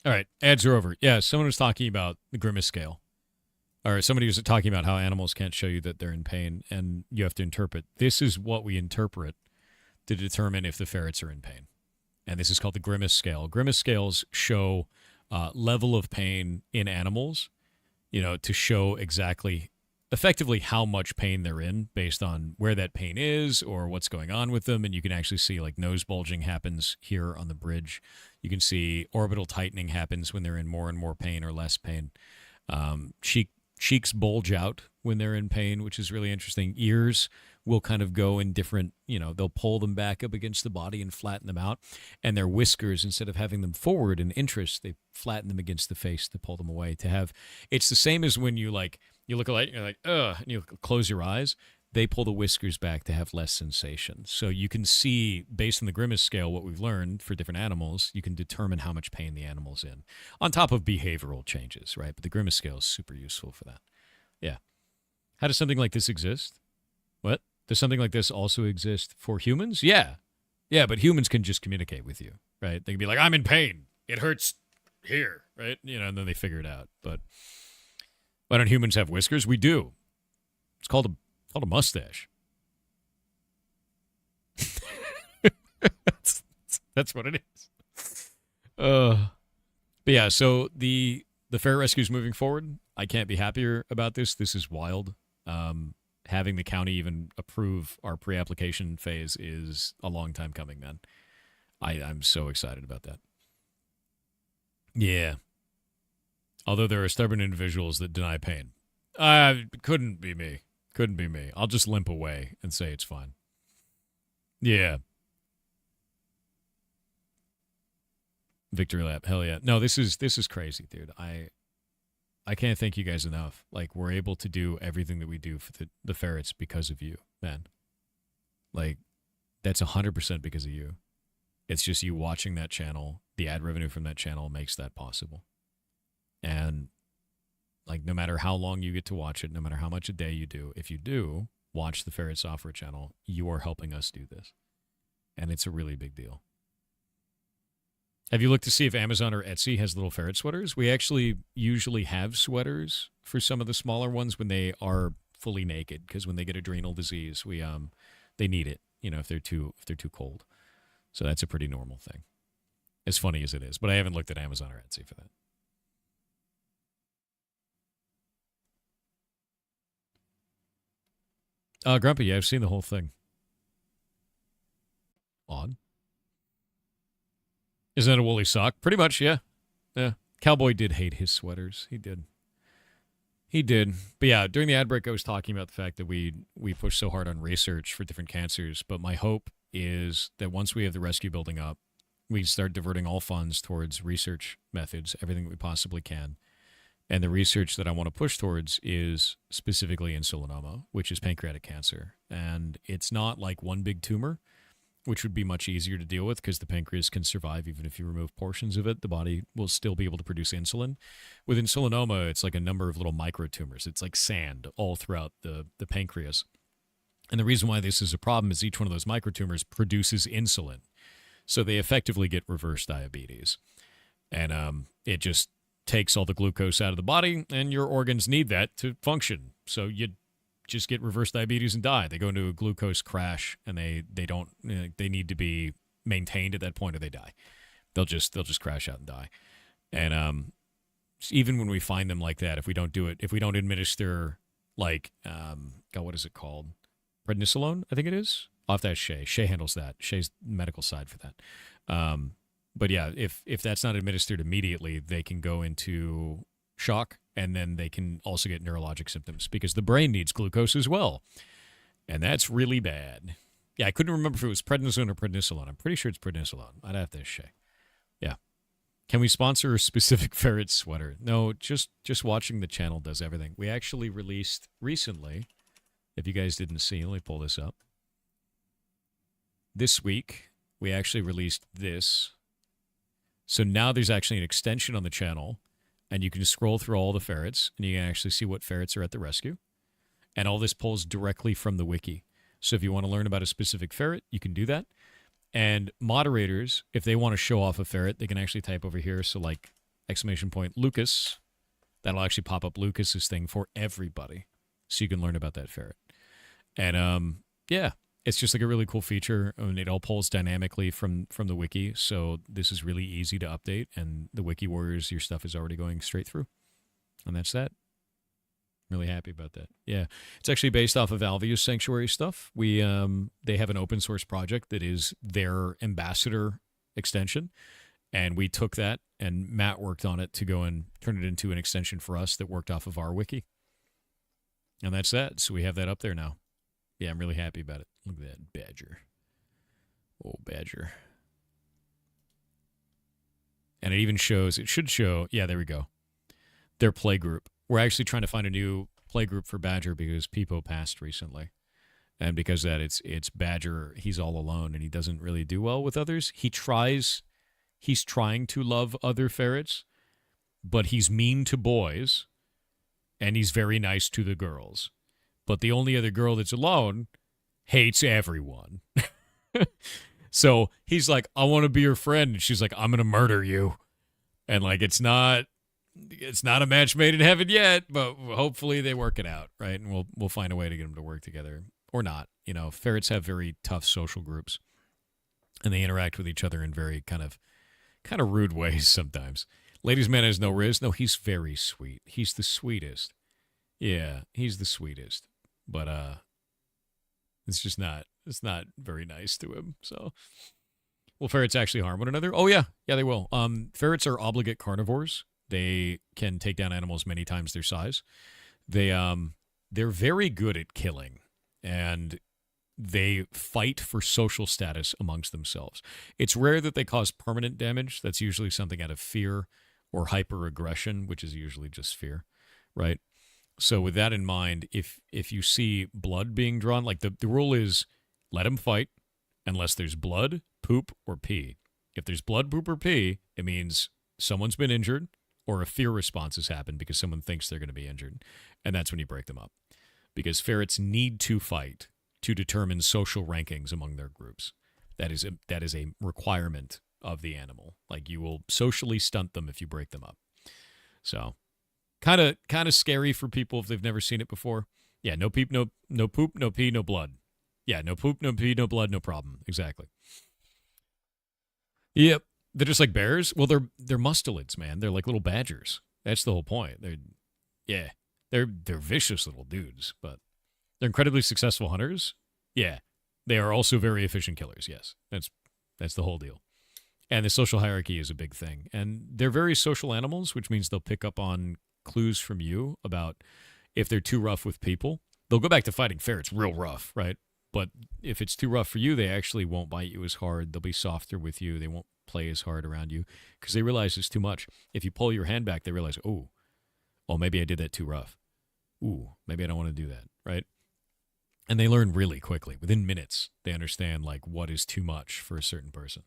All right, ads are over. Yeah, someone was talking about the grimace scale. Or somebody was talking about how animals can't show you that they're in pain, and you have to interpret. This is what we interpret to determine if the ferrets are in pain. And this is called the grimace scale. Grimace scales show level of pain in animals, to show exactly, effectively how much pain they're in based on where that pain is or what's going on with them. And you can actually see like nose bulging happens here on the bridge. You can see orbital tightening happens when they're in more and more pain or less pain. Cheeks bulge out when they're in pain, which is really interesting. Ears will kind of go in different, they'll pull them back up against the body and flatten them out. And their whiskers, instead of having them forward in interest, they flatten them against the face to pull them away. It's the same as when you look at light, you're like, ugh, and you close your eyes. They pull the whiskers back to have less sensation. So you can see, based on the grimace scale, what we've learned for different animals, you can determine how much pain the animal's in, on top of behavioral changes, right? But the grimace scale is super useful for that. Yeah. How does something like this exist? What? Does something like this also exist for humans? Yeah. Yeah, but humans can just communicate with you, right? They can be like, I'm in pain. It hurts here, right? And then they figure it out. But why don't humans have whiskers? We do. It's called a mustache. That's what it is. But yeah, so the ferret rescue is moving forward. I can't be happier about this. This is wild. Having the county even approve our pre-application phase is a long time coming, man. I'm so excited about that. Yeah. Although there are stubborn individuals that deny pain. Couldn't be me. Couldn't be me. I'll just limp away and say it's fine. Yeah. Victory lap. Hell yeah. No, this is crazy, dude. I can't thank you guys enough. Like, we're able to do everything that we do for the ferrets because of you, man. Like, that's 100% because of you. It's just you watching that channel. The ad revenue from that channel makes that possible. And like, no matter how long you get to watch it, no matter how much a day you do, if you do watch the Ferret Software channel, you are helping us do this. And it's a really big deal. Have you looked to see if Amazon or Etsy has little ferret sweaters? We actually usually have sweaters for some of the smaller ones when they are fully naked, because when they get adrenal disease, they need it, if they're too cold. So that's a pretty normal thing. As funny as it is, but I haven't looked at Amazon or Etsy for that. Grumpy, yeah, I've seen the whole thing. Odd. Isn't that a woolly sock? Pretty much, yeah. Yeah. Cowboy did hate his sweaters. He did. But yeah, during the ad break, I was talking about the fact that we push so hard on research for different cancers. But my hope is that once we have the rescue building up, we start diverting all funds towards research methods, everything that we possibly can. And the research that I want to push towards is specifically insulinoma, which is pancreatic cancer. And it's not like one big tumor, which would be much easier to deal with because the pancreas can survive even if you remove portions of it. The body will still be able to produce insulin. With insulinoma, it's like a number of little microtumors. It's like sand all throughout the pancreas. And the reason why this is a problem is each one of those microtumors produces insulin. So they effectively get reverse diabetes. And it just takes all the glucose out of the body, and your organs need that to function. So you just get reverse diabetes and die. They go into a glucose crash, and they don't, they need to be maintained at that point, or they die. They'll just crash out and die. And even when we find them like that, if we don't do it, if we don't administer like God, what is it called? Prednisolone, I think it is. I'll have to ask Shay. Shay handles that. Shay's medical side for that. But yeah, if that's not administered immediately, they can go into shock, and then they can also get neurologic symptoms because the brain needs glucose as well. And that's really bad. Yeah, I couldn't remember if it was prednisone or prednisolone. I'm pretty sure it's prednisolone. I'd have to ask Shay. Yeah. Can we sponsor a specific ferret sweater? No, just watching the channel does everything. We actually released recently, if you guys didn't see, let me pull this up. This week, we actually released this. So now there's actually an extension on the channel, and you can scroll through all the ferrets, and you can actually see what ferrets are at the rescue. And all this pulls directly from the wiki. So if you want to learn about a specific ferret, you can do that. And moderators, if they want to show off a ferret, they can actually type over here. So like Lucas, that'll actually pop up Lucas's thing for everybody. So you can learn about that ferret. And yeah, it's just like a really cool feature. And it all pulls dynamically from the wiki. So this is really easy to update. And the wiki warriors, your stuff is already going straight through. And that's that. Really happy about that. Yeah, it's actually based off of Alvius Sanctuary stuff. They have an open source project that is their ambassador extension, and we took that and Matt worked on it to go and turn it into an extension for us that worked off of our wiki. And that's that. So we have that up there now. Yeah, I'm really happy about it. Look at that badger. Oh, badger. And it even shows. It should show. Yeah, there we go. Their play group. We're actually trying to find a new play group for Badger because Peepo passed recently. And because of that, it's Badger, he's all alone and he doesn't really do well with others. He's trying to love other ferrets, but he's mean to boys and he's very nice to the girls. But the only other girl that's alone hates everyone. So he's like, I want to be your friend. And she's like, I'm going to murder you. And like, it's not a match made in heaven yet, but hopefully they work it out, right? And we'll find a way to get them to work together or not. You know, ferrets have very tough social groups, and they interact with each other in very kind of rude ways sometimes. Ladies' man has no riz. No, he's very sweet. He's the sweetest. Yeah, he's the sweetest. But it's not very nice to him. So, will ferrets actually harm one another? Oh yeah, they will. Ferrets are obligate carnivores. They can take down animals many times their size. They're very good at killing, and they fight for social status amongst themselves. It's rare that they cause permanent damage. That's usually something out of fear or hyper-aggression, which is usually just fear, right? So with that in mind, if you see blood being drawn, like the rule is let them fight unless there's blood, poop, or pee. If there's blood, poop, or pee, it means someone's been injured, or a fear response has happened because someone thinks they're going to be injured. And that's when you break them up. Because ferrets need to fight to determine social rankings among their groups. That is a requirement of the animal. Like, you will socially stunt them if you break them up. So, kind of scary for people if they've never seen it before. Yeah, no poop, no pee, no blood. Yeah, no poop, no pee, no blood, no problem. Exactly. Yep. They're just like bears. Well, they're mustelids, man. They're like little badgers. That's the whole point. They're vicious little dudes, but they're incredibly successful hunters. Yeah, they are also very efficient killers. Yes, that's the whole deal. And the social hierarchy is a big thing. And they're very social animals, which means they'll pick up on clues from you about if they're too rough with people. They'll go back to fighting ferrets real rough, right? But if it's too rough for you, they actually won't bite you as hard. They'll be softer with you. They won't play as hard around you because they realize it's too much. If you pull your hand back, they realize, oh, maybe I did that too rough. Ooh, maybe I don't want to do that, right? And they learn really quickly. Within minutes, they understand like what is too much for a certain person.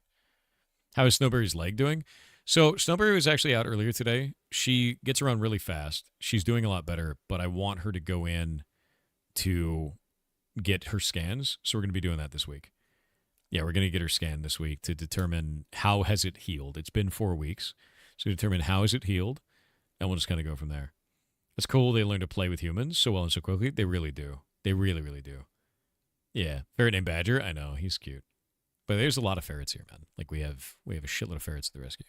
How is Snowberry's leg doing? So Snowberry was actually out earlier today. She gets around really fast. She's doing a lot better, but I want her to go in to get her scans. So we're going to be doing that this week. Yeah, we're going to get her scanned this week to determine how has it healed. It's been 4 weeks. So determine how has it healed, and we'll just kind of go from there. It's cool they learn to play with humans so well and so quickly. They really do. They really, really do. Yeah, ferret named Badger. I know, he's cute. But there's a lot of ferrets here, man. Like we have a shitload of ferrets at the rescue.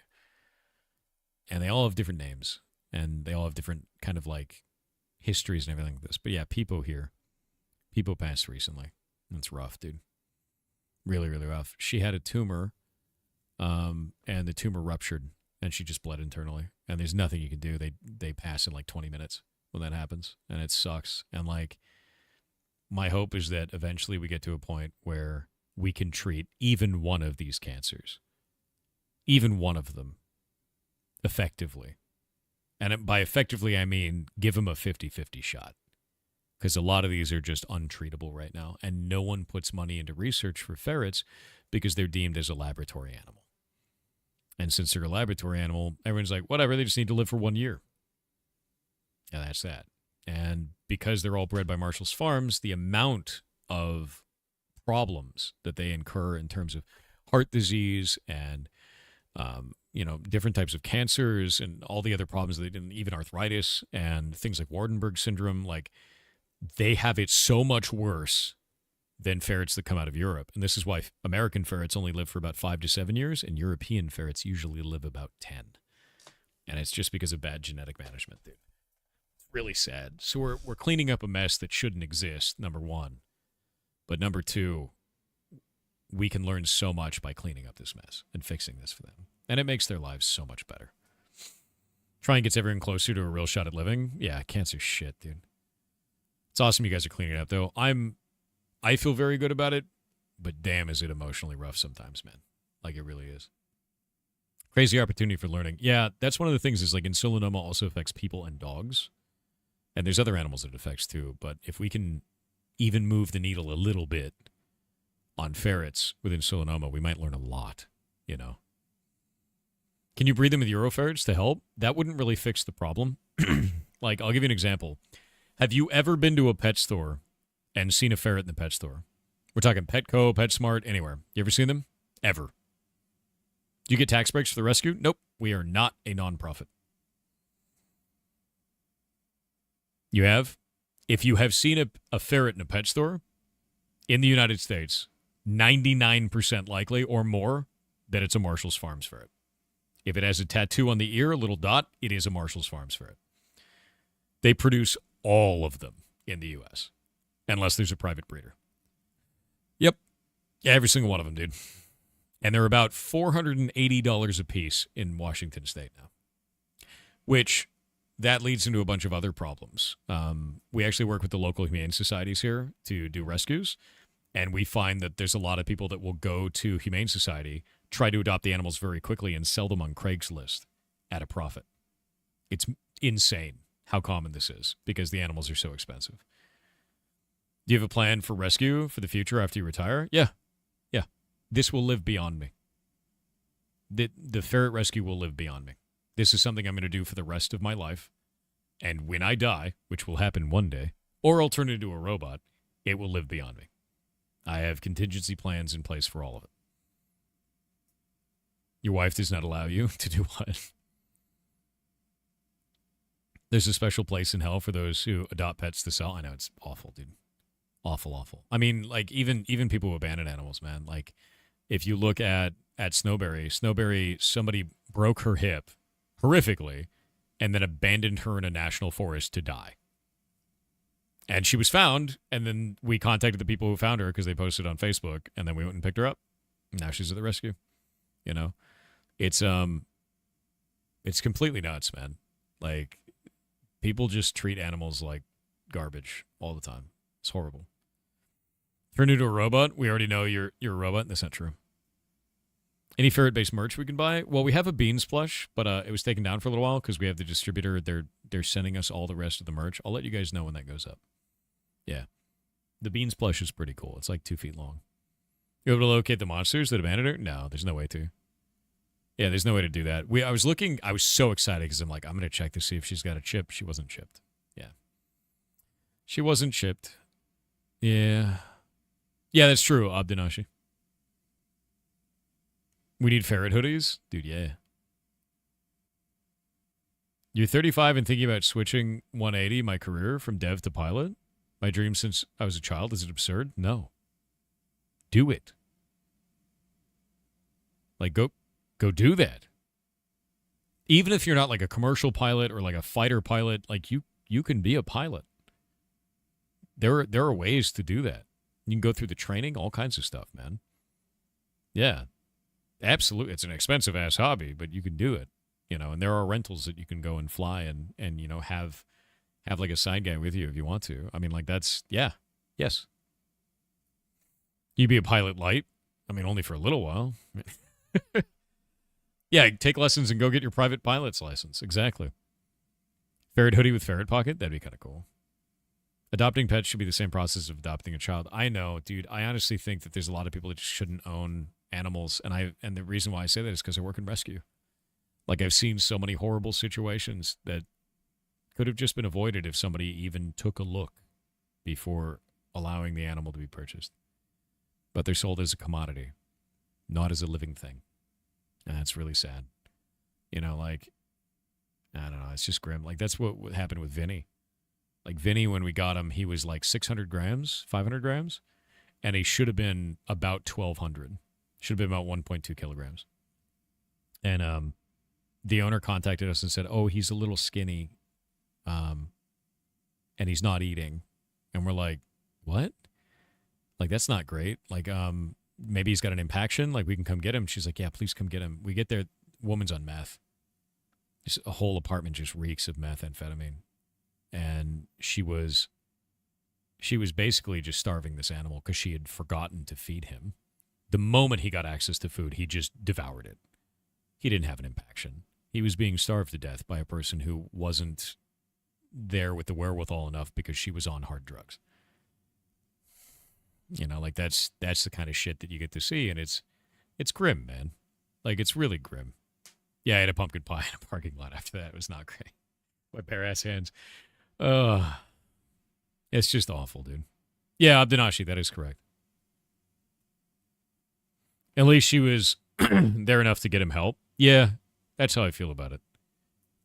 And they all have different names. And they all have different kind of like histories and everything like this. But yeah, Peepo here. Peepo passed recently. It's rough, dude. Really, really rough. She had a tumor, and the tumor ruptured, and she just bled internally. And there's nothing you can do. They pass in like 20 minutes when that happens, and it sucks. And like, my hope is that eventually we get to a point where we can treat even one of these cancers, even one of them, effectively. And by effectively, I mean give them a 50-50 shot. Because a lot of these are just untreatable right now. And no one puts money into research for ferrets because they're deemed as a laboratory animal. And since they're a laboratory animal, everyone's like, whatever, they just need to live for 1 year. And that's that. And because they're all bred by Marshall's Farms, the amount of problems that they incur in terms of heart disease and, different types of cancers and all the other problems that they didn't, even arthritis and things like Waardenburg syndrome, like they have it so much worse than ferrets that come out of Europe. And this is why American ferrets only live for about 5 to 7 years, and European ferrets usually live about 10. And it's just because of bad genetic management, dude. It's really sad. So we're cleaning up a mess that shouldn't exist, number one. But number two, we can learn so much by cleaning up this mess and fixing this for them. And it makes their lives so much better. Try and gets everyone closer to a real shot at living. Yeah, cancer's shit, dude. It's awesome you guys are cleaning it up, though. I feel very good about it, but damn, is it emotionally rough sometimes, man. Like, it really is. Crazy opportunity for learning. Yeah, that's one of the things is, like, insulinoma also affects people and dogs. And there's other animals that it affects, too. But if we can even move the needle a little bit on ferrets with insulinoma, we might learn a lot, you know. Can you breed them with Euroferrets to help? That wouldn't really fix the problem. Like, I'll give you an example. Have you ever been to a pet store and seen a ferret in the pet store? We're talking Petco, PetSmart, anywhere. You ever seen them? Ever. Do you get tax breaks for the rescue? Nope. We are not a nonprofit. You have? If you have seen a ferret in a pet store in the United States, 99% likely or more that it's a Marshall's Farms ferret. If it has a tattoo on the ear, a little dot, it is a Marshall's Farms ferret. They produce all of them in the U.S., unless there's a private breeder. Yep. Yeah, every single one of them, dude. And they're about $480 a piece in Washington State now, which that leads into a bunch of other problems. We actually work with the local humane societies here to do rescues, and we find that there's a lot of people that will go to Humane Society, try to adopt the animals very quickly, and sell them on Craigslist at a profit. It's insane how common this is because the animals are so expensive. Do you have a plan for rescue for the future after you retire? Yeah. This will live beyond me. The ferret rescue will live beyond me. This is something I'm going to do for the rest of my life. And when I die, which will happen one day, or I'll turn into a robot, it will live beyond me. I have contingency plans in place for all of it. Your wife does not allow you to do what? There's a special place in hell for those who adopt pets to sell. I know, it's awful, dude. Awful. I mean, like, even people who abandon animals, man. Like, if you look at Snowberry, somebody broke her hip horrifically and then abandoned her in a national forest to die. And she was found, and then we contacted the people who found her because they posted on Facebook, and then we went and picked her up. Now she's at the rescue. You know? It's completely nuts, man. Like, people just treat animals like garbage all the time. It's horrible. Turn into a robot? We already know you're a robot. That's not true. Any ferret-based merch we can buy? Well, we have a Beans plush, but it was taken down for a little while because we have the distributor. They're sending us all the rest of the merch. I'll let you guys know when that goes up. Yeah. The Beans plush is pretty cool. It's like 2 feet long. You able to locate the monsters that abandoned her? No, there's no way to. Yeah, there's no way to do that. I was so excited because I'm like, I'm going to check to see if she's got a chip. She wasn't chipped. Yeah. She wasn't chipped. Yeah. Yeah, that's true, Abdinashi. We need ferret hoodies? Dude, yeah. You're 35 and thinking about switching 180 my career from dev to pilot? My dream since I was a child. Is it absurd? No. Do it. Like, go do that. Even if you're not like a commercial pilot or like a fighter pilot, like you can be a pilot. There are ways to do that. You can go through the training, all kinds of stuff, man. Yeah. Absolutely. It's an expensive ass hobby, but you can do it. You know, and there are rentals that you can go and fly and you know, have like a side guy with you if you want to. I mean, like, that's, yeah. Yes. You'd be a pilot light. I mean, only for a little while. Yeah, take lessons and go get your private pilot's license. Exactly. Ferret hoodie with ferret pocket? That'd be kind of cool. Adopting pets should be the same process of adopting a child. I know, dude. I honestly think that there's a lot of people that just shouldn't own animals, and the reason why I say that is because I work in rescue. Like, I've seen so many horrible situations that could have just been avoided if somebody even took a look before allowing the animal to be purchased. But they're sold as a commodity, not as a living thing. And that's really sad. You know, like, I don't know. It's just grim. Like, that's what happened with Vinny. Like, Vinny, when we got him, he was like 600 grams, 500 grams, and he should have been about 1,200. Should have been about 1.2 kilograms. And the owner contacted us and said, oh, he's a little skinny, and he's not eating. And we're like, what? Like, that's not great. Like, maybe he's got an impaction. Like, we can come get him. She's like, yeah, please come get him. We get there. Woman's on meth. Just a whole apartment just reeks of methamphetamine. And she was basically just starving this animal because she had forgotten to feed him. The moment he got access to food, he just devoured it. He didn't have an impaction. He was being starved to death by a person who wasn't there with the wherewithal enough because she was on hard drugs. You know, like that's the kind of shit that you get to see, and it's grim, man. Like, it's really grim. Yeah, I had a pumpkin pie in a parking lot after that. It was not great. My bare ass hands. It's just awful, dude. Yeah, Abdinashi, that is correct. At least she was there enough to get him help. Yeah, that's how I feel about it.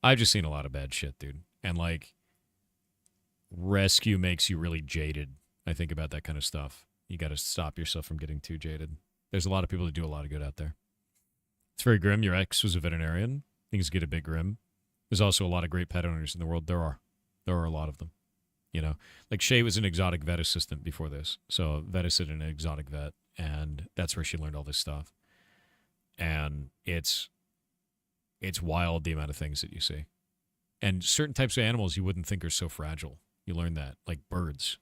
I've just seen a lot of bad shit, dude. And, like, rescue makes you really jaded, I think, about that kind of stuff. You got to stop yourself from getting too jaded. There's a lot of people that do a lot of good out there. It's very grim. Your ex was a veterinarian. Things get a bit grim. There's also a lot of great pet owners in the world. There are a lot of them. You know, like Shay was an exotic vet assistant before this. So vet assistant and exotic vet. And that's where she learned all this stuff. And it's wild, the amount of things that you see. And certain types of animals you wouldn't think are so fragile. You learn that. Like birds.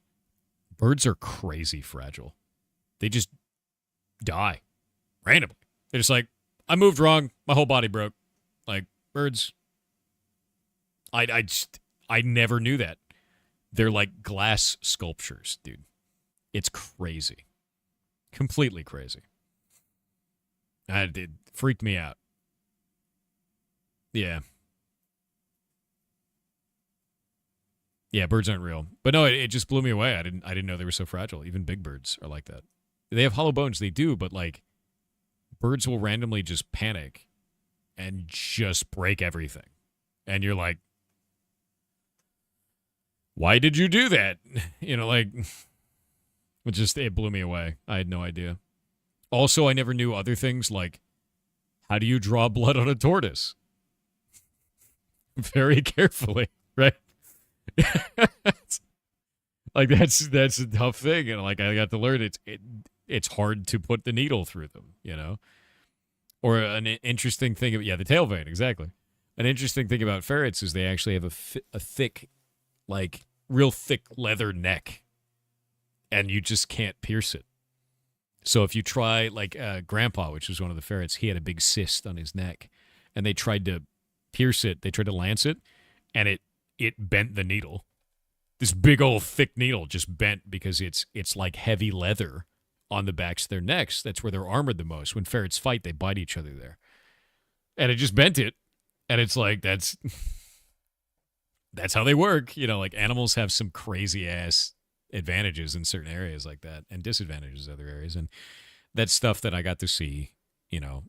Birds are crazy fragile. They just die randomly. They're just like, I moved wrong. My whole body broke. Like, birds. I never knew that. They're like glass sculptures, dude. It's crazy. Completely crazy. It freaked me out. Yeah. Yeah, birds aren't real. But no, it just blew me away. I didn't know they were so fragile. Even big birds are like that. They have hollow bones, they do, but like birds will randomly just panic and just break everything. And you're like, why did you do that? You know, like, it blew me away. I had no idea. Also, I never knew other things like, how do you draw blood on a tortoise? Very carefully, right? Like, that's a tough thing. And like, I got to learn it's hard to put the needle through them, you know? Or an interesting thing, the tail vein, exactly. An interesting thing about ferrets is they actually have a thick, like, real thick leather neck, and you just can't pierce it. So if you try, like, Grandpa, which was one of the ferrets, he had a big cyst on his neck, and they tried to pierce it, they tried to lance it, and it bent the needle. This big old thick needle just bent because it's like heavy leather on the backs of their necks. That's where they're armored the most. When ferrets fight, they bite each other there. And it just bent it. And it's like, that's how they work. You know, like, animals have some crazy ass advantages in certain areas like that and disadvantages in other areas. And that's stuff that I got to see, you know,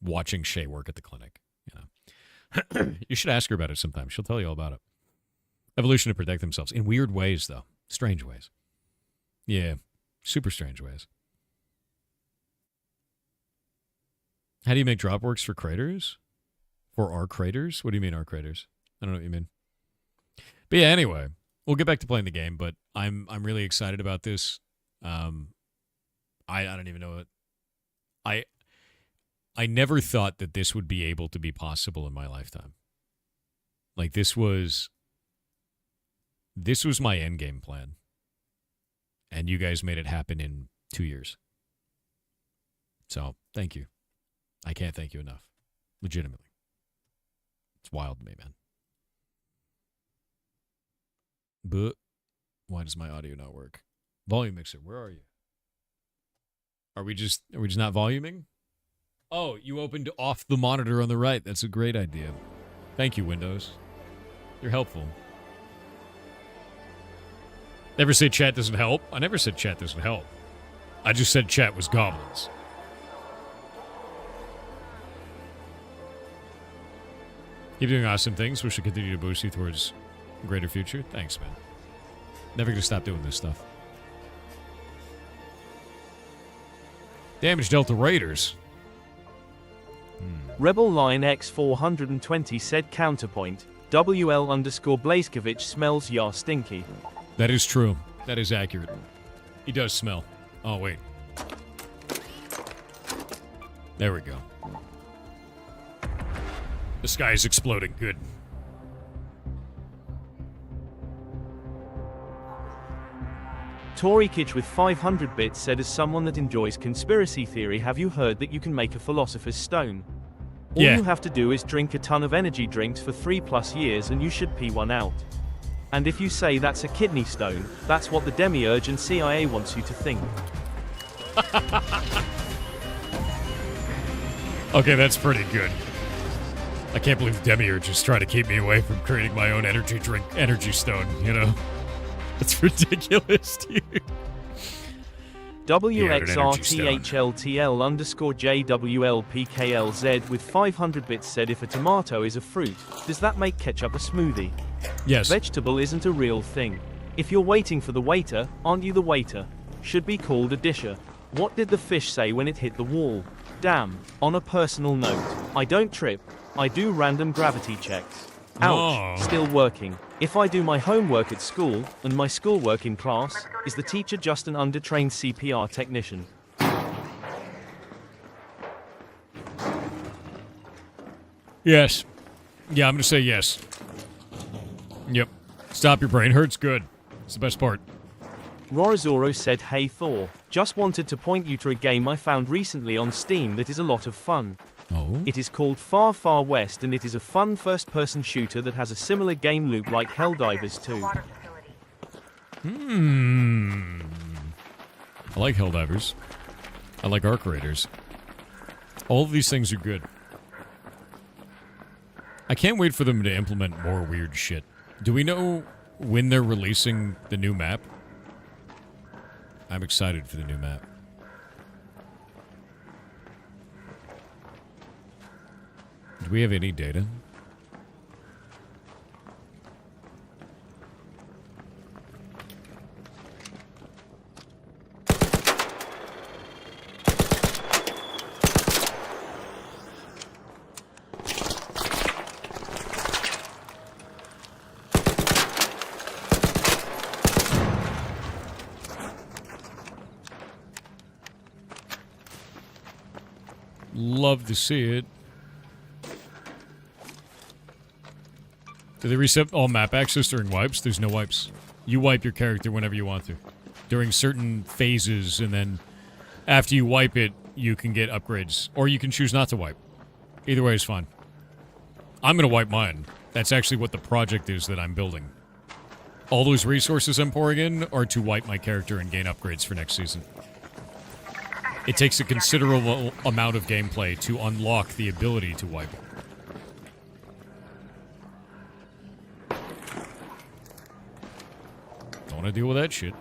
watching Shay work at the clinic. You know, you should ask her about it sometime. She'll tell you all about it. Evolution to protect themselves in weird ways, though. Strange ways. Yeah. Super strange ways. How do you make dropworks for craters? For our craters? What do you mean, our craters? I don't know what you mean. But yeah, anyway, we'll get back to playing the game, but I'm really excited about this. I don't even know what I never thought that this would be able to be possible in my lifetime. Like, this was my end game plan. And you guys made it happen in 2 years. So, thank you. I can't thank you enough. Legitimately. It's wild to me, man. But why does my audio not work? Volume mixer, where are you? Are we just not voluming? Oh, you opened off the monitor on the right. That's a great idea. Thank you, Windows. You're helpful. Never say chat doesn't help. I never said chat doesn't help. I just said chat was goblins. Keep doing awesome things. Wish I could continue to boost you towards a greater future. Thanks, man. Never gonna stop doing this stuff. Damage Delta Raiders. Rebel Line X420 said counterpoint. WL_Blazkevich smells ya stinky. That is true. That is accurate. He does smell. Oh, wait. There we go. The sky is exploding. Good. Tory Kitch with 500 bits said, as someone that enjoys conspiracy theory, have you heard that you can make a philosopher's stone? All Yeah. you have to do is drink a ton of energy drinks for 3+ years and you should pee one out. And if you say that's a kidney stone, that's what the Demiurge and CIA wants you to think. Okay, that's pretty good. I can't believe the Demiurge is trying to keep me away from creating my own energy stone, you know? It's ridiculous, dude. WXRTHLTL_JWLPKLZ with 500 bits said, if a tomato is a fruit, does that make ketchup a smoothie? Yes. Vegetable isn't a real thing. If you're waiting for the waiter, aren't you the waiter? Should be called a disher. What did the fish say when it hit the wall? Damn. On a personal note, I don't trip. I do random gravity checks. Ouch. Oh. Still working. If I do my homework at school, and my schoolwork in class, is the teacher just an undertrained CPR technician? Yes. Yeah, I'm going to say yes. Yep. Stop your brain hurts. Good. It's the best part. Rorizoro said, hey Thor, just wanted to point you to a game I found recently on Steam that is a lot of fun. Oh? It is called Far Far West, and it is a fun first-person shooter that has a similar game loop like Helldivers 2. I like Helldivers. I like Arc Raiders. All of these things are good. I can't wait for them to implement more weird shit. Do we know when they're releasing the new map? I'm excited for the new map. Do we have any data? Love to see it. Do they reset all map access during wipes? There's no wipes. You wipe your character whenever you want to. During certain phases, and then after you wipe it, you can get upgrades. Or you can choose not to wipe. Either way is fine. I'm going to wipe mine. That's actually what the project is that I'm building. All those resources I'm pouring in are to wipe my character and gain upgrades for next season. It takes a considerable amount of gameplay to unlock the ability to wipe. Don't want to deal with that shit.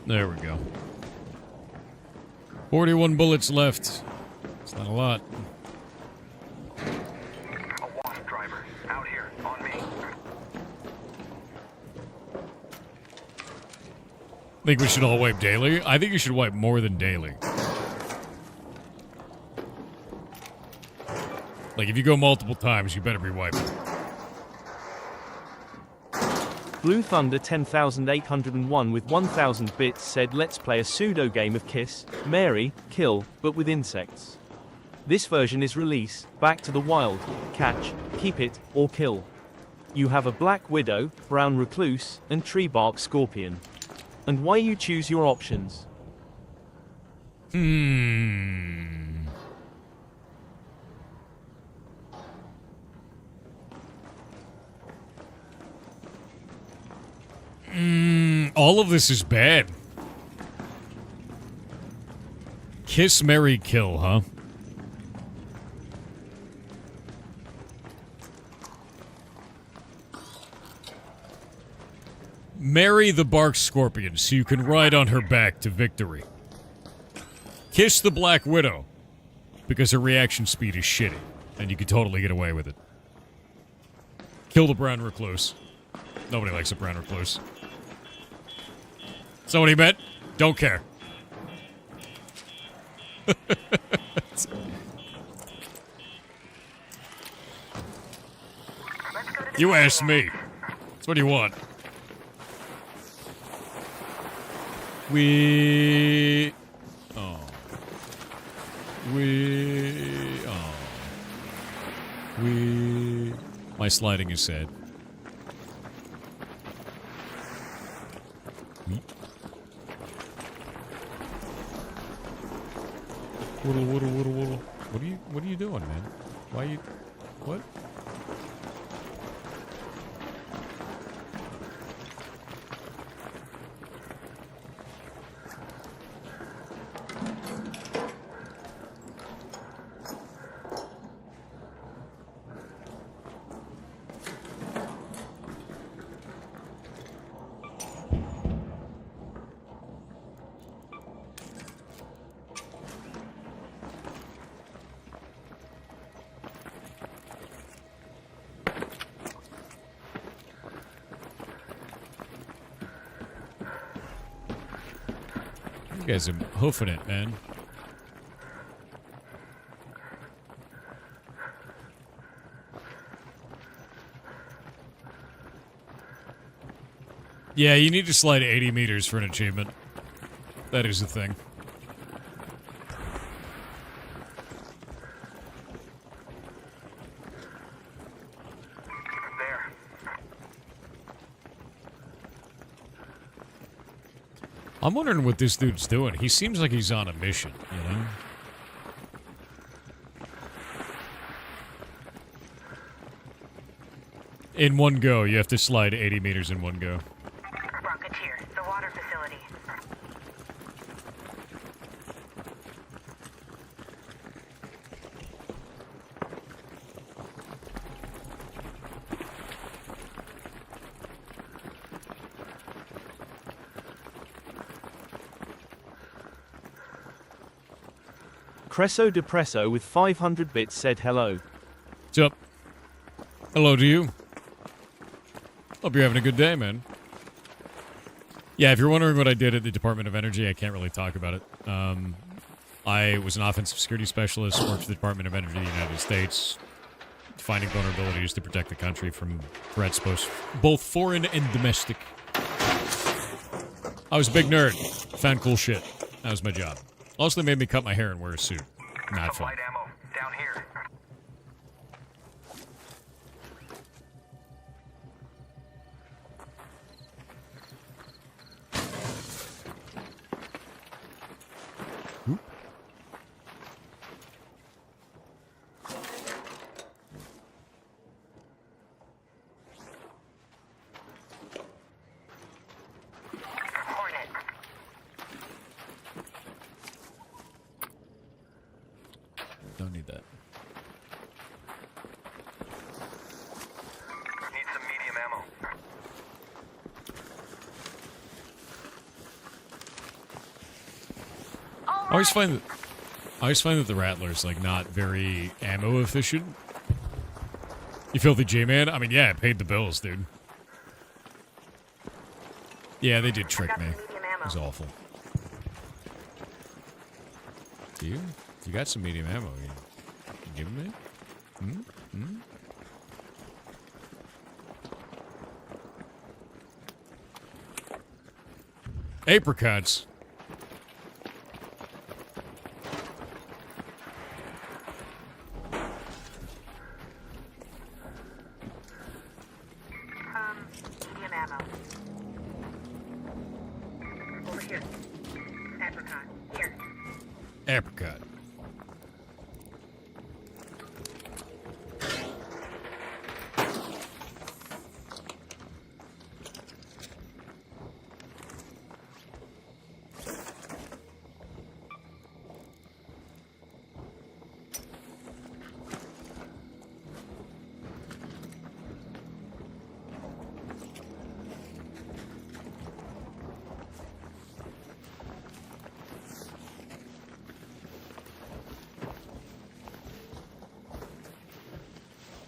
There we go. 41 bullets left. Not a lot. A wasp driver. Out here. On me. Think we should all wipe daily? I think you should wipe more than daily. Like, if you go multiple times, you better be wiping. Blue Thunder 10,801 with 1,000 bits said let's play a pseudo game of kiss, marry, kill, but with insects. This version is release, back to the wild, catch, keep it, or kill. You have a black widow, brown recluse, and tree bark scorpion. And why you choose your options. All of this is bad. Kiss, marry, kill, huh? Marry the bark scorpion so you can ride on her back to victory. Kiss the Black Widow because her reaction speed is shitty and you can totally get away with it. Kill the brown recluse. Nobody likes a brown recluse. So what he meant? Don't care. You asked me. So what do you want? My sliding is sad. Woodle, woodle, woodle, woodle. What are you doing, man? Why you... What? You guys are hoofing it, man. Yeah, you need to slide 80 meters for an achievement. That is the thing. There. I'm wondering what this dude's doing. He seems like he's on a mission, you know? In one go, you have to slide 80 meters in one go. Rocketeer, the water facility. Cresso Depresso with 500 bits said hello. What's up? Hello to you. Hope you're having a good day, man. Yeah, if you're wondering what I did at the Department of Energy, I can't really talk about it. I was an offensive security specialist, worked for the Department of Energy of the United States, finding vulnerabilities to protect the country from threats both foreign and domestic. I was a big nerd. Found cool shit. That was my job. Also, they made me cut my hair and wear a suit. Not fun. Light ammo. Down here. Hornet. Don't need that. Need some medium ammo. I always find that I always find that the Rattler's, like, not very ammo efficient. You filthy J-Man? I mean, yeah, it paid the bills, dude. Yeah, they did trick me. It was awful. Do you? You got some medium ammo. You give me? Apricots. Medium ammo. Over here. Apricot. Here. Apricot.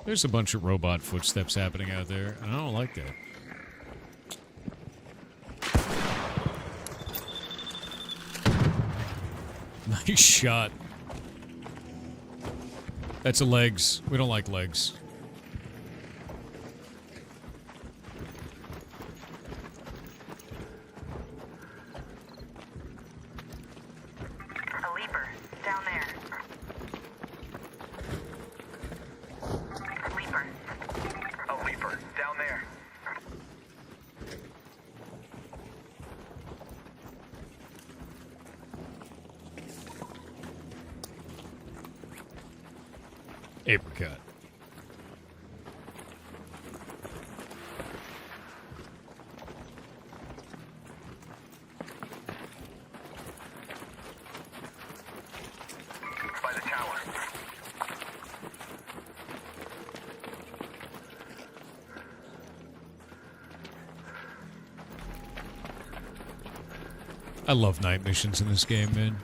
There's a bunch of robot footsteps happening out there, and I don't like that. Nice shot. That's a legs. We don't like legs. A leaper. Down there. Leaper. A leaper. Down there. Apricot. By the tower. I love night missions in this game, man.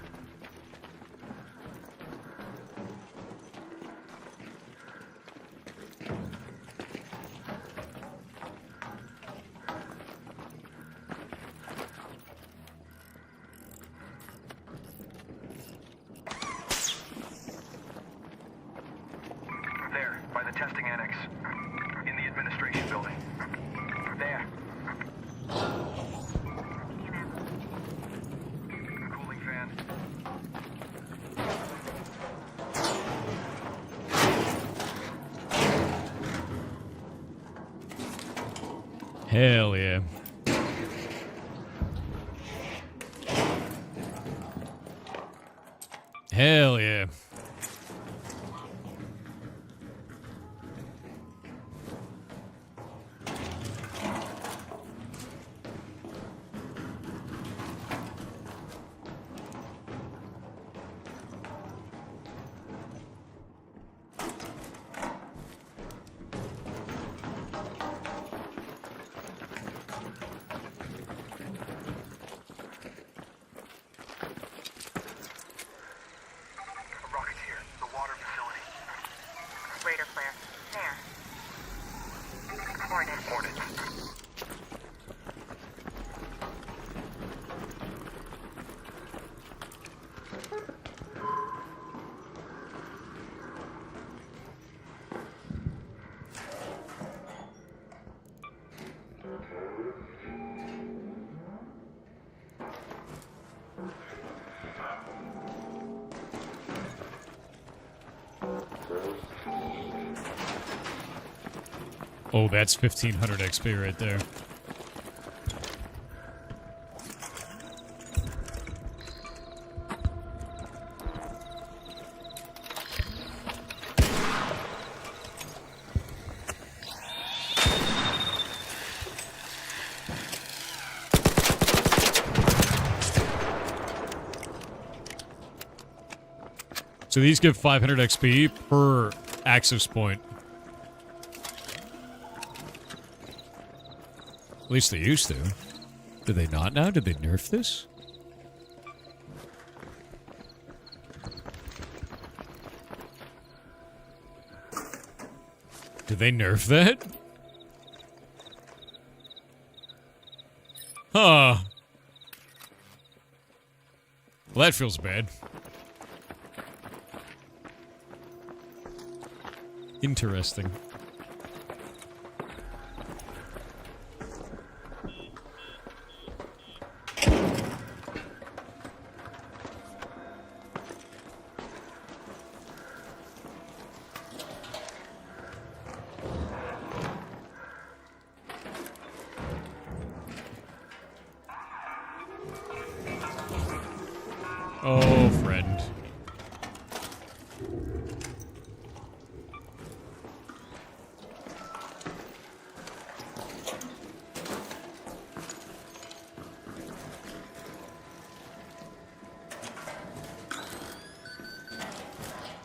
There, by the testing annex. In the administration building. There. Cooling fan. Hell yeah. Hell yeah. A rocket here. The water facility. Raider flare. There. Hornet. Hornet. Oh, that's 1500 XP right there. So these give 500 XP per access point. At least they used to. Do they not now? Did they nerf this? Did they nerf that? Huh. Well, that feels bad. Interesting. Oh, friend.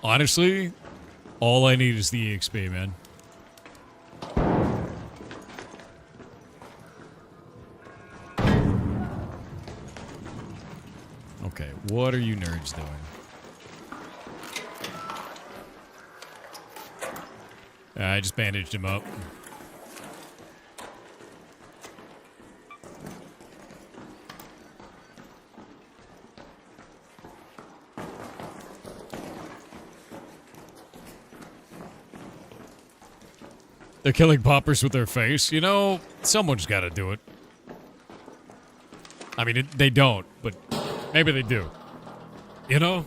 Honestly, all I need is the EXP, man. Okay, what are you nerds doing? I just bandaged him up. They're killing poppers with their face. You know, someone's got to do it. I mean, they don't, but maybe they do. You know?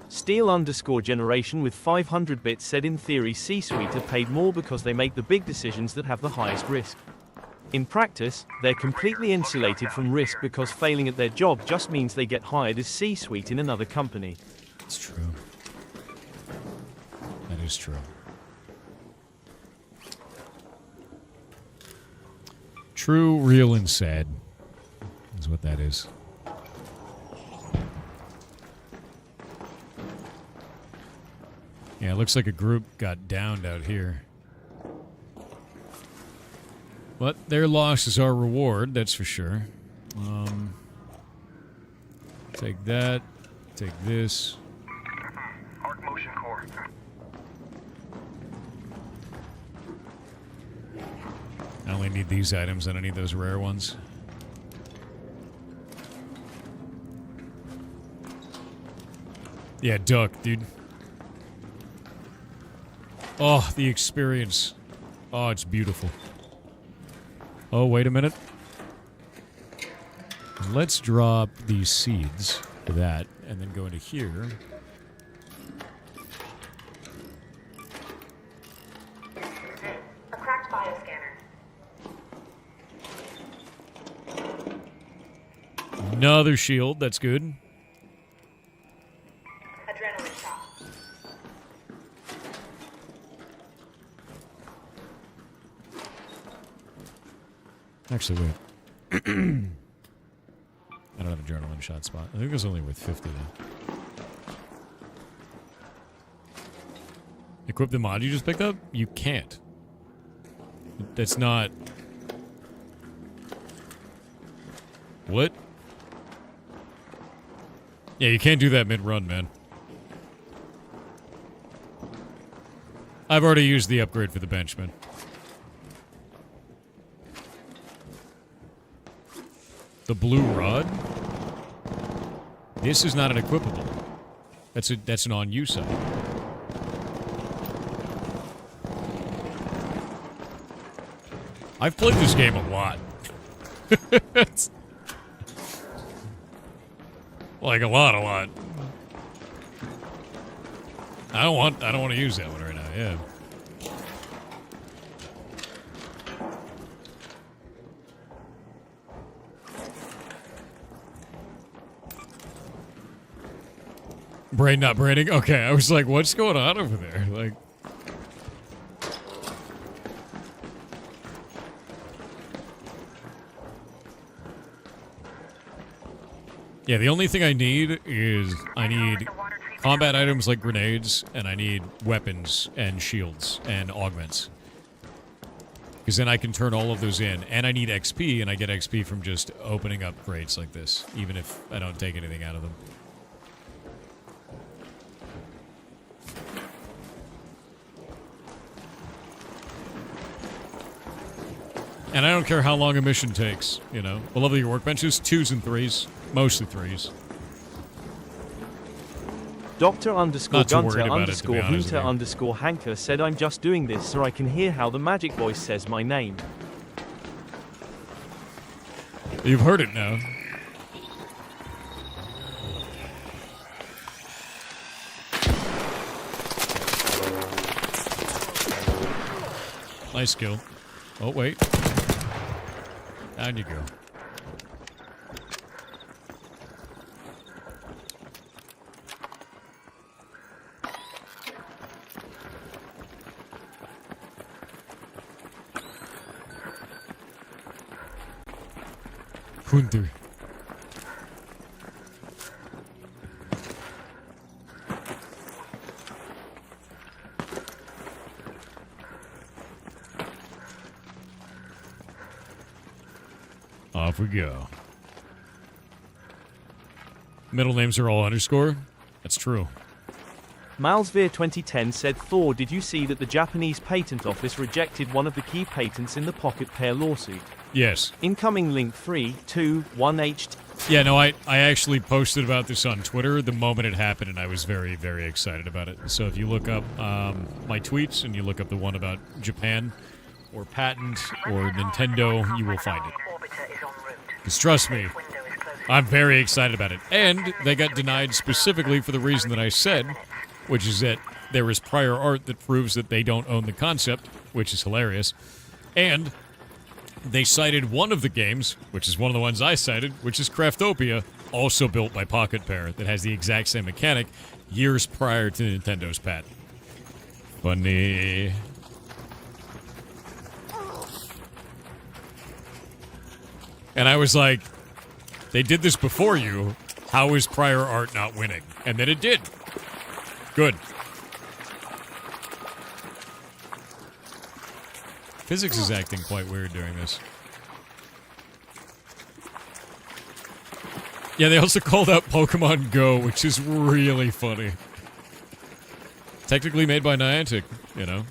Steel_generation with 500 bits said in theory C-suite are paid more because they make the big decisions that have the highest risk. In practice, they're completely insulated from risk because failing at their job just means they get hired as C-suite in another company. It's true. That is true. True, real, and sad is what that is. Yeah, it looks like a group got downed out here. But their loss is our reward, that's for sure. Take that. Take this. Arc motion core. I only need these items, I don't need those rare ones. Yeah, duck, dude. Oh, the experience. Oh, it's beautiful. Oh, wait a minute. Let's drop these seeds for that, and then go into here. A cracked bioscanner. Another shield, that's good. Adrenaline shot. Actually, wait. I don't have a adrenaline shot spot. I think it was only with 50 though. Equip the mod you just picked up? You can't. That's not... What? Yeah, you can't do that mid-run, man. I've already used the upgrade for the benchman. The blue rod? This is not an equipable. That's an on-use item. I've played this game a lot. Like a lot. I don't want to use that one right now, yeah. Brain not braining? Okay, I was like, what's going on over there? Like... Yeah, the only thing I need is I need combat items like grenades, and I need weapons and shields and augments. Because then I can turn all of those in. And I need XP, and I get XP from just opening up crates like this, even if I don't take anything out of them. And I don't care how long a mission takes, you know. We'll level your workbenches, 2s and 3s. Mostly 3s. Dr. underscore Not too worried Gunter about it, to be underscore honest with Hunter you. underscore Hanker said I'm just doing this so I can hear how the magic voice says my name. You've heard it now. Nice skill. Oh, wait. Down you go. Hunter. Off we go. Middle names are all underscore. That's true. Malsveer 2010 said, Thor, did you see that the Japanese patent office rejected one of the key patents in the pocket pair lawsuit? Yes. Incoming link 321H. Yeah, no, I actually posted about this on Twitter the moment it happened, and I was very, very excited about it. So if you look up my tweets and you look up the one about Japan or patent or Nintendo, you will find it. Because trust me, I'm very excited about it. And they got denied specifically for the reason that I said, which is that there is prior art that proves that they don't own the concept, which is hilarious. And they cited one of the games, which is one of the ones I cited, which is Craftopia, also built by Pocket Pair, that has the exact same mechanic years prior to Nintendo's patent. Funny. And I was like, they did this before you. How is prior art not winning? And then it did. Good. Physics is acting quite weird during this. Yeah, they also called out Pokemon Go, which is really funny. Technically made by Niantic, you know.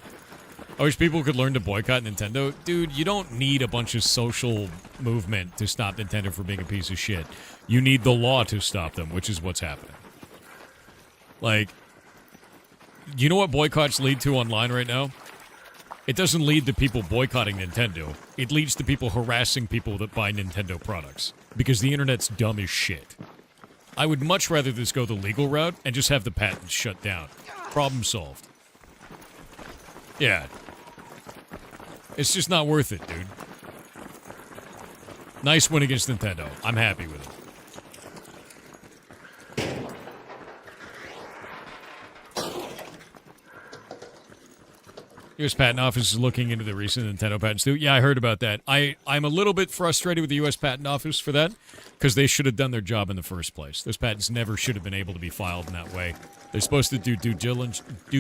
I wish people could learn to boycott Nintendo. Dude, you don't need a bunch of social movement to stop Nintendo from being a piece of shit. You need the law to stop them, which is what's happening. Like, you know what boycotts lead to online right now? It doesn't lead to people boycotting Nintendo. It leads to people harassing people that buy Nintendo products. Because the internet's dumb as shit. I would much rather this go the legal route and just have the patents shut down. Problem solved. Yeah. It's just not worth it, dude. Nice win against Nintendo. I'm happy with it. U.S. Patent Office is looking into the recent Nintendo patents too. Yeah, I heard about that. I'm a little bit frustrated with the U.S. Patent Office for that, because they should have done their job in the first place. Those patents never should have been able to be filed in that way. They're supposed to do due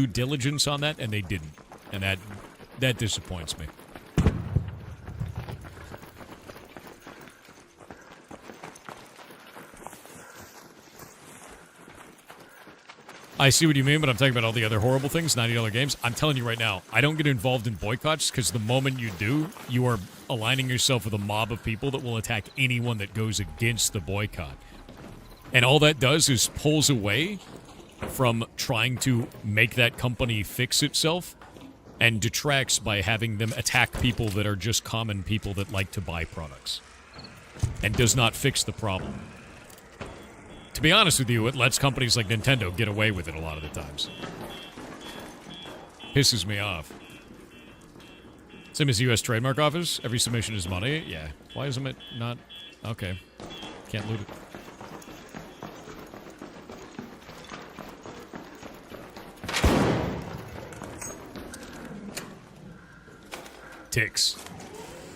diligence on that, and they didn't. And that disappoints me. I see what you mean, but I'm talking about all the other horrible things, $90 games. I'm telling you right now, I don't get involved in boycotts because the moment you do, you are aligning yourself with a mob of people that will attack anyone that goes against the boycott. And all that does is pulls away from trying to make that company fix itself and detracts by having them attack people that are just common people that like to buy products and does not fix the problem. To be honest with you, it lets companies like Nintendo get away with it a lot of the times. Pisses me off. Same as U.S. Trademark Office. Every submission is money. Yeah. Why isn't it not? Okay. Can't loot it. Ticks.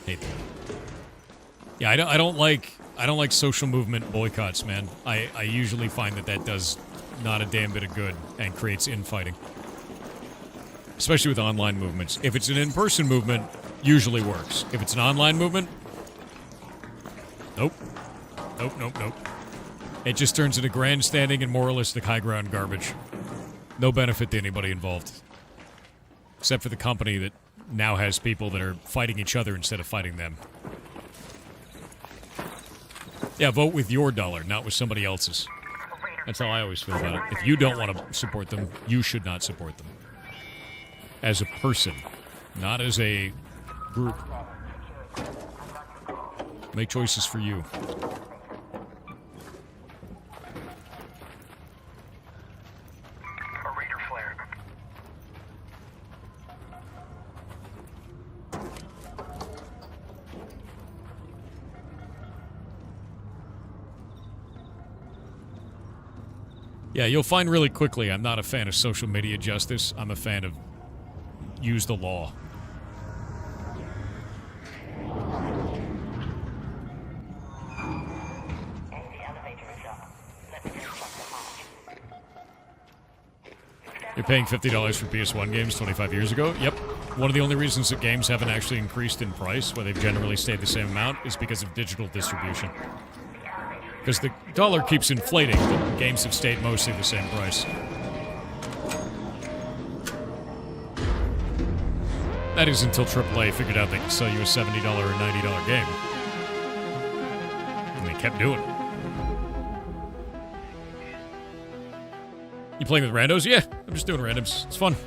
Hate that. Yeah, I don't like social movement boycotts, man. I usually find that does not a damn bit of good and creates infighting. Especially with online movements. If it's an in-person movement, usually works. If it's an online movement, nope. Nope. It just turns into grandstanding and moralistic high ground garbage. No benefit to anybody involved. Except for the company that now has people that are fighting each other instead of fighting them. Yeah, vote with your dollar, not with somebody else's. That's how I always feel about it. If you don't want to support them, you should not support them. As a person, not as a group. Make choices for you. A Raider flare. Yeah, you'll find really quickly I'm not a fan of social media justice. I'm a fan of use the law. You're paying $50 for PS1 games 25 years ago? Yep. One of the only reasons that games haven't actually increased in price, where they've generally stayed the same amount, is because of digital distribution. Because the dollar keeps inflating, but games have stayed mostly the same price. That is until AAA figured out they could sell you a $70 or $90 game. And they kept doing it. You playing with randos? Yeah, I'm just doing randoms. It's fun.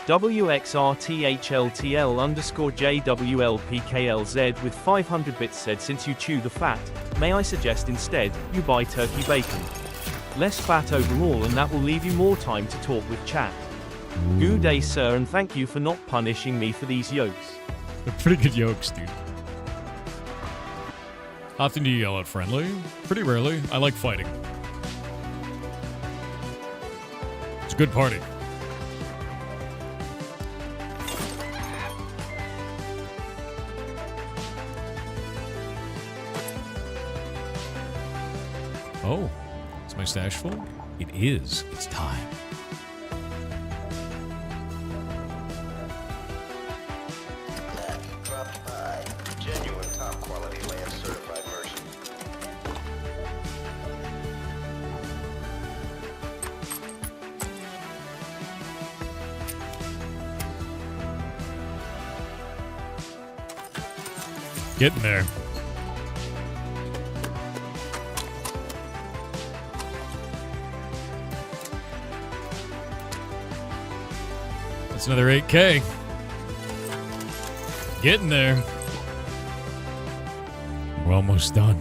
WXRTHLTL_JWLPKLZ with 500 bits said, since you chew the fat, may I suggest instead, you buy turkey bacon. Less fat overall, and that will leave you more time to talk with chat. Good day, sir, and thank you for not punishing me for these yokes. They're pretty good yokes, dude. Often do you yell at friendly? Pretty rarely. I like fighting. It's a good party. Oh, is my stash full? It is. It's time. Genuine top quality land certified version. Getting there. That's another 8K. Getting there. We're almost done.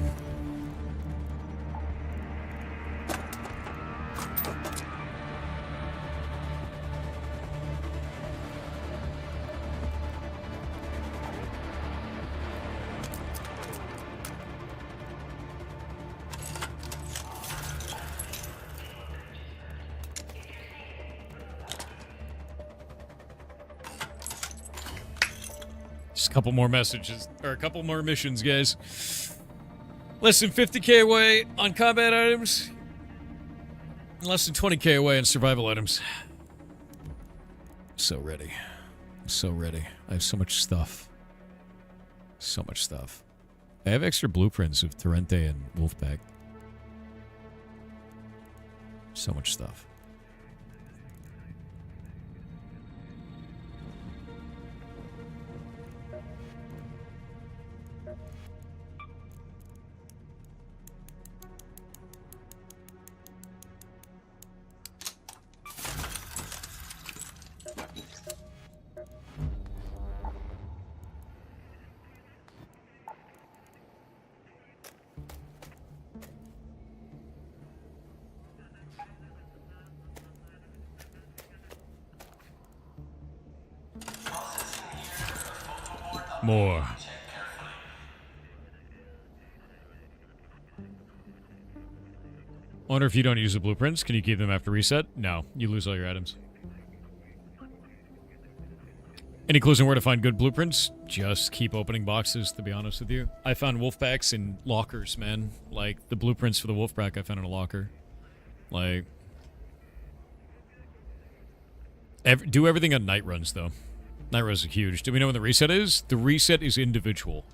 Just a couple more messages, or a couple more missions, guys. Less than 50k away on combat items. And less than 20k away on survival items. So ready. I'm so ready. I have so much stuff. So much stuff. I have extra blueprints of Torrente and Wolfpack. So much stuff. More. Wonder if you don't use the blueprints, can you keep them after reset? No, you lose all your items. Any clues on where to find good blueprints? Just keep opening boxes, to be honest with you. I found wolf packs in lockers, man. Like, the blueprints for the wolf pack I found in a locker. Like... do everything on night runs, though. Night runs are huge. Do we know when the reset is? The reset is individual.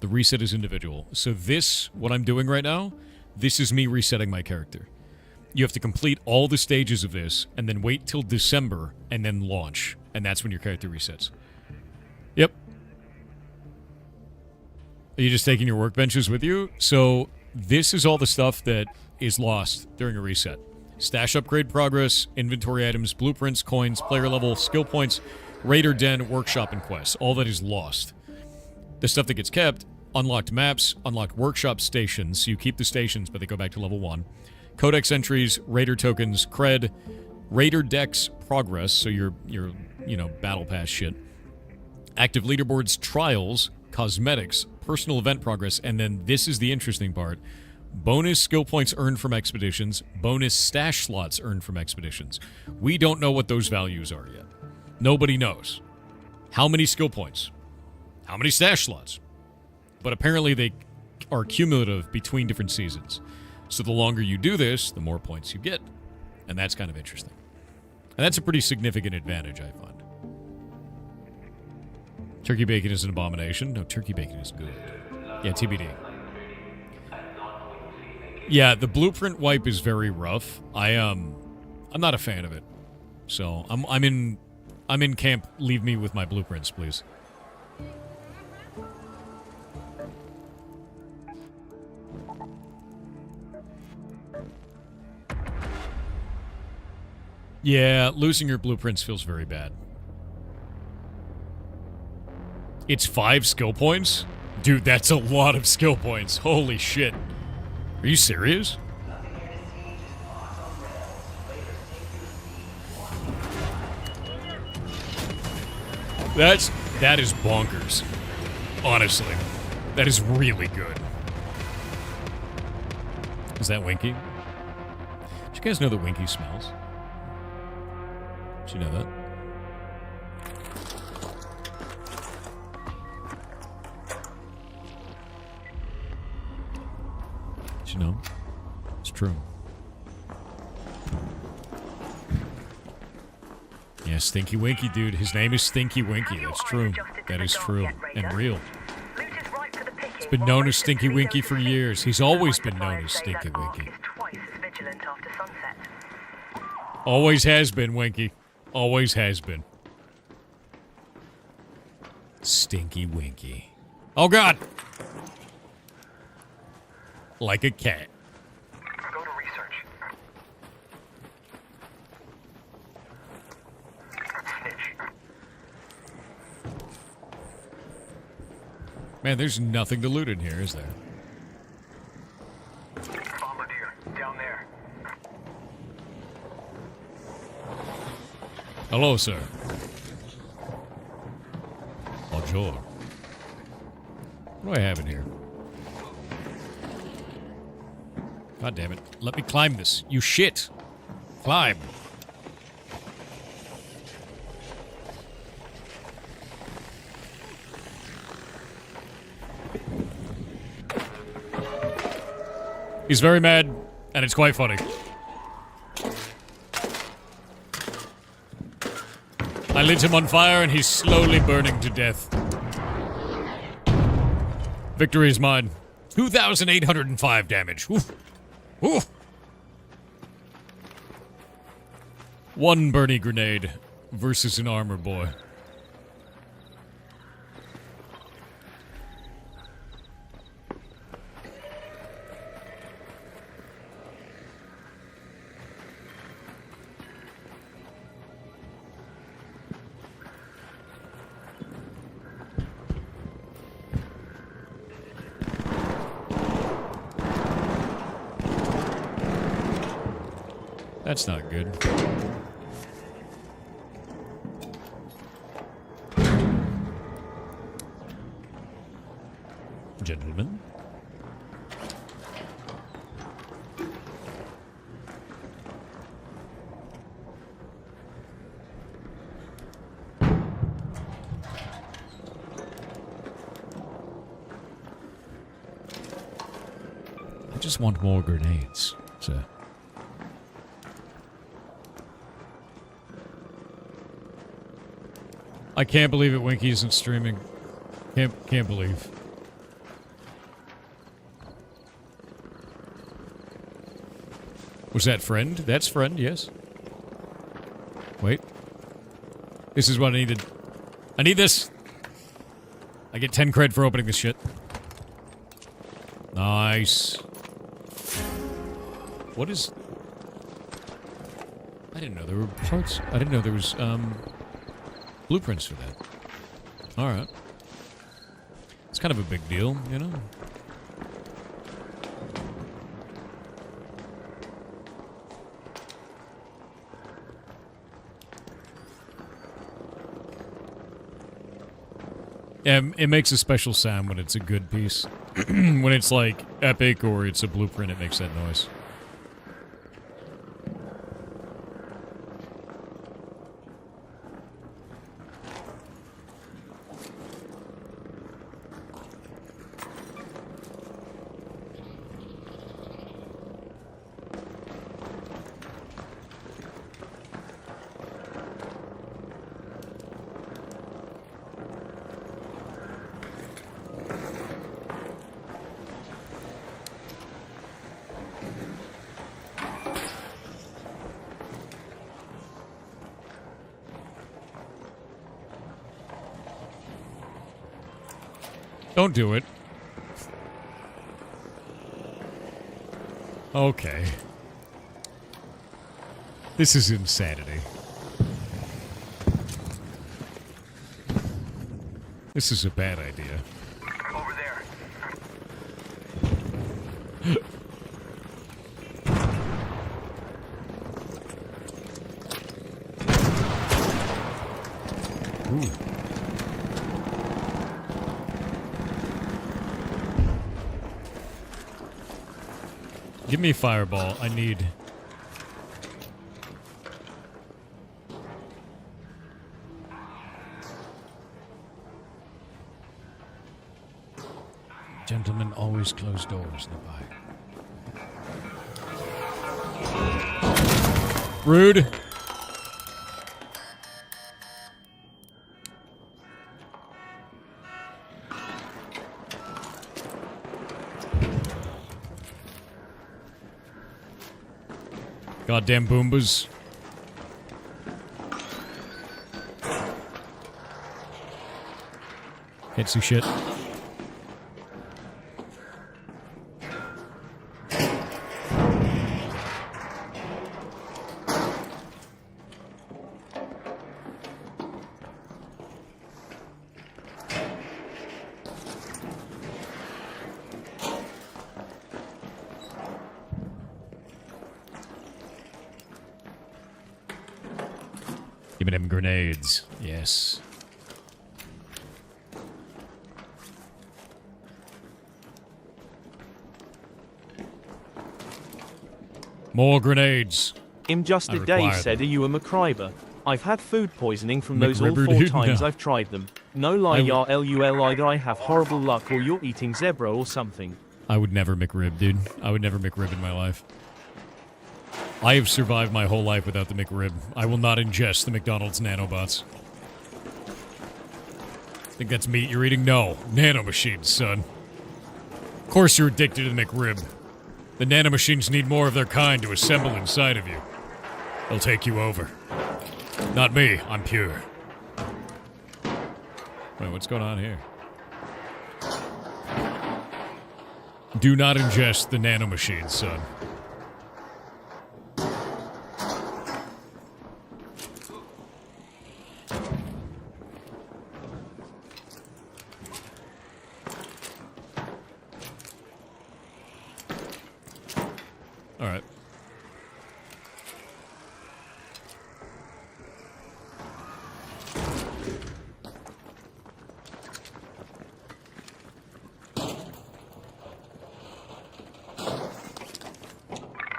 The reset is individual. So this, what I'm doing right now, this is me resetting my character. You have to complete all the stages of this, and then wait till December, and then launch. And that's when your character resets. Yep. Are you just taking your workbenches with you? So this is all the stuff that is lost during a reset. Stash upgrade progress, inventory items, blueprints, coins, player level, skill points, raider den, workshop, and quests. All that is lost. The stuff that gets kept, unlocked maps, unlocked workshop stations. So you keep the stations, but they go back to level 1. Codex entries, raider tokens, cred, raider decks progress, so your battle pass shit. Active leaderboards, trials, cosmetics, personal event progress, and then this is the interesting part. Bonus skill points earned from expeditions, bonus stash slots earned from expeditions. We don't know what those values are yet. Nobody knows. How many skill points? How many stash slots? But apparently they are cumulative between different seasons. So the longer you do this, the more points you get. And that's kind of interesting. And that's a pretty significant advantage, I find. Turkey bacon is an abomination. No, turkey bacon is good. Yeah, TBD. Yeah, the blueprint wipe is very rough. I'm not a fan of it. So I'm in camp. Leave me with my blueprints, please. Yeah, losing your blueprints feels very bad. It's 5 skill points? Dude, that's a lot of skill points. Holy shit. Are you serious? That is bonkers. Honestly. That is really good. Is that Winky? Did you guys know that Winky smells? Did you know that? Did you know? It's true. Yeah, Stinky Winky, dude. His name is Stinky Winky. That's true. That is true. And real. It's been known as Stinky Winky for years. He's always been known as Stinky Winky. Always has been, Winky. Always has been. Stinky Winky. Oh, God! Like a cat. Go to research. Snitch. Man, there's nothing to loot in here, is there? Bombardier, down there. Hello, sir. Bonjour. What do I have in here? God damn it. Let me climb this. You shit. Climb. He's very mad, and it's quite funny. I lit him on fire, and he's slowly burning to death. Victory is mine. 2,805 damage. Oof. Oof. 1 Bernie grenade versus an armor boy. That's not good. Gentlemen. I just want more grenades, sir. I can't believe it. Winky isn't streaming. Can't believe. Was that friend? That's friend, yes. Wait. This is what I needed. I need this! I get 10 cred for opening this shit. Nice. What is... I didn't know there were parts... I didn't know there was, blueprints for that. Alright. It's kind of a big deal, you know? Yeah, it makes a special sound when it's a good piece. When it's, like, epic or it's a blueprint, it makes that noise. Don't do it. Okay. This is insanity. This is a bad idea. Over there. Ooh. Give me a fireball. I need... Gentlemen, always close doors nearby. Rude. Goddamn Boombas. Can't see shit. Give me them grenades. Yes. More grenades. Just I a day require said, them. are you a McCriber? I've had food poisoning from those all McRibber, 4 dude? times No. I've tried them. No lie, I ya LUL, either I have horrible luck or you're eating zebra or something. I would never McRib, dude. I would never McRib in my life. I have survived my whole life without the McRib. I will not ingest the McDonald's nanobots. Think that's meat you're eating? No. Nanomachines, son. Of course you're addicted to the McRib. The nanomachines need more of their kind to assemble inside of you. They'll take you over. Not me. I'm pure. Wait, what's going on here? Do not ingest the nanomachines, son. Alright.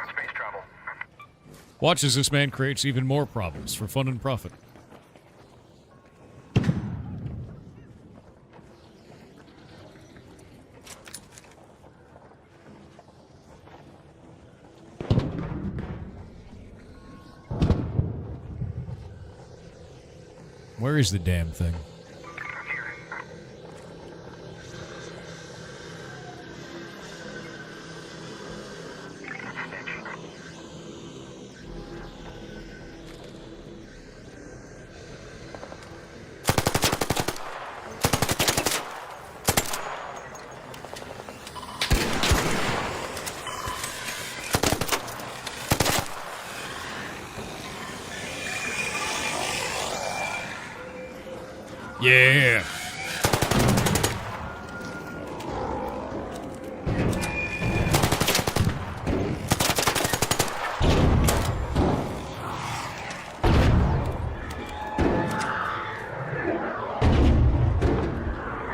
Space travel. Watch as this man creates even more problems for fun and profit. Where is the damn thing? Yeah.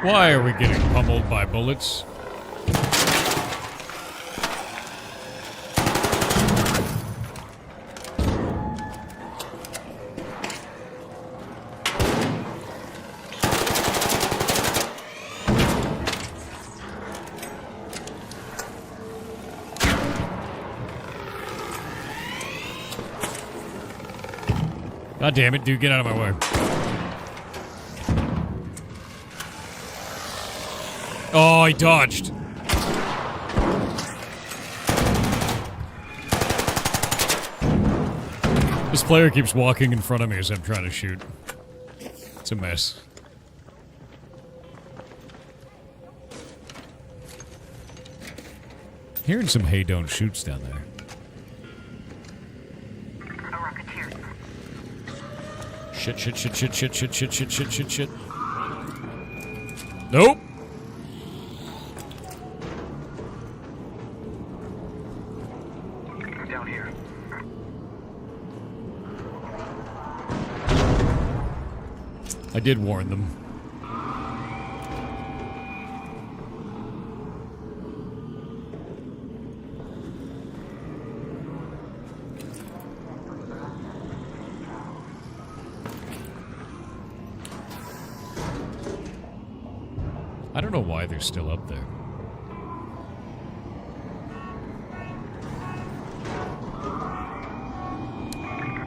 Why are we getting pummeled by bullets? God damn it, dude, get out of my way. Oh, he dodged. This player keeps walking in front of me as I'm trying to shoot. It's a mess. Hearing some hey don't shoots down there. A rocketeer. Shit. Nope. Down here. I did warn them. I don't know why they're still up there.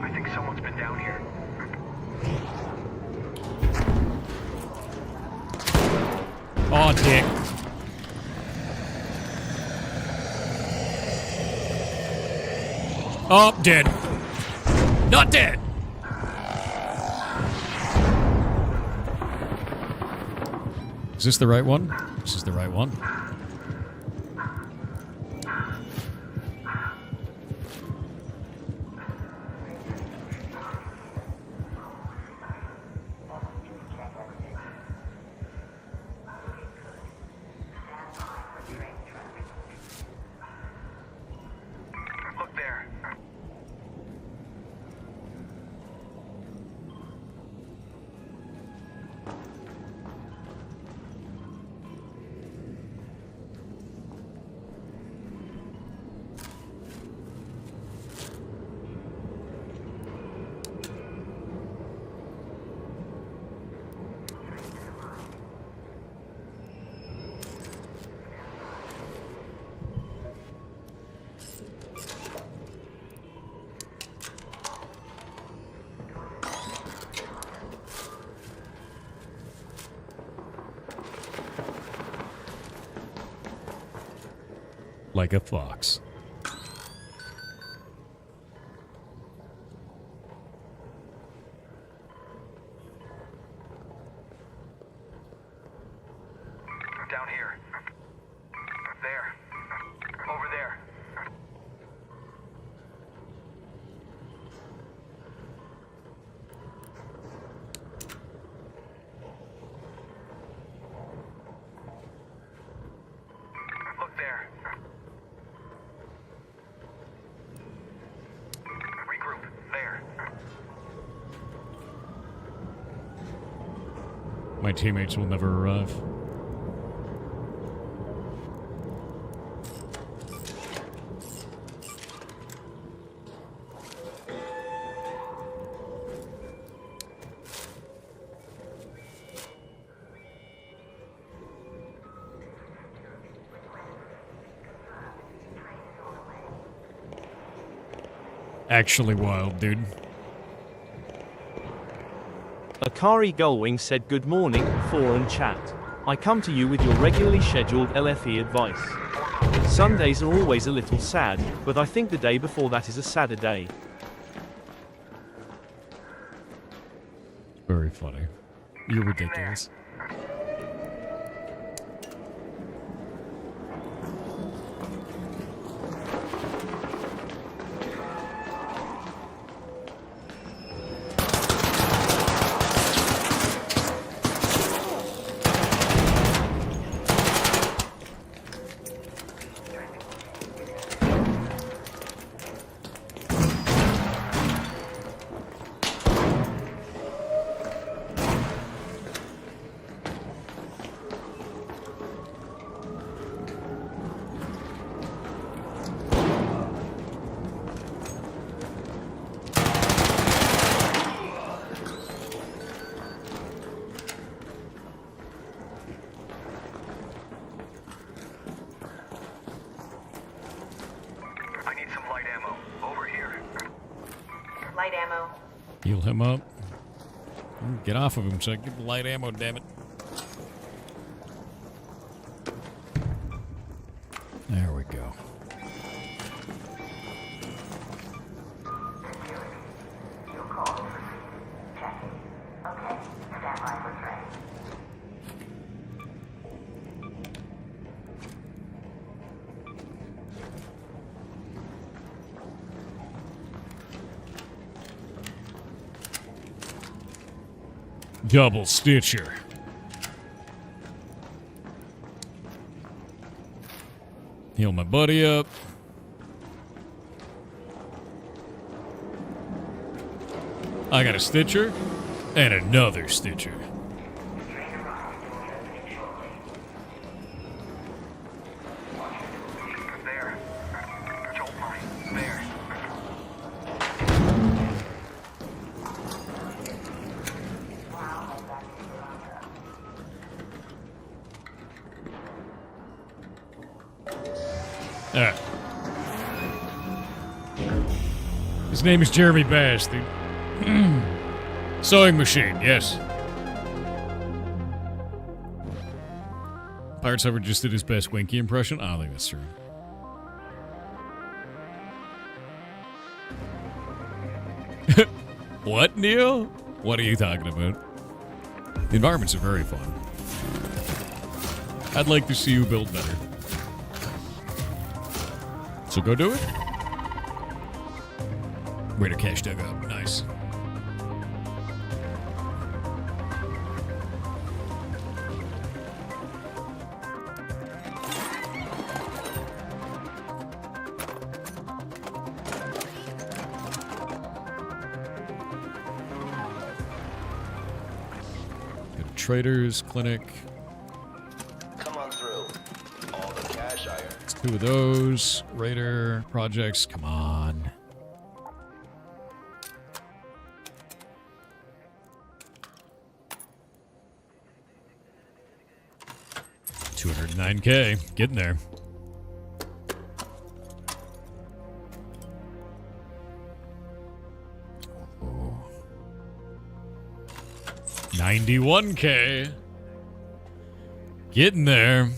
I think someone's been down here. Aw, dick. Oh, dead. Not dead. Is this the right one? This is the right one. Look there. Like a fox. Down here. There. Over there. Look there. Regroup. There. My teammates will never arrive. Actually wild, dude. Akari Gullwing said good morning, forum chat. I come to you with your regularly scheduled LFE advice. Sundays are always a little sad, but I think the day before that is a sadder day. Very funny. You're ridiculous. Heal him up. Get off of him so I can get the light ammo, damn it. There we go. Double Stitcher. Heal my buddy up. I got a Stitcher and another Stitcher. There. Jolt mine. There. Alright. His name is Jeremy Bass, dude. Sewing machine, yes. Pirates ever just did his best Winky impression? I don't think that's true. What, Neil? What are you talking about? The environments are very fun. I'd like to see you build better. So go do it. Raider cache dug up. Nice. Go to Traders Clinic. Come on through. All the cash iron. Two of those. Raider projects. Come on. $209K. Getting there. Oh. $91K. Getting there.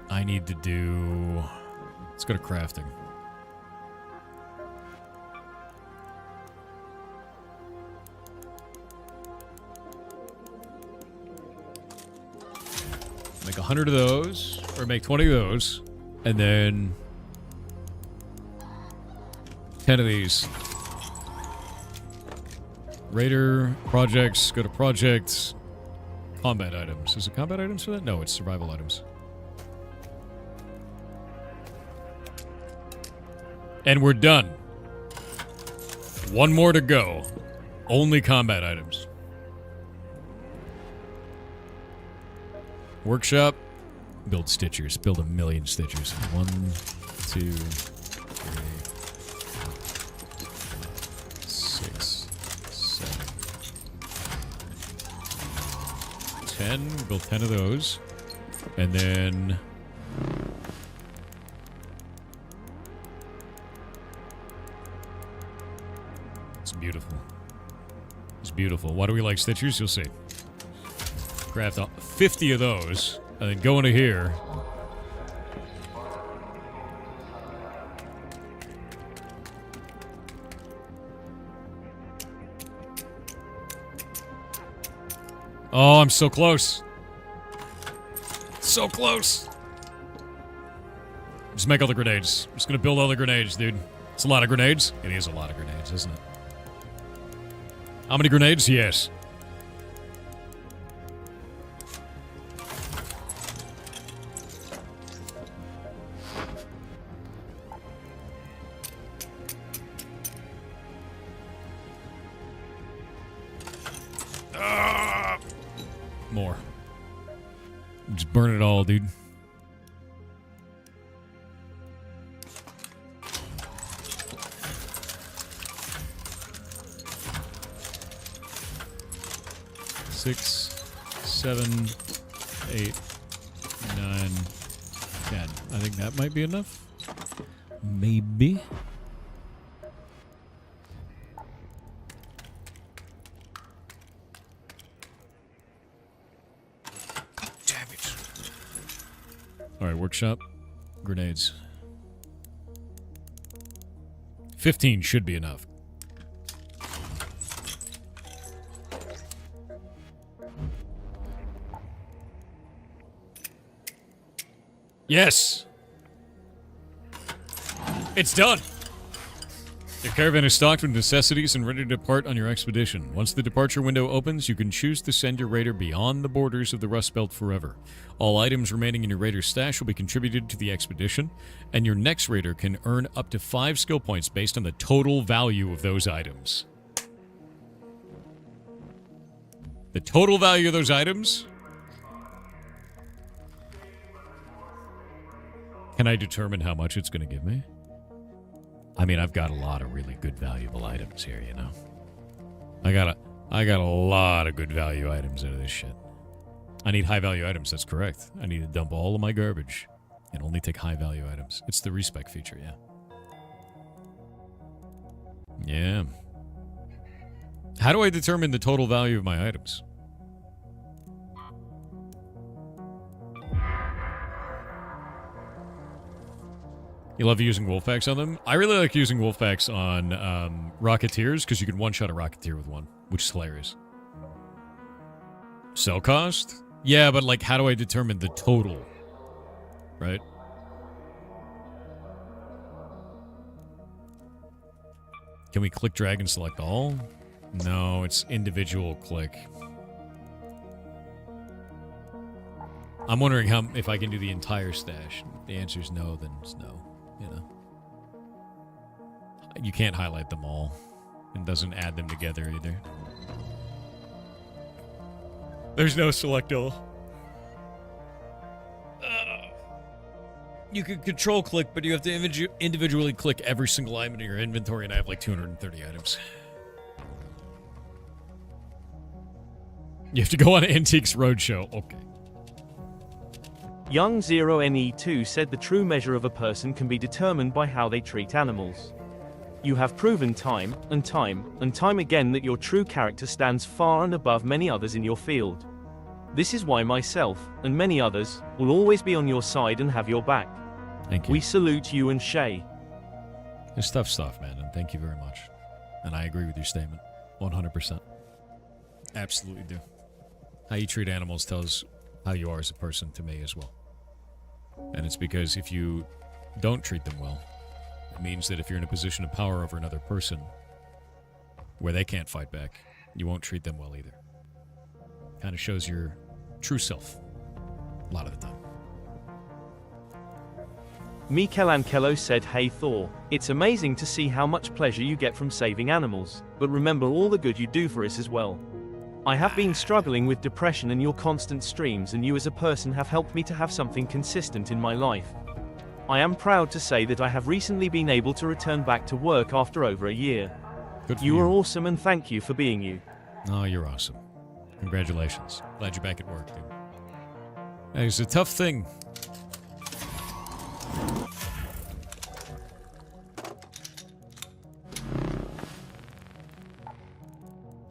I need to do... Let's go to crafting. Make 100 of those, or make 20 of those, and then 10 of these. Raider, projects, go to projects, combat items. Is it combat items for that? No, it's survival items. And we're done. One more to go. Only combat items. Workshop. Build Stitchers. Build 1,000,000 Stitchers. 1, 2, 3, 6, 7, 10. Build 10 of those. And then... Beautiful. It's beautiful. Why do we like Stitchers? You'll see. Craft 50 of those, and then go into here. Oh, I'm so close. So close. Just make all the grenades. I'm just gonna build all the grenades, dude. It's a lot of grenades. It is a lot of grenades, isn't it? How many grenades? Yes. More. Just burn it all, dude. 6, 7, 8, 9, 10. I think that might be enough. Maybe. Damn it. Alright, workshop. Grenades. 15 should be enough. Yes! It's done! Your caravan is stocked with necessities and ready to depart on your expedition. Once the departure window opens, you can choose to send your raider beyond the borders of the Rust Belt forever. All items remaining in your raider's stash will be contributed to the expedition, and your next raider can earn up to 5 skill points based on the total value of those items. The total value of those items? Can I determine how much it's going to give me? I mean, I've got a lot of really good valuable items here, you know. I got a lot of good value items out of this shit. I need high value items, that's correct. I need to dump all of my garbage and only take high value items. It's the respec feature, yeah. Yeah. How do I determine the total value of my items? You love using wolf packs on them? I really like using wolf packs on Rocketeers because you can one-shot a Rocketeer with one, which is hilarious. Sell cost? Yeah, but like, how do I determine the total? Right? Can we click, drag, and select all? No, it's individual click. I'm wondering if I can do the entire stash. If the answer is no, then it's no. You know, you can't highlight them all. It doesn't add them together either. There's no select all. You can control click, but you have to individually click every single item in your inventory, and I have like 230 items. You have to go on Antiques Roadshow. Okay. Young 0NE2 said the true measure of a person can be determined by how they treat animals. You have proven time and time again that your true character stands far and above many others in your field. This is why myself, and many others, will always be on your side and have your back. Thank you. We salute you and Shay. It's tough stuff, man, and thank you very much. And I agree with your statement. 100%. Absolutely do. How you treat animals tells how you are as a person to me as well. And it's because if you don't treat them well, it means that if you're in a position of power over another person where they can't fight back, you won't treat them well either. Kind of shows your true self a lot of the time. Mikel Ancelo said, "Hey Thor, it's amazing to see how much pleasure you get from saving animals, but remember all the good you do for us as well. I have been struggling with depression, and your constant streams and you as a person have helped me to have something consistent in my life. I am proud to say that I have recently been able to return back to work after over a year. Good for You are awesome, and thank you for being you." Oh, you're awesome. Congratulations. Glad you're back at work, dude. Hey, it's a tough thing.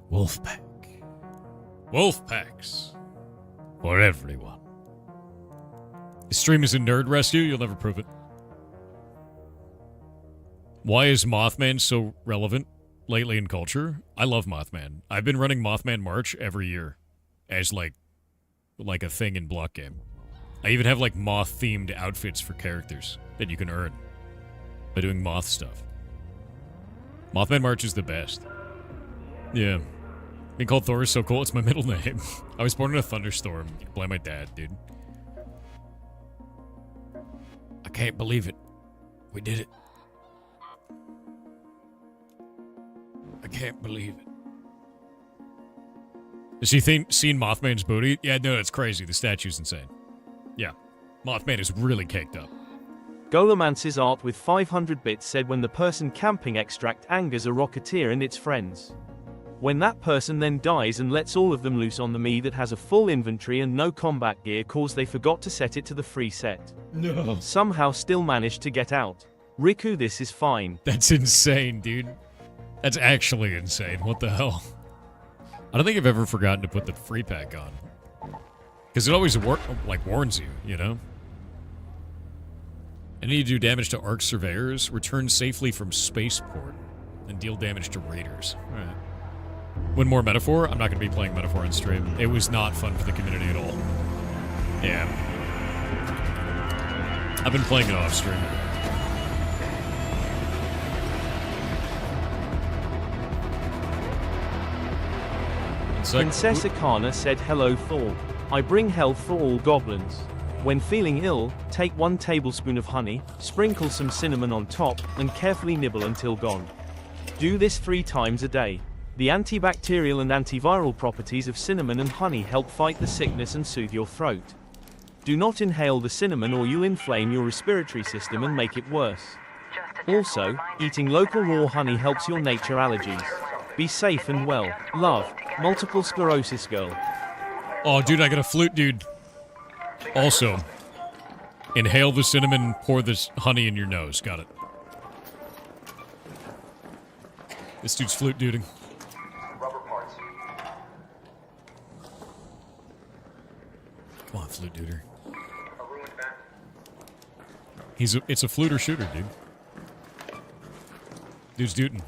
Wolfpack. Wolf packs. For everyone. This stream is a nerd rescue. You'll never prove it. Why is Mothman so relevant lately in culture? I love Mothman. I've been running Mothman March every year as like a thing in block game. I even have like moth-themed outfits for characters that you can earn by doing moth stuff. Mothman March is the best. Yeah. Being called Thor is so cool, it's my middle name. I was born in a thunderstorm. You can blame my dad, dude. I can't believe it. We did it. I can't believe it. Has she seen Mothman's booty? Yeah, no, it's crazy. The statue's insane. Yeah. Mothman is really caked up. Golomance's art with 500 bits said, "When the person camping extract angers a Rocketeer and its friends. When that person then dies and lets all of them loose on the me that has a full inventory and no combat gear cause they forgot to set it to the free set. No. Somehow still managed to get out. Riku, this is fine. That's insane, dude. That's actually insane. What the hell? I don't think I've ever forgotten to put the free pack on. Because it always warns you, you know? Any do damage to Arc Surveyors, return safely from Spaceport, and deal damage to Raiders. Alright. One more Metaphor? I'm not going to be playing Metaphor on stream. It was not fun for the community at all. Yeah. I've been playing it off stream. Princess Akana said hello Thor. I bring health for all goblins. When feeling ill, take 1 tablespoon of honey, sprinkle some cinnamon on top, and carefully nibble until gone. Do this 3 times a day. The antibacterial and antiviral properties of cinnamon and honey help fight the sickness and soothe your throat. Do not inhale the cinnamon or you'll inflame your respiratory system and make it worse. Also, eating local raw honey helps your nature allergies. Be safe and well. Love, Multiple Sclerosis Girl. Oh, dude, I got a flute, dude. Also, inhale the cinnamon, pour this honey in your nose. Got it. This dude's flute duding. Rubber parts. Come on, flute duder. A ruined bat. It's a flute or shooter, dude. Dude's duding.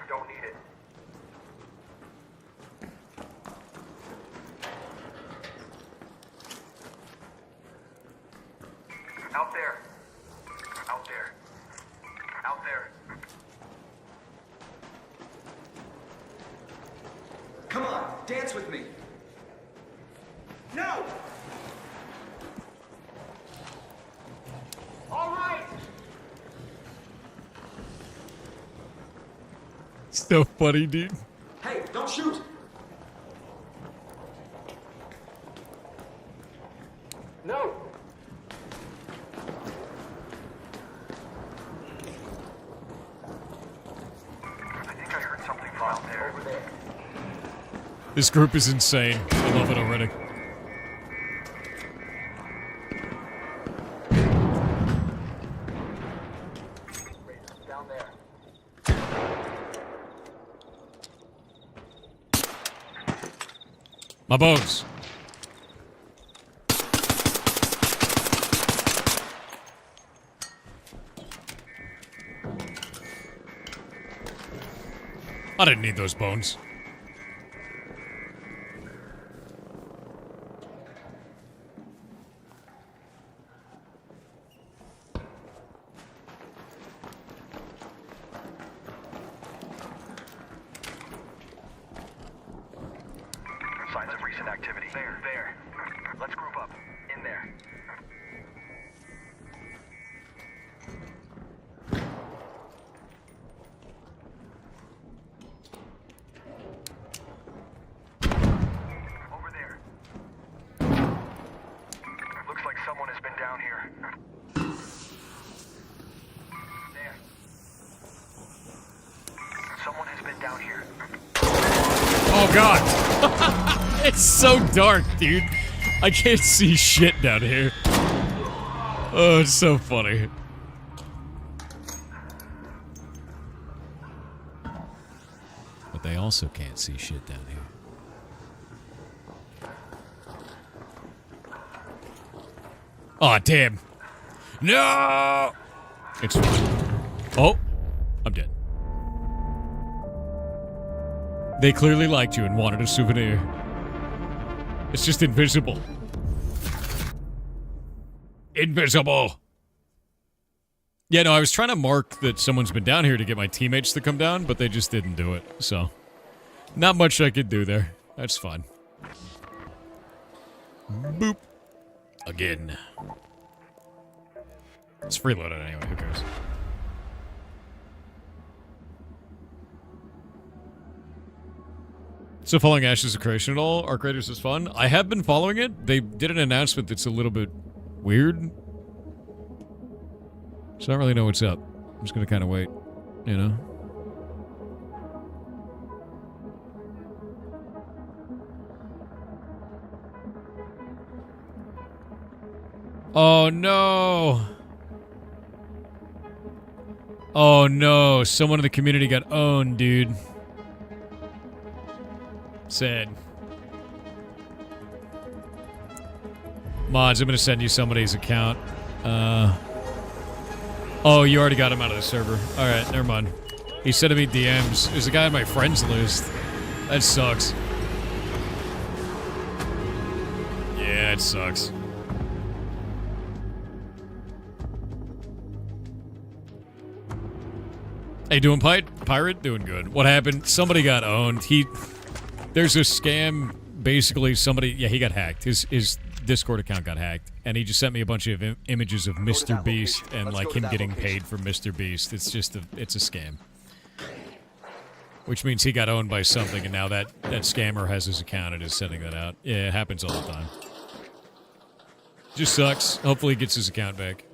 Don't need it. Out there. Out there. Out there. Come on, dance with me. No! All right! So funny, dude. Hey, don't shoot! No! I think I heard something from out there. Over there. This group is insane. I love it already. Down there. My bones. I didn't need those bones. Signs of recent activity. There. Let's group up. In there. Over there. Looks like someone has been down here. There. Someone has been down here. Oh, God. It's so dark, dude. I can't see shit down here. Oh, it's so funny. But they also can't see shit down here. Aw, damn. No! It's... Oh, I'm dead. They clearly liked you and wanted a souvenir. It's just invisible. Invisible! Yeah, no, I was trying to mark that someone's been down here to get my teammates to come down, but they just didn't do it, so... Not much I could do there. That's fine. Boop. Again. It's freeloaded anyway, who cares? So following Ashes of Creation at all? Arc Raiders is fun. I have been following it. They did an announcement that's a little bit weird. So I don't really know what's up. I'm just gonna kind of wait, you know? Oh no! Oh no! Someone in the community got owned, dude. Sad. Mods, I'm gonna send you somebody's account. Oh, you already got him out of the server. Alright, never mind. He's sending me DMs. There's a guy on my friends list. That sucks. Yeah, it sucks. Hey, doing pirate? Doing good. What happened? Somebody got owned. There's a scam. Basically, he got hacked. His Discord account got hacked, and he just sent me a bunch of images of Mr. Beast and like him getting paid for Mr. Beast. It's just it's a scam. Which means he got owned by something, and now that scammer has his account and is sending that out. Yeah, it happens all the time. Just sucks. Hopefully he gets his account back.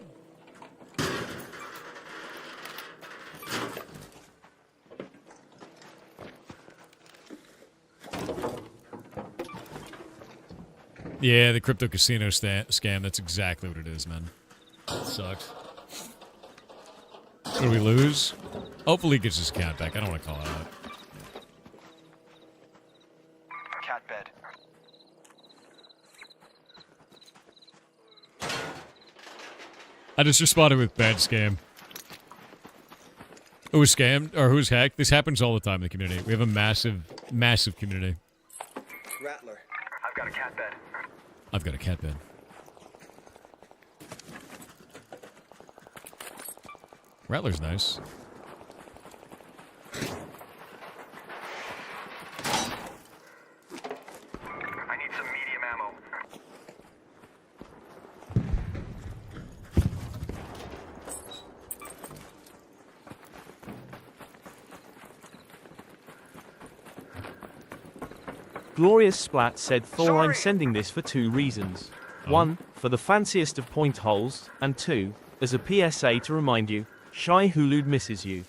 Yeah, the crypto casino scam, that's exactly what it is, man. It sucks. What do we lose? Hopefully he gets his account back. I don't want to call it out. Cat bed. I just responded with bad scam. Who was scammed? Or who was hacked? This happens all the time in the community. We have a massive, massive community. Rattler. I've got a cat bed. I've got a cat bed. Rattler's nice. I need some medium ammo. Glorious Splat said, Thor, I'm Sorry. sending this for 2 reasons. 1, for the fanciest of point holes, and 2, as a PSA to remind you, Shy Hulud misses you.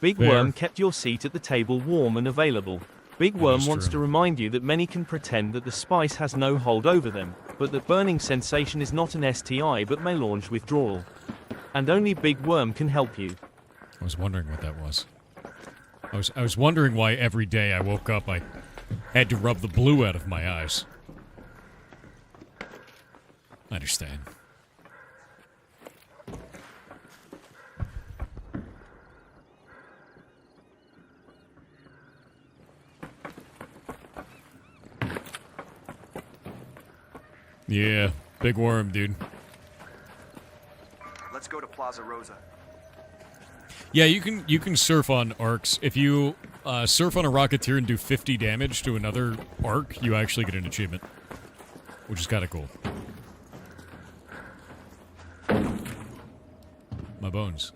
Big Fair. Worm kept your seat at the table warm and available. Big Worm is wants true. to remind you that many can pretend that the spice has no hold over them, but that burning sensation is not an STI but may launch withdrawal. And only Big Worm can help you. I was wondering what that was. I was wondering why every day I woke up I had to rub the blue out of my eyes. I understand. Yeah, big worm, dude. Let's go to Plaza Rosa. Yeah, you can surf on arcs. If you surf on a Rocketeer and do 50 damage to another arc, you actually get an achievement. Which is kind of cool. My bones.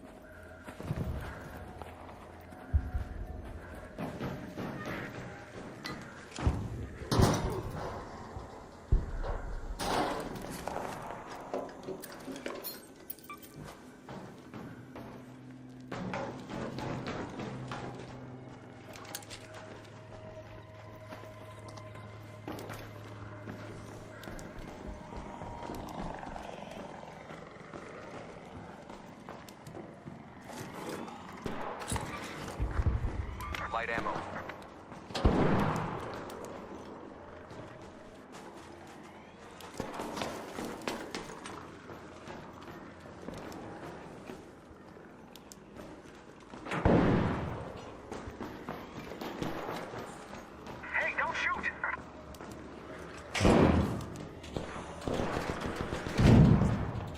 Light ammo. Hey, don't shoot!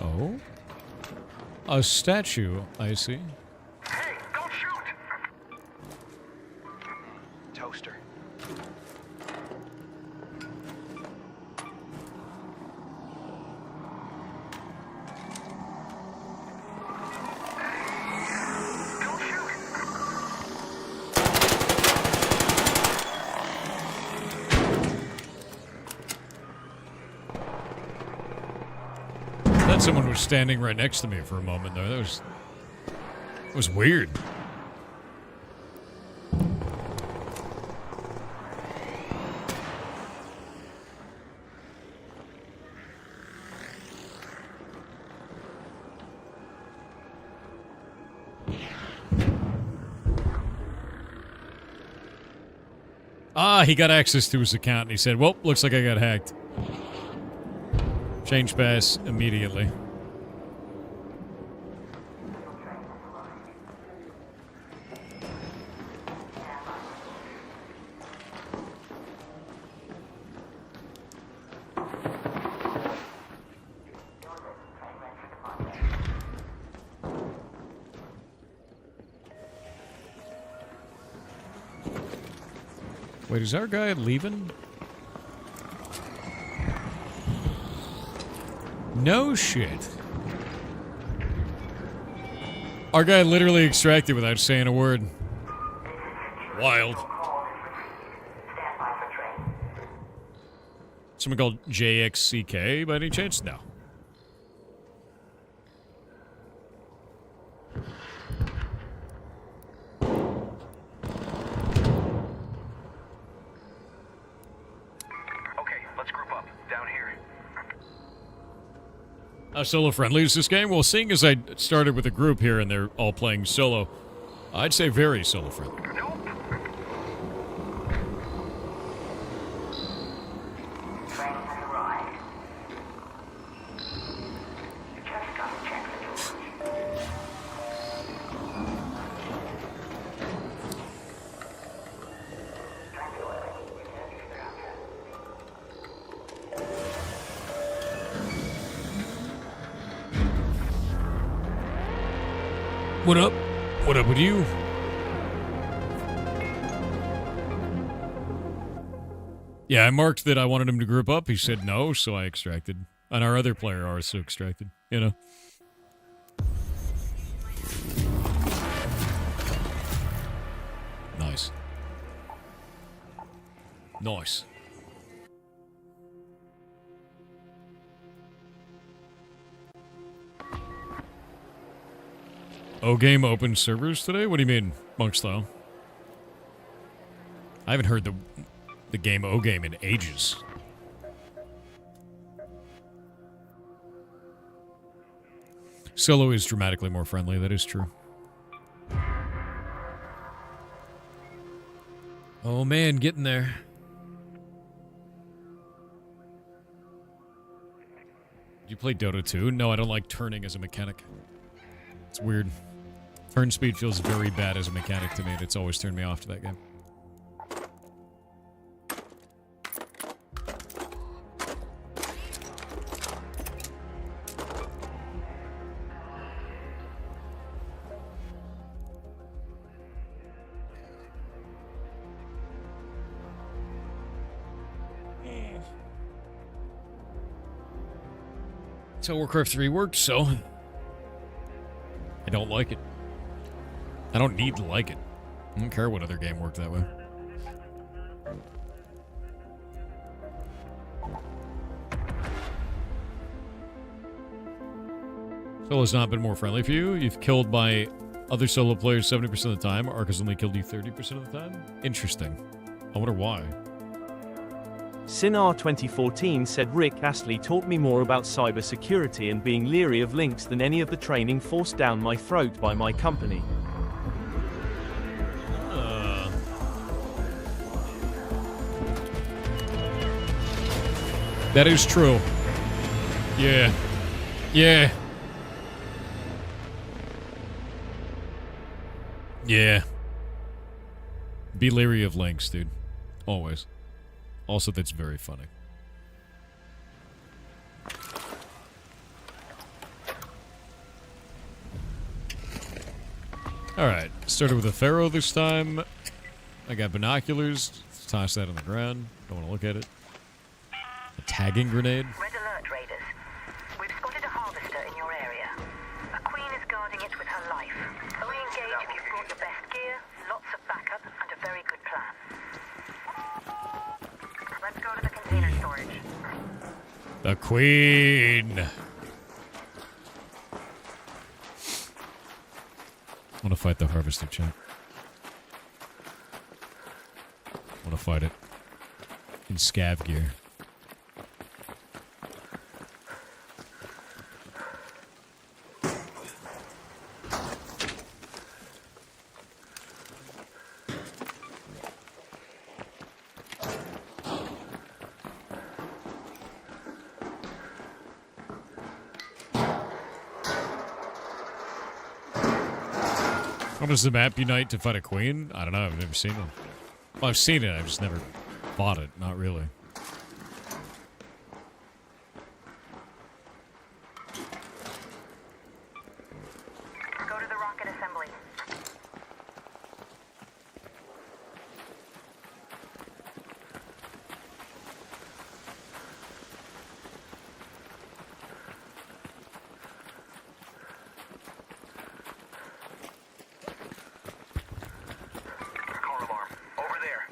Oh? A statue, I see. Hey, don't shoot! Toaster. Don't shoot! I thought someone was standing right next to me for a moment, though. That was weird. Ah, he got access to his account and he said, well, looks like I got hacked. Change pass immediately. Wait, is our guy leaving? No shit. Our guy literally extracted without saying a word. Wild. Someone called JXCK by any chance? No. Solo friendly is this game? Well, seeing as I started with a group here and they're all playing solo, I'd say very solo friendly. What up? What up with you? Yeah, I marked that I wanted him to group up. He said no, so I extracted. And our other player also extracted, you know? Nice. Nice. O-Game open servers today? What do you mean, Monk style? I haven't heard the game O-Game in ages. Solo is dramatically more friendly, that is true. Oh man, getting there. Do you play Dota 2? No, I don't like turning as a mechanic. It's weird. Turn speed feels very bad as a mechanic to me, and it's always turned me off to that game. That's how Warcraft 3 works, so I don't like it. I don't need to like it. I don't care what other game worked that way. Solo's not been more friendly for you. You've killed by other solo players 70% of the time. Ark has only killed you 30% of the time. Interesting. I wonder why. Sinar 2014 said Rick Astley taught me more about cybersecurity and being leery of links than any of the training forced down my throat by my company. That is true. Yeah. Yeah. Yeah. Be leery of links, dude. Always. Also, that's very funny. Alright, started with a Pharaoh this time. I got binoculars. Toss that on the ground. Don't want to look at it. A tagging grenade. Red alert, Raiders. We've spotted a harvester in your area. A queen is guarding it with her life. Only engage if you've brought your best gear, lots of backup, and a very good plan. Let's go to the container storage. The queen. I want to fight the harvester, chat. I want to fight it. In scav gear. How does the map unite to fight a queen? I don't know. I've never seen it. Well, I've seen it. I've just never fought it. Not really. Go to the rocket assembly. Car alarm. Over there.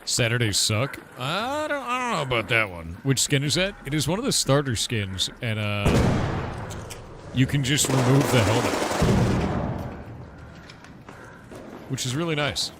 Saturdays suck. I don't know about that one. Which skin is that? It is one of the starter skins, and you can just remove the helmet, which is really nice.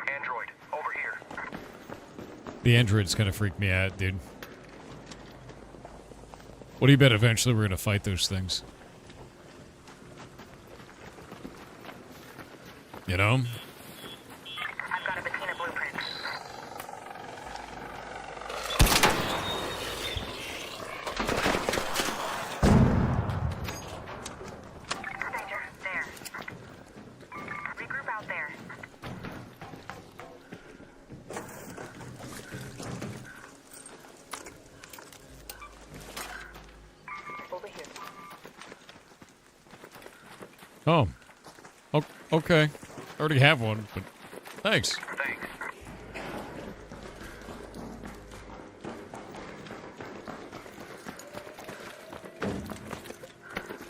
Android, over here. The androids kind of freak me out, dude. What do you bet eventually we're gonna fight those things? You know? I've got a Bettina blueprint. Danger, there. Regroup out there. Over here. Oh. Okay. I already have one, but thanks. Thanks.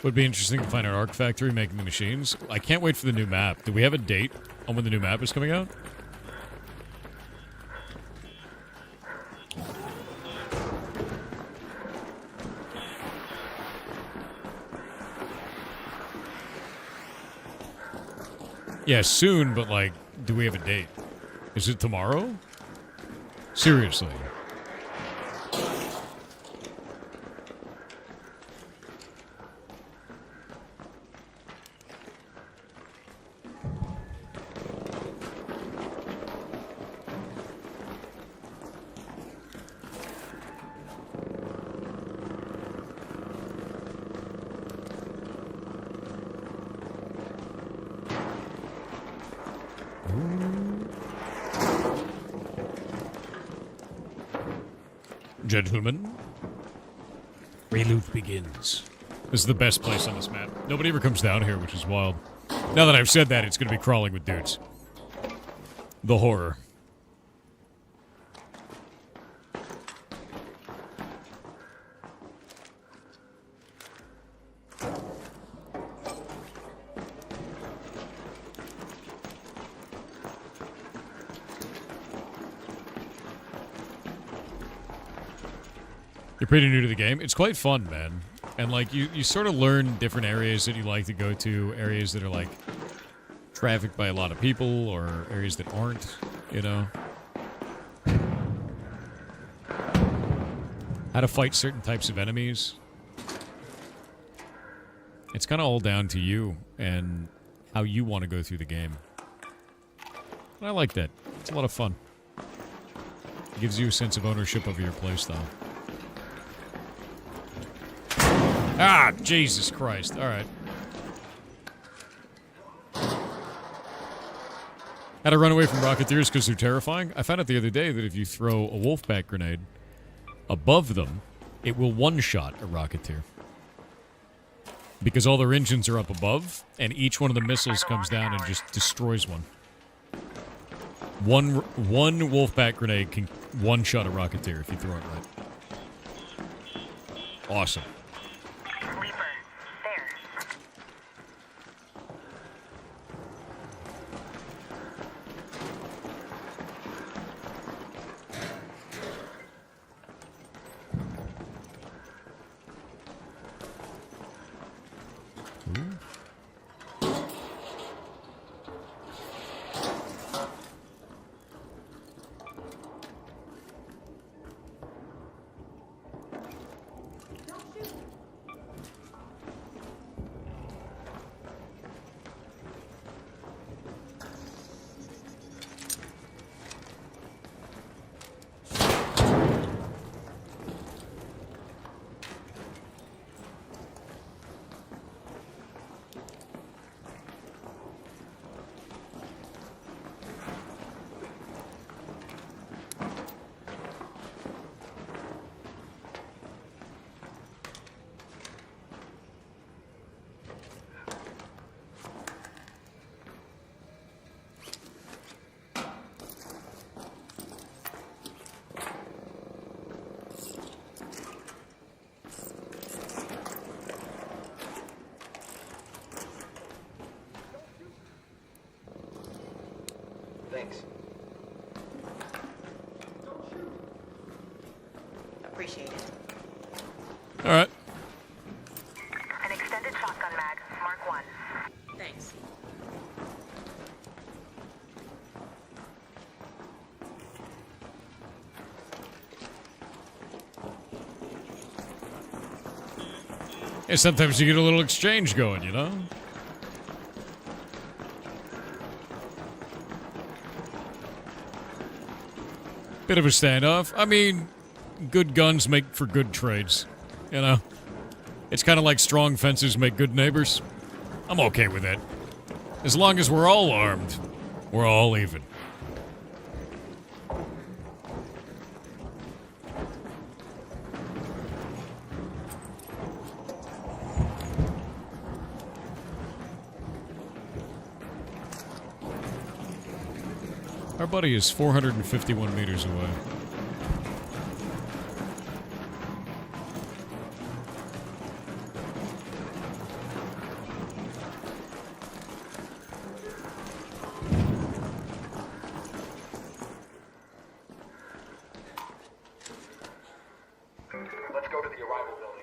Would be interesting to find an arc factory making the machines. I can't wait for the new map. Do we have a date on when the new map is coming out? Yeah, soon, but like, do we have a date? Is it tomorrow? Seriously. Gentlemen, reloot begins. This is the best place on this map. Nobody ever comes down here, which is wild. Now that I've said that, it's going to be crawling with dudes. The horror. You're pretty new to the game. It's quite fun, man. And, like, you sort of learn different areas that you like to go to, areas that are, like, trafficked by a lot of people, or areas that aren't, you know? How to fight certain types of enemies. It's kind of all down to you and how you want to go through the game. And I like that. It's a lot of fun. It gives you a sense of ownership over your playstyle. Ah, Jesus Christ. All right. How to run away from Rocketeers because they're terrifying? I found out the other day that if you throw a Wolfpack grenade above them, it will one-shot a Rocketeer. Because all their engines are up above, and each one of the missiles comes down and just destroys one. One Wolfpack grenade can one-shot a Rocketeer if you throw it right. Awesome. Leaper, there. Mark 1. Thanks. Yeah, sometimes you get a little exchange going, you know? Bit of a standoff. I mean, good guns make for good trades, you know? It's kind of like strong fences make good neighbors. I'm okay with that. As long as we're all armed, we're all even. Our buddy is 451 meters away. Let's go to the arrival building.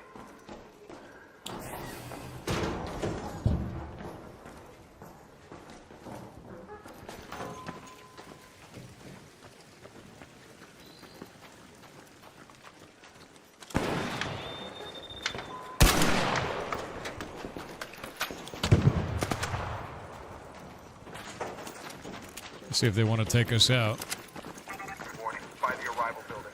See if they want to take us out. Warning, by the arrival building.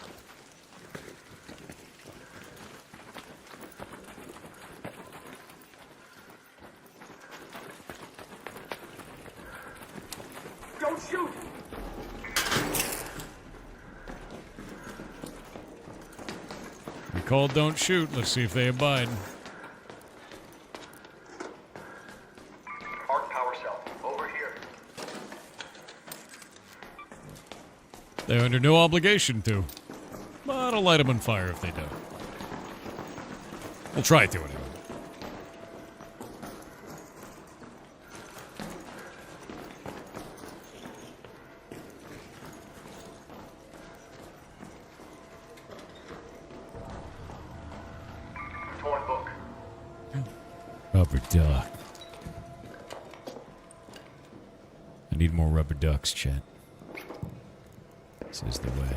Don't shoot! We called don't shoot. Let's see if they abide. Arc power cell, over here. They're under no obligation to. But I'll light them on fire if they don't. We'll try to anyway. Torn book. Rubber duck. I need more rubber ducks, Chet. This is the way.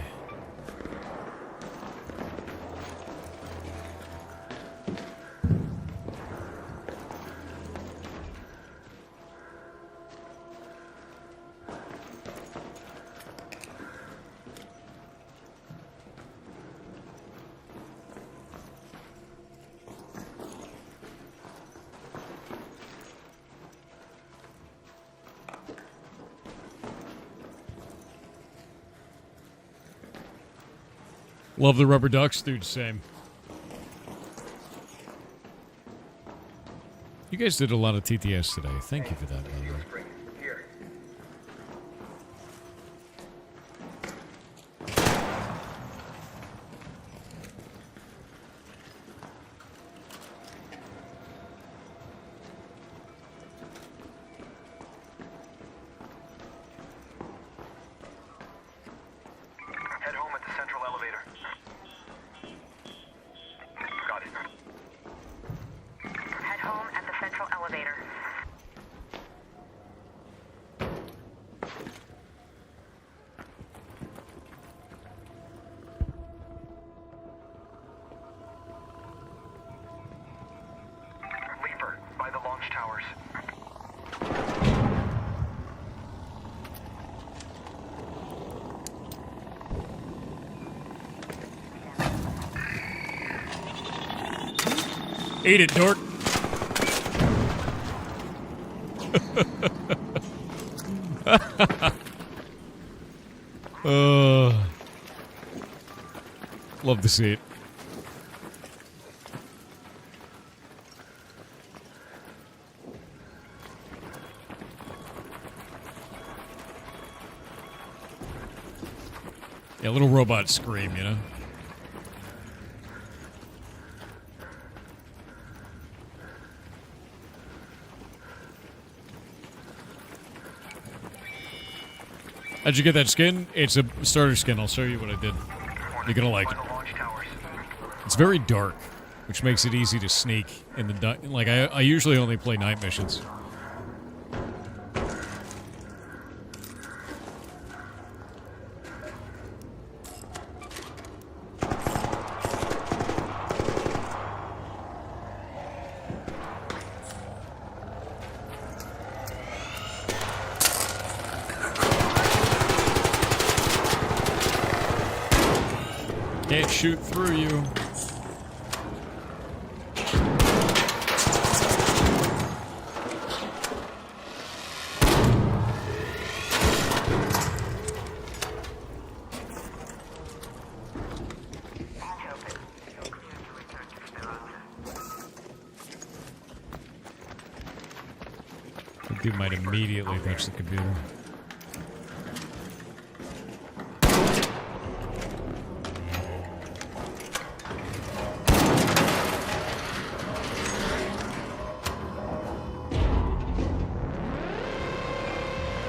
Love the rubber ducks, dude. Same. You guys did a lot of TTS today. Thank you for that, by the way. Spring, here. Head home at the central elevator. Got it. Head home at the central elevator. Leaper, by the launch towers. Eat it, dork. Love to see it. Yeah, little robot scream, you know? How'd you get that skin? It's a starter skin. I'll show you what I did. You're gonna like it. By the launch towers. It's very dark. which makes it easy to sneak in the like. I usually only play night missions. Can't shoot through you. The dude might immediately touch the computer.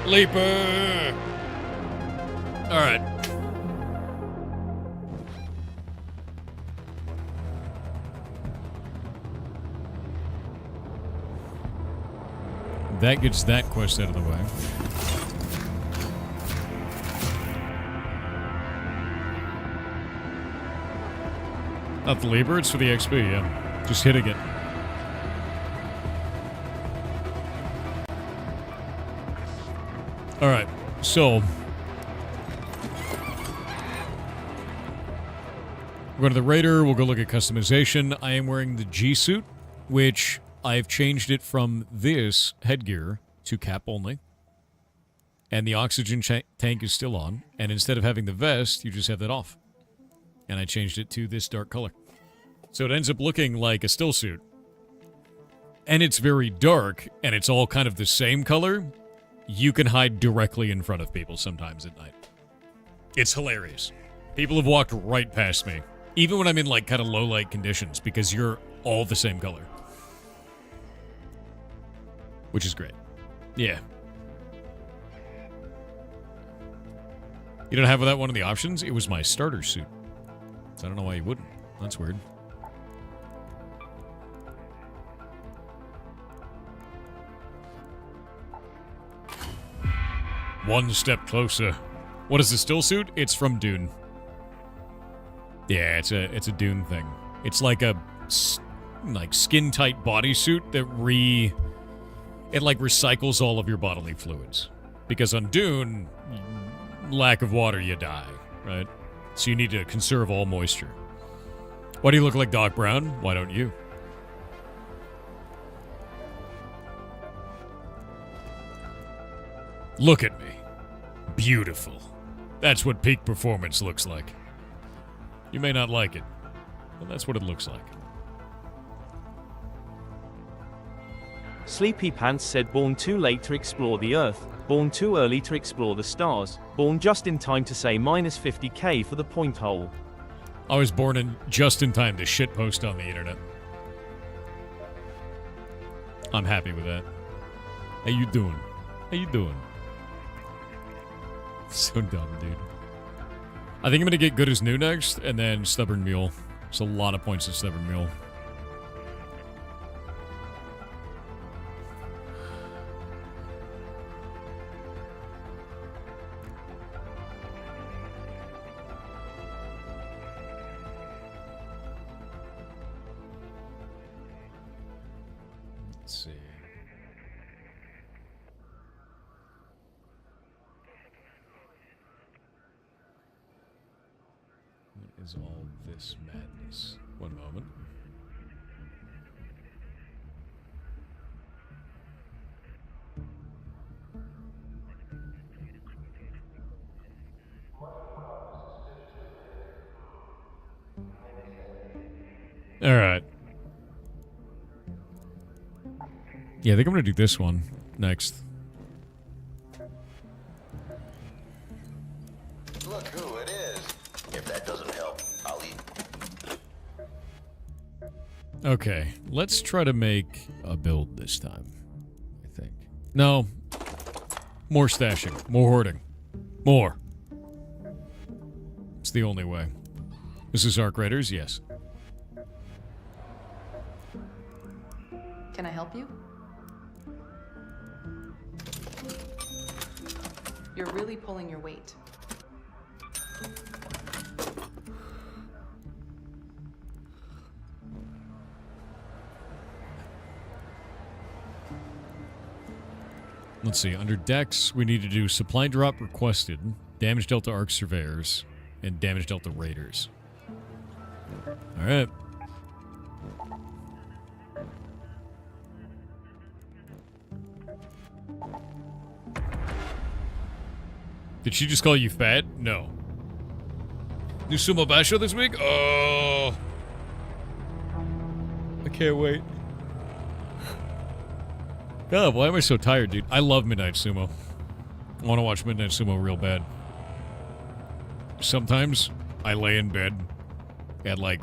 Leaper! Alright. That gets that quest out of the way. Not the Leaper, it's for the XP, yeah. Just hitting it. Alright, so we'll go to the Raider, we'll go look at customization. I am wearing the G suit, which I've changed it from this headgear to cap only. And the oxygen tank is still on. And instead of having the vest, you just have that off. And I changed it to this dark color. So it ends up looking like a still suit. And it's very dark, and it's all kind of the same color. You can hide directly in front of people sometimes at night. It's hilarious. People have walked right past me, even when I'm in like kind of low light conditions, because you're all the same color. Which is great. Yeah. You don't have that one of the options? It was my starter suit. So I don't know why you wouldn't. That's weird. One step closer. What is the still suit? It's from Dune. Yeah, it's a Dune thing. It's like a skin tight bodysuit that it like recycles all of your bodily fluids. Because on Dune, lack of water, you die, right? So you need to conserve all moisture. Why do you look like Doc Brown? Why don't you? Look at me. Beautiful. That's what peak performance looks like. You may not like it, but that's what it looks like. Sleepy Pants said born too late to explore the Earth, born too early to explore the stars, born just in time to say minus 50k for the point hole. I was born in just in time to shitpost on the internet. I'm happy with that. How you doing? How you doing? So dumb, dude. I think I'm gonna get Good as New next, and then Stubborn Mule. There's a lot of points in Stubborn Mule. Let's see. What is all this madness? One moment. All right. Yeah, I think I'm going to do this one next. Look who it is. If that doesn't help, I'll eat. Okay, let's try to make a build this time, I think. No. More stashing. More hoarding. More. It's the only way. This is Arc Raiders? Yes. Can I help you? You're really pulling your weight. Let's see. Under decks, we need to do supply drop requested, damage dealt to Arc Surveyors, and damage dealt to Raiders. All right. Did she just call you fat? No. New Sumo Basho this week? Oh. I can't wait. God, why am I so tired, dude? I love Midnight Sumo. I want to watch Midnight Sumo real bad. Sometimes I lay in bed at, like,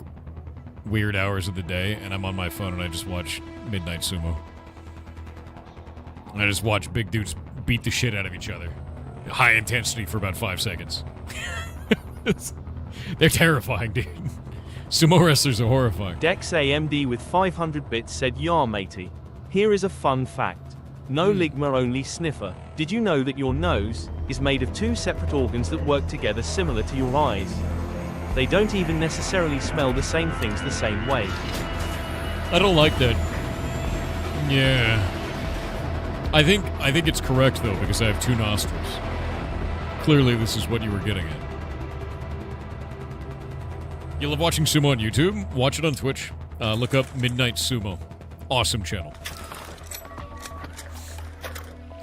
weird hours of the day, and I'm on my phone and I just watch Midnight Sumo. And I just watch big dudes beat the shit out of each other. High intensity for about 5 seconds. They're terrifying, dude. Sumo wrestlers are horrifying. Dex AMD with 500 bits said, "Yar matey. Here is a fun fact. No ligma, only sniffer. Did you know that your nose is made of 2 separate organs that work together similar to your eyes? They don't even necessarily smell the same things the same way." I don't like that. Yeah. I think it's correct, though, because I have 2 nostrils. Clearly, this is what you were getting at. You love watching sumo on YouTube? Watch it on Twitch. Look up Midnight Sumo. Awesome channel.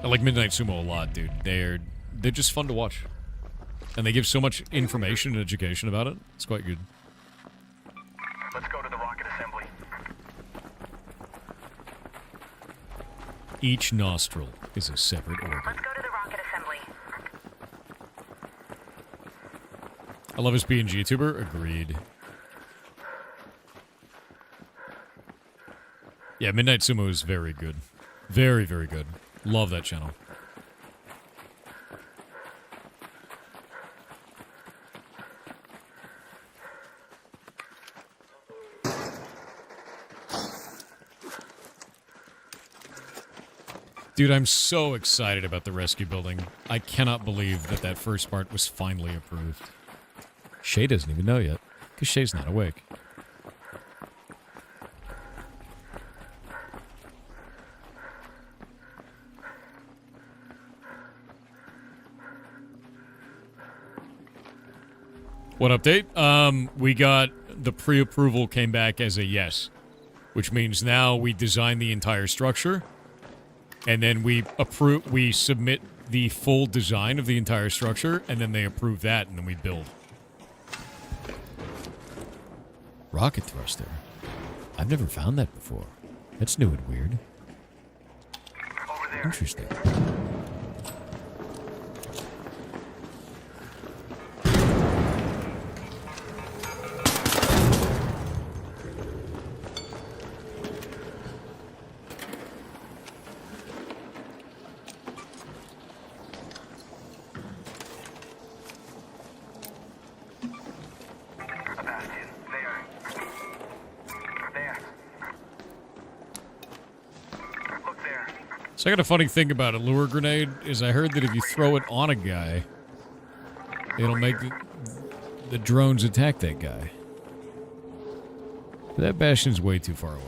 I like Midnight Sumo a lot, dude. They're just fun to watch. And they give so much information and education about it. It's quite good. Let's go to the rocket assembly. Each nostril is a separate organ. Let's go to the rocket assembly. I love his PNG tuber. Agreed. Yeah, Midnight Sumo is very good. Very, very good. Love that channel. Dude, I'm so excited about the rescue building. I cannot believe that first part was finally approved. Shay doesn't even know yet, because Shay's not awake. What update? We got the pre-approval came back as a yes, which means now we design the entire structure, and then we submit the full design of the entire structure, and then they approve that, and then we build. Rocket thruster. I've never found that before. That's new and weird. Over there. Interesting. A bastion. There. There. Look there. So I got a funny thing about a lure grenade is I heard that if you throw it on a guy, it'll make the drones attack that guy. But that bastion's way too far away.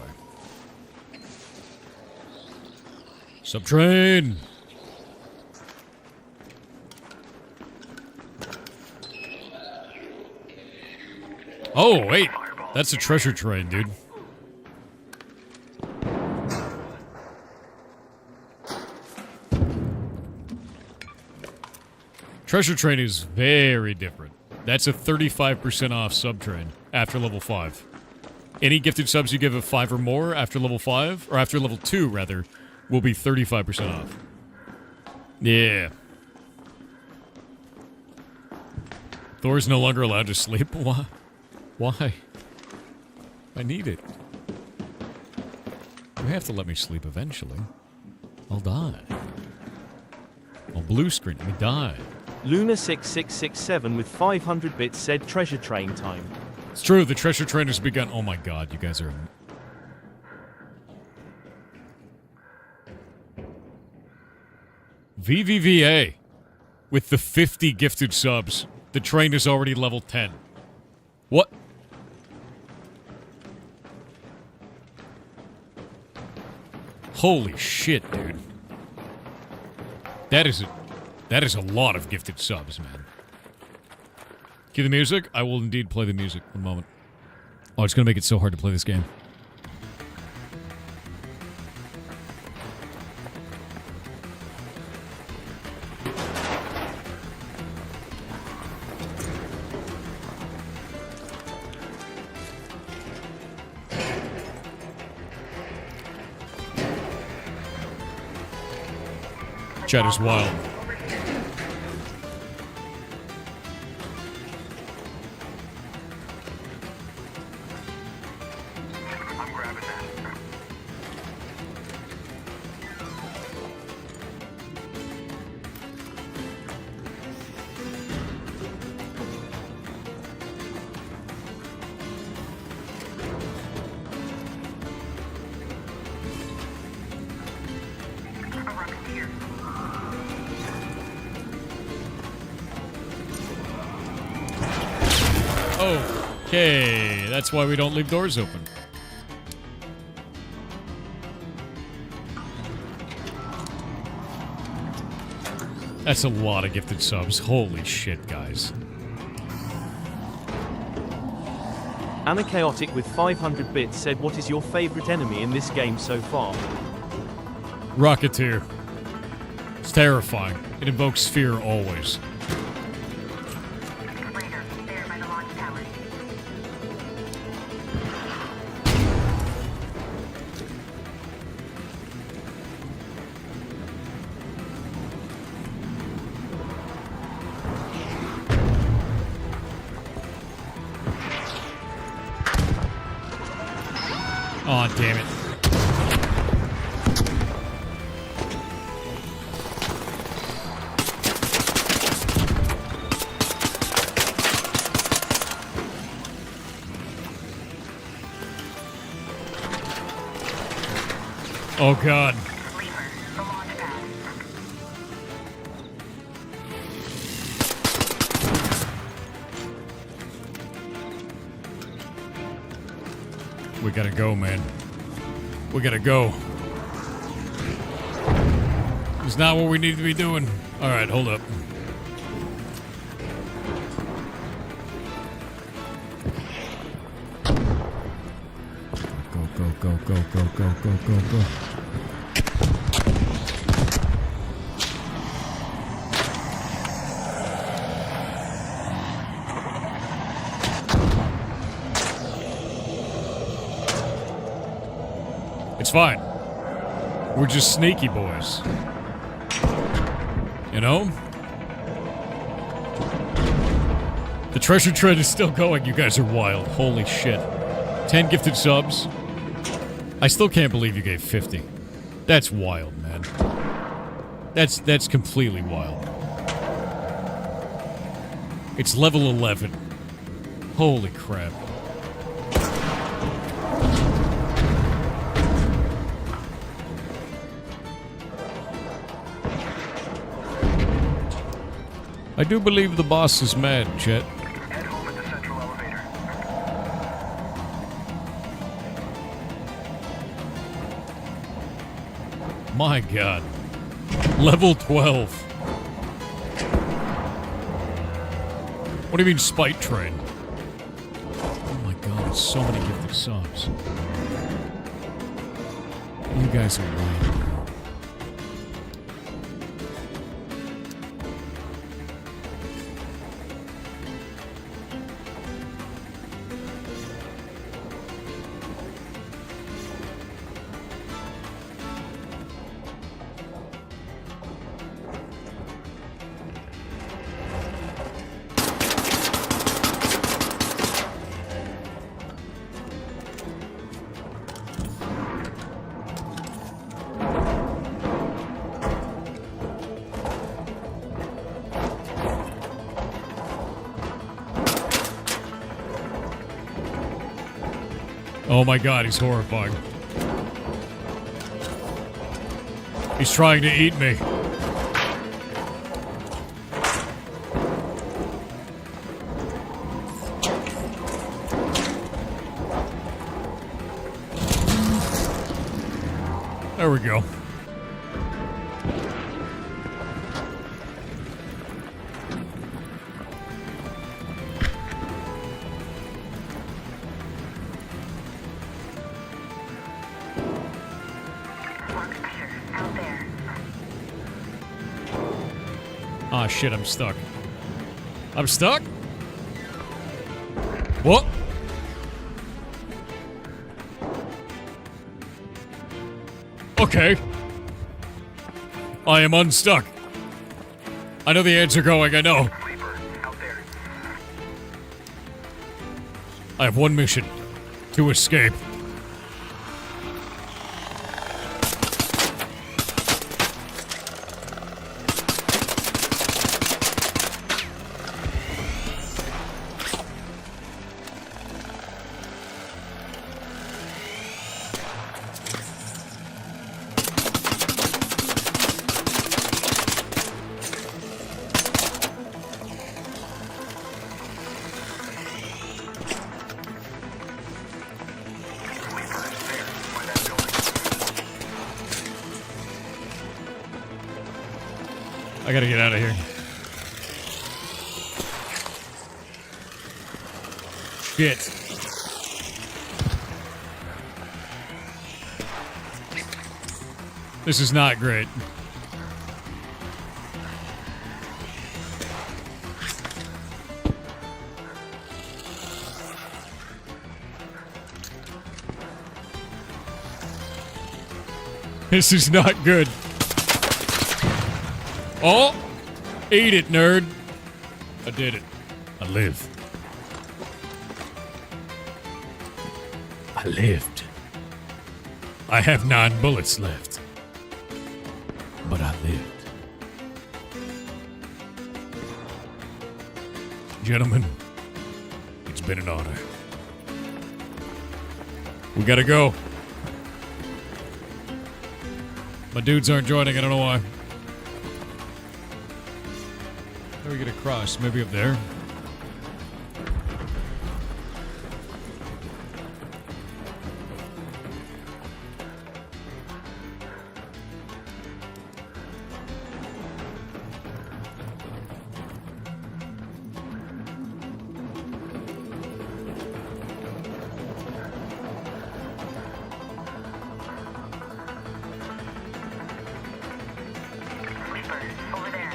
Subtrain! Oh, wait. That's a treasure train, dude. Treasure train is very different. That's a 35% off subtrain after level 5. Any gifted subs you give a 5 or more after level 5, or after level 2, rather, will be 35% off. Yeah. Thor's no longer allowed to sleep? Why? Why? I need it. You have to let me sleep eventually. I'll die. I'll blue screen me die. Luna6667 with 500 bits said, "Treasure train time." It's true, the treasure train has begun. Oh my god, you guys are... VVVA with the 50 gifted subs. The train is already level 10. What? Holy shit, dude. That is a lot of gifted subs, man. Cue the music. I will indeed play the music. One moment. Oh, it's gonna make it so hard to play this game. Chat is wild. I'm grabbing that. Okay, that's why we don't leave doors open. That's a lot of gifted subs. Holy shit, guys. Anna Chaotic with 500 bits said, what is your favorite enemy in this game so far? Rocketeer. It's terrifying. It invokes fear always. Raider, there by the launch tower. Aw, damn it. Oh, God. Reaper, the launch pad. We gotta go, man. We gotta go. It's not what we need to be doing. Alright, hold up. Go, go, go, go, go, go, go, go. It's fine. We're just sneaky boys. You know? The treasure trend is still going. You guys are wild. Holy shit. 10 gifted subs. I still can't believe you gave 50. That's wild, man. That's completely wild. It's level 11. Holy crap. I do believe the boss is mad, Chet. Head home at the central elevator. My God. Level 12. What do you mean, Spite Train? Oh my God, so many gifted subs. You guys are wild. Oh my God, he's horrifying. He's trying to eat me. There we go. Out there. Ah, shit, I'm stuck. I'm stuck? What? Okay. I am unstuck. I know the ants are going, I know. Sleeper, out there. I have one mission. To escape. I gotta get out of here. Shit. This is not great. This is not good. Oh! Eat it, nerd. I did it. I live. I lived. I have 9 bullets left. But I lived. Gentlemen, it's been an honor. We gotta go. My dudes aren't joining, I don't know why. How do we get across? Maybe up there? Sleeper, over there.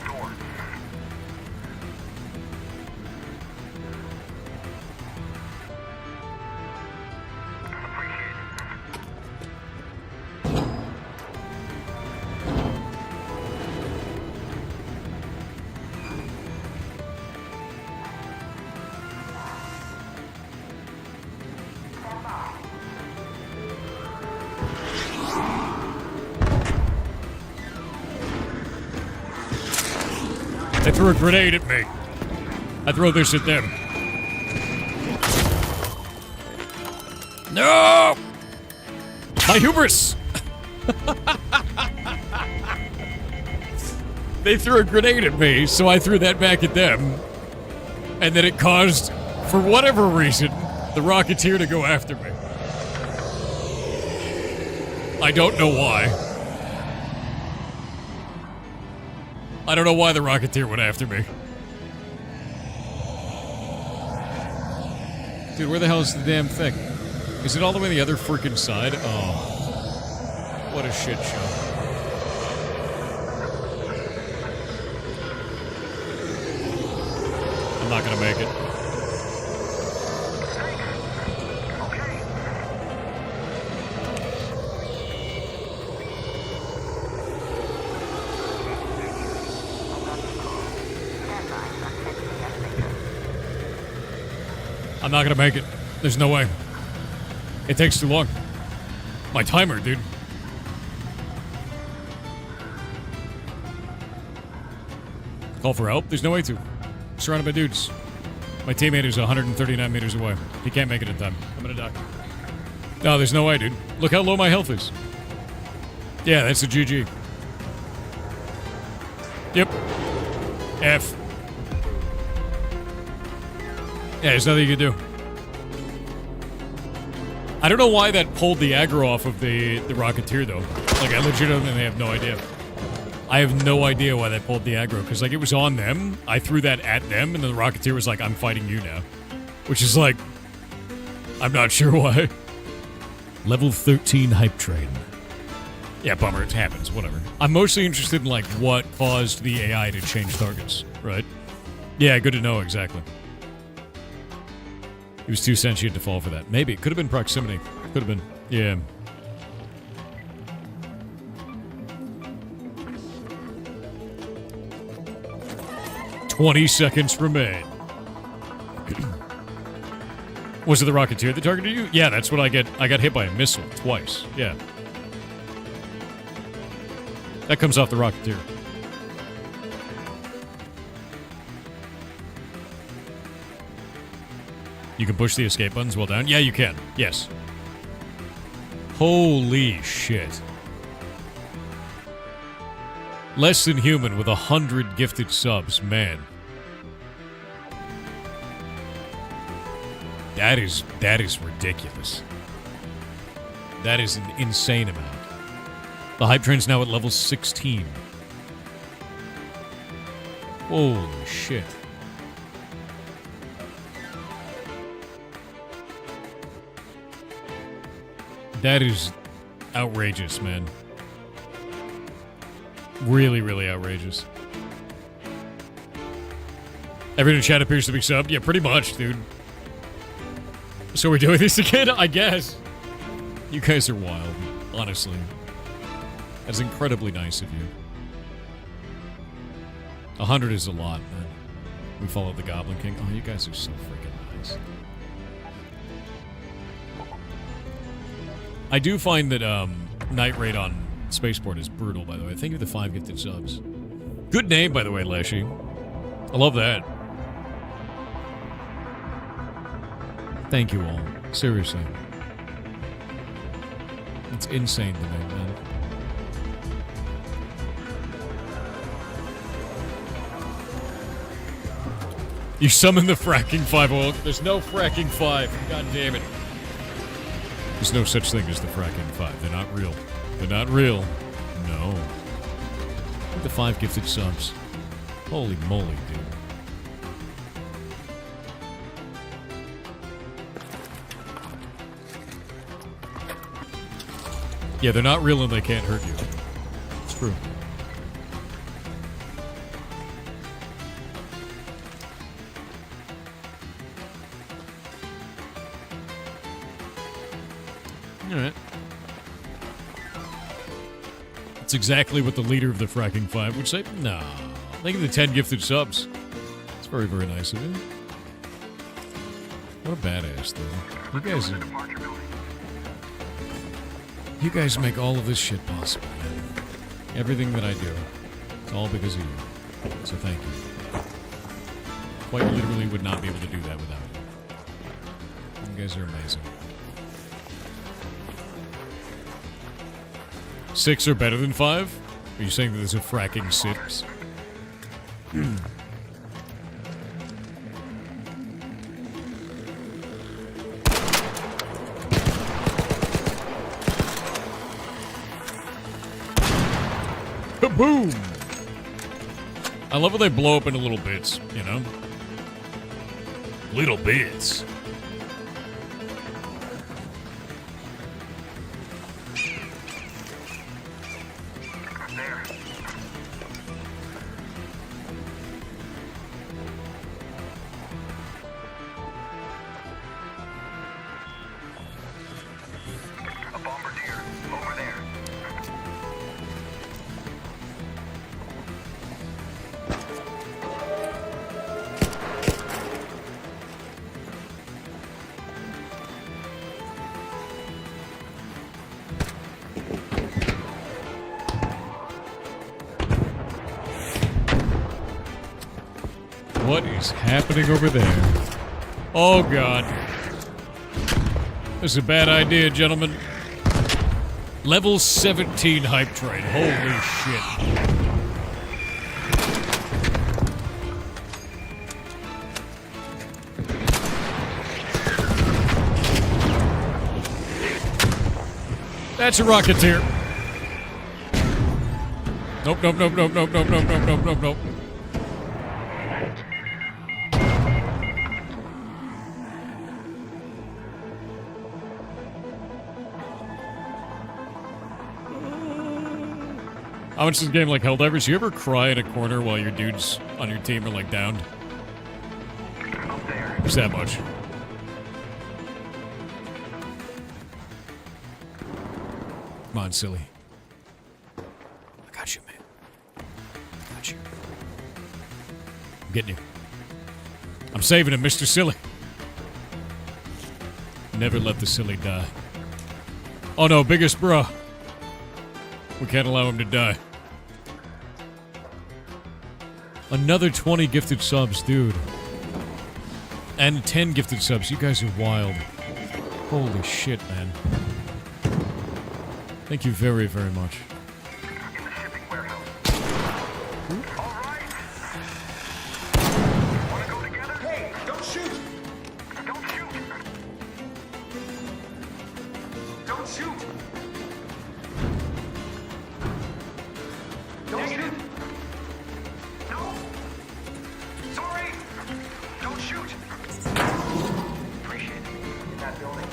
Door. They threw a grenade at me. I throw this at them. No! My hubris! They threw a grenade at me, so I threw that back at them. And then it caused, for whatever reason, the Rocketeer to go after me. I don't know why. I don't know why the Rocketeer went after me. Dude, where the hell is the damn thing? Is it all the way on the other freaking side? Oh. What a shit show. I'm not gonna make it. I'm not gonna make it. There's no way. It takes too long. My timer, dude. Call for help? There's no way to. Surrounded by dudes. My teammate is 139 meters away. He can't make it in time. I'm gonna die. No, there's no way, dude. Look how low my health is. Yeah, that's a GG. Yep. F. Yeah, there's nothing you can do. I don't know why that pulled the aggro off of the Rocketeer, though. Like, I legitimately have no idea. I have no idea why that pulled the aggro, because, like, it was on them. I threw that at them, and then the Rocketeer was like, I'm fighting you now. Which is like, I'm not sure why. Level 13 hype train. Yeah, bummer, it happens, whatever. I'm mostly interested in, like, what caused the AI to change targets, right? Yeah, good to know, exactly. He was too sentient to fall for that. Maybe. It could have been proximity. Could have been. Yeah. "20 seconds remain." Was it the Rocketeer that targeted you? Yeah, that's what I get. I got hit by a missile twice. Yeah. That comes off the Rocketeer. You can push the escape buttons while down? Yeah, you can. Yes. Holy shit. Less than human with 100 gifted subs, man. That is ridiculous. That is an insane amount. The hype train's now at level 16. Holy shit. That is outrageous, man. Really, really outrageous. Everyone in chat appears to be subbed? Yeah, pretty much, dude. So we're doing this again? I guess. You guys are wild, honestly. That's incredibly nice of you. 100 is a lot, man. We followed the Goblin King. Oh, you guys are so freaking nice. I do find that Night Raid on Spaceport is brutal, by the way. Thank you for the 5 gifted subs. Good name, by the way, Leshy. I love that. Thank you all. Seriously. It's insane to me, man. You summon the fracking 5 oil. There's no fracking 5. God damn it. There's no such thing as the fracking 5. They're not real. They're not real. No. Look at the 5 gifted subs. Holy moly, dude. Yeah, they're not real and they can't hurt you. It's true. Alright. That's exactly what the leader of the Fracking 5 would say. No. Thank you for the 10 gifted subs. It's very, very nice of you. What a badass, though. You guys make all of this shit possible, man. Everything that I do. It's all because of you. So thank you. Quite literally would not be able to do that without you. You guys are amazing. 6 are better than 5? Are you saying that there's a fracking 6? Kaboom! I love when they blow up into little bits, you know? Little bits. What is happening over there? Oh, God. This is a bad idea, gentlemen. Level 17 hype train. Holy shit. That's a Rocketeer. Nope, nope, nope, nope, nope, nope, nope, nope, nope, nope, nope. How much is this game like Helldivers? You ever cry in a corner while your dudes on your team are like downed? Just that much. Come on, silly. I got you, man. I got you. I'm getting you. I'm saving him, Mr. Silly. Never let the silly die. Oh no, biggest bruh. We can't allow him to die. Another 20 gifted subs, dude. And 10 gifted subs. You guys are wild. Holy shit, man. Thank you very, very much. In the shipping warehouse. All right. Want to go together? Hey, don't shoot! Don't shoot! Don't shoot! Don't shoot! No! Sorry! Don't shoot! Appreciate it. In that building.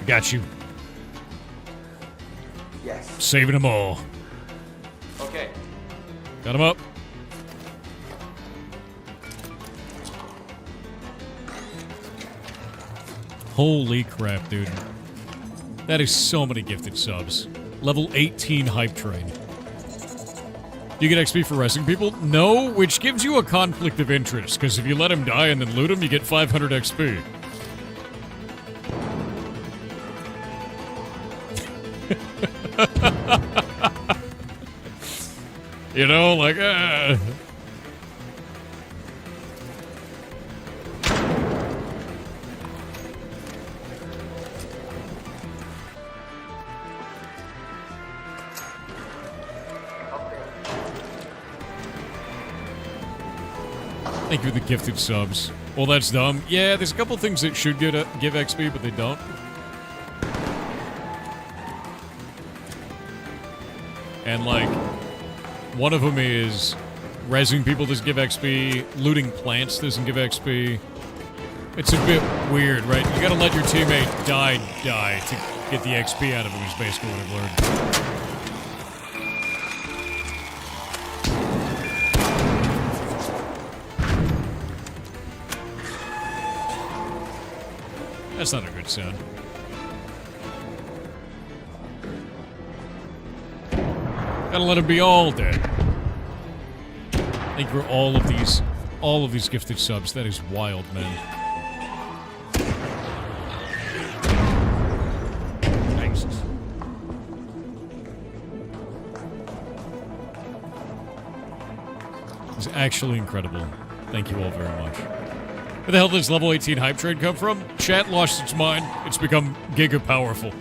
I got you. Yes. Saving them all. Okay. Got him up. Holy crap, dude. That is so many gifted subs. Level 18 hype train. You get XP for resting people? No, which gives you a conflict of interest, because if you let him die and then loot him, you get 500 XP. You know, like, Thank you for the gifted subs. Well, that's dumb. Yeah, there's a couple things that should give XP, but they don't. And, like, one of them is rezzing people doesn't give XP, looting plants doesn't give XP. It's a bit weird, right? You gotta let your teammate die to get the XP out of him, is basically what I've learned. That's not a good sound. Gotta let him be all dead. Thank you for all of these gifted subs. That is wild, man. Thanks. It's actually incredible. Thank you all very much. Where the hell did this level 18 hype train come from? Chat lost its mind. It's become giga powerful.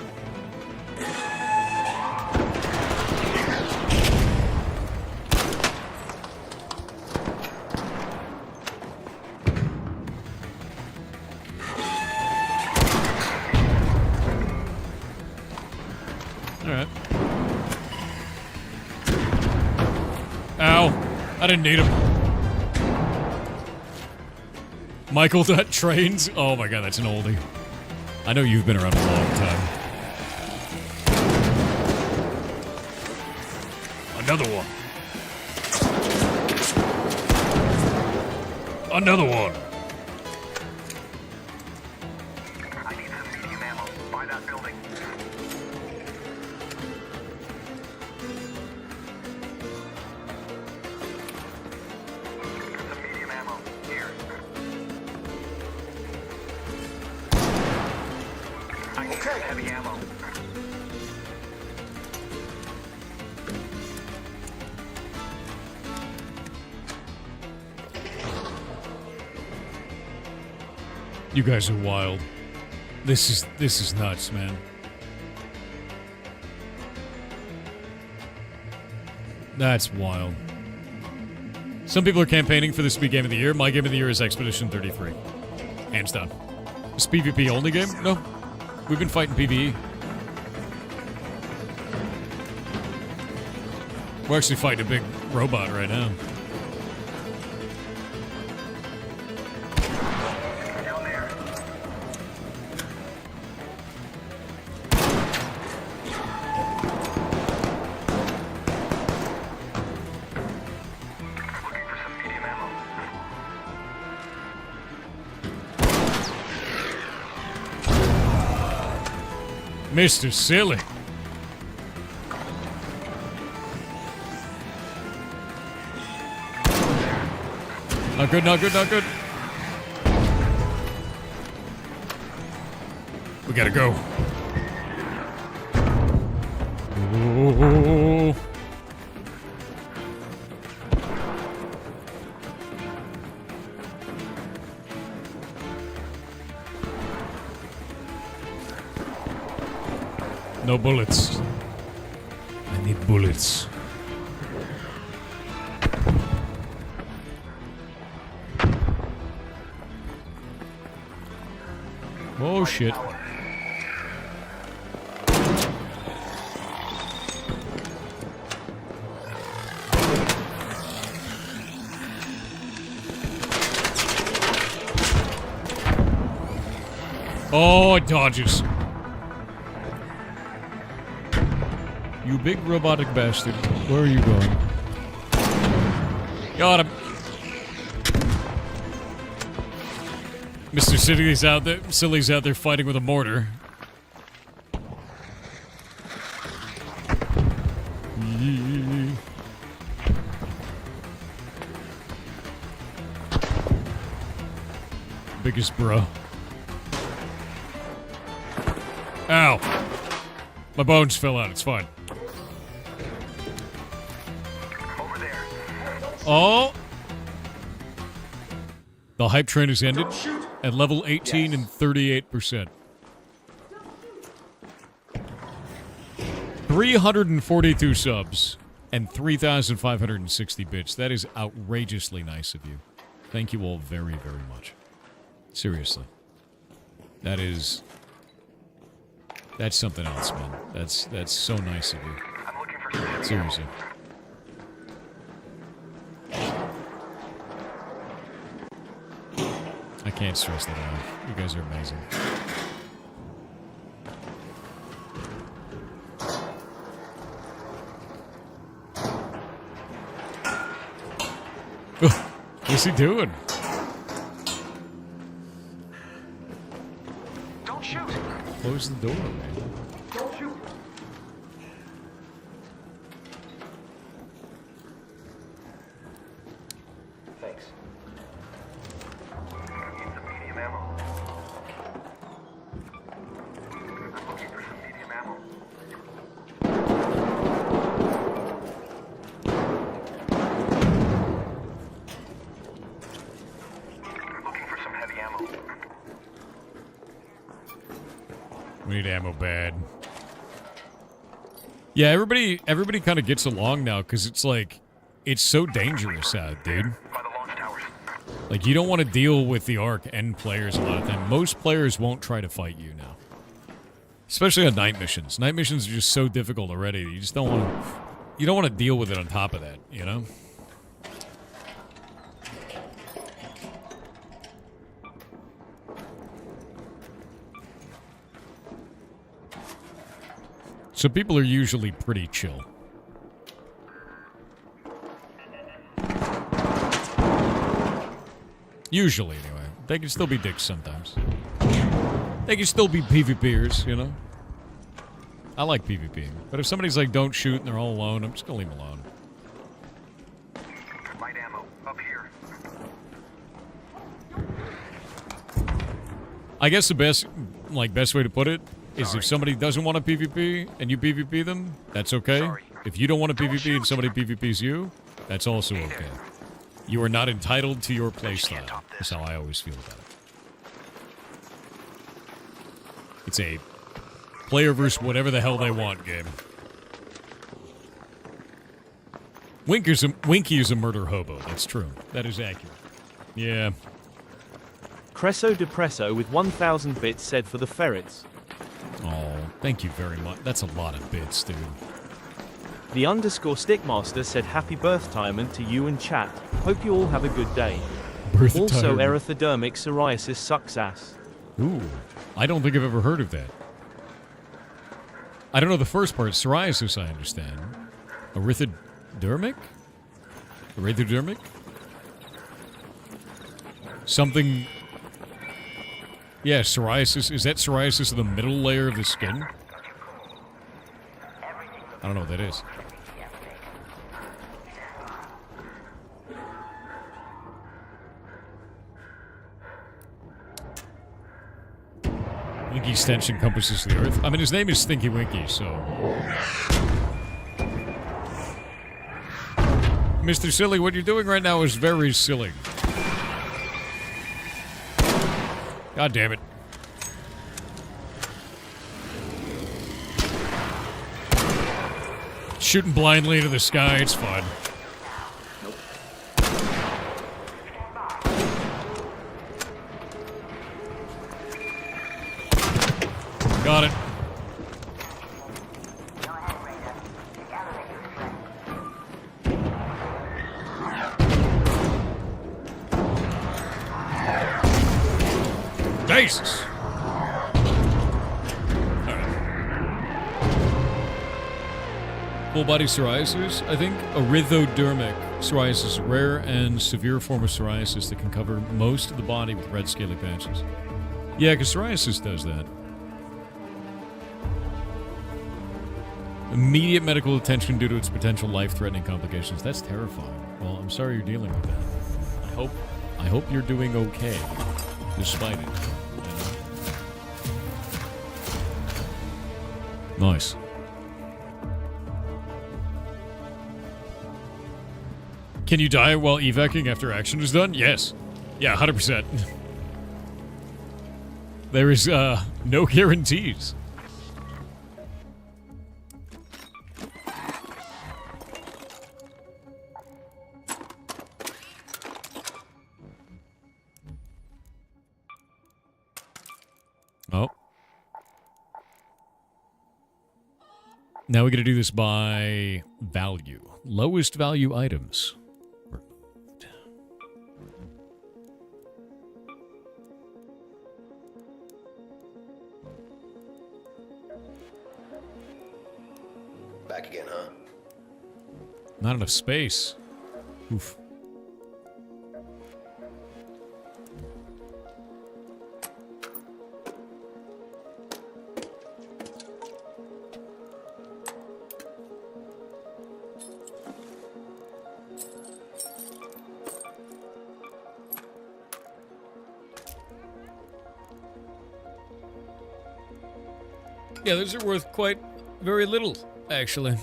Alright. Ow. I didn't need him. Michael.trains? Oh my god, that's an oldie. I know you've been around a long time. Another one. Another one. I need some medium ammo. By that building. Some medium ammo. Here. I need some heavy ammo. You guys are wild. This is nuts, man. That's wild. Some people are campaigning for this to be game of the year. My game of the year is Expedition 33. Hands down. This PvP only game? No. We've been fighting PvE. We're actually fighting a big robot right now. Down there. Looking for some medium ammo. Mr. Silly. Not good, not good, not good. We gotta go. Ooh. No bullets. I need bullets. Oh shit. Oh, it dodges. You big robotic bastard. Where are you going? Got him. Mr. Silly's out there fighting with a mortar. Biggest bro. Ow. My bones fell out. It's fine. Over there. Oh. The hype train has ended at level 18 and 38%. 342 subs and 3,560 bits. That is outrageously nice of you. Thank you all very, very much. Seriously. That's something else, man. That's so nice of you. I'm looking for some Seriously. I can't stress that enough. You guys are amazing. What's he doing? Don't shoot. Close the door, man. Don't shoot. Thanks. Need some medium ammo. I'm looking for some medium ammo. Looking for some heavy ammo. We need ammo bad. Yeah, everybody kind of gets along now because it's like, it's so dangerous out, dude. By the launch towers. Like, you don't want to deal with the Ark and players a lot of time. Most players won't try to fight you now. Especially on night missions. Night missions are just so difficult already. You just don't want to... You don't want to deal with it on top of that, you know? So people are usually pretty chill. Usually, anyway. They can still be dicks sometimes. They can still be PvPers, you know? I like PvP. But if somebody's like, don't shoot, and they're all alone, I'm just gonna leave them alone. Light ammo. Up here. I guess the best way to put it is if somebody doesn't want to PvP and you PvP them, that's okay. Sorry. If you don't want to PvP and somebody PvPs you, that's also okay. You are not entitled to your playstyle. That's how I always feel about it. It's a player versus whatever the hell they want game. Winky is a murder hobo. That's true. That is accurate. Yeah. Cresso Depresso with 1,000 bits said for the ferrets. Oh, thank you very much. That's a lot of bits, dude. The _ Stickmaster said happy birthtimement to you and chat. Hope you all have a good day. Also, erythrodermic psoriasis sucks ass. Ooh, I don't think I've ever heard of that. I don't know the first part. Psoriasis, I understand. Erythrodermic? Erythrodermic? Something... Yeah, psoriasis. Is that psoriasis of the middle layer of the skin? I don't know what that is. Winky's stench encompasses the earth. I mean, his name is Stinky Winky, so... Mr. Silly, what you're doing right now is very silly. God damn it. Shooting blindly into the sky, it's fun. Got it. Jesus! Full body psoriasis, I think. Erythrodermic psoriasis is a rare and severe form of psoriasis that can cover most of the body with red scaly patches. Yeah, because psoriasis does that. Immediate medical attention due to its potential life-threatening complications. That's terrifying. Well, I'm sorry you're dealing with that. I hope you're doing okay, despite it. Nice. Can you die while evacing after action is done? Yes. Yeah, 100%. There is, no guarantees. Oh. Now we got to do this by value. Lowest value items. Back again, huh? Not enough space. Oof. Yeah, those are worth quite very little, actually.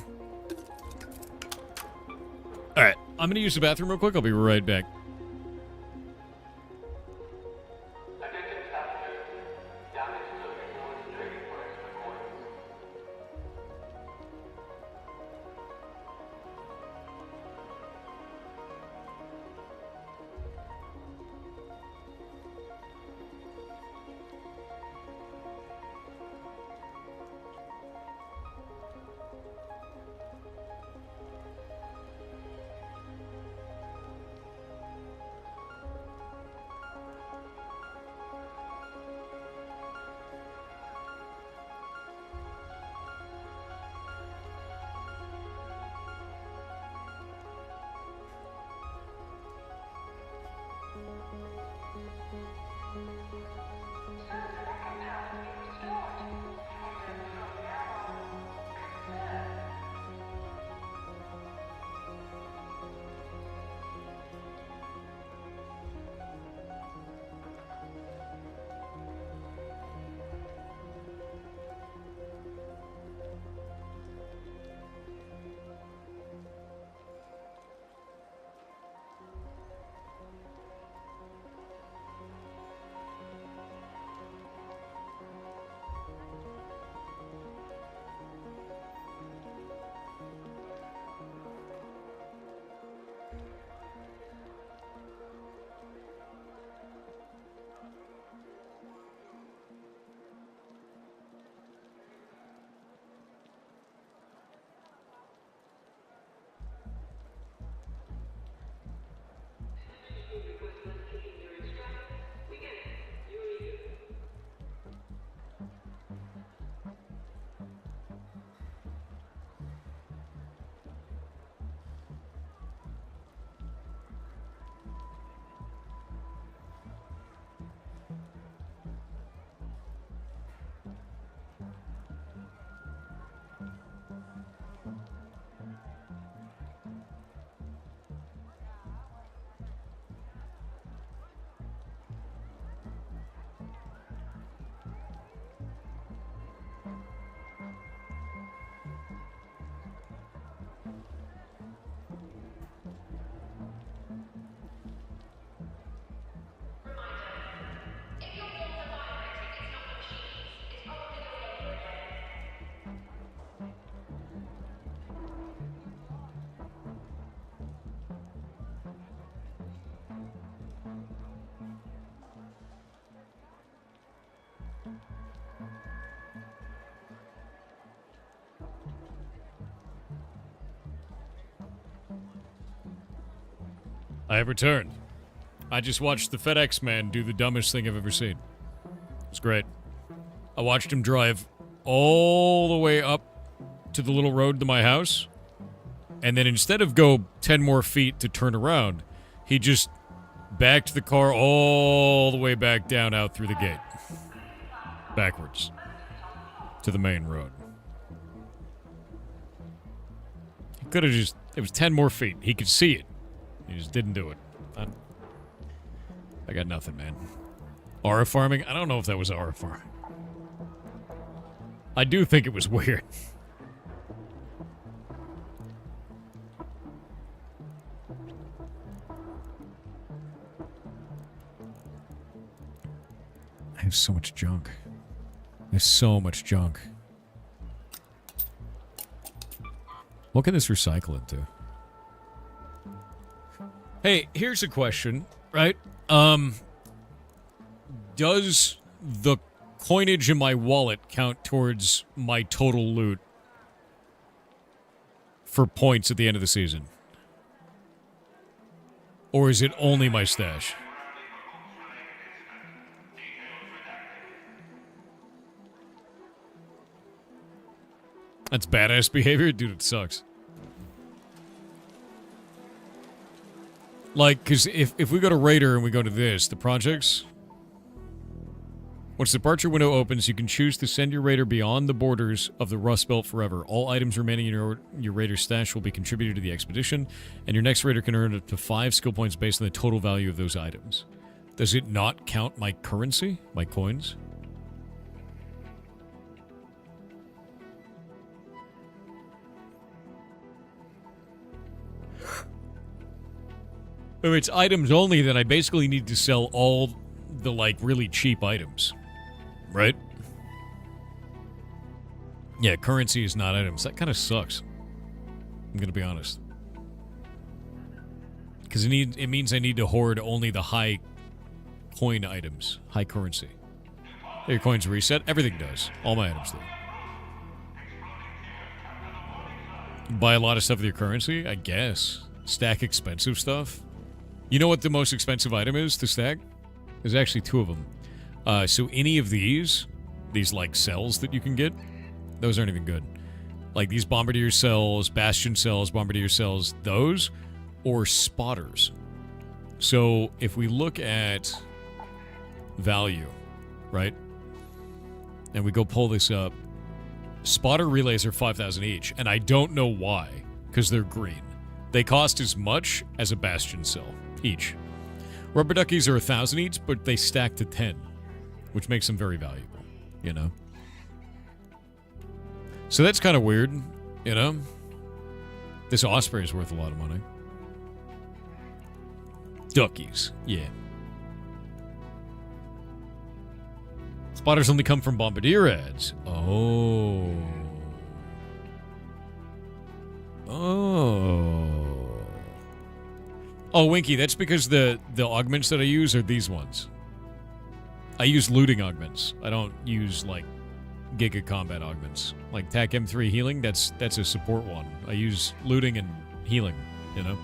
Alright, I'm gonna use the bathroom real quick. I'll be right back. I have returned. I just watched the FedEx man do the dumbest thing I've ever seen. It's great. I watched him drive all the way up to the little road to my house, and then instead of go 10 more feet to turn around, he just backed the car all the way back down out through the gate. Backwards. To the main road. He could have just... It was 10 more feet. He could see it. He just didn't do it. I got nothing, man. Aura farming? I don't know if that was aura farming. I do think it was weird. I have so much junk. There's so much junk. What can this recycle into? Hey, here's a question, right? Does the coinage in my wallet count towards my total loot for points at the end of the season? Or is it only my stash? That's badass behavior? Dude, it sucks. Like, because if we go to Raider and we go to this, the projects... Once the departure window opens, you can choose to send your Raider beyond the borders of the Rust Belt forever. All items remaining in your Raider stash will be contributed to the expedition, and your next Raider can earn up to 5 skill points based on the total value of those items. Does it not count my currency? My coins? If it's items only, then I basically need to sell all the, like, really cheap items. Right? Yeah, currency is not items. That kind of sucks. I'm gonna be honest. Because it means I need to hoard only the high coin items. High currency. Your coins reset. Everything does. All my items do. Buy a lot of stuff with your currency? I guess. Stack expensive stuff? You know what the most expensive item is to stack? There's actually 2 of them. So any of these like cells that you can get, those aren't even good. Like these Bombardier cells, Bastion cells, Bombardier cells, those, or spotters. So if we look at value, right? And we go pull this up, spotter relays are 5,000 each, and I don't know why, because they're green. They cost as much as a Bastion cell each. Rubber duckies are 1,000 each, but they stack to 10, which makes them very valuable, you know? So that's kind of weird, you know? This Osprey is worth a lot of money. Duckies, yeah. Spotters only come from Bombardier ads. Oh. Oh, Winky, that's because the augments that I use are these ones. I use looting augments. I don't use, like, Giga Combat augments. Like TAC M3 healing, that's a support one. I use looting and healing, you know?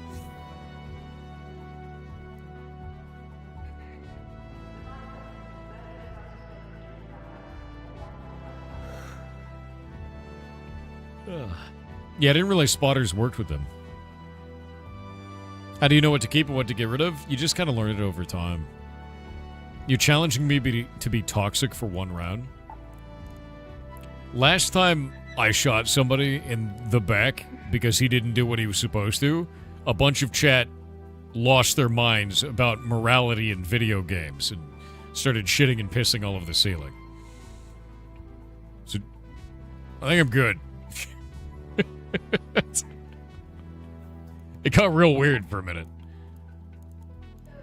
Yeah, I didn't realize spotters worked with them. How do you know what to keep and what to get rid of? You just kind of learn it over time. You're challenging me to be toxic for 1 round. Last time I shot somebody in the back because he didn't do what he was supposed to, a bunch of chat lost their minds about morality in video games and started shitting and pissing all over the ceiling. So, I think I'm good. It got real weird for a minute.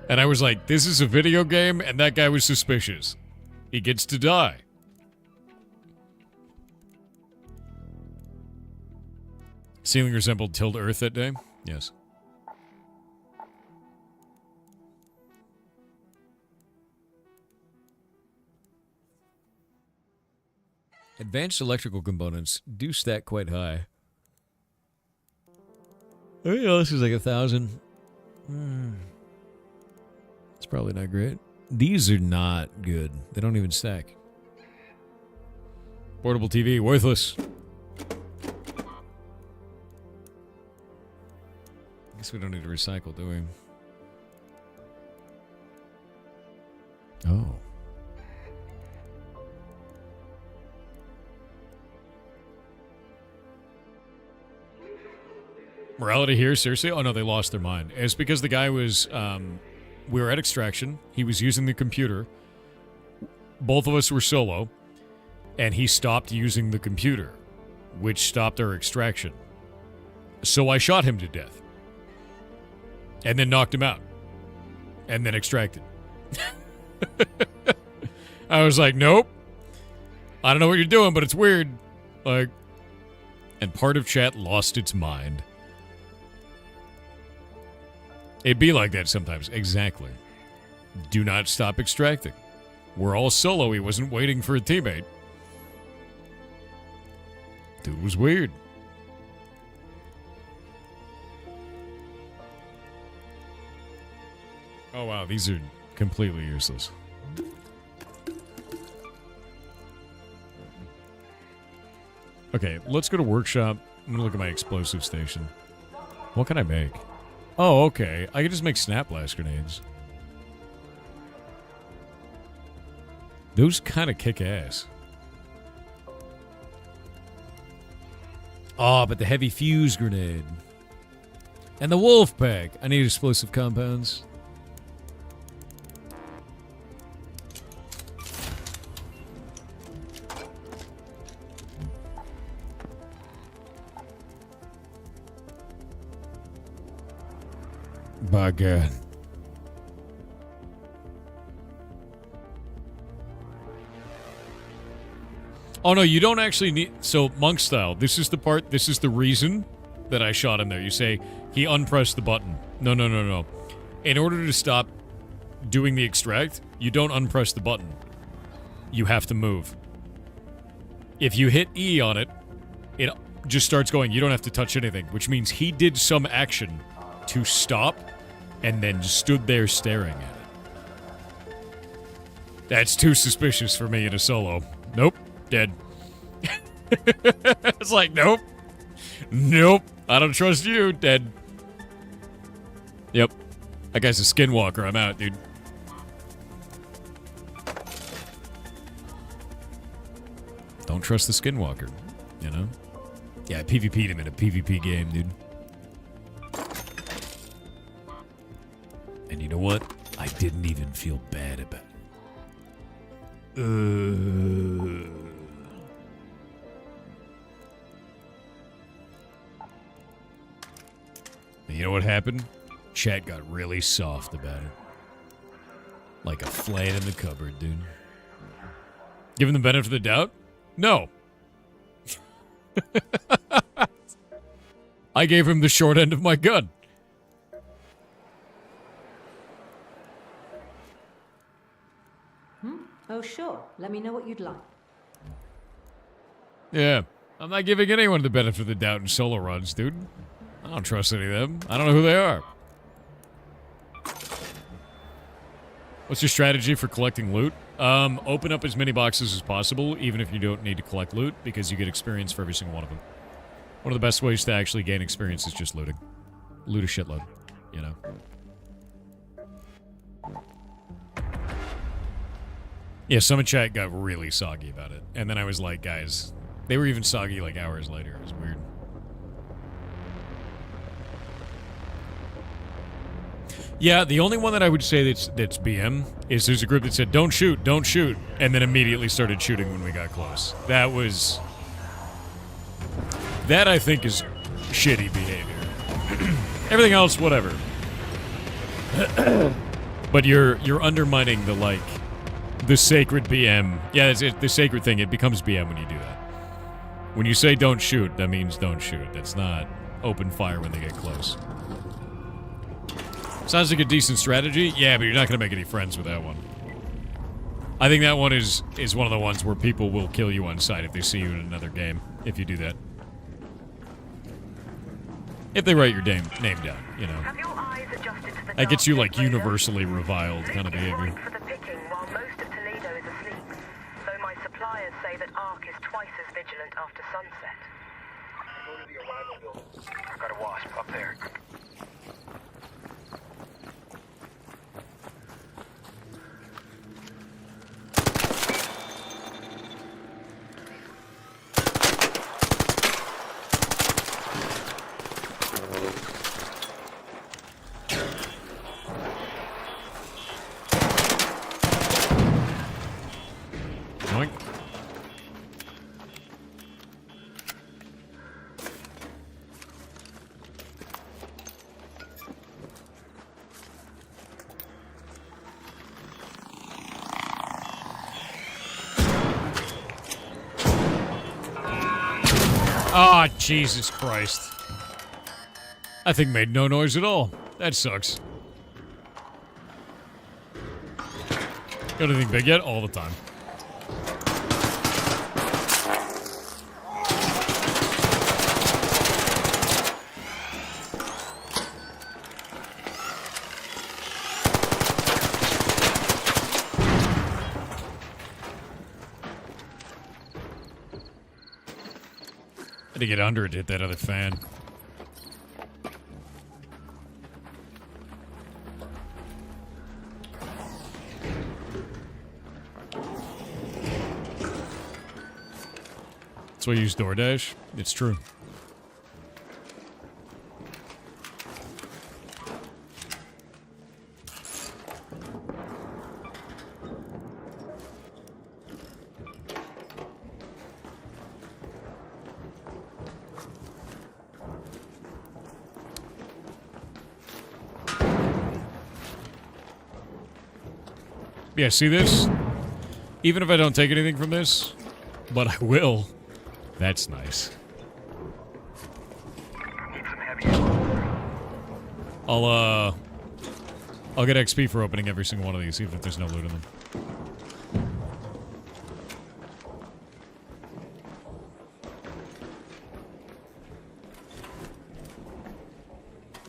And I was like, this is a video game, and that guy was suspicious. He gets to die. Ceiling resembled Tilde Earth that day? Yes. Advanced electrical components do stack quite high. Oh, yeah, this is like 1,000. It's probably not great. These are not good. They don't even stack. Portable TV, worthless. I guess we don't need to recycle, do we? Oh. Morality here, seriously? Oh no, they lost their mind. It's because the guy was, we were at extraction. He was using the computer. Both of us were solo. And he stopped using the computer, which stopped our extraction. So I shot him to death. And then knocked him out. And then extracted. I was like, nope. I don't know what you're doing, but it's weird. Like, and part of chat lost its mind. It'd be like that sometimes. Exactly. Do not stop extracting. We're all solo. He wasn't waiting for a teammate. Dude was weird. Oh wow, these are completely useless. Okay, let's go to workshop. I'm gonna look at my explosive station. What can I make? Oh, okay. I can just make snap blast grenades. Those kind of kick ass. Oh, but the heavy fuse grenade. And the wolf pack. I need explosive compounds. By God. Oh no, you don't actually need... So, monk style, this is the part, this is the reason that I shot him there. You say, he unpressed the button. No, no, no, no. In order to stop doing the extract, you don't unpress the button. You have to move. If you hit E on it, it just starts going. You don't have to touch anything, which means he did some action to stop and then stood there staring at it. That's too suspicious for me in a solo. Nope. Dead. It's like, nope. Nope. I don't trust you. Dead. Yep. That guy's a skinwalker. I'm out, dude. Don't trust the skinwalker. You know? Yeah, I PvP'd him in a PvP game, dude. And you know what? I didn't even feel bad about it. You know what happened? Chat got really soft about it. Like a flan in the cupboard, dude. Give him the benefit of the doubt? No. I gave him the short end of my gun. Oh, sure. Let me know what you'd like. Yeah. I'm not giving anyone the benefit of the doubt in solo runs, dude. I don't trust any of them. I don't know who they are. What's your strategy for collecting loot? Open up as many boxes as possible, even if you don't need to collect loot, because you get experience for every single one of them. One of the best ways to actually gain experience is just looting. Loot a shitload, you know. Yeah, some in chat got really soggy about it. And then I was like, guys, they were even soggy like hours later. It was weird. Yeah, the only one that I would say that's BM is there's a group that said, don't shoot, and then immediately started shooting when we got close. That was... That, I think, is shitty behavior. Everything else, whatever. But you're undermining the, like, the sacred BM. Yeah, it's the sacred thing. It becomes BM when you do that. When you say don't shoot, that means don't shoot. That's not open fire when they get close. Sounds like a decent strategy. Yeah, but you're not going to make any friends with that one. I think that one is one of the ones where people will kill you on sight if they see you in another game, if you do that. If they write your name down, you know. Have your eyes adjusted to the That gets you, dark like, radar? universally reviled kind of Leave is behavior. ripe for the picking while most of Toledo is asleep. Though my suppliers say that Ark is twice as vigilant after sunset. Go to the arrival building. I got a wasp up there. Yoink. Ah, Jesus Christ. That thing made no noise at all. That sucks. Got anything big yet? All the time. Had to get under it to hit that other fan. That's why I use DoorDash. It's true. Yeah, see this? Even if I don't take anything from this, but I will. That's nice. Need some heavy ammo. I'll get XP for opening every single one of these, even if there's no loot in them.